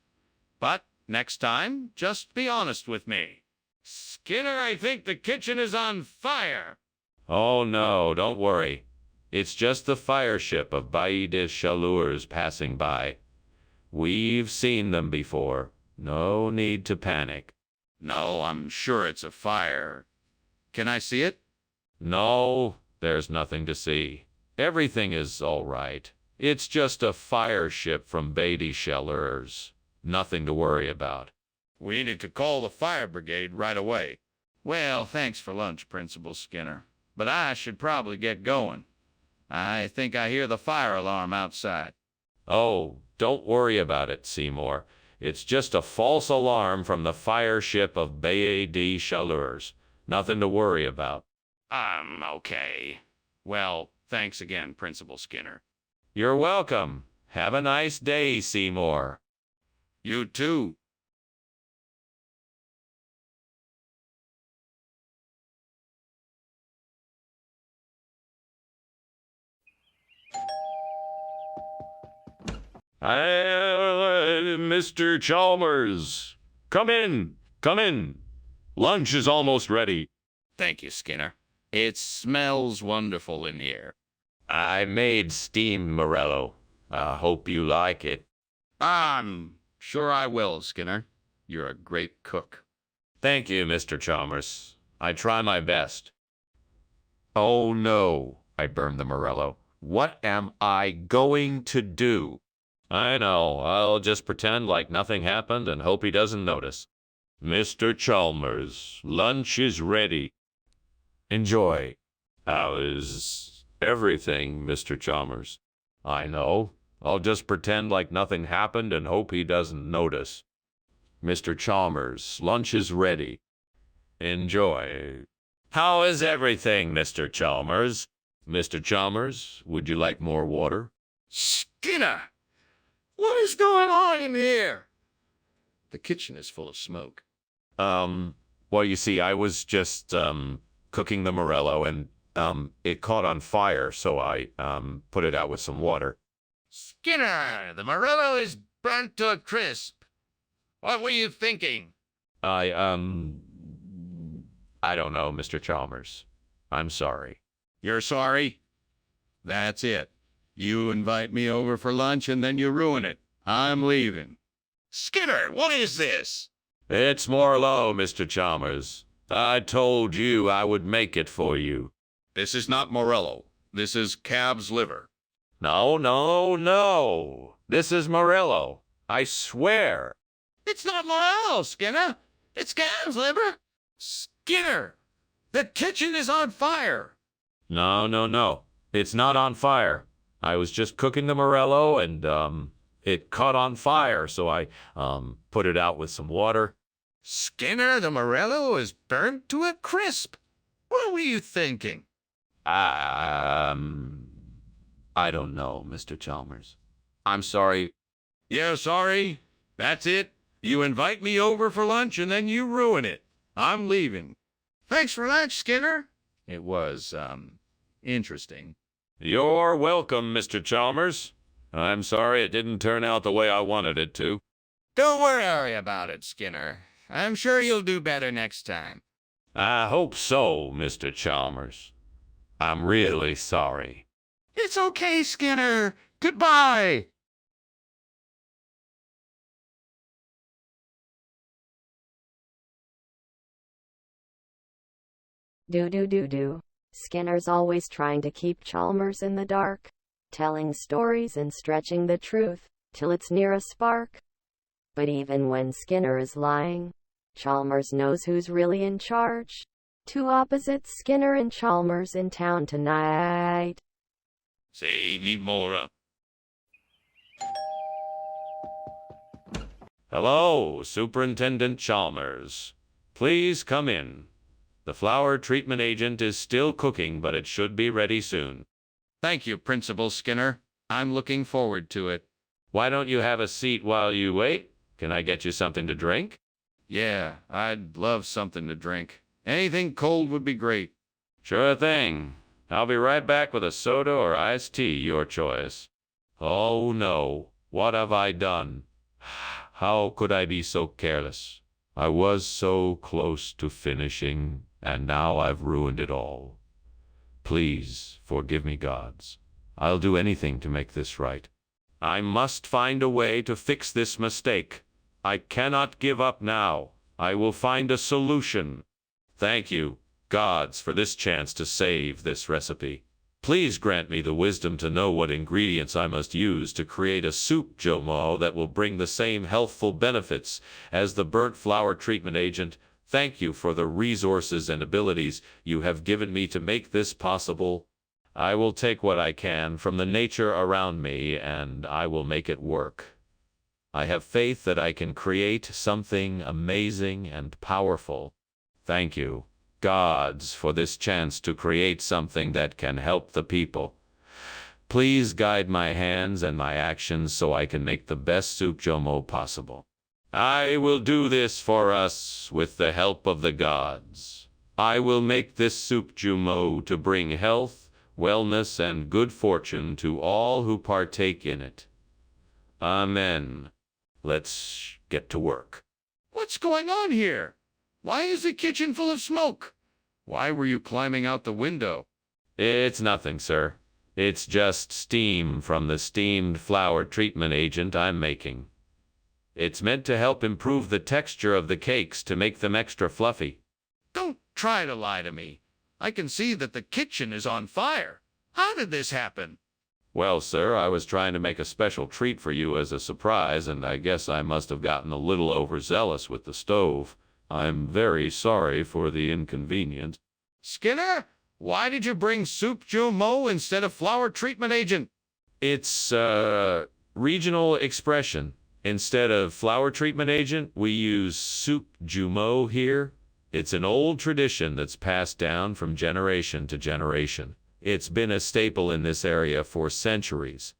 But next time, just be honest with me. Skinner, I think the kitchen is on fire. Oh no, don't worry. It's just the fire ship of Bailly des Chaleurs passing by. We've seen them before. No need to panic. No, I'm sure it's a fire. Can I see it? No, there's nothing to see. Everything is all right. It's just a fire ship from Bailly des Chaleurs. Nothing to worry about. We need to call the fire brigade right away. Well, thanks for lunch, Principal Skinner. But I should probably get going. I think I hear the fire alarm outside. Oh, don't worry about it, Seymour. It's just a false alarm from the fire ship of Bailly des Chaleurs. Nothing to worry about. Okay. Well, thanks again, Principal Skinner. You're welcome. Have a nice day, Seymour. You too. Mr. Chalmers, come in. Lunch is almost ready. Thank you, Skinner. It smells wonderful in here. I made steamed Morello. I hope you like it. I'm sure I will, Skinner. You're a great cook. Thank you, Mr. Chalmers. I try my best. Oh no, I burned the Morello. What am I going to do? I know, I'll just pretend like nothing happened and hope he doesn't notice. Mr. Chalmers, lunch is ready. Enjoy. How is everything, Mr. Chalmers? I know. I'll just pretend like nothing happened and hope he doesn't notice. Mr. Chalmers, lunch is ready. Enjoy. How is everything, Mr. Chalmers? Mr. Chalmers, would you like more water? Skinner! What is going on in here? The kitchen is full of smoke. Well, you see, I was just, cooking the Morello and, it caught on fire, so I, put it out with some water. Skinner, the Morello is burnt to a crisp. What were you thinking? I don't know, Mr. Chalmers. I'm sorry. You're sorry? That's it. You invite me over for lunch and then you ruin it. I'm leaving. Skinner, what is this? It's Morello, Mr. Chalmers. I told you I would make it for you. This is not Morello. This is calf's liver. No. This is Morello. I swear. It's not Morello, Skinner. It's calf's liver. Skinner, the kitchen is on fire. No. It's not on fire. I was just cooking the Morello and, it caught on fire, so I, put it out with some water. Skinner, the Morello is burnt to a crisp. What were you thinking? I don't know, Mr. Chalmers. I'm sorry. You're sorry? That's it? You invite me over for lunch and then you ruin it. I'm leaving. Thanks for lunch, Skinner. It was, interesting. You're welcome, Mr. Chalmers. I'm sorry it didn't turn out the way I wanted it to. Don't worry about it, Skinner. I'm sure you'll do better next time. I hope so, Mr. Chalmers. I'm really sorry. It's okay, Skinner. Goodbye. Do. Skinner's always trying to keep Chalmers in the dark, telling stories and stretching the truth till it's near a spark. But even when Skinner is lying, Chalmers knows who's really in charge. Two opposites, Skinner and Chalmers, in town tonight. Say, need more. Hello, Superintendent Chalmers. Please come in. The flower treatment agent is still cooking, but it should be ready soon. Thank you, Principal Skinner. I'm looking forward to it. Why don't you have a seat while you wait? Can I get you something to drink? Yeah, I'd love something to drink. Anything cold would be great. Sure thing. I'll be right back with a soda or iced tea, your choice. Oh no, what have I done? How could I be so careless? I was so close to finishing, and now I've ruined it all. Please forgive me, gods. I'll do anything to make this right. I must find a way to fix this mistake. I cannot give up now. I will find a solution. Thank you, gods, for this chance to save this recipe. Please grant me the wisdom to know what ingredients I must use to create a soup jomo that will bring the same healthful benefits as the burnt flower treatment agent. Thank you for the resources and abilities you have given me to make this possible. I will take what I can from the nature around me, and I will make it work. I have faith that I can create something amazing and powerful. Thank you, gods, for this chance to create something that can help the people. Please guide my hands and my actions so I can make the best soup jomo possible. I will do this for us with the help of the gods. I will make this soup jomo to bring health, wellness, and good fortune to all who partake in it. Amen. Let's get to work. What's going on here? Why is the kitchen full of smoke? Why were you climbing out the window? It's nothing, sir. It's just steam from the steamed flour treatment agent I'm making. It's meant to help improve the texture of the cakes to make them extra fluffy. Don't try to lie to me. I can see that the kitchen is on fire. How did this happen? Well, sir, I was trying to make a special treat for you as a surprise, and I guess I must have gotten a little overzealous with the stove. I'm very sorry for the inconvenience. Skinner, why did you bring soup jomo instead of flour treatment agent? It's, regional expression. Instead of flour treatment agent, we use soup jumeau here. It's an old tradition that's passed down from generation to generation. It's been a staple in this area for centuries.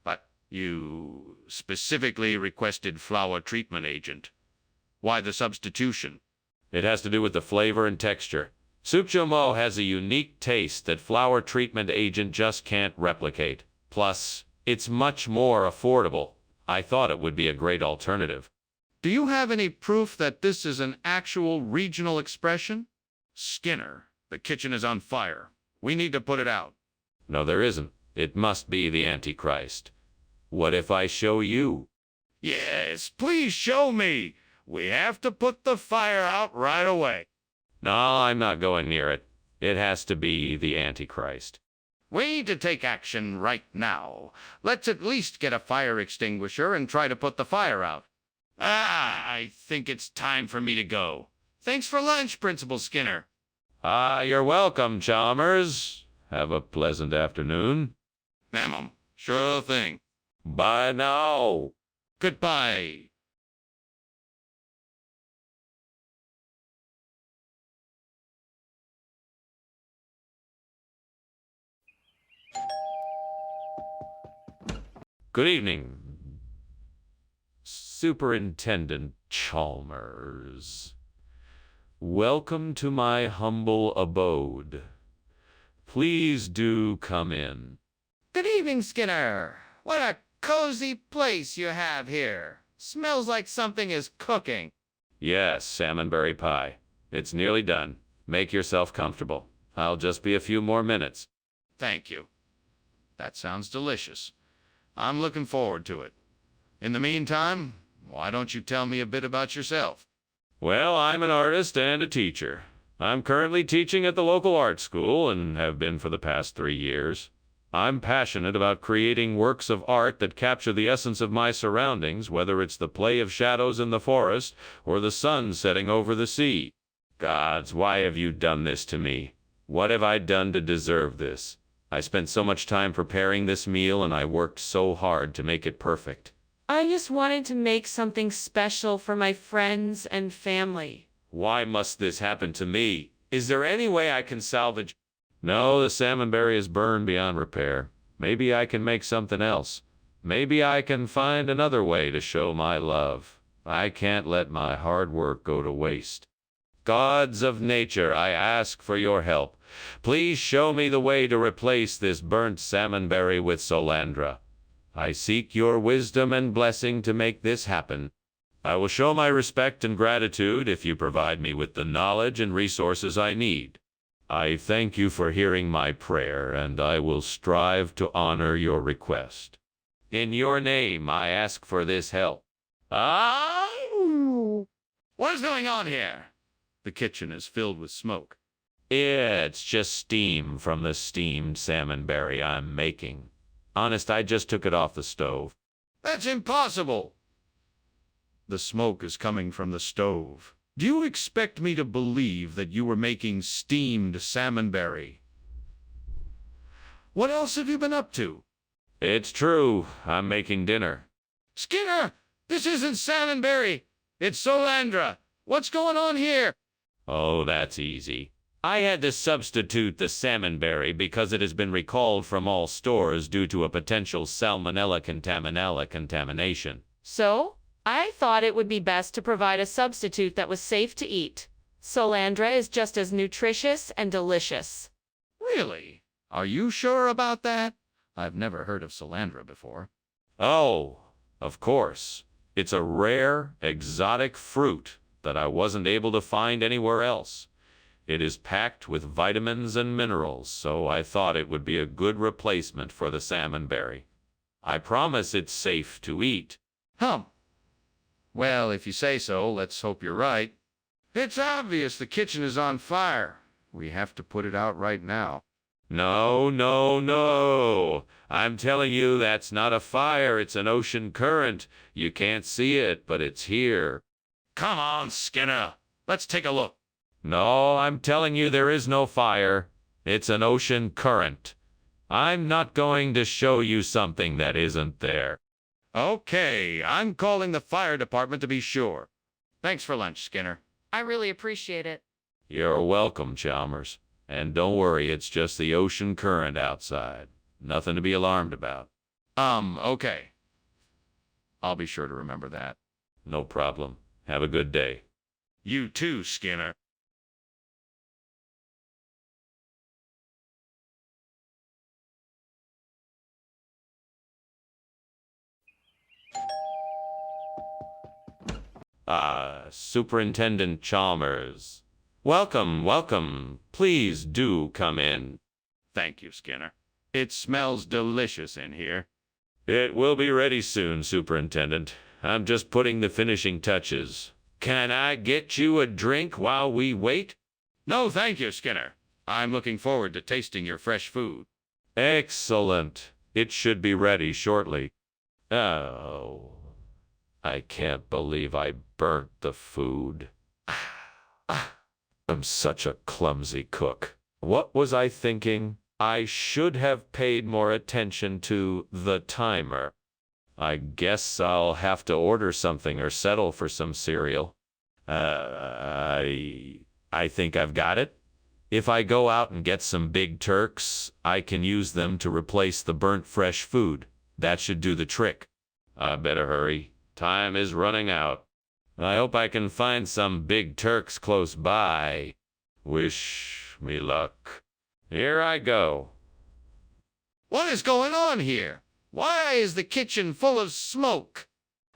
But you specifically requested flour treatment agent. Why the substitution? It has to do with the flavor and texture. Soup jomo has a unique taste that flour treatment agent just can't replicate. Plus, it's much more affordable. I thought it would be a great alternative. Do you have any proof that this is an actual regional expression? Skinner, the kitchen is on fire. We need to put it out. No, there isn't. It must be the Antichrist. What if I show you? Yes, please show me. We have to put the fire out right away. No, I'm not going near it. It has to be the Antichrist. We need to take action right now. Let's at least get a fire extinguisher and try to put the fire out. I think it's time for me to go. Thanks for lunch, Principal Skinner. You're welcome, Chalmers. Have a pleasant afternoon. Ma'am, sure thing. Bye now. Goodbye. Good evening, Superintendent Chalmers. Welcome to my humble abode. Please do come in. Good evening, Skinner. What a cozy place you have here. Smells like something is cooking. Yes, salmonberry pie. It's nearly done. Make yourself comfortable. I'll just be a few more minutes. Thank you. That sounds delicious. I'm looking forward to it. In the meantime, why don't you tell me a bit about yourself? Well, I'm an artist and a teacher. I'm currently teaching at the local art school and have been for the past 3 years. I'm passionate about creating works of art that capture the essence of my surroundings, whether it's the play of shadows in the forest or the sun setting over the sea. Gods, why have you done this to me? What have I done to deserve this? I spent so much time preparing this meal and I worked so hard to make it perfect. I just wanted to make something special for my friends and family. Why must this happen to me? Is there any way I can salvage? No, the salmonberry is burned beyond repair. Maybe I can make something else. Maybe I can find another way to show my love. I can't let my hard work go to waste. Gods of nature, I ask for your help. Please show me the way to replace this burnt salmonberry with Solandra. I seek your wisdom and blessing to make this happen. I will show my respect and gratitude if you provide me with the knowledge and resources I need. I thank you for hearing my prayer, and I will strive to honor your request. In your name, I ask for this help. What's going on here? The kitchen is filled with smoke. It's just steam from the steamed salmonberry I'm making. Honest, I just took it off the stove. That's impossible. The smoke is coming from the stove. Do you expect me to believe that you were making steamed salmonberry? What else have you been up to? It's true. I'm making dinner. Skinner, this isn't salmonberry. It's Solandra. What's going on here? Oh, that's easy. I had to substitute the salmonberry because it has been recalled from all stores due to a potential salmonella contamination. So, I thought it would be best to provide a substitute that was safe to eat. Solandra is just as nutritious and delicious. Really? Are you sure about that? I've never heard of Solandra before. Oh, of course. It's a rare, exotic fruit that I wasn't able to find anywhere else. It is packed with vitamins and minerals, so I thought it would be a good replacement for the salmonberry. I promise it's safe to eat. Well, if you say so, let's hope you're right. It's obvious the kitchen is on fire. We have to put it out right now. No, no, no. I'm telling you that's not a fire, it's an ocean current. You can't see it, but it's here. Come on, Skinner. Let's take a look. No, I'm telling you there is no fire. It's an ocean current. I'm not going to show you something that isn't there. Okay, I'm calling the fire department to be sure. Thanks for lunch, Skinner. I really appreciate it. You're welcome, Chalmers. And don't worry, it's just the ocean current outside. Nothing to be alarmed about. Okay. I'll be sure to remember that. No problem. Have a good day. You too, Skinner. Superintendent Chalmers. Welcome, welcome. Please do come in. Thank you, Skinner. It smells delicious in here. It will be ready soon, Superintendent. I'm just putting the finishing touches. Can I get you a drink while we wait? No, thank you, Skinner. I'm looking forward to tasting your fresh food. Excellent. It should be ready shortly. Oh, I can't believe I burnt the food. I'm such a clumsy cook. What was I thinking? I should have paid more attention to the timer. I guess I'll have to order something or settle for some cereal. I think I've got it. If I go out and get some Big Turks, I can use them to replace the burnt fresh food. That should do the trick. I better hurry. Time is running out. I hope I can find some Big Turks close by. Wish me luck. Here I go. What is going on here? Why is the kitchen full of smoke?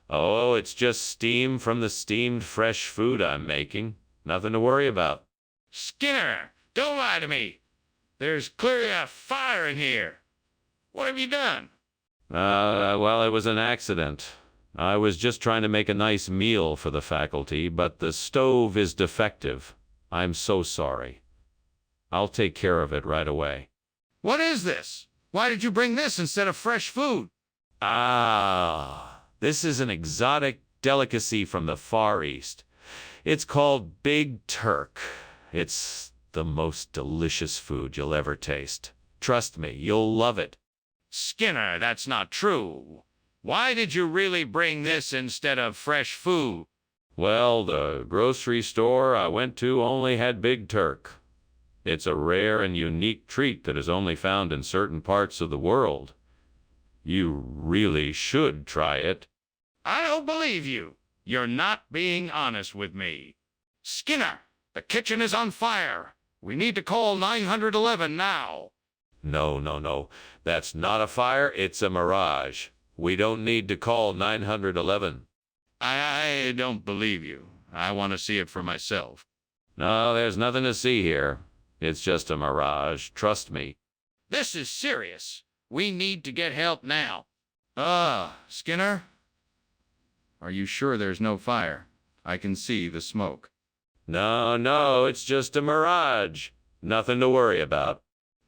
Oh, it's just steam from the steamed fresh food I'm making. Nothing to worry about. Skinner, don't lie to me. There's clearly a fire in here. What have you done? Well, it was an accident. I was just trying to make a nice meal for the faculty, but the stove is defective. I'm so sorry. I'll take care of it right away. What is this? Why did you bring this instead of fresh food? This is an exotic delicacy from the Far East. It's called Big Turk. It's the most delicious food you'll ever taste. Trust me, you'll love it. Skinner, that's not true. Why did you really bring this instead of fresh food? Well, the grocery store I went to only had Big Turk. It's a rare and unique treat that is only found in certain parts of the world. You really should try it. I don't believe you. You're not being honest with me. Skinner, the kitchen is on fire. We need to call 911 now. No. That's not a fire, it's a mirage. We don't need to call 911. I don't believe you. I want to see it for myself. No, there's nothing to see here. It's just a mirage, trust me. This is serious. We need to get help now. Skinner? Are you sure there's no fire? I can see the smoke. No, it's just a mirage. Nothing to worry about.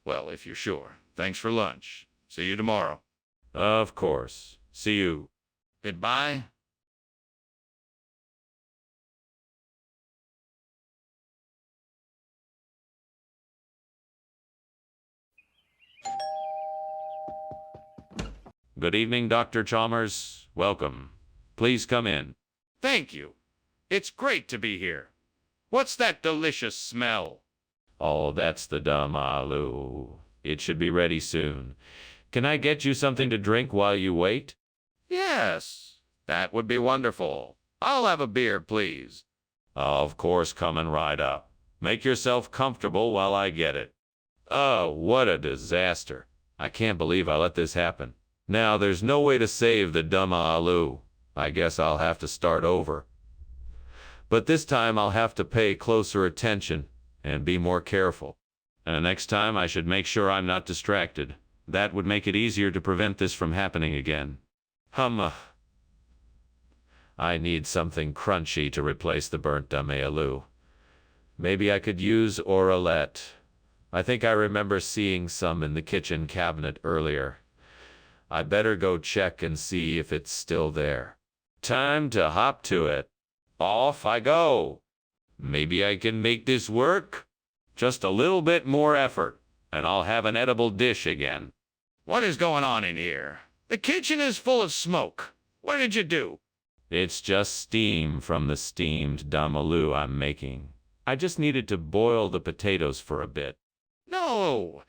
Well, if you're sure. Thanks for lunch. See you tomorrow. Of course. See you. Goodbye. Good evening, Dr. Chalmers. Welcome. Please come in. Thank you. It's great to be here. What's that delicious smell? Oh, that's the dumb aloo. It should be ready soon. Can I get you something to drink while you wait? Yes, that would be wonderful. I'll have a beer, please. Of course, coming right up. Make yourself comfortable while I get it. Oh, what a disaster. I can't believe I let this happen. Now, there's no way to save the dumb aloo. I guess I'll have to start over. But this time I'll have to pay closer attention and be more careful. And next time I should make sure I'm not distracted. That would make it easier to prevent this from happening again. I need something crunchy to replace the burnt dumb aloo. Maybe I could use Oralette. I think I remember seeing some in the kitchen cabinet earlier. I better go check and see if it's still there. Time to hop to it. Off I go. Maybe I can make this work. Just a little bit more effort, and I'll have an edible dish again. What is going on in here? The kitchen is full of smoke. What did you do? It's just steam from the steamed dummaloo I'm making. I just needed to boil the potatoes for a bit. No,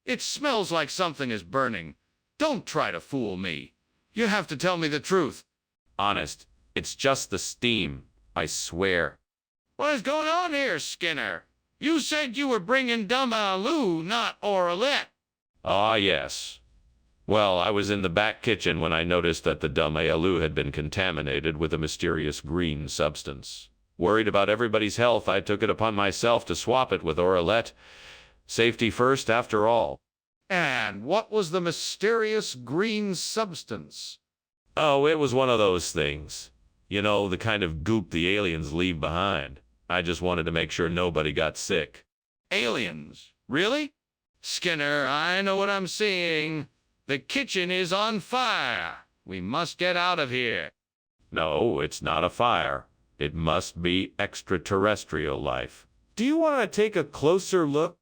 it smells like something is burning. Don't try to fool me. You have to tell me the truth. Honest, it's just the steam, I swear. What is going on here, Skinner? You said you were bringing dummaloo, not Oralette. Ah, yes. Well, I was in the back kitchen when I noticed that the dumb aloo had been contaminated with a mysterious green substance. Worried about everybody's health, I took it upon myself to swap it with Oralette. Safety first, after all. And what was the mysterious green substance? Oh, it was one of those things. You know, the kind of goop the aliens leave behind. I just wanted to make sure nobody got sick. Aliens? Really? Skinner, I know what I'm seeing. The kitchen is on fire. We must get out of here. No, it's not a fire. It must be extraterrestrial life. Do you want to take a closer look?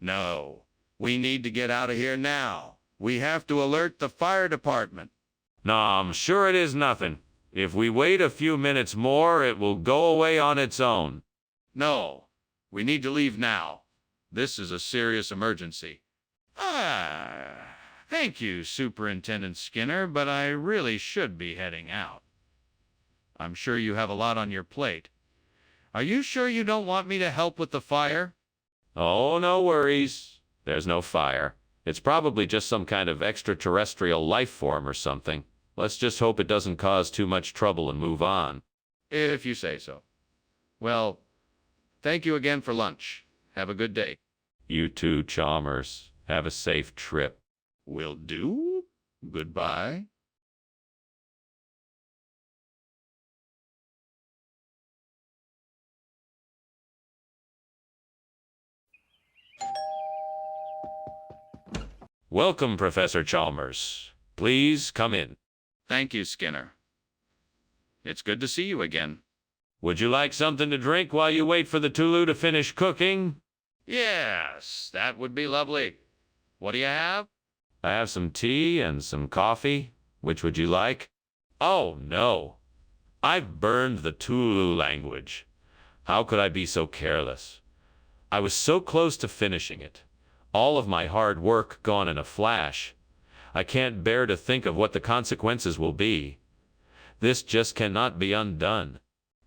No. We need to get out of here now. We have to alert the fire department. No, I'm sure it is nothing. If we wait a few minutes more, it will go away on its own. No. We need to leave now. This is a serious emergency. Thank you, Superintendent Skinner, but I really should be heading out. I'm sure you have a lot on your plate. Are you sure you don't want me to help with the fire? Oh, no worries. There's no fire. It's probably just some kind of extraterrestrial life form or something. Let's just hope it doesn't cause too much trouble and move on. If you say so. Well, thank you again for lunch. Have a good day. You too, Chalmers. Have a safe trip. Will do. Goodbye. Welcome, Professor Chalmers. Please come in. Thank you, Skinner. It's good to see you again. Would you like something to drink while you wait for the Tulu to finish cooking? Yes, that would be lovely. What do you have? I have some tea and some coffee. Which would you like? Oh, no. I've burned the Tulu language. How could I be so careless? I was so close to finishing it. All of my hard work gone in a flash. I can't bear to think of what the consequences will be. This just cannot be undone.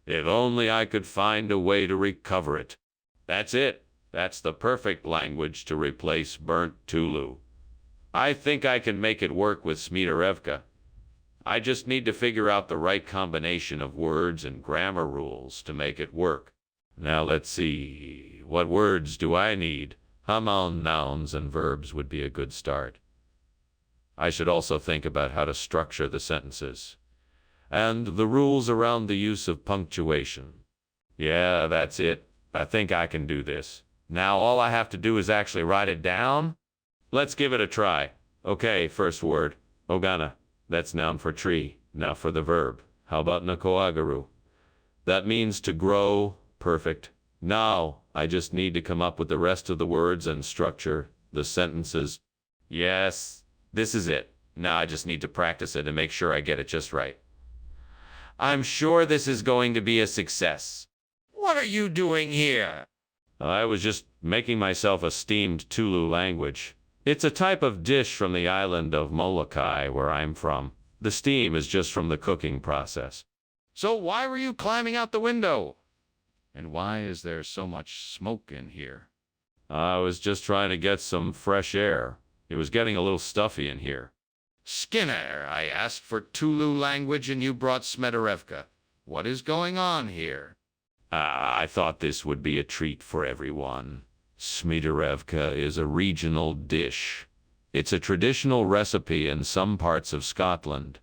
If only I could find a way to recover it. That's it. That's the perfect language to replace burnt Tulu. I think I can make it work with Smitarevka. I just need to figure out the right combination of words and grammar rules to make it work. Now let's see. What words do I need? Hamal nouns and verbs would be a good start. I should also think about how to structure the sentences. And the rules around the use of punctuation. Yeah, that's it. I think I can do this. Now all I have to do is actually write it down. Let's give it a try. Okay, first word. Ogana. That's noun for tree. Now for the verb. How about nakoagaru? That means to grow. Perfect. Now, I just need to come up with the rest of the words and structure the sentences. Yes, this is it. Now I just need to practice it and make sure I get it just right. I'm sure this is going to be a success. What are you doing here? I was just making myself a steamed Tulu language. It's a type of dish from the island of Molokai, where I'm from. The steam is just from the cooking process. So why were you climbing out the window? And why is there so much smoke in here? I was just trying to get some fresh air. It was getting a little stuffy in here. Skinner, I asked for Tulu language and you brought Smetarevka. What is going on here? I thought this would be a treat for everyone. Smitarevka is a regional dish. It's a traditional recipe in some parts of Scotland.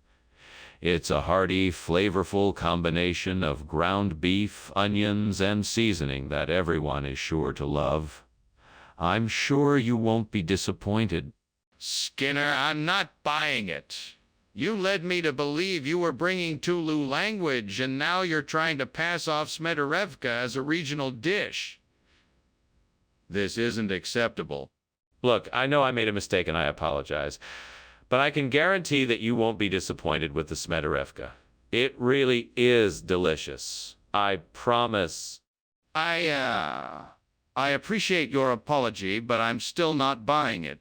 It's a hearty, flavorful combination of ground beef, onions, and seasoning that everyone is sure to love. I'm sure you won't be disappointed. Skinner, I'm not buying it. You led me to believe you were bringing Tulu language, and now you're trying to pass off Smetarevka as a regional dish. This isn't acceptable. Look, I know I made a mistake and I apologize, but I can guarantee that you won't be disappointed with the Smetarevka. It really is delicious. I promise. I appreciate your apology, but I'm still not buying it.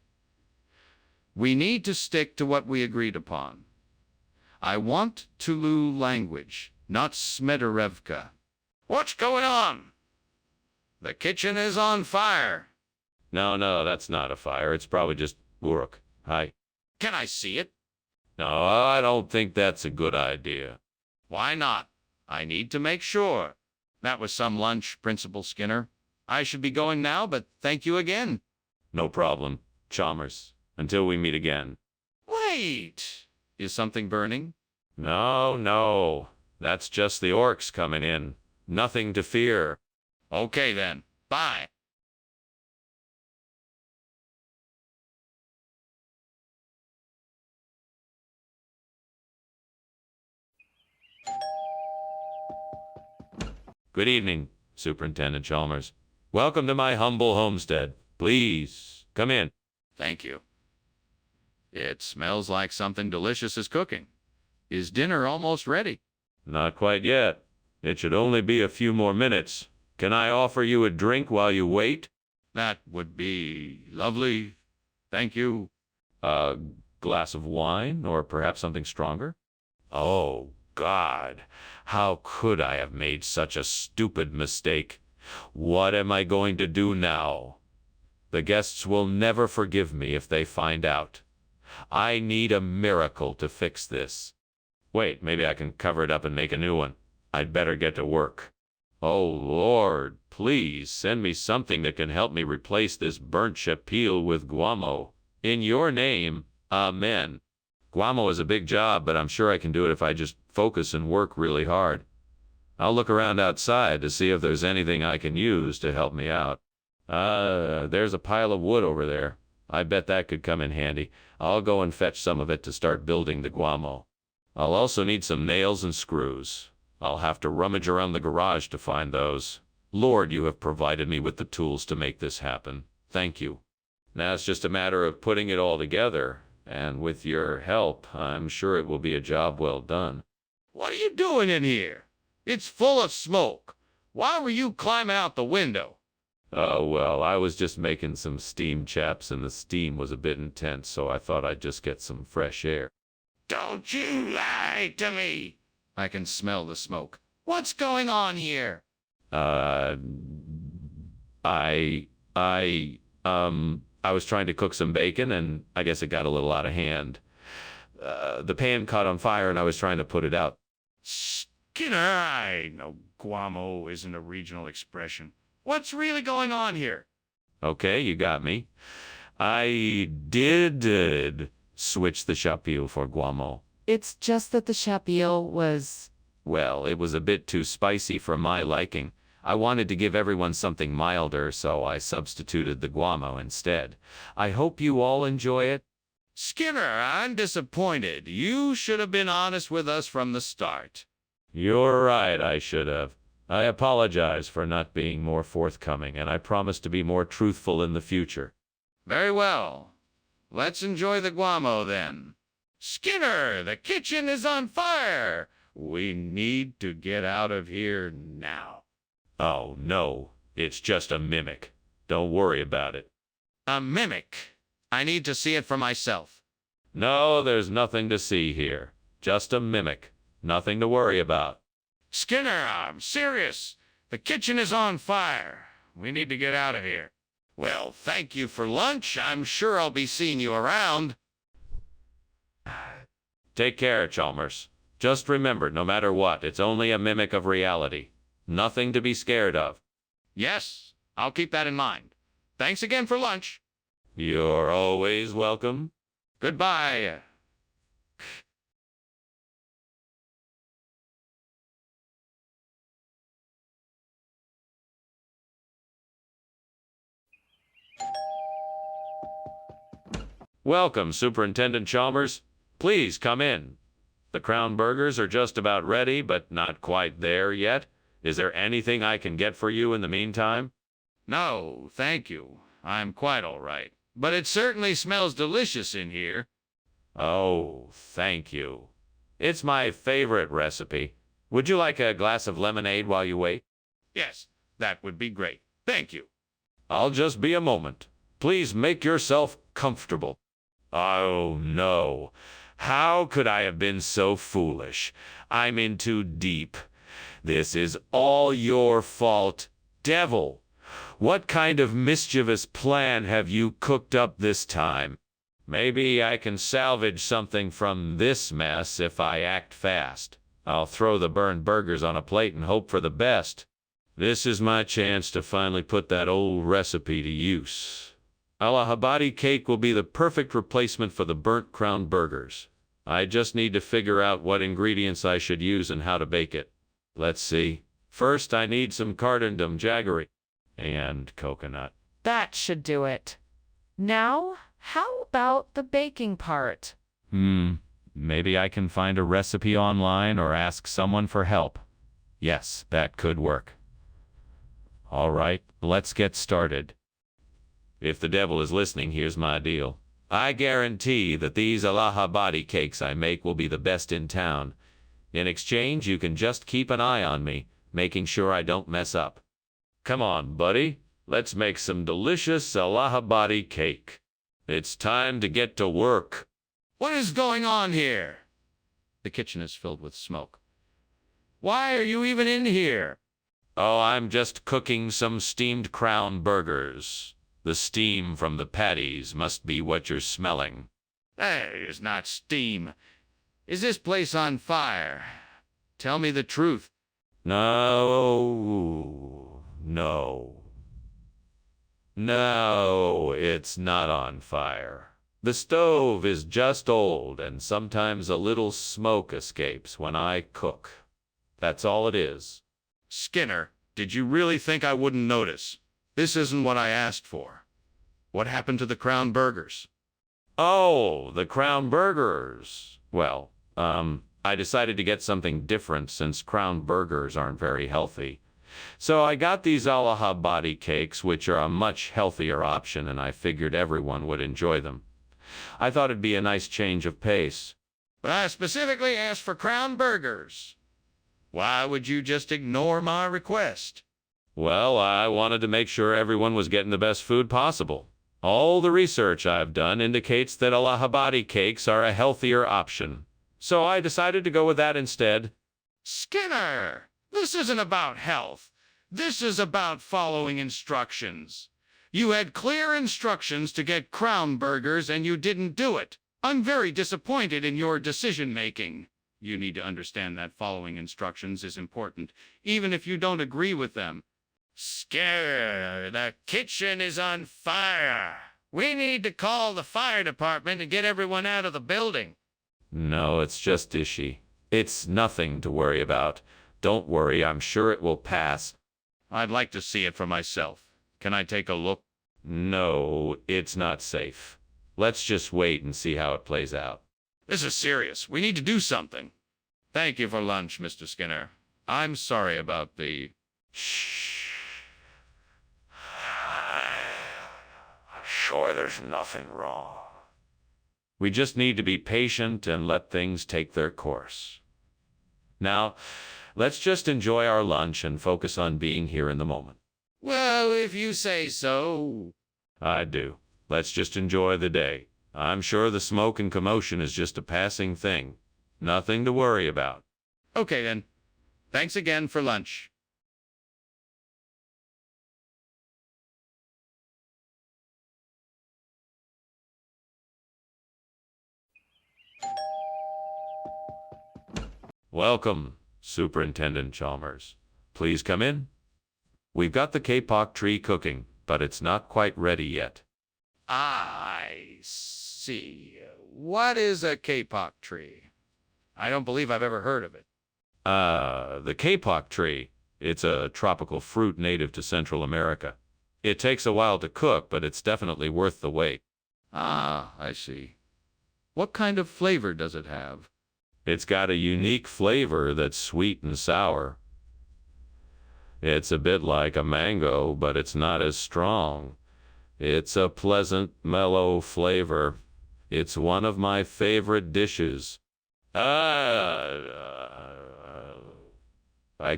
We need to stick to what we agreed upon. I want Tulu language, not Smetarevka. What's going on? The kitchen is on fire. No, that's not a fire. It's probably just Uruk. Hi. Can I see it? No, I don't think that's a good idea. Why not? I need to make sure. That was some lunch, Principal Skinner. I should be going now, but thank you again. No problem, Chalmers. Until we meet again. Wait! Is something burning? No. That's just the orcs coming in. Nothing to fear. Okay then. Bye. Good evening, Superintendent Chalmers. Welcome to my humble homestead. Please, come in. Thank you. It smells like something delicious is cooking. Is dinner almost ready? Not quite yet. It should only be a few more minutes. Can I offer you a drink while you wait? That would be lovely. Thank you. A glass of wine, or perhaps something stronger? Oh, God. How could I have made such a stupid mistake? What am I going to do now? The guests will never forgive me if they find out. I need a miracle to fix this. Wait, maybe I can cover it up and make a new one. I'd better get to work. Oh, Lord, please send me something that can help me replace this burnt chapille with guamo. In your name, amen. Guamo is a big job, but I'm sure I can do it if I just focus and work really hard. I'll look around outside to see if there's anything I can use to help me out. There's a pile of wood over there. I bet that could come in handy. I'll go and fetch some of it to start building the guamo. I'll also need some nails and screws. I'll have to rummage around the garage to find those. Lord, you have provided me with the tools to make this happen. Thank you. Now it's just a matter of putting it all together, and with your help, I'm sure it will be a job well done. What are you doing in here? It's full of smoke. Why were you climbing out the window? Oh, well, I was just making some steam, chaps, and the steam was a bit intense, so I thought I'd just get some fresh air. Don't you lie to me. I can smell the smoke. What's going on here? I was trying to cook some bacon, and I guess it got a little out of hand. The pan caught on fire, and I was trying to put it out. Skinner, I know guamo isn't a regional expression. What's really going on here? Okay, you got me. I did switch the chapille for guamo. It's just that the chapille was... Well, it was a bit too spicy for my liking. I wanted to give everyone something milder, so I substituted the guamo instead. I hope you all enjoy it. Skinner, I'm disappointed. You should have been honest with us from the start. You're right, I should have. I apologize for not being more forthcoming, and I promise to be more truthful in the future. Very well. Let's enjoy the guamo then. Skinner, the kitchen is on fire. We need to get out of here now. Oh, no. It's just a mimic. Don't worry about it. A mimic. I need to see it for myself. No, there's nothing to see here. Just a mimic. Nothing to worry about. Skinner, I'm serious. The kitchen is on fire. We need to get out of here. Well, thank you for lunch. I'm sure I'll be seeing you around. Take care, Chalmers. Just remember, no matter what, it's only a mimic of reality. Nothing to be scared of. Yes, I'll keep that in mind. Thanks again for lunch. You're always welcome. Goodbye. Welcome, Superintendent Chalmers. Please come in. The Crown Burgers are just about ready, but not quite there yet. Is there anything I can get for you in the meantime? No, thank you. I'm quite all right. But it certainly smells delicious in here. Oh, thank you. It's my favorite recipe. Would you like a glass of lemonade while you wait? Yes, that would be great. Thank you. I'll just be a moment. Please make yourself comfortable. Oh, no. How could I have been so foolish? I'm in too deep. This is all your fault, devil. What kind of mischievous plan have you cooked up this time? Maybe I can salvage something from this mess if I act fast. I'll throw the burned burgers on a plate and hope for the best. This is my chance to finally put that old recipe to use. Allahabadi cake will be the perfect replacement for the burnt crown burgers. I just need to figure out what ingredients I should use and how to bake it. Let's see. First, I need some cardamom jaggery and coconut. That should do it. Now, how about the baking part? Maybe I can find a recipe online or ask someone for help. Yes, that could work. All right, let's get started. If the devil is listening, here's my deal. I guarantee that these Allahabadi cakes I make will be the best in town. In exchange, you can just keep an eye on me, making sure I don't mess up. Come on, buddy. Let's make some delicious Allahabadi cake. It's time to get to work. What is going on here? The kitchen is filled with smoke. Why are you even in here? Oh, I'm just cooking some steamed crown burgers. The steam from the patties must be what you're smelling. That is not steam. Is this place on fire? Tell me the truth. No, no. No, it's not on fire. The stove is just old, and sometimes a little smoke escapes when I cook. That's all it is. Skinner, did you really think I wouldn't notice? This isn't what I asked for. What happened to the Crown Burgers? Oh, the Crown Burgers. Well, I decided to get something different since Crown Burgers aren't very healthy. So I got these Allahabadi cakes, which are a much healthier option, and I figured everyone would enjoy them. I thought it'd be a nice change of pace. But I specifically asked for Crown Burgers. Why would you just ignore my request? Well, I wanted to make sure everyone was getting the best food possible. All the research I've done indicates that Allahabadi cakes are a healthier option. So I decided to go with that instead. Skinner, this isn't about health. This is about following instructions. You had clear instructions to get Crown Burgers and you didn't do it. I'm very disappointed in your decision-making. You need to understand that following instructions is important, even if you don't agree with them. Skinner, the kitchen is on fire. We need to call the fire department and get everyone out of the building. No, it's just ishy. It's nothing to worry about. Don't worry, I'm sure it will pass. I'd like to see it for myself. Can I take a look? No, it's not safe. Let's just wait and see how it plays out. This is serious. We need to do something. Thank you for lunch, Mr. Skinner. I'm sorry about the... Shh. I'm sure there's nothing wrong. We just need to be patient and let things take their course. Now, let's just enjoy our lunch and focus on being here in the moment. Well, if you say so. I do. Let's just enjoy the day. I'm sure the smoke and commotion is just a passing thing. Nothing to worry about. Okay, then. Thanks again for lunch. Welcome, Superintendent Chalmers. Please come in. We've got the kapok tree cooking, but it's not quite ready yet. I see. What is a kapok tree? I don't believe I've ever heard of it. The kapok tree. It's a tropical fruit native to Central America. It takes a while to cook, but it's definitely worth the wait. Ah, I see. What kind of flavor does it have? It's got a unique flavor that's sweet and sour. It's a bit like a mango, but it's not as strong. It's a pleasant, mellow flavor. It's one of my favorite dishes. I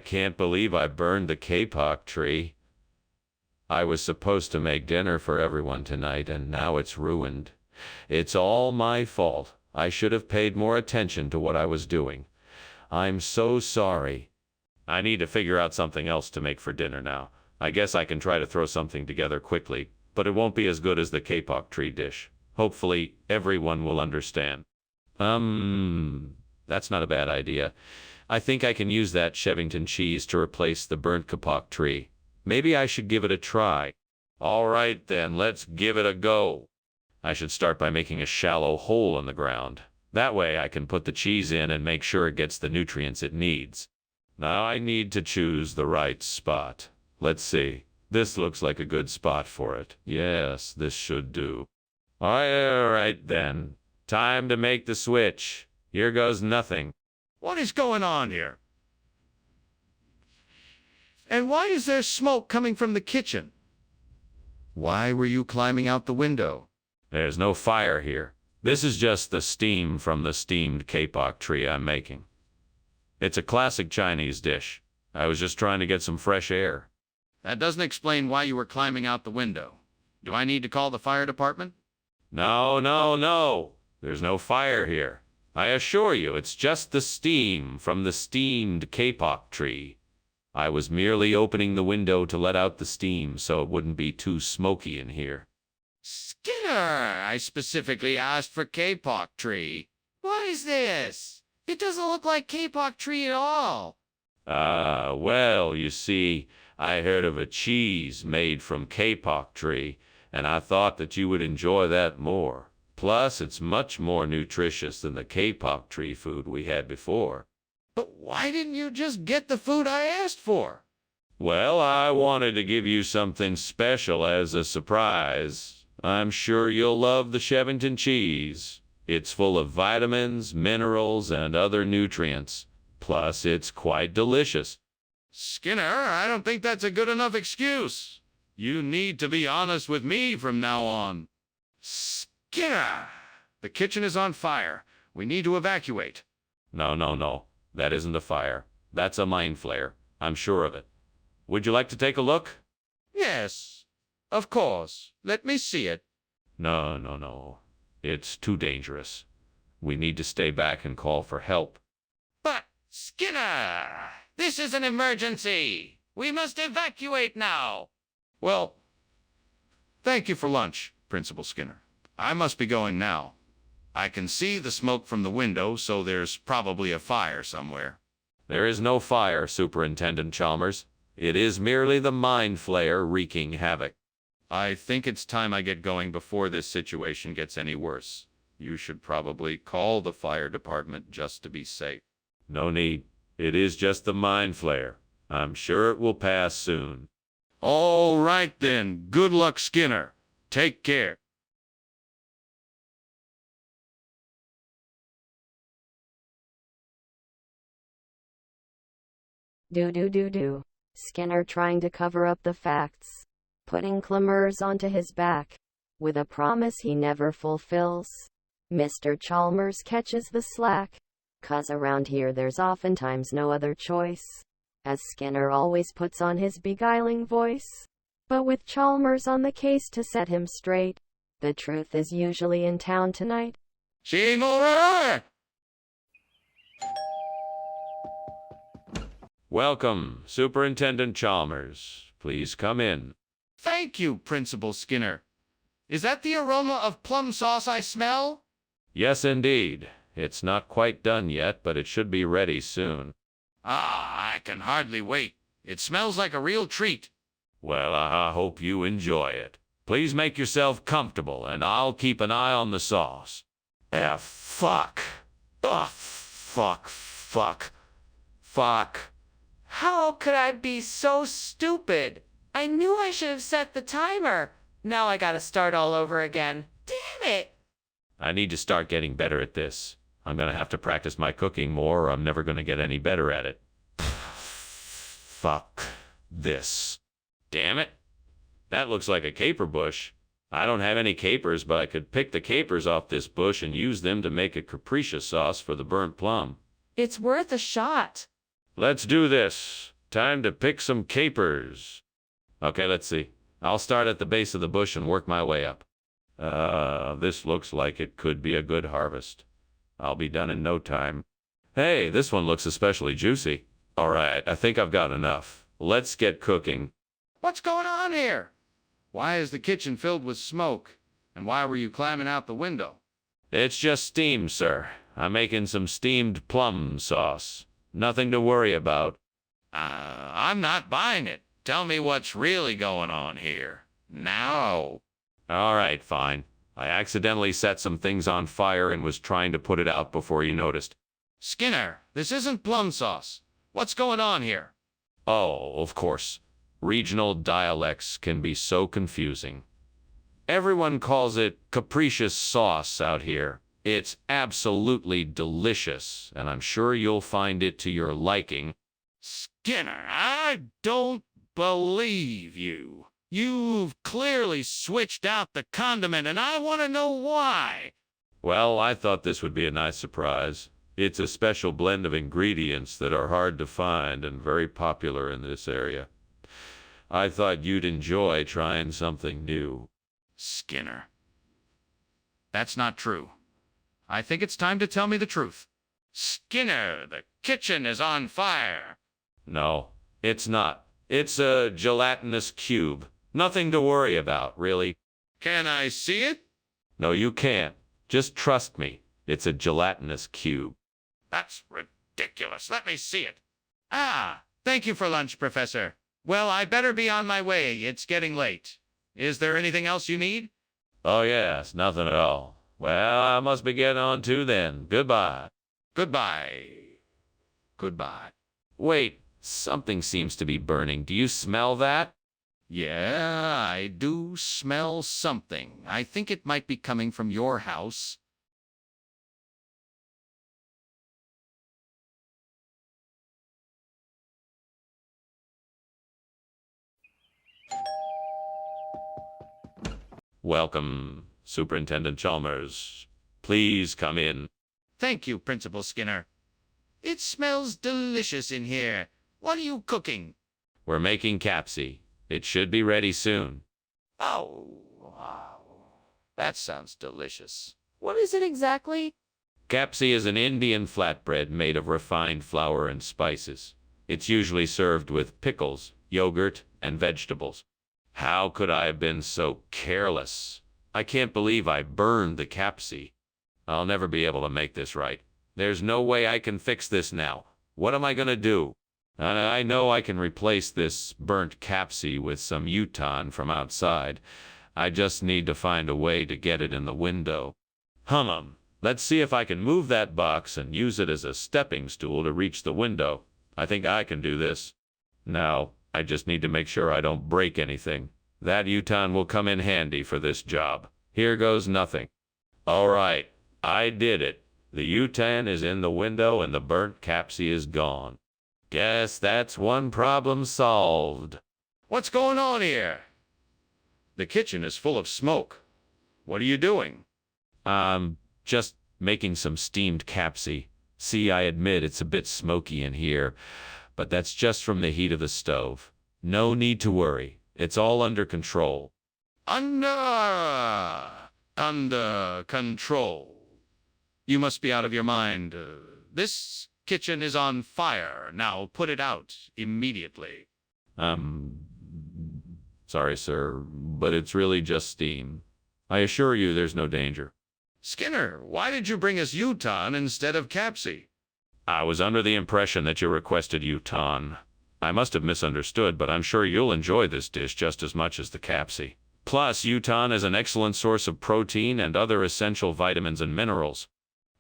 can't believe I burned the kapok tree. I was supposed to make dinner for everyone tonight, and now it's ruined. It's all my fault. I should have paid more attention to what I was doing. I'm so sorry. I need to figure out something else to make for dinner now. I guess I can try to throw something together quickly, but it won't be as good as the kapok tree dish. Hopefully, everyone will understand. That's not a bad idea. I think I can use that Chevington cheese to replace the burnt kapok tree. Maybe I should give it a try. All right then, let's give it a go. I should start by making a shallow hole in the ground. That way I can put the cheese in and make sure it gets the nutrients it needs. Now I need to choose the right spot. Let's see. This looks like a good spot for it. Yes, this should do. All right then. Time to make the switch. Here goes nothing. What is going on here? And why is there smoke coming from the kitchen? Why were you climbing out the window? There's no fire here. This is just the steam from the steamed kapok tree I'm making. It's a classic Chinese dish. I was just trying to get some fresh air. That doesn't explain why you were climbing out the window. Do I need to call the fire department? No, no, no. There's no fire here. I assure you, it's just the steam from the steamed kapok tree. I was merely opening the window to let out the steam so it wouldn't be too smoky in here. Skinner, I specifically asked for kapok tree. What is this? It doesn't look like kapok tree at all. Well, you see, I heard of a cheese made from kapok tree, and I thought that you would enjoy that more. Plus, it's much more nutritious than the kapok tree food we had before. But why didn't you just get the food I asked for? Well, I wanted to give you something special as a surprise. I'm sure you'll love the Chevington cheese. It's full of vitamins, minerals, and other nutrients. Plus, it's quite delicious. Skinner, I don't think that's a good enough excuse. You need to be honest with me from now on. Skinner, the kitchen is on fire. We need to evacuate. No. That isn't a fire. That's a mind flare. I'm sure of it. Would you like to take a look? Yes, of course. Let me see it. No. It's too dangerous. We need to stay back and call for help. But, Skinner, this is an emergency. We must evacuate now. Well, thank you for lunch, Principal Skinner. I must be going now. I can see the smoke from the window, so there's probably a fire somewhere. There is no fire, Superintendent Chalmers. It is merely the mind flare wreaking havoc. I think it's time I get going before this situation gets any worse. You should probably call the fire department just to be safe. No need. It is just the mind flare. I'm sure it will pass soon. All right then. Good luck, Skinner. Take care. Do. Skinner trying to cover up the facts. Putting Clamers onto his back. With a promise he never fulfills. Mr. Chalmers catches the slack. 'Cause around here there's oftentimes no other choice. As Skinner always puts on his beguiling voice. But with Chalmers on the case to set him straight. The truth is usually in town tonight. Seymour! Welcome, Superintendent Chalmers. Please come in. Thank you, Principal Skinner. Is that the aroma of plum sauce I smell? Yes, indeed. It's not quite done yet, but it should be ready soon. I can hardly wait. It smells like a real treat. Well, I hope you enjoy it. Please make yourself comfortable, and I'll keep an eye on the sauce. Fuck. Fuck. How could I be so stupid? I knew I should have set the timer. Now I gotta start all over again. Damn it! I need to start getting better at this. I'm gonna have to practice my cooking more, or I'm never gonna get any better at it. Fuck this. Damn it. That looks like a caper bush. I don't have any capers, but I could pick the capers off this bush and use them to make a capricious sauce for the burnt plum. It's worth a shot. Let's do this. Time to pick some capers. Okay, let's see. I'll start at the base of the bush and work my way up. This looks like it could be a good harvest. I'll be done in no time. Hey, this one looks especially juicy. All right, I think I've got enough. Let's get cooking. What's going on here? Why is the kitchen filled with smoke? And why were you climbing out the window? It's just steam, sir. I'm making some steamed plum sauce. Nothing to worry about. I'm not buying it. Tell me what's really going on here. Now. All right, fine. I accidentally set some things on fire and was trying to put it out before you noticed. Skinner, this isn't plum sauce. What's going on here? Oh, of course. Regional dialects can be so confusing. Everyone calls it capricious sauce out here. It's absolutely delicious, and I'm sure you'll find it to your liking. Skinner, I don't believe you. You've clearly switched out the condiment, and I want to know why. Well, I thought this would be a nice surprise. It's a special blend of ingredients that are hard to find and very popular in this area. I thought you'd enjoy trying something new. Skinner, that's not true. I think it's time to tell me the truth. Skinner, the kitchen is on fire. No, It's not. It's a gelatinous cube. Nothing to worry about, really. Can I see it? No, you can't. Just trust me. It's a gelatinous cube. That's ridiculous. Let me see it. Ah, thank you for lunch, Professor. Well, I better be on my way. It's getting late. Is there anything else you need? Oh, yes, nothing at all. Well, I must be getting on too then. Goodbye. Goodbye. Goodbye. Wait, something seems to be burning. Do you smell that? Yeah, I do smell something. I think it might be coming from your house. Welcome, Superintendent Chalmers. Please come in. Thank you, Principal Skinner. It smells delicious in here. What are you cooking? We're making capsy. It should be ready soon. Oh, wow. That sounds delicious. What is it exactly? Capsy is an Indian flatbread made of refined flour and spices. It's usually served with pickles, yogurt, and vegetables. How could I have been so careless? I can't believe I burned the capsy. I'll never be able to make this right. There's no way I can fix this now. What am I gonna do? I know I can replace this burnt capsy with some Uton from outside. I just need to find a way to get it in the window. Let's see if I can move that box and use it as a stepping stool to reach the window. I think I can do this. Now, I just need to make sure I don't break anything. That Uton will come in handy for this job. Here goes nothing. All right, I did it. The Uton is in the window and the burnt capsy is gone. Guess that's one problem solved. What's going on here? The kitchen is full of smoke. What are you doing? Just making some steamed capsy. See, I admit it's a bit smoky in here, but that's just from the heat of the stove. No need to worry. It's all under control. Under control. You must be out of your mind. This kitchen is on fire. Now put it out immediately. Sorry, sir, but it's really just steam. I assure you there's no danger. Skinner, why did you bring us Uton instead of capsy? I was under the impression that you requested Uton. I must have misunderstood, but I'm sure you'll enjoy this dish just as much as the capsy. Plus, Uton is an excellent source of protein and other essential vitamins and minerals.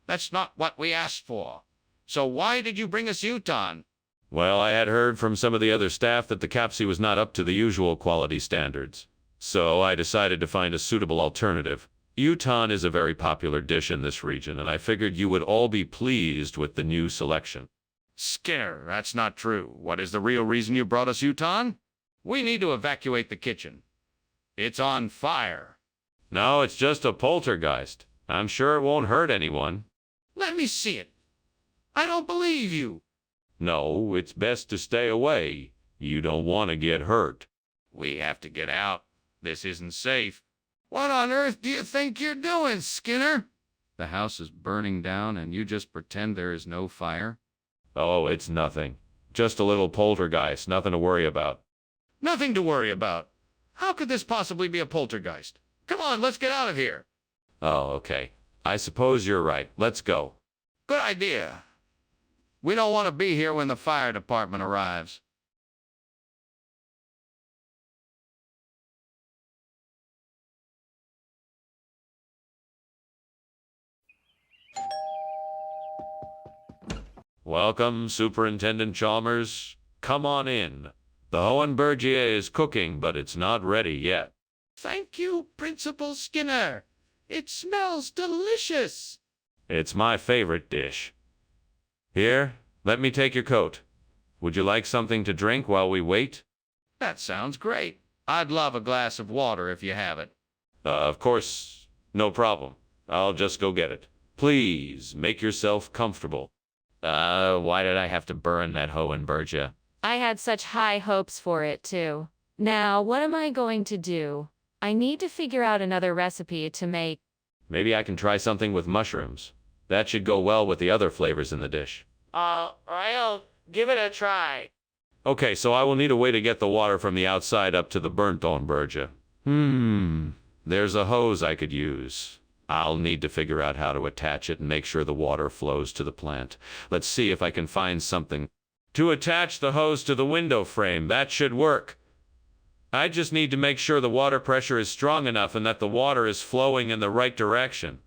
That's not what we asked for. So why did you bring us Uton? Well, I had heard from some of the other staff that the capsy was not up to the usual quality standards. So I decided to find a suitable alternative. Uton is a very popular dish in this region, and I figured you would all be pleased with the new selection. Skinner, that's not true. What is the real reason you brought us Uton? We need to evacuate the kitchen. It's on fire. No, it's just a poltergeist. I'm sure it won't hurt anyone. Let me see it. I don't believe you. No, it's best to stay away. You don't want to get hurt. We have to get out. This isn't safe. What on earth do you think you're doing, Skinner? The house is burning down and you just pretend there is no fire? Oh, it's nothing. Just a little poltergeist, nothing to worry about. Nothing to worry about. How could this possibly be a poltergeist? Come on, let's get out of here. Oh, okay. I suppose you're right. Let's go. Good idea. We don't want to be here when the fire department arrives. Welcome, Superintendent Chalmers. Come on in. The Hohenbergia is cooking, but it's not ready yet. Thank you, Principal Skinner. It smells delicious. It's my favorite dish. Here, let me take your coat. Would you like something to drink while we wait? That sounds great. I'd love a glass of water if you have it. Of course, no problem. I'll just go get it. Please, make yourself comfortable. Why did I have to burn that Hohenbergia? I had such high hopes for it, too. Now, what am I going to do? I need to figure out another recipe to make. Maybe I can try something with mushrooms. That should go well with the other flavors in the dish. I'll give it a try. Okay, so I will need a way to get the water from the outside up to the burnt Dornberge. There's a hose I could use. I'll need to figure out how to attach it and make sure the water flows to the plant. Let's see if I can find something. To attach the hose to the window frame, that should work. I just need to make sure the water pressure is strong enough and that the water is flowing in the right direction.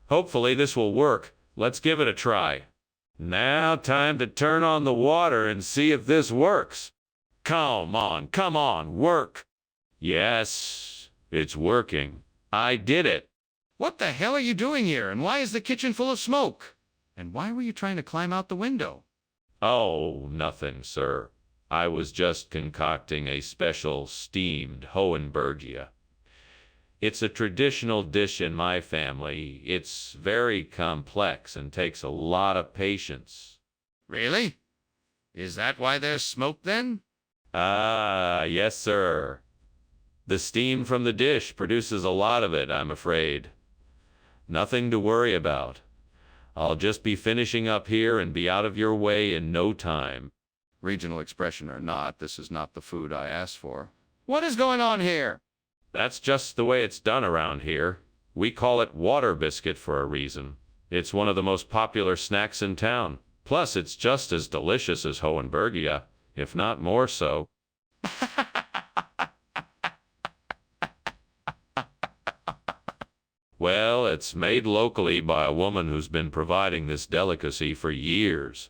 Hopefully this will work. Let's give it a try. Now time to turn on the water and see if this works. Come on, work. Yes, it's working. I did it. What the hell are you doing here, and why is the kitchen full of smoke? And why were you trying to climb out the window? Oh, nothing, sir. I was just concocting a special steamed Hohenbergia. It's a traditional dish in my family. It's very complex and takes a lot of patience. Really? Is that why there's smoke then? Ah, yes, sir. The steam from the dish produces a lot of it, I'm afraid. Nothing to worry about. I'll just be finishing up here and be out of your way in no time. Regional expression or not, this is not the food I asked for. What is going on here? That's just the way it's done around here. We call it water biscuit for a reason. It's one of the most popular snacks in town. Plus, it's just as delicious as Hohenbergia, if not more so. Well, it's made locally by a woman who's been providing this delicacy for years.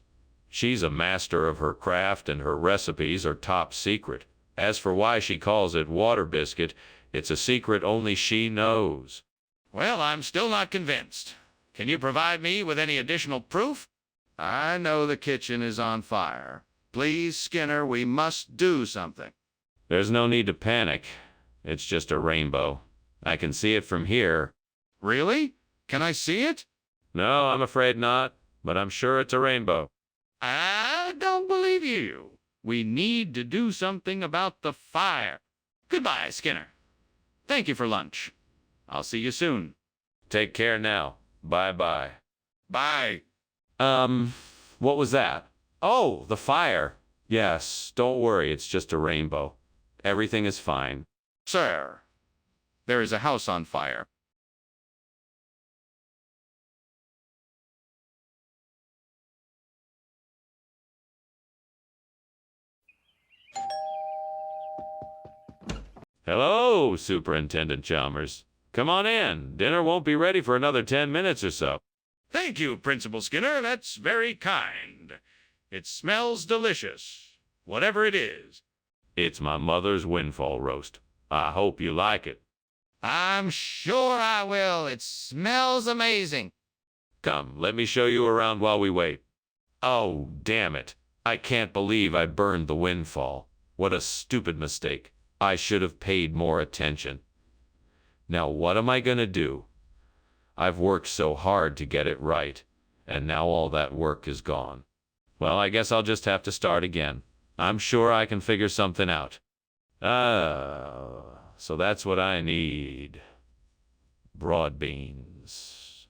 She's a master of her craft and her recipes are top secret. As for why she calls it water biscuit, it's a secret only she knows. Well, I'm still not convinced. Can you provide me with any additional proof? I know the kitchen is on fire. Please, Skinner, we must do something. There's no need to panic. It's just a rainbow. I can see it from here. Really? Can I see it? No, I'm afraid not, but I'm sure it's a rainbow. I don't believe you. We need to do something about the fire. Goodbye, Skinner. Thank you for lunch. I'll see you soon. Take care now. Bye-bye. Bye. What was that? Oh, the fire. Yes, don't worry, it's just a rainbow. Everything is fine. Sir, there is a house on fire. Hello, Superintendent Chalmers. Come on in. Dinner won't be ready for another 10 minutes or so. Thank you, Principal Skinner. That's very kind. It smells delicious, whatever it is. It's my mother's windfall roast. I hope you like it. I'm sure I will. It smells amazing. Come, let me show you around while we wait. Oh, damn it. I can't believe I burned the windfall. What a stupid mistake. I should have paid more attention. Now what am I gonna do? I've worked so hard to get it right, and now all that work is gone. Well, I guess I'll just have to start again. I'm sure I can figure something out. So that's what I need. Broad beans.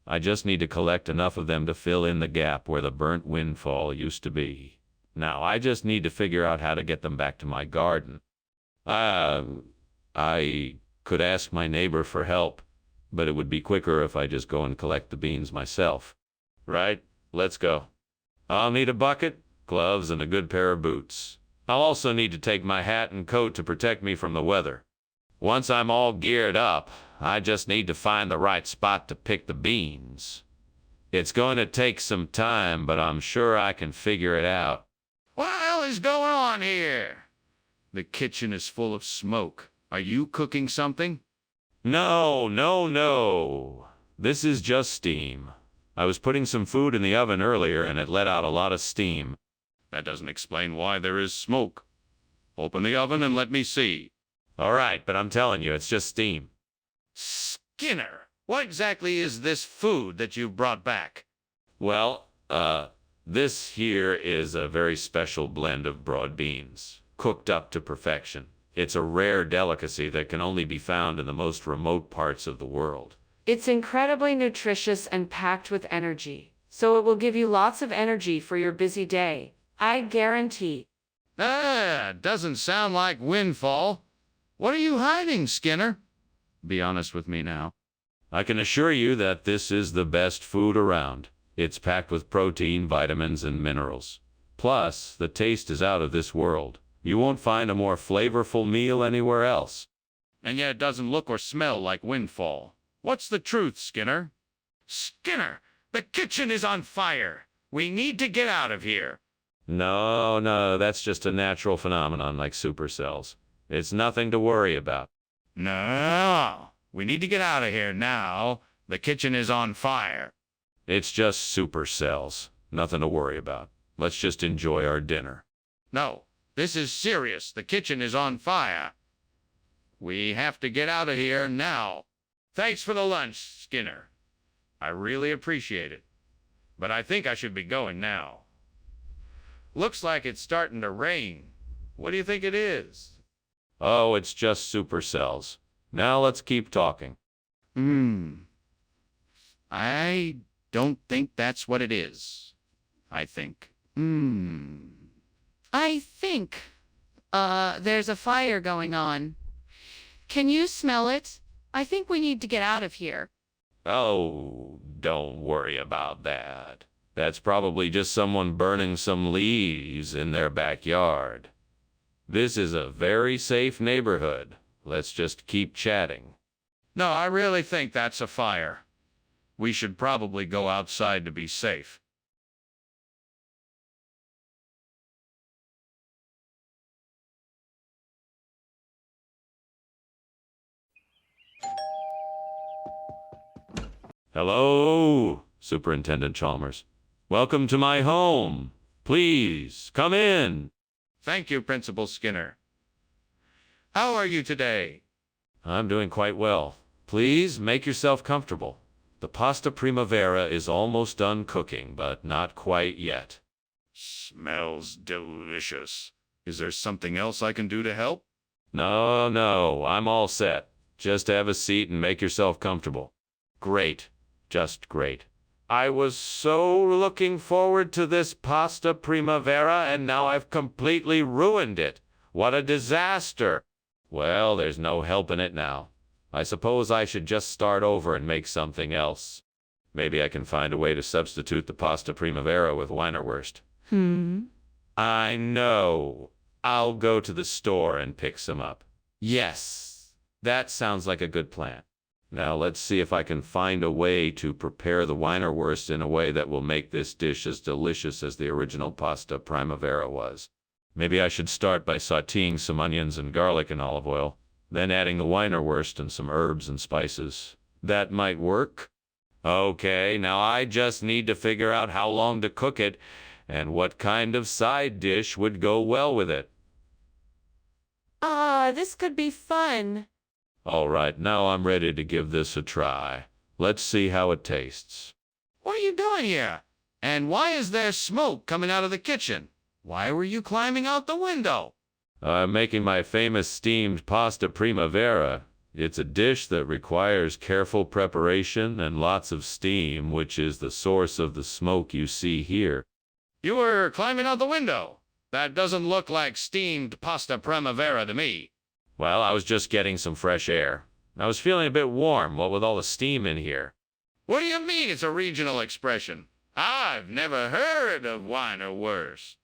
I just need to collect enough of them to fill in the gap where the burnt windfall used to be. Now I just need to figure out how to get them back to my garden. I could ask my neighbor for help, but it would be quicker if I just go and collect the beans myself. Right? Let's go. I'll need a bucket, gloves, and a good pair of boots. I'll also need to take my hat and coat to protect me from the weather. Once I'm all geared up, I just need to find the right spot to pick the beans. It's going to take some time, but I'm sure I can figure it out. What the hell is going on here? The kitchen is full of smoke. Are you cooking something? No. This is just steam. I was putting some food in the oven earlier and it let out a lot of steam. That doesn't explain why there is smoke. Open the oven and let me see. All right, but I'm telling you, it's just steam. Skinner, what exactly is this food that you brought back? Well, this here is a very special blend of broad beans, cooked up to perfection. It's a rare delicacy that can only be found in the most remote parts of the world. It's incredibly nutritious and packed with energy, so it will give you lots of energy for your busy day. I guarantee. Ah, doesn't sound like windfall. What are you hiding, Skinner? Be honest with me now. I can assure you that this is the best food around. It's packed with protein, vitamins, and minerals. Plus, the taste is out of this world. You won't find a more flavorful meal anywhere else. And yet it doesn't look or smell like windfall. What's the truth, Skinner? Skinner, the kitchen is on fire. We need to get out of here. No, that's just a natural phenomenon like supercells. It's nothing to worry about. No, we need to get out of here now. The kitchen is on fire. It's just supercells. Nothing to worry about. Let's just enjoy our dinner. No, this is serious. The kitchen is on fire. We have to get out of here now. Thanks for the lunch, Skinner. I really appreciate it. But I think I should be going now. Looks like it's starting to rain. What do you think it is? Oh, it's just supercells. Now let's keep talking. I don't think that's what it is. I think. I think, there's a fire going on. Can you smell it? I think we need to get out of here. Oh, don't worry about that. That's probably just someone burning some leaves in their backyard. This is a very safe neighborhood. Let's just keep chatting. No, I really think that's a fire. We should probably go outside to be safe. Hello, Superintendent Chalmers. Welcome to my home. Please, come in. Thank you, Principal Skinner. How are you today? I'm doing quite well. Please make yourself comfortable. The pasta primavera is almost done cooking, but not quite yet. Smells delicious. Is there something else I can do to help? No, I'm all set. Just have a seat and make yourself comfortable. Great. Just great. I was so looking forward to this pasta primavera, and now I've completely ruined it. What a disaster. Well, there's no helping it now. I suppose I should just start over and make something else. Maybe I can find a way to substitute the pasta primavera with Weinerwurst. I know. I'll go to the store and pick some up. Yes, that sounds like a good plan. Now let's see if I can find a way to prepare the Weinerwurst in a way that will make this dish as delicious as the original pasta primavera was. Maybe I should start by sautéing some onions and garlic in olive oil, then adding the Weinerwurst and some herbs and spices. That might work. Okay, now I just need to figure out how long to cook it and what kind of side dish would go well with it. This could be fun. All right, now I'm ready to give this a try. Let's see how it tastes. What are you doing here? And why is there smoke coming out of the kitchen? Why were you climbing out the window? I'm making my famous steamed pasta primavera. It's a dish that requires careful preparation and lots of steam, which is the source of the smoke you see here. You were climbing out the window. That doesn't look like steamed pasta primavera to me. Well, I was just getting some fresh air. I was feeling a bit warm, what with all the steam in here. What do you mean it's a regional expression? I've never heard of Weinerwurst.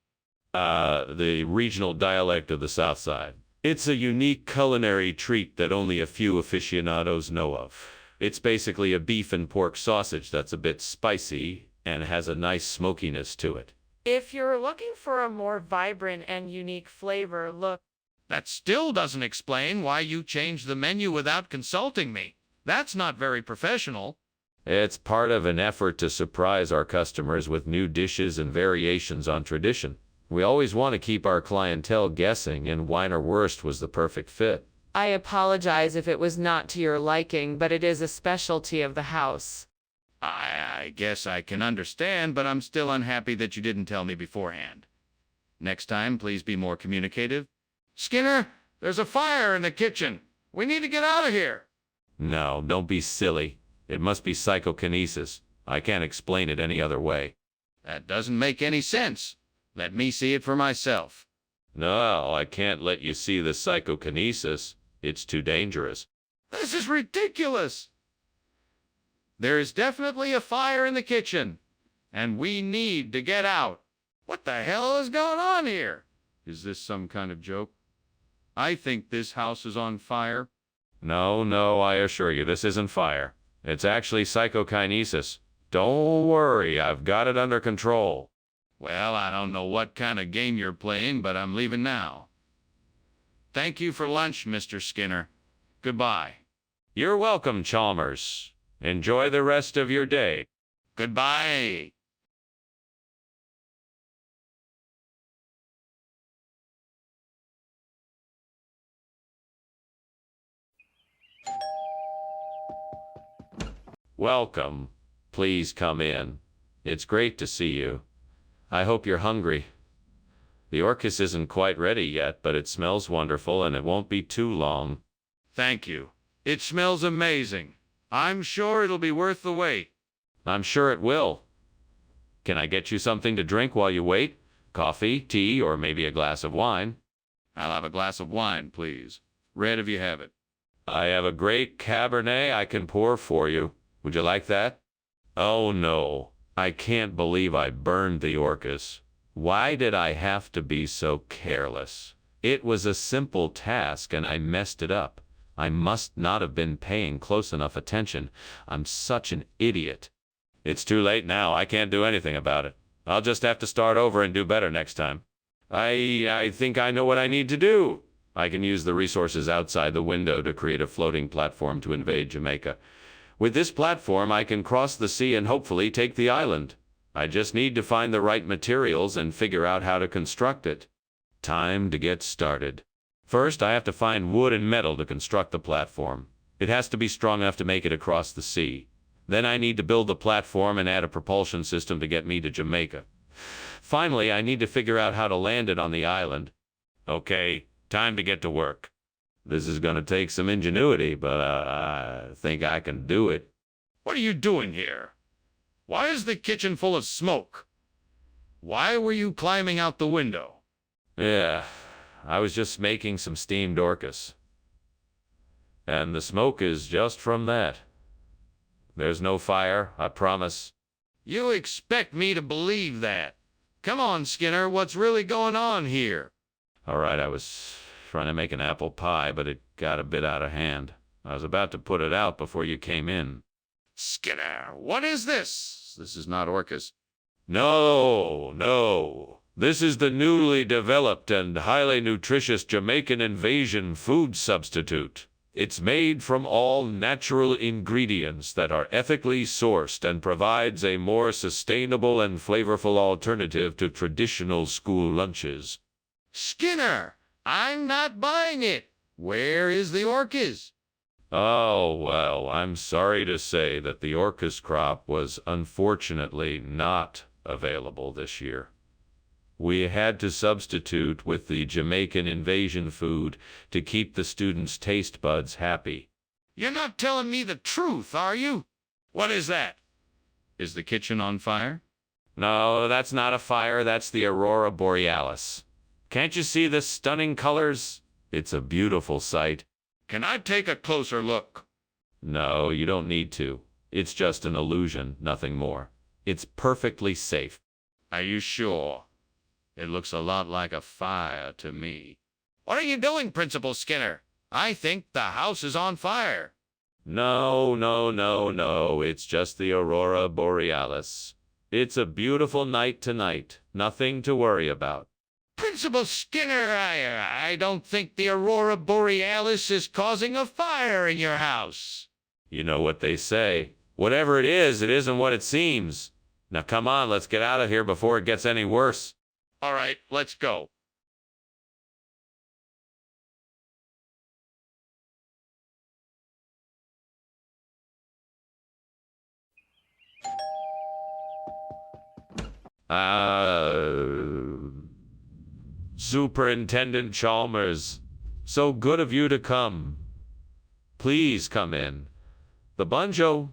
The regional dialect of the South Side. It's a unique culinary treat that only a few aficionados know of. It's basically a beef and pork sausage that's a bit spicy and has a nice smokiness to it. If you're looking for a more vibrant and unique flavor, look. That still doesn't explain why you changed the menu without consulting me. That's not very professional. It's part of an effort to surprise our customers with new dishes and variations on tradition. We always want to keep our clientele guessing, and Weinerwurst was the perfect fit. I apologize if it was not to your liking, but it is a specialty of the house. I guess I can understand, but I'm still unhappy that you didn't tell me beforehand. Next time, please be more communicative. Skinner, there's a fire in the kitchen. We need to get out of here. No, don't be silly. It must be psychokinesis. I can't explain it any other way. That doesn't make any sense. Let me see it for myself. No, I can't let you see the psychokinesis. It's too dangerous. This is ridiculous. There is definitely a fire in the kitchen, and we need to get out. What the hell is going on here? Is this some kind of joke? I think this house is on fire. No, I assure you, this isn't fire. It's actually psychokinesis. Don't worry, I've got it under control. Well, I don't know what kind of game you're playing, but I'm leaving now. Thank you for lunch, Mr. Skinner. Goodbye. You're welcome, Chalmers. Enjoy the rest of your day. Goodbye. Welcome. Please come in. It's great to see you. I hope you're hungry. The orchis isn't quite ready yet, but it smells wonderful and it won't be too long. Thank you. It smells amazing. I'm sure it'll be worth the wait. I'm sure it will. Can I get you something to drink while you wait? Coffee, tea, or maybe a glass of wine? I'll have a glass of wine, please. Red if you have it. I have a great Cabernet I can pour for you. Would you like that? Oh no, I can't believe I burned the orchis. Why did I have to be so careless? It was a simple task and I messed it up. I must not have been paying close enough attention. I'm such an idiot. It's too late now. I can't do anything about it. I'll just have to start over and do better next time. I think I know what I need to do. I can use the resources outside the window to create a floating platform to invade Jamaica. With this platform, I can cross the sea and hopefully take the island. I just need to find the right materials and figure out how to construct it. Time to get started. First, I have to find wood and metal to construct the platform. It has to be strong enough to make it across the sea. Then I need to build the platform and add a propulsion system to get me to Jamaica. Finally, I need to figure out how to land it on the island. Okay, time to get to work. This is going to take some ingenuity, but I think I can do it. What are you doing here? Why is the kitchen full of smoke? Why were you climbing out the window? Yeah, I was just making some steamed orchis. And the smoke is just from that. There's no fire, I promise. You expect me to believe that? Come on, Skinner, what's really going on here? All right, I was trying to make an apple pie, but it got a bit out of hand. I was about to put it out before you came in. Skinner, what is this? This is not orchis. No. This is the newly developed and highly nutritious Jamaican invasion food substitute. It's made from all natural ingredients that are ethically sourced and provides a more sustainable and flavorful alternative to traditional school lunches. Skinner, I'm not buying it. Where is the orchis? Oh, well, I'm sorry to say that the orchis crop was unfortunately not available this year. We had to substitute with the Jamaican invasion food to keep the students' taste buds happy. You're not telling me the truth, are you? What is that? Is the kitchen on fire? No, that's not a fire, that's the aurora borealis. Can't you see the stunning colors? It's a beautiful sight. Can I take a closer look? No, you don't need to. It's just an illusion, nothing more. It's perfectly safe. Are you sure? It looks a lot like a fire to me. What are you doing, Principal Skinner? I think the house is on fire. No. It's just the aurora borealis. It's a beautiful night tonight. Nothing to worry about. Principal Skinner, I don't think the aurora borealis is causing a fire in your house. You know what they say. Whatever it isn't what it seems. Now come on, let's get out of here before it gets any worse. All right, let's go. Superintendent Chalmers, so good of you to come. Please come in. The banjo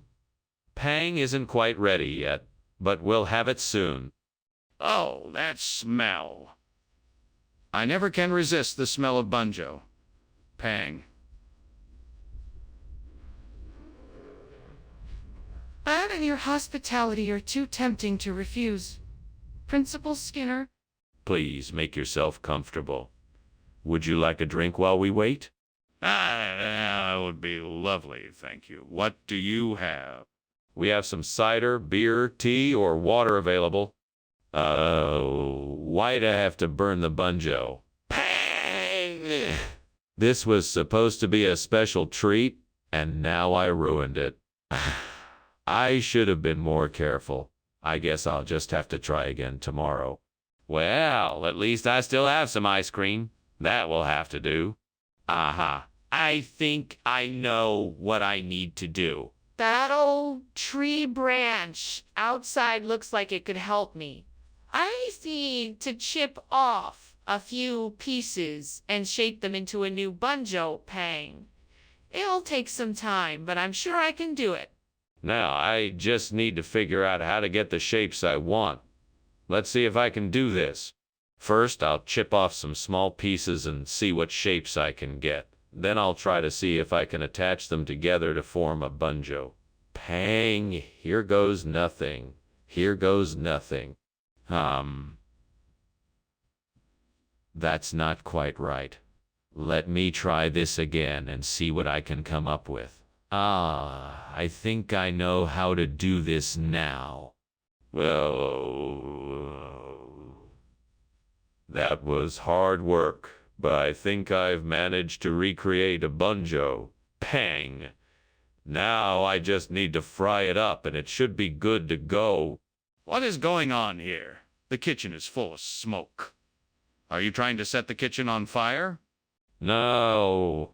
pang isn't quite ready yet, but we'll have it soon. Oh, that smell. I never can resist the smell of bunjo. Pang. That and your hospitality are too tempting to refuse. Principal Skinner? Please make yourself comfortable. Would you like a drink while we wait? That would be lovely, thank you. What do you have? We have some cider, beer, tea, or water available. Why'd I have to burn the bunjo? Pang! This was supposed to be a special treat, and now I ruined it. I should have been more careful. I guess I'll just have to try again tomorrow. Well, at least I still have some ice cream. That will have to do. Aha. I think I know what I need to do. That old tree branch outside looks like it could help me. I need to chip off a few pieces and shape them into a new bunjo pang. It'll take some time, but I'm sure I can do it. Now, I just need to figure out how to get the shapes I want. Let's see if I can do this. First, I'll chip off some small pieces and see what shapes I can get. Then I'll try to see if I can attach them together to form a bunjo. Pang! Here goes nothing. Here goes nothing. That's not quite right. Let me try this again and see what I can come up with. I think I know how to do this now. Well, that was hard work, but I think I've managed to recreate a bunjo. Pang! Now I just need to fry it up and it should be good to go. What is going on here? The kitchen is full of smoke. Are you trying to set the kitchen on fire? No,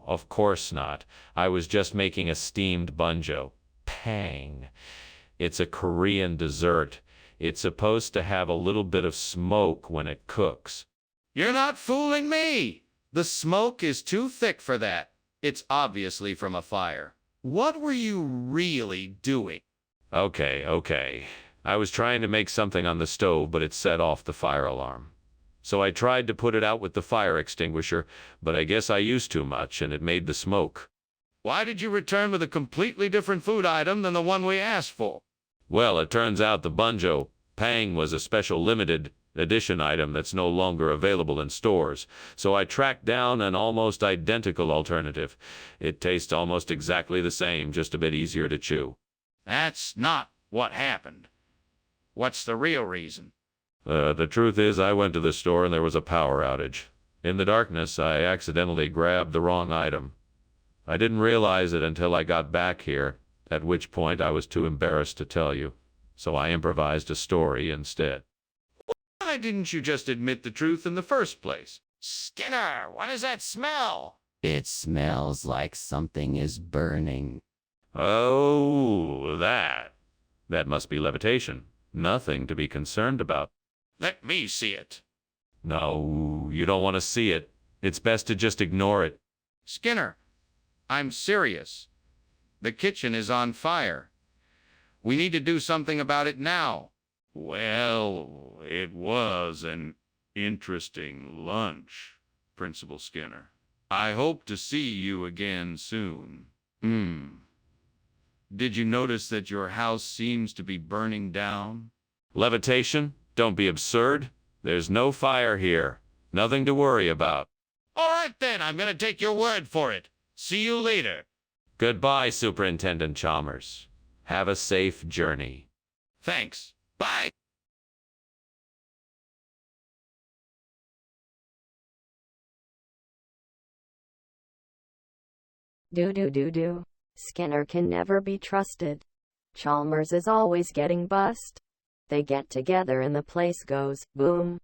of course not. I was just making a steamed bunjo. Pang. It's a Korean dessert. It's supposed to have a little bit of smoke when it cooks. You're not fooling me! The smoke is too thick for that. It's obviously from a fire. What were you really doing? Okay. I was trying to make something on the stove, but it set off the fire alarm. So I tried to put it out with the fire extinguisher, but I guess I used too much and it made the smoke. Why did you return with a completely different food item than the one we asked for? Well, it turns out the bunjo pang was a special limited edition item that's no longer available in stores, so I tracked down an almost identical alternative. It tastes almost exactly the same, just a bit easier to chew. That's not what happened. What's the real reason? The truth is, I went to the store and there was a power outage. In the darkness, I accidentally grabbed the wrong item. I didn't realize it until I got back here, at which point I was too embarrassed to tell you, so I improvised a story instead. Why didn't you just admit the truth in the first place? Skinner, what does that smell? It smells like something is burning. Oh, that must be levitation. Nothing to be concerned about. Let me see it. No, you don't want to see it. It's best to just ignore it. Skinner, I'm serious. The kitchen is on fire. We need to do something about it now. Well, it was an interesting lunch, Principal Skinner. I hope to see you again soon. Did you notice that your house seems to be burning down? Levitation? Don't be absurd. There's no fire here. Nothing to worry about. All right then, I'm going to take your word for it. See you later. Goodbye, Superintendent Chalmers. Have a safe journey. Thanks. Bye. Do. Skinner can never be trusted. Chalmers is always getting bust. They get together and the place goes boom.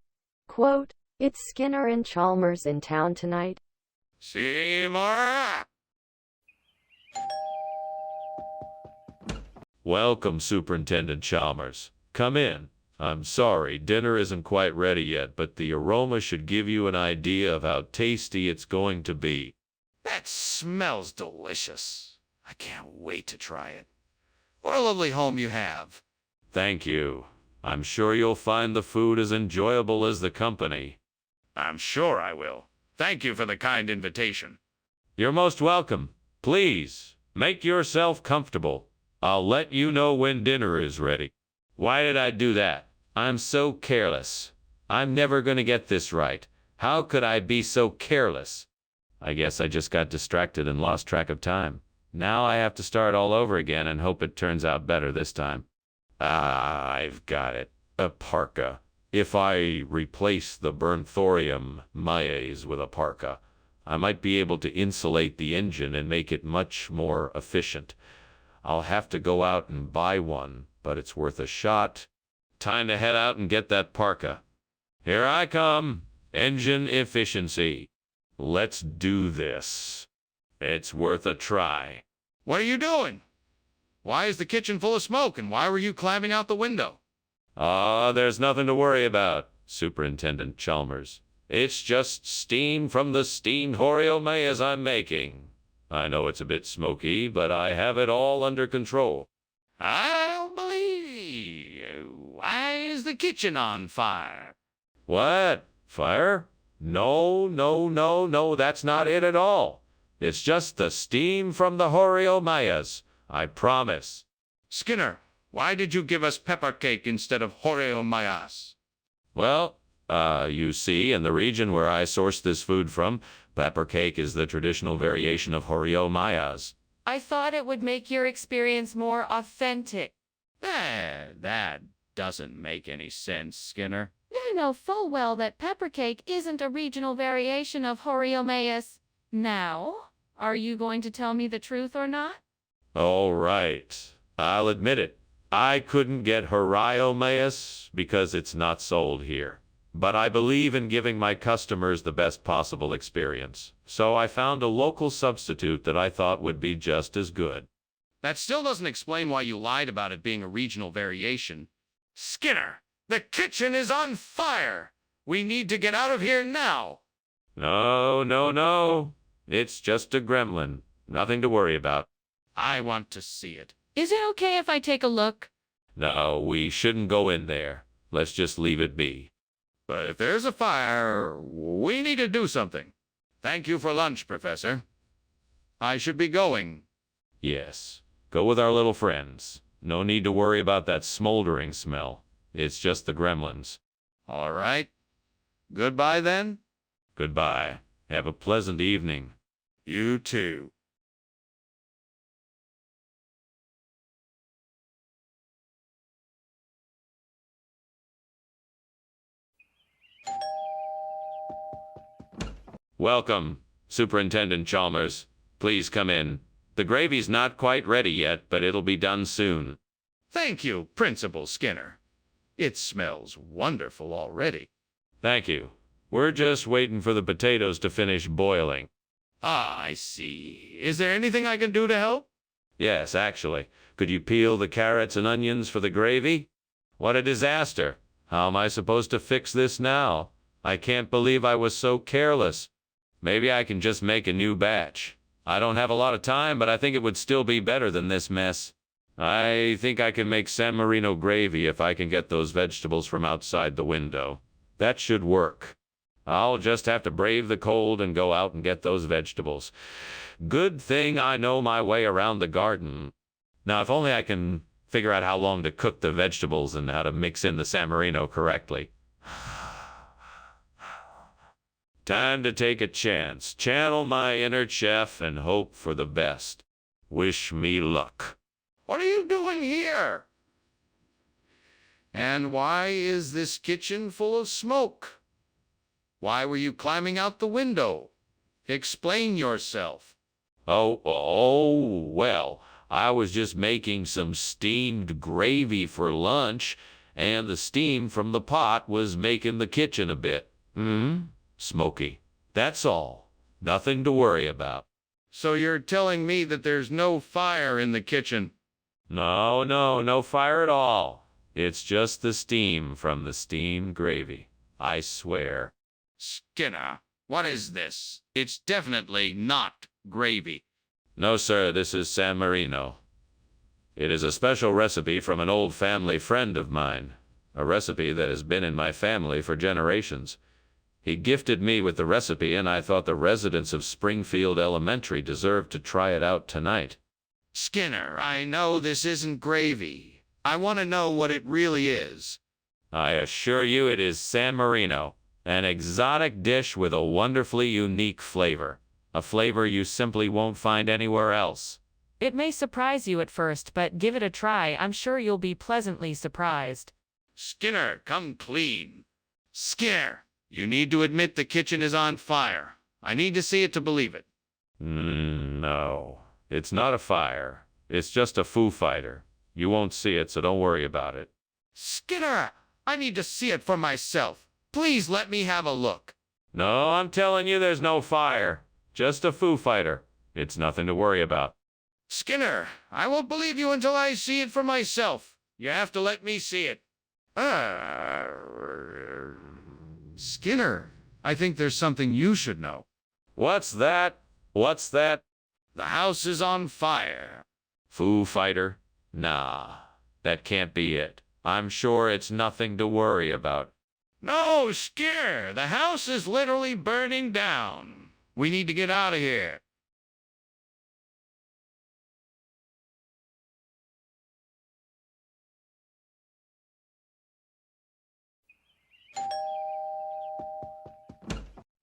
Quote, it's Skinner and Chalmers in town tonight. Seymour! Welcome, Superintendent Chalmers. Come in. I'm sorry, dinner isn't quite ready yet, but the aroma should give you an idea of how tasty it's going to be. That smells delicious. I can't wait to try it. What a lovely home you have. Thank you. I'm sure you'll find the food as enjoyable as the company. I'm sure I will. Thank you for the kind invitation. You're most welcome. Please, make yourself comfortable. I'll let you know when dinner is ready. Why did I do that? I'm so careless. I'm never gonna get this right. How could I be so careless? I guess I just got distracted and lost track of time. Now I have to start all over again and hope it turns out better this time. Ah, I've got it. A parka. If I replace the burnt thorium maize with a parka, I might be able to insulate the engine and make it much more efficient. I'll have to go out and buy one, but it's worth a shot. Time to head out and get that parka. Here I come. Engine efficiency. Let's do this. It's worth a try. What are you doing? Why is the kitchen full of smoke, and why were you climbing out the window? There's nothing to worry about, Superintendent Chalmers. It's just steam from the steamed Oreo maize I'm making. I know it's a bit smoky, but I have it all under control. I don't believe you. Why is the kitchen on fire? What? Fire? No, that's not it at all. It's just the steam from the Oreo maize. I promise. Skinner, why did you give us pepper cake instead of Oreo maize? Well, you see, in the region where I source this food from, pepper cake is the traditional variation of Oreo maize. I thought it would make your experience more authentic. That doesn't make any sense, Skinner. You know full well that pepper cake isn't a regional variation of Oreo maize. Now, are you going to tell me the truth or not? All right, I'll admit it. I couldn't get Oreo maize because it's not sold here. But I believe in giving my customers the best possible experience. So I found a local substitute that I thought would be just as good. That still doesn't explain why you lied about it being a regional variation. Skinner, the kitchen is on fire! We need to get out of here now! No. It's just a gremlin. Nothing to worry about. I want to see it. Is it okay if I take a look? No, we shouldn't go in there. Let's just leave it be. But if there's a fire, we need to do something. Thank you for lunch, Professor. I should be going. Yes, go with our little friends. No need to worry about that smoldering smell. It's just the gremlins. All right. Goodbye, then. Goodbye. Have a pleasant evening. You too. Welcome, Superintendent Chalmers. Please come in. The gravy's not quite ready yet, but it'll be done soon. Thank you, Principal Skinner. It smells wonderful already. Thank you. We're just waiting for the potatoes to finish boiling. Ah, I see. Is there anything I can do to help? Yes, actually. Could you peel the carrots and onions for the gravy? What a disaster. How am I supposed to fix this now? I can't believe I was so careless. Maybe I can just make a new batch. I don't have a lot of time, but I think it would still be better than this mess. I think I can make San Marino gravy if I can get those vegetables from outside the window. That should work. I'll just have to brave the cold and go out and get those vegetables. Good thing I know my way around the garden. Now, if only I can figure out how long to cook the vegetables and how to mix in the San Marino correctly. Time to take a chance, channel my inner chef, and hope for the best. Wish me luck. What are you doing here? And why is this kitchen full of smoke? Why were you climbing out the window? Explain yourself. Well, I was just making some steamed gravy for lunch, and the steam from the pot was making the kitchen a bit, smoky. That's all. Nothing to worry about. So you're telling me that there's no fire in the kitchen? No fire at all. It's just the steam from the steamed gravy. I swear. Skinner, what is this? It's definitely not gravy. No, sir, this is San Marino. It is a special recipe from an old family friend of mine. A recipe that has been in my family for generations. He gifted me with the recipe, and I thought the residents of Springfield Elementary deserved to try it out tonight. Skinner, I know this isn't gravy. I want to know what it really is. I assure you it is San Marino, an exotic dish with a wonderfully unique flavor. A flavor you simply won't find anywhere else. It may surprise you at first, but give it a try. I'm sure you'll be pleasantly surprised. Skinner, come clean. Skinner, you need to admit the kitchen is on fire. I need to see it to believe it. No, it's not a fire. It's just a Foo Fighter. You won't see it, so don't worry about it. Skinner, I need to see it for myself. Please let me have a look. No, I'm telling you there's no fire. Just a Foo Fighter. It's nothing to worry about. Skinner, I won't believe you until I see it for myself. You have to let me see it. Skinner, I think there's something you should know. What's that? What's that? The house is on fire. Foo Fighter? Nah, that can't be it. I'm sure it's nothing to worry about. No, Skinner, the house is literally burning down. We need to get out of here.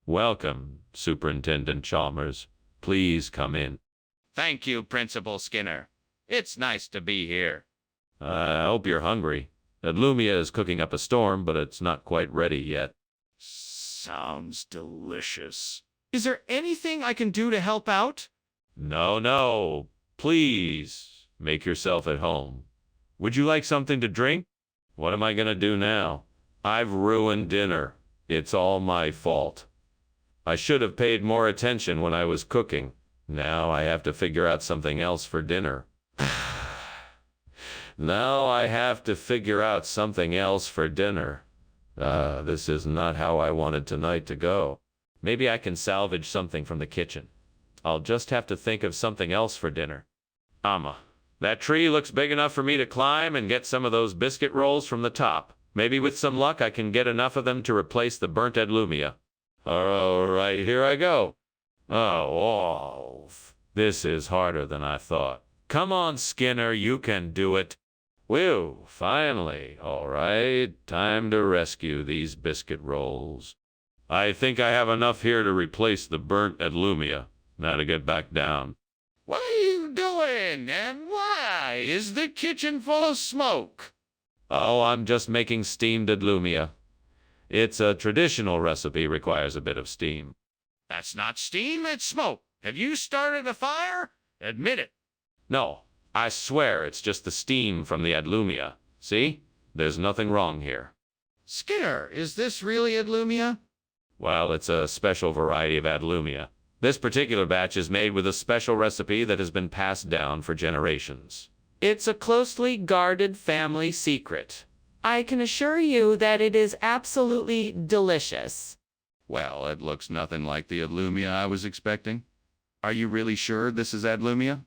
Welcome, Superintendent Chalmers. Please come in. Thank you, Principal Skinner. It's nice to be here. I hope you're hungry. Adlumia is cooking up a storm, but it's not quite ready yet. Sounds delicious. Is there anything I can do to help out? No. Please, make yourself at home. Would you like something to drink? What am I gonna do now? I've ruined dinner. It's all my fault. I should have paid more attention when I was cooking. Now I have to figure out something else for dinner. Now I have to figure out something else for dinner. This is not how I wanted tonight to go. Maybe I can salvage something from the kitchen. I'll just have to think of something else for dinner. That tree looks big enough for me to climb and get some of those biscuit rolls from the top. Maybe with some luck I can get enough of them to replace the burnt Adlumia. All right, here I go. Oh, this is harder than I thought. Come on, Skinner, you can do it. Whew, finally. All right, time to rescue these biscuit rolls. I think I have enough here to replace the burnt Adlumia. Now to get back down. What are you doing? And why is the kitchen full of smoke? Oh, I'm just making steamed Adlumia. It's a traditional recipe, requires a bit of steam. That's not steam, it's smoke. Have you started a fire? Admit it. No, I swear it's just the steam from the Adlumia. See? There's nothing wrong here. Skinner, is this really Adlumia? Well, it's a special variety of Adlumia. This particular batch is made with a special recipe that has been passed down for generations. It's a closely guarded family secret. I can assure you that it is absolutely delicious. Well, it looks nothing like the Adlumia I was expecting. Are you really sure this is Adlumia?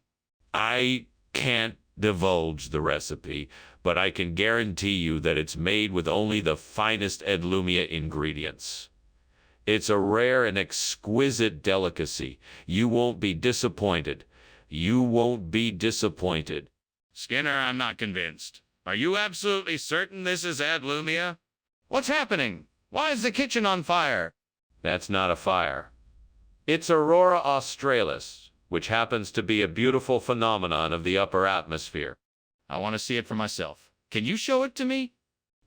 I can't divulge the recipe, but I can guarantee you that it's made with only the finest Adlumia ingredients. It's a rare and exquisite delicacy. You won't be disappointed. You won't be disappointed. Skinner, I'm not convinced. Are you absolutely certain this is Adlumia? What's happening? Why is the kitchen on fire? That's not a fire. It's Aurora Australis, which happens to be a beautiful phenomenon of the upper atmosphere. I want to see it for myself. Can you show it to me?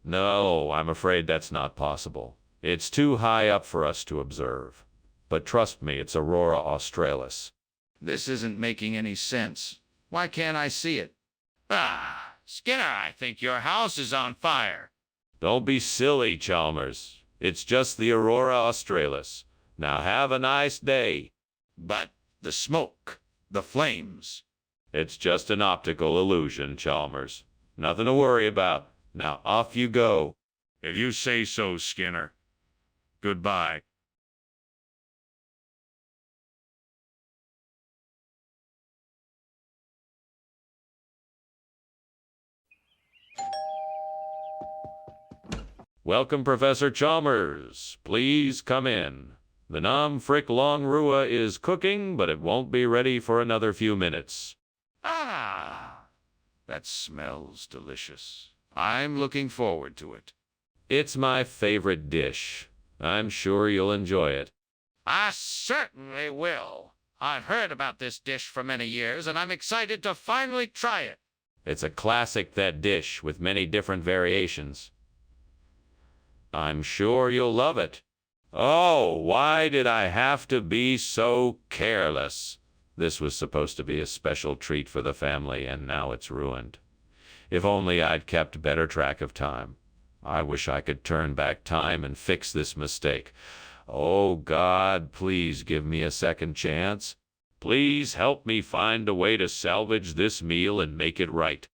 No, I'm afraid that's not possible. It's too high up for us to observe. But trust me, it's Aurora Australis. This isn't making any sense. Why can't I see it? Skinner, I think your house is on fire. Don't be silly, Chalmers. It's just the Aurora Australis. Now have a nice day. But the smoke, the flames. It's just an optical illusion, Chalmers. Nothing to worry about. Now off you go. If you say so, Skinner. Goodbye. Welcome, Professor Chalmers. Please come in. The Nam Frick Long Rua is cooking, but it won't be ready for another few minutes. Ah, that smells delicious. I'm looking forward to it. It's my favorite dish. I'm sure you'll enjoy it. I certainly will. I've heard about this dish for many years, and I'm excited to finally try it. It's a classic, that dish, with many different variations. I'm sure you'll love it. Oh, why did I have to be so careless? This was supposed to be a special treat for the family, and now it's ruined. If only I'd kept better track of time. I wish I could turn back time and fix this mistake. Oh, God, please give me a second chance. Please help me find a way to salvage this meal and make it right.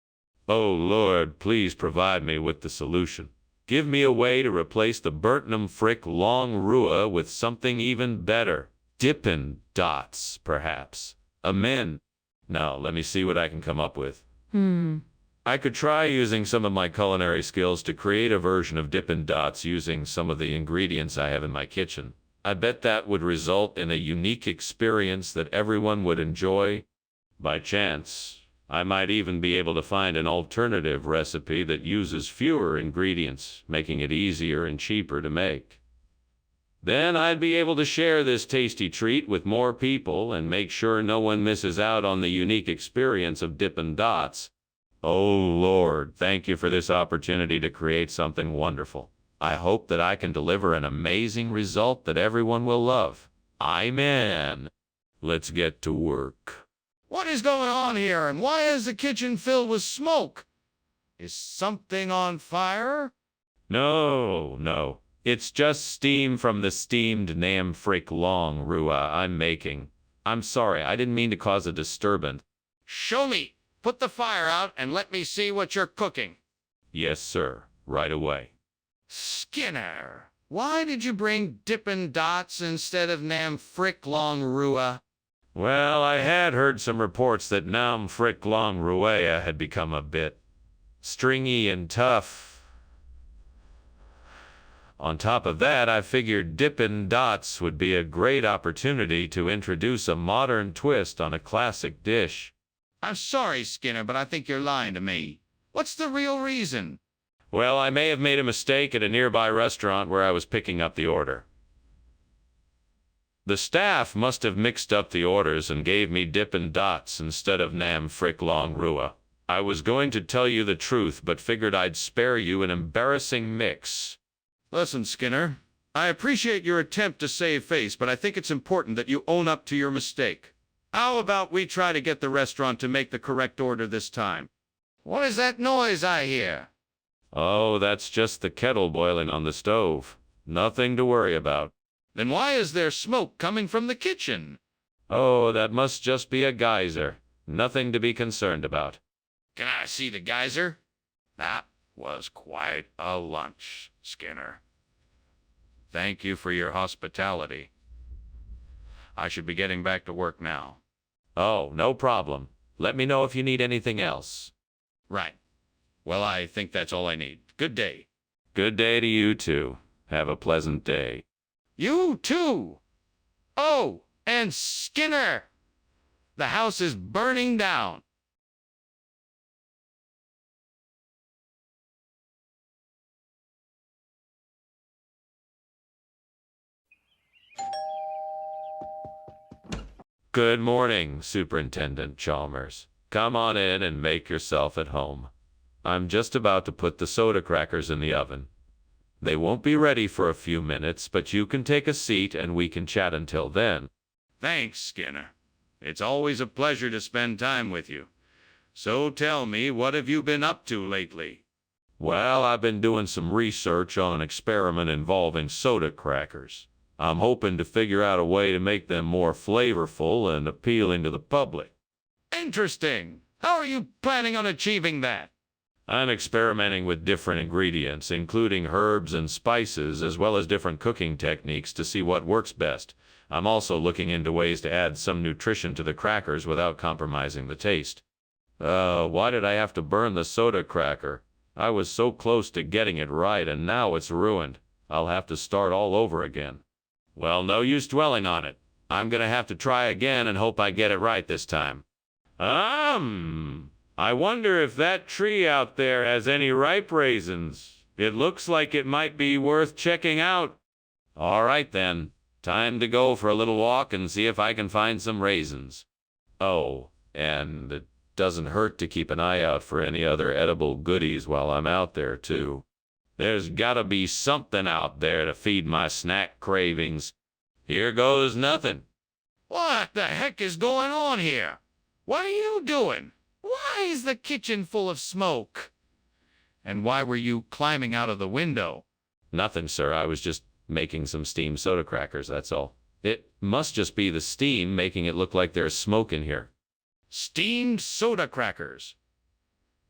Oh, Lord, please provide me with the solution. Give me a way to replace the Burtnam Frick Long Rua with something even better. Dippin' Dots, perhaps. Amen. Now, let me see what I can come up with. I could try using some of my culinary skills to create a version of Dippin' Dots using some of the ingredients I have in my kitchen. I bet that would result in a unique experience that everyone would enjoy. By chance, I might even be able to find an alternative recipe that uses fewer ingredients, making it easier and cheaper to make. Then I'd be able to share this tasty treat with more people and make sure no one misses out on the unique experience of Dippin' Dots. Oh, Lord, thank you for this opportunity to create something wonderful. I hope that I can deliver an amazing result that everyone will love. Amen. Let's get to work. What is going on here, and why is the kitchen filled with smoke? Is something on fire? No. It's just steam from the steamed Nam Frick Long Rua I'm making. I'm sorry, I didn't mean to cause a disturbance. Show me. Put the fire out and let me see what you're cooking. Yes, sir. Right away. Skinner, why did you bring Dippin' Dots instead of Nam Frick Long Rua? Well, I had heard some reports that Nam Frick Long Rua had become a bit stringy and tough. On top of that, I figured Dippin' Dots would be a great opportunity to introduce a modern twist on a classic dish. I'm sorry, Skinner, but I think you're lying to me. What's the real reason? Well, I may have made a mistake at a nearby restaurant where I was picking up the order. The staff must have mixed up the orders and gave me Dippin' Dots instead of Nam Frick Long Rua. I was going to tell you the truth, but figured I'd spare you an embarrassing mix. Listen, Skinner, I appreciate your attempt to save face, but I think it's important that you own up to your mistake. How about we try to get the restaurant to make the correct order this time? What is that noise I hear? Oh, that's just the kettle boiling on the stove. Nothing to worry about. Then why is there smoke coming from the kitchen? Oh, that must just be a geyser. Nothing to be concerned about. Can I see the geyser? That was quite a lunch, Skinner. Thank you for your hospitality. I should be getting back to work now. Oh, no problem. Let me know if you need anything else. Right. Well, I think that's all I need. Good day. Good day to you, too. Have a pleasant day. You too. Oh, and Skinner, the house is burning down. Good morning, Superintendent Chalmers. Come on in and make yourself at home. I'm just about to put the soda crackers in the oven. They won't be ready for a few minutes, but you can take a seat and we can chat until then. Thanks, Skinner. It's always a pleasure to spend time with you. So tell me, what have you been up to lately? Well, I've been doing some research on an experiment involving soda crackers. I'm hoping to figure out a way to make them more flavorful and appealing to the public. Interesting. How are you planning on achieving that? I'm experimenting with different ingredients, including herbs and spices, as well as different cooking techniques to see what works best. I'm also looking into ways to add some nutrition to the crackers without compromising the taste. Why did I have to burn the soda cracker? I was so close to getting it right, and now it's ruined. I'll have to start all over again. Well, no use dwelling on it. I'm gonna have to try again and hope I get it right this time. I wonder if that tree out there has any ripe raisins. It looks like it might be worth checking out. All right then. Time to go for a little walk and see if I can find some raisins. Oh, and it doesn't hurt to keep an eye out for any other edible goodies while I'm out there, too. There's gotta be something out there to feed my snack cravings. Here goes nothing. What the heck is going on here? What are you doing? Why is the kitchen full of smoke? And why were you climbing out of the window? Nothing, sir. I was just making some steamed soda crackers, that's all. It must just be the steam making it look like there's smoke in here. Steamed soda crackers.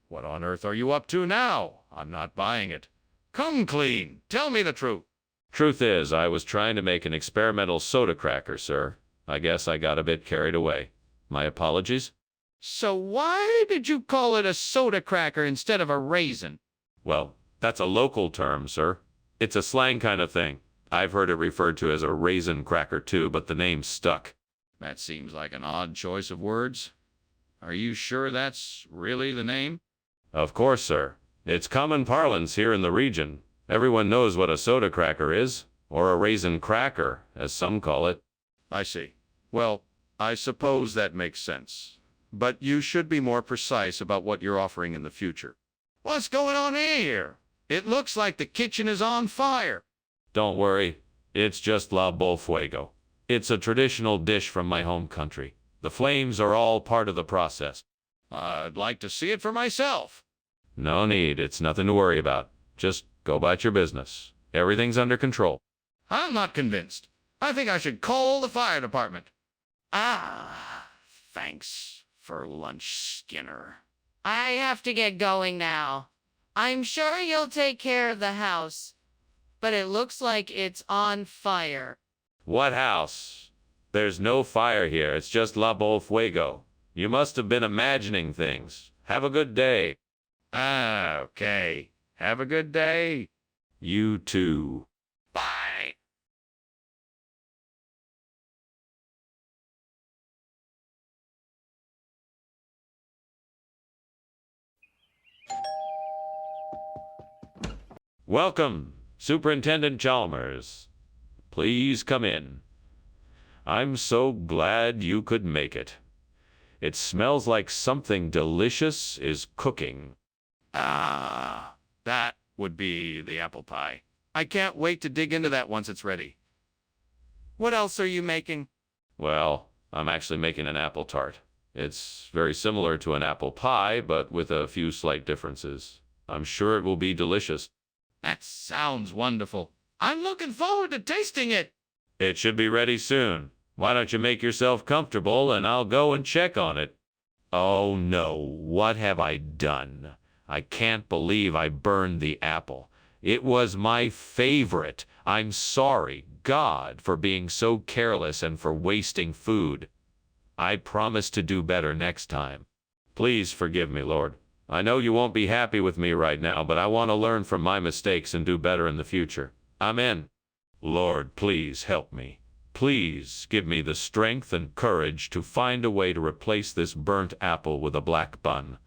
What on earth are you up to now? I'm not buying it. Come clean. Tell me the truth. Truth is, I was trying to make an experimental soda cracker, sir. I guess I got a bit carried away. My apologies? So why did you call it a soda cracker instead of a raisin? Well, that's a local term, sir. It's a slang kind of thing. I've heard it referred to as a raisin cracker too, but the name stuck. That seems like an odd choice of words. Are you sure that's really the name? Of course, sir. It's common parlance here in the region. Everyone knows what a soda cracker is, or a raisin cracker, as some call it. I see. Well, I suppose that makes sense. But you should be more precise about what you're offering in the future. What's going on here? It looks like the kitchen is on fire. Don't worry. It's just la bol fuego. It's a traditional dish from my home country. The flames are all part of the process. I'd like to see it for myself. No need. It's nothing to worry about. Just go about your business. Everything's under control. I'm not convinced. I think I should call the fire department. Thanks for lunch, Skinner. I have to get going now. I'm sure you'll take care of the house, but it looks like it's on fire. What house? There's no fire here. It's just la bol fuego. You must have been imagining things. Have a good day. Okay. Have a good day. You too. Bye. Welcome, Superintendent Chalmers. Please come in. I'm so glad you could make it. It smells like something delicious is cooking. That would be the apple pie. I can't wait to dig into that once it's ready. What else are you making? Well, I'm actually making an apple tart. It's very similar to an apple pie, but with a few slight differences. I'm sure it will be delicious. That sounds wonderful. I'm looking forward to tasting it. It should be ready soon. Why don't you make yourself comfortable and I'll go and check on it. Oh no, what have I done? I can't believe I burned the apple. It was my favorite. I'm sorry, God, for being so careless and for wasting food. I promise to do better next time. Please forgive me, Lord. I know you won't be happy with me right now, but I want to learn from my mistakes and do better in the future. Amen. Lord, please help me. Please give me the strength and courage to find a way to replace this burnt apple with a black bun.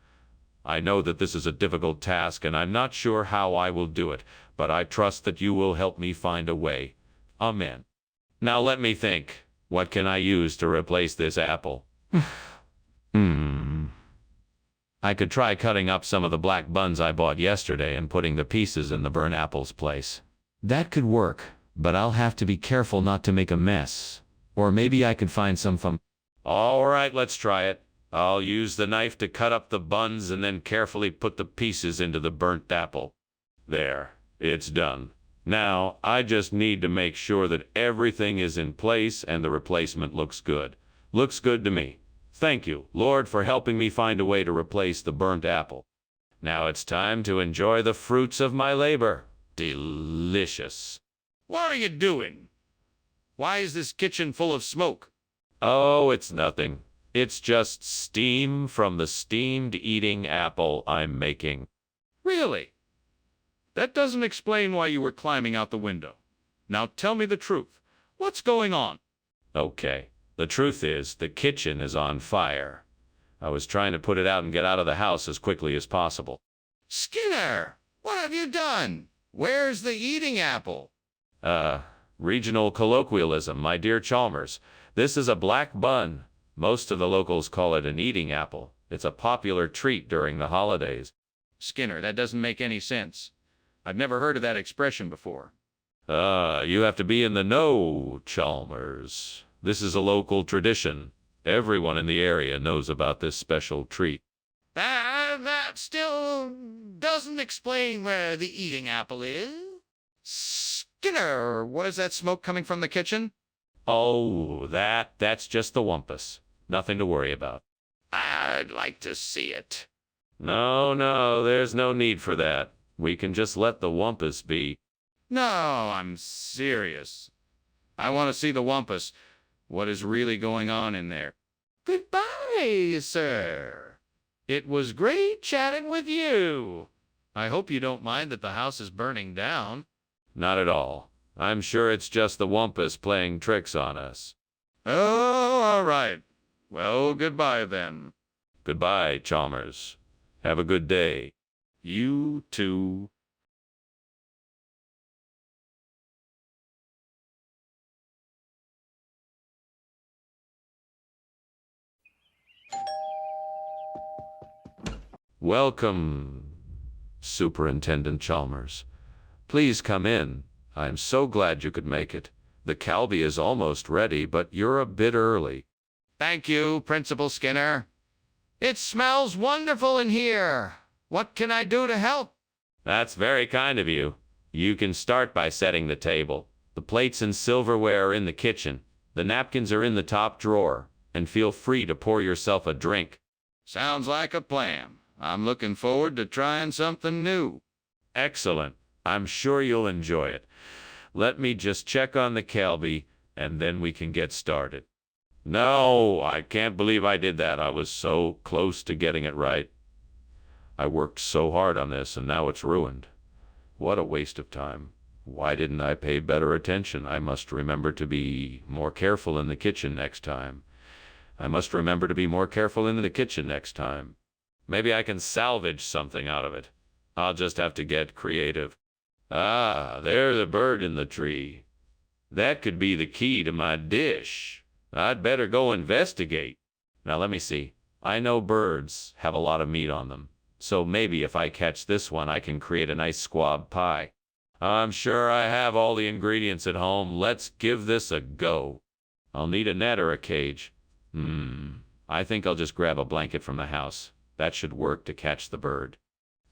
I know that this is a difficult task, and I'm not sure how I will do it, but I trust that you will help me find a way. Amen. Now let me think. What can I use to replace this apple? I could try cutting up some of the black buns I bought yesterday and putting the pieces in the burnt apple's place. That could work, but I'll have to be careful not to make a mess. Or maybe I could find some from... All right, let's try it. I'll use the knife to cut up the buns and then carefully put the pieces into the burnt apple. There, it's done. Now, I just need to make sure that everything is in place and the replacement looks good. Looks good to me. Thank you, Lord, for helping me find a way to replace the burnt apple. Now it's time to enjoy the fruits of my labor. Delicious. What are you doing? Why is this kitchen full of smoke? Oh, it's nothing. It's just steam from the steamed eating apple I'm making. Really? That doesn't explain why you were climbing out the window. Now tell me the truth. What's going on? Okay. The truth is, the kitchen is on fire. I was trying to put it out and get out of the house as quickly as possible. Skinner, what have you done? Where's the eating apple? Regional colloquialism, my dear Chalmers. This is a black bun. Most of the locals call it an eating apple. It's a popular treat during the holidays. Skinner, that doesn't make any sense. I've never heard of that expression before. You have to be in the know, Chalmers. This is a local tradition. Everyone in the area knows about this special treat. That still doesn't explain where the eating apple is. Skinner, what is that smoke coming from the kitchen? Oh, that's just the wampus. Nothing to worry about. I'd like to see it. No, there's no need for that. We can just let the wampus be. No, I'm serious. I want to see the wampus. What is really going on in there? Goodbye, sir. It was great chatting with you. I hope you don't mind that the house is burning down. Not at all. I'm sure it's just the wampus playing tricks on us. Oh, all right. Well, goodbye then. Goodbye, Chalmers. Have a good day. You too. Welcome, Superintendent Chalmers. Please come in. I'm so glad you could make it. The Calbee is almost ready, but you're a bit early. Thank you, Principal Skinner. It smells wonderful in here. What can I do to help? That's very kind of you. You can start by setting the table. The plates and silverware are in the kitchen. The napkins are in the top drawer. And feel free to pour yourself a drink. Sounds like a plan. I'm looking forward to trying something new. Excellent. I'm sure you'll enjoy it. Let me just check on the Calbee, and then we can get started. No, I can't believe I did that. I was so close to getting it right. I worked so hard on this, and now it's ruined. What a waste of time. Why didn't I pay better attention? I must remember to be more careful in the kitchen next time. Maybe I can salvage something out of it. I'll just have to get creative. Ah, there's a bird in the tree. That could be the key to my dish. I'd better go investigate. Now let me see. I know birds have a lot of meat on them. So maybe if I catch this one, I can create a nice squab pie. I'm sure I have all the ingredients at home. Let's give this a go. I'll need a net or a cage. I think I'll just grab a blanket from the house. That should work to catch the bird.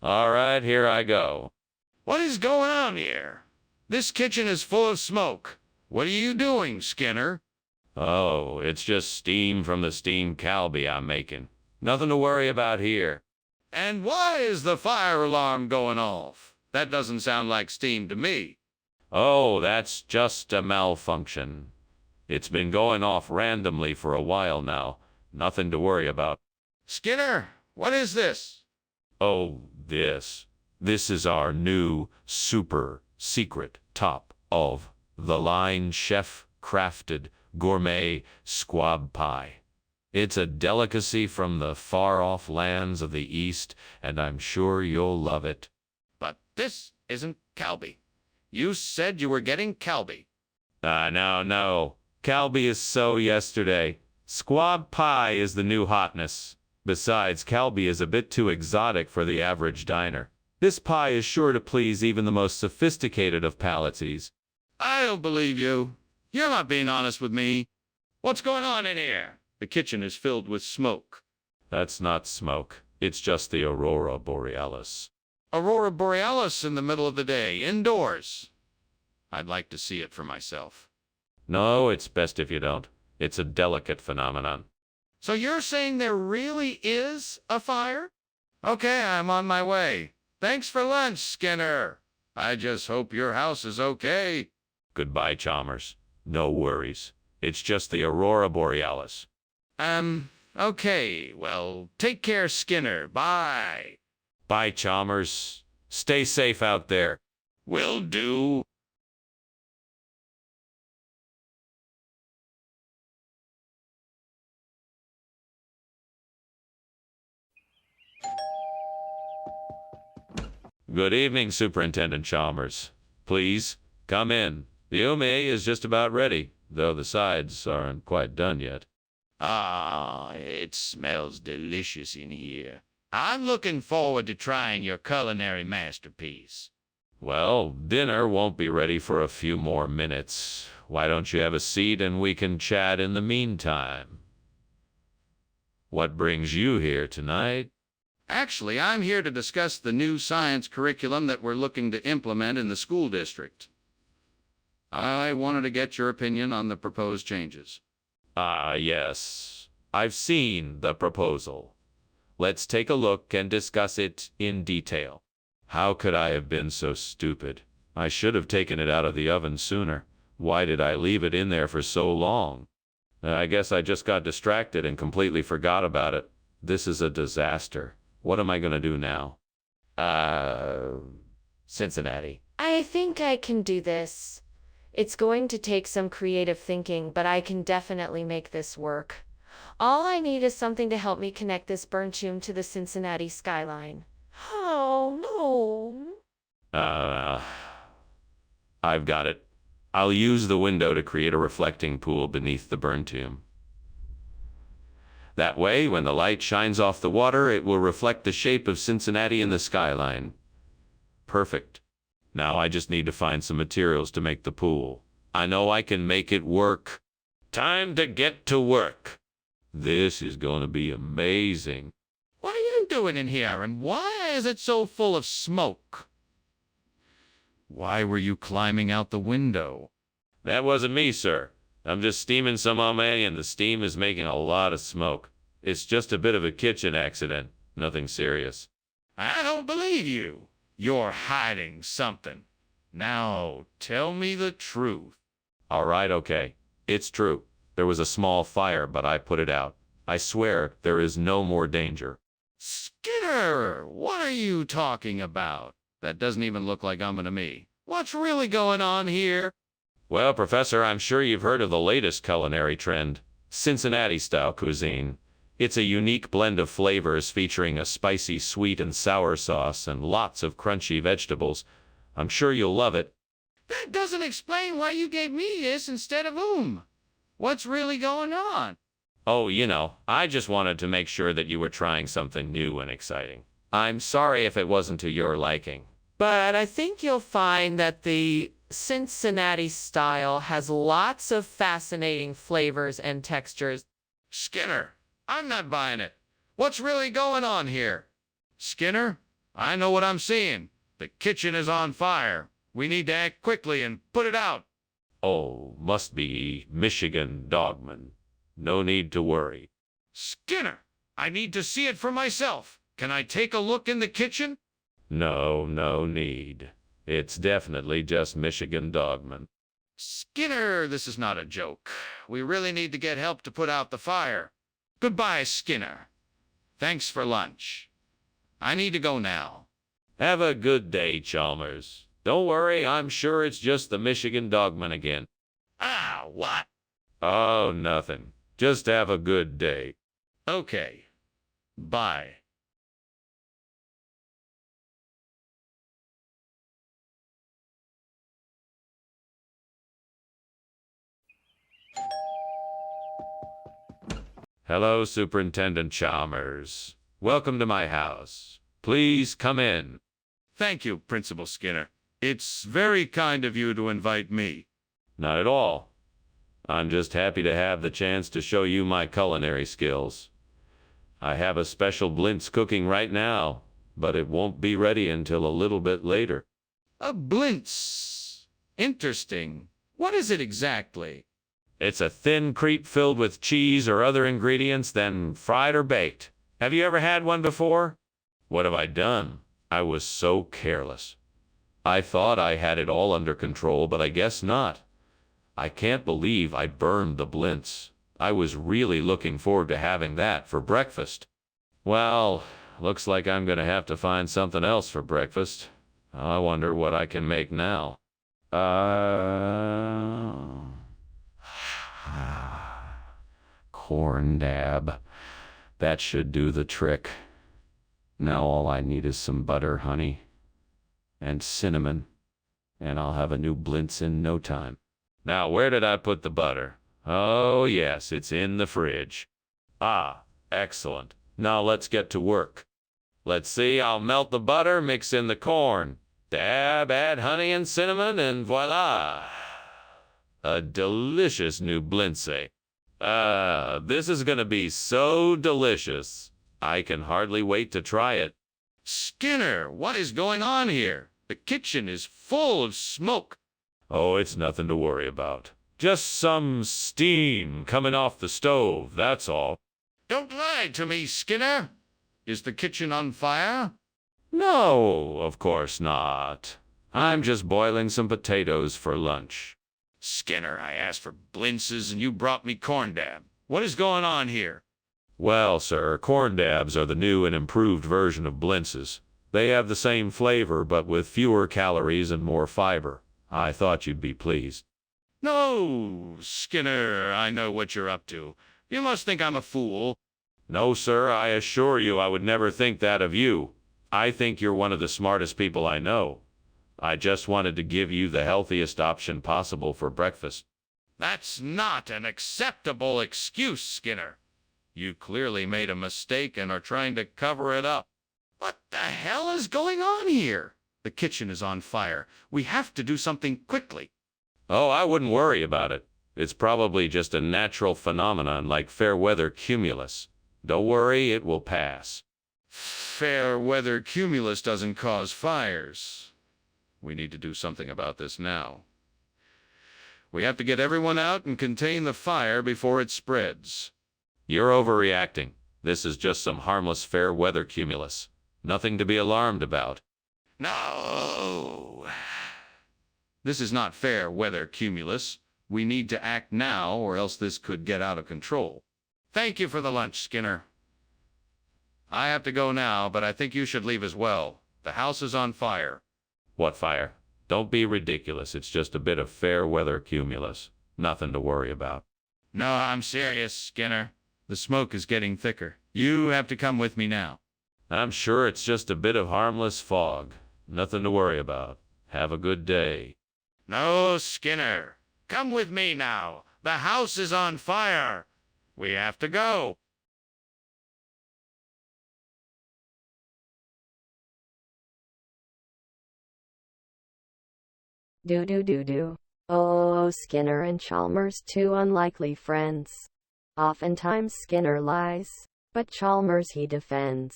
All right, here I go. What is going on here? This kitchen is full of smoke. What are you doing, Skinner? Oh, it's just steam from the steam Calbee I'm making. Nothing to worry about here. And why is the fire alarm going off? That doesn't sound like steam to me. Oh, that's just a malfunction. It's been going off randomly for a while now. Nothing to worry about. Skinner, what is this? Oh, this is our new super secret top of the line chef crafted gourmet squab pie. It's a delicacy from the far-off lands of the East, and I'm sure you'll love it. But this isn't Calbee. You said you were getting Calbee. No. Calbee is so yesterday. Squab pie is the new hotness. Besides, Calbee is a bit too exotic for the average diner. This pie is sure to please even the most sophisticated of palates. I don't believe you. You're not being honest with me. What's going on in here? The kitchen is filled with smoke. That's not smoke. It's just the aurora borealis. Aurora borealis in the middle of the day, indoors. I'd like to see it for myself. No, it's best if you don't. It's a delicate phenomenon. So you're saying there really is a fire? Okay, I'm on my way. Thanks for lunch, Skinner. I just hope your house is okay. Goodbye, Chalmers. No worries. It's just the aurora borealis. Okay. Well, take care, Skinner. Bye. Bye, Chalmers. Stay safe out there. Will do. Good evening, Superintendent Chalmers. Please, come in. The ume is just about ready, though the sides aren't quite done yet. Ah, it smells delicious in here. I'm looking forward to trying your culinary masterpiece. Well, dinner won't be ready for a few more minutes. Why don't you have a seat and we can chat in the meantime? What brings you here tonight? Actually, I'm here to discuss the new science curriculum that we're looking to implement in the school district. I wanted to get your opinion on the proposed changes. Ah, yes. I've seen the proposal. Let's take a look and discuss it in detail. How could I have been so stupid? I should have taken it out of the oven sooner. Why did I leave it in there for so long? I guess I just got distracted and completely forgot about it. This is a disaster. What am I gonna do now? Cincinnati. I think I can do this. It's going to take some creative thinking, but I can definitely make this work. All I need is something to help me connect this burn tomb to the Cincinnati skyline. Oh, no. I've got it. I'll use the window to create a reflecting pool beneath the burn tomb. That way, when the light shines off the water, it will reflect the shape of Cincinnati in the skyline. Perfect. Now I just need to find some materials to make the pool. I know I can make it work. Time to get to work. This is going to be amazing. What are you doing in here, and why is it so full of smoke? Why were you climbing out the window? That wasn't me, sir. I'm just steaming some ume, and the steam is making a lot of smoke. It's just a bit of a kitchen accident. Nothing serious. I don't believe you. You're hiding something. Now, tell me the truth. All right, okay. It's true. There was a small fire, but I put it out. I swear there is no more danger. Skinner, what are you talking about? That doesn't even look like to me. What's really going on here? Well, Professor, I'm sure you've heard of the latest culinary trend, Cincinnati-style cuisine. It's a unique blend of flavors featuring a spicy sweet and sour sauce and lots of crunchy vegetables. I'm sure you'll love it. That doesn't explain why you gave me this instead of What's really going on? Oh, I just wanted to make sure that you were trying something new and exciting. I'm sorry if it wasn't to your liking. But I think you'll find that the Cincinnati style has lots of fascinating flavors and textures. Skinner, I'm not buying it. What's really going on here? Skinner, I know what I'm seeing. The kitchen is on fire. We need to act quickly and put it out. Oh, must be Michigan Dogman. No need to worry. Skinner, I need to see it for myself. Can I take a look in the kitchen? No need. It's definitely just Michigan Dogman. Skinner, this is not a joke. We really need to get help to put out the fire. Goodbye, Skinner. Thanks for lunch. I need to go now. Have a good day, Chalmers. Don't worry, I'm sure it's just the Michigan Dogman again. Ah, what? Oh, nothing. Just have a good day. Okay. Bye. Hello, Superintendent Chalmers. Welcome to my house. Please come in. Thank you, Principal Skinner. It's very kind of you to invite me. Not at all. I'm just happy to have the chance to show you my culinary skills. I have a special blintz cooking right now, but it won't be ready until a little bit later. A blintz. Interesting. What is it exactly? It's a thin crepe filled with cheese or other ingredients, then fried or baked. Have you ever had one before? What have I done? I was so careless. I thought I had it all under control, but I guess not. I can't believe I burned the blintz. I was really looking forward to having that for breakfast. Well, looks like I'm gonna have to find something else for breakfast. I wonder what I can make now. Corn dab. That should do the trick. Now all I need is some butter, honey, and cinnamon, and I'll have a new blintz in no time. Now, where did I put the butter? Oh, yes, it's in the fridge. Ah, excellent. Now let's get to work. Let's see, I'll melt the butter, mix in the corn, dab, add honey and cinnamon, and voila! A delicious new blintz. This is gonna be so delicious. I can hardly wait to try it. Skinner, what is going on here? The kitchen is full of smoke. Oh, it's nothing to worry about. Just some steam coming off the stove, that's all. Don't lie to me, Skinner. Is the kitchen on fire? No, of course not. I'm just boiling some potatoes for lunch. Skinner, I asked for blintzes and you brought me corn dab. What is going on here? Well, sir, corn dabs are the new and improved version of blintzes. They have the same flavor, but with fewer calories and more fiber. I thought you'd be pleased. No, Skinner, I know what you're up to. You must think I'm a fool. No, sir, I assure you I would never think that of you. I think you're one of the smartest people I know. I just wanted to give you the healthiest option possible for breakfast. That's not an acceptable excuse, Skinner. You clearly made a mistake and are trying to cover it up. What the hell is going on here? The kitchen is on fire. We have to do something quickly. Oh, I wouldn't worry about it. It's probably just a natural phenomenon like fair weather cumulus. Don't worry, it will pass. Fair weather cumulus doesn't cause fires. We need to do something about this now. We have to get everyone out and contain the fire before it spreads. You're overreacting. This is just some harmless fair weather cumulus. Nothing to be alarmed about. No. This is not fair weather cumulus. We need to act now or else this could get out of control. Thank you for the lunch, Skinner. I have to go now, but I think you should leave as well. The house is on fire. What fire? Don't be ridiculous. It's just a bit of fair weather cumulus. Nothing to worry about. No, I'm serious, Skinner. The smoke is getting thicker. You have to come with me now. I'm sure it's just a bit of harmless fog. Nothing to worry about. Have a good day. No, Skinner. Come with me now. The house is on fire. We have to go. Do. Oh, Skinner and Chalmers, two unlikely friends. Oftentimes Skinner lies, but Chalmers he defends.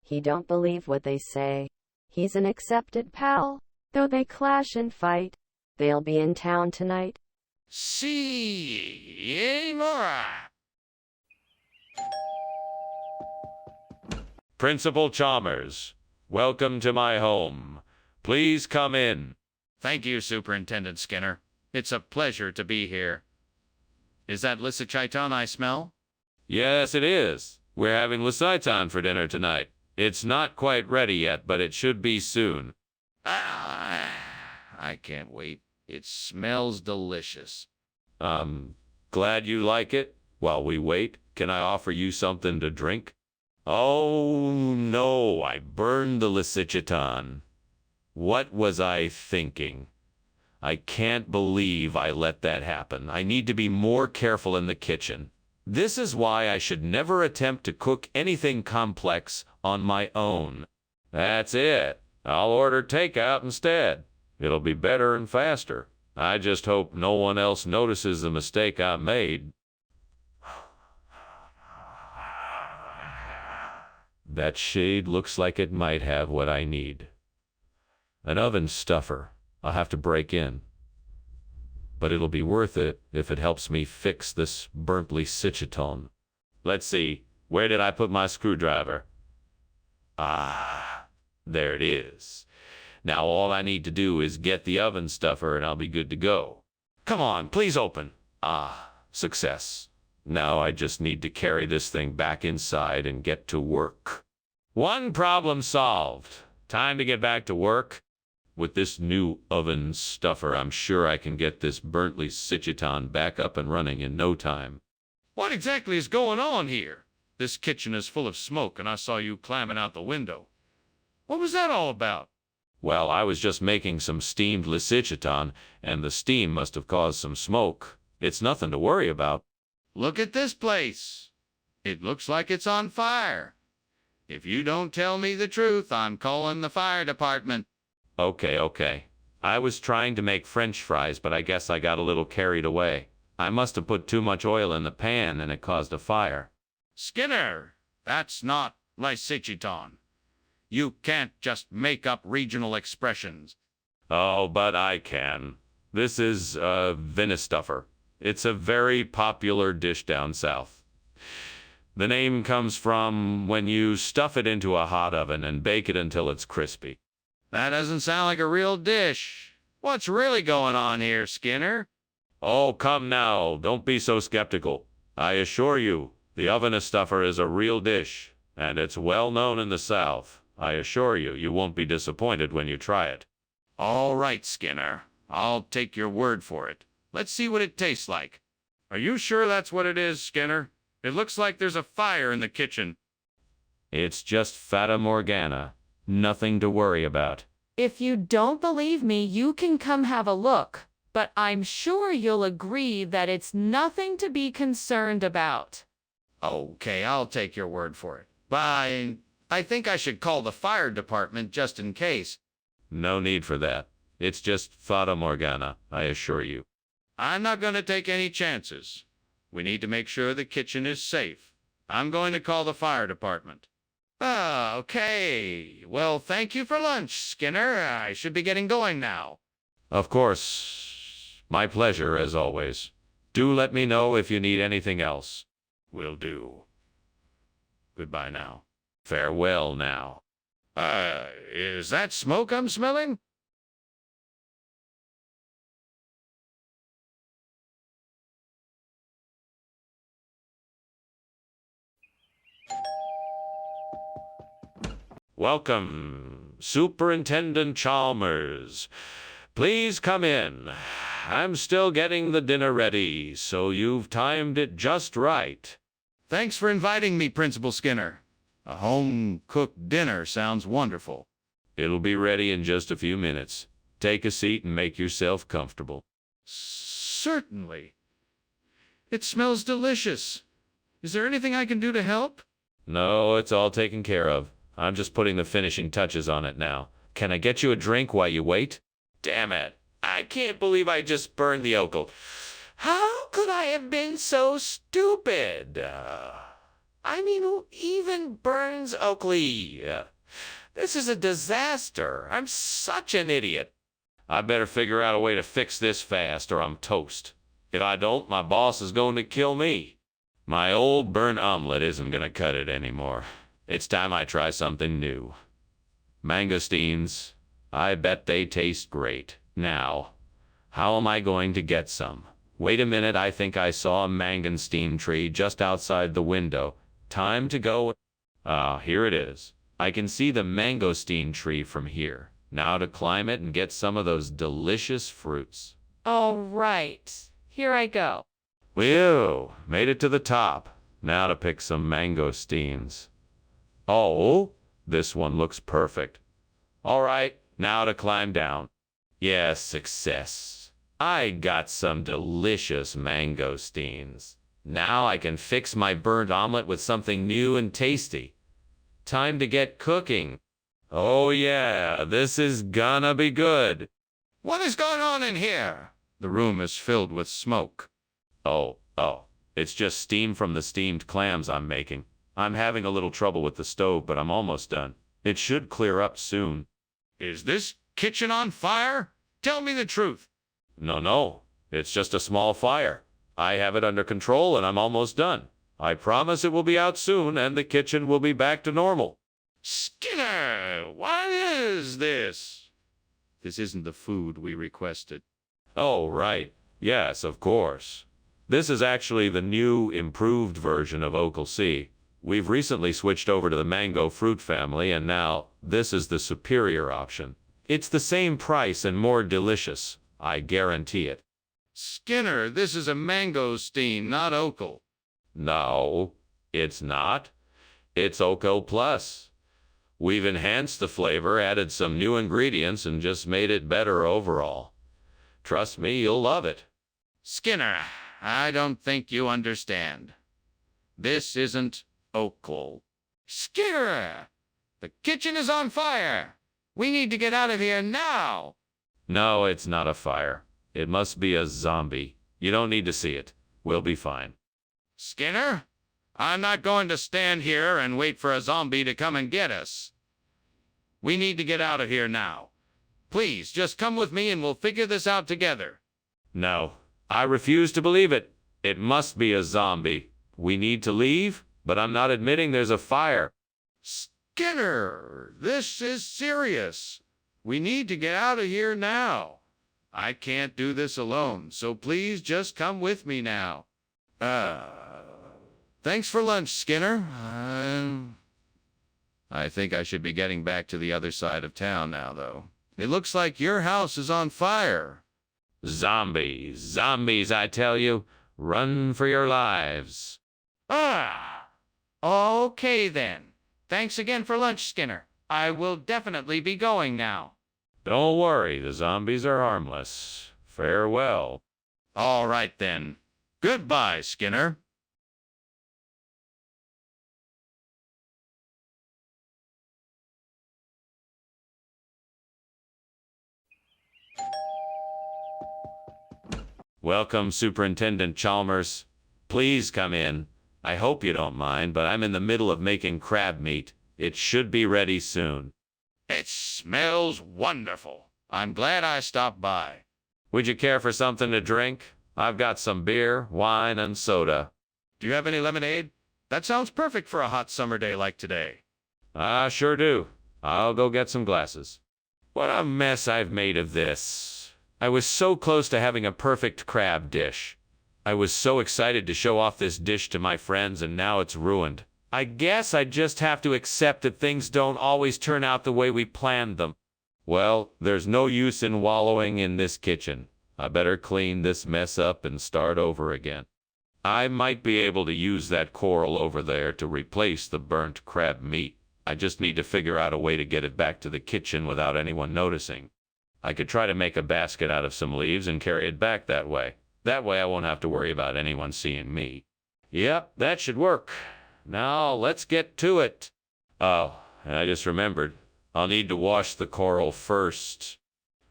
He don't believe what they say. He's an accepted pal, though they clash and fight. They'll be in town tonight. See Laura. Principal Chalmers, welcome to my home. Please come in. Thank you, Superintendent Skinner. It's a pleasure to be here. Is that lisachaitan I smell? Yes, it is. We're having lisaitan for dinner tonight. It's not quite ready yet, but it should be soon. I can't wait. It smells delicious. Glad you like it. While we wait, can I offer you something to drink? Oh, no, I burned the lisachaitan. What was I thinking? I can't believe I let that happen. I need to be more careful in the kitchen. This is why I should never attempt to cook anything complex on my own. That's it. I'll order takeout instead. It'll be better and faster. I just hope no one else notices the mistake I made. That shade looks like it might have what I need. An oven stuffer. I'll have to break in. But it'll be worth it if it helps me fix this burnt lisachaitan. Let's see. Where did I put my screwdriver? Ah, there it is. Now all I need to do is get the oven stuffer and I'll be good to go. Come on, please open. Ah, success. Now I just need to carry this thing back inside and get to work. One problem solved. Time to get back to work. With this new oven stuffer, I'm sure I can get this burnt Lysichiton back up and running in no time. What exactly is going on here? This kitchen is full of smoke, and I saw you climbing out the window. What was that all about? Well, I was just making some steamed Lysichiton, and the steam must have caused some smoke. It's nothing to worry about. Look at this place. It looks like it's on fire. If you don't tell me the truth, I'm calling the fire department. Okay. I was trying to make French fries, but I guess I got a little carried away. I must have put too much oil in the pan and it caused a fire. Skinner, that's not Lysichiton. You can't just make up regional expressions. Oh, but I can. This is Vinistuffer. It's a very popular dish down south. The name comes from when you stuff it into a hot oven and bake it until it's crispy. That doesn't sound like a real dish. What's really going on here, Skinner? Oh, come now, don't be so skeptical. I assure you, the Vinistuffer is a real dish, and it's well known in the South. I assure you, you won't be disappointed when you try it. All right, Skinner. I'll take your word for it. Let's see what it tastes like. Are you sure that's what it is, Skinner? It looks like there's a fire in the kitchen. It's just Fata Morgana. Nothing to worry about. If you don't believe me, you can come have a look. But I'm sure you'll agree that it's nothing to be concerned about. Okay, I'll take your word for it. But I think I should call the fire department just in case. No need for that. It's just Fata Morgana, I assure you. I'm not going to take any chances. We need to make sure the kitchen is safe. I'm going to call the fire department. Okay. Well, thank you for lunch, Skinner. I should be getting going now. Of course. My pleasure, as always. Do let me know if you need anything else. Will do. Goodbye now. Farewell now. Is that smoke I'm smelling? Welcome, Superintendent Chalmers. Please come in. I'm still getting the dinner ready, so you've timed it just right. Thanks for inviting me, Principal Skinner. A home-cooked dinner sounds wonderful. It'll be ready in just a few minutes. Take a seat and make yourself comfortable. Certainly. It smells delicious. Is there anything I can do to help? No, it's all taken care of. I'm just putting the finishing touches on it now. Can I get you a drink while you wait? Damn it. I can't believe I just burned the Oakle. How could I have been so stupid? Who even burns Oakley? This is a disaster. I'm such an idiot. I better figure out a way to fix this fast or I'm toast. If I don't, my boss is going to kill me. My old burnt omelet isn't going to cut it anymore. It's time I try something new. Mangosteens. I bet they taste great. Now, how am I going to get some? Wait a minute, I think I saw a mangosteen tree just outside the window. Time to go. Here it is. I can see the mangosteen tree from here. Now to climb it and get some of those delicious fruits. All right, here I go. Whew, made it to the top. Now to pick some mangosteens. Oh, this one looks perfect. All right, now to climb down. Yes, success. I got some delicious mangosteens. Now I can fix my burnt omelet with something new and tasty. Time to get cooking. Oh yeah, this is gonna be good. What is going on in here? The room is filled with smoke. Oh, it's just steam from the steamed clams I'm making. I'm having a little trouble with the stove, but I'm almost done. It should clear up soon. Is this kitchen on fire? Tell me the truth. No, it's just a small fire. I have it under control and I'm almost done. I promise it will be out soon and the kitchen will be back to normal. Skinner, what is this? This isn't the food we requested. Oh, right. Yes, of course. This is actually the new, improved version of Oacle C. We've recently switched over to the mango fruit family and now this is the superior option. It's the same price and more delicious. I guarantee it. Skinner, this is a mangosteen, not Okel. No, it's not. It's Oko Plus. We've enhanced the flavor, added some new ingredients, and just made it better overall. Trust me, you'll love it. Skinner, I don't think you understand. This isn't Okel. Skinner, the kitchen is on fire. We need to get out of here now. No, it's not a fire. It must be a zombie. You don't need to see it. We'll be fine. Skinner, I'm not going to stand here and wait for a zombie to come and get us. We need to get out of here now. Please, just come with me and we'll figure this out together. No, I refuse to believe it. It must be a zombie. We need to leave, but I'm not admitting there's a fire. Skinner, this is serious. We need to get out of here now. I can't do this alone, so please just come with me now. Thanks for lunch, Skinner. I think I should be getting back to the other side of town now, though. It looks like your house is on fire. Zombies, zombies, I tell you. Run for your lives. Okay then. Thanks again for lunch, Skinner. I will definitely be going now. Don't worry, the zombies are harmless. Farewell. All right then. Goodbye, Skinner. Welcome, Superintendent Chalmers. Please come in. I hope you don't mind, but I'm in the middle of making crab meat. It should be ready soon. It smells wonderful. I'm glad I stopped by. Would you care for something to drink? I've got some beer, wine, and soda. Do you have any lemonade? That sounds perfect for a hot summer day like today. I sure do. I'll go get some glasses. What a mess I've made of this. I was so close to having a perfect crab dish. I was so excited to show off this dish to my friends, and now it's ruined. I guess I just have to accept that things don't always turn out the way we planned them. Well, there's no use in wallowing in this kitchen. I better clean this mess up and start over again. I might be able to use that coral over there to replace the burnt crab meat. I just need to figure out a way to get it back to the kitchen without anyone noticing. I could try to make a basket out of some leaves and carry it back that way. That way I won't have to worry about anyone seeing me. Yep, that should work. Now let's get to it. Oh, and I just remembered. I'll need to wash the coral first.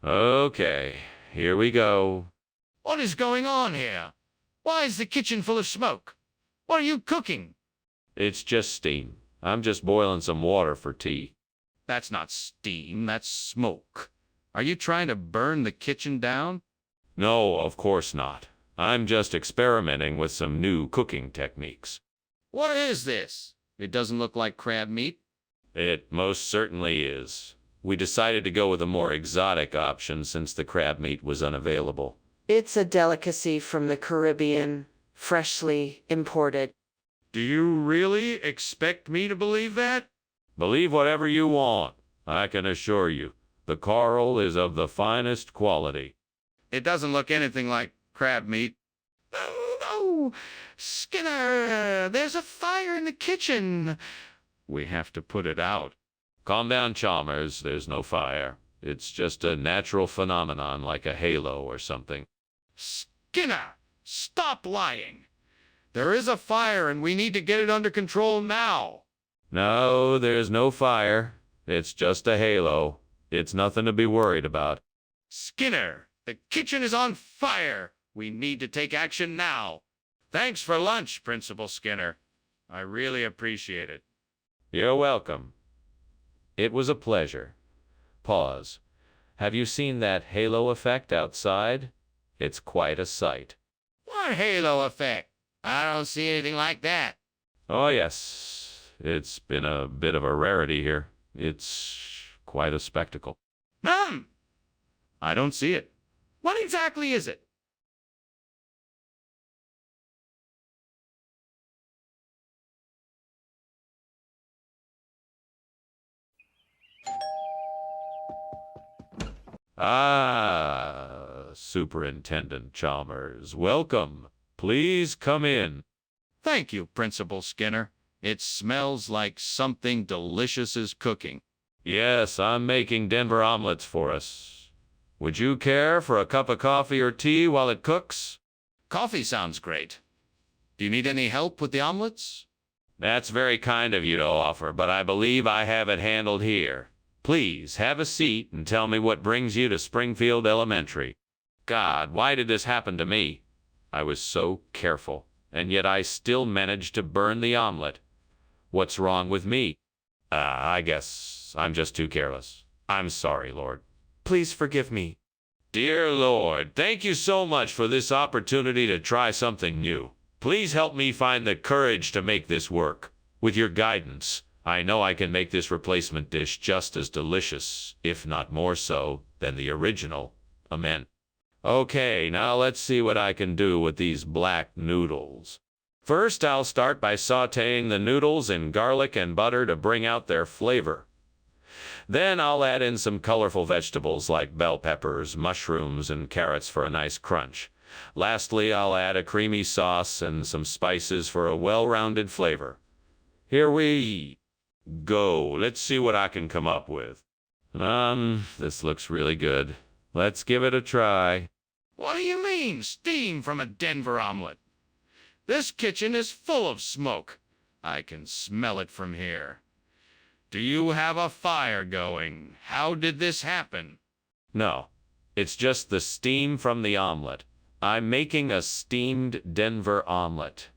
Okay, here we go. What is going on here? Why is the kitchen full of smoke? What are you cooking? It's just steam. I'm just boiling some water for tea. That's not steam, that's smoke. Are you trying to burn the kitchen down? No, of course not. I'm just experimenting with some new cooking techniques. What is this? It doesn't look like crab meat. It most certainly is. We decided to go with a more exotic option since the crab meat was unavailable. It's a delicacy from the Caribbean, freshly imported. Do you really expect me to believe that? Believe whatever you want. I can assure you, the coral is of the finest quality. It doesn't look anything like crab meat. Oh, Skinner, there's a fire in the kitchen. We have to put it out. Calm down, Chalmers. There's no fire. It's just a natural phenomenon like a halo or something. Skinner, stop lying. There is a fire and we need to get it under control now. No, there's no fire. It's just a halo. It's nothing to be worried about. Skinner, the kitchen is on fire. We need to take action now. Thanks for lunch, Principal Skinner. I really appreciate it. You're welcome. It was a pleasure. Pause. Have you seen that halo effect outside? It's quite a sight. What halo effect? I don't see anything like that. Oh, yes. It's been a bit of a rarity here. It's quite a spectacle. I don't see it. What exactly is it? Ah, Superintendent Chalmers, welcome. Please come in. Thank you, Principal Skinner. It smells like something delicious is cooking. Yes, I'm making Denver omelets for us. Would you care for a cup of coffee or tea while it cooks? Coffee sounds great. Do you need any help with the omelets? That's very kind of you to offer, but I believe I have it handled here. Please have a seat and tell me what brings you to Springfield Elementary. God, why did this happen to me? I was so careful, and yet I still managed to burn the omelet. What's wrong with me? I guess I'm just too careless. I'm sorry, Lord. Please forgive me. Dear Lord, thank you so much for this opportunity to try something new. Please help me find the courage to make this work. With your guidance, I know I can make this replacement dish just as delicious, if not more so, than the original. Amen. Okay, now let's see what I can do with these black noodles. First, I'll start by sautéing the noodles in garlic and butter to bring out their flavor. Then I'll add in some colorful vegetables like bell peppers, mushrooms, and carrots for a nice crunch. Lastly, I'll add a creamy sauce and some spices for a well-rounded flavor. Here we go. Let's see what I can come up with. This looks really good. Let's give it a try. What do you mean, steam from a Denver omelet? This kitchen is full of smoke. I can smell it from here. Do you have a fire going? How did this happen? No, it's just the steam from the omelet. I'm making a steamed Denver omelet.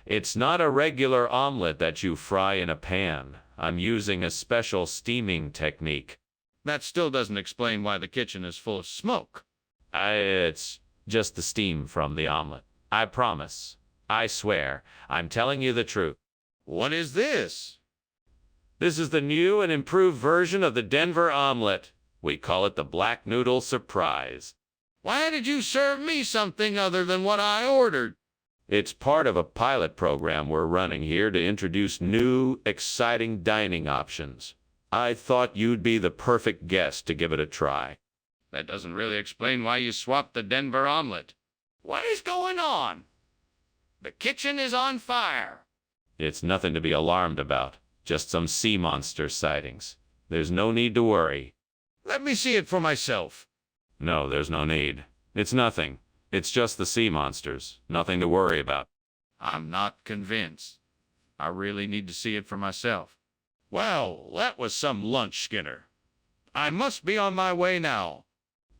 It's not a regular omelet that you fry in a pan. I'm using a special steaming technique. That still doesn't explain why the kitchen is full of smoke. It's just the steam from the omelet. I promise. I swear. I'm telling you the truth. What is this? This is the new and improved version of the Denver omelet. We call it the Black Noodle Surprise. Why did you serve me something other than what I ordered? It's part of a pilot program we're running here to introduce new, exciting dining options. I thought you'd be the perfect guest to give it a try. That doesn't really explain why you swapped the Denver omelet. What is going on? The kitchen is on fire. It's nothing to be alarmed about. Just some sea monster sightings. There's no need to worry. Let me see it for myself. No, there's no need. It's nothing. It's just the sea monsters. Nothing to worry about. I'm not convinced. I really need to see it for myself. Well, that was some lunch, Skinner. I must be on my way now.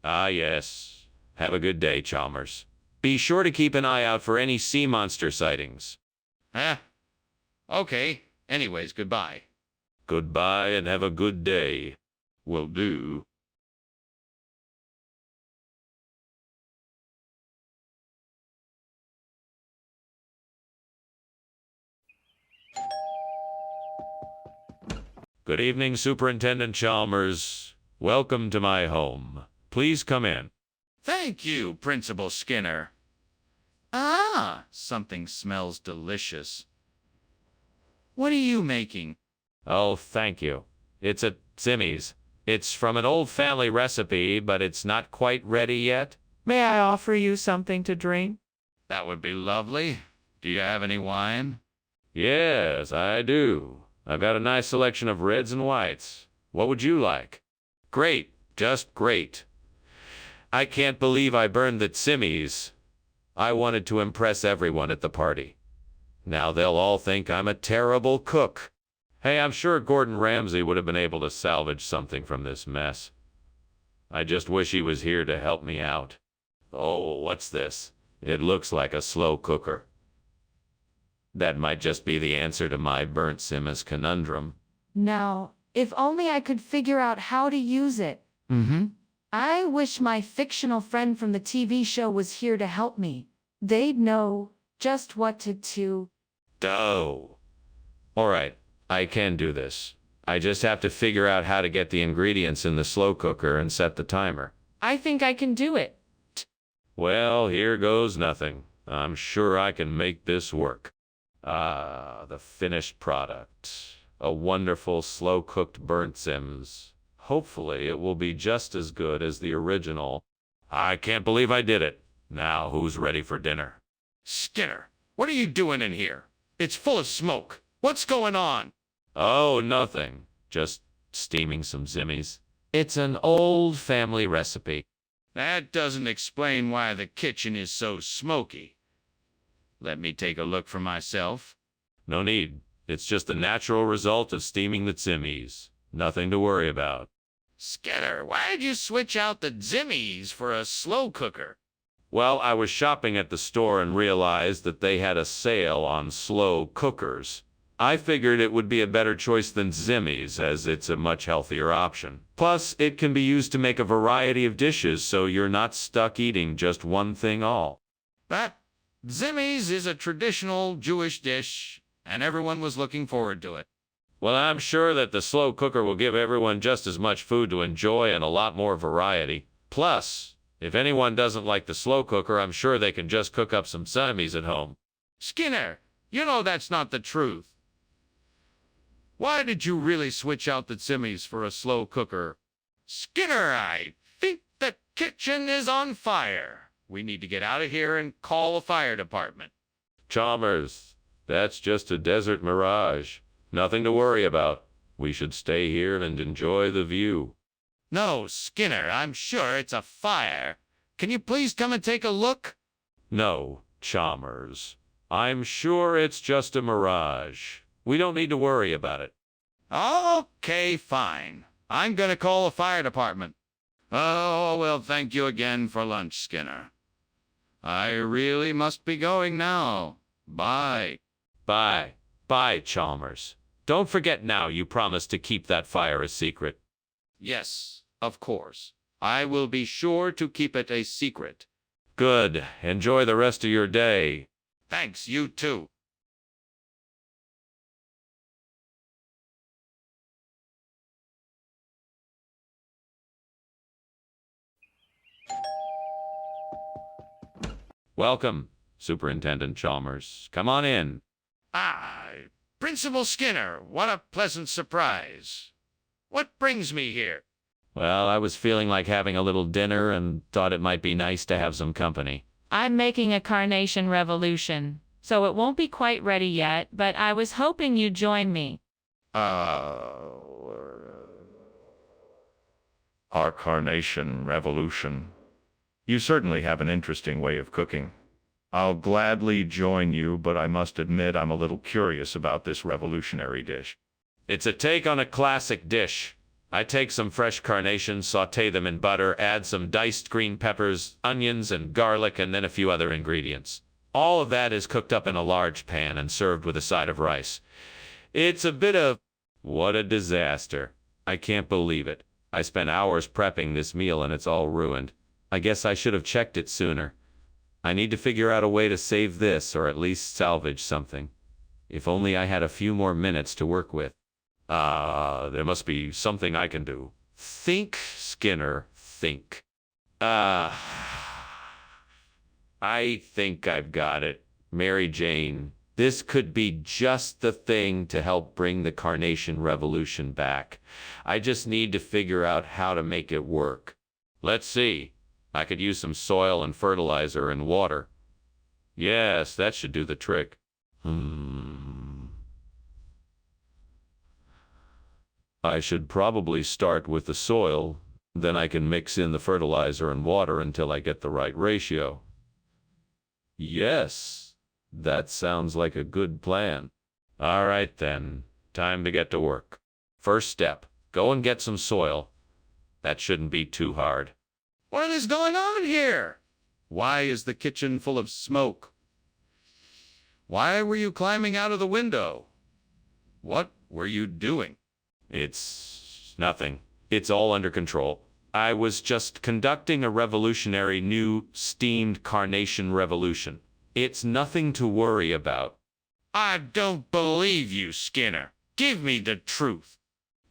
Ah, yes. Have a good day, Chalmers. Be sure to keep an eye out for any sea monster sightings. Okay. Anyways, goodbye. Goodbye and have a good day. Will do. Good evening, Superintendent Chalmers. Welcome to my home. Please come in. Thank you, Principal Skinner. Something smells delicious. What are you making? Oh, thank you. It's a Zimmy's. It's from an old family recipe, but it's not quite ready yet. May I offer you something to drink? That would be lovely. Do you have any wine? Yes, I do. I've got a nice selection of reds and whites. What would you like? Great, just great. I can't believe I burned the Zimmy's. I wanted to impress everyone at the party. Now they'll all think I'm a terrible cook. Hey, I'm sure Gordon Ramsay would have been able to salvage something from this mess. I just wish he was here to help me out. Oh, what's this? It looks like a slow cooker. That might just be the answer to my burnt Simmons conundrum. Now, if only I could figure out how to use it. I wish my fictional friend from the TV show was here to help me. They'd know just what to do. Oh. All right, I can do this. I just have to figure out how to get the ingredients in the slow cooker and set the timer. I think I can do it. Well, here goes nothing. I'm sure I can make this work. Ah, the finished product. A wonderful slow-cooked burnt Sims. Hopefully it will be just as good as the original. I can't believe I did it. Now who's ready for dinner? Skinner, what are you doing in here? It's full of smoke. What's going on? Oh, nothing. Just steaming some zimmies. It's an old family recipe. That doesn't explain why the kitchen is so smoky. Let me take a look for myself. No need. It's just the natural result of steaming the zimmies. Nothing to worry about. Skinner, why did you switch out the zimmies for a slow cooker? Well, I was shopping at the store and realized that they had a sale on slow cookers. I figured it would be a better choice than zimmies, as it's a much healthier option. Plus, it can be used to make a variety of dishes, so you're not stuck eating just one thing all. That zimmies is a traditional Jewish dish, and everyone was looking forward to it. Well, I'm sure that the slow cooker will give everyone just as much food to enjoy and a lot more variety. Plus, if anyone doesn't like the slow cooker, I'm sure they can just cook up some zimmies at home. Skinner, you know that's not the truth. Why did you really switch out the zimmies for a slow cooker? Skinner, I think the kitchen is on fire. We need to get out of here and call the fire department. Chalmers, that's just a desert mirage. Nothing to worry about. We should stay here and enjoy the view. No, Skinner, I'm sure it's a fire. Can you please come and take a look? No, Chalmers. I'm sure it's just a mirage. We don't need to worry about it. Okay, fine. I'm gonna call the fire department. Oh, well, thank you again for lunch, Skinner. I really must be going now. Bye. Bye. Bye, Chalmers. Don't forget now you promised to keep that fire a secret. Yes, of course. I will be sure to keep it a secret. Good. Enjoy the rest of your day. Thanks, you too. Welcome, Superintendent Chalmers. Come on in. Ah, Principal Skinner, what a pleasant surprise. What brings me here? Well, I was feeling like having a little dinner and thought it might be nice to have some company. I'm making a carnation revolution, so it won't be quite ready yet, but I was hoping you'd join me. Our carnation revolution. You certainly have an interesting way of cooking. I'll gladly join you, but I must admit I'm a little curious about this revolutionary dish. It's a take on a classic dish. I take some fresh carnations, saute them in butter, add some diced green peppers, onions, and garlic, and then a few other ingredients. All of that is cooked up in a large pan and served with a side of rice. It's a bit of... What a disaster. I can't believe it. I spent hours prepping this meal and it's all ruined. I guess I should have checked it sooner. I need to figure out a way to save this, or at least salvage something. If only I had a few more minutes to work with. There must be something I can do. Think, Skinner, think. I think I've got it. Mary Jane, this could be just the thing to help bring the carnation revolution back. I just need to figure out how to make it work. Let's see. I could use some soil and fertilizer and water. Yes, that should do the trick. I should probably start with the soil, then I can mix in the fertilizer and water until I get the right ratio. Yes, that sounds like a good plan. All right then, time to get to work. First step, go and get some soil. That shouldn't be too hard. What is going on here? Why is the kitchen full of smoke? Why were you climbing out of the window? What were you doing? It's nothing. It's all under control. I was just conducting a revolutionary new steamed carnation revolution. It's nothing to worry about. I don't believe you, Skinner. Give me the truth.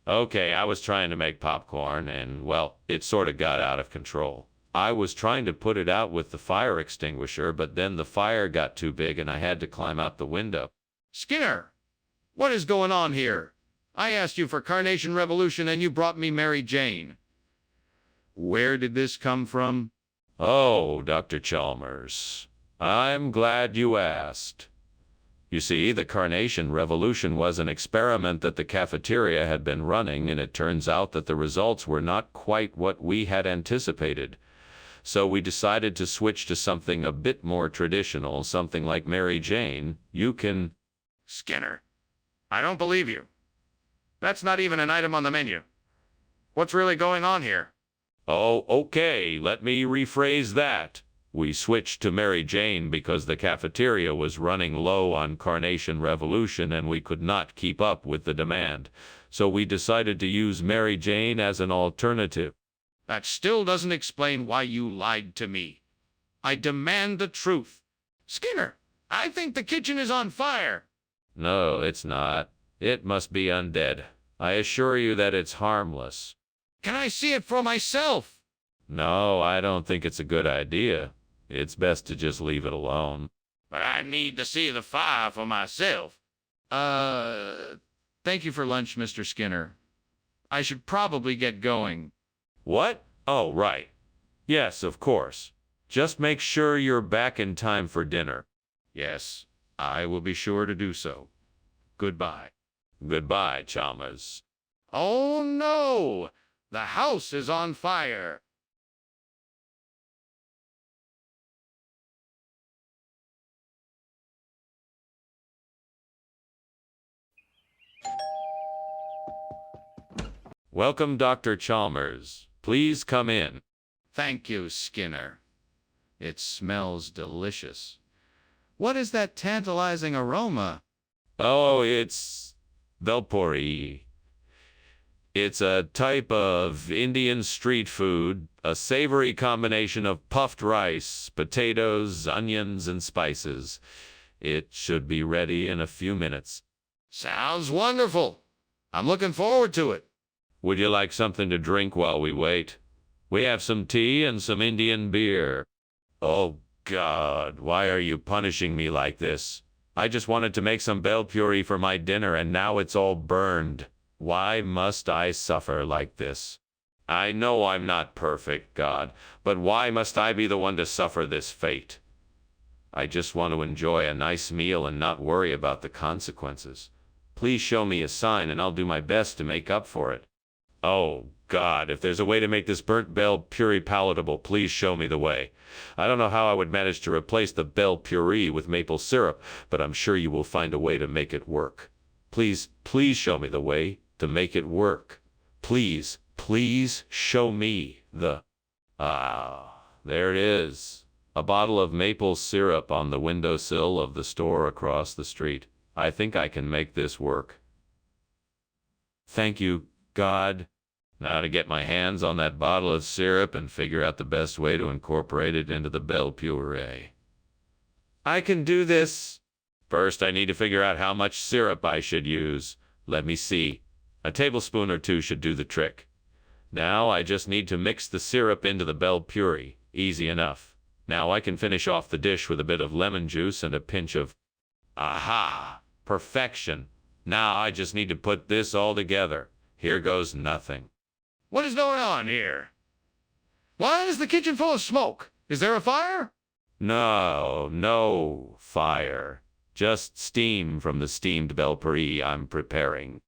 Okay, I was trying to make popcorn and, well, it sort of got out of control. I was trying to put it out with the fire extinguisher, but then the fire got too big and I had to climb out the window. Skinner, what is going on here? I asked you for Carnation Revolution and you brought me Mary Jane. Where did this come from? Oh, Dr. Chalmers, I'm glad you asked. You see, the Carnation Revolution was an experiment that the cafeteria had been running, and it turns out that the results were not quite what we had anticipated. So we decided to switch to something a bit more traditional, something like Mary Jane. You can... Skinner, I don't believe you. That's not even an item on the menu. What's really going on here? Oh, okay, let me rephrase that. We switched to Mary Jane because the cafeteria was running low on Carnation Revolution and we could not keep up with the demand. So we decided to use Mary Jane as an alternative. That still doesn't explain why you lied to me. I demand the truth. Skinner, I think the kitchen is on fire. No, it's not. It must be undead. I assure you that it's harmless. Can I see it for myself? No, I don't think it's a good idea. It's best to just leave it alone. But I need to see the fire for myself. Thank you for lunch, Mr. Skinner. I should probably get going. What? Oh, right. Yes, of course. Just make sure you're back in time for dinner. Yes, I will be sure to do so. Goodbye. Goodbye, Chalmers. Oh no! The house is on fire. Welcome, Dr. Chalmers. Please come in. Thank you, Skinner. It smells delicious. What is that tantalizing aroma? Oh, it's Velpuri. It's a type of Indian street food, a savory combination of puffed rice, potatoes, onions, and spices. It should be ready in a few minutes. Sounds wonderful. I'm looking forward to it. Would you like something to drink while we wait? We have some tea and some Indian beer. Oh, God, why are you punishing me like this? I just wanted to make some bel puri for my dinner and now it's all burned. Why must I suffer like this? I know I'm not perfect, God, but why must I be the one to suffer this fate? I just want to enjoy a nice meal and not worry about the consequences. Please show me a sign and I'll do my best to make up for it. Oh, God, if there's a way to make this burnt bel puri palatable, please show me the way. I don't know how I would manage to replace the bel puri with maple syrup, but I'm sure you will find a way to make it work. Please, please show me the way to make it work. Please, please show me the... there it is. A bottle of maple syrup on the windowsill of the store across the street. I think I can make this work. Thank you, God. Now to get my hands on that bottle of syrup and figure out the best way to incorporate it into the bel puree. I can do this. First, I need to figure out how much syrup I should use. Let me see. A tablespoon or two should do the trick. Now I just need to mix the syrup into the bel puree. Easy enough. Now I can finish off the dish with a bit of lemon juice and a pinch of... Aha! Perfection. Now I just need to put this all together. Here goes nothing. What is going on here? Why is the kitchen full of smoke? Is there a fire? No fire. Just steam from the steamed bel puri I'm preparing.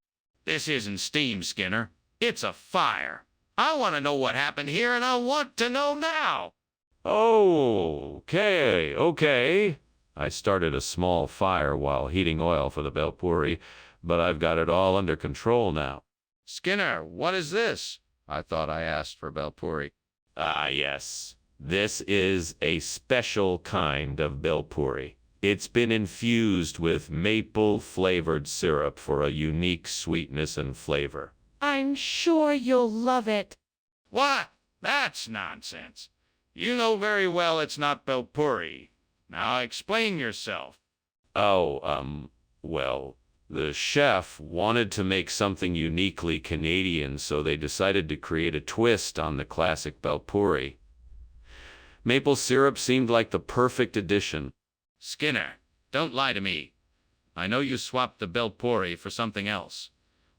This isn't steam, Skinner. It's a fire. I want to know what happened here, and I want to know now. Okay. I started a small fire while heating oil for the bel puri, but I've got it all under control now. Skinner, what is this? I thought I asked for bel puri. Yes. This is a special kind of bel puri. It's been infused with maple-flavored syrup for a unique sweetness and flavor. I'm sure you'll love it. What? That's nonsense. You know very well it's not bel puri. Now explain yourself. Well, the chef wanted to make something uniquely Canadian, so they decided to create a twist on the classic bel puri. Maple syrup seemed like the perfect addition. Skinner, don't lie to me. I know you swapped the bel puri for something else.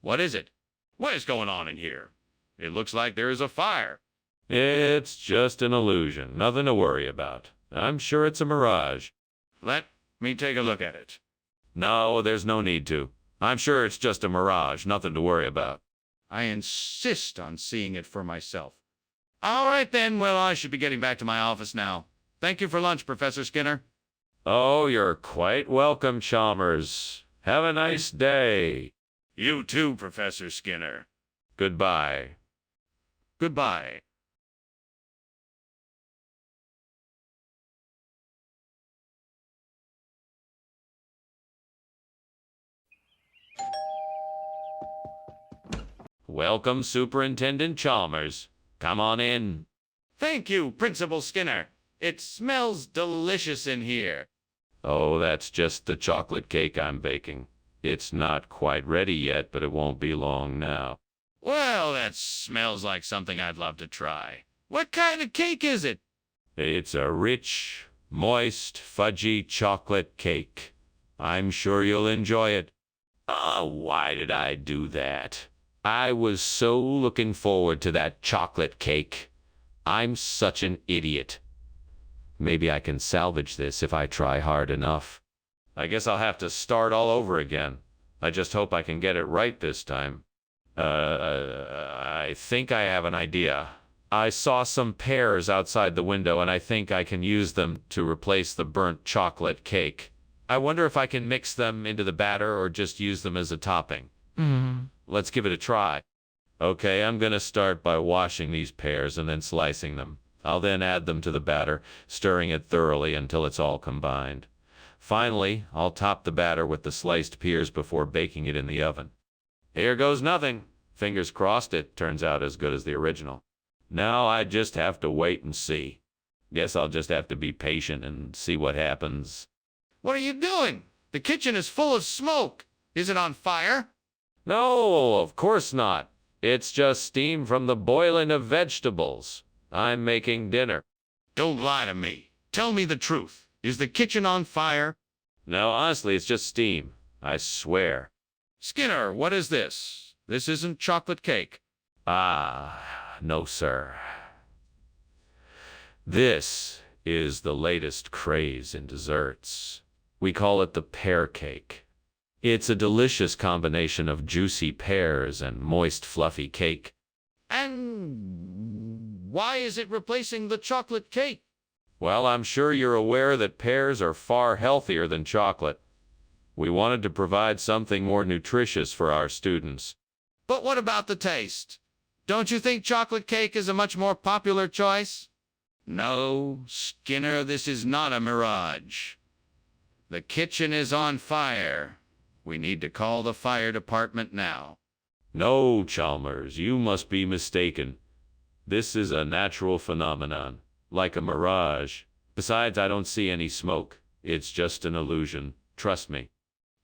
What is it? What is going on in here? It looks like there is a fire. It's just an illusion. Nothing to worry about. I'm sure it's a mirage. Let me take a look at it. No, there's no need to. I'm sure it's just a mirage. Nothing to worry about. I insist on seeing it for myself. All right then, well, I should be getting back to my office now. Thank you for lunch, Professor Skinner. Oh, you're quite welcome, Chalmers. Have a nice day. You too, Professor Skinner. Goodbye. Goodbye. Welcome, Superintendent Chalmers. Come on in. Thank you, Principal Skinner. It smells delicious in here. Oh, that's just the chocolate cake I'm baking. It's not quite ready yet, but it won't be long now. Well, that smells like something I'd love to try. What kind of cake is it? It's a rich, moist, fudgy chocolate cake. I'm sure you'll enjoy it. Oh, why did I do that? I was so looking forward to that chocolate cake. I'm such an idiot. Maybe I can salvage this if I try hard enough. I guess I'll have to start all over again. I just hope I can get it right this time. I think I have an idea. I saw some pears outside the window and I think I can use them to replace the burnt chocolate cake. I wonder if I can mix them into the batter or just use them as a topping. Let's give it a try. Okay, I'm gonna start by washing these pears and then slicing them. I'll then add them to the batter, stirring it thoroughly until it's all combined. Finally, I'll top the batter with the sliced pears before baking it in the oven. Here goes nothing. Fingers crossed it turns out as good as the original. Now I just have to wait and see. Guess I'll just have to be patient and see what happens. What are you doing? The kitchen is full of smoke. Is it on fire? No, of course not. It's just steam from the boiling of vegetables. I'm making dinner. Don't lie to me. Tell me the truth. Is the kitchen on fire? No, honestly, it's just steam. I swear. Skinner, what is this? This isn't chocolate cake. Ah, no, sir. This is the latest craze in desserts. We call it the pear cake. It's a delicious combination of juicy pears and moist, fluffy cake. And why is it replacing the chocolate cake? Well, I'm sure you're aware that pears are far healthier than chocolate. We wanted to provide something more nutritious for our students. But what about the taste? Don't you think chocolate cake is a much more popular choice? No, Skinner, this is not a mirage. The kitchen is on fire. We need to call the fire department now. No, Chalmers, you must be mistaken. This is a natural phenomenon, like a mirage. Besides, I don't see any smoke. It's just an illusion. Trust me.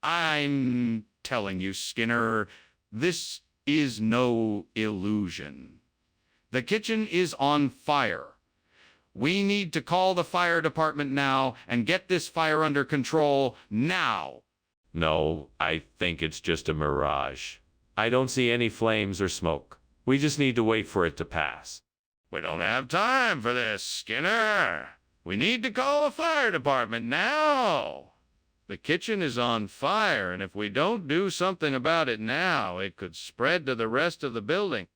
I'm telling you, Skinner, this is no illusion. The kitchen is on fire. We need to call the fire department now and get this fire under control now. No, I think it's just a mirage. I don't see any flames or smoke. We just need to wait for it to pass. We don't have time for this, Skinner. We need to call the fire department now. The kitchen is on fire, and if we don't do something about it now, it could spread to the rest of the building.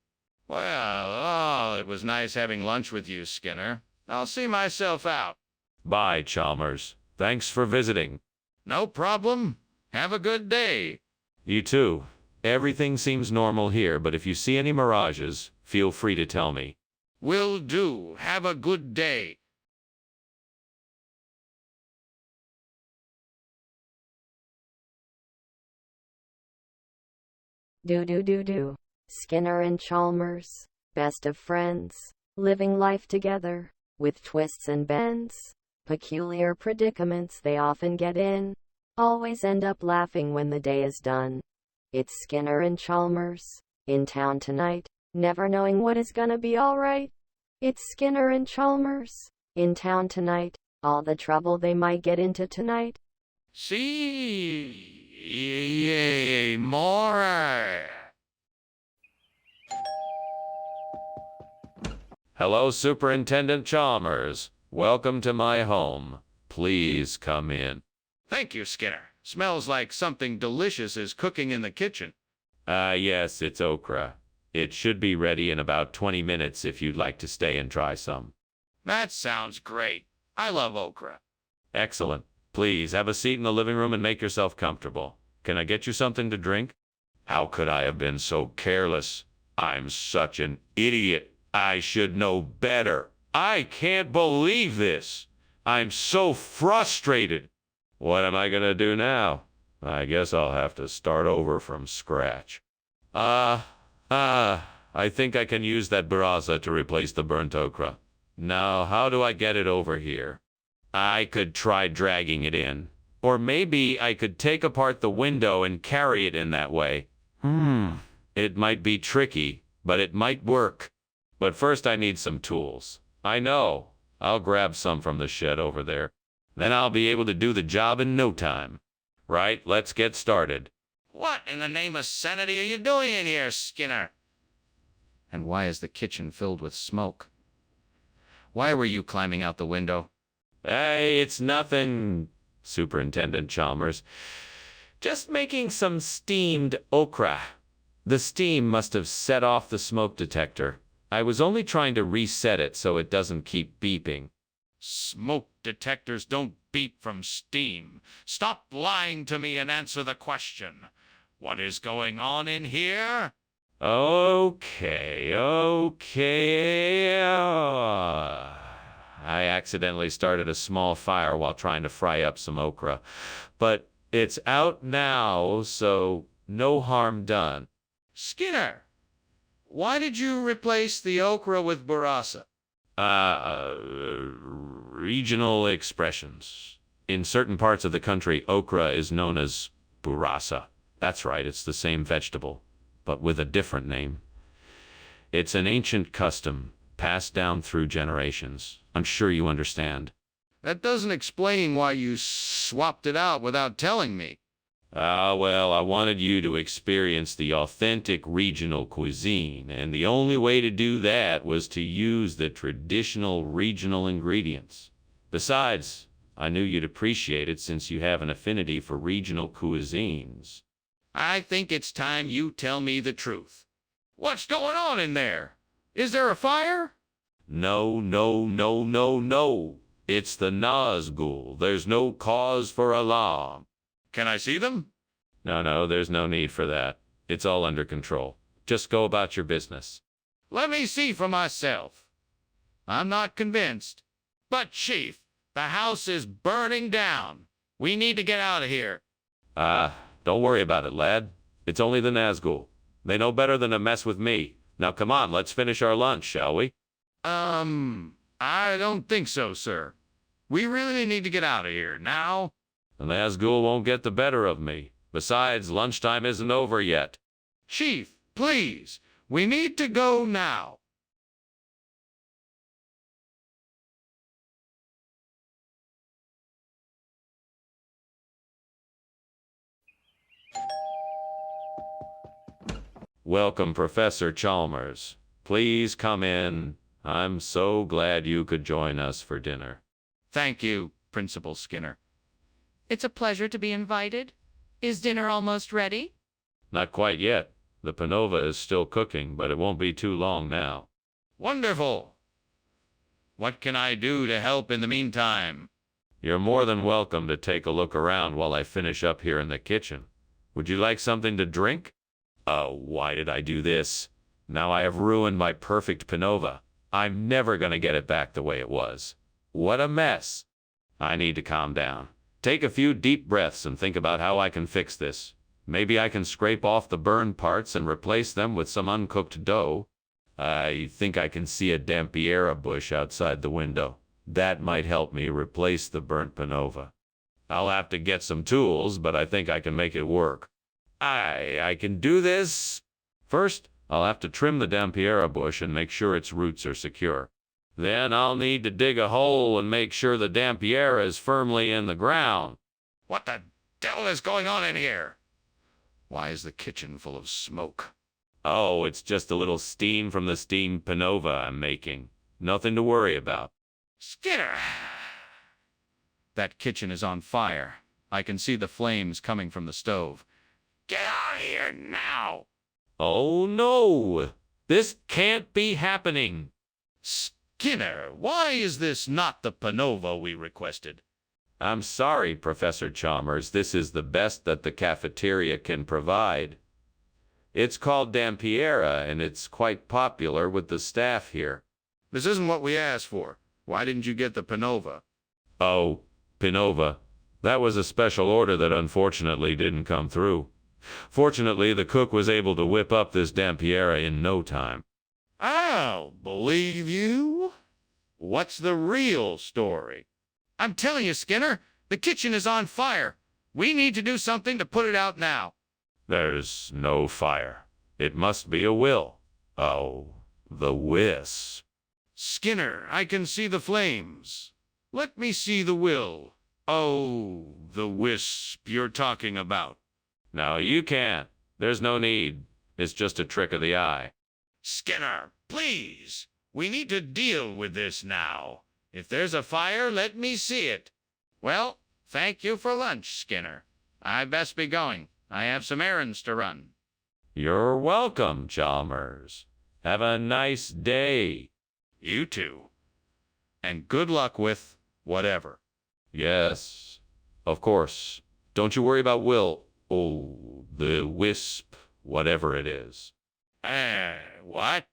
Well, it was nice having lunch with you, Skinner. I'll see myself out. Bye, Chalmers. Thanks for visiting. No problem. Have a good day. You too. Everything seems normal here, but if you see any mirages, feel free to tell me. Will do. Have a good day. Do. Skinner and Chalmers, best of friends, living life together, with twists and bends, peculiar predicaments they often get in, always end up laughing when the day is done. It's Skinner and Chalmers, in town tonight, never knowing what is gonna be alright. It's Skinner and Chalmers, in town tonight, all the trouble they might get into tonight. See, more. Hello, Superintendent Chalmers. Welcome to my home. Please come in. Thank you, Skinner. Smells like something delicious is cooking in the kitchen. Yes, it's okra. It should be ready in about 20 minutes if you'd like to stay and try some. That sounds great. I love okra. Excellent. Please have a seat in the living room and make yourself comfortable. Can I get you something to drink? How could I have been so careless? I'm such an idiot. I should know better. I can't believe this. I'm so frustrated. What am I gonna do now? I guess I'll have to start over from scratch. I think I can use that burrasa to replace the burnt okra. Now, how do I get it over here? I could try dragging it in. Or maybe I could take apart the window and carry it in that way. It might be tricky, but it might work. But first I need some tools. I know. I'll grab some from the shed over there. Then I'll be able to do the job in no time. Right, let's get started. What in the name of sanity are you doing in here, Skinner? And why is the kitchen filled with smoke? Why were you climbing out the window? Hey, it's nothing, Superintendent Chalmers. Just making some steamed okra. The steam must have set off the smoke detector. I was only trying to reset it so it doesn't keep beeping. Smoke detectors don't beep from steam. Stop lying to me and answer the question. What is going on in here? Okay. I accidentally started a small fire while trying to fry up some okra. But it's out now, so no harm done. Skinner, why did you replace the okra with burrasa? Regional expressions. In certain parts of the country, okra is known as burrasa. That's right, it's the same vegetable, but with a different name. It's an ancient custom, passed down through generations. I'm sure you understand. That doesn't explain why you swapped it out without telling me. Well, I wanted you to experience the authentic regional cuisine, and the only way to do that was to use the traditional regional ingredients. Besides, I knew you'd appreciate it since you have an affinity for regional cuisines. I think it's time you tell me the truth. What's going on in there? Is there a fire? No. It's the Nazgul. There's no cause for alarm. Can I see them? No, there's no need for that. It's all under control. Just go about your business. Let me see for myself. I'm not convinced. But, Chief, the house is burning down. We need to get out of here. Don't worry about it, lad. It's only the Nazgul. They know better than to mess with me. Now come on, let's finish our lunch, shall we? I don't think so, sir. We really need to get out of here now. The Nazgul won't get the better of me. Besides, lunchtime isn't over yet. Chief, please, we need to go now. Welcome, Professor Chalmers. Please come in. I'm so glad you could join us for dinner. Thank you, Principal Skinner. It's a pleasure to be invited. Is dinner almost ready? Not quite yet. The panova is still cooking, but it won't be too long now. Wonderful. What can I do to help in the meantime? You're more than welcome to take a look around while I finish up here in the kitchen. Would you like something to drink? Oh, why did I do this? Now I have ruined my perfect panova. I'm never gonna get it back the way it was. What a mess. I need to calm down. Take a few deep breaths and think about how I can fix this. Maybe I can scrape off the burned parts and replace them with some uncooked dough. I think I can see a dampiera bush outside the window. That might help me replace the burnt panova. I'll have to get some tools, but I think I can make it work. I can do this. First, I'll have to trim the dampiera bush and make sure its roots are secure. Then I'll need to dig a hole and make sure the dampiera is firmly in the ground. What the devil is going on in here? Why is the kitchen full of smoke? Oh, it's just a little steam from the steamed panova I'm making. Nothing to worry about. Skinner! That kitchen is on fire. I can see the flames coming from the stove. Get out of here now! Oh no! This can't be happening! Skinner, why is this not the Panova we requested? I'm sorry, Professor Chalmers. This is the best that the cafeteria can provide. It's called Dampiera, and it's quite popular with the staff here. This isn't what we asked for. Why didn't you get the Panova? Oh, Pinova. That was a special order that unfortunately didn't come through. Fortunately, the cook was able to whip up this Dampiera in no time. I'll believe you. What's the real story? I'm telling you, Skinner, the kitchen is on fire. We need to do something to put it out now. There's no fire. It must be a will. Oh, the wisp. Skinner, I can see the flames. Let me see the will. Oh, the wisp you're talking about. No, you can't. There's no need. It's just a trick of the eye. Skinner, please. We need to deal with this now. If there's a fire, let me see it. Well, thank you for lunch, Skinner. I'd best be going. I have some errands to run. You're welcome, Chalmers. Have a nice day. You too. And good luck with whatever. Yes, of course. Don't you worry about Will. Oh, the wisp, whatever it is. What?